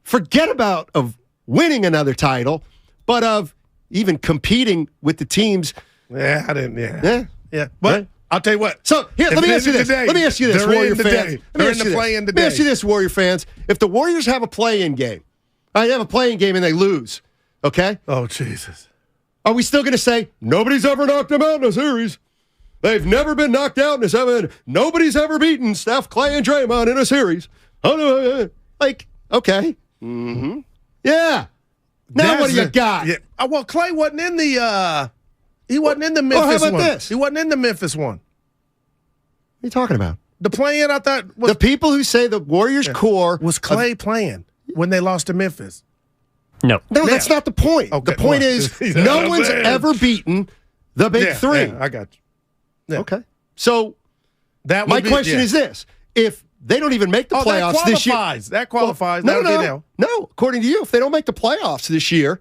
forget about of winning another title, but of even competing with the teams. Yeah, I didn't. Yeah. But right? I'll tell you what. So here, let me ask you this. Let me ask you this, Warrior fans. They're in the play-in today. Let me ask you this, Warrior fans. If the Warriors have a play-in game, they have a play-in game and they lose, okay? Oh, Jesus. Are we still going to say, nobody's ever knocked them out in a series? They've never been knocked out in a seven. Nobody's ever beaten Steph, Clay, and Draymond in a series. Like, okay. Mm-hmm. Yeah. Now what do you got? Yeah. Well, Clay wasn't in the he wasn't in the Memphis how about one. This? He wasn't in the Memphis one. What are you talking about? The play-in, I thought was, the people who say the Warriors core was Clay playing when they lost to Memphis. No, that's not the point. Okay, the point is no one's ever beaten the big three. Yeah, I got you. Yeah. Okay. So my question is this. If they don't even make the playoffs this year. That qualifies. No. According to you, if they don't make the playoffs this year,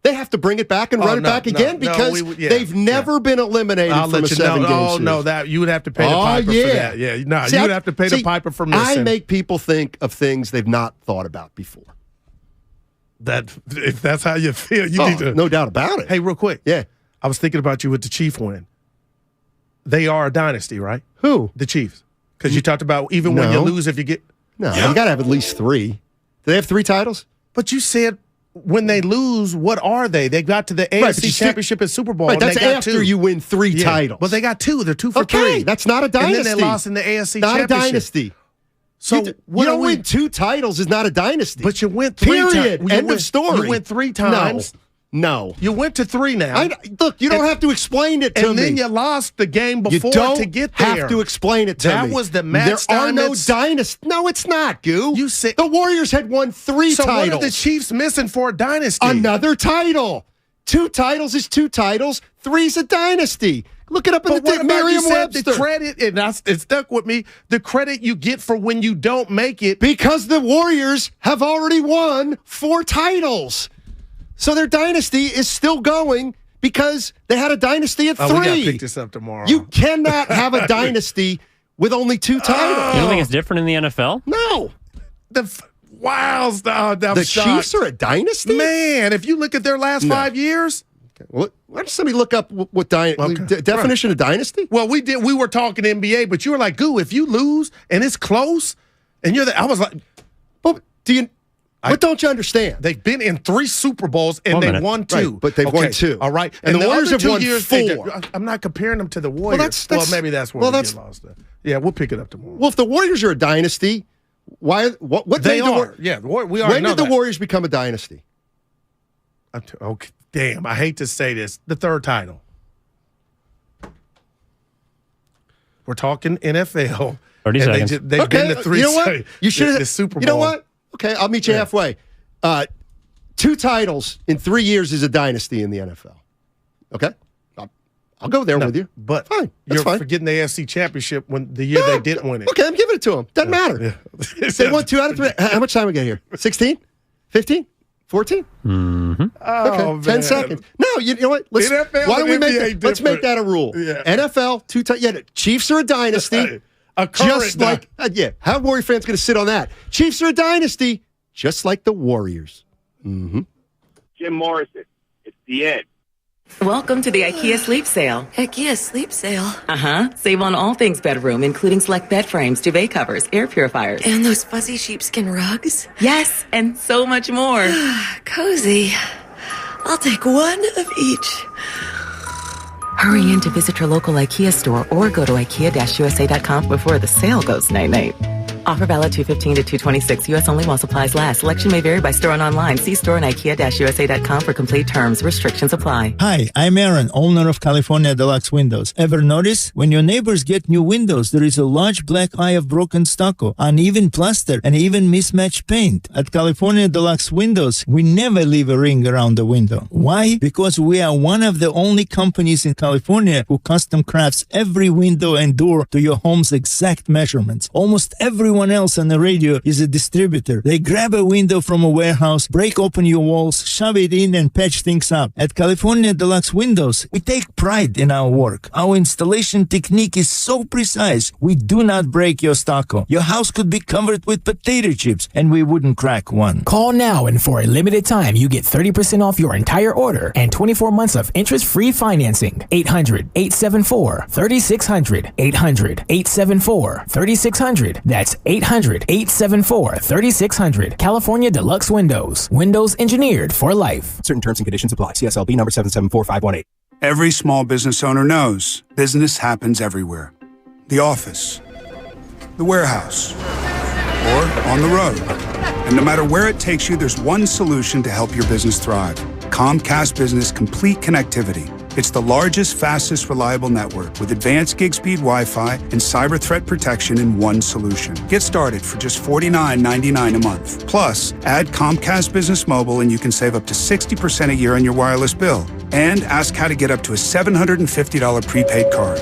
they have to bring it back and run it back again because they've never been eliminated from a 7-game series. Oh, no, that you would have to pay the piper for that. Yeah, you would have to pay the piper for missing. I make people think of things they've not thought about before. If that's how you feel, you need to. No doubt about it. Hey, real quick. Yeah. I was thinking about you with the Chief win. They are a dynasty, right? Who? The Chiefs. Because you talked about even when you lose, if you get. No, you got to have at least 3. Do they have 3 titles? But you said when they lose, what are they? They got to the AFC Championship and Super Bowl. Right, that's and they got after 2. you win 3 titles. But they got 2. They're 2 for 3. Okay, that's not a dynasty. And then they lost in the AFC Championship. Not a dynasty. So you don't win 2 titles is not a dynasty. But you went 3 times. Period. End of story. You went 3 times. No. You went to 3 now. Look, you don't have to explain it to me. And then you lost the game before to get there. You don't have to explain it to me. That was the Matt There are no dynasties. No, it's not, Goo. You said the Warriors had won 3 so titles. So what are the Chiefs missing for a dynasty? Another title. 2 titles is 2 titles. 3's a dynasty. Look it up in the Merriam-Webster. The credit, and it stuck with me, the credit you get for when you don't make it. Because the Warriors have already won 4 titles. So their dynasty is still going because they had a dynasty at 3. We got to pick this up tomorrow. You cannot have a dynasty with only 2 titles. You don't think it's different in the NFL? No. The Chiefs are a dynasty? Man, if you look at their last 5 years, Well, why don't somebody look up what definition of dynasty? Well, we did. We were talking NBA, but you were like, "Goo, if you lose and it's close, and you're I was like, well, what don't you understand? They've been in 3 Super Bowls and they won 2, right, but they've won 2. All right, and the Warriors have won 4. I'm not comparing them to the Warriors. Well, maybe that's where we get lost. Yeah, we'll pick it up tomorrow. Well, if the Warriors are a dynasty, what they are? Yeah, we already when know did the Warriors become a dynasty? Okay, damn, I hate to say this. The 3rd title. We're talking NFL. 30 seconds. They've been the 3. You know what? You should the Super Bowl. You know what? Okay, I'll meet you halfway. 2 titles in 3 years is a dynasty in the NFL. Okay? I'll go there with you. But fine. You're forgetting the AFC Championship when the year they didn't win it. Okay, I'm giving it to them. Doesn't matter. Yeah. They won 2 out of 3. How much time we got here? 16? 15? 14? Mm-hmm. Okay, Oh, 10 man. seconds. No, you know what? Let's make that a rule. Yeah. NFL, 2 titles. Yeah, the Chiefs are a dynasty. How are Warrior fans going to sit on that? Chiefs are a dynasty, just like the Warriors. Mm-hmm. Jim Morrison, it's the end. Welcome to the IKEA Sleep Sale. IKEA sleep sale. Uh-huh. Save on all things bedroom, including select bed frames, duvet covers, air purifiers. And those fuzzy sheepskin rugs. Yes, and so much more. Cozy. I'll take one of each. Hurry in to visit your local IKEA store or go to IKEA-USA.com before the sale goes night-night. Offer valid 2/15 to 2/26. U.S. only while supplies last. Selection may vary by store and online. See store and IKEA-USA.com for complete terms. Restrictions apply. Hi, I'm Aaron, owner of California Deluxe Windows. Ever notice? When your neighbors get new windows, there is a large black eye of broken stucco, uneven plaster, and even mismatched paint. At California Deluxe Windows, we never leave a ring around the window. Why? Because we are one of the only companies in California who custom crafts every window and door to your home's exact measurements. Almost everyone else on the radio is a distributor. They grab a window from a warehouse, break open your walls, shove it in, and patch things up. At California Deluxe Windows, we take pride in our work. Our installation technique is so precise, we do not break your stucco. Your house could be covered with potato chips, and we wouldn't crack one. Call now, and for a limited time, you get 30% off your entire order and 24 months of interest-free financing. 800-874-3600. 800-874-3600. That's 800-874-3600. California Deluxe Windows. Windows engineered for life. Certain terms and conditions apply. CSLB number 774518. Every small business owner knows business happens everywhere. The office, the warehouse, or on the road. And no matter where it takes you, there's one solution to help your business thrive. Comcast Business Complete Connectivity. It's the largest, fastest, reliable network with advanced gig speed Wi-Fi and cyber threat protection in one solution. Get started for just $49.99 a month. Plus, add Comcast Business Mobile and you can save up to 60% a year on your wireless bill. And ask how to get up to a $750 prepaid card.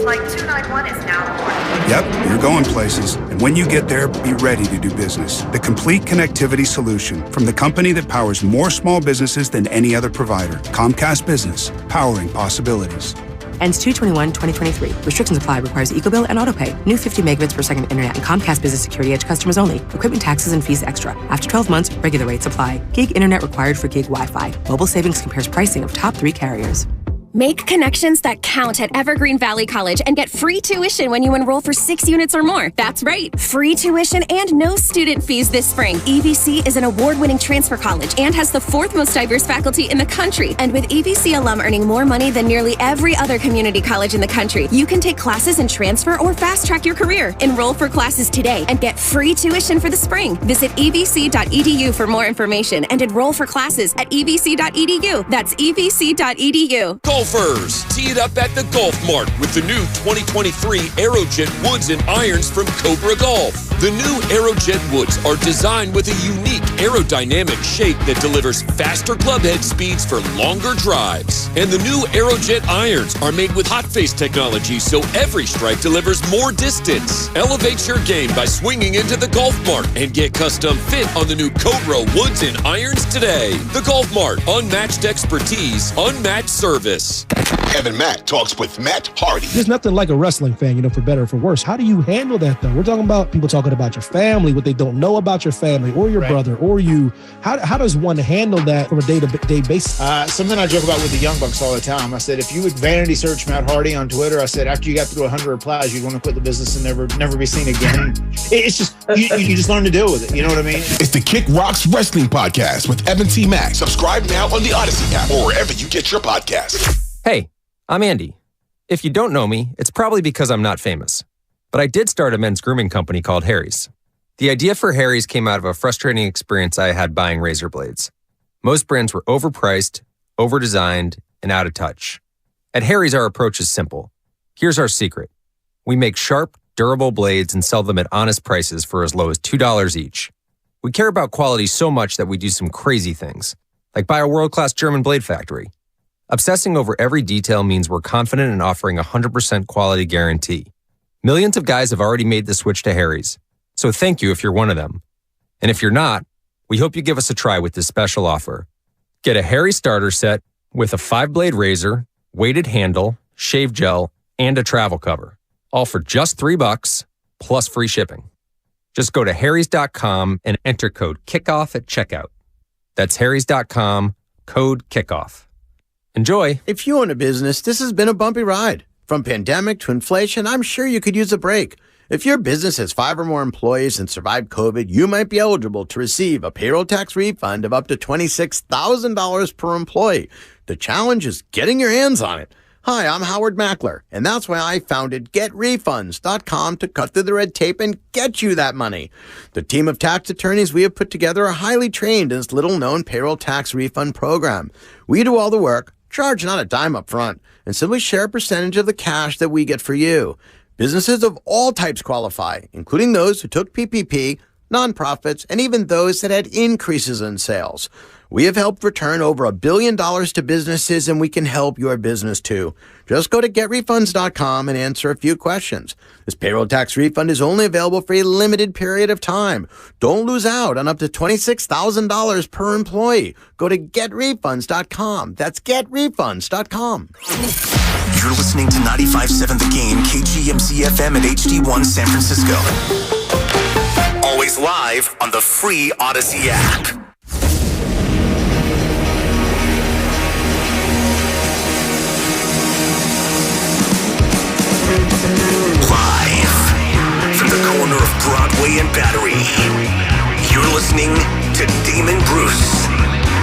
Flight 291 is now aboard. Yep, you're going places. And when you get there, be ready to do business. The complete connectivity solution from the company that powers more small businesses than any other provider. Comcast Business, powering possibilities. Ends 2/21/2023. Restrictions apply. Requires EcoBill and AutoPay. New 50 megabits per second internet and Comcast Business Security Edge customers only. Equipment taxes and fees extra. After 12 months, regular rates apply. Gig internet required for gig Wi-Fi. Mobile Savings compares pricing of top 3 carriers. Make connections that count at Evergreen Valley College and get free tuition when you enroll for 6 units or more. That's right, free tuition and no student fees this spring. EVC is an award-winning transfer college and has the 4th most diverse faculty in the country. And with EVC alum earning more money than nearly every other community college in the country, you can take classes and transfer or fast-track your career. Enroll for classes today and get free tuition for the spring. Visit evc.edu for more information and enroll for classes at evc.edu. That's evc.edu. Golfers, tee it up at the Golf Mart with the new 2023 Aerojet woods and irons from Cobra Golf. The new Aerojet woods are designed with a unique aerodynamic shape that delivers faster clubhead speeds for longer drives. And the new Aerojet irons are made with hot face technology, so every strike delivers more distance. Elevate your game by swinging into the Golf Mart and get custom fit on the new Cobra woods and irons today. The Golf Mart, unmatched expertise, unmatched service. Kevin Mack talks with Matt Hardy. There's nothing like a wrestling fan, for better or for worse. How do you handle that, though? We're talking about people talking about your family, what they don't know about your family or your brother or you. How does one handle that from a day-to-day basis? Something I joke about with the Young Bucks all the time. I said, if you would vanity search Matt Hardy on Twitter, I said, after you got through 100 replies, you'd want to quit the business and never be seen again. It's just, you just learn to deal with it. You know what I mean? It's the Kick Rocks Wrestling Podcast with Evan T. Mack. Subscribe now on the Odyssey app or wherever you get your podcasts. Hey, I'm Andy. If you don't know me, it's probably because I'm not famous. But I did start a men's grooming company called Harry's. The idea for Harry's came out of a frustrating experience I had buying razor blades. Most brands were overpriced, overdesigned, and out of touch. At Harry's, our approach is simple. Here's our secret. We make sharp, durable blades and sell them at honest prices for as low as $2 each. We care about quality so much that we do some crazy things, like buy a world-class German blade factory. Obsessing over every detail means we're confident in offering a 100% quality guarantee. Millions of guys have already made the switch to Harry's, so thank you if you're one of them. And if you're not, we hope you give us a try with this special offer. Get a Harry starter set with a 5-blade razor, weighted handle, shave gel, and a travel cover, all for just $3 plus free shipping. Just go to harrys.com and enter code KICKOFF at checkout. That's harrys.com, code KICKOFF. Enjoy. If you own a business, this has been a bumpy ride. From pandemic to inflation, I'm sure you could use a break. If your business has 5 or more employees and survived COVID, you might be eligible to receive a payroll tax refund of up to $26,000 per employee. The challenge is getting your hands on it. Hi, I'm Howard Mackler, and that's why I founded GetRefunds.com to cut through the red tape and get you that money. The team of tax attorneys we have put together are highly trained in this little-known payroll tax refund program. We do all the work, charge not a dime up front, and simply share a percentage of the cash that we get for you. Businesses of all types qualify, including those who took PPP, nonprofits, and even those that had increases in sales. We have helped return over $1 billion to businesses, and we can help your business too. Just go to GetRefunds.com and answer a few questions. This payroll tax refund is only available for a limited period of time. Don't lose out on up to $26,000 per employee. Go to GetRefunds.com. That's GetRefunds.com. You're listening to 95.7 The Game, KGMC FM and HD1 San Francisco. Always live on the free Odyssey app. Live from the corner of Broadway and Battery, you're listening to Damon Bruce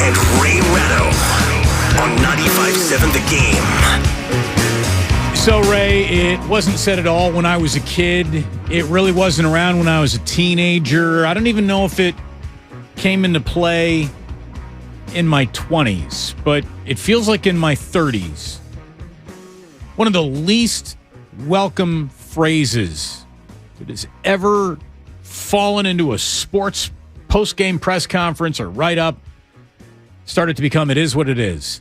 and Ray Ratto on 95.7 The Game. So, Ray, it wasn't said at all when I was a kid. It really wasn't around when I was a teenager. I don't even know if it came into play in my 20s, but it feels like in my 30s. One of the least welcome phrases that has ever fallen into a sports post-game press conference or write-up started to become, it is what it is.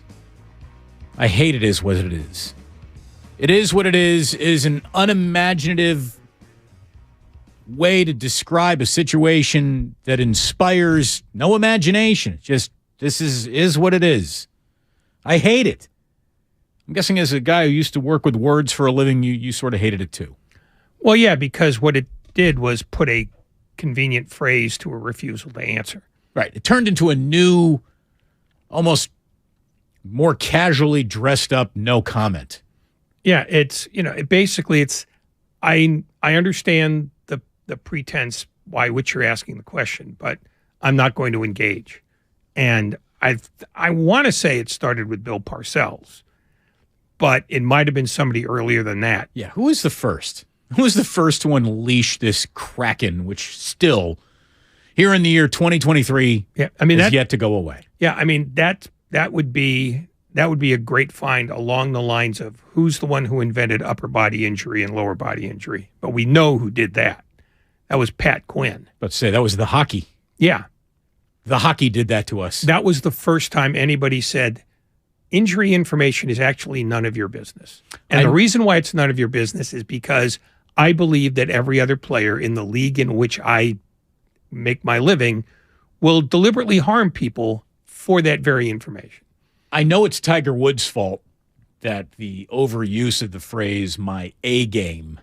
I hate it is what it is. It is what it is an unimaginative way to describe a situation that inspires no imagination. It's just, this is what it is. I hate it. I'm guessing as a guy who used to work with words for a living, you sort of hated it too. Well, yeah, because what it did was put a convenient phrase to a refusal to answer. Right. It turned into a new, almost more casually dressed up no comment. Yeah, it's, basically it's, I understand the pretense by which you're asking the question, but I'm not going to engage. And I want to say it started with Bill Parcells, but it might have been somebody earlier than that. Yeah, who was the first? Who was the first to unleash this kraken, which still, here in the year 2023, is yet to go away? Yeah, I mean, that would be a great find along the lines of who's the one who invented upper body injury and lower body injury. But we know who did that. That was Pat Quinn. Let's say that was the hockey. Yeah. The hockey did that to us. That was the first time anybody said, injury information is actually none of your business. And the reason why it's none of your business is because I believe that every other player in the league in which I make my living will deliberately harm people for that very information. I know it's Tiger Woods' fault, that the overuse of the phrase "my A game,"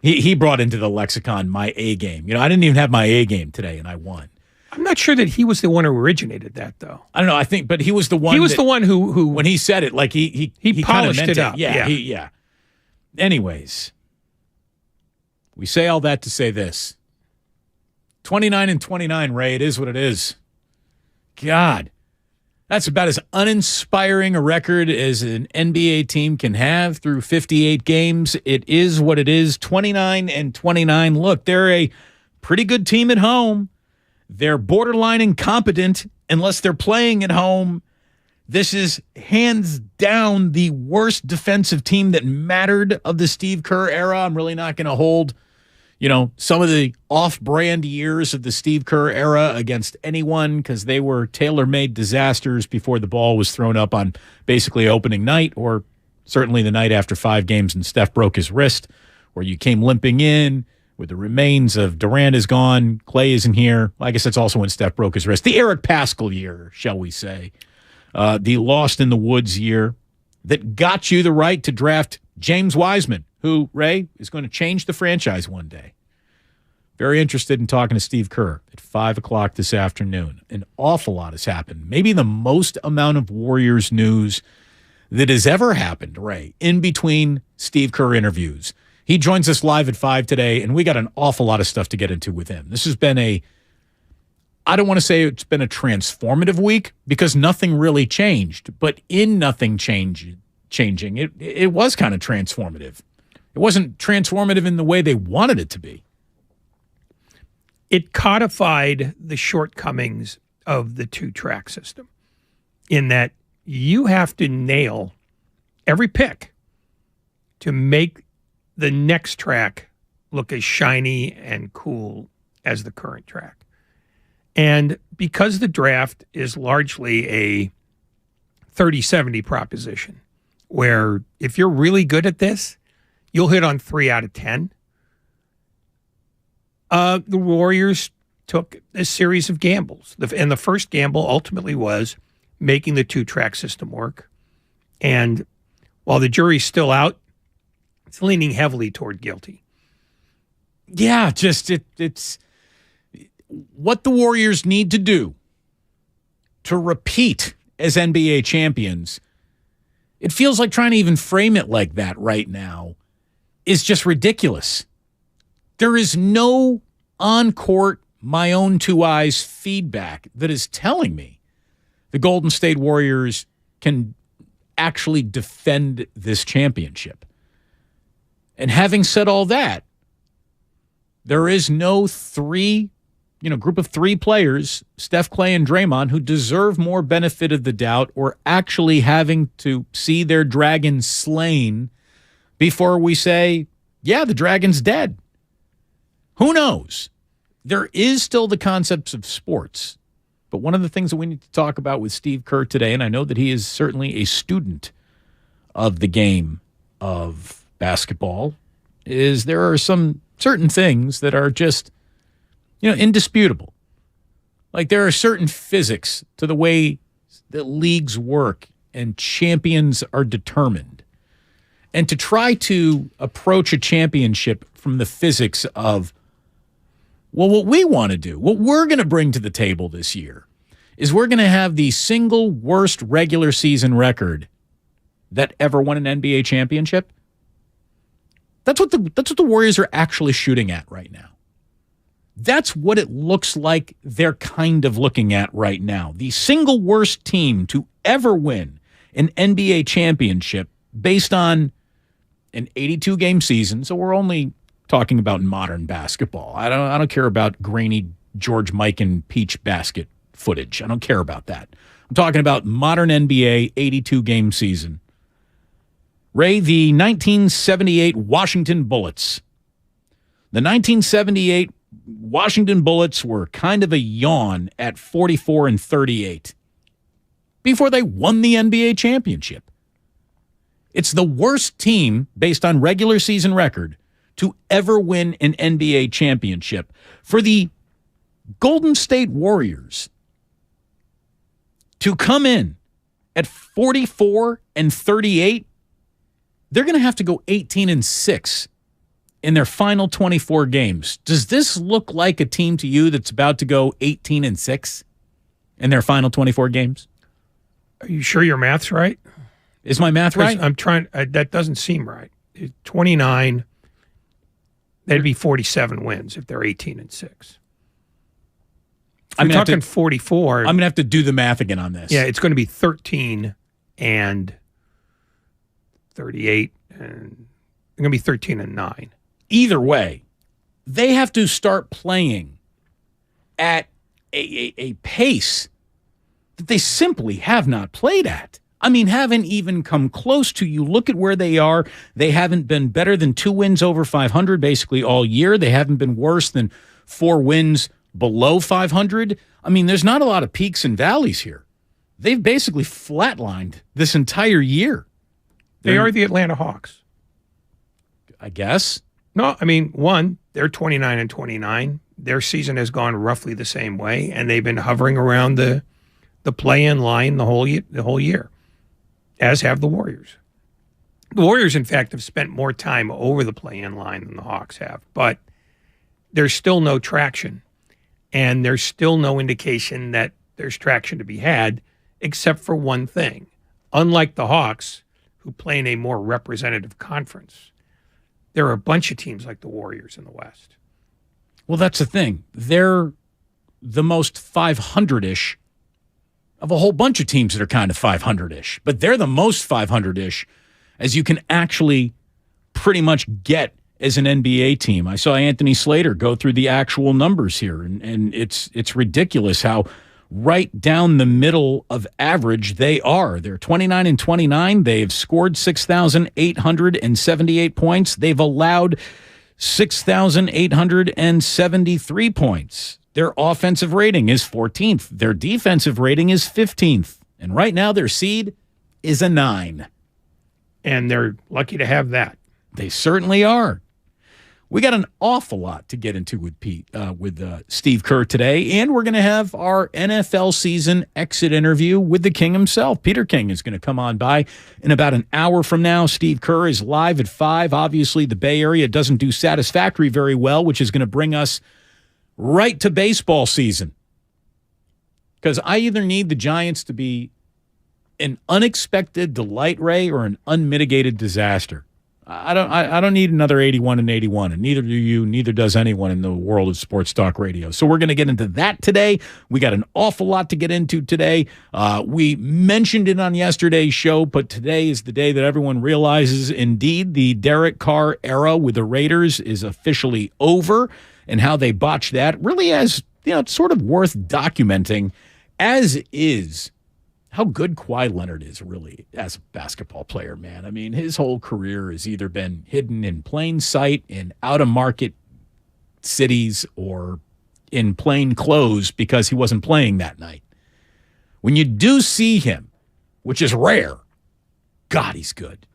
he brought into the lexicon "my A game." I didn't even have my A game today, and I won. I'm not sure that he was the one who originated that, though. I don't know. I think, but he was the one. He was the one who when he said it, like he polished meant it up. Yeah. Anyways, we say all that to say this: 29-29, Ray. It is what it is. God, that's about as uninspiring a record as an NBA team can have through 58 games. It is what it is. 29-29. Look, they're a pretty good team at home. They're borderline incompetent unless they're playing at home. This is hands down the worst defensive team that mattered of the Steve Kerr era. I'm really not going to hold, some of the off-brand years of the Steve Kerr era against anyone because they were tailor-made disasters before the ball was thrown up on basically opening night or certainly the night after 5 games and Steph broke his wrist, where you came limping in with the remains of Durant is gone, Clay isn't here. I guess that's also when Steph broke his wrist. The Eric Paschall year, shall we say. The Lost in the Woods year that got you the right to draft James Wiseman, who, Ray, is going to change the franchise one day. Very interested in talking to Steve Kerr at 5 o'clock this afternoon. An awful lot has happened. Maybe the most amount of Warriors news that has ever happened, Ray, in between Steve Kerr interviews. He joins us live at 5 today, and we got an awful lot of stuff to get into with him. This has been I don't want to say it's been a transformative week because nothing really changed, but in nothing changing, it was kind of transformative. It wasn't transformative in the way they wanted it to be. It codified the shortcomings of the 2-track system in that you have to nail every pick to make the next track look as shiny and cool as the current track. And because the draft is largely a 30-70 proposition, where if you're really good at this, you'll hit on 3 out of 10. The Warriors took a series of gambles. And the first gamble ultimately was making the 2-track system work. And while the jury's still out, it's leaning heavily toward guilty. Yeah, it's what the Warriors need to do to repeat as NBA champions. It feels like trying to even frame it like that right now is just ridiculous. There is no on-court, my own 2 eyes feedback that is telling me the Golden State Warriors can actually defend this championship. And having said all that, there is no group of 3 players, Steph, Clay, and Draymond, who deserve more benefit of the doubt or actually having to see their dragon slain before we say, yeah, the dragon's dead. Who knows? There is still the concepts of sports. But one of the things that we need to talk about with Steve Kerr today, and I know that he is certainly a student of the game of basketball, is there are some certain things that are just, indisputable. Like there are certain physics to the way that leagues work and champions are determined. And to try to approach a championship from the physics of, well, what we want to do, what we're going to bring to the table this year is we're going to have the single worst regular season record that ever won an NBA championship. That's what the Warriors are actually shooting at right now. That's what it looks like they're kind of looking at right now. The single worst team to ever win an NBA championship based on an 82-game season. So we're only talking about modern basketball. I don't care about grainy George Mikan peach basket footage. I don't care about that. I'm talking about modern NBA 82-game season. Ray, the 1978 Washington Bullets. The 1978 Washington Bullets were kind of a yawn at 44-38 before they won the NBA championship. It's the worst team based on regular season record to ever win an NBA championship. For the Golden State Warriors to come in at 44-38, they're going to have to go 18-6 in their final 24 games. Does this look like a team to you that's about to go 18-6 in their final 24 games? Are you sure your math's right? Is my math right? I'm trying. That doesn't seem right. 29. That'd be 47 wins if they're 18-6. I'm talking 44. I'm going to have to do the math again on this. Yeah, it's going to be 13 and 38, and it's going to be 13-9. Either way, they have to start playing at a pace that they simply have not played at. I mean, haven't even come close to. You look at where they are. They haven't been better than 2 wins over 500 basically all year. They haven't been worse than 4 wins below 500. I mean, there's not a lot of peaks and valleys here. They've basically flatlined this entire year. They are the Atlanta Hawks. I guess. No, I mean, they're 29-29. Their season has gone roughly the same way, and they've been hovering around the play-in line the whole year, as have the Warriors. The Warriors, in fact, have spent more time over the play-in line than the Hawks have, but there's still no traction, and there's still no indication that there's traction to be had, except for one thing. Unlike the Hawks, who play in a more representative conference, there are a bunch of teams like the Warriors in the West. Well, that's the thing. They're the most 500-ish of a whole bunch of teams that are kind of 500-ish. But they're the most 500-ish as you can actually pretty much get as an NBA team. I saw Anthony Slater go through the actual numbers here, and it's ridiculous how right down the middle of average they are. They're 29-29. They've scored 6,878 points. They've allowed 6,873 points. Their offensive rating is 14th. Their defensive rating is 15th. And right now their seed is a 9. And they're lucky to have that. They certainly are. We got an awful lot to get into with Steve Kerr today, and we're going to have our NFL season exit interview with the King himself. Peter King is going to come on by in about an hour from now. Steve Kerr is live at 5. Obviously, the Bay Area doesn't do satisfactory very well, which is going to bring us right to baseball season. Because I either need the Giants to be an unexpected delight, Ray, or an unmitigated disaster. I don't need another 81-81, and neither do you, neither does anyone in the world of sports talk radio. So we're going to get into that today. We got an awful lot to get into today. We mentioned it on yesterday's show, but today is the day that everyone realizes, indeed, the Derek Carr era with the Raiders is officially over, and how they botched that really as, it's sort of worth documenting, as is how good Kawhi Leonard is really as a basketball player, man. I mean, his whole career has either been hidden in plain sight in out-of-market cities or in plain clothes because he wasn't playing that night. When you do see him, which is rare, God, he's good.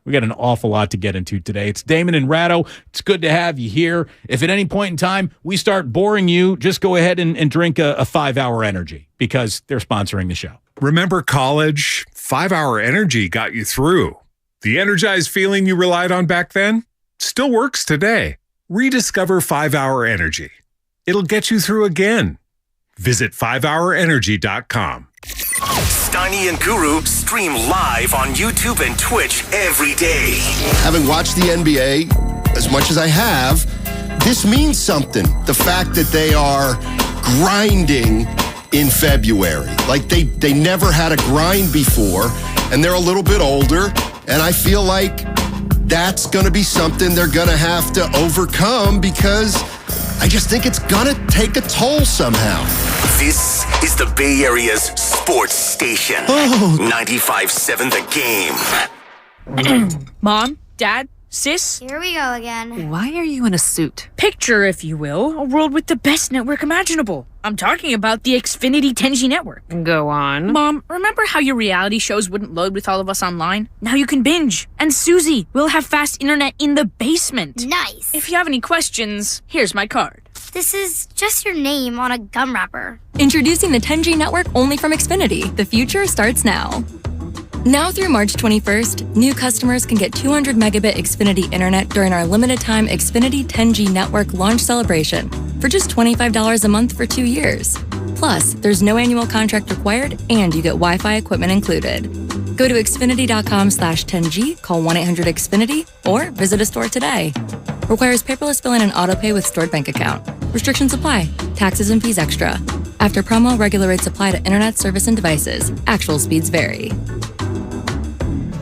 We got an awful lot to get into today. It's Damon and Ratto. It's good to have you here. If at any point in time we start boring you, just go ahead and drink a 5-Hour Energy because they're sponsoring the show. Remember college? 5-Hour Energy got you through. The energized feeling you relied on back then still works today. Rediscover 5-Hour Energy. It'll get you through again. Visit 5hourenergy.com. Steiny and Guru stream live on YouTube and Twitch every day. Having watched the NBA as much as I have, this means something. The fact that they are grinding in February. Like they never had a grind before, and they're a little bit older, and I feel like that's going to be something they're going to have to overcome because I just think it's going to take a toll somehow. This is the Bay Area's sports station. 95.7 The Game. Mom, Dad, Sis? Here we go again. Why are you in a suit? Picture, if you will, a world with the best network imaginable. I'm talking about the Xfinity 10G network. Go on. Mom, remember how your reality shows wouldn't load with all of us online? Now you can binge. And Susie, we'll have fast internet in the basement. Nice. If you have any questions, here's my card. This is just your name on a gum wrapper. Introducing the 10G network only from Xfinity. The future starts now. Now through March 21st, new customers can get 200 megabit Xfinity internet during our limited time Xfinity 10G network launch celebration for just $25 a month for 2 years. Plus, there's no annual contract required and you get Wi-Fi equipment included. Go to Xfinity.com/10G, call 1-800-XFINITY, or visit a store today. Requires paperless billing and autopay with stored bank account. Restrictions apply. Taxes and fees extra. After promo, regular rates apply to internet service and devices. Actual speeds vary.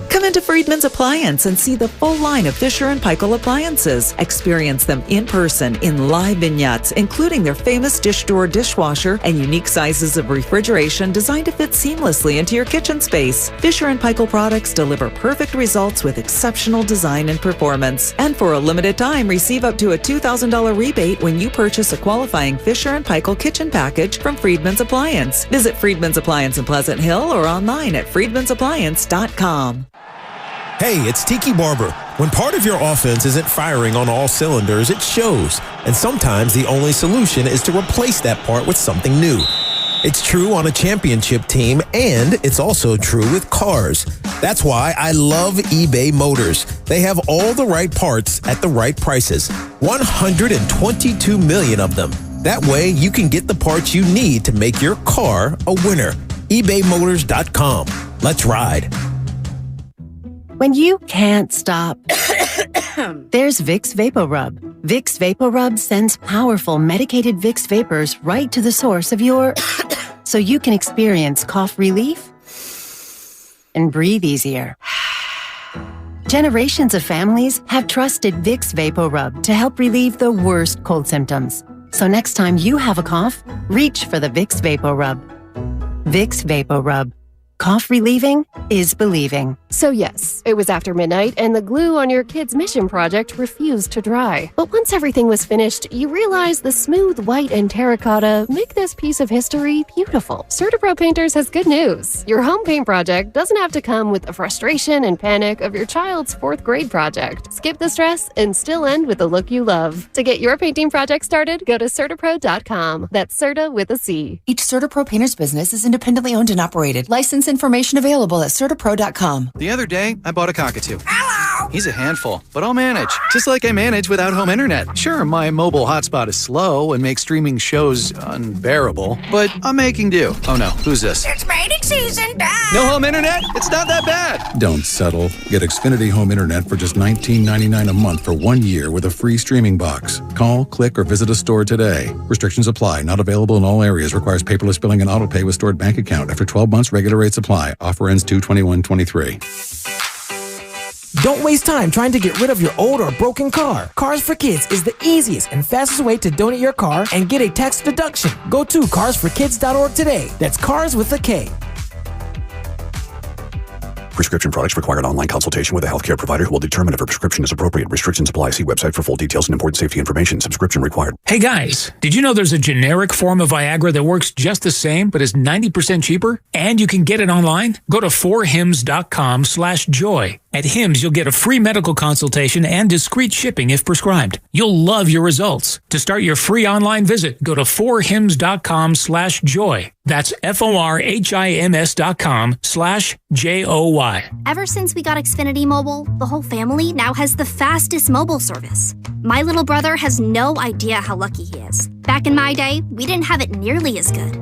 Come into Friedman's Appliance and see the full line of Fisher & Paykel appliances. Experience them in person in live vignettes, including their famous dish drawer dishwasher and unique sizes of refrigeration designed to fit seamlessly into your kitchen space. Fisher & Paykel products deliver perfect results with exceptional design and performance. And for a limited time, receive up to a $2,000 rebate when you purchase a qualifying Fisher & Paykel kitchen package from Friedman's Appliance. Visit Friedman's Appliance in Pleasant Hill or online at friedmansappliance.com. Hey, it's Tiki Barber. When part of your offense isn't firing on all cylinders, it shows. And sometimes the only solution is to replace that part with something new. It's true on a championship team, and it's also true with cars. That's why I love eBay Motors. They have all the right parts at the right prices. 122 million of them. That way, you can get the parts you need to make your car a winner. ebaymotors.com. Let's ride. When you can't stop, there's Vicks VapoRub. Vicks VapoRub sends powerful medicated Vicks vapors right to the source of your... so you can experience cough relief and breathe easier. Generations of families have trusted Vicks VapoRub to help relieve the worst cold symptoms. So next time you have a cough, reach for the Vicks VapoRub. Vicks VapoRub. Cough relieving is believing. So yes, it was after midnight and the glue on your kid's mission project refused to dry. But once everything was finished, you realized the smooth white and terracotta make this piece of history beautiful. CertaPro Painters has good news. Your home paint project doesn't have to come with the frustration and panic of your child's 4th grade project. Skip the stress and still end with the look you love. To get your painting project started, go to CertaPro.com. That's Certa with a C. Each CertaPro Painters business is independently owned and operated. License information available at CertaPro.com. The other day, I bought a cockatoo. Hello! He's a handful, but I'll manage. Just like I manage without home internet. Sure, my mobile hotspot is slow and makes streaming shows unbearable, but I'm making do. Oh no, who's this? It's mating season, Dad! No home internet? It's not that bad! Don't settle. Get Xfinity Home Internet for just $19.99 a month for 1 year with a free streaming box. Call, click, or visit a store today. Restrictions apply. Not available in all areas. Requires paperless billing and autopay with stored bank account. After 12 months, regular rates apply. Offer ends 2/21/23. Don't waste time trying to get rid of your old or broken car. Cars for Kids is the easiest and fastest way to donate your car and get a tax deduction. Go to carsforkids.org today. That's cars with a K. Prescription products require an online consultation with a healthcare provider who will determine if a prescription is appropriate. Restrictions apply. See website for full details and important safety information. Subscription required. Hey guys, did you know there's a generic form of Viagra that works just the same but is 90% cheaper? And you can get it online? Go to 4hims.com/joy. At Hims, you'll get a free medical consultation and discreet shipping if prescribed. You'll love your results. To start your free online visit, go to 4hims.com/joy. That's FORHIMS.com/JOY. Ever since we got Xfinity Mobile, the whole family now has the fastest mobile service. My little brother has no idea how lucky he is. Back in my day, we didn't have it nearly as good.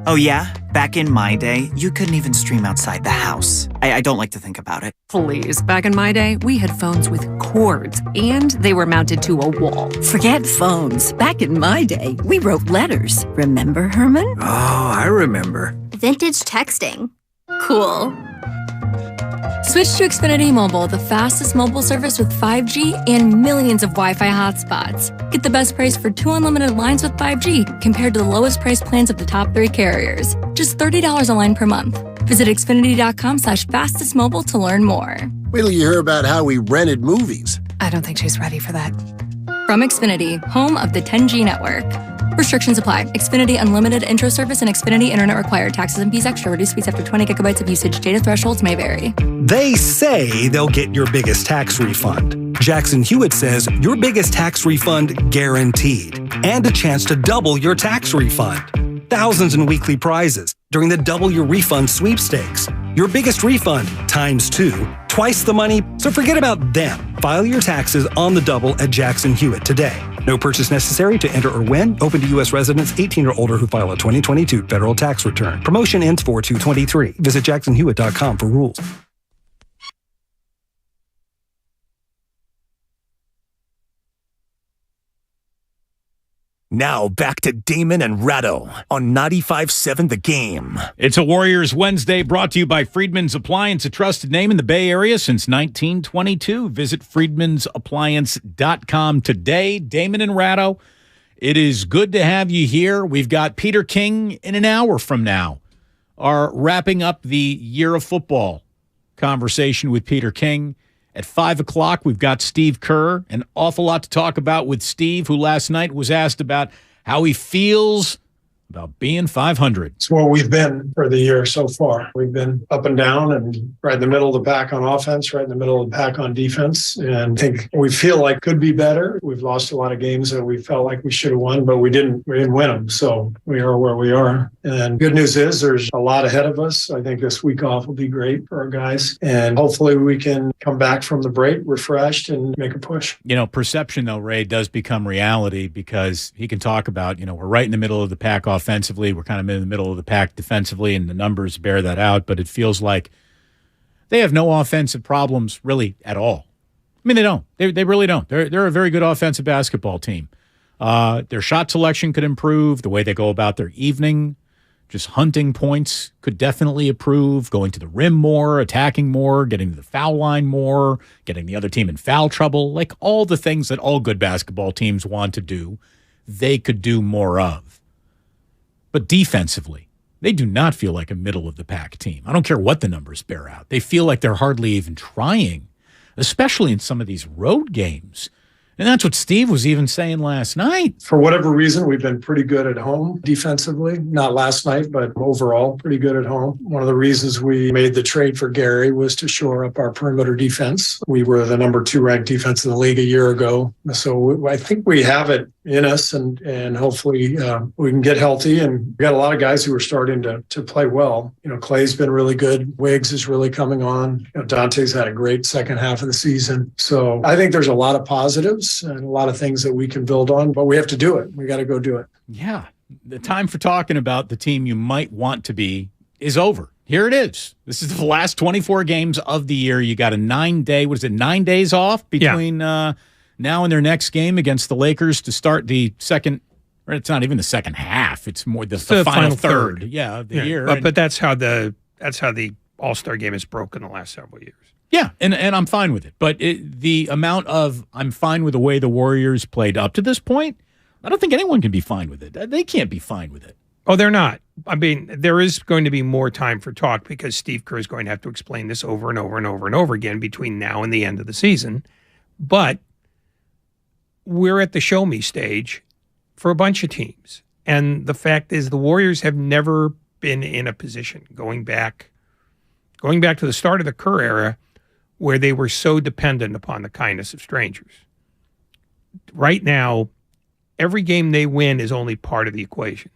Oh yeah? Back in my day, you couldn't even stream outside the house. I don't like to think about it. Please, back in my day, we had phones with cords, and they were mounted to a wall. Forget phones. Back in my day, we wrote letters. Remember, Herman? Oh, I remember. Vintage texting. Cool. Switch to Xfinity Mobile, the fastest mobile service with 5G and millions of Wi-Fi hotspots. Get the best price for 2 unlimited lines with 5G compared to the lowest price plans of the top 3 carriers. Just $30 a line per month. Visit Xfinity.com/fastestmobile to learn more. Wait till you hear about how we rented movies. I don't think she's ready for that. From Xfinity, home of the 10G network. Restrictions apply. Xfinity Unlimited intro service and Xfinity Internet required. Taxes and fees extra. Reduced speeds after 20 gigabytes of usage. Data thresholds may vary. They say they'll get your biggest tax refund. Jackson Hewitt says your biggest tax refund guaranteed, and a chance to double your tax refund. Thousands in weekly prizes during the Double Your Refund sweepstakes. Your biggest refund times 2, twice the money, so forget about them. File your taxes on the double at Jackson Hewitt today. No purchase necessary to enter or win. Open to U.S. residents 18 or older who file a 2022 federal tax return. Promotion ends 4/2/23. Visit jacksonhewitt.com for rules. Now back to Damon and Ratto on 95.7 The Game. It's a Warriors Wednesday brought to you by Friedman's Appliance, a trusted name in the Bay Area since 1922. Visit friedmansappliance.com today. Damon and Ratto, it is good to have you here. We've got Peter King in an hour from now. Our wrapping up the year of football conversation with Peter King. At 5 o'clock, we've got Steve Kerr. An awful lot to talk about with Steve, who last night was asked about how he feels about being 500. It's where we've been for the year so far. We've been up and down and right in the middle of the pack on offense, right in the middle of the pack on defense. And I think we feel like could be better. We've lost a lot of games that we felt like we should have won, but we didn't win them. So we are where we are. And good news is there's a lot ahead of us. I think this week off will be great for our guys. And hopefully we can come back from the break refreshed and make a push. You know, perception, though, Ray, does become reality because he can talk about, we're right in the middle of the pack offensively. We're kind of in the middle of the pack defensively, and the numbers bear that out. But it feels like they have no offensive problems really at all. I mean, they don't. They really don't. They're a very good offensive basketball team. Their shot selection could improve. The way they go about their evening, just hunting points, could definitely improve. Going to the rim more, attacking more, getting to the foul line more, getting the other team in foul trouble. Like all the things that all good basketball teams want to do, they could do more of. But defensively, they do not feel like a middle-of-the-pack team. I don't care what the numbers bear out. They feel like they're hardly even trying, especially in some of these road games. And that's what Steve was even saying last night. For whatever reason, we've been pretty good at home defensively. Not last night, but overall pretty good at home. One of the reasons we made the trade for Gary was to shore up our perimeter defense. We were the number 2 ranked defense in the league a year ago. So I think we have it in us, and hopefully we can get healthy. And we got a lot of guys who are starting to play well. Clay's been really good. Wiggs is really coming on. Dante's had a great second half of the season. So I think there's a lot of positives and a lot of things that we can build on, but we have to do it. We got to go do it. Yeah. The time for talking about the team you might want to be is over. Here it is. This is the last 24 games of the year. You got a 9-day, 9 days off between now and their next game against the Lakers to start the second, or it's not even the second half. It's more the final third. Yeah, of the year. But that's how the All-Star game is broken the last several years. Yeah, and I'm fine with it. But the amount of I'm fine with the way the Warriors played up to this point, I don't think anyone can be fine with it. They can't be fine with it. Oh, they're not. I mean, there is going to be more time for talk because Steve Kerr is going to have to explain this over and over and over and over again between now and the end of the season. But we're at the show me stage for a bunch of teams. And the fact is the Warriors have never been in a position going back to the start of the Kerr era where they were so dependent upon the kindness of strangers. Right now, every game they win is only part of the equation.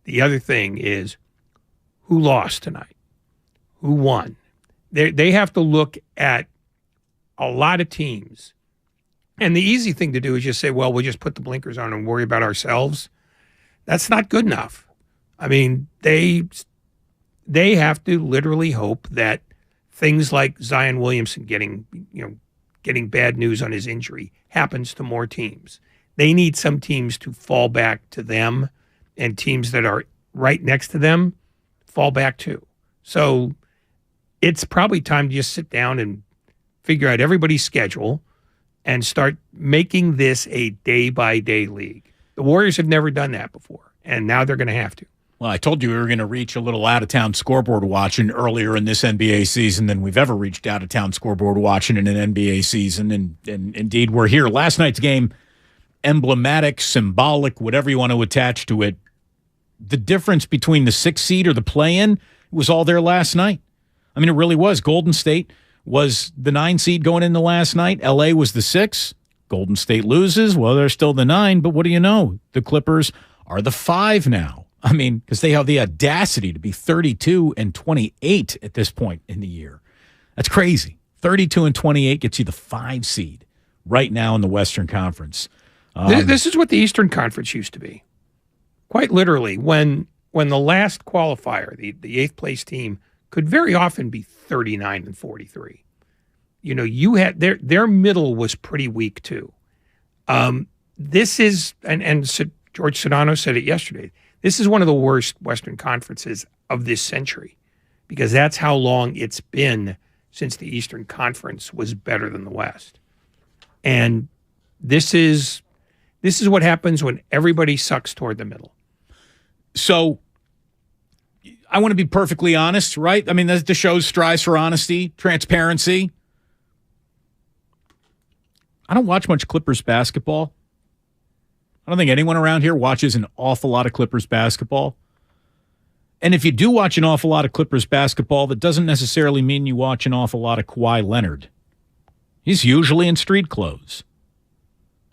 The other thing is who lost tonight, who won. They have to look at a lot of teams. And the easy thing to do is just say, well, we'll just put the blinkers on and worry about ourselves. That's not good enough. I mean, they have to literally hope that things like Zion Williamson getting bad news on his injury happens to more teams. They need some teams to fall back to them, and teams that are right next to them fall back too. So it's probably time to just sit down and figure out everybody's schedule and start making this a day-by-day league. The Warriors have never done that before, and now they're going to have to. Well, I told you we were going to reach a little out-of-town scoreboard watching earlier in this NBA season than we've ever reached out-of-town scoreboard watching in an NBA season, and indeed we're here. Last night's game, emblematic, symbolic, whatever you want to attach to it. The difference between the 6th seed or the play-in was all there last night. I mean, it really was. Golden State was the 9 seed going into last night. LA was the 6. Golden State loses. Well, they're still the 9, but what do you know? The Clippers are the 5 now. I mean, because they have the audacity to be 32-28 at this point in the year. That's crazy. 32-28 gets you the 5 seed right now in the Western Conference. This is what the Eastern Conference used to be. Quite literally, when the last qualifier, the 8th place team, could very often be 39-43. You know, you had their middle was pretty weak too. This is and George Sedano said it yesterday. This is one of the worst Western Conferences of this century, because that's how long it's been since the Eastern Conference was better than the West. And this is what happens when everybody sucks toward the middle. So I want to be perfectly honest, right? I mean, the show strives for honesty, transparency. I don't watch much Clippers basketball. I don't think anyone around here watches an awful lot of Clippers basketball. And if you do watch an awful lot of Clippers basketball, that doesn't necessarily mean you watch an awful lot of Kawhi Leonard. He's usually in street clothes.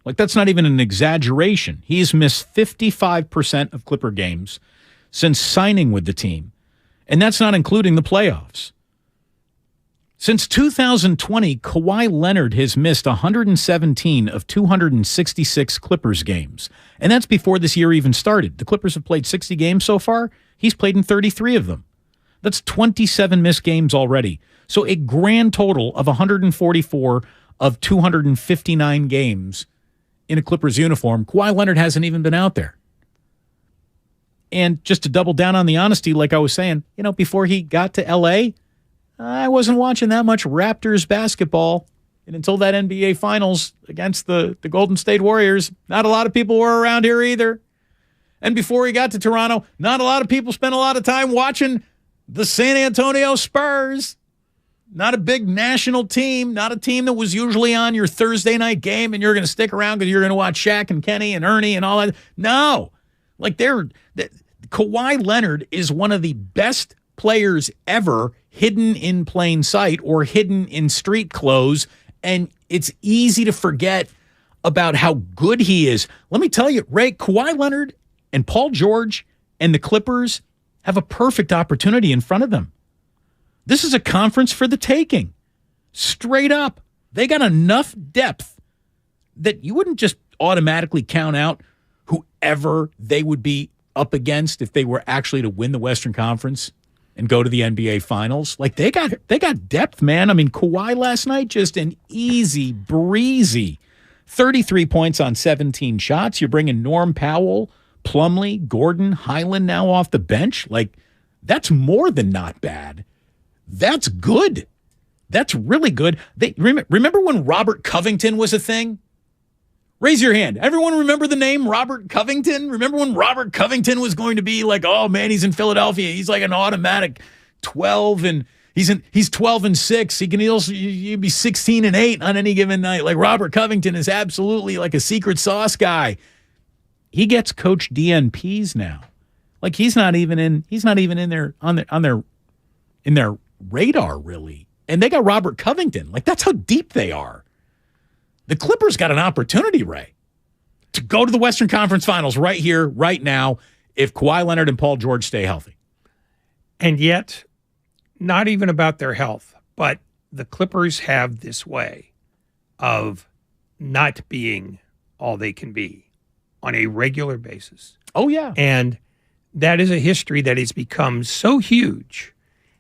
Like, that's not even an exaggeration. He's missed 55% of Clipper games since signing with the team. And that's not including the playoffs. Since 2020, Kawhi Leonard has missed 117 of 266 Clippers games. And that's before this year even started. The Clippers have played 60 games so far. He's played in 33 of them. That's 27 missed games already. So a grand total of 144 of 259 games in a Clippers uniform. Kawhi Leonard hasn't even been out there. And just to double down on the honesty, like I was saying, you know, before he got to L.A., I wasn't watching that much Raptors basketball. And until that NBA Finals against the Golden State Warriors, not a lot of people were around here either. And before he got to Toronto, not a lot of people spent a lot of time watching the San Antonio Spurs. Not a big national team, not a team that was usually on your Thursday night game and you're going to stick around because you're going to watch Shaq and Kenny and Ernie and all that. No. Like, Kawhi Leonard is one of the best players ever hidden in plain sight or hidden in street clothes, and it's easy to forget about how good he is. Let me tell you, Ray, Kawhi Leonard and Paul George and the Clippers have a perfect opportunity in front of them. This is a conference for the taking. Straight up. They got enough depth that you wouldn't just automatically count out whoever they would be up against if they were actually to win the Western Conference and go to the NBA Finals. Like, they got depth, man. I mean, Kawhi last night, just an easy breezy 33 points on 17 shots. You're bringing Norm Powell, Plumlee, Gordon, Highland now off the bench. Like, that's more than not bad. That's good. That's really good. Remember when Robert Covington was a thing? Raise your hand. Everyone remember the name Robert Covington? Remember when Robert Covington was going to be like, oh man, he's in Philadelphia. He's like an automatic 12 and he's 12-6. He can also you'd be 16-8 on any given night. Like, Robert Covington is absolutely like a secret sauce guy. He gets coach DNPs now. Like, he's not even in their radar really. And they got Robert Covington. Like, that's how deep they are. The Clippers got an opportunity, Ray, to go to the Western Conference Finals right here, right now, if Kawhi Leonard and Paul George stay healthy. And yet, not even about their health, but the Clippers have this way of not being all they can be on a regular basis. Oh, yeah. And that is a history that has become so huge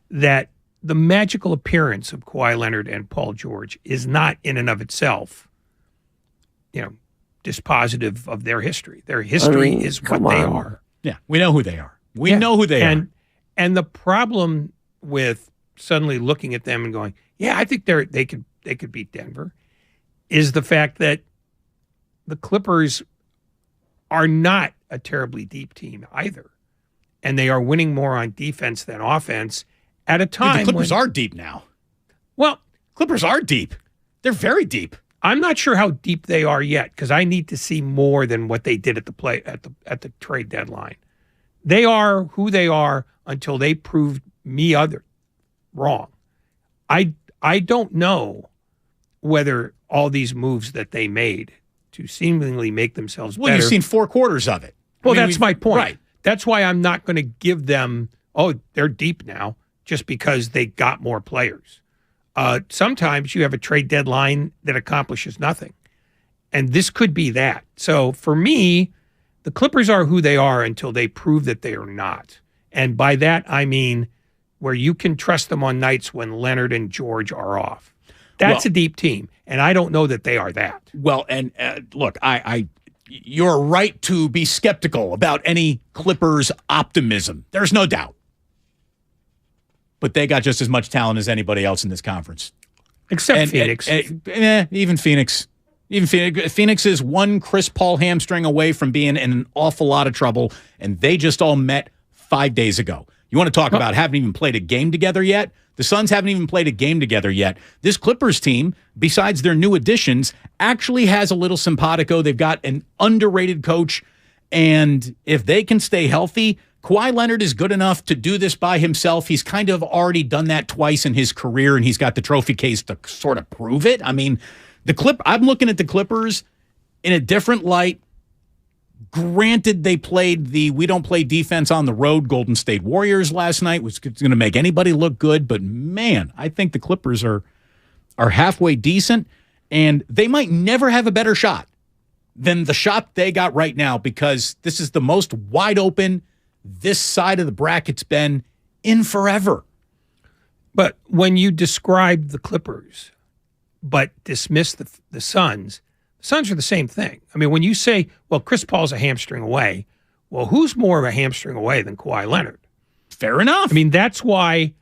that the magical appearance of Kawhi Leonard and Paul George is not in and of itself, dispositive of their history. Their history is what they are. Yeah, we know who they are. We know who they are. And the problem with suddenly looking at them and going, yeah, I think they could beat Denver, is the fact that the Clippers are not a terribly deep team either. And they are winning more on defense than offense at a time. The Clippers are deep now. Well, Clippers are deep. They're very deep. I'm not sure how deep they are yet, because I need to see more than what they did at the trade deadline. They are who they are until they prove me wrong. I I don't know whether all these moves that they made to seemingly make themselves better. Well, you've seen 4 quarters of it. Well, that's my point. Right. That's why I'm not going to give them, they're deep now, just because they got more players. Sometimes you have a trade deadline that accomplishes nothing. And this could be that. So for me, the Clippers are who they are until they prove that they are not. And by that, I mean where you can trust them on nights when Leonard and George are off. That's a deep team. And I don't know that they are that. Well, and look, you're right to be skeptical about any Clippers optimism. There's no doubt. But they got just as much talent as anybody else in this conference. Except Phoenix. Even Phoenix. Phoenix is one Chris Paul hamstring away from being in an awful lot of trouble, and they just all met 5 days ago. You want to talk about haven't even played a game together yet? The Suns haven't even played a game together yet. This Clippers team, besides their new additions, actually has a little simpatico. They've got an underrated coach, and if they can stay healthy, Kawhi Leonard is good enough to do this by himself. He's kind of already done that twice in his career, and he's got the trophy case to sort of prove it. I mean, I'm looking at the Clippers in a different light. Granted, they played the we don't play defense on the road Golden State Warriors last night, which is going to make anybody look good. But, man, I think the Clippers are halfway decent, and they might never have a better shot than the shot they got right now, because this is the most wide open this side of the bracket's been in forever. But when you describe the Clippers but dismiss the Suns are the same thing. I mean, when you say, well, Chris Paul's a hamstring away, well, who's more of a hamstring away than Kawhi Leonard? Fair enough. I mean, that's why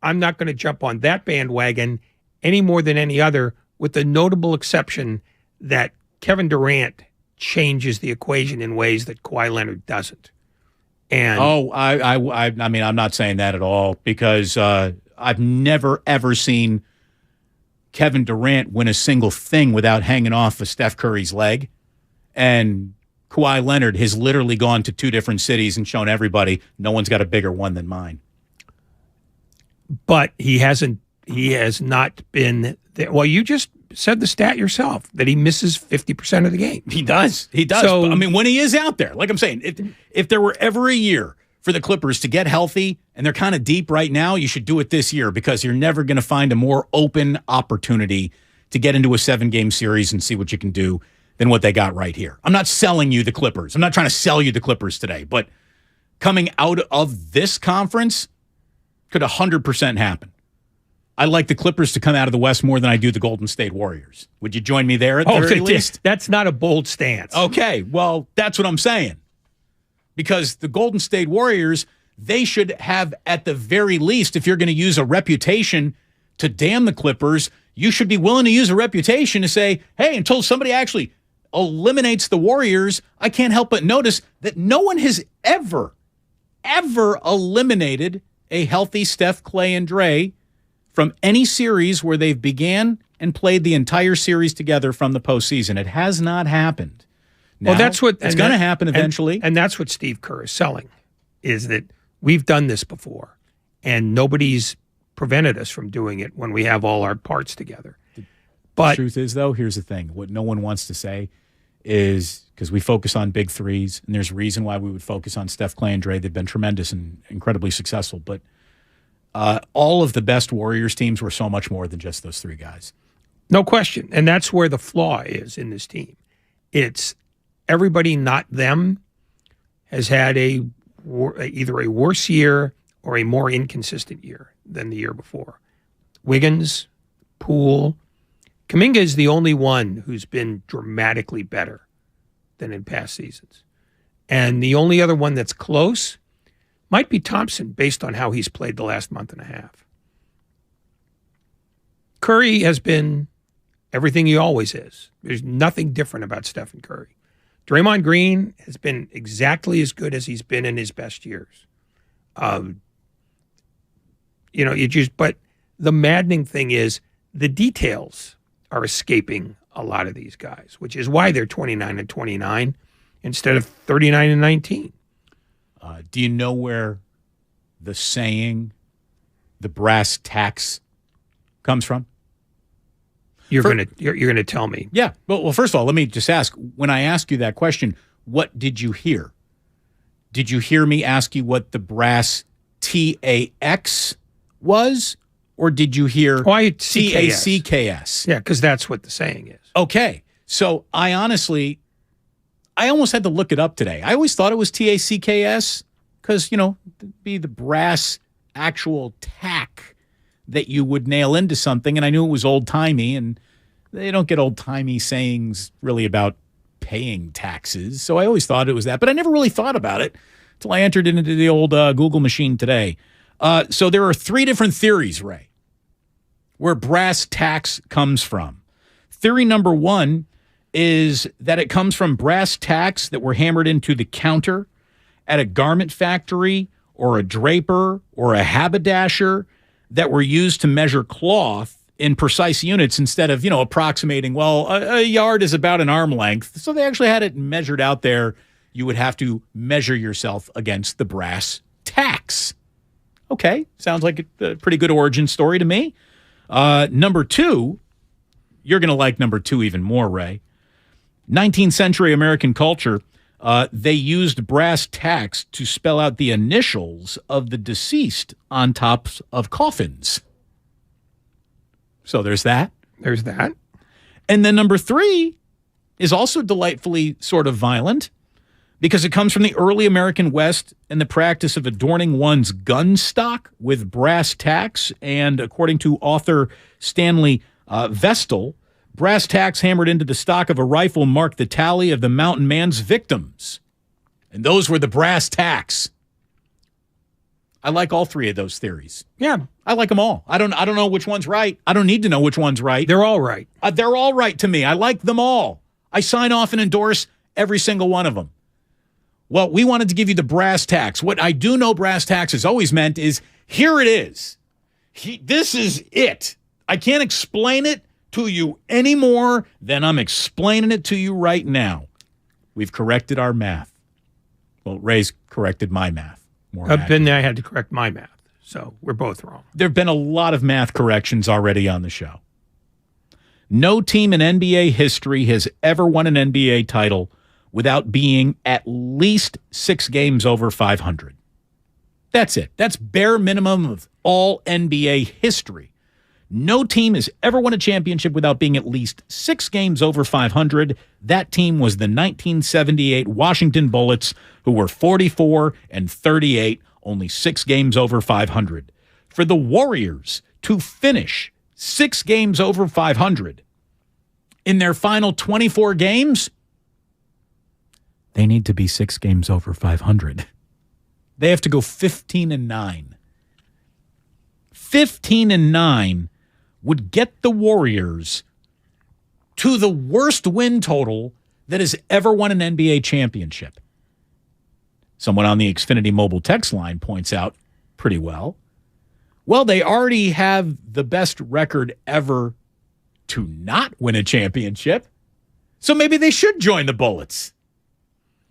I'm not going to jump on that bandwagon any more than any other, with the notable exception that Kevin Durant changes the equation in ways that Kawhi Leonard doesn't. And I mean, I'm not saying that at all, because I've never, ever seen Kevin Durant win a single thing without hanging off of Steph Curry's leg. And Kawhi Leonard has literally gone to 2 different cities and shown everybody no one's got a bigger one than mine. But he has not been there. Well, you just said the stat yourself that he misses 50% of the game. He does. So, but, I mean, when he is out there, like I'm saying, if there were ever a year for the Clippers to get healthy, and they're kind of deep right now, you should do it this year, because you're never going to find a more open opportunity to get into a 7-game series and see what you can do than what they got right here. I'm not selling you the Clippers. I'm not trying to sell you the Clippers today, but coming out of this conference could 100% happen. I like the Clippers to come out of the West more than I do the Golden State Warriors. Would you join me there at the very least? That's not a bold stance. Okay, well, that's what I'm saying. Because the Golden State Warriors, they should have, at the very least, if you're going to use a reputation to damn the Clippers, you should be willing to use a reputation to say, hey, until somebody actually eliminates the Warriors, I can't help but notice that no one has ever eliminated a healthy Steph, Clay, and Dre from any series where they've began and played the entire series together from the postseason. It has not happened. Now, well, that's what it's going to happen eventually. And that's what Steve Kerr is selling, is that we've done this before, and nobody's prevented us from doing it when we have all our parts together. But the truth is, though, here's the thing. What no one wants to say is, because we focus on big threes, and there's a reason why we would focus on Steph, Clay, and Dre. They've been tremendous and incredibly successful. But all of the best Warriors teams were so much more than just those 3 guys. No question. And that's where the flaw is in this team. It's everybody, not them, has had either a worse year or a more inconsistent year than the year before. Wiggins, Poole, Kuminga is the only one who's been dramatically better than in past seasons. And the only other one that's close might be Thompson, based on how he's played the last month and a half. Curry has been everything he always is. There's nothing different about Stephen Curry. Draymond Green has been exactly as good as he's been in his best years. But the maddening thing is the details are escaping a lot of these guys, which is why they're 29 and 29 instead of 39 and 19. Do you know where the saying, the brass tacks, comes from? You're gonna tell me. Yeah. Well, first of all, let me just ask. When I ask you that question, what did you hear? Did you hear me ask you what the brass TAX was, or did you hear TACKS? Yeah, because that's what the saying is. Okay. So I almost had to look it up today. I always thought it was TACKS because, it'd be the brass actual tack that you would nail into something. And I knew it was old-timey, and they don't get old-timey sayings really about paying taxes. So I always thought it was that. But I never really thought about it until I entered it into the old Google machine today. So there are 3 different theories, Ray, where brass tacks comes from. Theory number 1 is that it comes from brass tacks that were hammered into the counter at a garment factory or a draper or a haberdasher that were used to measure cloth in precise units instead of, approximating, a yard is about an arm length. So they actually had it measured out there. You would have to measure yourself against the brass tacks. Okay, sounds like a pretty good origin story to me. Number 2, you're going to like number 2 even more, Ray. 19th century American culture, they used brass tacks to spell out the initials of the deceased on tops of coffins. So there's that. There's that. And then number 3 is also delightfully sort of violent because it comes from the early American West and the practice of adorning one's gun stock with brass tacks. And according to author Stanley Vestal, brass tacks hammered into the stock of a rifle marked the tally of the mountain man's victims. And those were the brass tacks. I like all 3 of those theories. Yeah. I like them all. I don't know which one's right. I don't need to know which one's right. They're all right. They're all right to me. I like them all. I sign off and endorse every single one of them. Well, we wanted to give you the brass tacks. What I do know brass tacks has always meant is, here it is. This is it. I can't explain it to you any more than I'm explaining it to you right now. We've corrected our math. Well, Ray's corrected my math. Then I had to correct my math. So we're both wrong. There have been a lot of math corrections already on the show. No team in NBA history has ever won an NBA title without being at least 6 games over 500. That's it. That's bare minimum of all NBA history. No team has ever won a championship without being at least 6 games over 500. That team was the 1978 Washington Bullets, who were 44-38, only 6 games over 500. For the Warriors to finish 6 games over 500 in their final 24 games, they need to be 6 games over 500. They have to go 15-9. 15-9 would get the Warriors to the worst win total that has ever won an NBA championship. Someone on the Xfinity mobile text line points out pretty well, they already have the best record ever to not win a championship, so maybe they should join the Bullets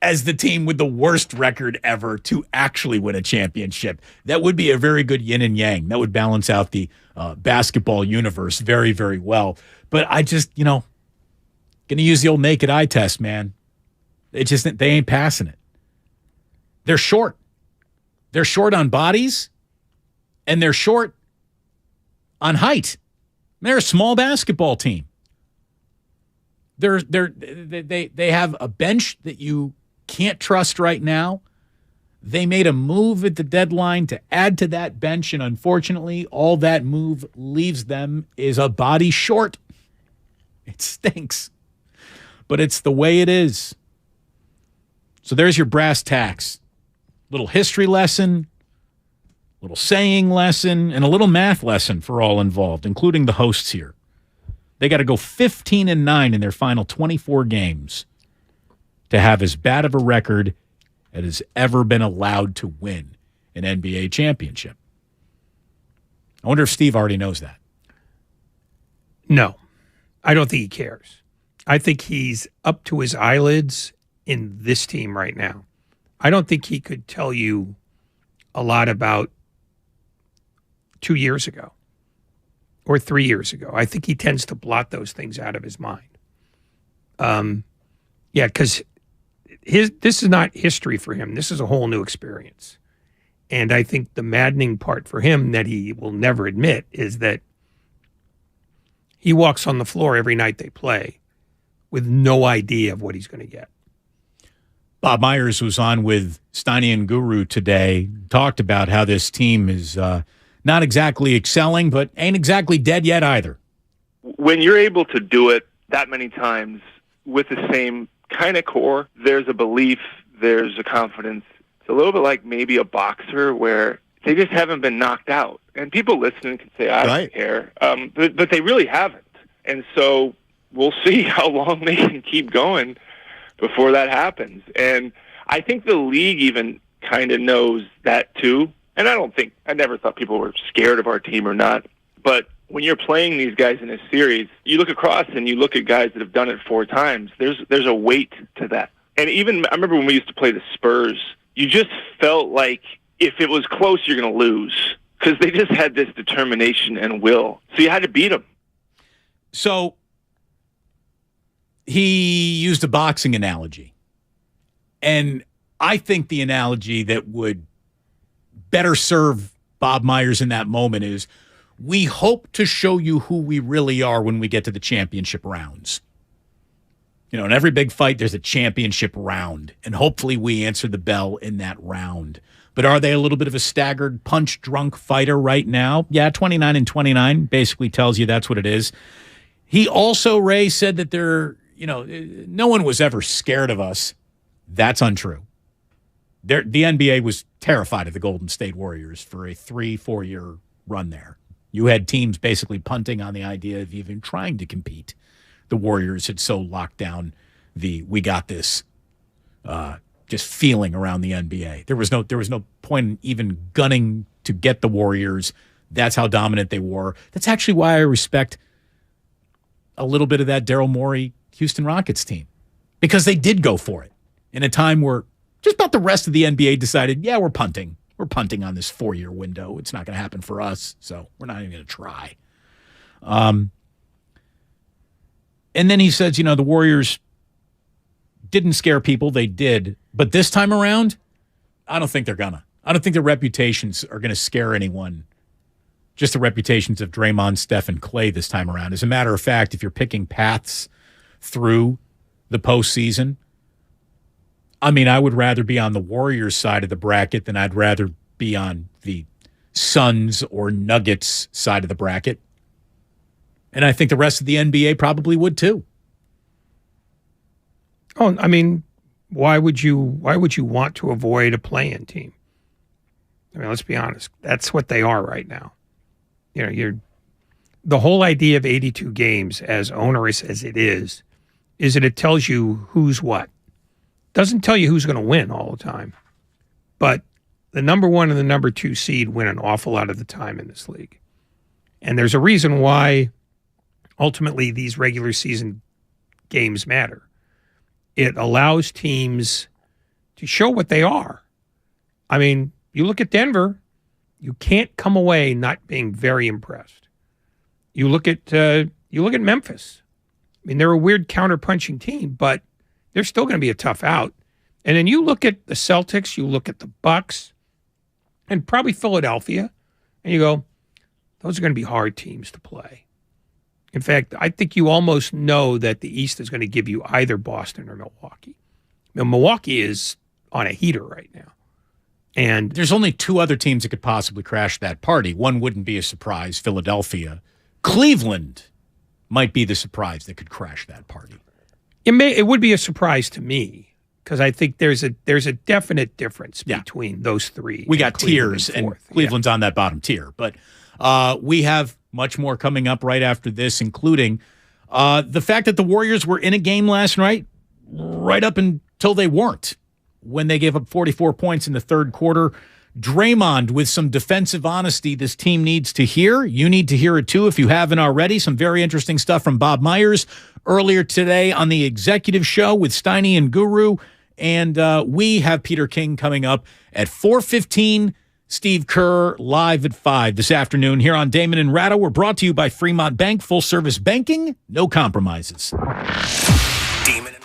as the team with the worst record ever to actually win a championship. That would be a very good yin and yang. That would balance out the basketball universe very, very well. But I just, going to use the old naked eye test, man. They ain't passing it. They're short. They're short on bodies, and they're short on height. They're a small basketball team. They have a bench that you can't trust right now. They made a move at the deadline to add to that bench, and unfortunately, all that move leaves them is a body short. It stinks, but it's the way it is. So there's your brass tacks. Little history lesson, little saying lesson, and a little math lesson for all involved, including the hosts here. They got to go 15-9 in their final 24 games to have as bad of a record as has ever been allowed to win an NBA championship. I wonder if Steve already knows that. No, I don't think he cares. I think he's up to his eyelids in this team right now. I don't think he could tell you a lot about 2 years ago or 3 years ago. I think he tends to blot those things out of his mind. Because this is not history for him. This is a whole new experience. And I think the maddening part for him that he will never admit is that he walks on the floor every night they play with no idea of what he's going to get. Bob Myers was on with Steiny and Guru today, talked about how this team is not exactly excelling, but ain't exactly dead yet either. When you're able to do it that many times with the same kind of core, there's a belief, there's a confidence. It's a little bit like maybe a boxer where they just haven't been knocked out. And people listening can say, I don't care. But they really haven't. And so we'll see how long they can keep going before that happens. And I think the league even kind of knows that too. And I never thought people were scared of our team or not. But when you're playing these guys in a series, you look across and you look at guys that have done it 4 times. There's a weight to that. And even, I remember when we used to play the Spurs, you just felt like if it was close, you're going to lose. Because they just had this determination and will. So you had to beat them. So he used a boxing analogy. And I think the analogy that would better serve Bob Myers in that moment is, we hope to show you who we really are when we get to the championship rounds. You know, in every big fight, there's a championship round, and hopefully we answer the bell in that round. But are they a little bit of a staggered, punch-drunk fighter right now? Yeah, 29-29 basically tells you that's what it is. He also, Ray, said that no one was ever scared of us. That's untrue. The NBA was terrified of the Golden State Warriors for a 3-4 year run there. You had teams basically punting on the idea of even trying to compete. The Warriors had so locked down the "we got this" just feeling around the NBA. There was no point in even gunning to get the Warriors. That's how dominant they were. That's actually why I respect a little bit of that Daryl Morey Houston Rockets team, because they did go for it in a time where just about the rest of the NBA decided, yeah, we're punting. We're punting on this 4-year window. It's not going to happen for us, so we're not even going to try. And then he says, the Warriors didn't scare people. They did. But this time around, I don't think they're going to. I don't think their reputations are going to scare anyone. Just the reputations of Draymond, Steph, and Clay this time around. As a matter of fact, if you're picking paths through the postseason, I would rather be on the Warriors side of the bracket than I'd rather be on the Suns or Nuggets side of the bracket. And I think the rest of the NBA probably would too. Oh, why would you want to avoid a play-in team? Let's be honest. That's what they are right now. The whole idea of 82 games, as onerous as it is that it tells you who's what. Doesn't tell you who's going to win all the time. But the number 1 and the number 2 seed win an awful lot of the time in this league. And there's a reason why ultimately these regular season games matter. It allows teams to show what they are. You look at Denver, you can't come away not being very impressed. You look at Memphis. They're a weird counter-punching team, but they're still going to be a tough out. And then you look at the Celtics, you look at the Bucks, and probably Philadelphia, and you go, those are going to be hard teams to play. In fact, I think you almost know that the East is going to give you either Boston or Milwaukee. Milwaukee is on a heater right now. And there's only 2 other teams that could possibly crash that party. One wouldn't be a surprise, Philadelphia. Cleveland might be the surprise that could crash that party. It would be a surprise to me, because I think there's a definite difference between those 3. We got tiers, and Cleveland's on that bottom tier. But we have much more coming up right after this, including the fact that the Warriors were in a game last night right up until they weren't, when they gave up 44 points in the third quarter. Draymond with some defensive honesty this team needs to hear. You need to hear it too if you haven't already. Some very interesting stuff from Bob Myers earlier today on the executive show with Steiny and Guru. And we have Peter King coming up at 4:15 Steve Kerr live at 5 this afternoon here on Damon and Ratto. We're brought to you by Fremont Bank. Full service banking, no compromises. Damon and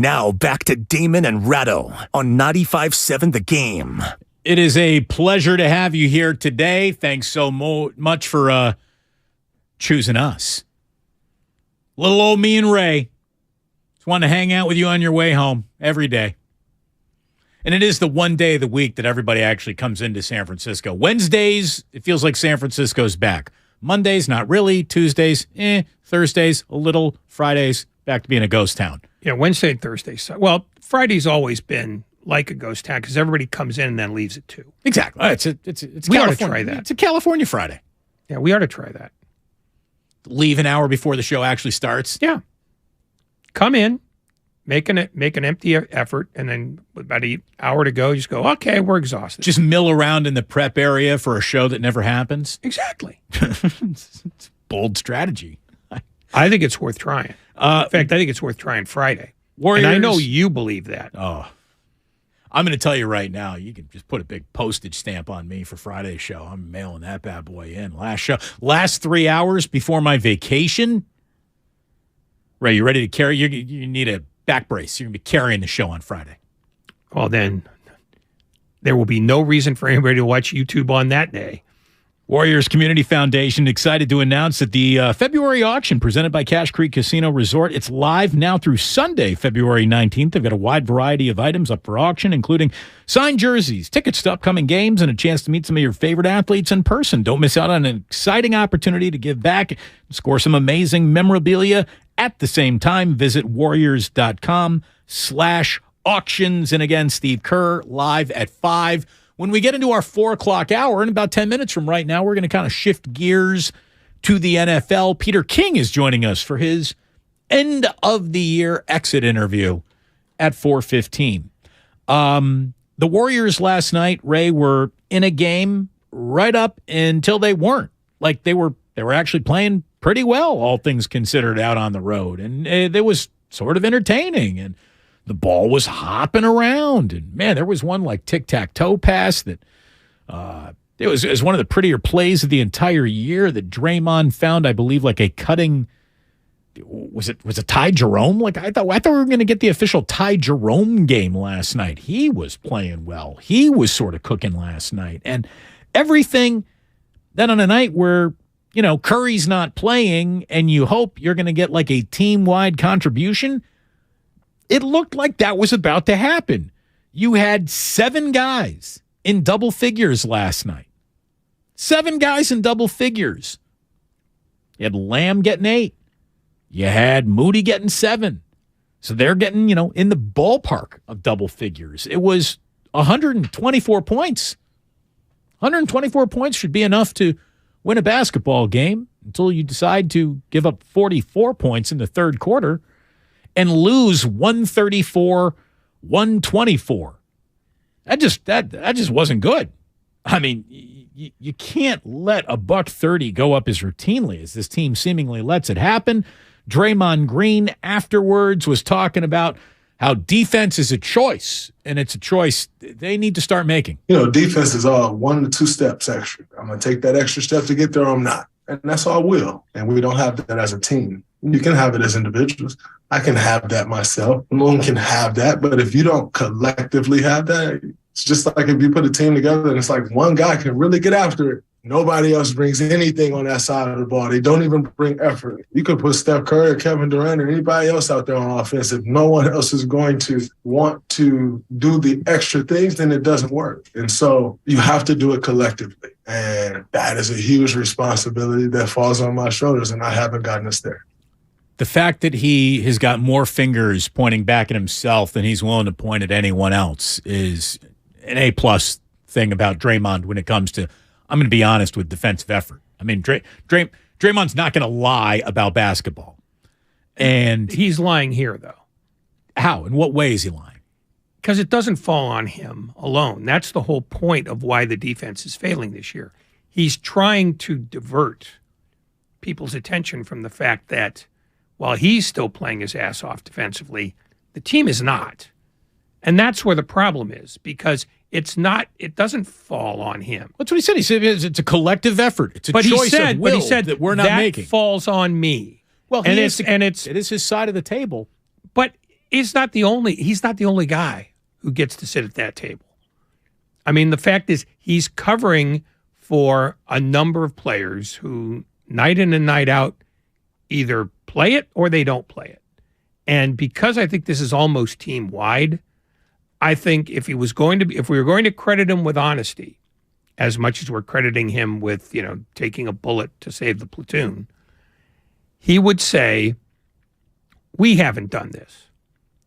Now back to Damon and Ratto on 95.7 The Game. It is a pleasure to have you here today. Thanks so much for choosing us. Little old me and Ray. Just want to hang out with you on your way home every day. And it is the one day of the week that everybody actually comes into San Francisco. Wednesdays, it feels like San Francisco's back. Mondays, not really. Tuesdays, Thursdays, a little. Fridays, back to being a ghost town. Yeah, Wednesday and Thursday. Well, Friday's always been like a ghost town because everybody comes in and then leaves at 2. Exactly. It's we ought to try that. It's a California Friday. Yeah, we ought to try that. Leave an hour before the show actually starts. Yeah. Come in, make an empty effort, and then about an hour to go, you just go, okay, we're exhausted. Just mill around in the prep area for a show that never happens. Exactly. It's bold strategy. I think it's worth trying. In fact, I think it's worth trying Friday. Warriors, and I know you believe that. Oh, I'm going to tell you right now, you can just put a big postage stamp on me for Friday's show. I'm mailing that bad boy in. Last 3 hours before my vacation. Ray, you ready to carry? You need a back brace. You're going to be carrying the show on Friday. Well, then there will be no reason for anybody to watch YouTube on that day. Warriors Community Foundation excited to announce that the February auction presented by Cache Creek Casino Resort, it's live now through Sunday, February 19th. They've got a wide variety of items up for auction, including signed jerseys, tickets to upcoming games, and a chance to meet some of your favorite athletes in person. Don't miss out on an exciting opportunity to give back and score some amazing memorabilia. At the same time, visit warriors.com/auctions. And again, Steve Kerr live at 5. When we get into our 4 o'clock hour, in about 10 minutes from right now, we're going to kind of shift gears to the NFL. Peter King is joining us for his end-of-the-year exit interview at 4:15. The Warriors last night, Ray, were in a game right up until they weren't. Like they were actually playing pretty well, all things considered, out on the road. And it was sort of entertaining. And the ball was hopping around, and man, there was one like tic-tac-toe pass that it was one of the prettier plays of the entire year that Draymond found, I believe, like a cutting. Was it Ty Jerome? Like I thought we were going to get the official Ty Jerome game last night. He was playing well. He was sort of cooking last night, and everything. Then on a night where Curry's not playing, and you hope you're going to get like a team-wide contribution. It looked like that was about to happen. You had 7 guys in double figures last night. 7 guys in double figures. You had Lamb getting 8. You had Moody getting 7. So they're getting, in the ballpark of double figures. It was 124 points. 124 points should be enough to win a basketball game until you decide to give up 44 points in the third quarter and lose 134-124. That just wasn't good. I mean, you can't let a $130 go up as routinely as this team seemingly lets it happen. Draymond Green afterwards was talking about how defense is a choice, and it's a choice they need to start making. Defense is all 1 to 2 steps extra. I'm going to take that extra step to get there, or I'm not. And that's all will. And we don't have that as a team. You can have it as individuals. I can have that myself. Malone can have that. But if you don't collectively have that, it's just like if you put a team together and it's like one guy can really get after it. Nobody else brings anything on that side of the ball. They don't even bring effort. You could put Steph Curry or Kevin Durant or anybody else out there on offense. If no one else is going to want to do the extra things, then it doesn't work. And so you have to do it collectively. And that is a huge responsibility that falls on my shoulders, and I haven't gotten us there. The fact that he has got more fingers pointing back at himself than he's willing to point at anyone else is an A-plus thing about Draymond when it comes to, I'm going to be honest, with defensive effort. I mean, Draymond's not going to lie about basketball. And he's lying here, though. How? In what way is he lying? Because it doesn't fall on him alone. That's the whole point of why the defense is failing this year. He's trying to divert people's attention from the fact that while he's still playing his ass off defensively, the team is not. And that's where the problem is, because it doesn't fall on him. That's what he said. He said it's a collective effort. It's a choice of will that we're not making. That falls on me. Well, it is his side of the table. But he's not the only guy who gets to sit at that table. I mean, the fact is he's covering for a number of players who night in and night out either play it or they don't play it. And because I think this is almost team wide, I think if we were going to credit him with honesty, as much as we're crediting him with, taking a bullet to save the platoon, he would say, we haven't done this.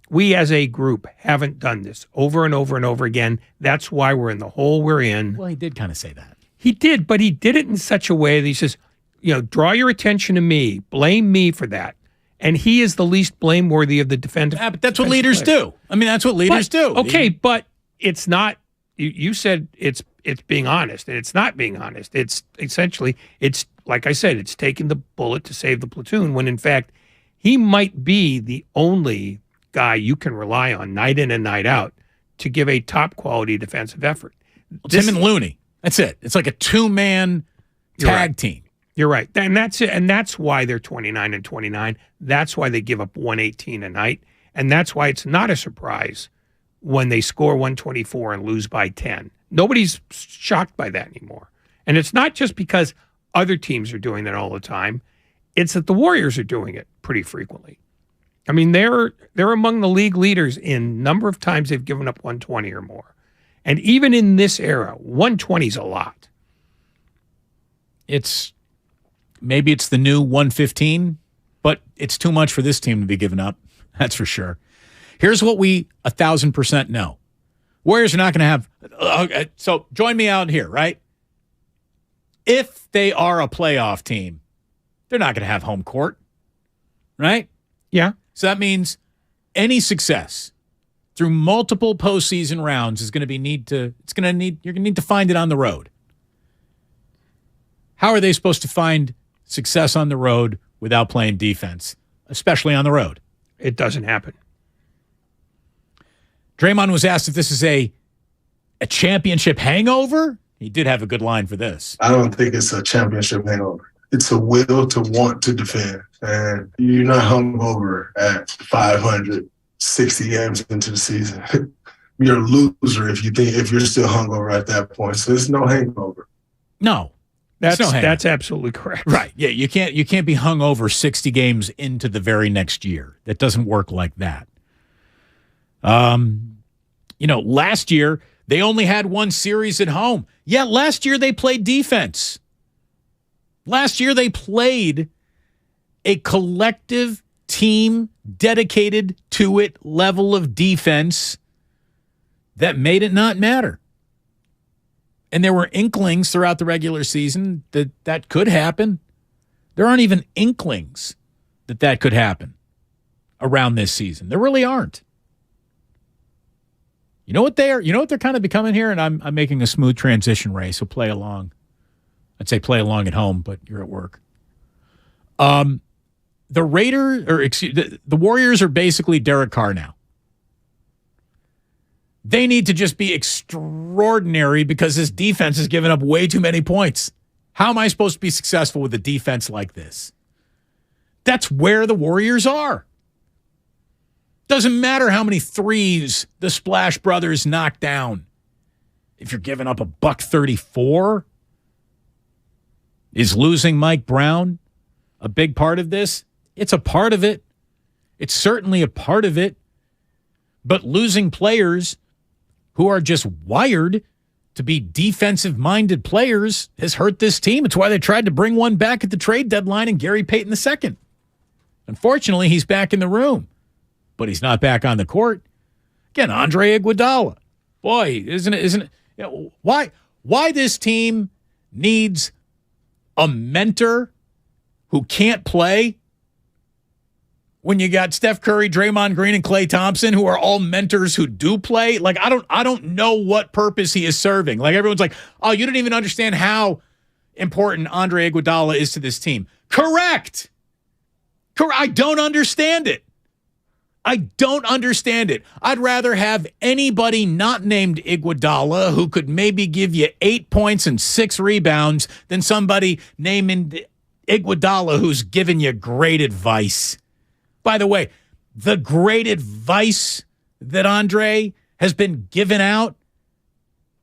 We as a group haven't done this over and over and over again. That's why we're in the hole we're in. Well, he did kind of say that. He did, but he did it in such a way that he says, draw your attention to me, blame me for that. And he is the least blameworthy of the defensive. Yeah, but that's what leaders do. I mean, that's what leaders do. Okay, but it's not. You said it's being honest, and it's not being honest. It's essentially, it's like I said, it's taking the bullet to save the platoon, when in fact, he might be the only guy you can rely on night in and night out to give a top quality defensive effort. It's him and Looney. That's it. It's like a two-man tag team. You're right. And that's it. And that's why they're 29-29. That's why they give up 118 a night. And that's why it's not a surprise when they score 124 and lose by 10. Nobody's shocked by that anymore. And it's not just because other teams are doing that all the time. It's that the Warriors are doing it pretty frequently. I mean, they're among the league leaders in number of times they've given up 120 or more. And even in this era, 120 is a lot. Maybe it's the new 115, but it's too much for this team to be giving up. That's for sure. Here's what we 1,000% know. Warriors are not going to have... so join me out here, right? If they are a playoff team, they're not going to have home court, right? Yeah. So that means any success through multiple postseason rounds is going to you're going to need to find it on the road. How are they supposed to find success on the road without playing defense, especially on the road? It doesn't happen. Draymond was asked if this is a championship hangover. He did have a good line for this. I don't think it's a championship hangover. It's a will to want to defend. And you're not hungover at 560 games into the season. You're a loser if you're still hungover at that point. So there's no hangover. No. That's absolutely correct. Right. Yeah, you can't be hung over 60 games into the very next year. That doesn't work like that. Last year they only had one series at home. Yeah, last year they played defense. Last year they played a collective team dedicated to it level of defense that made it not matter. And there were inklings throughout the regular season that could happen. There aren't even inklings that could happen around this season. There really aren't. You know what they're kind of becoming here? And I'm making a smooth transition, Ray, so play along. I'd say play along at home, but you're at work. The Warriors are basically Derek Carr now. They need to just be extraordinary because this defense has given up way too many points. How am I supposed to be successful with a defense like this? That's where the Warriors are. Doesn't matter how many threes the Splash Brothers knock down. If you're giving up a $134, is losing Mike Brown a big part of this? It's a part of it. It's certainly a part of it. But losing players who are just wired to be defensive-minded players has hurt this team. It's why they tried to bring one back at the trade deadline in Gary Payton II. Unfortunately, he's back in the room, but he's not back on the court. Again, Andre Iguodala. Boy, isn't it? Why this team needs a mentor who can't play when you got Steph Curry, Draymond Green, and Klay Thompson, who are all mentors who do play. Like, I don't know what purpose he is serving. Like, everyone's like, oh, you don't even understand how important Andre Iguodala is to this team. Correct. I don't understand it. I'd rather have anybody not named Iguodala who could maybe give you 8 points and 6 rebounds than somebody named Iguodala who's giving you great advice. By the way, the great advice that Andre has been giving out?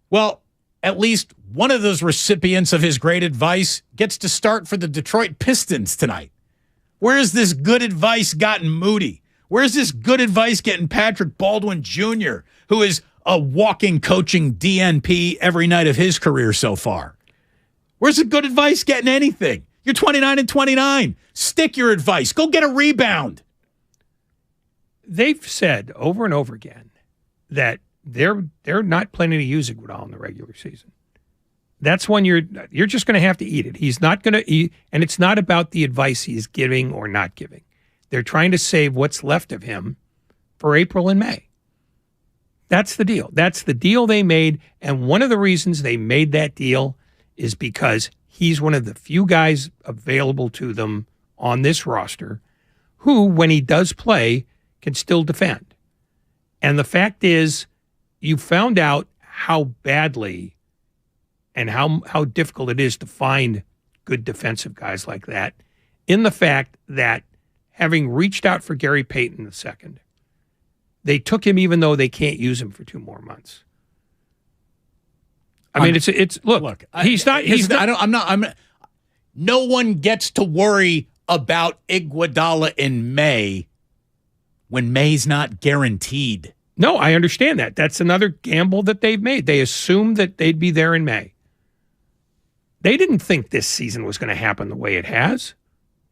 Well, at least one of those recipients of his great advice gets to start for the Detroit Pistons tonight. Where's this good advice gotten Moody? Where's this good advice getting Patrick Baldwin Jr., who is a walking coaching DNP every night of his career so far? Where's the good advice getting anything? You're 29 and 29. Stick your advice. Go get a rebound. They've said over and over again that they're not planning to use Iguodala in the regular season. That's when you're just going to have to eat it. He's not going to eat, and it's not about the advice he's giving or not giving. They're trying to save what's left of him for April and May. That's the deal. That's the deal they made, and one of the reasons they made that deal is because he's one of the few guys available to them on this roster who, when he does play, can still defend. And the fact is, you found out how badly and how difficult it is to find good defensive guys like that in the fact that having reached out for Gary Payton II, they took him even though they can't use him for 2 more months. I mean, no one gets to worry about Iguodala in May when May's not guaranteed. No, I understand that. That's another gamble that they've made. They assumed that they'd be there in May. They didn't think this season was going to happen the way it has.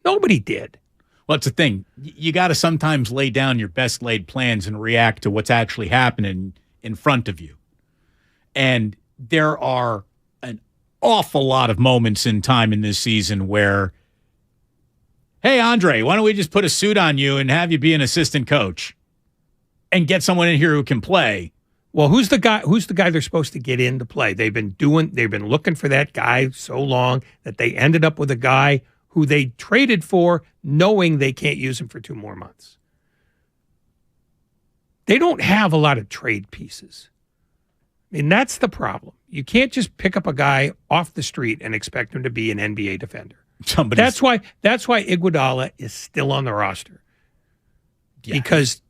Nobody did. Well, it's the thing. You got to sometimes lay down your best laid plans and react to what's actually happening in front of you. And there are an awful lot of moments in time in this season where, hey, Andre, why don't we just put a suit on you and have you be an assistant coach and get someone in here who can play? Well, who's the guy they're supposed to get in to play? They've been looking for that guy so long that they ended up with a guy who they traded for knowing they can't use him for 2 more months. They don't have a lot of trade pieces. I mean, that's the problem. You can't just pick up a guy off the street and expect him to be an NBA defender. That's why Iguodala is still on the roster. Yeah. Because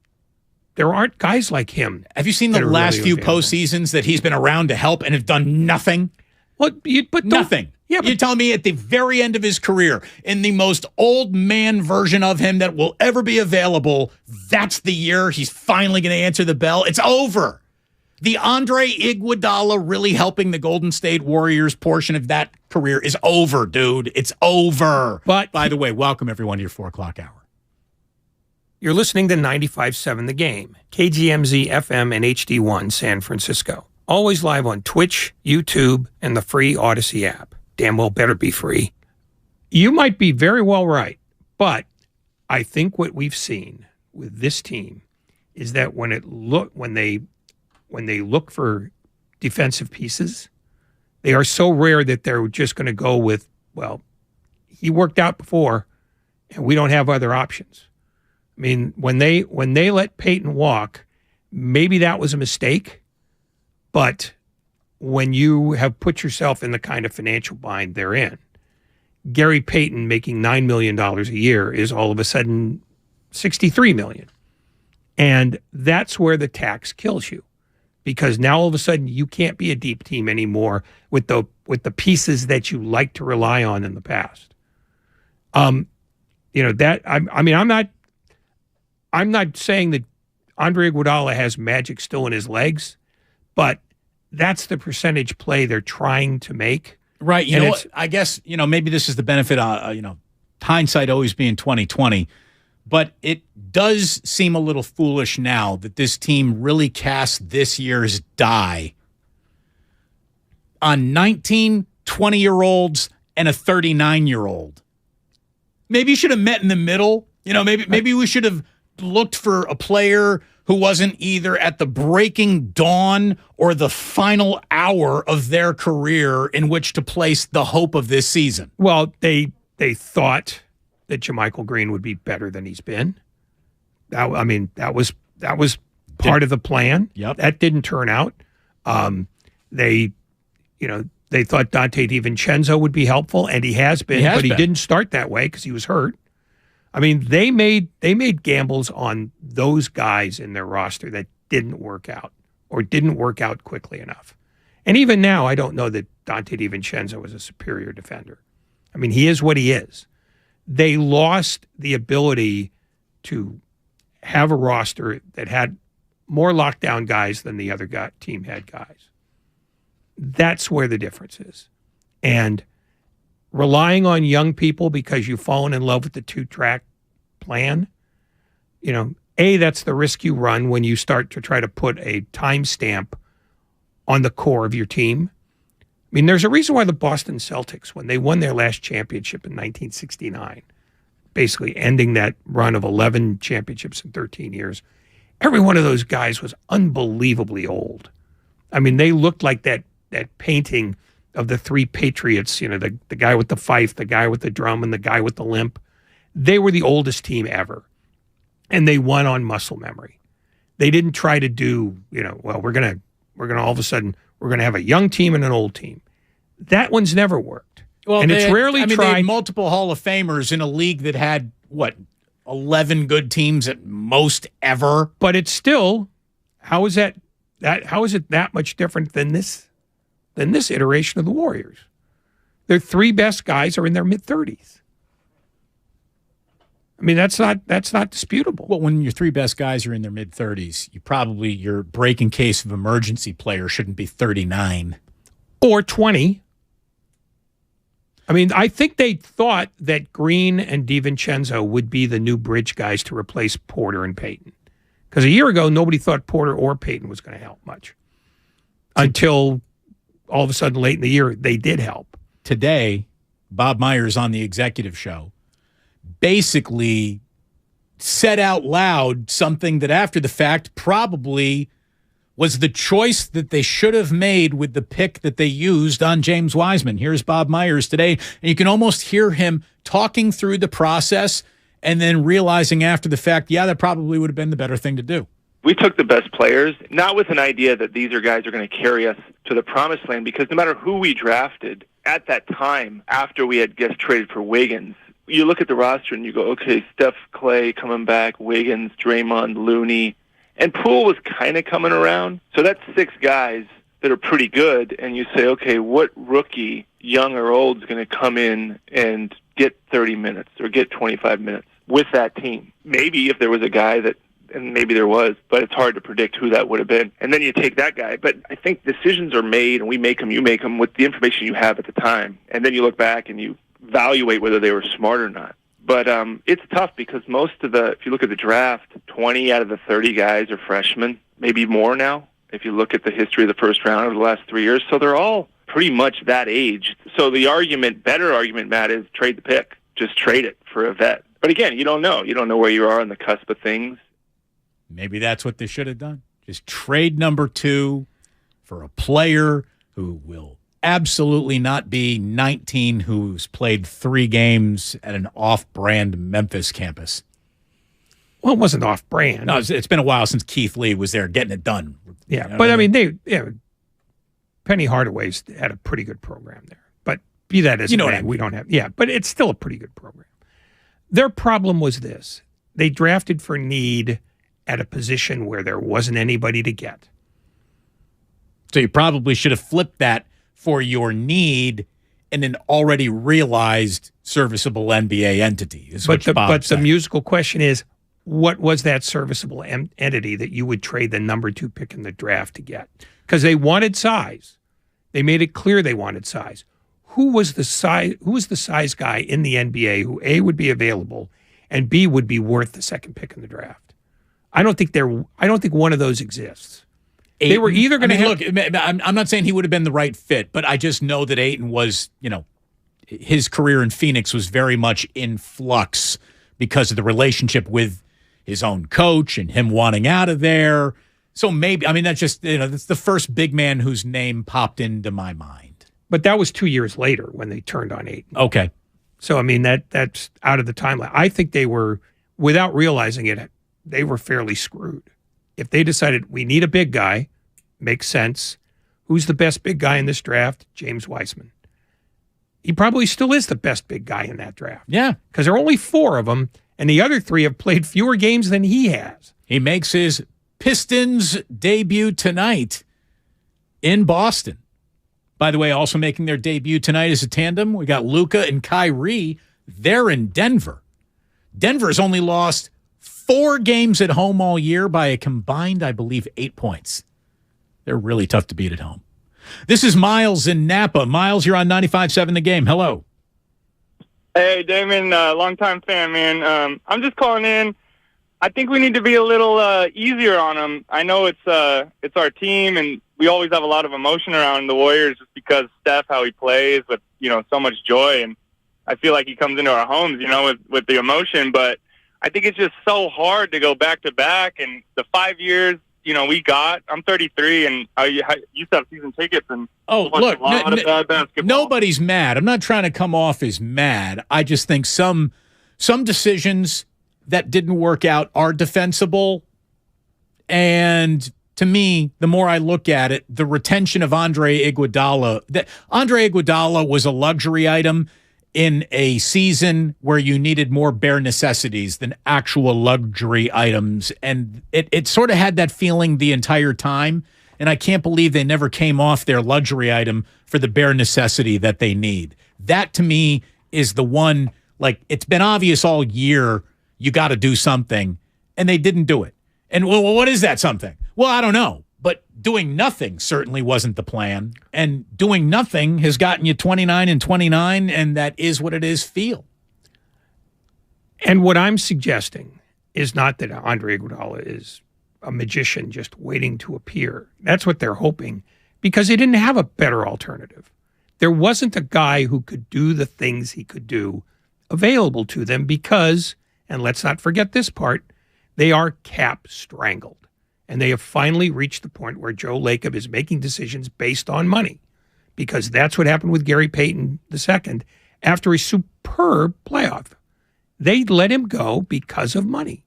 there aren't guys like him. Have you seen the last few postseasons that he's been around to help and have done nothing? But nothing. Yeah, you're telling me at the very end of his career, in the most old man version of him that will ever be available, that's the year he's finally going to answer the bell? It's over. The Andre Iguodala really helping the Golden State Warriors portion of that career is over, dude. It's over. But by the way, welcome everyone to your 4 o'clock hour. You're listening to 95.7 The Game, KGMZ FM and HD1 San Francisco. Always live on Twitch, YouTube, and the free Odyssey app. Damn well better be free. You might be very well right, but I think what we've seen with this team is that when they look for defensive pieces, they are so rare that they're just going to go with, well, he worked out before, and we don't have other options. I mean, when they let Peyton walk, maybe that was a mistake, but when you have put yourself in the kind of financial bind they're in, Gary Payton making $9 million a year is all of a sudden $63 million. And that's where the tax kills you, because now all of a sudden you can't be a deep team anymore with the pieces that you like to rely on in the past. I'm not saying that Andre Iguodala has magic still in his legs, but that's the percentage play they're trying to make. Right. You know what? I guess, maybe this is the benefit of, hindsight always being 20/20, but it does seem a little foolish now that this team really cast this year's die on 19, 20-year-olds and a 39-year-old. Maybe you should have met in the middle. Maybe we should have looked for a player who wasn't either at the breaking dawn or the final hour of their career in which to place the hope of this season. Well, they thought that JaMychal Green would be better than he's been. That was part of the plan. Yep. That didn't turn out. They thought Dante DiVincenzo would be helpful, and he has been, but he didn't start that way because he was hurt. I mean, they made gambles on those guys in their roster that didn't work out or didn't work out quickly enough. And even now, I don't know that Dante DiVincenzo was a superior defender. I mean, he is what he is. They lost the ability to have a roster that had more lockdown guys than the other team had guys. That's where the difference is. And relying on young people because you've fallen in love with the two-track plan, that's the risk you run when you start to try to put a timestamp on the core of your team. I mean, there's a reason why the Boston Celtics, when they won their last championship in 1969, basically ending that run of 11 championships in 13 years, every one of those guys was unbelievably old. I mean, they looked like that painting of the three patriots, the guy with the fife, the guy with the drum, and the guy with the limp. They were the oldest team ever. And they won on muscle memory. They didn't try to do, we're gonna all of a sudden, we're gonna have a young team and an old team. That one's never worked. Well, and it's rarely they tried. had multiple Hall of Famers in a league that had, 11 good teams at most ever? But it's still, how is it that much different than this iteration of the Warriors? Their three best guys are in their mid-30s. I mean, that's not disputable. Well, when your three best guys are in their mid-30s, your break in case of emergency player shouldn't be 39. Or 20. I mean, I think they thought that Green and DiVincenzo would be the new bridge guys to replace Porter and Payton. Because a year ago, nobody thought Porter or Payton was going to help much. Until all of a sudden, late in the year, they did help. Today, Bob Myers on the executive show basically said out loud something that after the fact probably was the choice that they should have made with the pick that they used on James Wiseman. Here's Bob Myers today, and you can almost hear him talking through the process and then realizing after the fact, that probably would have been the better thing to do. We took the best players, not with an idea that these guys are going to carry us to the promised land, because no matter who we drafted at that time, after we had just traded for Wiggins, you look at the roster and you go, okay, Steph, Clay coming back, Wiggins, Draymond, Looney, and Poole was kind of coming around. So that's 6 guys that are pretty good, and you say, okay, what rookie, young or old, is going to come in and get 30 minutes or get 25 minutes with that team? Maybe if there was a guy that, and maybe there was, but it's hard to predict who that would have been. And then you take that guy. But I think decisions are made, and we make them, you make them, with the information you have at the time. And then you look back and you evaluate whether they were smart or not. But it's tough because if you look at the draft, 20 out of the 30 guys are freshmen, maybe more now, if you look at the history of the first round over the last 3 years. So they're all pretty much that age. So the better argument, Matt, is trade the pick. Just trade it for a vet. But again, you don't know. You don't know where you are on the cusp of things. Maybe that's what they should have done. Just trade number 2 for a player who will absolutely not be 19, who's played 3 games at an off-brand Memphis campus. Well, it wasn't off-brand. No, it's been a while since Keith Lee was there getting it done. Yeah, but I mean, Penny Hardaway's had a pretty good program there. But be that as it may, we don't have. Yeah, but it's still a pretty good program. Their problem was this. They drafted for need at a position where there wasn't anybody to get. So you probably should have flipped that for your need in an already realized serviceable NBA entity. But the musical question is, what was that serviceable entity that you would trade the number 2 pick in the draft to get? Because they wanted size. They made it clear they wanted size. Who was the size guy in the NBA who A, would be available, and B, would be worth the second pick in the draft? I don't think one of those exists. They were either going to look. I'm not saying he would have been the right fit, but I just know that Ayton was, his career in Phoenix was very much in flux because of the relationship with his own coach and him wanting out of there. So maybe, that's just, that's the first big man whose name popped into my mind. But that was 2 years later when they turned on Ayton. Okay. So, that's out of the timeline. I think they were, without realizing it, they were fairly screwed. If they decided we need a big guy, makes sense. Who's the best big guy in this draft? James Wiseman. He probably still is the best big guy in that draft. Yeah. Because there are only 4 of them, And the other 3 have played fewer games than he has. He makes his Pistons debut tonight in Boston. By the way, also making their debut tonight as a tandem, we got Luka and Kyrie. They're in Denver. Denver's only lost 4 games at home all year by a combined, I believe, 8 points. They're really tough to beat at home. This is Miles in Napa. Miles, you're on 95.7 The Game. Hello. Hey, Damon, longtime fan, man. I'm just calling in. I think we need to be a little easier on him. I know it's our team, and we always have a lot of emotion around the Warriors just because Steph, how he plays with, so much joy. And I feel like he comes into our homes, with the emotion. But I think it's just so hard to go back-to-back. And the 5 years, I'm 33, and I used to have season tickets. And look, nobody's mad. I'm not trying to come off as mad. I just think some decisions that didn't work out are defensible. And to me, the more I look at it, the retention of Andre Iguodala was a luxury item in a season where you needed more bare necessities than actual luxury items. And it sort of had that feeling the entire time. And I can't believe they never came off their luxury item for the bare necessity that they need. That, to me, is the one, it's been obvious all year you got to do something, and they didn't do it. And, well, what is that something? Well, I don't know. But doing nothing certainly wasn't the plan. And doing nothing has gotten you 29-29, and that is what it is feel. And what I'm suggesting is not that Andre Iguodala is a magician just waiting to appear. That's what they're hoping, because they didn't have a better alternative. There wasn't a guy who could do the things he could do available to them because, and let's not forget this part, they are cap strangled. And they have finally reached the point where Joe Lacob is making decisions based on money, because that's what happened with Gary Payton II after a superb playoff. They let him go because of money.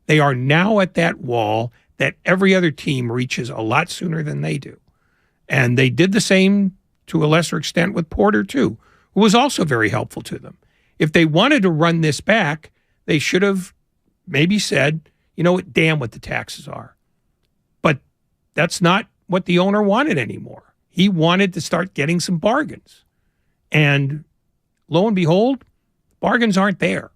They are now at that wall that every other team reaches a lot sooner than they do. And they did the same to a lesser extent with Porter, too, who was also very helpful to them. If they wanted to run this back, they should have maybe said, damn what the taxes are. But that's not what the owner wanted anymore. He wanted to start getting some bargains. And lo and behold, bargains aren't there.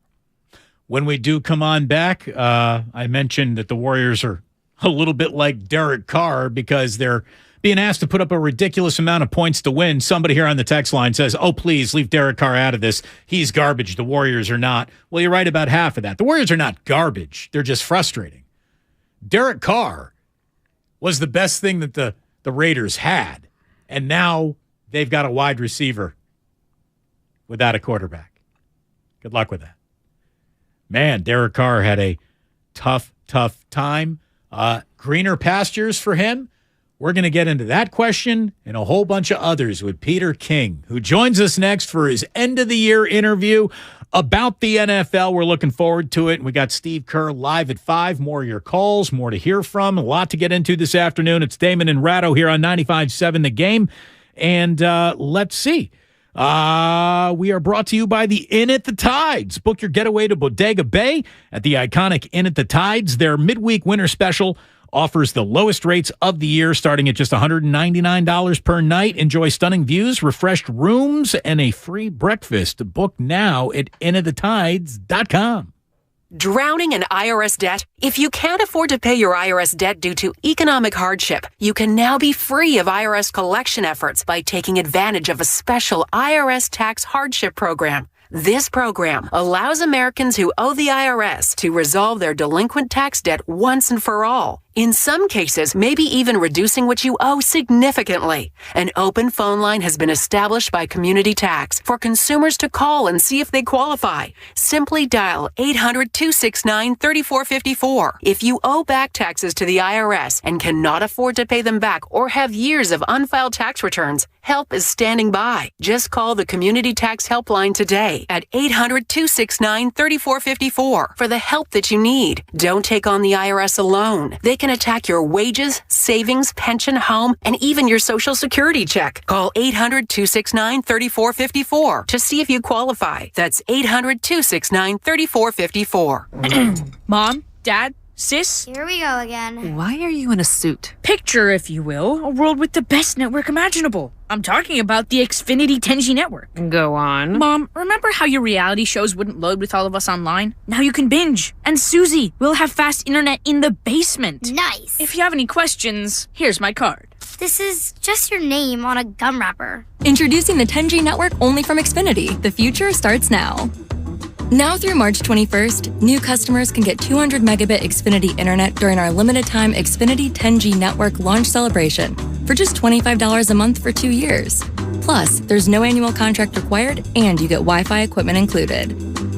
When we do come on back, I mentioned that the Warriors are a little bit like Derek Carr because they're being asked to put up a ridiculous amount of points to win. Somebody here on the text line says, oh, please leave Derek Carr out of this. He's garbage. The Warriors are not. Well, you're right about half of that. The Warriors are not garbage. They're just frustrating. Derek Carr was the best thing that the Raiders had. And now they've got a wide receiver without a quarterback. Good luck with that. Man, Derek Carr had a tough time. Greener pastures for him. We're going to get into that question and a whole bunch of others with Peter King, who joins us next for his end-of-the-year interview about the NFL. We're looking forward to it. And we got Steve Kerr live at 5. More of your calls, more to hear from. A lot to get into this afternoon. It's Damon and Ratto here on 95.7 The Game. And let's see. We are brought to you by the Inn at the Tides. Book your getaway to Bodega Bay at the iconic Inn at the Tides. Their midweek winter special offers the lowest rates of the year, starting at just $199 per night. Enjoy stunning views, refreshed rooms, and a free breakfast. Book now at inofthetides.com. Drowning in IRS debt? If you can't afford to pay your IRS debt due to economic hardship, you can now be free of IRS collection efforts by taking advantage of a special IRS tax hardship program. This program allows Americans who owe the IRS to resolve their delinquent tax debt once and for all. In some cases, maybe even reducing what you owe significantly. An open phone line has been established by Community Tax for consumers to call and see if they qualify. Simply dial 800-269-3454. If you owe back taxes to the IRS and cannot afford to pay them back or have years of unfiled tax returns, help is standing by. Just call the Community Tax Helpline today at 800-269-3454 for the help that you need. Don't take on the IRS alone. They can can attack your wages, savings, pension, home, and even your Social Security check. Call 800-269-3454 to see if you qualify. That's 800-269-3454. Mom, Dad, Sis? Here we go again. Why are you in a suit? Picture, if you will, a world with the best network imaginable. I'm talking about the Xfinity 10G network. Go on. Mom, remember how your reality shows wouldn't load with all of us online? Now you can binge. And Susie, we'll have fast internet in the basement. Nice. If you have any questions, here's my card. This is just your name on a gum wrapper. Introducing the 10G network only from Xfinity. The future starts now. Now through March 21st, new customers can get 200 megabit Xfinity internet during our limited time Xfinity 10G network launch celebration for just $25 a month for 2 years. Plus, there's no annual contract required and you get Wi-Fi equipment included.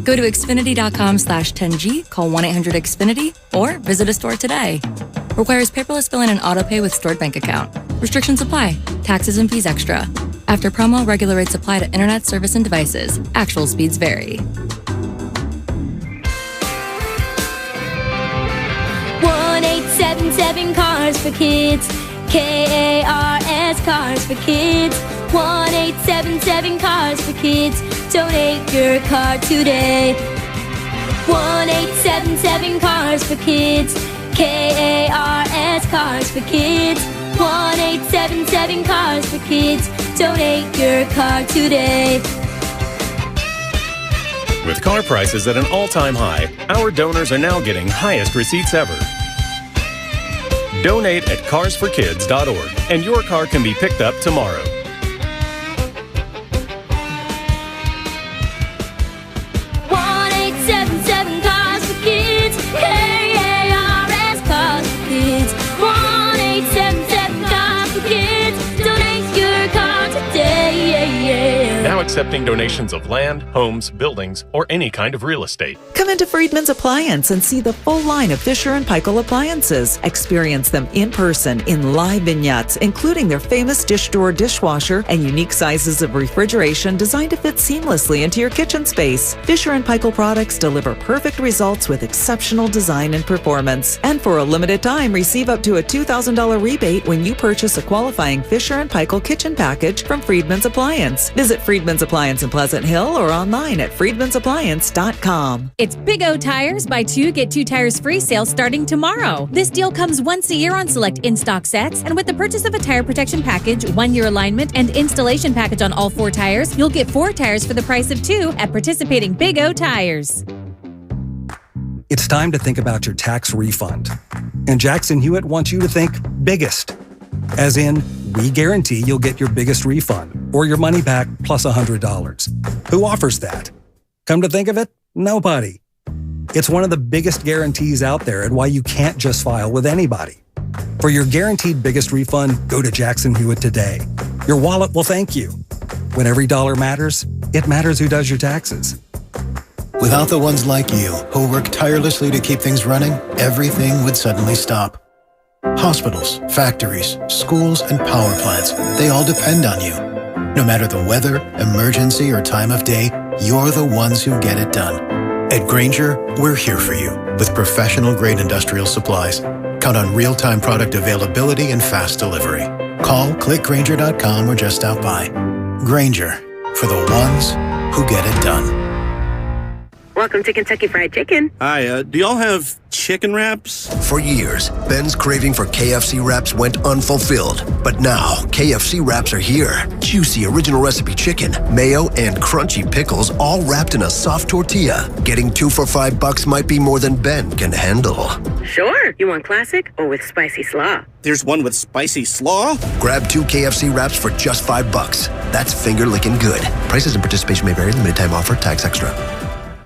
Go to Xfinity.com/10G, call 1-800-XFINITY, or visit a store today. Requires paperless billing and autopay with stored bank account. Restrictions apply. Taxes and fees extra. After promo, regular rates apply to internet service and devices. Actual speeds vary. 1-877 Cars for Kids. KARS Cars for Kids. 1-877 Cars for Kids. Donate your car today. 1-877 Cars for Kids. KARS Cars for Kids. 1-877 Cars for Kids. Donate your car today. With car prices at an all-time high, our donors are now getting highest receipts ever. Donate at carsforkids.org, and your car can be picked up tomorrow. Cars for Kids. KARS Cars for Kids. 1-877 Cars for Kids. Donate your car today. Now accepting donations of land, homes, buildings, or any kind of real estate. Come into Friedman's Appliance and see the full line of Fisher & Paykel appliances. Experience them in person in live vignettes, including their famous dish drawer dishwasher and unique sizes of refrigeration designed to fit seamlessly into your kitchen space. Fisher & Paykel products deliver perfect results with exceptional design and performance. And for a limited time, receive up to a $2,000 rebate when you purchase a qualifying Fisher & Paykel kitchen package from Friedman's Appliance. Visit Friedman's Appliance in Pleasant Hill or online at friedmansappliance.com. It's Big O Tires, buy 2, get 2 tires free sale starting tomorrow. This deal comes once a year on select in-stock sets, and with the purchase of a tire protection package, 1-year alignment, and installation package on all 4 tires, you'll get 4 tires for the price of 2 at participating Big O Tires. It's time to think about your tax refund. And Jackson Hewitt wants you to think biggest. As in, we guarantee you'll get your biggest refund or your money back plus $100. Who offers that? Come to think of it, nobody. It's one of the biggest guarantees out there and why you can't just file with anybody. For your guaranteed biggest refund, go to Jackson Hewitt today. Your wallet will thank you. When every dollar matters, it matters who does your taxes. Without the ones like you, who work tirelessly to keep things running, everything would suddenly stop. Hospitals, factories, schools, and power plants, they all depend on you. No matter the weather, emergency, or time of day, you're the ones who get it done. At Grainger, we're here for you with professional-grade industrial supplies. Count on real-time product availability and fast delivery. Call, click Grainger.com, or just stop by. Grainger, for the ones who get it done. Welcome to Kentucky Fried Chicken. Hi, do y'all have chicken wraps? For years, Ben's craving for KFC wraps went unfulfilled. But now, KFC wraps are here. Juicy original recipe chicken, mayo, and crunchy pickles all wrapped in a soft tortilla. Getting 2 for $5 might be more than Ben can handle. Sure. You want classic or with spicy slaw? There's one with spicy slaw? Grab 2 KFC wraps for just $5. That's finger-licking good. Prices and participation may vary. Limited time offer. Tax extra.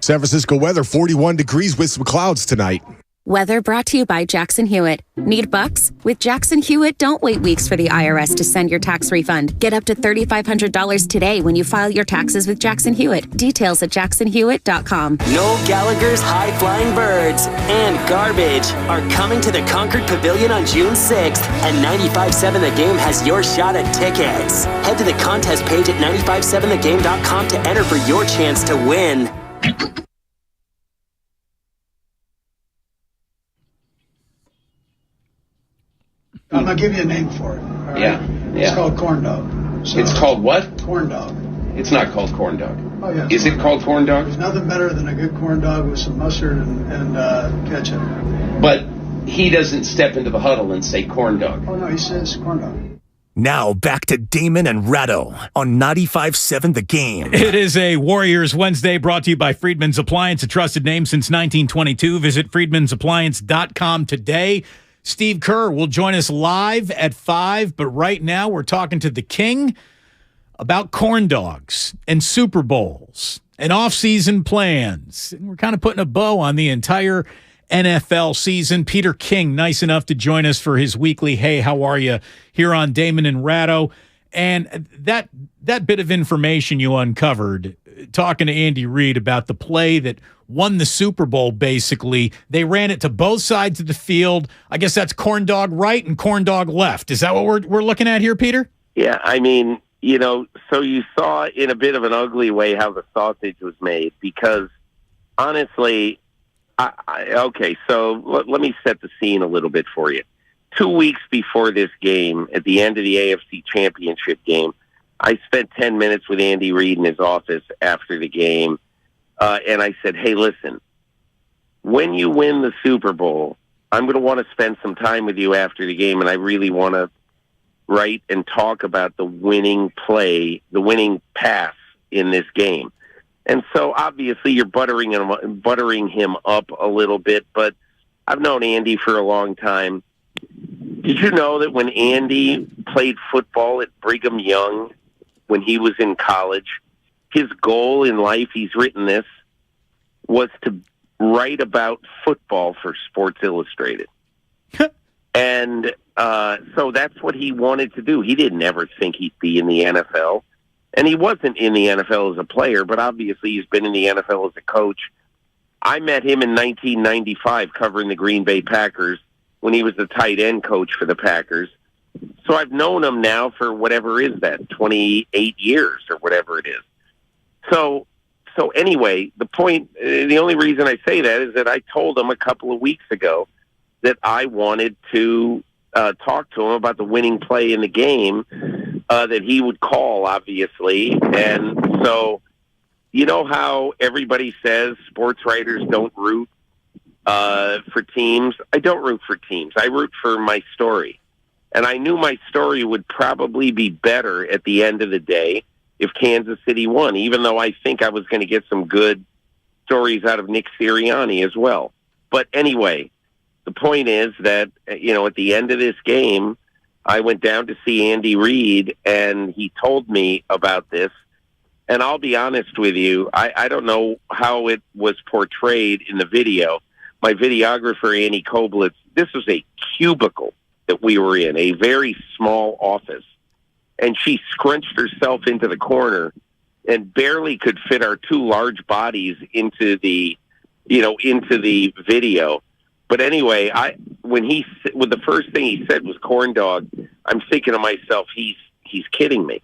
San Francisco weather, 41 degrees with some clouds tonight. Weather brought to you by Jackson Hewitt. Need bucks? With Jackson Hewitt, don't wait weeks for the IRS to send your tax refund. Get up to $3,500 today when you file your taxes with Jackson Hewitt. Details at jacksonhewitt.com. Noel Gallagher's High-Flying Birds and Garbage are coming to the Concord Pavilion on June 6th, and 95.7 The Game has your shot at tickets. Head to the contest page at 957thegame.com to enter for your chance to win. going to give you a name for it. All right? Yeah. It's called corn dog. So, it's called what? Corn dog. It's not called corn dog. Oh, yeah. Is it called corn dog? There's nothing better than a good corn dog with some mustard and ketchup. But he doesn't step into the huddle and say corn dog. Oh, no, he says corn dog. Now back to Damon and Ratto on 95.7 The Game. It is a Warriors Wednesday brought to you by Friedman's Appliance, a trusted name since 1922. Visit friedmansappliance.com today. Steve Kerr will join us live at 5, but right now we're talking to the King about corn dogs and Super Bowls and off-season plans. And we're kind of putting a bow on the entire NFL season. Peter King, nice enough to join us for his weekly Hey, How Are You here on Damon and Ratto. And that bit of information you uncovered, talking to Andy Reid about the play that won the Super Bowl, basically, they ran it to both sides of the field. I guess that's corn dog right and corn dog left. Is that what we're looking at here, Peter? Yeah, I mean, you know, so you saw in a bit of an ugly way how the sausage was made because, honestly, okay, so let me set the scene a little bit for you. 2 weeks before this game, at the end of the AFC Championship game, I spent 10 minutes with Andy Reid in his office after the game, and I said, hey, listen, when you win the Super Bowl, I'm going to want to spend some time with you after the game, and I really want to write and talk about the winning play, the winning pass in this game. And so, obviously, you're buttering him up a little bit, but I've known Andy for a long time. Did you know that when Andy played football at Brigham Young, when he was in college, his goal in life, he's written this, was to write about football for Sports Illustrated. And so that's what he wanted to do. He didn't ever think he'd be in the NFL. And he wasn't in the NFL as a player, but obviously he's been in the NFL as a coach. I met him in 1995 covering the Green Bay Packers when he was the tight end coach for the Packers. So I've known him now for whatever is that, 28 years or whatever it is. So anyway, the only reason I say that is that I told him a couple of weeks ago that I wanted to talk to him about the winning play in the game that he would call, obviously. And so, you know how everybody says sports writers don't root for teams? I don't root for teams. I root for my story. And I knew my story would probably be better at the end of the day if Kansas City won, even though I think I was going to get some good stories out of Nick Sirianni as well. But anyway, the point is that, you know, at the end of this game, I went down to see Andy Reid, and he told me about this. And I'll be honest with you, I don't know how it was portrayed in the video. My videographer, Annie Koblitz, this was a cubicle that we were in, a very small office. And she scrunched herself into the corner and barely could fit our two large bodies into the video. But anyway, when the first thing he said was corn dog, I'm thinking to myself, he's kidding me.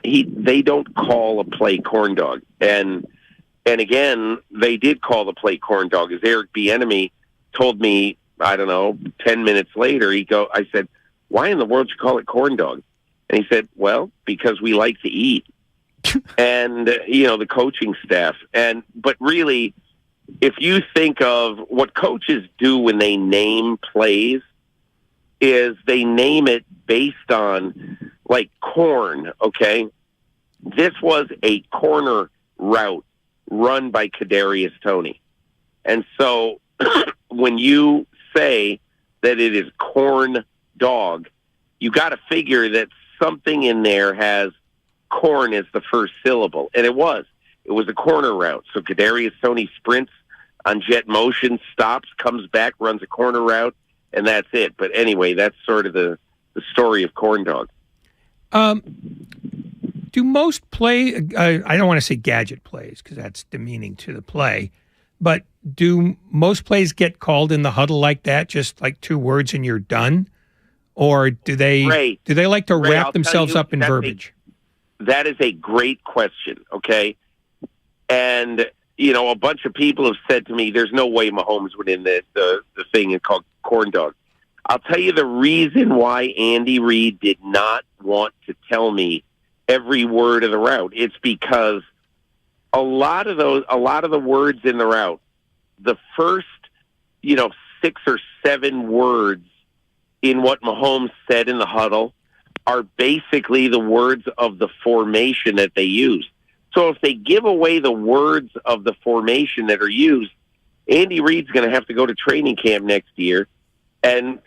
They don't call a play corn dog. And again, they did call the play corn dog. As Eric Bieniemy told me, I don't know, 10 minutes later, I said, why in the world you call it corn dog? And he said, well, because we like to eat. And, the coaching staff. But really, if you think of what coaches do when they name plays, is they name it based on, like, corn, okay? This was a corner route run by Kadarius Toney. And so when you say that it is corn dog, you got to figure that something in there has corn as the first syllable. And it was a corner route. So Kadarius Toney sprints on jet motion, stops, comes back, runs a corner route, and that's it. But anyway, that's sort of the story of corn dog. Do most play, I don't want to say gadget plays because that's demeaning to the play, but do most plays get called in the huddle like that, just like two words and you're done? Or do they like to wrap themselves up in verbiage? That is a great question, okay? And, a bunch of people have said to me, there's no way Mahomes would in the thing called corn dog. I'll tell you the reason why Andy Reid did not want to tell me every word of the route. It's because a lot of the words in the route, the first, 6 or 7 words in what Mahomes said in the huddle are basically the words of the formation that they use. So if they give away the words of the formation that are used, Andy Reid's going to have to go to training camp next year and,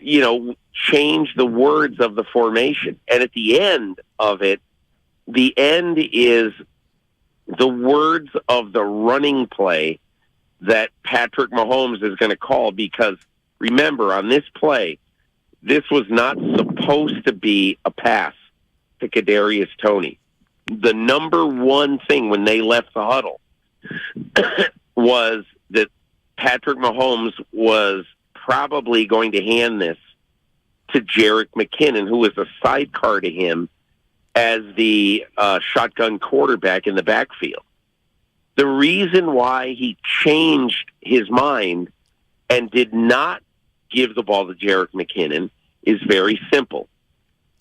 change the words of the formation. And at the end of it, the end is the words of the running play that Patrick Mahomes is going to call, because remember, on this play, this was not supposed to be a pass to Kadarius Toney. The number one thing when they left the huddle was that Patrick Mahomes was probably going to hand this to Jerick McKinnon, who was a sidecar to him as the shotgun quarterback in the backfield. The reason why he changed his mind and did not give the ball to Jerick McKinnon is very simple.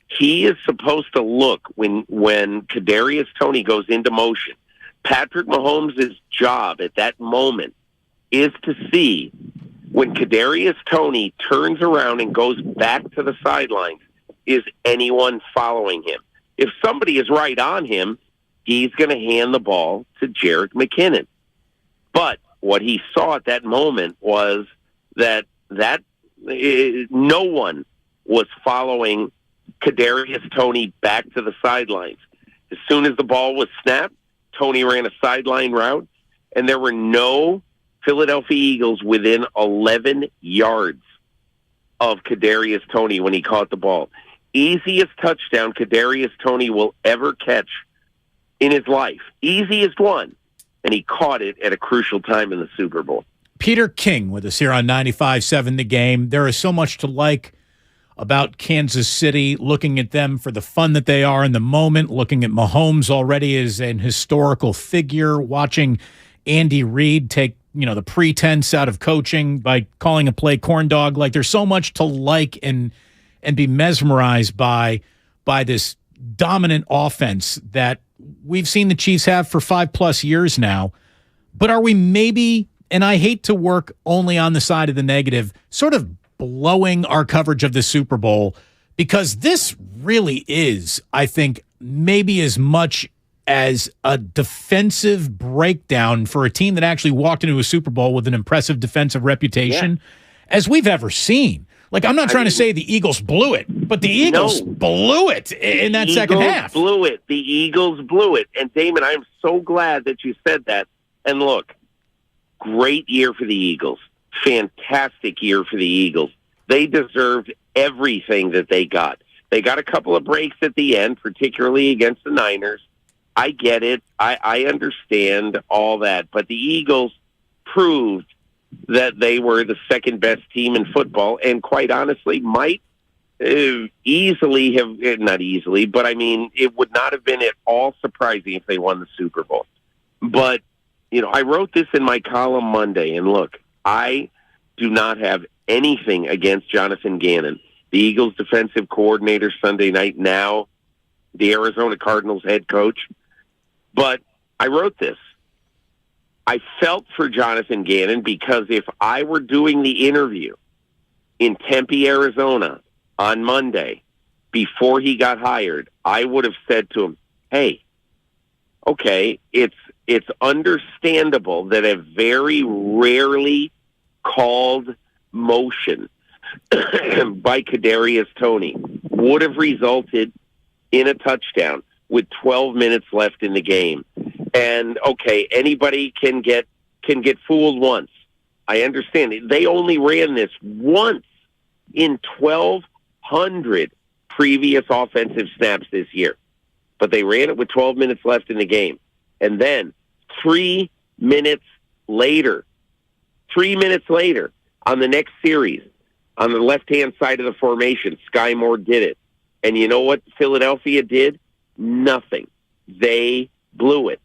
He is supposed to look when Kadarius Toney goes into motion. Patrick Mahomes' job at that moment is to see when Kadarius Toney turns around and goes back to the sidelines, is anyone following him? If somebody is right on him, he's going to hand the ball to Jerick McKinnon. But what he saw at that moment was that no one was following Kadarius Toney back to the sidelines. As soon as the ball was snapped, Toney ran a sideline route, and there were no Philadelphia Eagles within 11 yards of Kadarius Toney when he caught the ball. Easiest touchdown Kadarius Toney will ever catch in his life. Easiest one. And he caught it at a crucial time in the Super Bowl. Peter King with us here on 95.7 The Game. There is so much to like about Kansas City, looking at them for the fun that they are in the moment, looking at Mahomes already as an historical figure, watching Andy Reid take the pretense out of coaching by calling a play corn dog. Like, there's so much to like and be mesmerized by this dominant offense that we've seen the Chiefs have for 5+ years now. But are we maybe, and I hate to work only on the side of the negative, sort of blowing our coverage of the Super Bowl? Because this really is, I think, maybe as much as a defensive breakdown for a team that actually walked into a Super Bowl with an impressive defensive reputation as we've ever seen. Like, I'm not trying to say the Eagles blew it, but the Eagles blew it in that second half. The Eagles blew it. And, Damon, I'm so glad that you said that. And, look, great year for the Eagles. Fantastic year for the Eagles. They deserved everything that they got. They got a couple of breaks at the end, particularly against the Niners. I get it. I understand all that. But the Eagles proved that they were the second best team in football, and quite honestly might easily have, not easily, but I mean, it would not have been at all surprising if they won the Super Bowl. But, I wrote this in my column Monday, and look, I do not have anything against Jonathan Gannon, the Eagles defensive coordinator Sunday night, now the Arizona Cardinals head coach. But I wrote this. I felt for Jonathan Gannon because if I were doing the interview in Tempe, Arizona on Monday before he got hired, I would have said to him, hey, okay, it's understandable that a very rarely called motion by Kadarius Toney would have resulted in a touchdown with 12 minutes left in the game. And, okay, anybody can get fooled once. I understand it. They only ran this once in 1,200 previous offensive snaps this year. But they ran it with 12 minutes left in the game. And then 3 minutes later, on the next series, on the left-hand side of the formation, Sky Moore did it. And you know what Philadelphia did? Nothing. They blew it.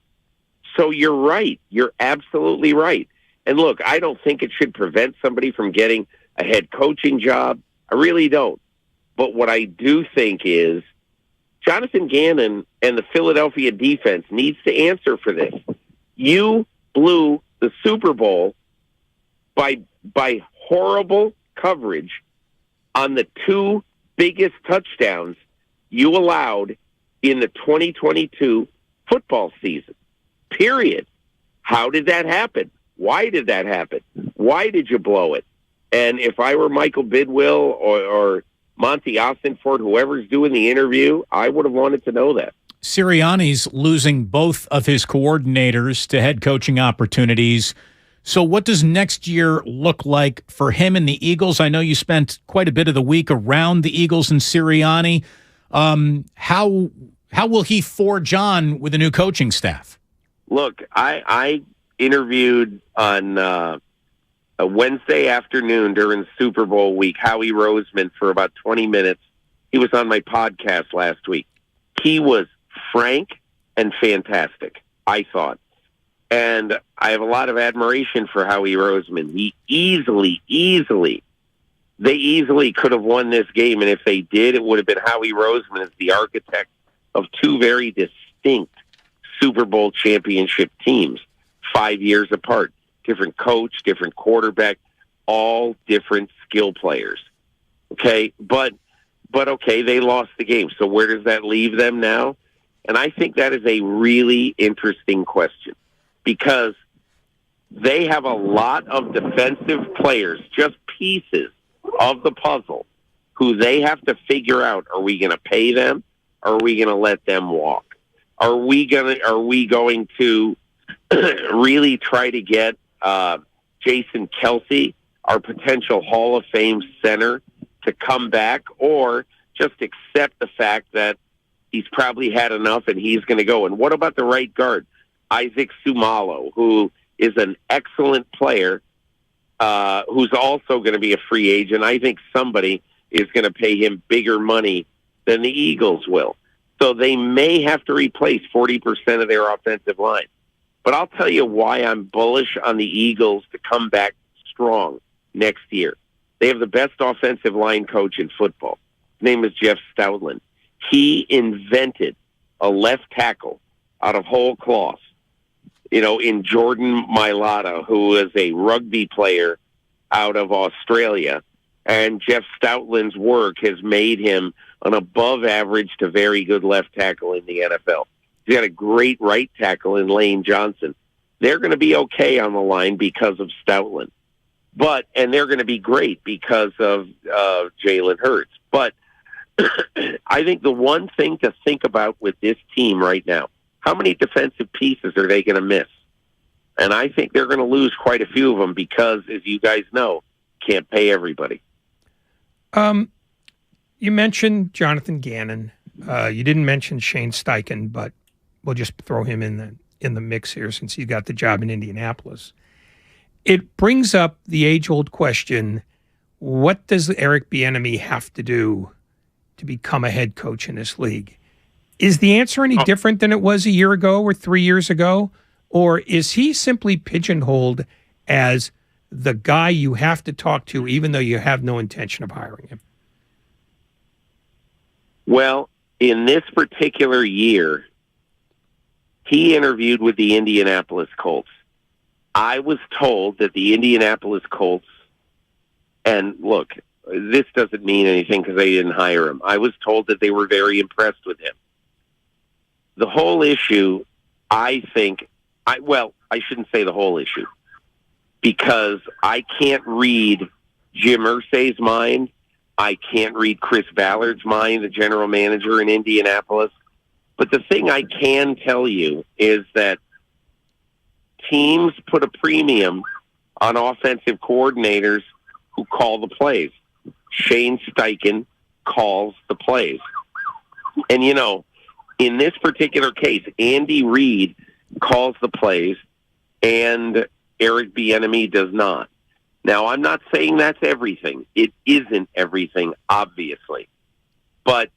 So you're right. You're absolutely right. And look, I don't think it should prevent somebody from getting a head coaching job, I really don't. But what I do think is Jonathan Gannon and the Philadelphia defense needs to answer for this. You blew the Super Bowl by horrible coverage on the two biggest touchdowns you allowed in the 2022 football season. Period. How did that happen? Why did that happen? Why did you blow it? And if I were Michael Bidwill or Monty Austinford, whoever's doing the interview, I would have wanted to know that. Sirianni's losing both of his coordinators to head coaching opportunities. So what does next year look like for him and the Eagles? I know you spent quite a bit of the week around the Eagles and Sirianni. How will he forge on with a new coaching staff? Look, I interviewed on a Wednesday afternoon during Super Bowl week Howie Roseman for about 20 minutes. He was on my podcast last week. He was frank and fantastic, I thought. And I have a lot of admiration for Howie Roseman. He they easily could have won this game. And if they did, it would have been Howie Roseman as the architect of two very distinct Super Bowl championship teams, 5 years apart. Different coach, different quarterback, all different skill players. Okay, but okay, they lost the game. So where does that leave them now? And I think that is a really interesting question because they have a lot of defensive players, just pieces of the puzzle, who they have to figure out, are we going to pay them or are we going to let them walk? Are we going to really try to get Jason Kelsey, our potential Hall of Fame center, to come back, or just accept the fact that he's probably had enough and he's going to go? And what about the right guard, Isaac Sumalo, who is an excellent player, who's also going to be a free agent? I think somebody is going to pay him bigger money than the Eagles will. So they may have to replace 40% of their offensive line. But I'll tell you why I'm bullish on the Eagles to come back strong next year. They have the best offensive line coach in football. His name is Jeff Stoutland. He invented a left tackle out of whole cloth, in Jordan Mailata, who is a rugby player out of Australia. And Jeff Stoutland's work has made him an above average to very good left tackle in the NFL. He's got a great right tackle in Lane Johnson. They're going to be okay on the line because of Stoutland. And they're going to be great because of Jalen Hurts. But I think the one thing to think about with this team right now, how many defensive pieces are they going to miss? And I think they're going to lose quite a few of them because, as you guys know, can't pay everybody. You mentioned Jonathan Gannon. You didn't mention Shane Steichen, but we'll just throw him in the mix here since he got the job in Indianapolis. It brings up the age-old question, what does Eric Bieniemy have to do to become a head coach in this league? Is the answer any different than it was a year ago or 3 years ago? Or is he simply pigeonholed as the guy you have to talk to even though you have no intention of hiring him? Well, in this particular year, he interviewed with the Indianapolis Colts. I was told that the Indianapolis Colts, and look, this doesn't mean anything because they didn't hire him. I was told that they were very impressed with him. The whole issue, I think, I shouldn't say the whole issue, because I can't read Jim Irsay's mind. I can't read Chris Ballard's mind, the general manager in Indianapolis. But the thing I can tell you is that teams put a premium on offensive coordinators who call the plays. Shane Steichen calls the plays. And, in this particular case, Andy Reid calls the plays and Eric Bieniemy does not. Now, I'm not saying that's everything. It isn't everything, obviously. But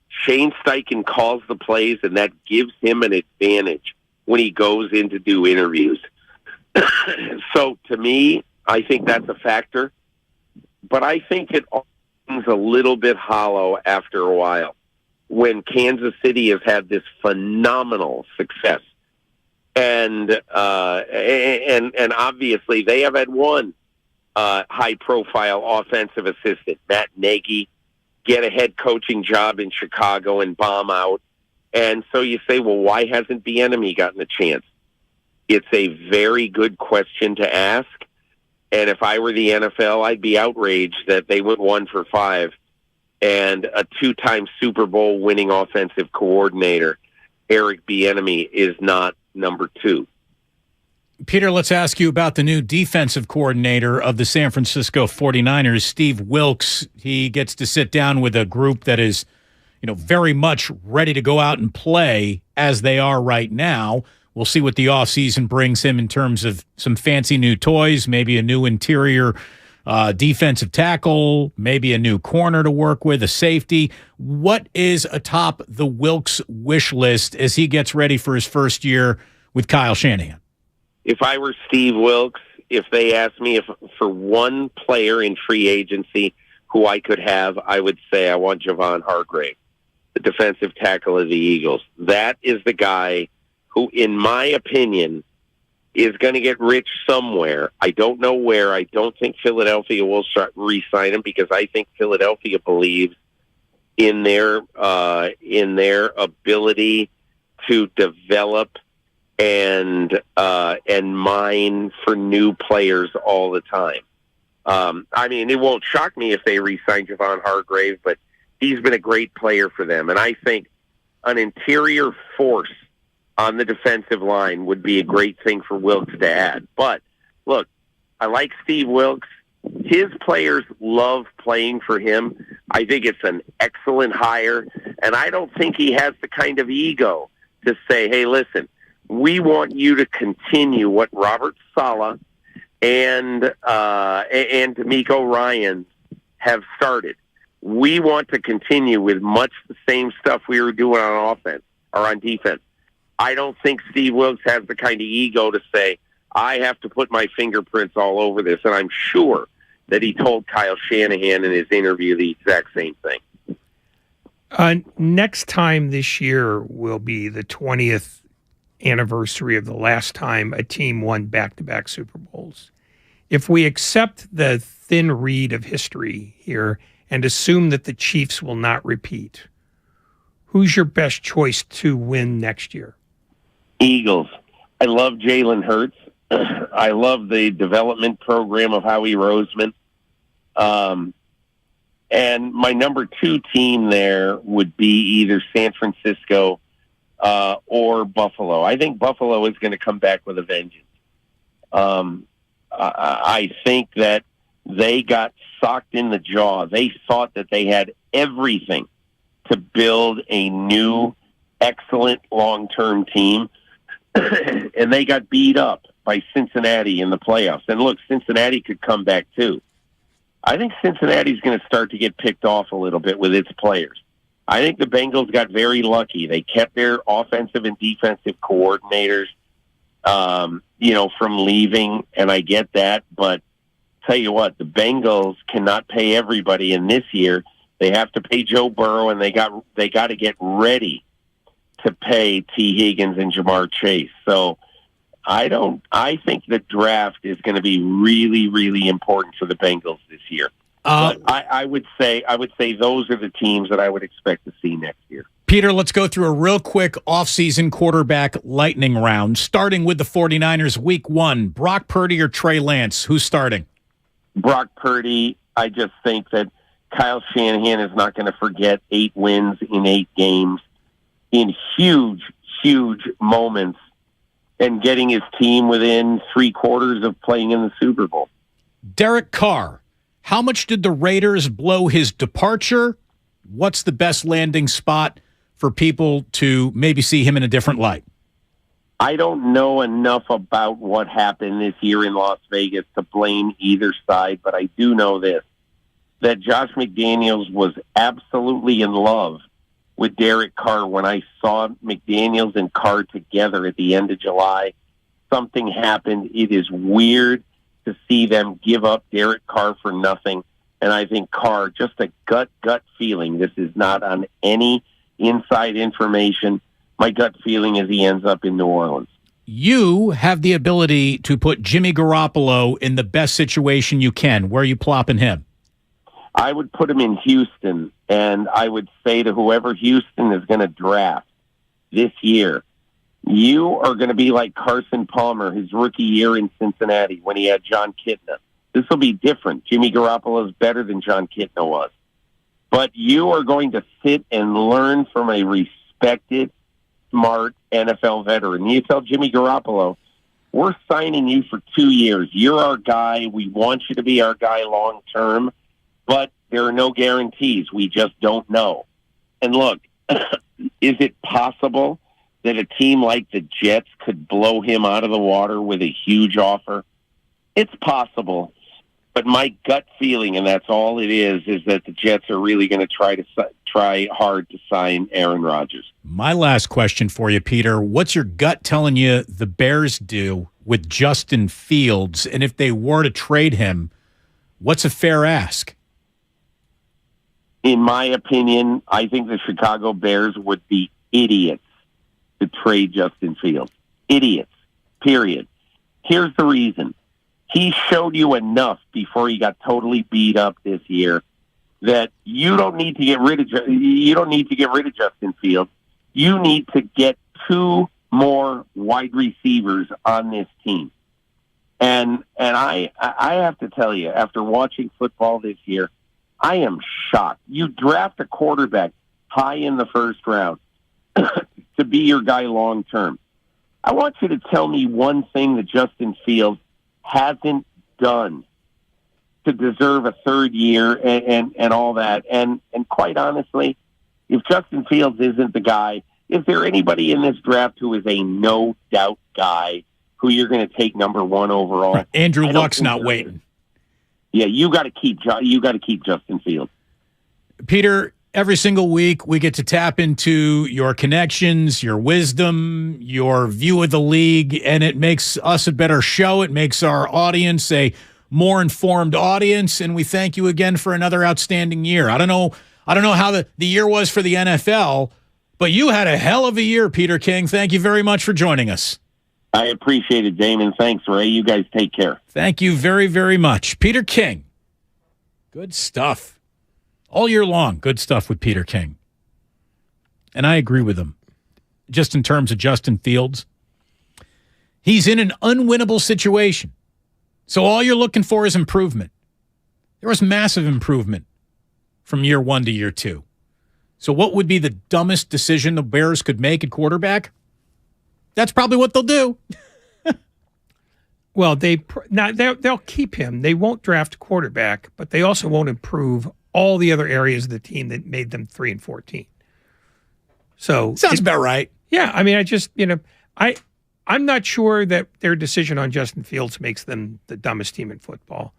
Shane Steichen calls the plays, and that gives him an advantage when he goes in to do interviews. So, to me, I think that's a factor. But I think it a little bit hollow after a while when Kansas City has had this phenomenal success. And obviously they have had one high-profile offensive assistant, Matt Nagy, get a head coaching job in Chicago and bomb out. And so you say, well, why hasn't Bieniemy gotten a chance? It's a very good question to ask. And if I were the NFL, I'd be outraged that they went 1 for 5 and a 2-time Super Bowl winning offensive coordinator, Eric Bieniemy, is not number 2. Peter, let's ask you about the new defensive coordinator of the San Francisco 49ers, Steve Wilks. He gets to sit down with a group that is, very much ready to go out and play as they are right now. We'll see what the offseason brings him in terms of some fancy new toys, maybe a new interior defensive tackle, maybe a new corner to work with, a safety. What is atop the Wilks wish list as he gets ready for his first year with Kyle Shanahan? If I were Steve Wilks, if they asked me if for one player in free agency who I could have, I would say I want Javon Hargrave, the defensive tackle of the Eagles. That is the guy who, in my opinion, is going to get rich somewhere. I don't know where. I don't think Philadelphia will re-sign him because I think Philadelphia believes in their ability to develop and mine for new players all the time. It won't shock me if they re-sign Javon Hargrave, but he's been a great player for them. And I think an interior force on the defensive line would be a great thing for Wilks to add. But, look, I like Steve Wilks. His players love playing for him. I think it's an excellent hire, and I don't think he has the kind of ego to say, hey, listen, we want you to continue what Robert Saleh and D'Amico Ryans have started. We want to continue with much the same stuff we were doing on offense or on defense. I don't think Steve Wilks has the kind of ego to say, I have to put my fingerprints all over this. And I'm sure that he told Kyle Shanahan in his interview the exact same thing. Next time this year will be the 20th anniversary of the last time a team won back-to-back Super Bowls. If we accept the thin reed of history here and assume that the Chiefs will not repeat, who's your best choice to win next year? Eagles. I love Jalen Hurts. I love the development program of Howie Roseman. And my number 2 team there would be either San Francisco or Buffalo. I think Buffalo is going to come back with a vengeance. I think that they got socked in the jaw. They thought that they had everything to build a new, excellent long-term team, and they got beat up by Cincinnati in the playoffs. And look, Cincinnati could come back too. I think Cincinnati's going to start to get picked off a little bit with its players. I think the Bengals got very lucky. They kept their offensive and defensive coordinators, from leaving, and I get that. But tell you what, the Bengals cannot pay everybody in this year. They have to pay Joe Burrow, and they got to get ready to pay T. Higgins and Jamar Chase. So I think the draft is going to be really, really important for the Bengals this year. But I would say those are the teams that I would expect to see next year. Peter, let's go through a real quick offseason quarterback lightning round, starting with the 49ers week 1. Brock Purdy or Trey Lance? Who's starting? Brock Purdy. I just think that Kyle Shanahan is not going to forget 8 wins in 8 games in huge, huge moments and getting his team within 3 quarters of playing in the Super Bowl. Derek Carr. How much did the Raiders blow his departure? What's the best landing spot for people to maybe see him in a different light? I don't know enough about what happened this year in Las Vegas to blame either side, but I do know this, that Josh McDaniels was absolutely in love with Derek Carr. When I saw McDaniels and Carr together at the end of July, something happened. It is weird to see them give up Derek Carr for nothing And I think Carr, just a gut feeling. This is not on any inside information. My gut feeling is he ends up in New Orleans. You have the ability to put Jimmy Garoppolo in the best situation you can. Where are you plopping him? I would put him in Houston, and I would say to whoever Houston is going to draft this year, you are going to be like Carson Palmer his rookie year in Cincinnati when he had John Kitna. This will be different. Jimmy Garoppolo is better than John Kitna was. But you are going to sit and learn from a respected, smart NFL veteran. You tell Jimmy Garoppolo, we're signing you for 2 years. You're our guy. We want you to be our guy long term, but there are no guarantees. We just don't know. And look, is it possible that a team like the Jets could blow him out of the water with a huge offer? It's possible. But my gut feeling, and that's all it is that the Jets are really going to try hard to sign Aaron Rodgers. My last question for you, Peter. What's your gut telling you the Bears do with Justin Fields? And if they were to trade him, what's a fair ask? In my opinion, I think the Chicago Bears would be idiots to trade Justin Fields. Idiots, period. Here's the reason. He showed you enough before he got totally beat up this year that you don't need to get rid of Justin Fields. You need to get 2 more wide receivers on this team. And I have to tell you, after watching football this year, I am shocked. You draft a quarterback high in the first round to be your guy long term. I want you to tell me one thing that Justin Fields hasn't done to deserve a third year and all that. And quite honestly, if Justin Fields isn't the guy, is there anybody in this draft who is a no-doubt guy who you're going to take number 1 overall? Right. Andrew Luck's not waiting. Yeah, you got to keep Justin Fields. Peter, every single week we get to tap into your connections, your wisdom, your view of the league, and it makes us a better show. It makes our audience a more informed audience, and we thank you again for another outstanding year. I don't know how the year was for the NFL, but you had a hell of a year, Peter King. Thank you very much for joining us. I appreciate it, Damon. Thanks, Ray. You guys take care. Thank you very, very much. Peter King. Good stuff. All year long, good stuff with Peter King. And I agree with him. Just in terms of Justin Fields, he's in an unwinnable situation. So all you're looking for is improvement. There was massive improvement from year 1 to year 2. So what would be the dumbest decision the Bears could make at quarterback? That's probably what they'll do. Well, they'll keep him. They won't draft a quarterback, but they also won't improve all the other areas of the team that made them 3-14. So sounds about right. Yeah, I mean, I'm not sure that their decision on Justin Fields makes them the dumbest team in football,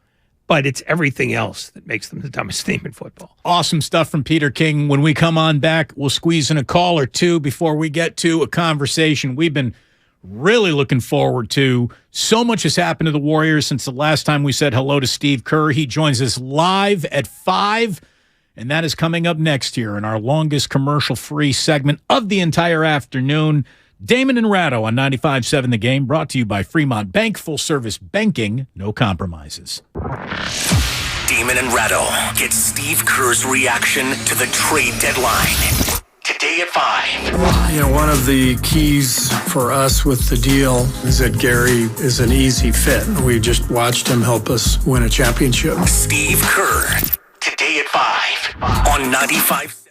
but it's everything else that makes them the dumbest team in football. Awesome stuff from Peter King. When we come on back, we'll squeeze in a call or two before we get to a conversation we've been really looking forward to. So much has happened to the Warriors since the last time we said hello to Steve Kerr. He joins us live at 5, and that is coming up next here in our longest commercial-free segment of the entire afternoon. Damon and Ratto on 95.7 The Game, brought to you by Fremont Bank, full-service banking, no compromises. Damon and Ratto get Steve Kerr's reaction to the trade deadline. Today at 5. One of the keys for us with the deal is that Gary is an easy fit. We just watched him help us win a championship. Steve Kerr, today at 5 on 95.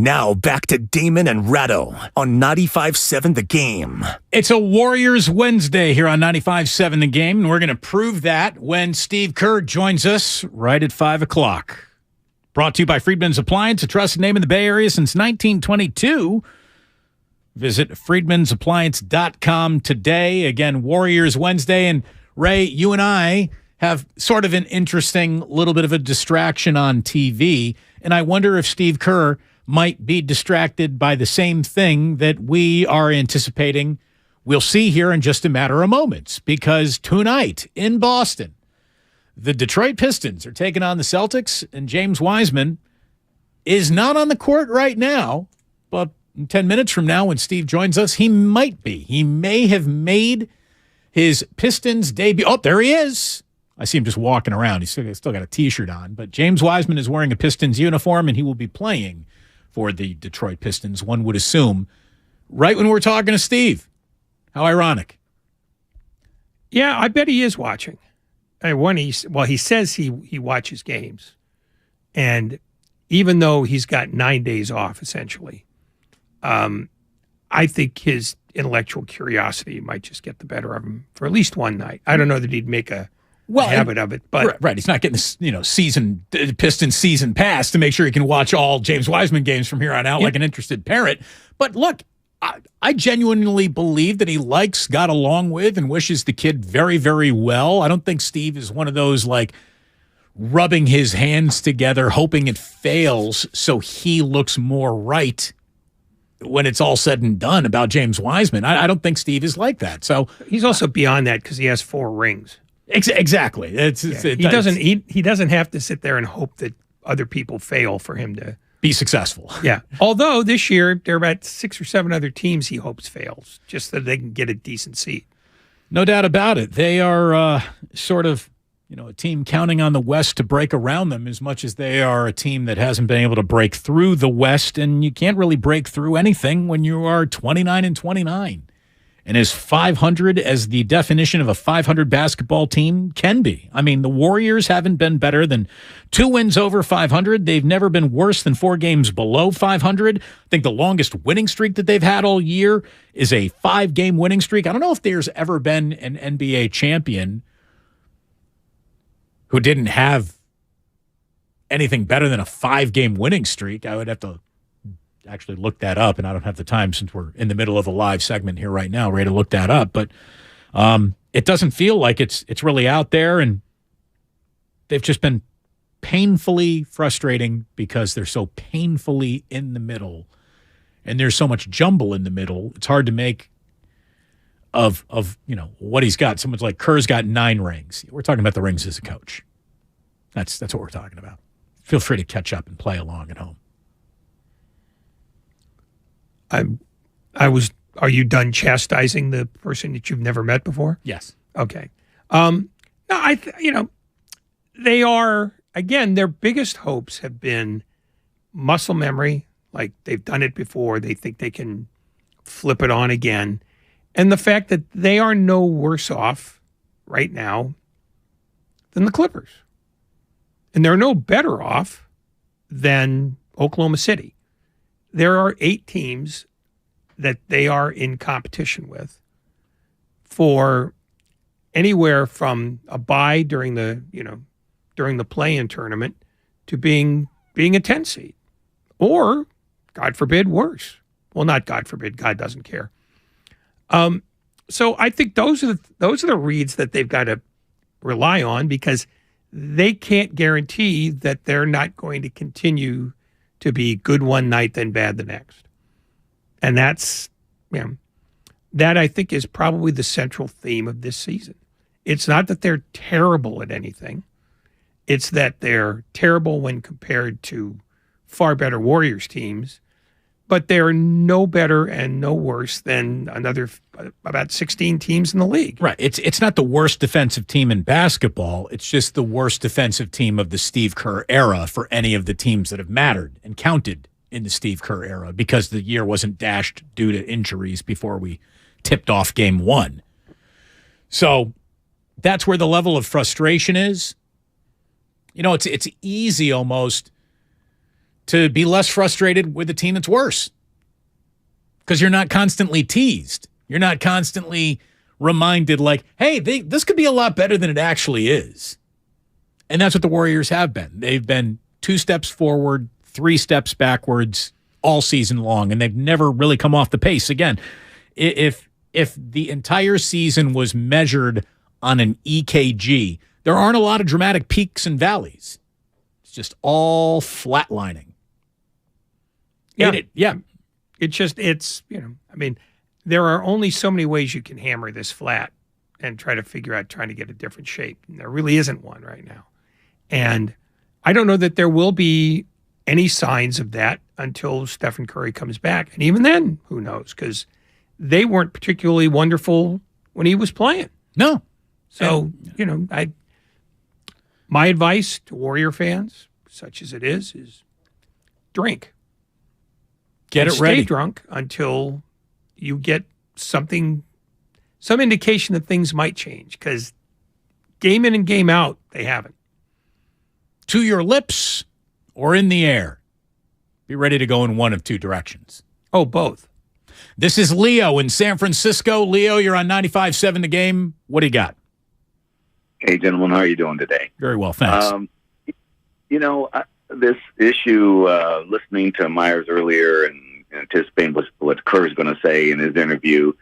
Now back to Damon and Ratto on 95.7 The Game. It's a Warriors Wednesday here on 95.7 The Game, and we're going to prove that when Steve Kerr joins us right at 5 o'clock. Brought to you by Friedman's Appliance, a trusted name in the Bay Area since 1922. Visit friedmansappliance.com today. Again, Warriors Wednesday. And Ray, you and I have sort of an interesting little bit of a distraction on TV, and I wonder if Steve Kerr might be distracted by the same thing that we are anticipating we'll see here in just a matter of moments, because tonight in Boston, the Detroit Pistons are taking on the Celtics, and James Wiseman is not on the court right now, but in 10 minutes from now when Steve joins us, he might be. He may have made his Pistons debut. Oh, there he is. I see him just walking around. He's still got a T-shirt on, but James Wiseman is wearing a Pistons uniform, and he will be playing for the Detroit Pistons, one would assume, right when we're talking to Steve. How ironic. Yeah, I bet he is watching. He says he watches games. And even though he's got 9 days off, essentially, I think his intellectual curiosity might just get the better of him for at least one night. I don't know that he'd make a habit of it, but right, he's not getting this, Pistons season pass to make sure he can watch all James Wiseman games from here on out like an interested parent. But look, I genuinely believe that he got along with, and wishes the kid very, very well. I don't think Steve is one of those rubbing his hands together, hoping it fails so he looks more right when it's all said and done about James Wiseman. I don't think Steve is like that. So he's also beyond that because he has 4 rings. Exactly. He doesn't have to sit there and hope that other people fail for him to be successful. Yeah. Although this year there are about 6 or 7 other teams he hopes fails just so they can get a decent seat. No doubt about it. They are sort of a team counting on the West to break around them as much as they are a team that hasn't been able to break through the West, and you can't really break through anything when you are 29-29. And as 500 as the definition of a 500 basketball team can be. I mean, the Warriors haven't been better than 2 wins over 500. They've never been worse than 4 games below 500. I think the longest winning streak that they've had all year is a 5-game winning streak. I don't know if there's ever been an NBA champion who didn't have anything better than a 5-game winning streak. I would have to actually look that up, and I don't have the time since we're in the middle of a live segment here right now, ready to look that up. But it doesn't feel like it's really out there, and they've just been painfully frustrating because they're so painfully in the middle, and there's so much jumble in the middle. It's hard to make of what he's got. Someone's like, Kerr's got 9 rings. We're talking about the rings as a coach. That's what we're talking about. Feel free to catch up and play along at home. Are you done chastising the person that you've never met before? Yes. Okay. They are, again, their biggest hopes have been muscle memory. Like they've done it before. They think they can flip it on again. And the fact that they are no worse off right now than the Clippers. And they're no better off than Oklahoma City. There are 8 teams that they are in competition with for anywhere from a bye during the play-in tournament to being a 10 seed, or God forbid, worse. Well, not God forbid. God doesn't care. So I think those are the reads that they've got to rely on, because they can't guarantee that they're not going to continue to be good one night, then bad the next. And that I think is probably the central theme of this season. It's not that they're terrible at anything. It's that they're terrible when compared to far better Warriors teams, but they're no better and no worse than about 16 teams in the league. Right. It's not the worst defensive team in basketball. It's just the worst defensive team of the Steve Kerr era for any of the teams that have mattered and counted in the Steve Kerr era, because the year wasn't dashed due to injuries before we tipped off game 1. So that's where the level of frustration is. It's easy almost to be less frustrated with a team that's worse. Because you're not constantly teased. You're not constantly reminded like, hey, this could be a lot better than it actually is. And that's what the Warriors have been. They've been 2 steps forward, 3 steps backwards all season long, and they've never really come off the pace. Again, if the entire season was measured on an EKG, there aren't a lot of dramatic peaks and valleys. It's just all flatlining. Yeah. There are only so many ways you can hammer this flat and try to figure out trying to get a different shape. And there really isn't one right now. And I don't know that there will be any signs of that until Stephen Curry comes back. And even then, who knows? Because they weren't particularly wonderful when he was playing. No. So, my advice to Warrior fans, such as it is drink. Get it ready. Stay drunk until you get some indication that things might change, because game in and game out, they haven't. To your lips or in the air. Be ready to go in one of 2 directions. Oh, both. This is Leo in San Francisco. Leo, you're on 95.7 The Game. What do you got? Hey, gentlemen, how are you doing today? Very well, thanks. This issue, listening to Myers earlier and anticipating what Kerr's going to say in his interview,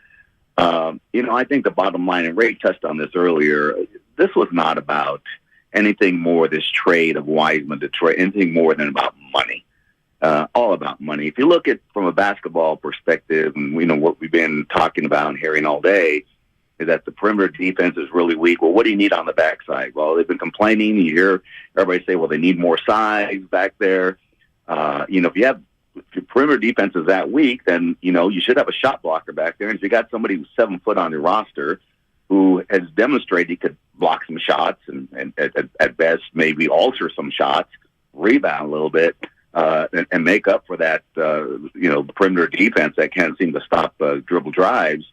I think the bottom line, and Ray touched on this earlier, this was not about anything more, this trade of Wiseman to trade, anything more than about money. All about money. If you look at from a basketball perspective, and what we've been talking about and hearing all day, is that the perimeter defense is really weak. Well, what do you need on the backside? Well, they've been complaining. You hear everybody say, well, they need more size back there. If your perimeter defense is that weak, then, you should have a shot blocker back there. And if you got somebody who's 7 foot on your roster who has demonstrated he could block some shots and at best maybe alter some shots, rebound a little bit, and make up for that, perimeter defense that can't seem to stop dribble drives,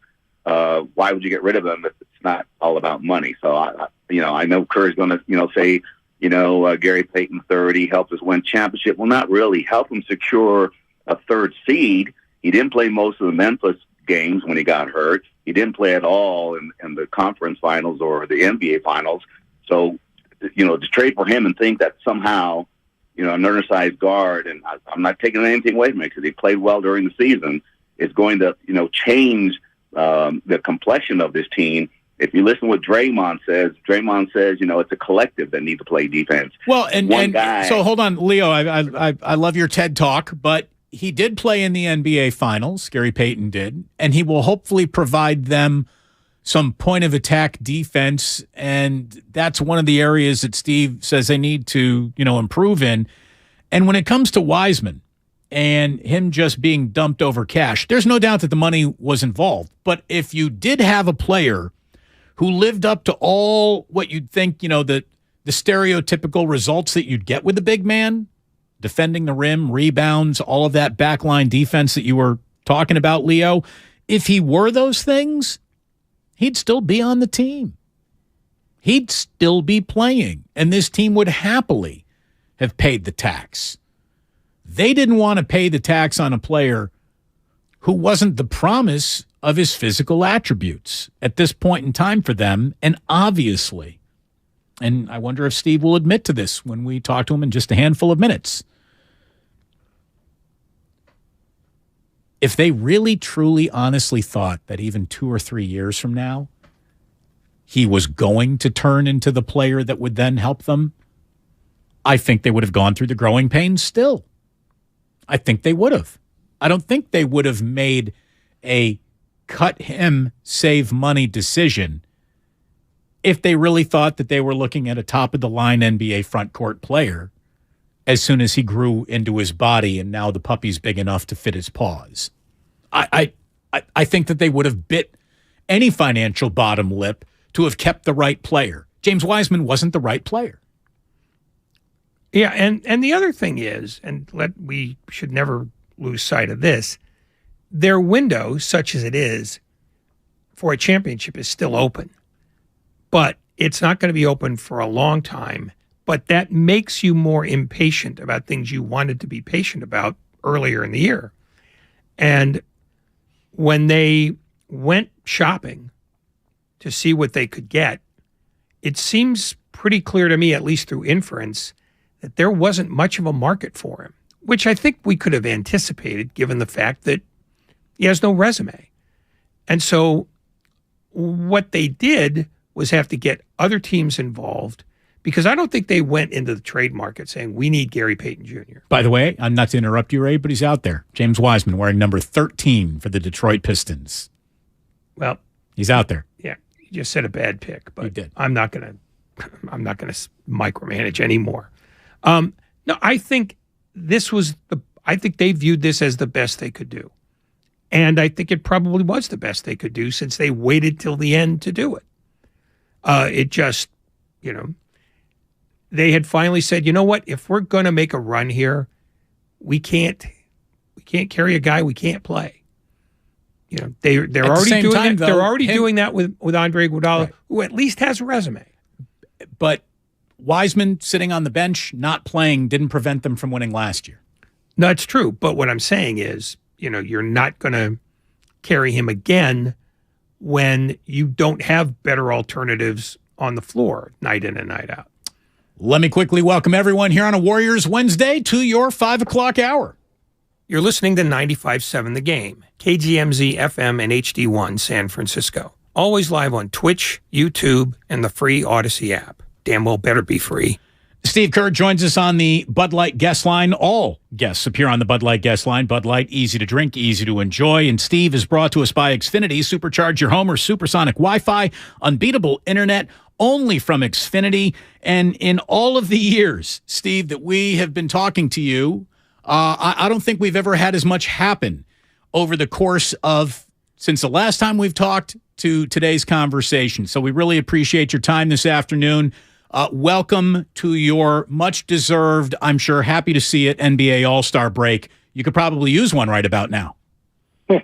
why would you get rid of them if it's not all about money? So, I know Kerr's going to, say, Gary Payton 30 helped us win championship. Well, not really. Help him secure a 3rd seed. He didn't play most of the Memphis games when he got hurt. He didn't play at all in the conference finals or the NBA finals. So, to trade for him and think that somehow, an undersized guard, and I'm not taking anything away from him because he played well during the season, is going to, change the complexion of this team. If you listen to what Draymond says, it's a collective that need to play defense. Well, so hold on, Leo, I love your TED Talk, but he did play in the NBA Finals, Gary Payton did, and he will hopefully provide them some point-of-attack defense, and that's one of the areas that Steve says they need to, improve in. And when it comes to Wiseman and him just being dumped over cash, there's no doubt that the money was involved. But if you did have a player who lived up to all what you'd think, the stereotypical results that you'd get with a big man, defending the rim, rebounds, all of that backline defense that you were talking about, Leo, if he were those things, he'd still be on the team. He'd still be playing, and this team would happily have paid the tax. They didn't want to pay the tax on a player who wasn't the promise of his physical attributes at this point in time for them, and obviously, and I wonder if Steve will admit to this when we talk to him in just a handful of minutes, if they really, truly, honestly thought that even 2 or 3 years from now, he was going to turn into the player that would then help them, I think they would have gone through the growing pains still. I think they would have. I don't think they would have made a cut him, save money decision if they really thought that they were looking at a top-of-the-line NBA front court player as soon as he grew into his body and now the puppy's big enough to fit his paws. I think that they would have bit any financial bottom lip to have kept the right player. James Wiseman wasn't the right player. Yeah, and the other thing is, and we should never lose sight of this, their window, such as it is, for a championship is still open. But it's not going to be open for a long time but that makes you more impatient about things you wanted to be patient about earlier in the year. And when they went shopping to see what they could get, it seems pretty clear to me, at least through inference, that there wasn't much of a market for him, which I think we could have anticipated given the fact that he has no resume. And so what they did was have to get other teams involved, because I don't think they went into the trade market saying, we need Gary Payton Jr. By the way, I'm not to interrupt you, Ray, but he's out there. James Wiseman wearing number 13 for the Detroit Pistons. Well, he's out there. Yeah, you just said a bad pick, but I'm not going to micromanage anymore. No, I think I think they viewed this as the best they could do. And I think it probably was the best they could do since they waited till the end to do it. It just, they had finally said, you know what, if we're going to make a run here, we can't carry a guy we can't play. They're already doing that. They're already doing that with Andre Iguodala, right, who at least has a resume. But Wiseman sitting on the bench, not playing, didn't prevent them from winning last year. No, it's true. But what I'm saying is, you're not going to carry him again when you don't have better alternatives on the floor night in and night out. Let me quickly welcome everyone here on a Warriors Wednesday to your 5 o'clock hour. You're listening to 95.7 The Game, KGMZ FM and HD1 San Francisco. Always live on Twitch, YouTube, and the free Odyssey app. Damn well better be free. Steve Kerr joins us on the Bud Light guest line. All guests appear on the Bud Light guest line. Bud Light, easy to drink, easy to enjoy. And Steve is brought to us by Xfinity. Supercharge your home or supersonic Wi-Fi. Unbeatable internet only from Xfinity. And in all of the years, Steve, that we have been talking to you, I don't think we've ever had as much happen over the course of, since the last time we've talked to today's conversation. So we really appreciate your time this afternoon. Welcome to your much-deserved, I'm sure, happy to see it, NBA All-Star break. You could probably use one right about now. Yeah,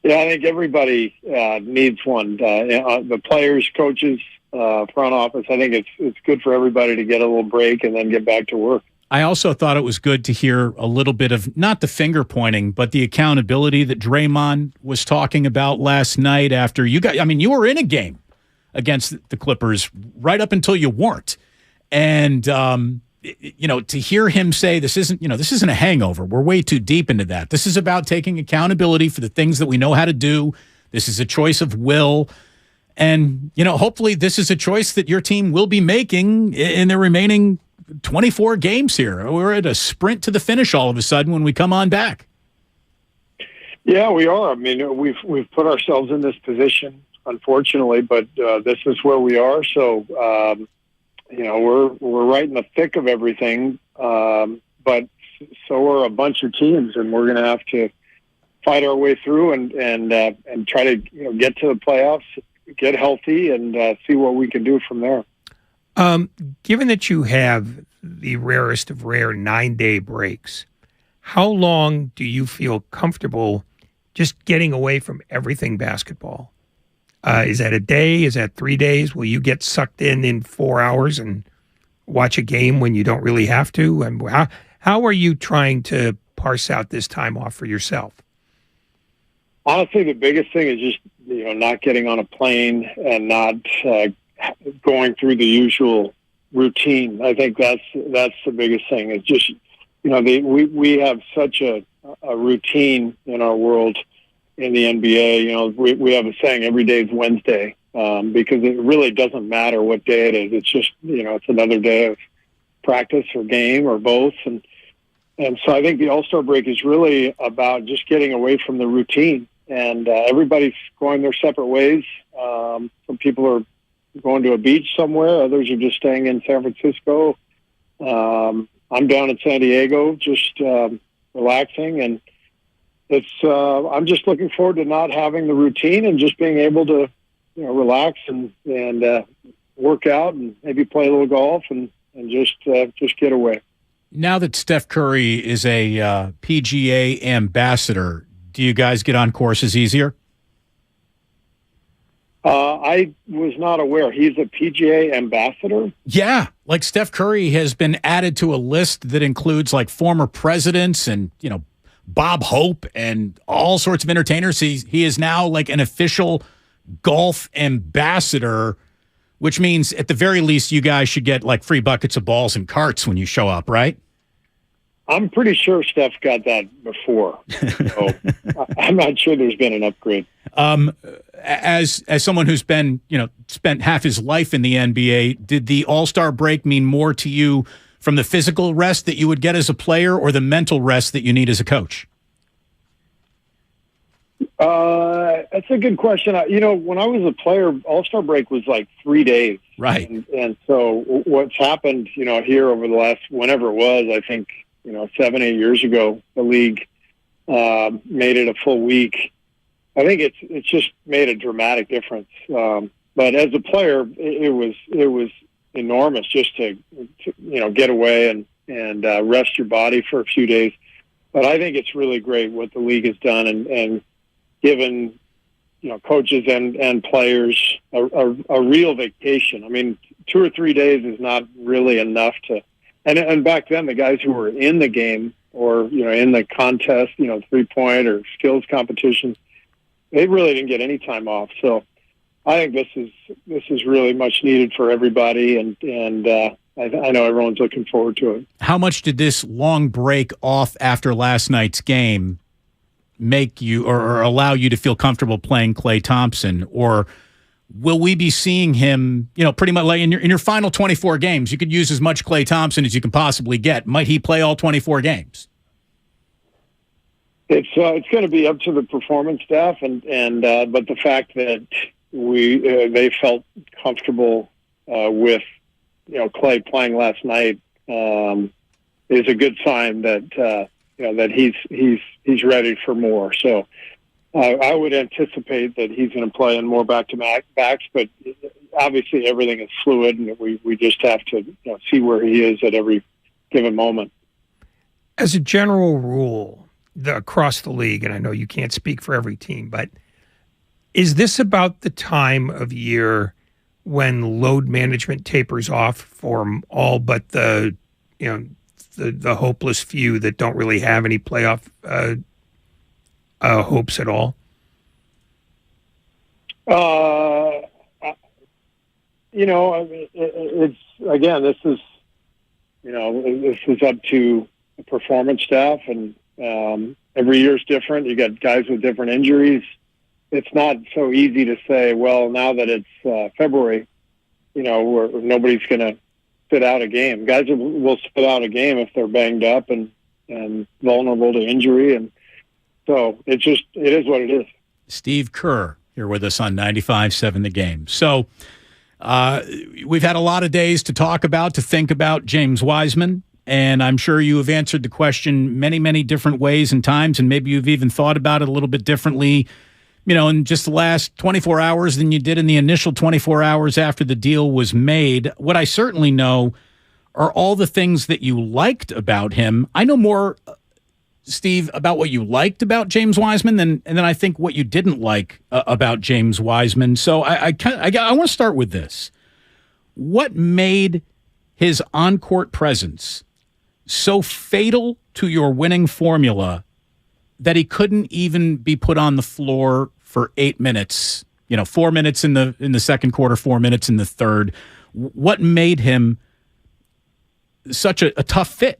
I think everybody needs one. The players, coaches, front office. I think it's good for everybody to get a little break and then get back to work. I also thought it was good to hear a little bit of, not the finger pointing, but the accountability that Draymond was talking about last night after you were in a game against the Clippers right up until you weren't. And, to hear him say this isn't a hangover. We're way too deep into that. This is about taking accountability for the things that we know how to do. This is a choice of will. And, hopefully this is a choice that your team will be making in the remaining 24 games here. We're at a sprint to the finish all of a sudden when we come on back. Yeah, we are. I mean, we've put ourselves in this position, unfortunately, but this is where we are. So, we're right in the thick of everything. But so are a bunch of teams, and we're going to have to fight our way through and try to get to the playoffs, get healthy, and see what we can do from there. Given that you have the rarest of rare 9-day breaks, how long do you feel comfortable just getting away from everything basketball? Is that a day? Is that 3 days? Will you get sucked in 4 hours and watch a game when you don't really have to? And how are you trying to parse out this time off for yourself? Honestly, the biggest thing is just not getting on a plane and not going through the usual routine. I think that's the biggest thing. It's just we have such a routine in our world in the NBA. We have a saying, every day is Wednesday, because it really doesn't matter what day it is. It's just it's another day of practice or game or both, and so I think the All-Star break is really about just getting away from the routine. And everybody's going their separate ways. Some people are going to a beach somewhere. Others are just staying in San Francisco. I'm down in San Diego, just relaxing. And I'm just looking forward to not having the routine and just being able to, relax and work out and maybe play a little golf and just get away. Now that Steph Curry is a PGA ambassador, do you guys get on courses easier? I was not aware. He's a PGA ambassador? Yeah, like Steph Curry has been added to a list that includes like former presidents and, Bob Hope and all sorts of entertainers. He is now like an official golf ambassador, which means at the very least you guys should get like free buckets of balls and carts when you show up, right? I'm pretty sure Steph got that before. So I'm not sure there's been an upgrade. As someone who's been, spent half his life in the NBA, did the All-Star break mean more to you from the physical rest that you would get as a player or the mental rest that you need as a coach? That's a good question. When I was a player, All-Star break was like 3 days. Right. And so what's happened, here over the last, whenever it was, I think, 7-8 years ago, the league made it a full week. I think it's just made a dramatic difference. But as a player, it was enormous just to get away and rest your body for a few days. But I think it's really great what the league has done and given coaches and players a real vacation. I mean, 2 or 3 days is not really enough to. And back then, the guys who were in the game or in the contest, 3-point or skills competitions, they really didn't get any time off. So I think this is really much needed for everybody, and I know everyone's looking forward to it. How much did this long break off after last night's game make you or allow you to feel comfortable playing Klay Thompson? Or will we be seeing him, pretty much like in your final 24 games, you could use as much Klay Thompson as you can possibly get. Might he play all 24 games? It's going to be up to the performance staff, but the fact that they felt comfortable with Klay playing last night is a good sign that that he's ready for more. So I would anticipate that he's going to play in more back-to-backs, but obviously everything is fluid, and we just have to see where he is at every given moment. As a general rule, across the league, and I know you can't speak for every team, but is this about the time of year when load management tapers off for all but the hopeless few that don't really have any playoff hopes at all? It's again, this is up to the performance staff, and every year is different. You got guys with different injuries. It's not so easy to say, well, now that it's February, where nobody's going to sit out a game. Guys will sit out a game if they're banged up and vulnerable to injury, and so it is what it is. Steve Kerr here with us on 95.7 The Game. So we've had a lot of days to talk about, to think about James Wiseman, and I'm sure you have answered the question many, many different ways and times, and maybe you've even thought about it a little bit differently, in just the last 24 hours than you did in the initial 24 hours after the deal was made. What I certainly know are all the things that you liked about him. I know more, Steve, about what you liked about James Wiseman than I think what you didn't like about James Wiseman. So I want to start with this. What made his on-court presence so fatal to your winning formula that he couldn't even be put on the floor for 8 minutes, 4 minutes in the second quarter, 4 minutes in the third? What made him such a tough fit?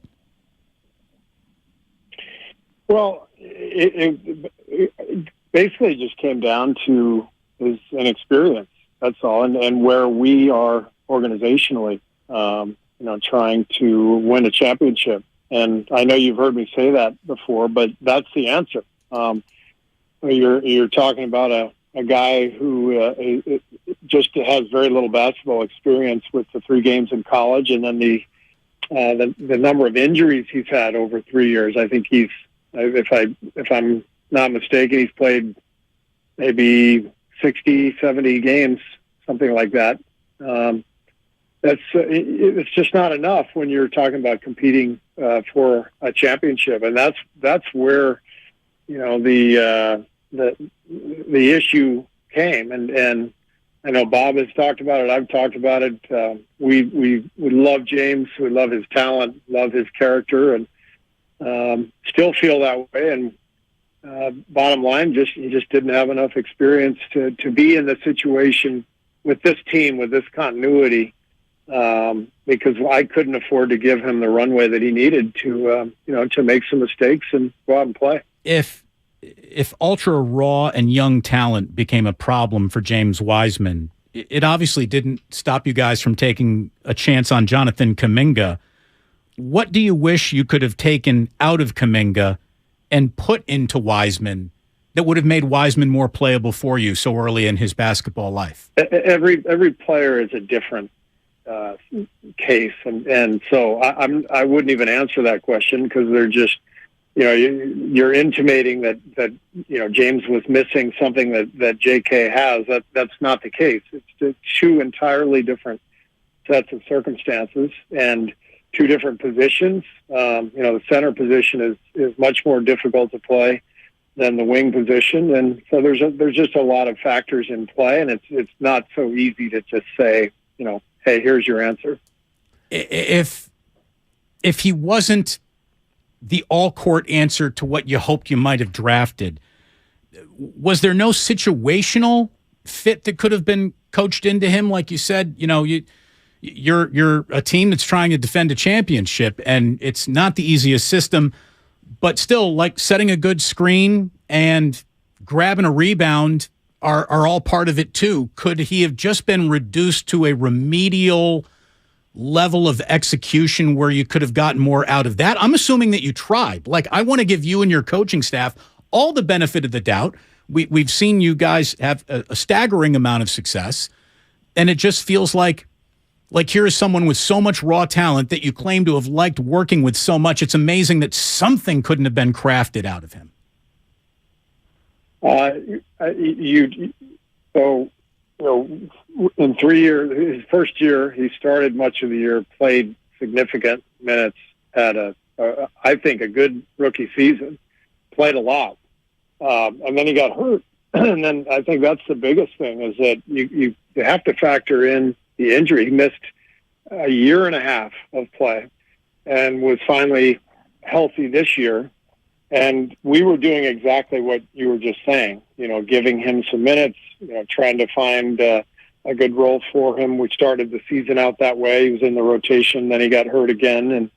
Well, it basically just came down to his inexperience. That's all, and where we are organizationally, trying to win a championship. And I know you've heard me say that before, but that's the answer. You're talking about a guy who just has very little basketball experience with the 3 games in college, and then the number of injuries he's had over 3 years. I think he's, if I'm not mistaken, he's played maybe 60, 70 games, something like that. It's just not enough when you're talking about competing for a championship, and that's where the issue came. And I know Bob has talked about it. I've talked about it. We love James. We love his talent, love his character, and still feel that way. And bottom line, he just didn't have enough experience to be in the situation with this team, with this continuity, because I couldn't afford to give him the runway that he needed to make some mistakes and go out and play. If ultra raw and young talent became a problem for James Wiseman, it obviously didn't stop you guys from taking a chance on Jonathan Kuminga. What do you wish you could have taken out of Kuminga and put into Wiseman that would have made Wiseman more playable for you so early in his basketball life? Every player is a different case, and so I wouldn't even answer that question, because they're just, you're intimating that James was missing something that JK has. That's not the case. It's two entirely different sets of circumstances and two different positions. The center position is much more difficult to play than the wing position, and so there's just a lot of factors in play, and it's not so easy to just say, hey, here's your answer. If he wasn't the all-court answer to what you hoped you might have drafted, was there no situational fit that could have been coached into him? Like you said, you're a team that's trying to defend a championship, and it's not the easiest system, but still, like setting a good screen and grabbing a rebound are all part of it too. Could he have just been reduced to a remedial level of execution where you could have gotten more out of that? I'm assuming that you tried. Like, I want to give you and your coaching staff all the benefit of the doubt. We've seen you guys have a staggering amount of success, and it just feels like here is someone with so much raw talent that you claim to have liked working with so much. It's amazing that something couldn't have been crafted out of him. In 3 years, his first year, he started much of the year, played significant minutes, had I think a good rookie season, played a lot, and then he got hurt. And then I think that's the biggest thing, is that you have to factor in the injury. He missed a year and a half of play and was finally healthy this year. And we were doing exactly what you were just saying, giving him some minutes, trying to find a good role for him. We started the season out that way. He was in the rotation, then he got hurt again.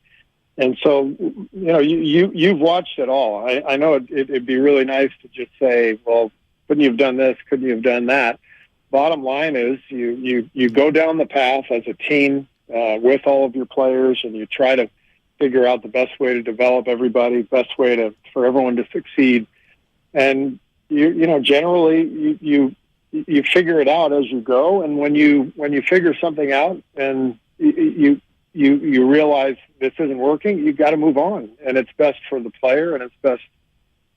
And so, you've watched it all. I know it'd be really nice to just say, well, couldn't you have done this? Couldn't you have done that? Bottom line is you go down the path as a team with all of your players, and you try to figure out the best way to develop everybody, best way for everyone to succeed. And generally you figure it out as you go. And when you figure something out and you realize this isn't working, you've got to move on. And it's best for the player, and it's best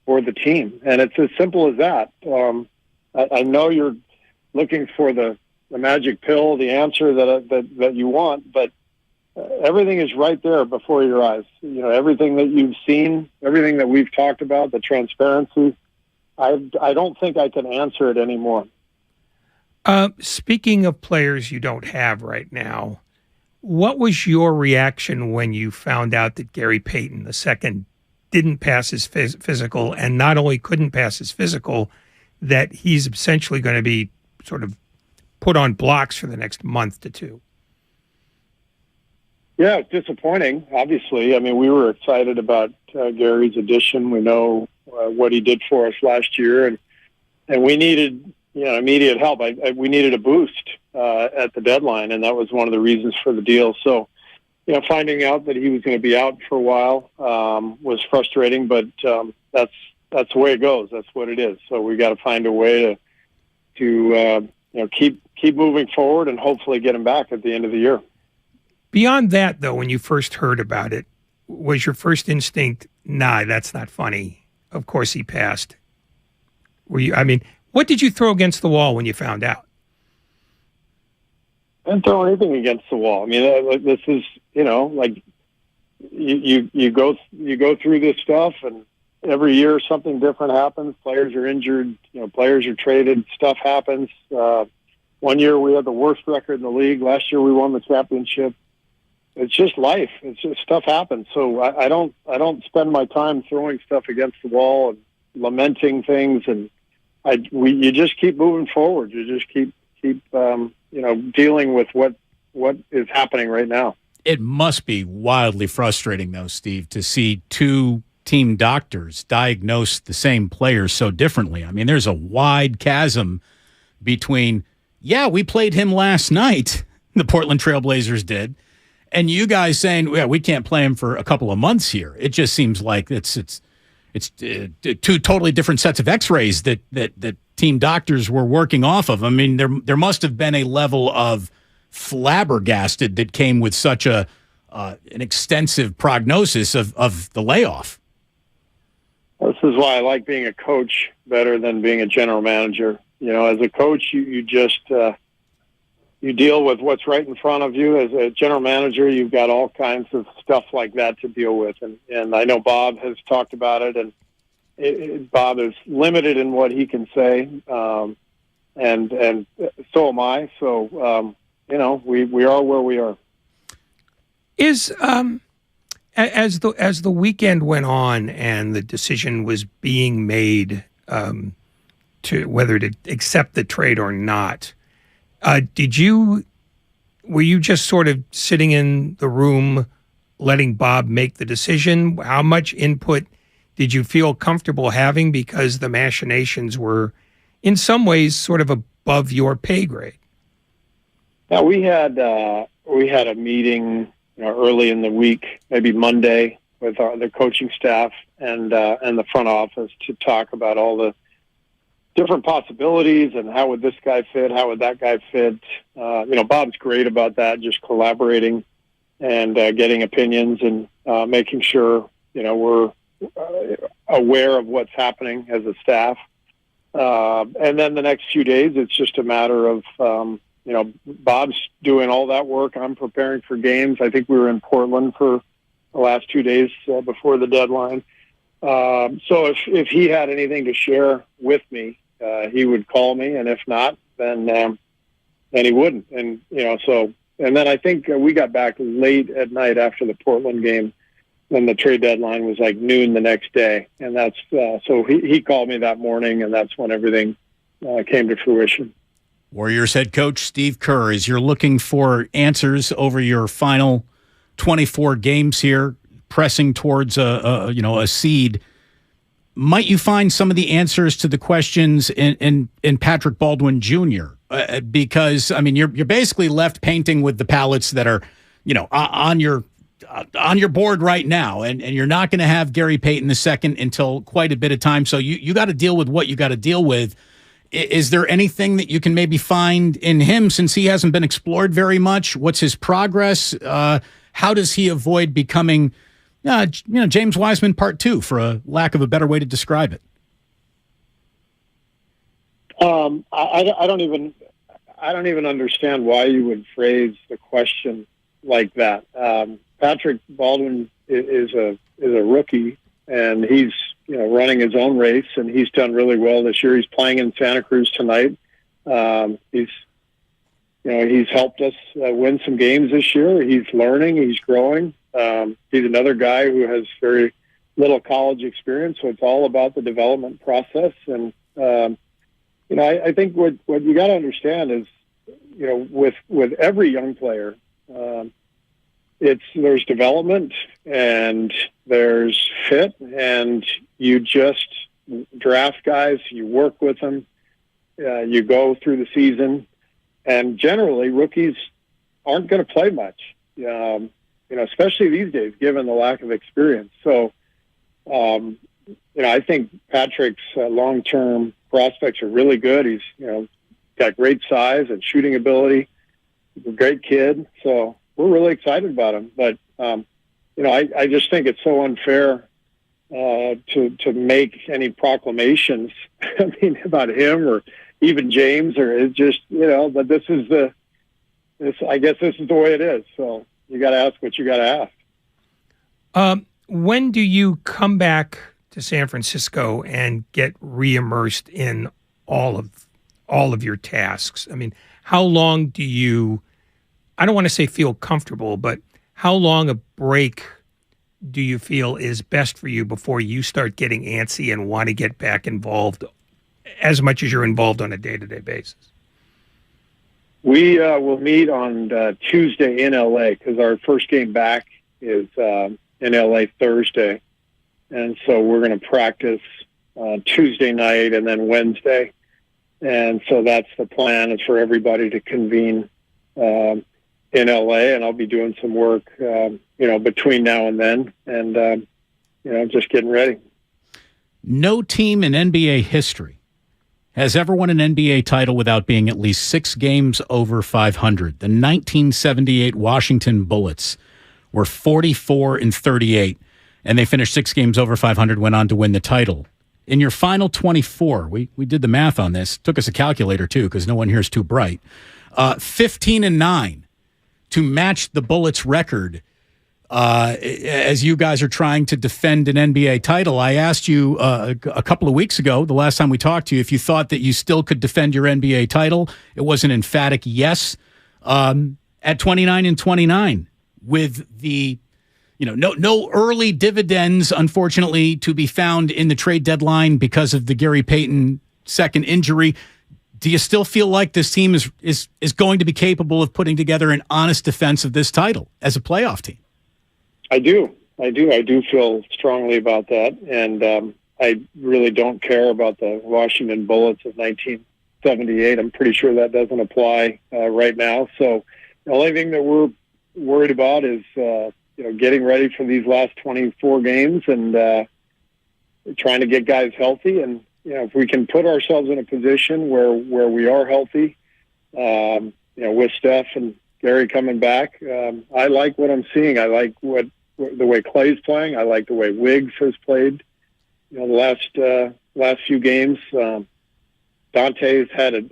for the team. And it's as simple as that. I know you're looking for the magic pill, the answer that you want, but everything is right there before your eyes. Everything that you've seen, everything that we've talked about, the transparency, I don't think I can answer it anymore. Speaking of players you don't have right now, what was your reaction when you found out that Gary Payton II didn't pass his physical, and not only couldn't pass his physical, that he's essentially going to be sort of put on blocks for the next month to two? Yeah, it's disappointing, obviously. I mean, we were excited about Gary's addition. We know what he did for us last year, and we needed immediate help. We needed a boost at the deadline, and that was one of the reasons for the deal. So, finding out that he was going to be out for a while was frustrating, but that's the way it goes. That's what it is. So we got to find a way to keep moving forward and hopefully get him back at the end of the year. Beyond that, though, when you first heard about it, was your first instinct, nah, that's not funny? Of course he passed. What did you throw against the wall when you found out? I didn't throw anything against the wall. I mean, this is, you go through this stuff, and every year something different happens. Players are injured, players are traded, stuff happens. one year we had the worst record in the league. Last year we won the championship. It's just life. It's just stuff happens. So I don't spend my time throwing stuff against the wall and lamenting things. And you just keep moving forward. You just keep dealing with what is happening right now. It must be wildly frustrating, though, Steve, to see two team doctors diagnose the same players so differently. I mean, there's a wide chasm between, we played him last night, the Portland Trailblazers did, and you guys saying, we can't play him for a couple of months here. It just seems like it's two totally different sets of X-rays that team doctors were working off of. I mean, there must have been a level of flabbergasted that came with such an extensive prognosis of the layoff. This is why I like being a coach better than being a general manager. As a coach, you just you deal with what's right in front of you. As a general manager, you've got all kinds of stuff like that to deal with. And I know Bob has talked about it, and Bob is limited in what he can say, and so am I. So, we are where we are. Is as the weekend went on and the decision was being made to whether to accept the trade or not, were you just sort of sitting in the room letting Bob make the decision? How much input did you feel comfortable having, because the machinations were in some ways sort of above your pay grade? Yeah, we had a meeting early in the week, maybe Monday, with the coaching staff and the front office to talk about all the different possibilities and how would this guy fit, how would that guy fit. Bob's great about that, just collaborating and getting opinions and making sure we're aware of what's happening as a staff. And then the next few days, it's just a matter of Bob's doing all that work. I'm preparing for games. I think we were in Portland for the last 2 days before the deadline. So if he had anything to share with me, he would call me, and if not, then he wouldn't. And and then I think we got back late at night after the Portland game, when the trade deadline was like noon the next day, and that's so he called me that morning, and that's when everything came to fruition. Warriors head coach Steve Kerr, as you're looking for answers over your final 24 games here, pressing towards a seed, might you find some of the answers to the questions in Patrick Baldwin Jr.? Because I mean, you're basically left painting with the palettes that are on your board right now, and you're not going to have Gary Payton II until quite a bit of time. So you got to deal with what you got to deal with. Is there anything that you can maybe find in him, since he hasn't been explored very much? What's his progress? How does he avoid becoming, James Wiseman Part 2, for a lack of a better way to describe it? I don't even understand why you would phrase the question like that. Patrick Baldwin is a rookie, and he's running his own race, and he's done really well this year. He's playing in Santa Cruz tonight. He's helped us win some games this year. He's learning. He's growing. He's another guy who has very little college experience, so it's all about the development process. And I think what you got to understand is, with every young player, there's development and there's fit, and you just draft guys, you work with them, you go through the season, and generally rookies aren't going to play much, especially these days, given the lack of experience. So, I think Patrick's long-term prospects are really good. He's, got great size and shooting ability. He's a great kid. So we're really excited about him. But, I just think it's so unfair to make any proclamations, about him or even James, or it's just, but I guess this is the way it is. So you got to ask what you got to ask. When do you come back to San Francisco and get re-immersed in all all of your tasks? I mean, how long do you, I don't want to say feel comfortable, but how long a break do you feel is best for you before you start getting antsy and want to get back involved as much as you're involved on a day-to-day basis? We will meet on Tuesday in LA because our first game back is in LA Thursday. And so we're going to practice Tuesday night and then Wednesday. And so that's the plan, is for everybody to convene in LA, and I'll be doing some work, between now and then, and, just getting ready. No team in NBA history has ever won an NBA title without being at least 6 games over 500. The 1978 Washington Bullets were 44-38, and they finished 6 games over 500, went on to win the title. In your final 24, we did the math on this. Took us a calculator, too, because no one here is too bright. 15-9 to match the Bullets' record. As you guys are trying to defend an NBA title, I asked you a couple of weeks ago, the last time we talked to you, if you thought that you still could defend your NBA title. It was an emphatic yes. At 29-29, with the no early dividends, unfortunately, to be found in the trade deadline because of the Gary Payton second injury. Do you still feel like this team is going to be capable of putting together an honest defense of this title as a playoff team? I do. I do feel strongly about that. And I really don't care about the Washington Bullets of 1978. I'm pretty sure that doesn't apply right now. So the only thing that we're worried about is, getting ready for these last 24 games and trying to get guys healthy. And, if we can put ourselves in a position where we are healthy, with Steph and Gary coming back, I like what I'm seeing. I like the way Clay's playing. I like the way Wiggs has played. The last few games, Dante's had an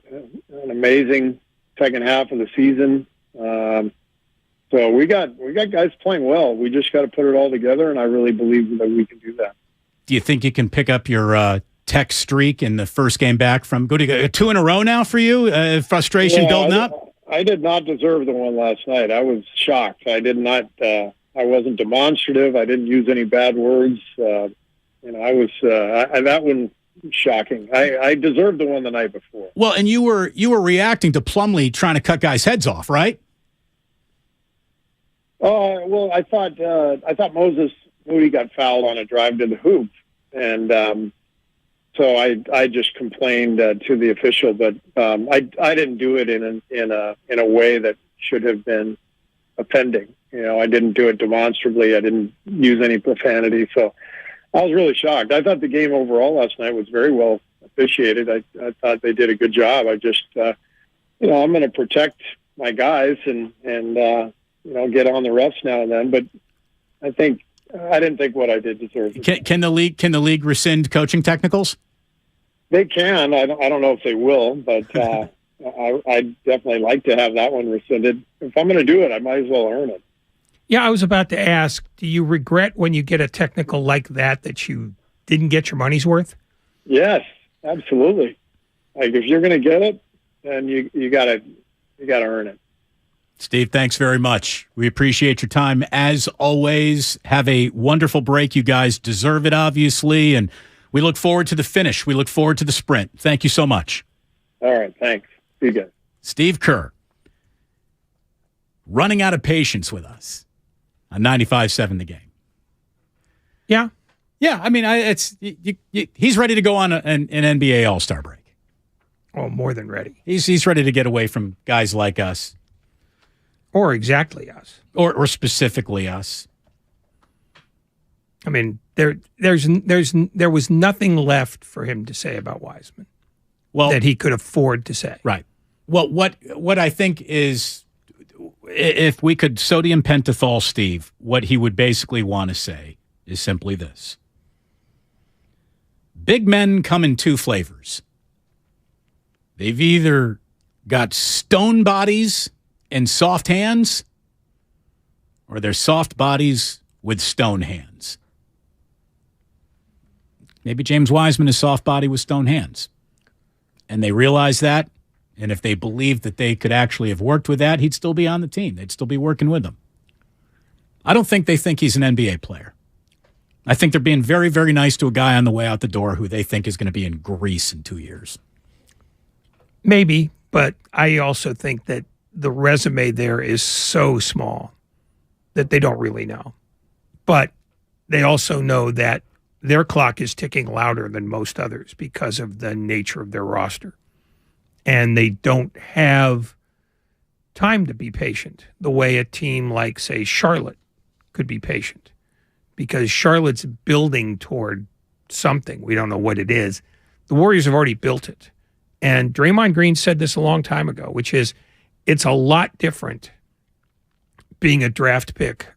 amazing second half of the season. So we got guys playing well. We just got to put it all together, and I really believe that we can do that. Do you think you can pick up your tech streak in the first game back from 2 in a row now for you? Frustration building up? I did not deserve the one last night. I was shocked. I did not. I wasn't demonstrative. I didn't use any bad words. I was that one shocking. I deserved the one the night before. Well, and you were reacting to Plumlee trying to cut guys' heads off, right? Well, I thought Moses Moody got fouled on a drive to the hoop, and so I just complained to the official, but I didn't do it in a way that should have been offending. I didn't do it demonstrably. I didn't use any profanity, so I was really shocked. I thought the game overall last night was very well officiated. I thought they did a good job. I just I'm going to protect my guys and get on the refs now and then, but I didn't think what I did deserved. Can the league rescind coaching technicals? They can. I don't know if they will, but I'd definitely like to have that one rescinded. If I'm going to do it, I might as well earn it. Yeah, I was about to ask, do you regret when you get a technical like that you didn't get your money's worth? Yes, absolutely. Like, if you're going to get it, then you gotta earn it. Steve, thanks very much. We appreciate your time. As always, have a wonderful break. You guys deserve it, obviously, and we look forward to the finish. We look forward to the sprint. Thank you so much. All right, thanks. See you guys. Steve Kerr, running out of patience with us on 95.7 The Game. Yeah. Yeah, I mean, he's ready to go on an NBA All-Star break. Oh, more than ready. He's ready to get away from guys like us. Or exactly us. Or specifically us. I mean, there was nothing left for him to say about Wiseman that he could afford to say. Right. Well, what I think is, if we could sodium pentothal Steve, what he would basically want to say is simply this. Big men come in 2 flavors. They've either got stone bodies and soft hands, or they're soft bodies with stone hands. Maybe James Wiseman is soft body with stone hands. And they realized that. And if they believed that they could actually have worked with that, he'd still be on the team. They'd still be working with him. I don't think they think he's an NBA player. I think they're being very, very nice to a guy on the way out the door who they think is going to be in Greece in 2 years. Maybe, but I also think that the resume there is so small that they don't really know. But they also know that their clock is ticking louder than most others because of the nature of their roster. And they don't have time to be patient the way a team like, say, Charlotte could be patient, because Charlotte's building toward something. We don't know what it is. The Warriors have already built it. And Draymond Green said this a long time ago, which is it's a lot different being a draft pick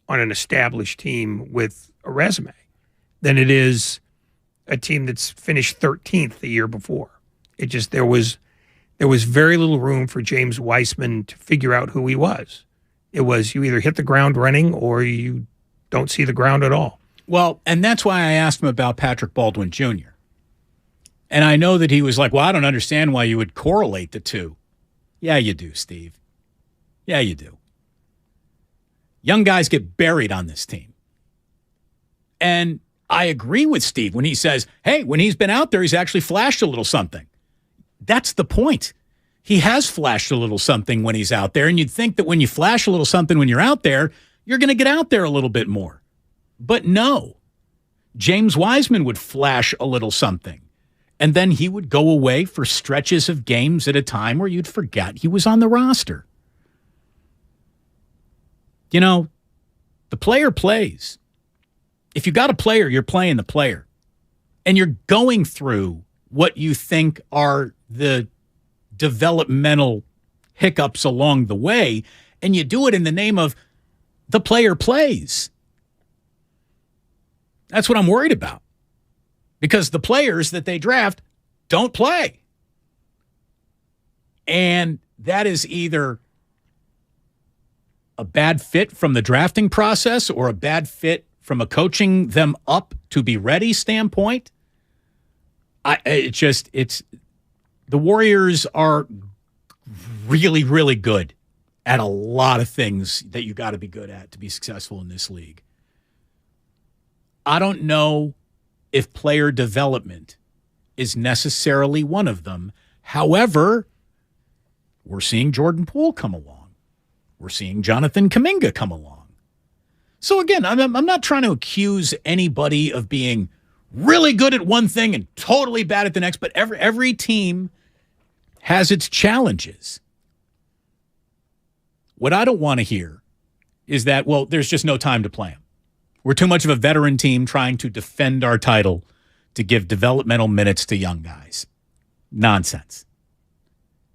on an established team with a resume than it is a team that's finished 13th the year before. It just, there was very little room for James Wiseman to figure out who he was. It was you either hit the ground running or you don't see the ground at all. Well, and that's why I asked him about Patrick Baldwin Jr. And I know that he was like, well, I don't understand why you would correlate the two. Yeah, you do, Steve. Yeah, you do. Young guys get buried on this team. And I agree with Steve when he says, hey, when he's been out there, he's actually flashed a little something. That's the point. He has flashed a little something when he's out there, and you'd think that when you flash a little something when you're out there, you're going to get out there a little bit more. But no. James Wiseman would flash a little something, and then he would go away for stretches of games at a time where you'd forget he was on the roster. You know, the player plays. If you got a player, you're playing the player. And you're going through what you think are the developmental hiccups along the way, and you do it in the name of the player plays. That's what I'm worried about. Because the players that they draft don't play. And that is either a bad fit from the drafting process or a bad fit from a coaching them up to be ready standpoint. The Warriors are really, really good at a lot of things that you got to be good at to be successful in this league. I don't know if player development is necessarily one of them. However, we're seeing Jordan Poole come along. We're seeing Jonathan Kuminga come along. So again, I'm not trying to accuse anybody of being really good at one thing and totally bad at the next, but every team has its challenges. What I don't want to hear is that, well, there's just no time to play them. We're too much of a veteran team trying to defend our title to give developmental minutes to young guys. Nonsense.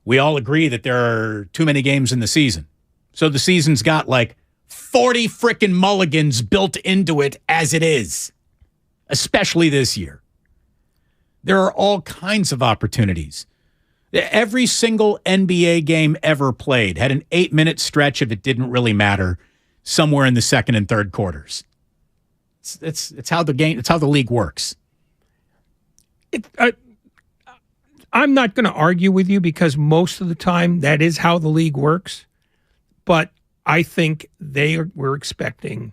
We all agree that there are too many games in the season. So the season's got like 40 frickin' mulligans built into it as it is, especially this year. There are all kinds of opportunities. Every single NBA game ever played had an 8-minute stretch if it didn't really matter somewhere in the second and third quarters. It's how the game, it's how the league works. I'm not going to argue with you because most of the time that is how the league works. But I think were expecting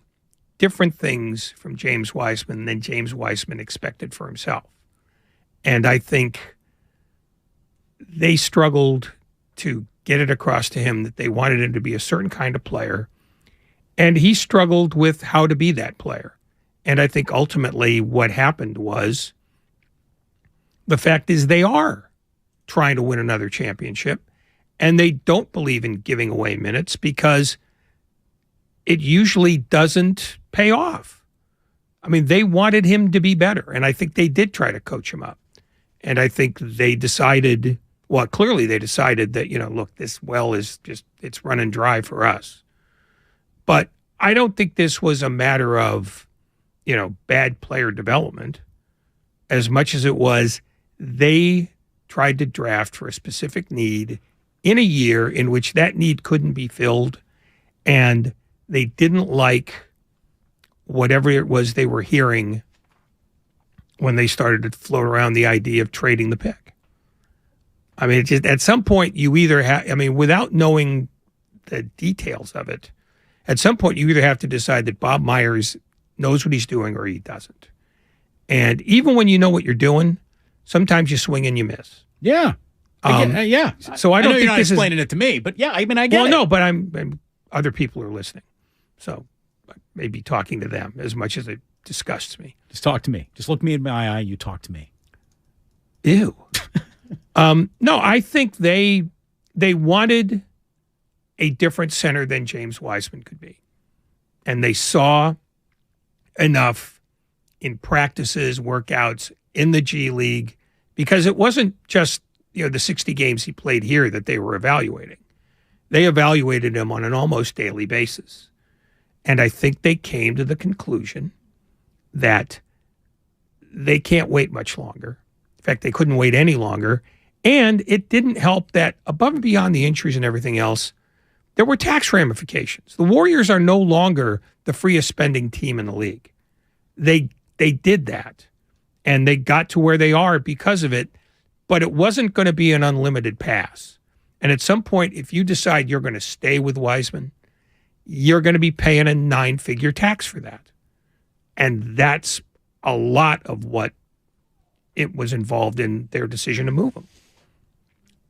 different things from James Wiseman than James Wiseman expected for himself. And I think they struggled to get it across to him that they wanted him to be a certain kind of player. And he struggled with how to be that player. And I think ultimately what happened was the fact is they are trying to win another championship. And they don't believe in giving away minutes because it usually doesn't pay off. I mean, they wanted him to be better, and I think they did try to coach him up. And I think they decided, well, clearly they decided that, look, this well is just, it's running dry for us. But I don't think this was a matter of, bad player development as much as it was they tried to draft for a specific need in a year in which that need couldn't be filled, and they didn't like whatever it was they were hearing when they started to float around the idea of trading the pick. I mean, just at some point you either have, I mean, without knowing the details of it, at some point you either have to decide that Bob Myers knows what he's doing or he doesn't. And even when you know what you're doing, sometimes you swing and you miss. Yeah. Yeah. So I don't know think you're not this explaining it to me, but yeah, I mean, I get it. Well, no, but I'm other people are listening. So I may be talking to them as much as it disgusts me. Just talk to me. Just look me in my eye. You talk to me. Ew. No, I think they wanted a different center than James Wiseman could be. And they saw enough in practices, workouts, in the G League, because it wasn't just, the 60 games he played here that they were evaluating. They evaluated him on an almost daily basis. And I think they came to the conclusion that they can't wait much longer. In fact, they couldn't wait any longer. And it didn't help that above and beyond the injuries and everything else, there were tax ramifications. The Warriors are no longer the freest spending team in the league. They did that, and they got to where they are because of it, but it wasn't going to be an unlimited pass. And at some point, if you decide you're going to stay with Wiseman, you're going to be paying a 9-figure tax for that. And that's a lot of what it was involved in their decision to move him.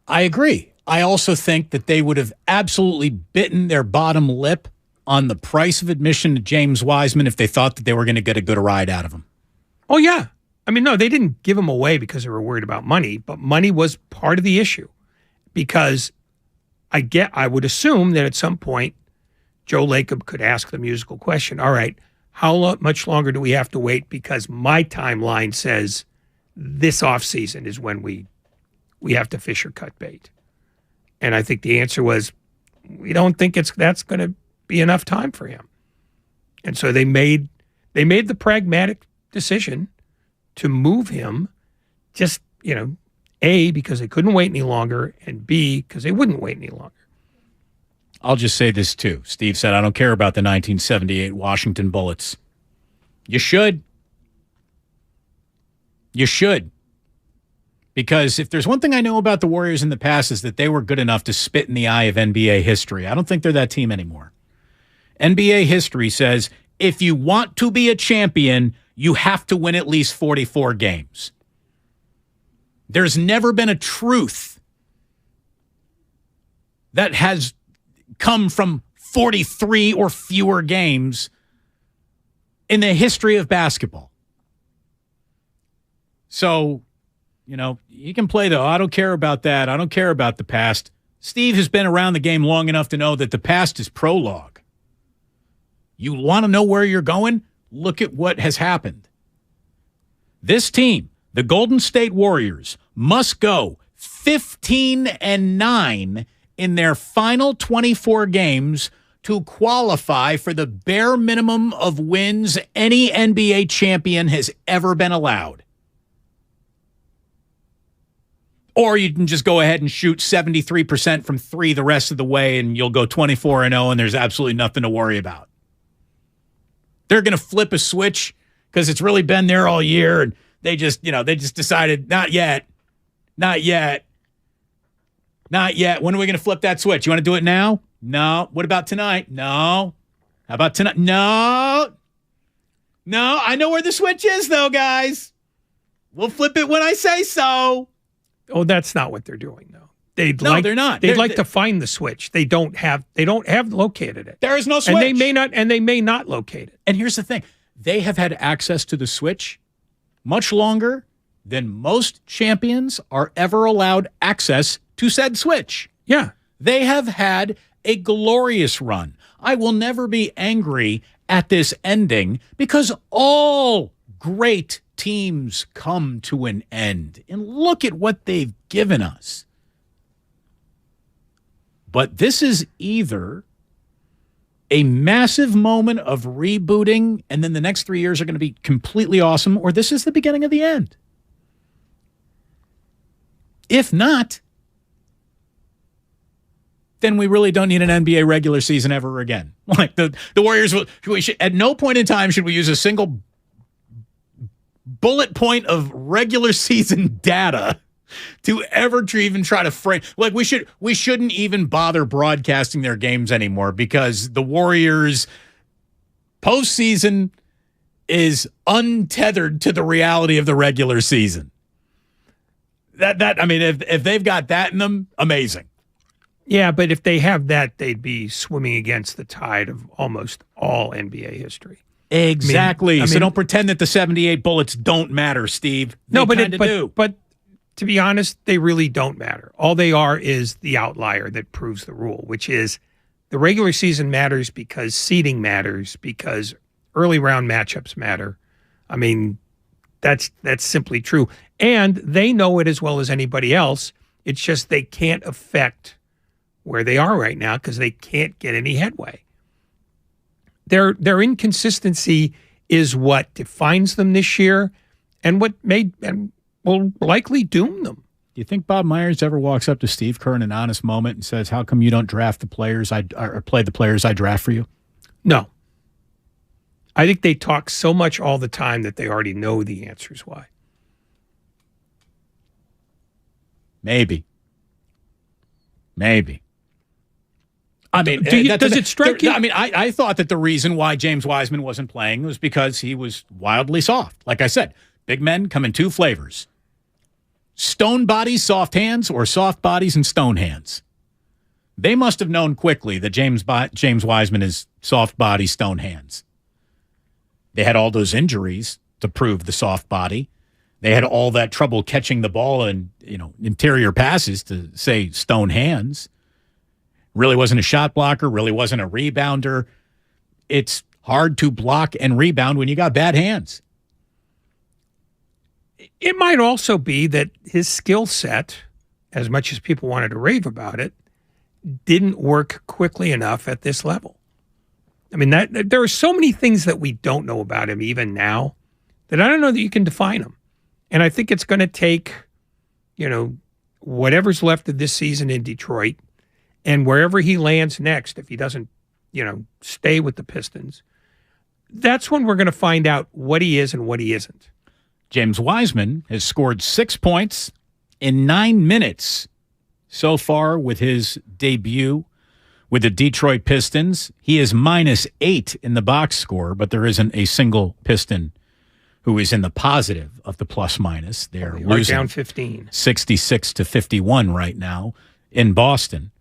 I agree. I also think that they would have absolutely bitten their bottom lip on the price of admission to James Wiseman if they thought that they were going to get a good ride out of him. Oh, yeah. I mean, no, they didn't give him away because they were worried about money, but money was part of the issue. Because I would assume that at some point, Joe Lacob could ask the musical question, all right, how much longer do we have to wait? Because my timeline says this offseason is when we have to fish or cut bait. And I think the answer was, we don't think that's going to be enough time for him. And so they made the pragmatic decision to move him, just, A, because they couldn't wait any longer, and B, because they wouldn't wait any longer. I'll just say this too. Steve said, I don't care about the 1978 Washington Bullets. You should. You should. Because if there's one thing I know about the Warriors in the past is that they were good enough to spit in the eye of NBA history. I don't think they're that team anymore. NBA history says if you want to be a champion, you have to win at least 44 games. There's never been a truth that has come from 43 or fewer games in the history of basketball. So, you can play I don't care about that. I don't care about the past. Steve has been around the game long enough to know that the past is prologue. You want to know where you're going? Look at what has happened. This team, the Golden State Warriors, must go 15-9 in their final 24 games to qualify for the bare minimum of wins any NBA champion has ever been allowed. Or you can just go ahead and shoot 73% from three the rest of the way and you'll go 24-0 and there's absolutely nothing to worry about. They're going to flip a switch because it's really been there all year and they just decided, not yet. Not yet. Not yet. When are we going to flip that switch? You want to do it now? No. What about tonight? No. How about tonight? No. No. I know where the switch is, though, guys. We'll flip it when I say so. Oh, that's not what they're doing, though. They're not. They'd like to find the switch. They don't have located it. There is no switch. And they may not locate it. And here's the thing. They have had access to the switch much longer than most champions are ever allowed access to said switch. Yeah. They have had a glorious run. I will never be angry at this ending because all great teams come to an end. And look at what they've given us. But this is either a massive moment of rebooting and then the next 3 years are going to be completely awesome, or this is the beginning of the end. If not, then we really don't need an NBA regular season ever again. Like the Warriors, at no point in time should we use a single bullet point of regular season data to ever to even try to frame. Like, we shouldn't even bother broadcasting their games anymore because the Warriors postseason is untethered to the reality of the regular season. That I mean, if they've got that in them, amazing. Yeah, but if they have that, they'd be swimming against the tide of almost all NBA history. Exactly. I mean, so don't pretend that the 78 bullets don't matter, Steve. They do. But to be honest, they really don't matter. All they are is the outlier that proves the rule, which is the regular season matters because seeding matters, because early round matchups matter. I mean, that's simply true. And they know it as well as anybody else. It's just they can't affect where they are right now because they can't get any headway. Their inconsistency is what defines them this year and what made and will likely doom them. Do you think Bob Myers ever walks up to Steve Kerr in an honest moment and says, "How come you don't draft the players or play the players I draft for you?" No. I think they talk so much all the time that they already know the answers why. Maybe. I mean, does it strike you? I mean, I thought that the reason why James Wiseman wasn't playing was because he was wildly soft. Like I said, big men come in two flavors. Stone bodies, soft hands, or soft bodies and stone hands. They must have known quickly that James Wiseman is soft body, stone hands. They had all those injuries to prove the soft body. They had all that trouble catching the ball and, interior passes to say stone hands. Really wasn't a shot blocker, really wasn't a rebounder. It's hard to block and rebound when you got bad hands. It might also be that his skill set, as much as people wanted to rave about it, didn't work quickly enough at this level. I mean, there are so many things that we don't know about him even now that I don't know that you can define him. And I think it's going to take, whatever's left of this season in Detroit and wherever he lands next, if he doesn't, stay with the Pistons, that's when we're going to find out what he is and what he isn't. James Wiseman has scored 6 points in 9 minutes so far with his debut with the Detroit Pistons. He is -8 in the box score, but there isn't a single Piston who is in the positive of the plus-minus. They're losing down 15. 66-51 right now in Boston.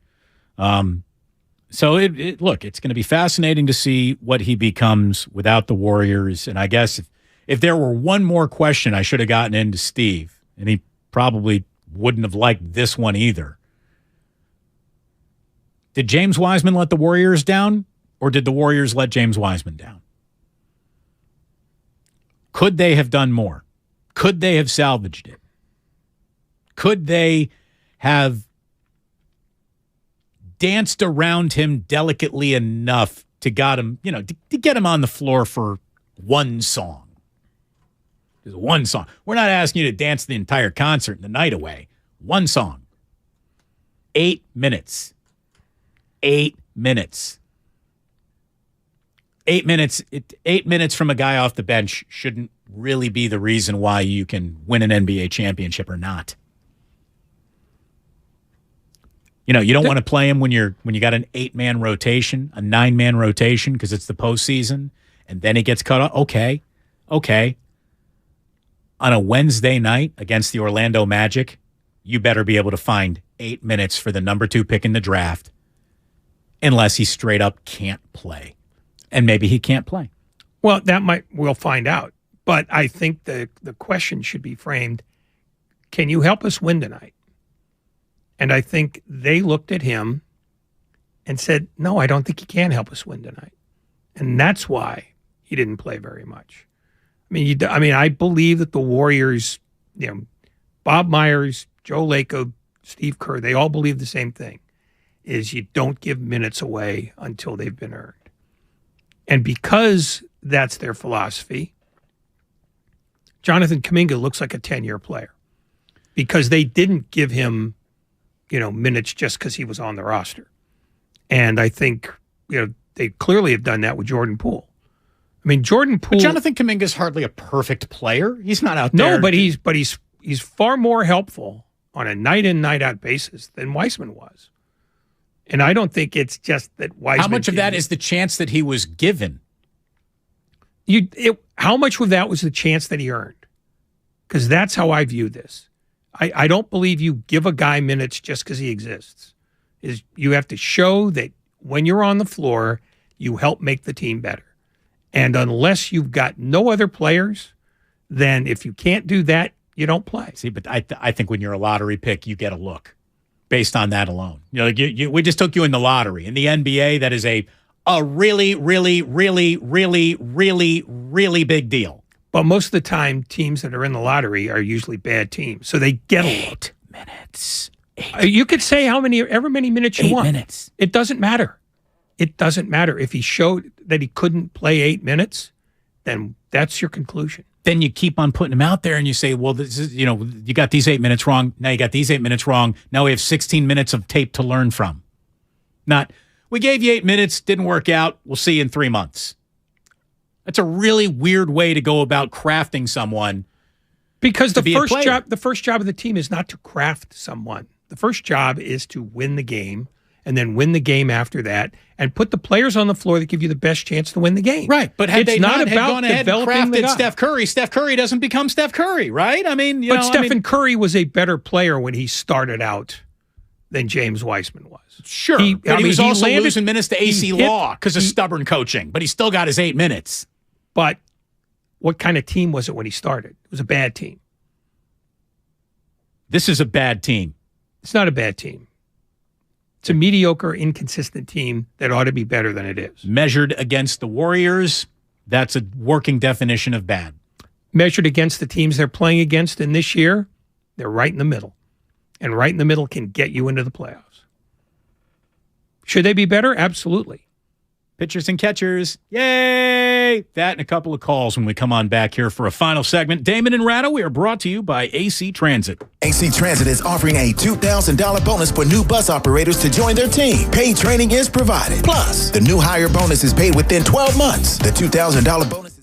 So look, it's going to be fascinating to see what he becomes without the Warriors. And I guess if there were one more question I should have gotten into Steve, and he probably wouldn't have liked this one either. Did James Wiseman let the Warriors down, or did the Warriors let James Wiseman down? Could they have done more? Could they have salvaged it? Could they have danced around him delicately enough to get him on the floor for one song? There's one song. We're not asking you to dance the entire concert and the night away. One song. 8 minutes. 8 minutes. 8 minutes. 8 minutes from a guy off the bench shouldn't really be the reason why you can win an NBA championship or not. You don't want to play him when you got an 8-man rotation, a 9-man rotation, because it's the postseason, and then he gets cut off. Okay. On a Wednesday night against the Orlando Magic, you better be able to find 8 minutes for the number 2 pick in the draft, unless he straight up can't play. And maybe he can't play. Well, we'll find out. But I think the question should be framed, can you help us win tonight? And I think they looked at him and said, no, I don't think he can help us win tonight. And that's why he didn't play very much. I believe that the Warriors, Bob Myers, Joe Lacob, Steve Kerr, they all believe the same thing, is you don't give minutes away until they've been earned. And because that's their philosophy, Jonathan Kuminga looks like a 10-year player because they didn't give him, minutes just because he was on the roster. And I think, they clearly have done that with Jordan Poole. Jordan Poole. But Jonathan Kuminga's hardly a perfect player. He's not out there. No, but he's far more helpful on a night-in, night-out basis than Wiseman was. And I don't think it's just that Wiseman... How much of that is the chance that he was given? How much of that was the chance that he earned? Because that's how I view this. I don't believe you give a guy minutes just because he exists. You have to show that when you're on the floor, you help make the team better. And unless you've got no other players, then if you can't do that, you don't play. See, but I think when you're a lottery pick, you get a look based on that alone. We just took you in the lottery. In the NBA, that is a really, really, really, really, really, really big deal. But most of the time, teams that are in the lottery are usually bad teams, so they get a look. 8 minutes. You could say however many minutes you want. 8 minutes. It doesn't matter. It doesn't matter. If he showed that he couldn't play 8 minutes, then that's your conclusion. Then you keep on putting him out there and you say, well, this is, you got these 8 minutes wrong. Now you got these 8 minutes wrong. Now we have 16 minutes of tape to learn from. Not, we gave you 8 minutes, didn't work out. We'll see you in 3 months. That's a really weird way to go about crafting someone. Because the first job of the team is not to craft someone. The first job is to win the game and then win the game after that and put the players on the floor that give you the best chance to win the game. Right. But had they not gone ahead and crafted Steph Curry doesn't become Steph Curry, right? I mean, Stephen Curry was a better player when he started out than James Wiseman was. Sure. But he was also losing minutes to AC Law because of stubborn coaching, but he still got his 8 minutes. But what kind of team was it when he started? It was a bad team. This is a bad team. It's not a bad team. It's a mediocre, inconsistent team that ought to be better than it is. Measured against the Warriors, that's a working definition of bad. Measured against the teams they're playing against in this year, they're right in the middle. And right in the middle can get you into the playoffs. Should they be better? Absolutely. Pitchers and catchers, yay! That and a couple of calls when we come on back here for a final segment. Damon and Ratto, we are brought to you by AC Transit. AC Transit is offering a $2,000 bonus for new bus operators to join their team. Paid training is provided. Plus, the new hire bonus is paid within 12 months. The $2,000 bonus...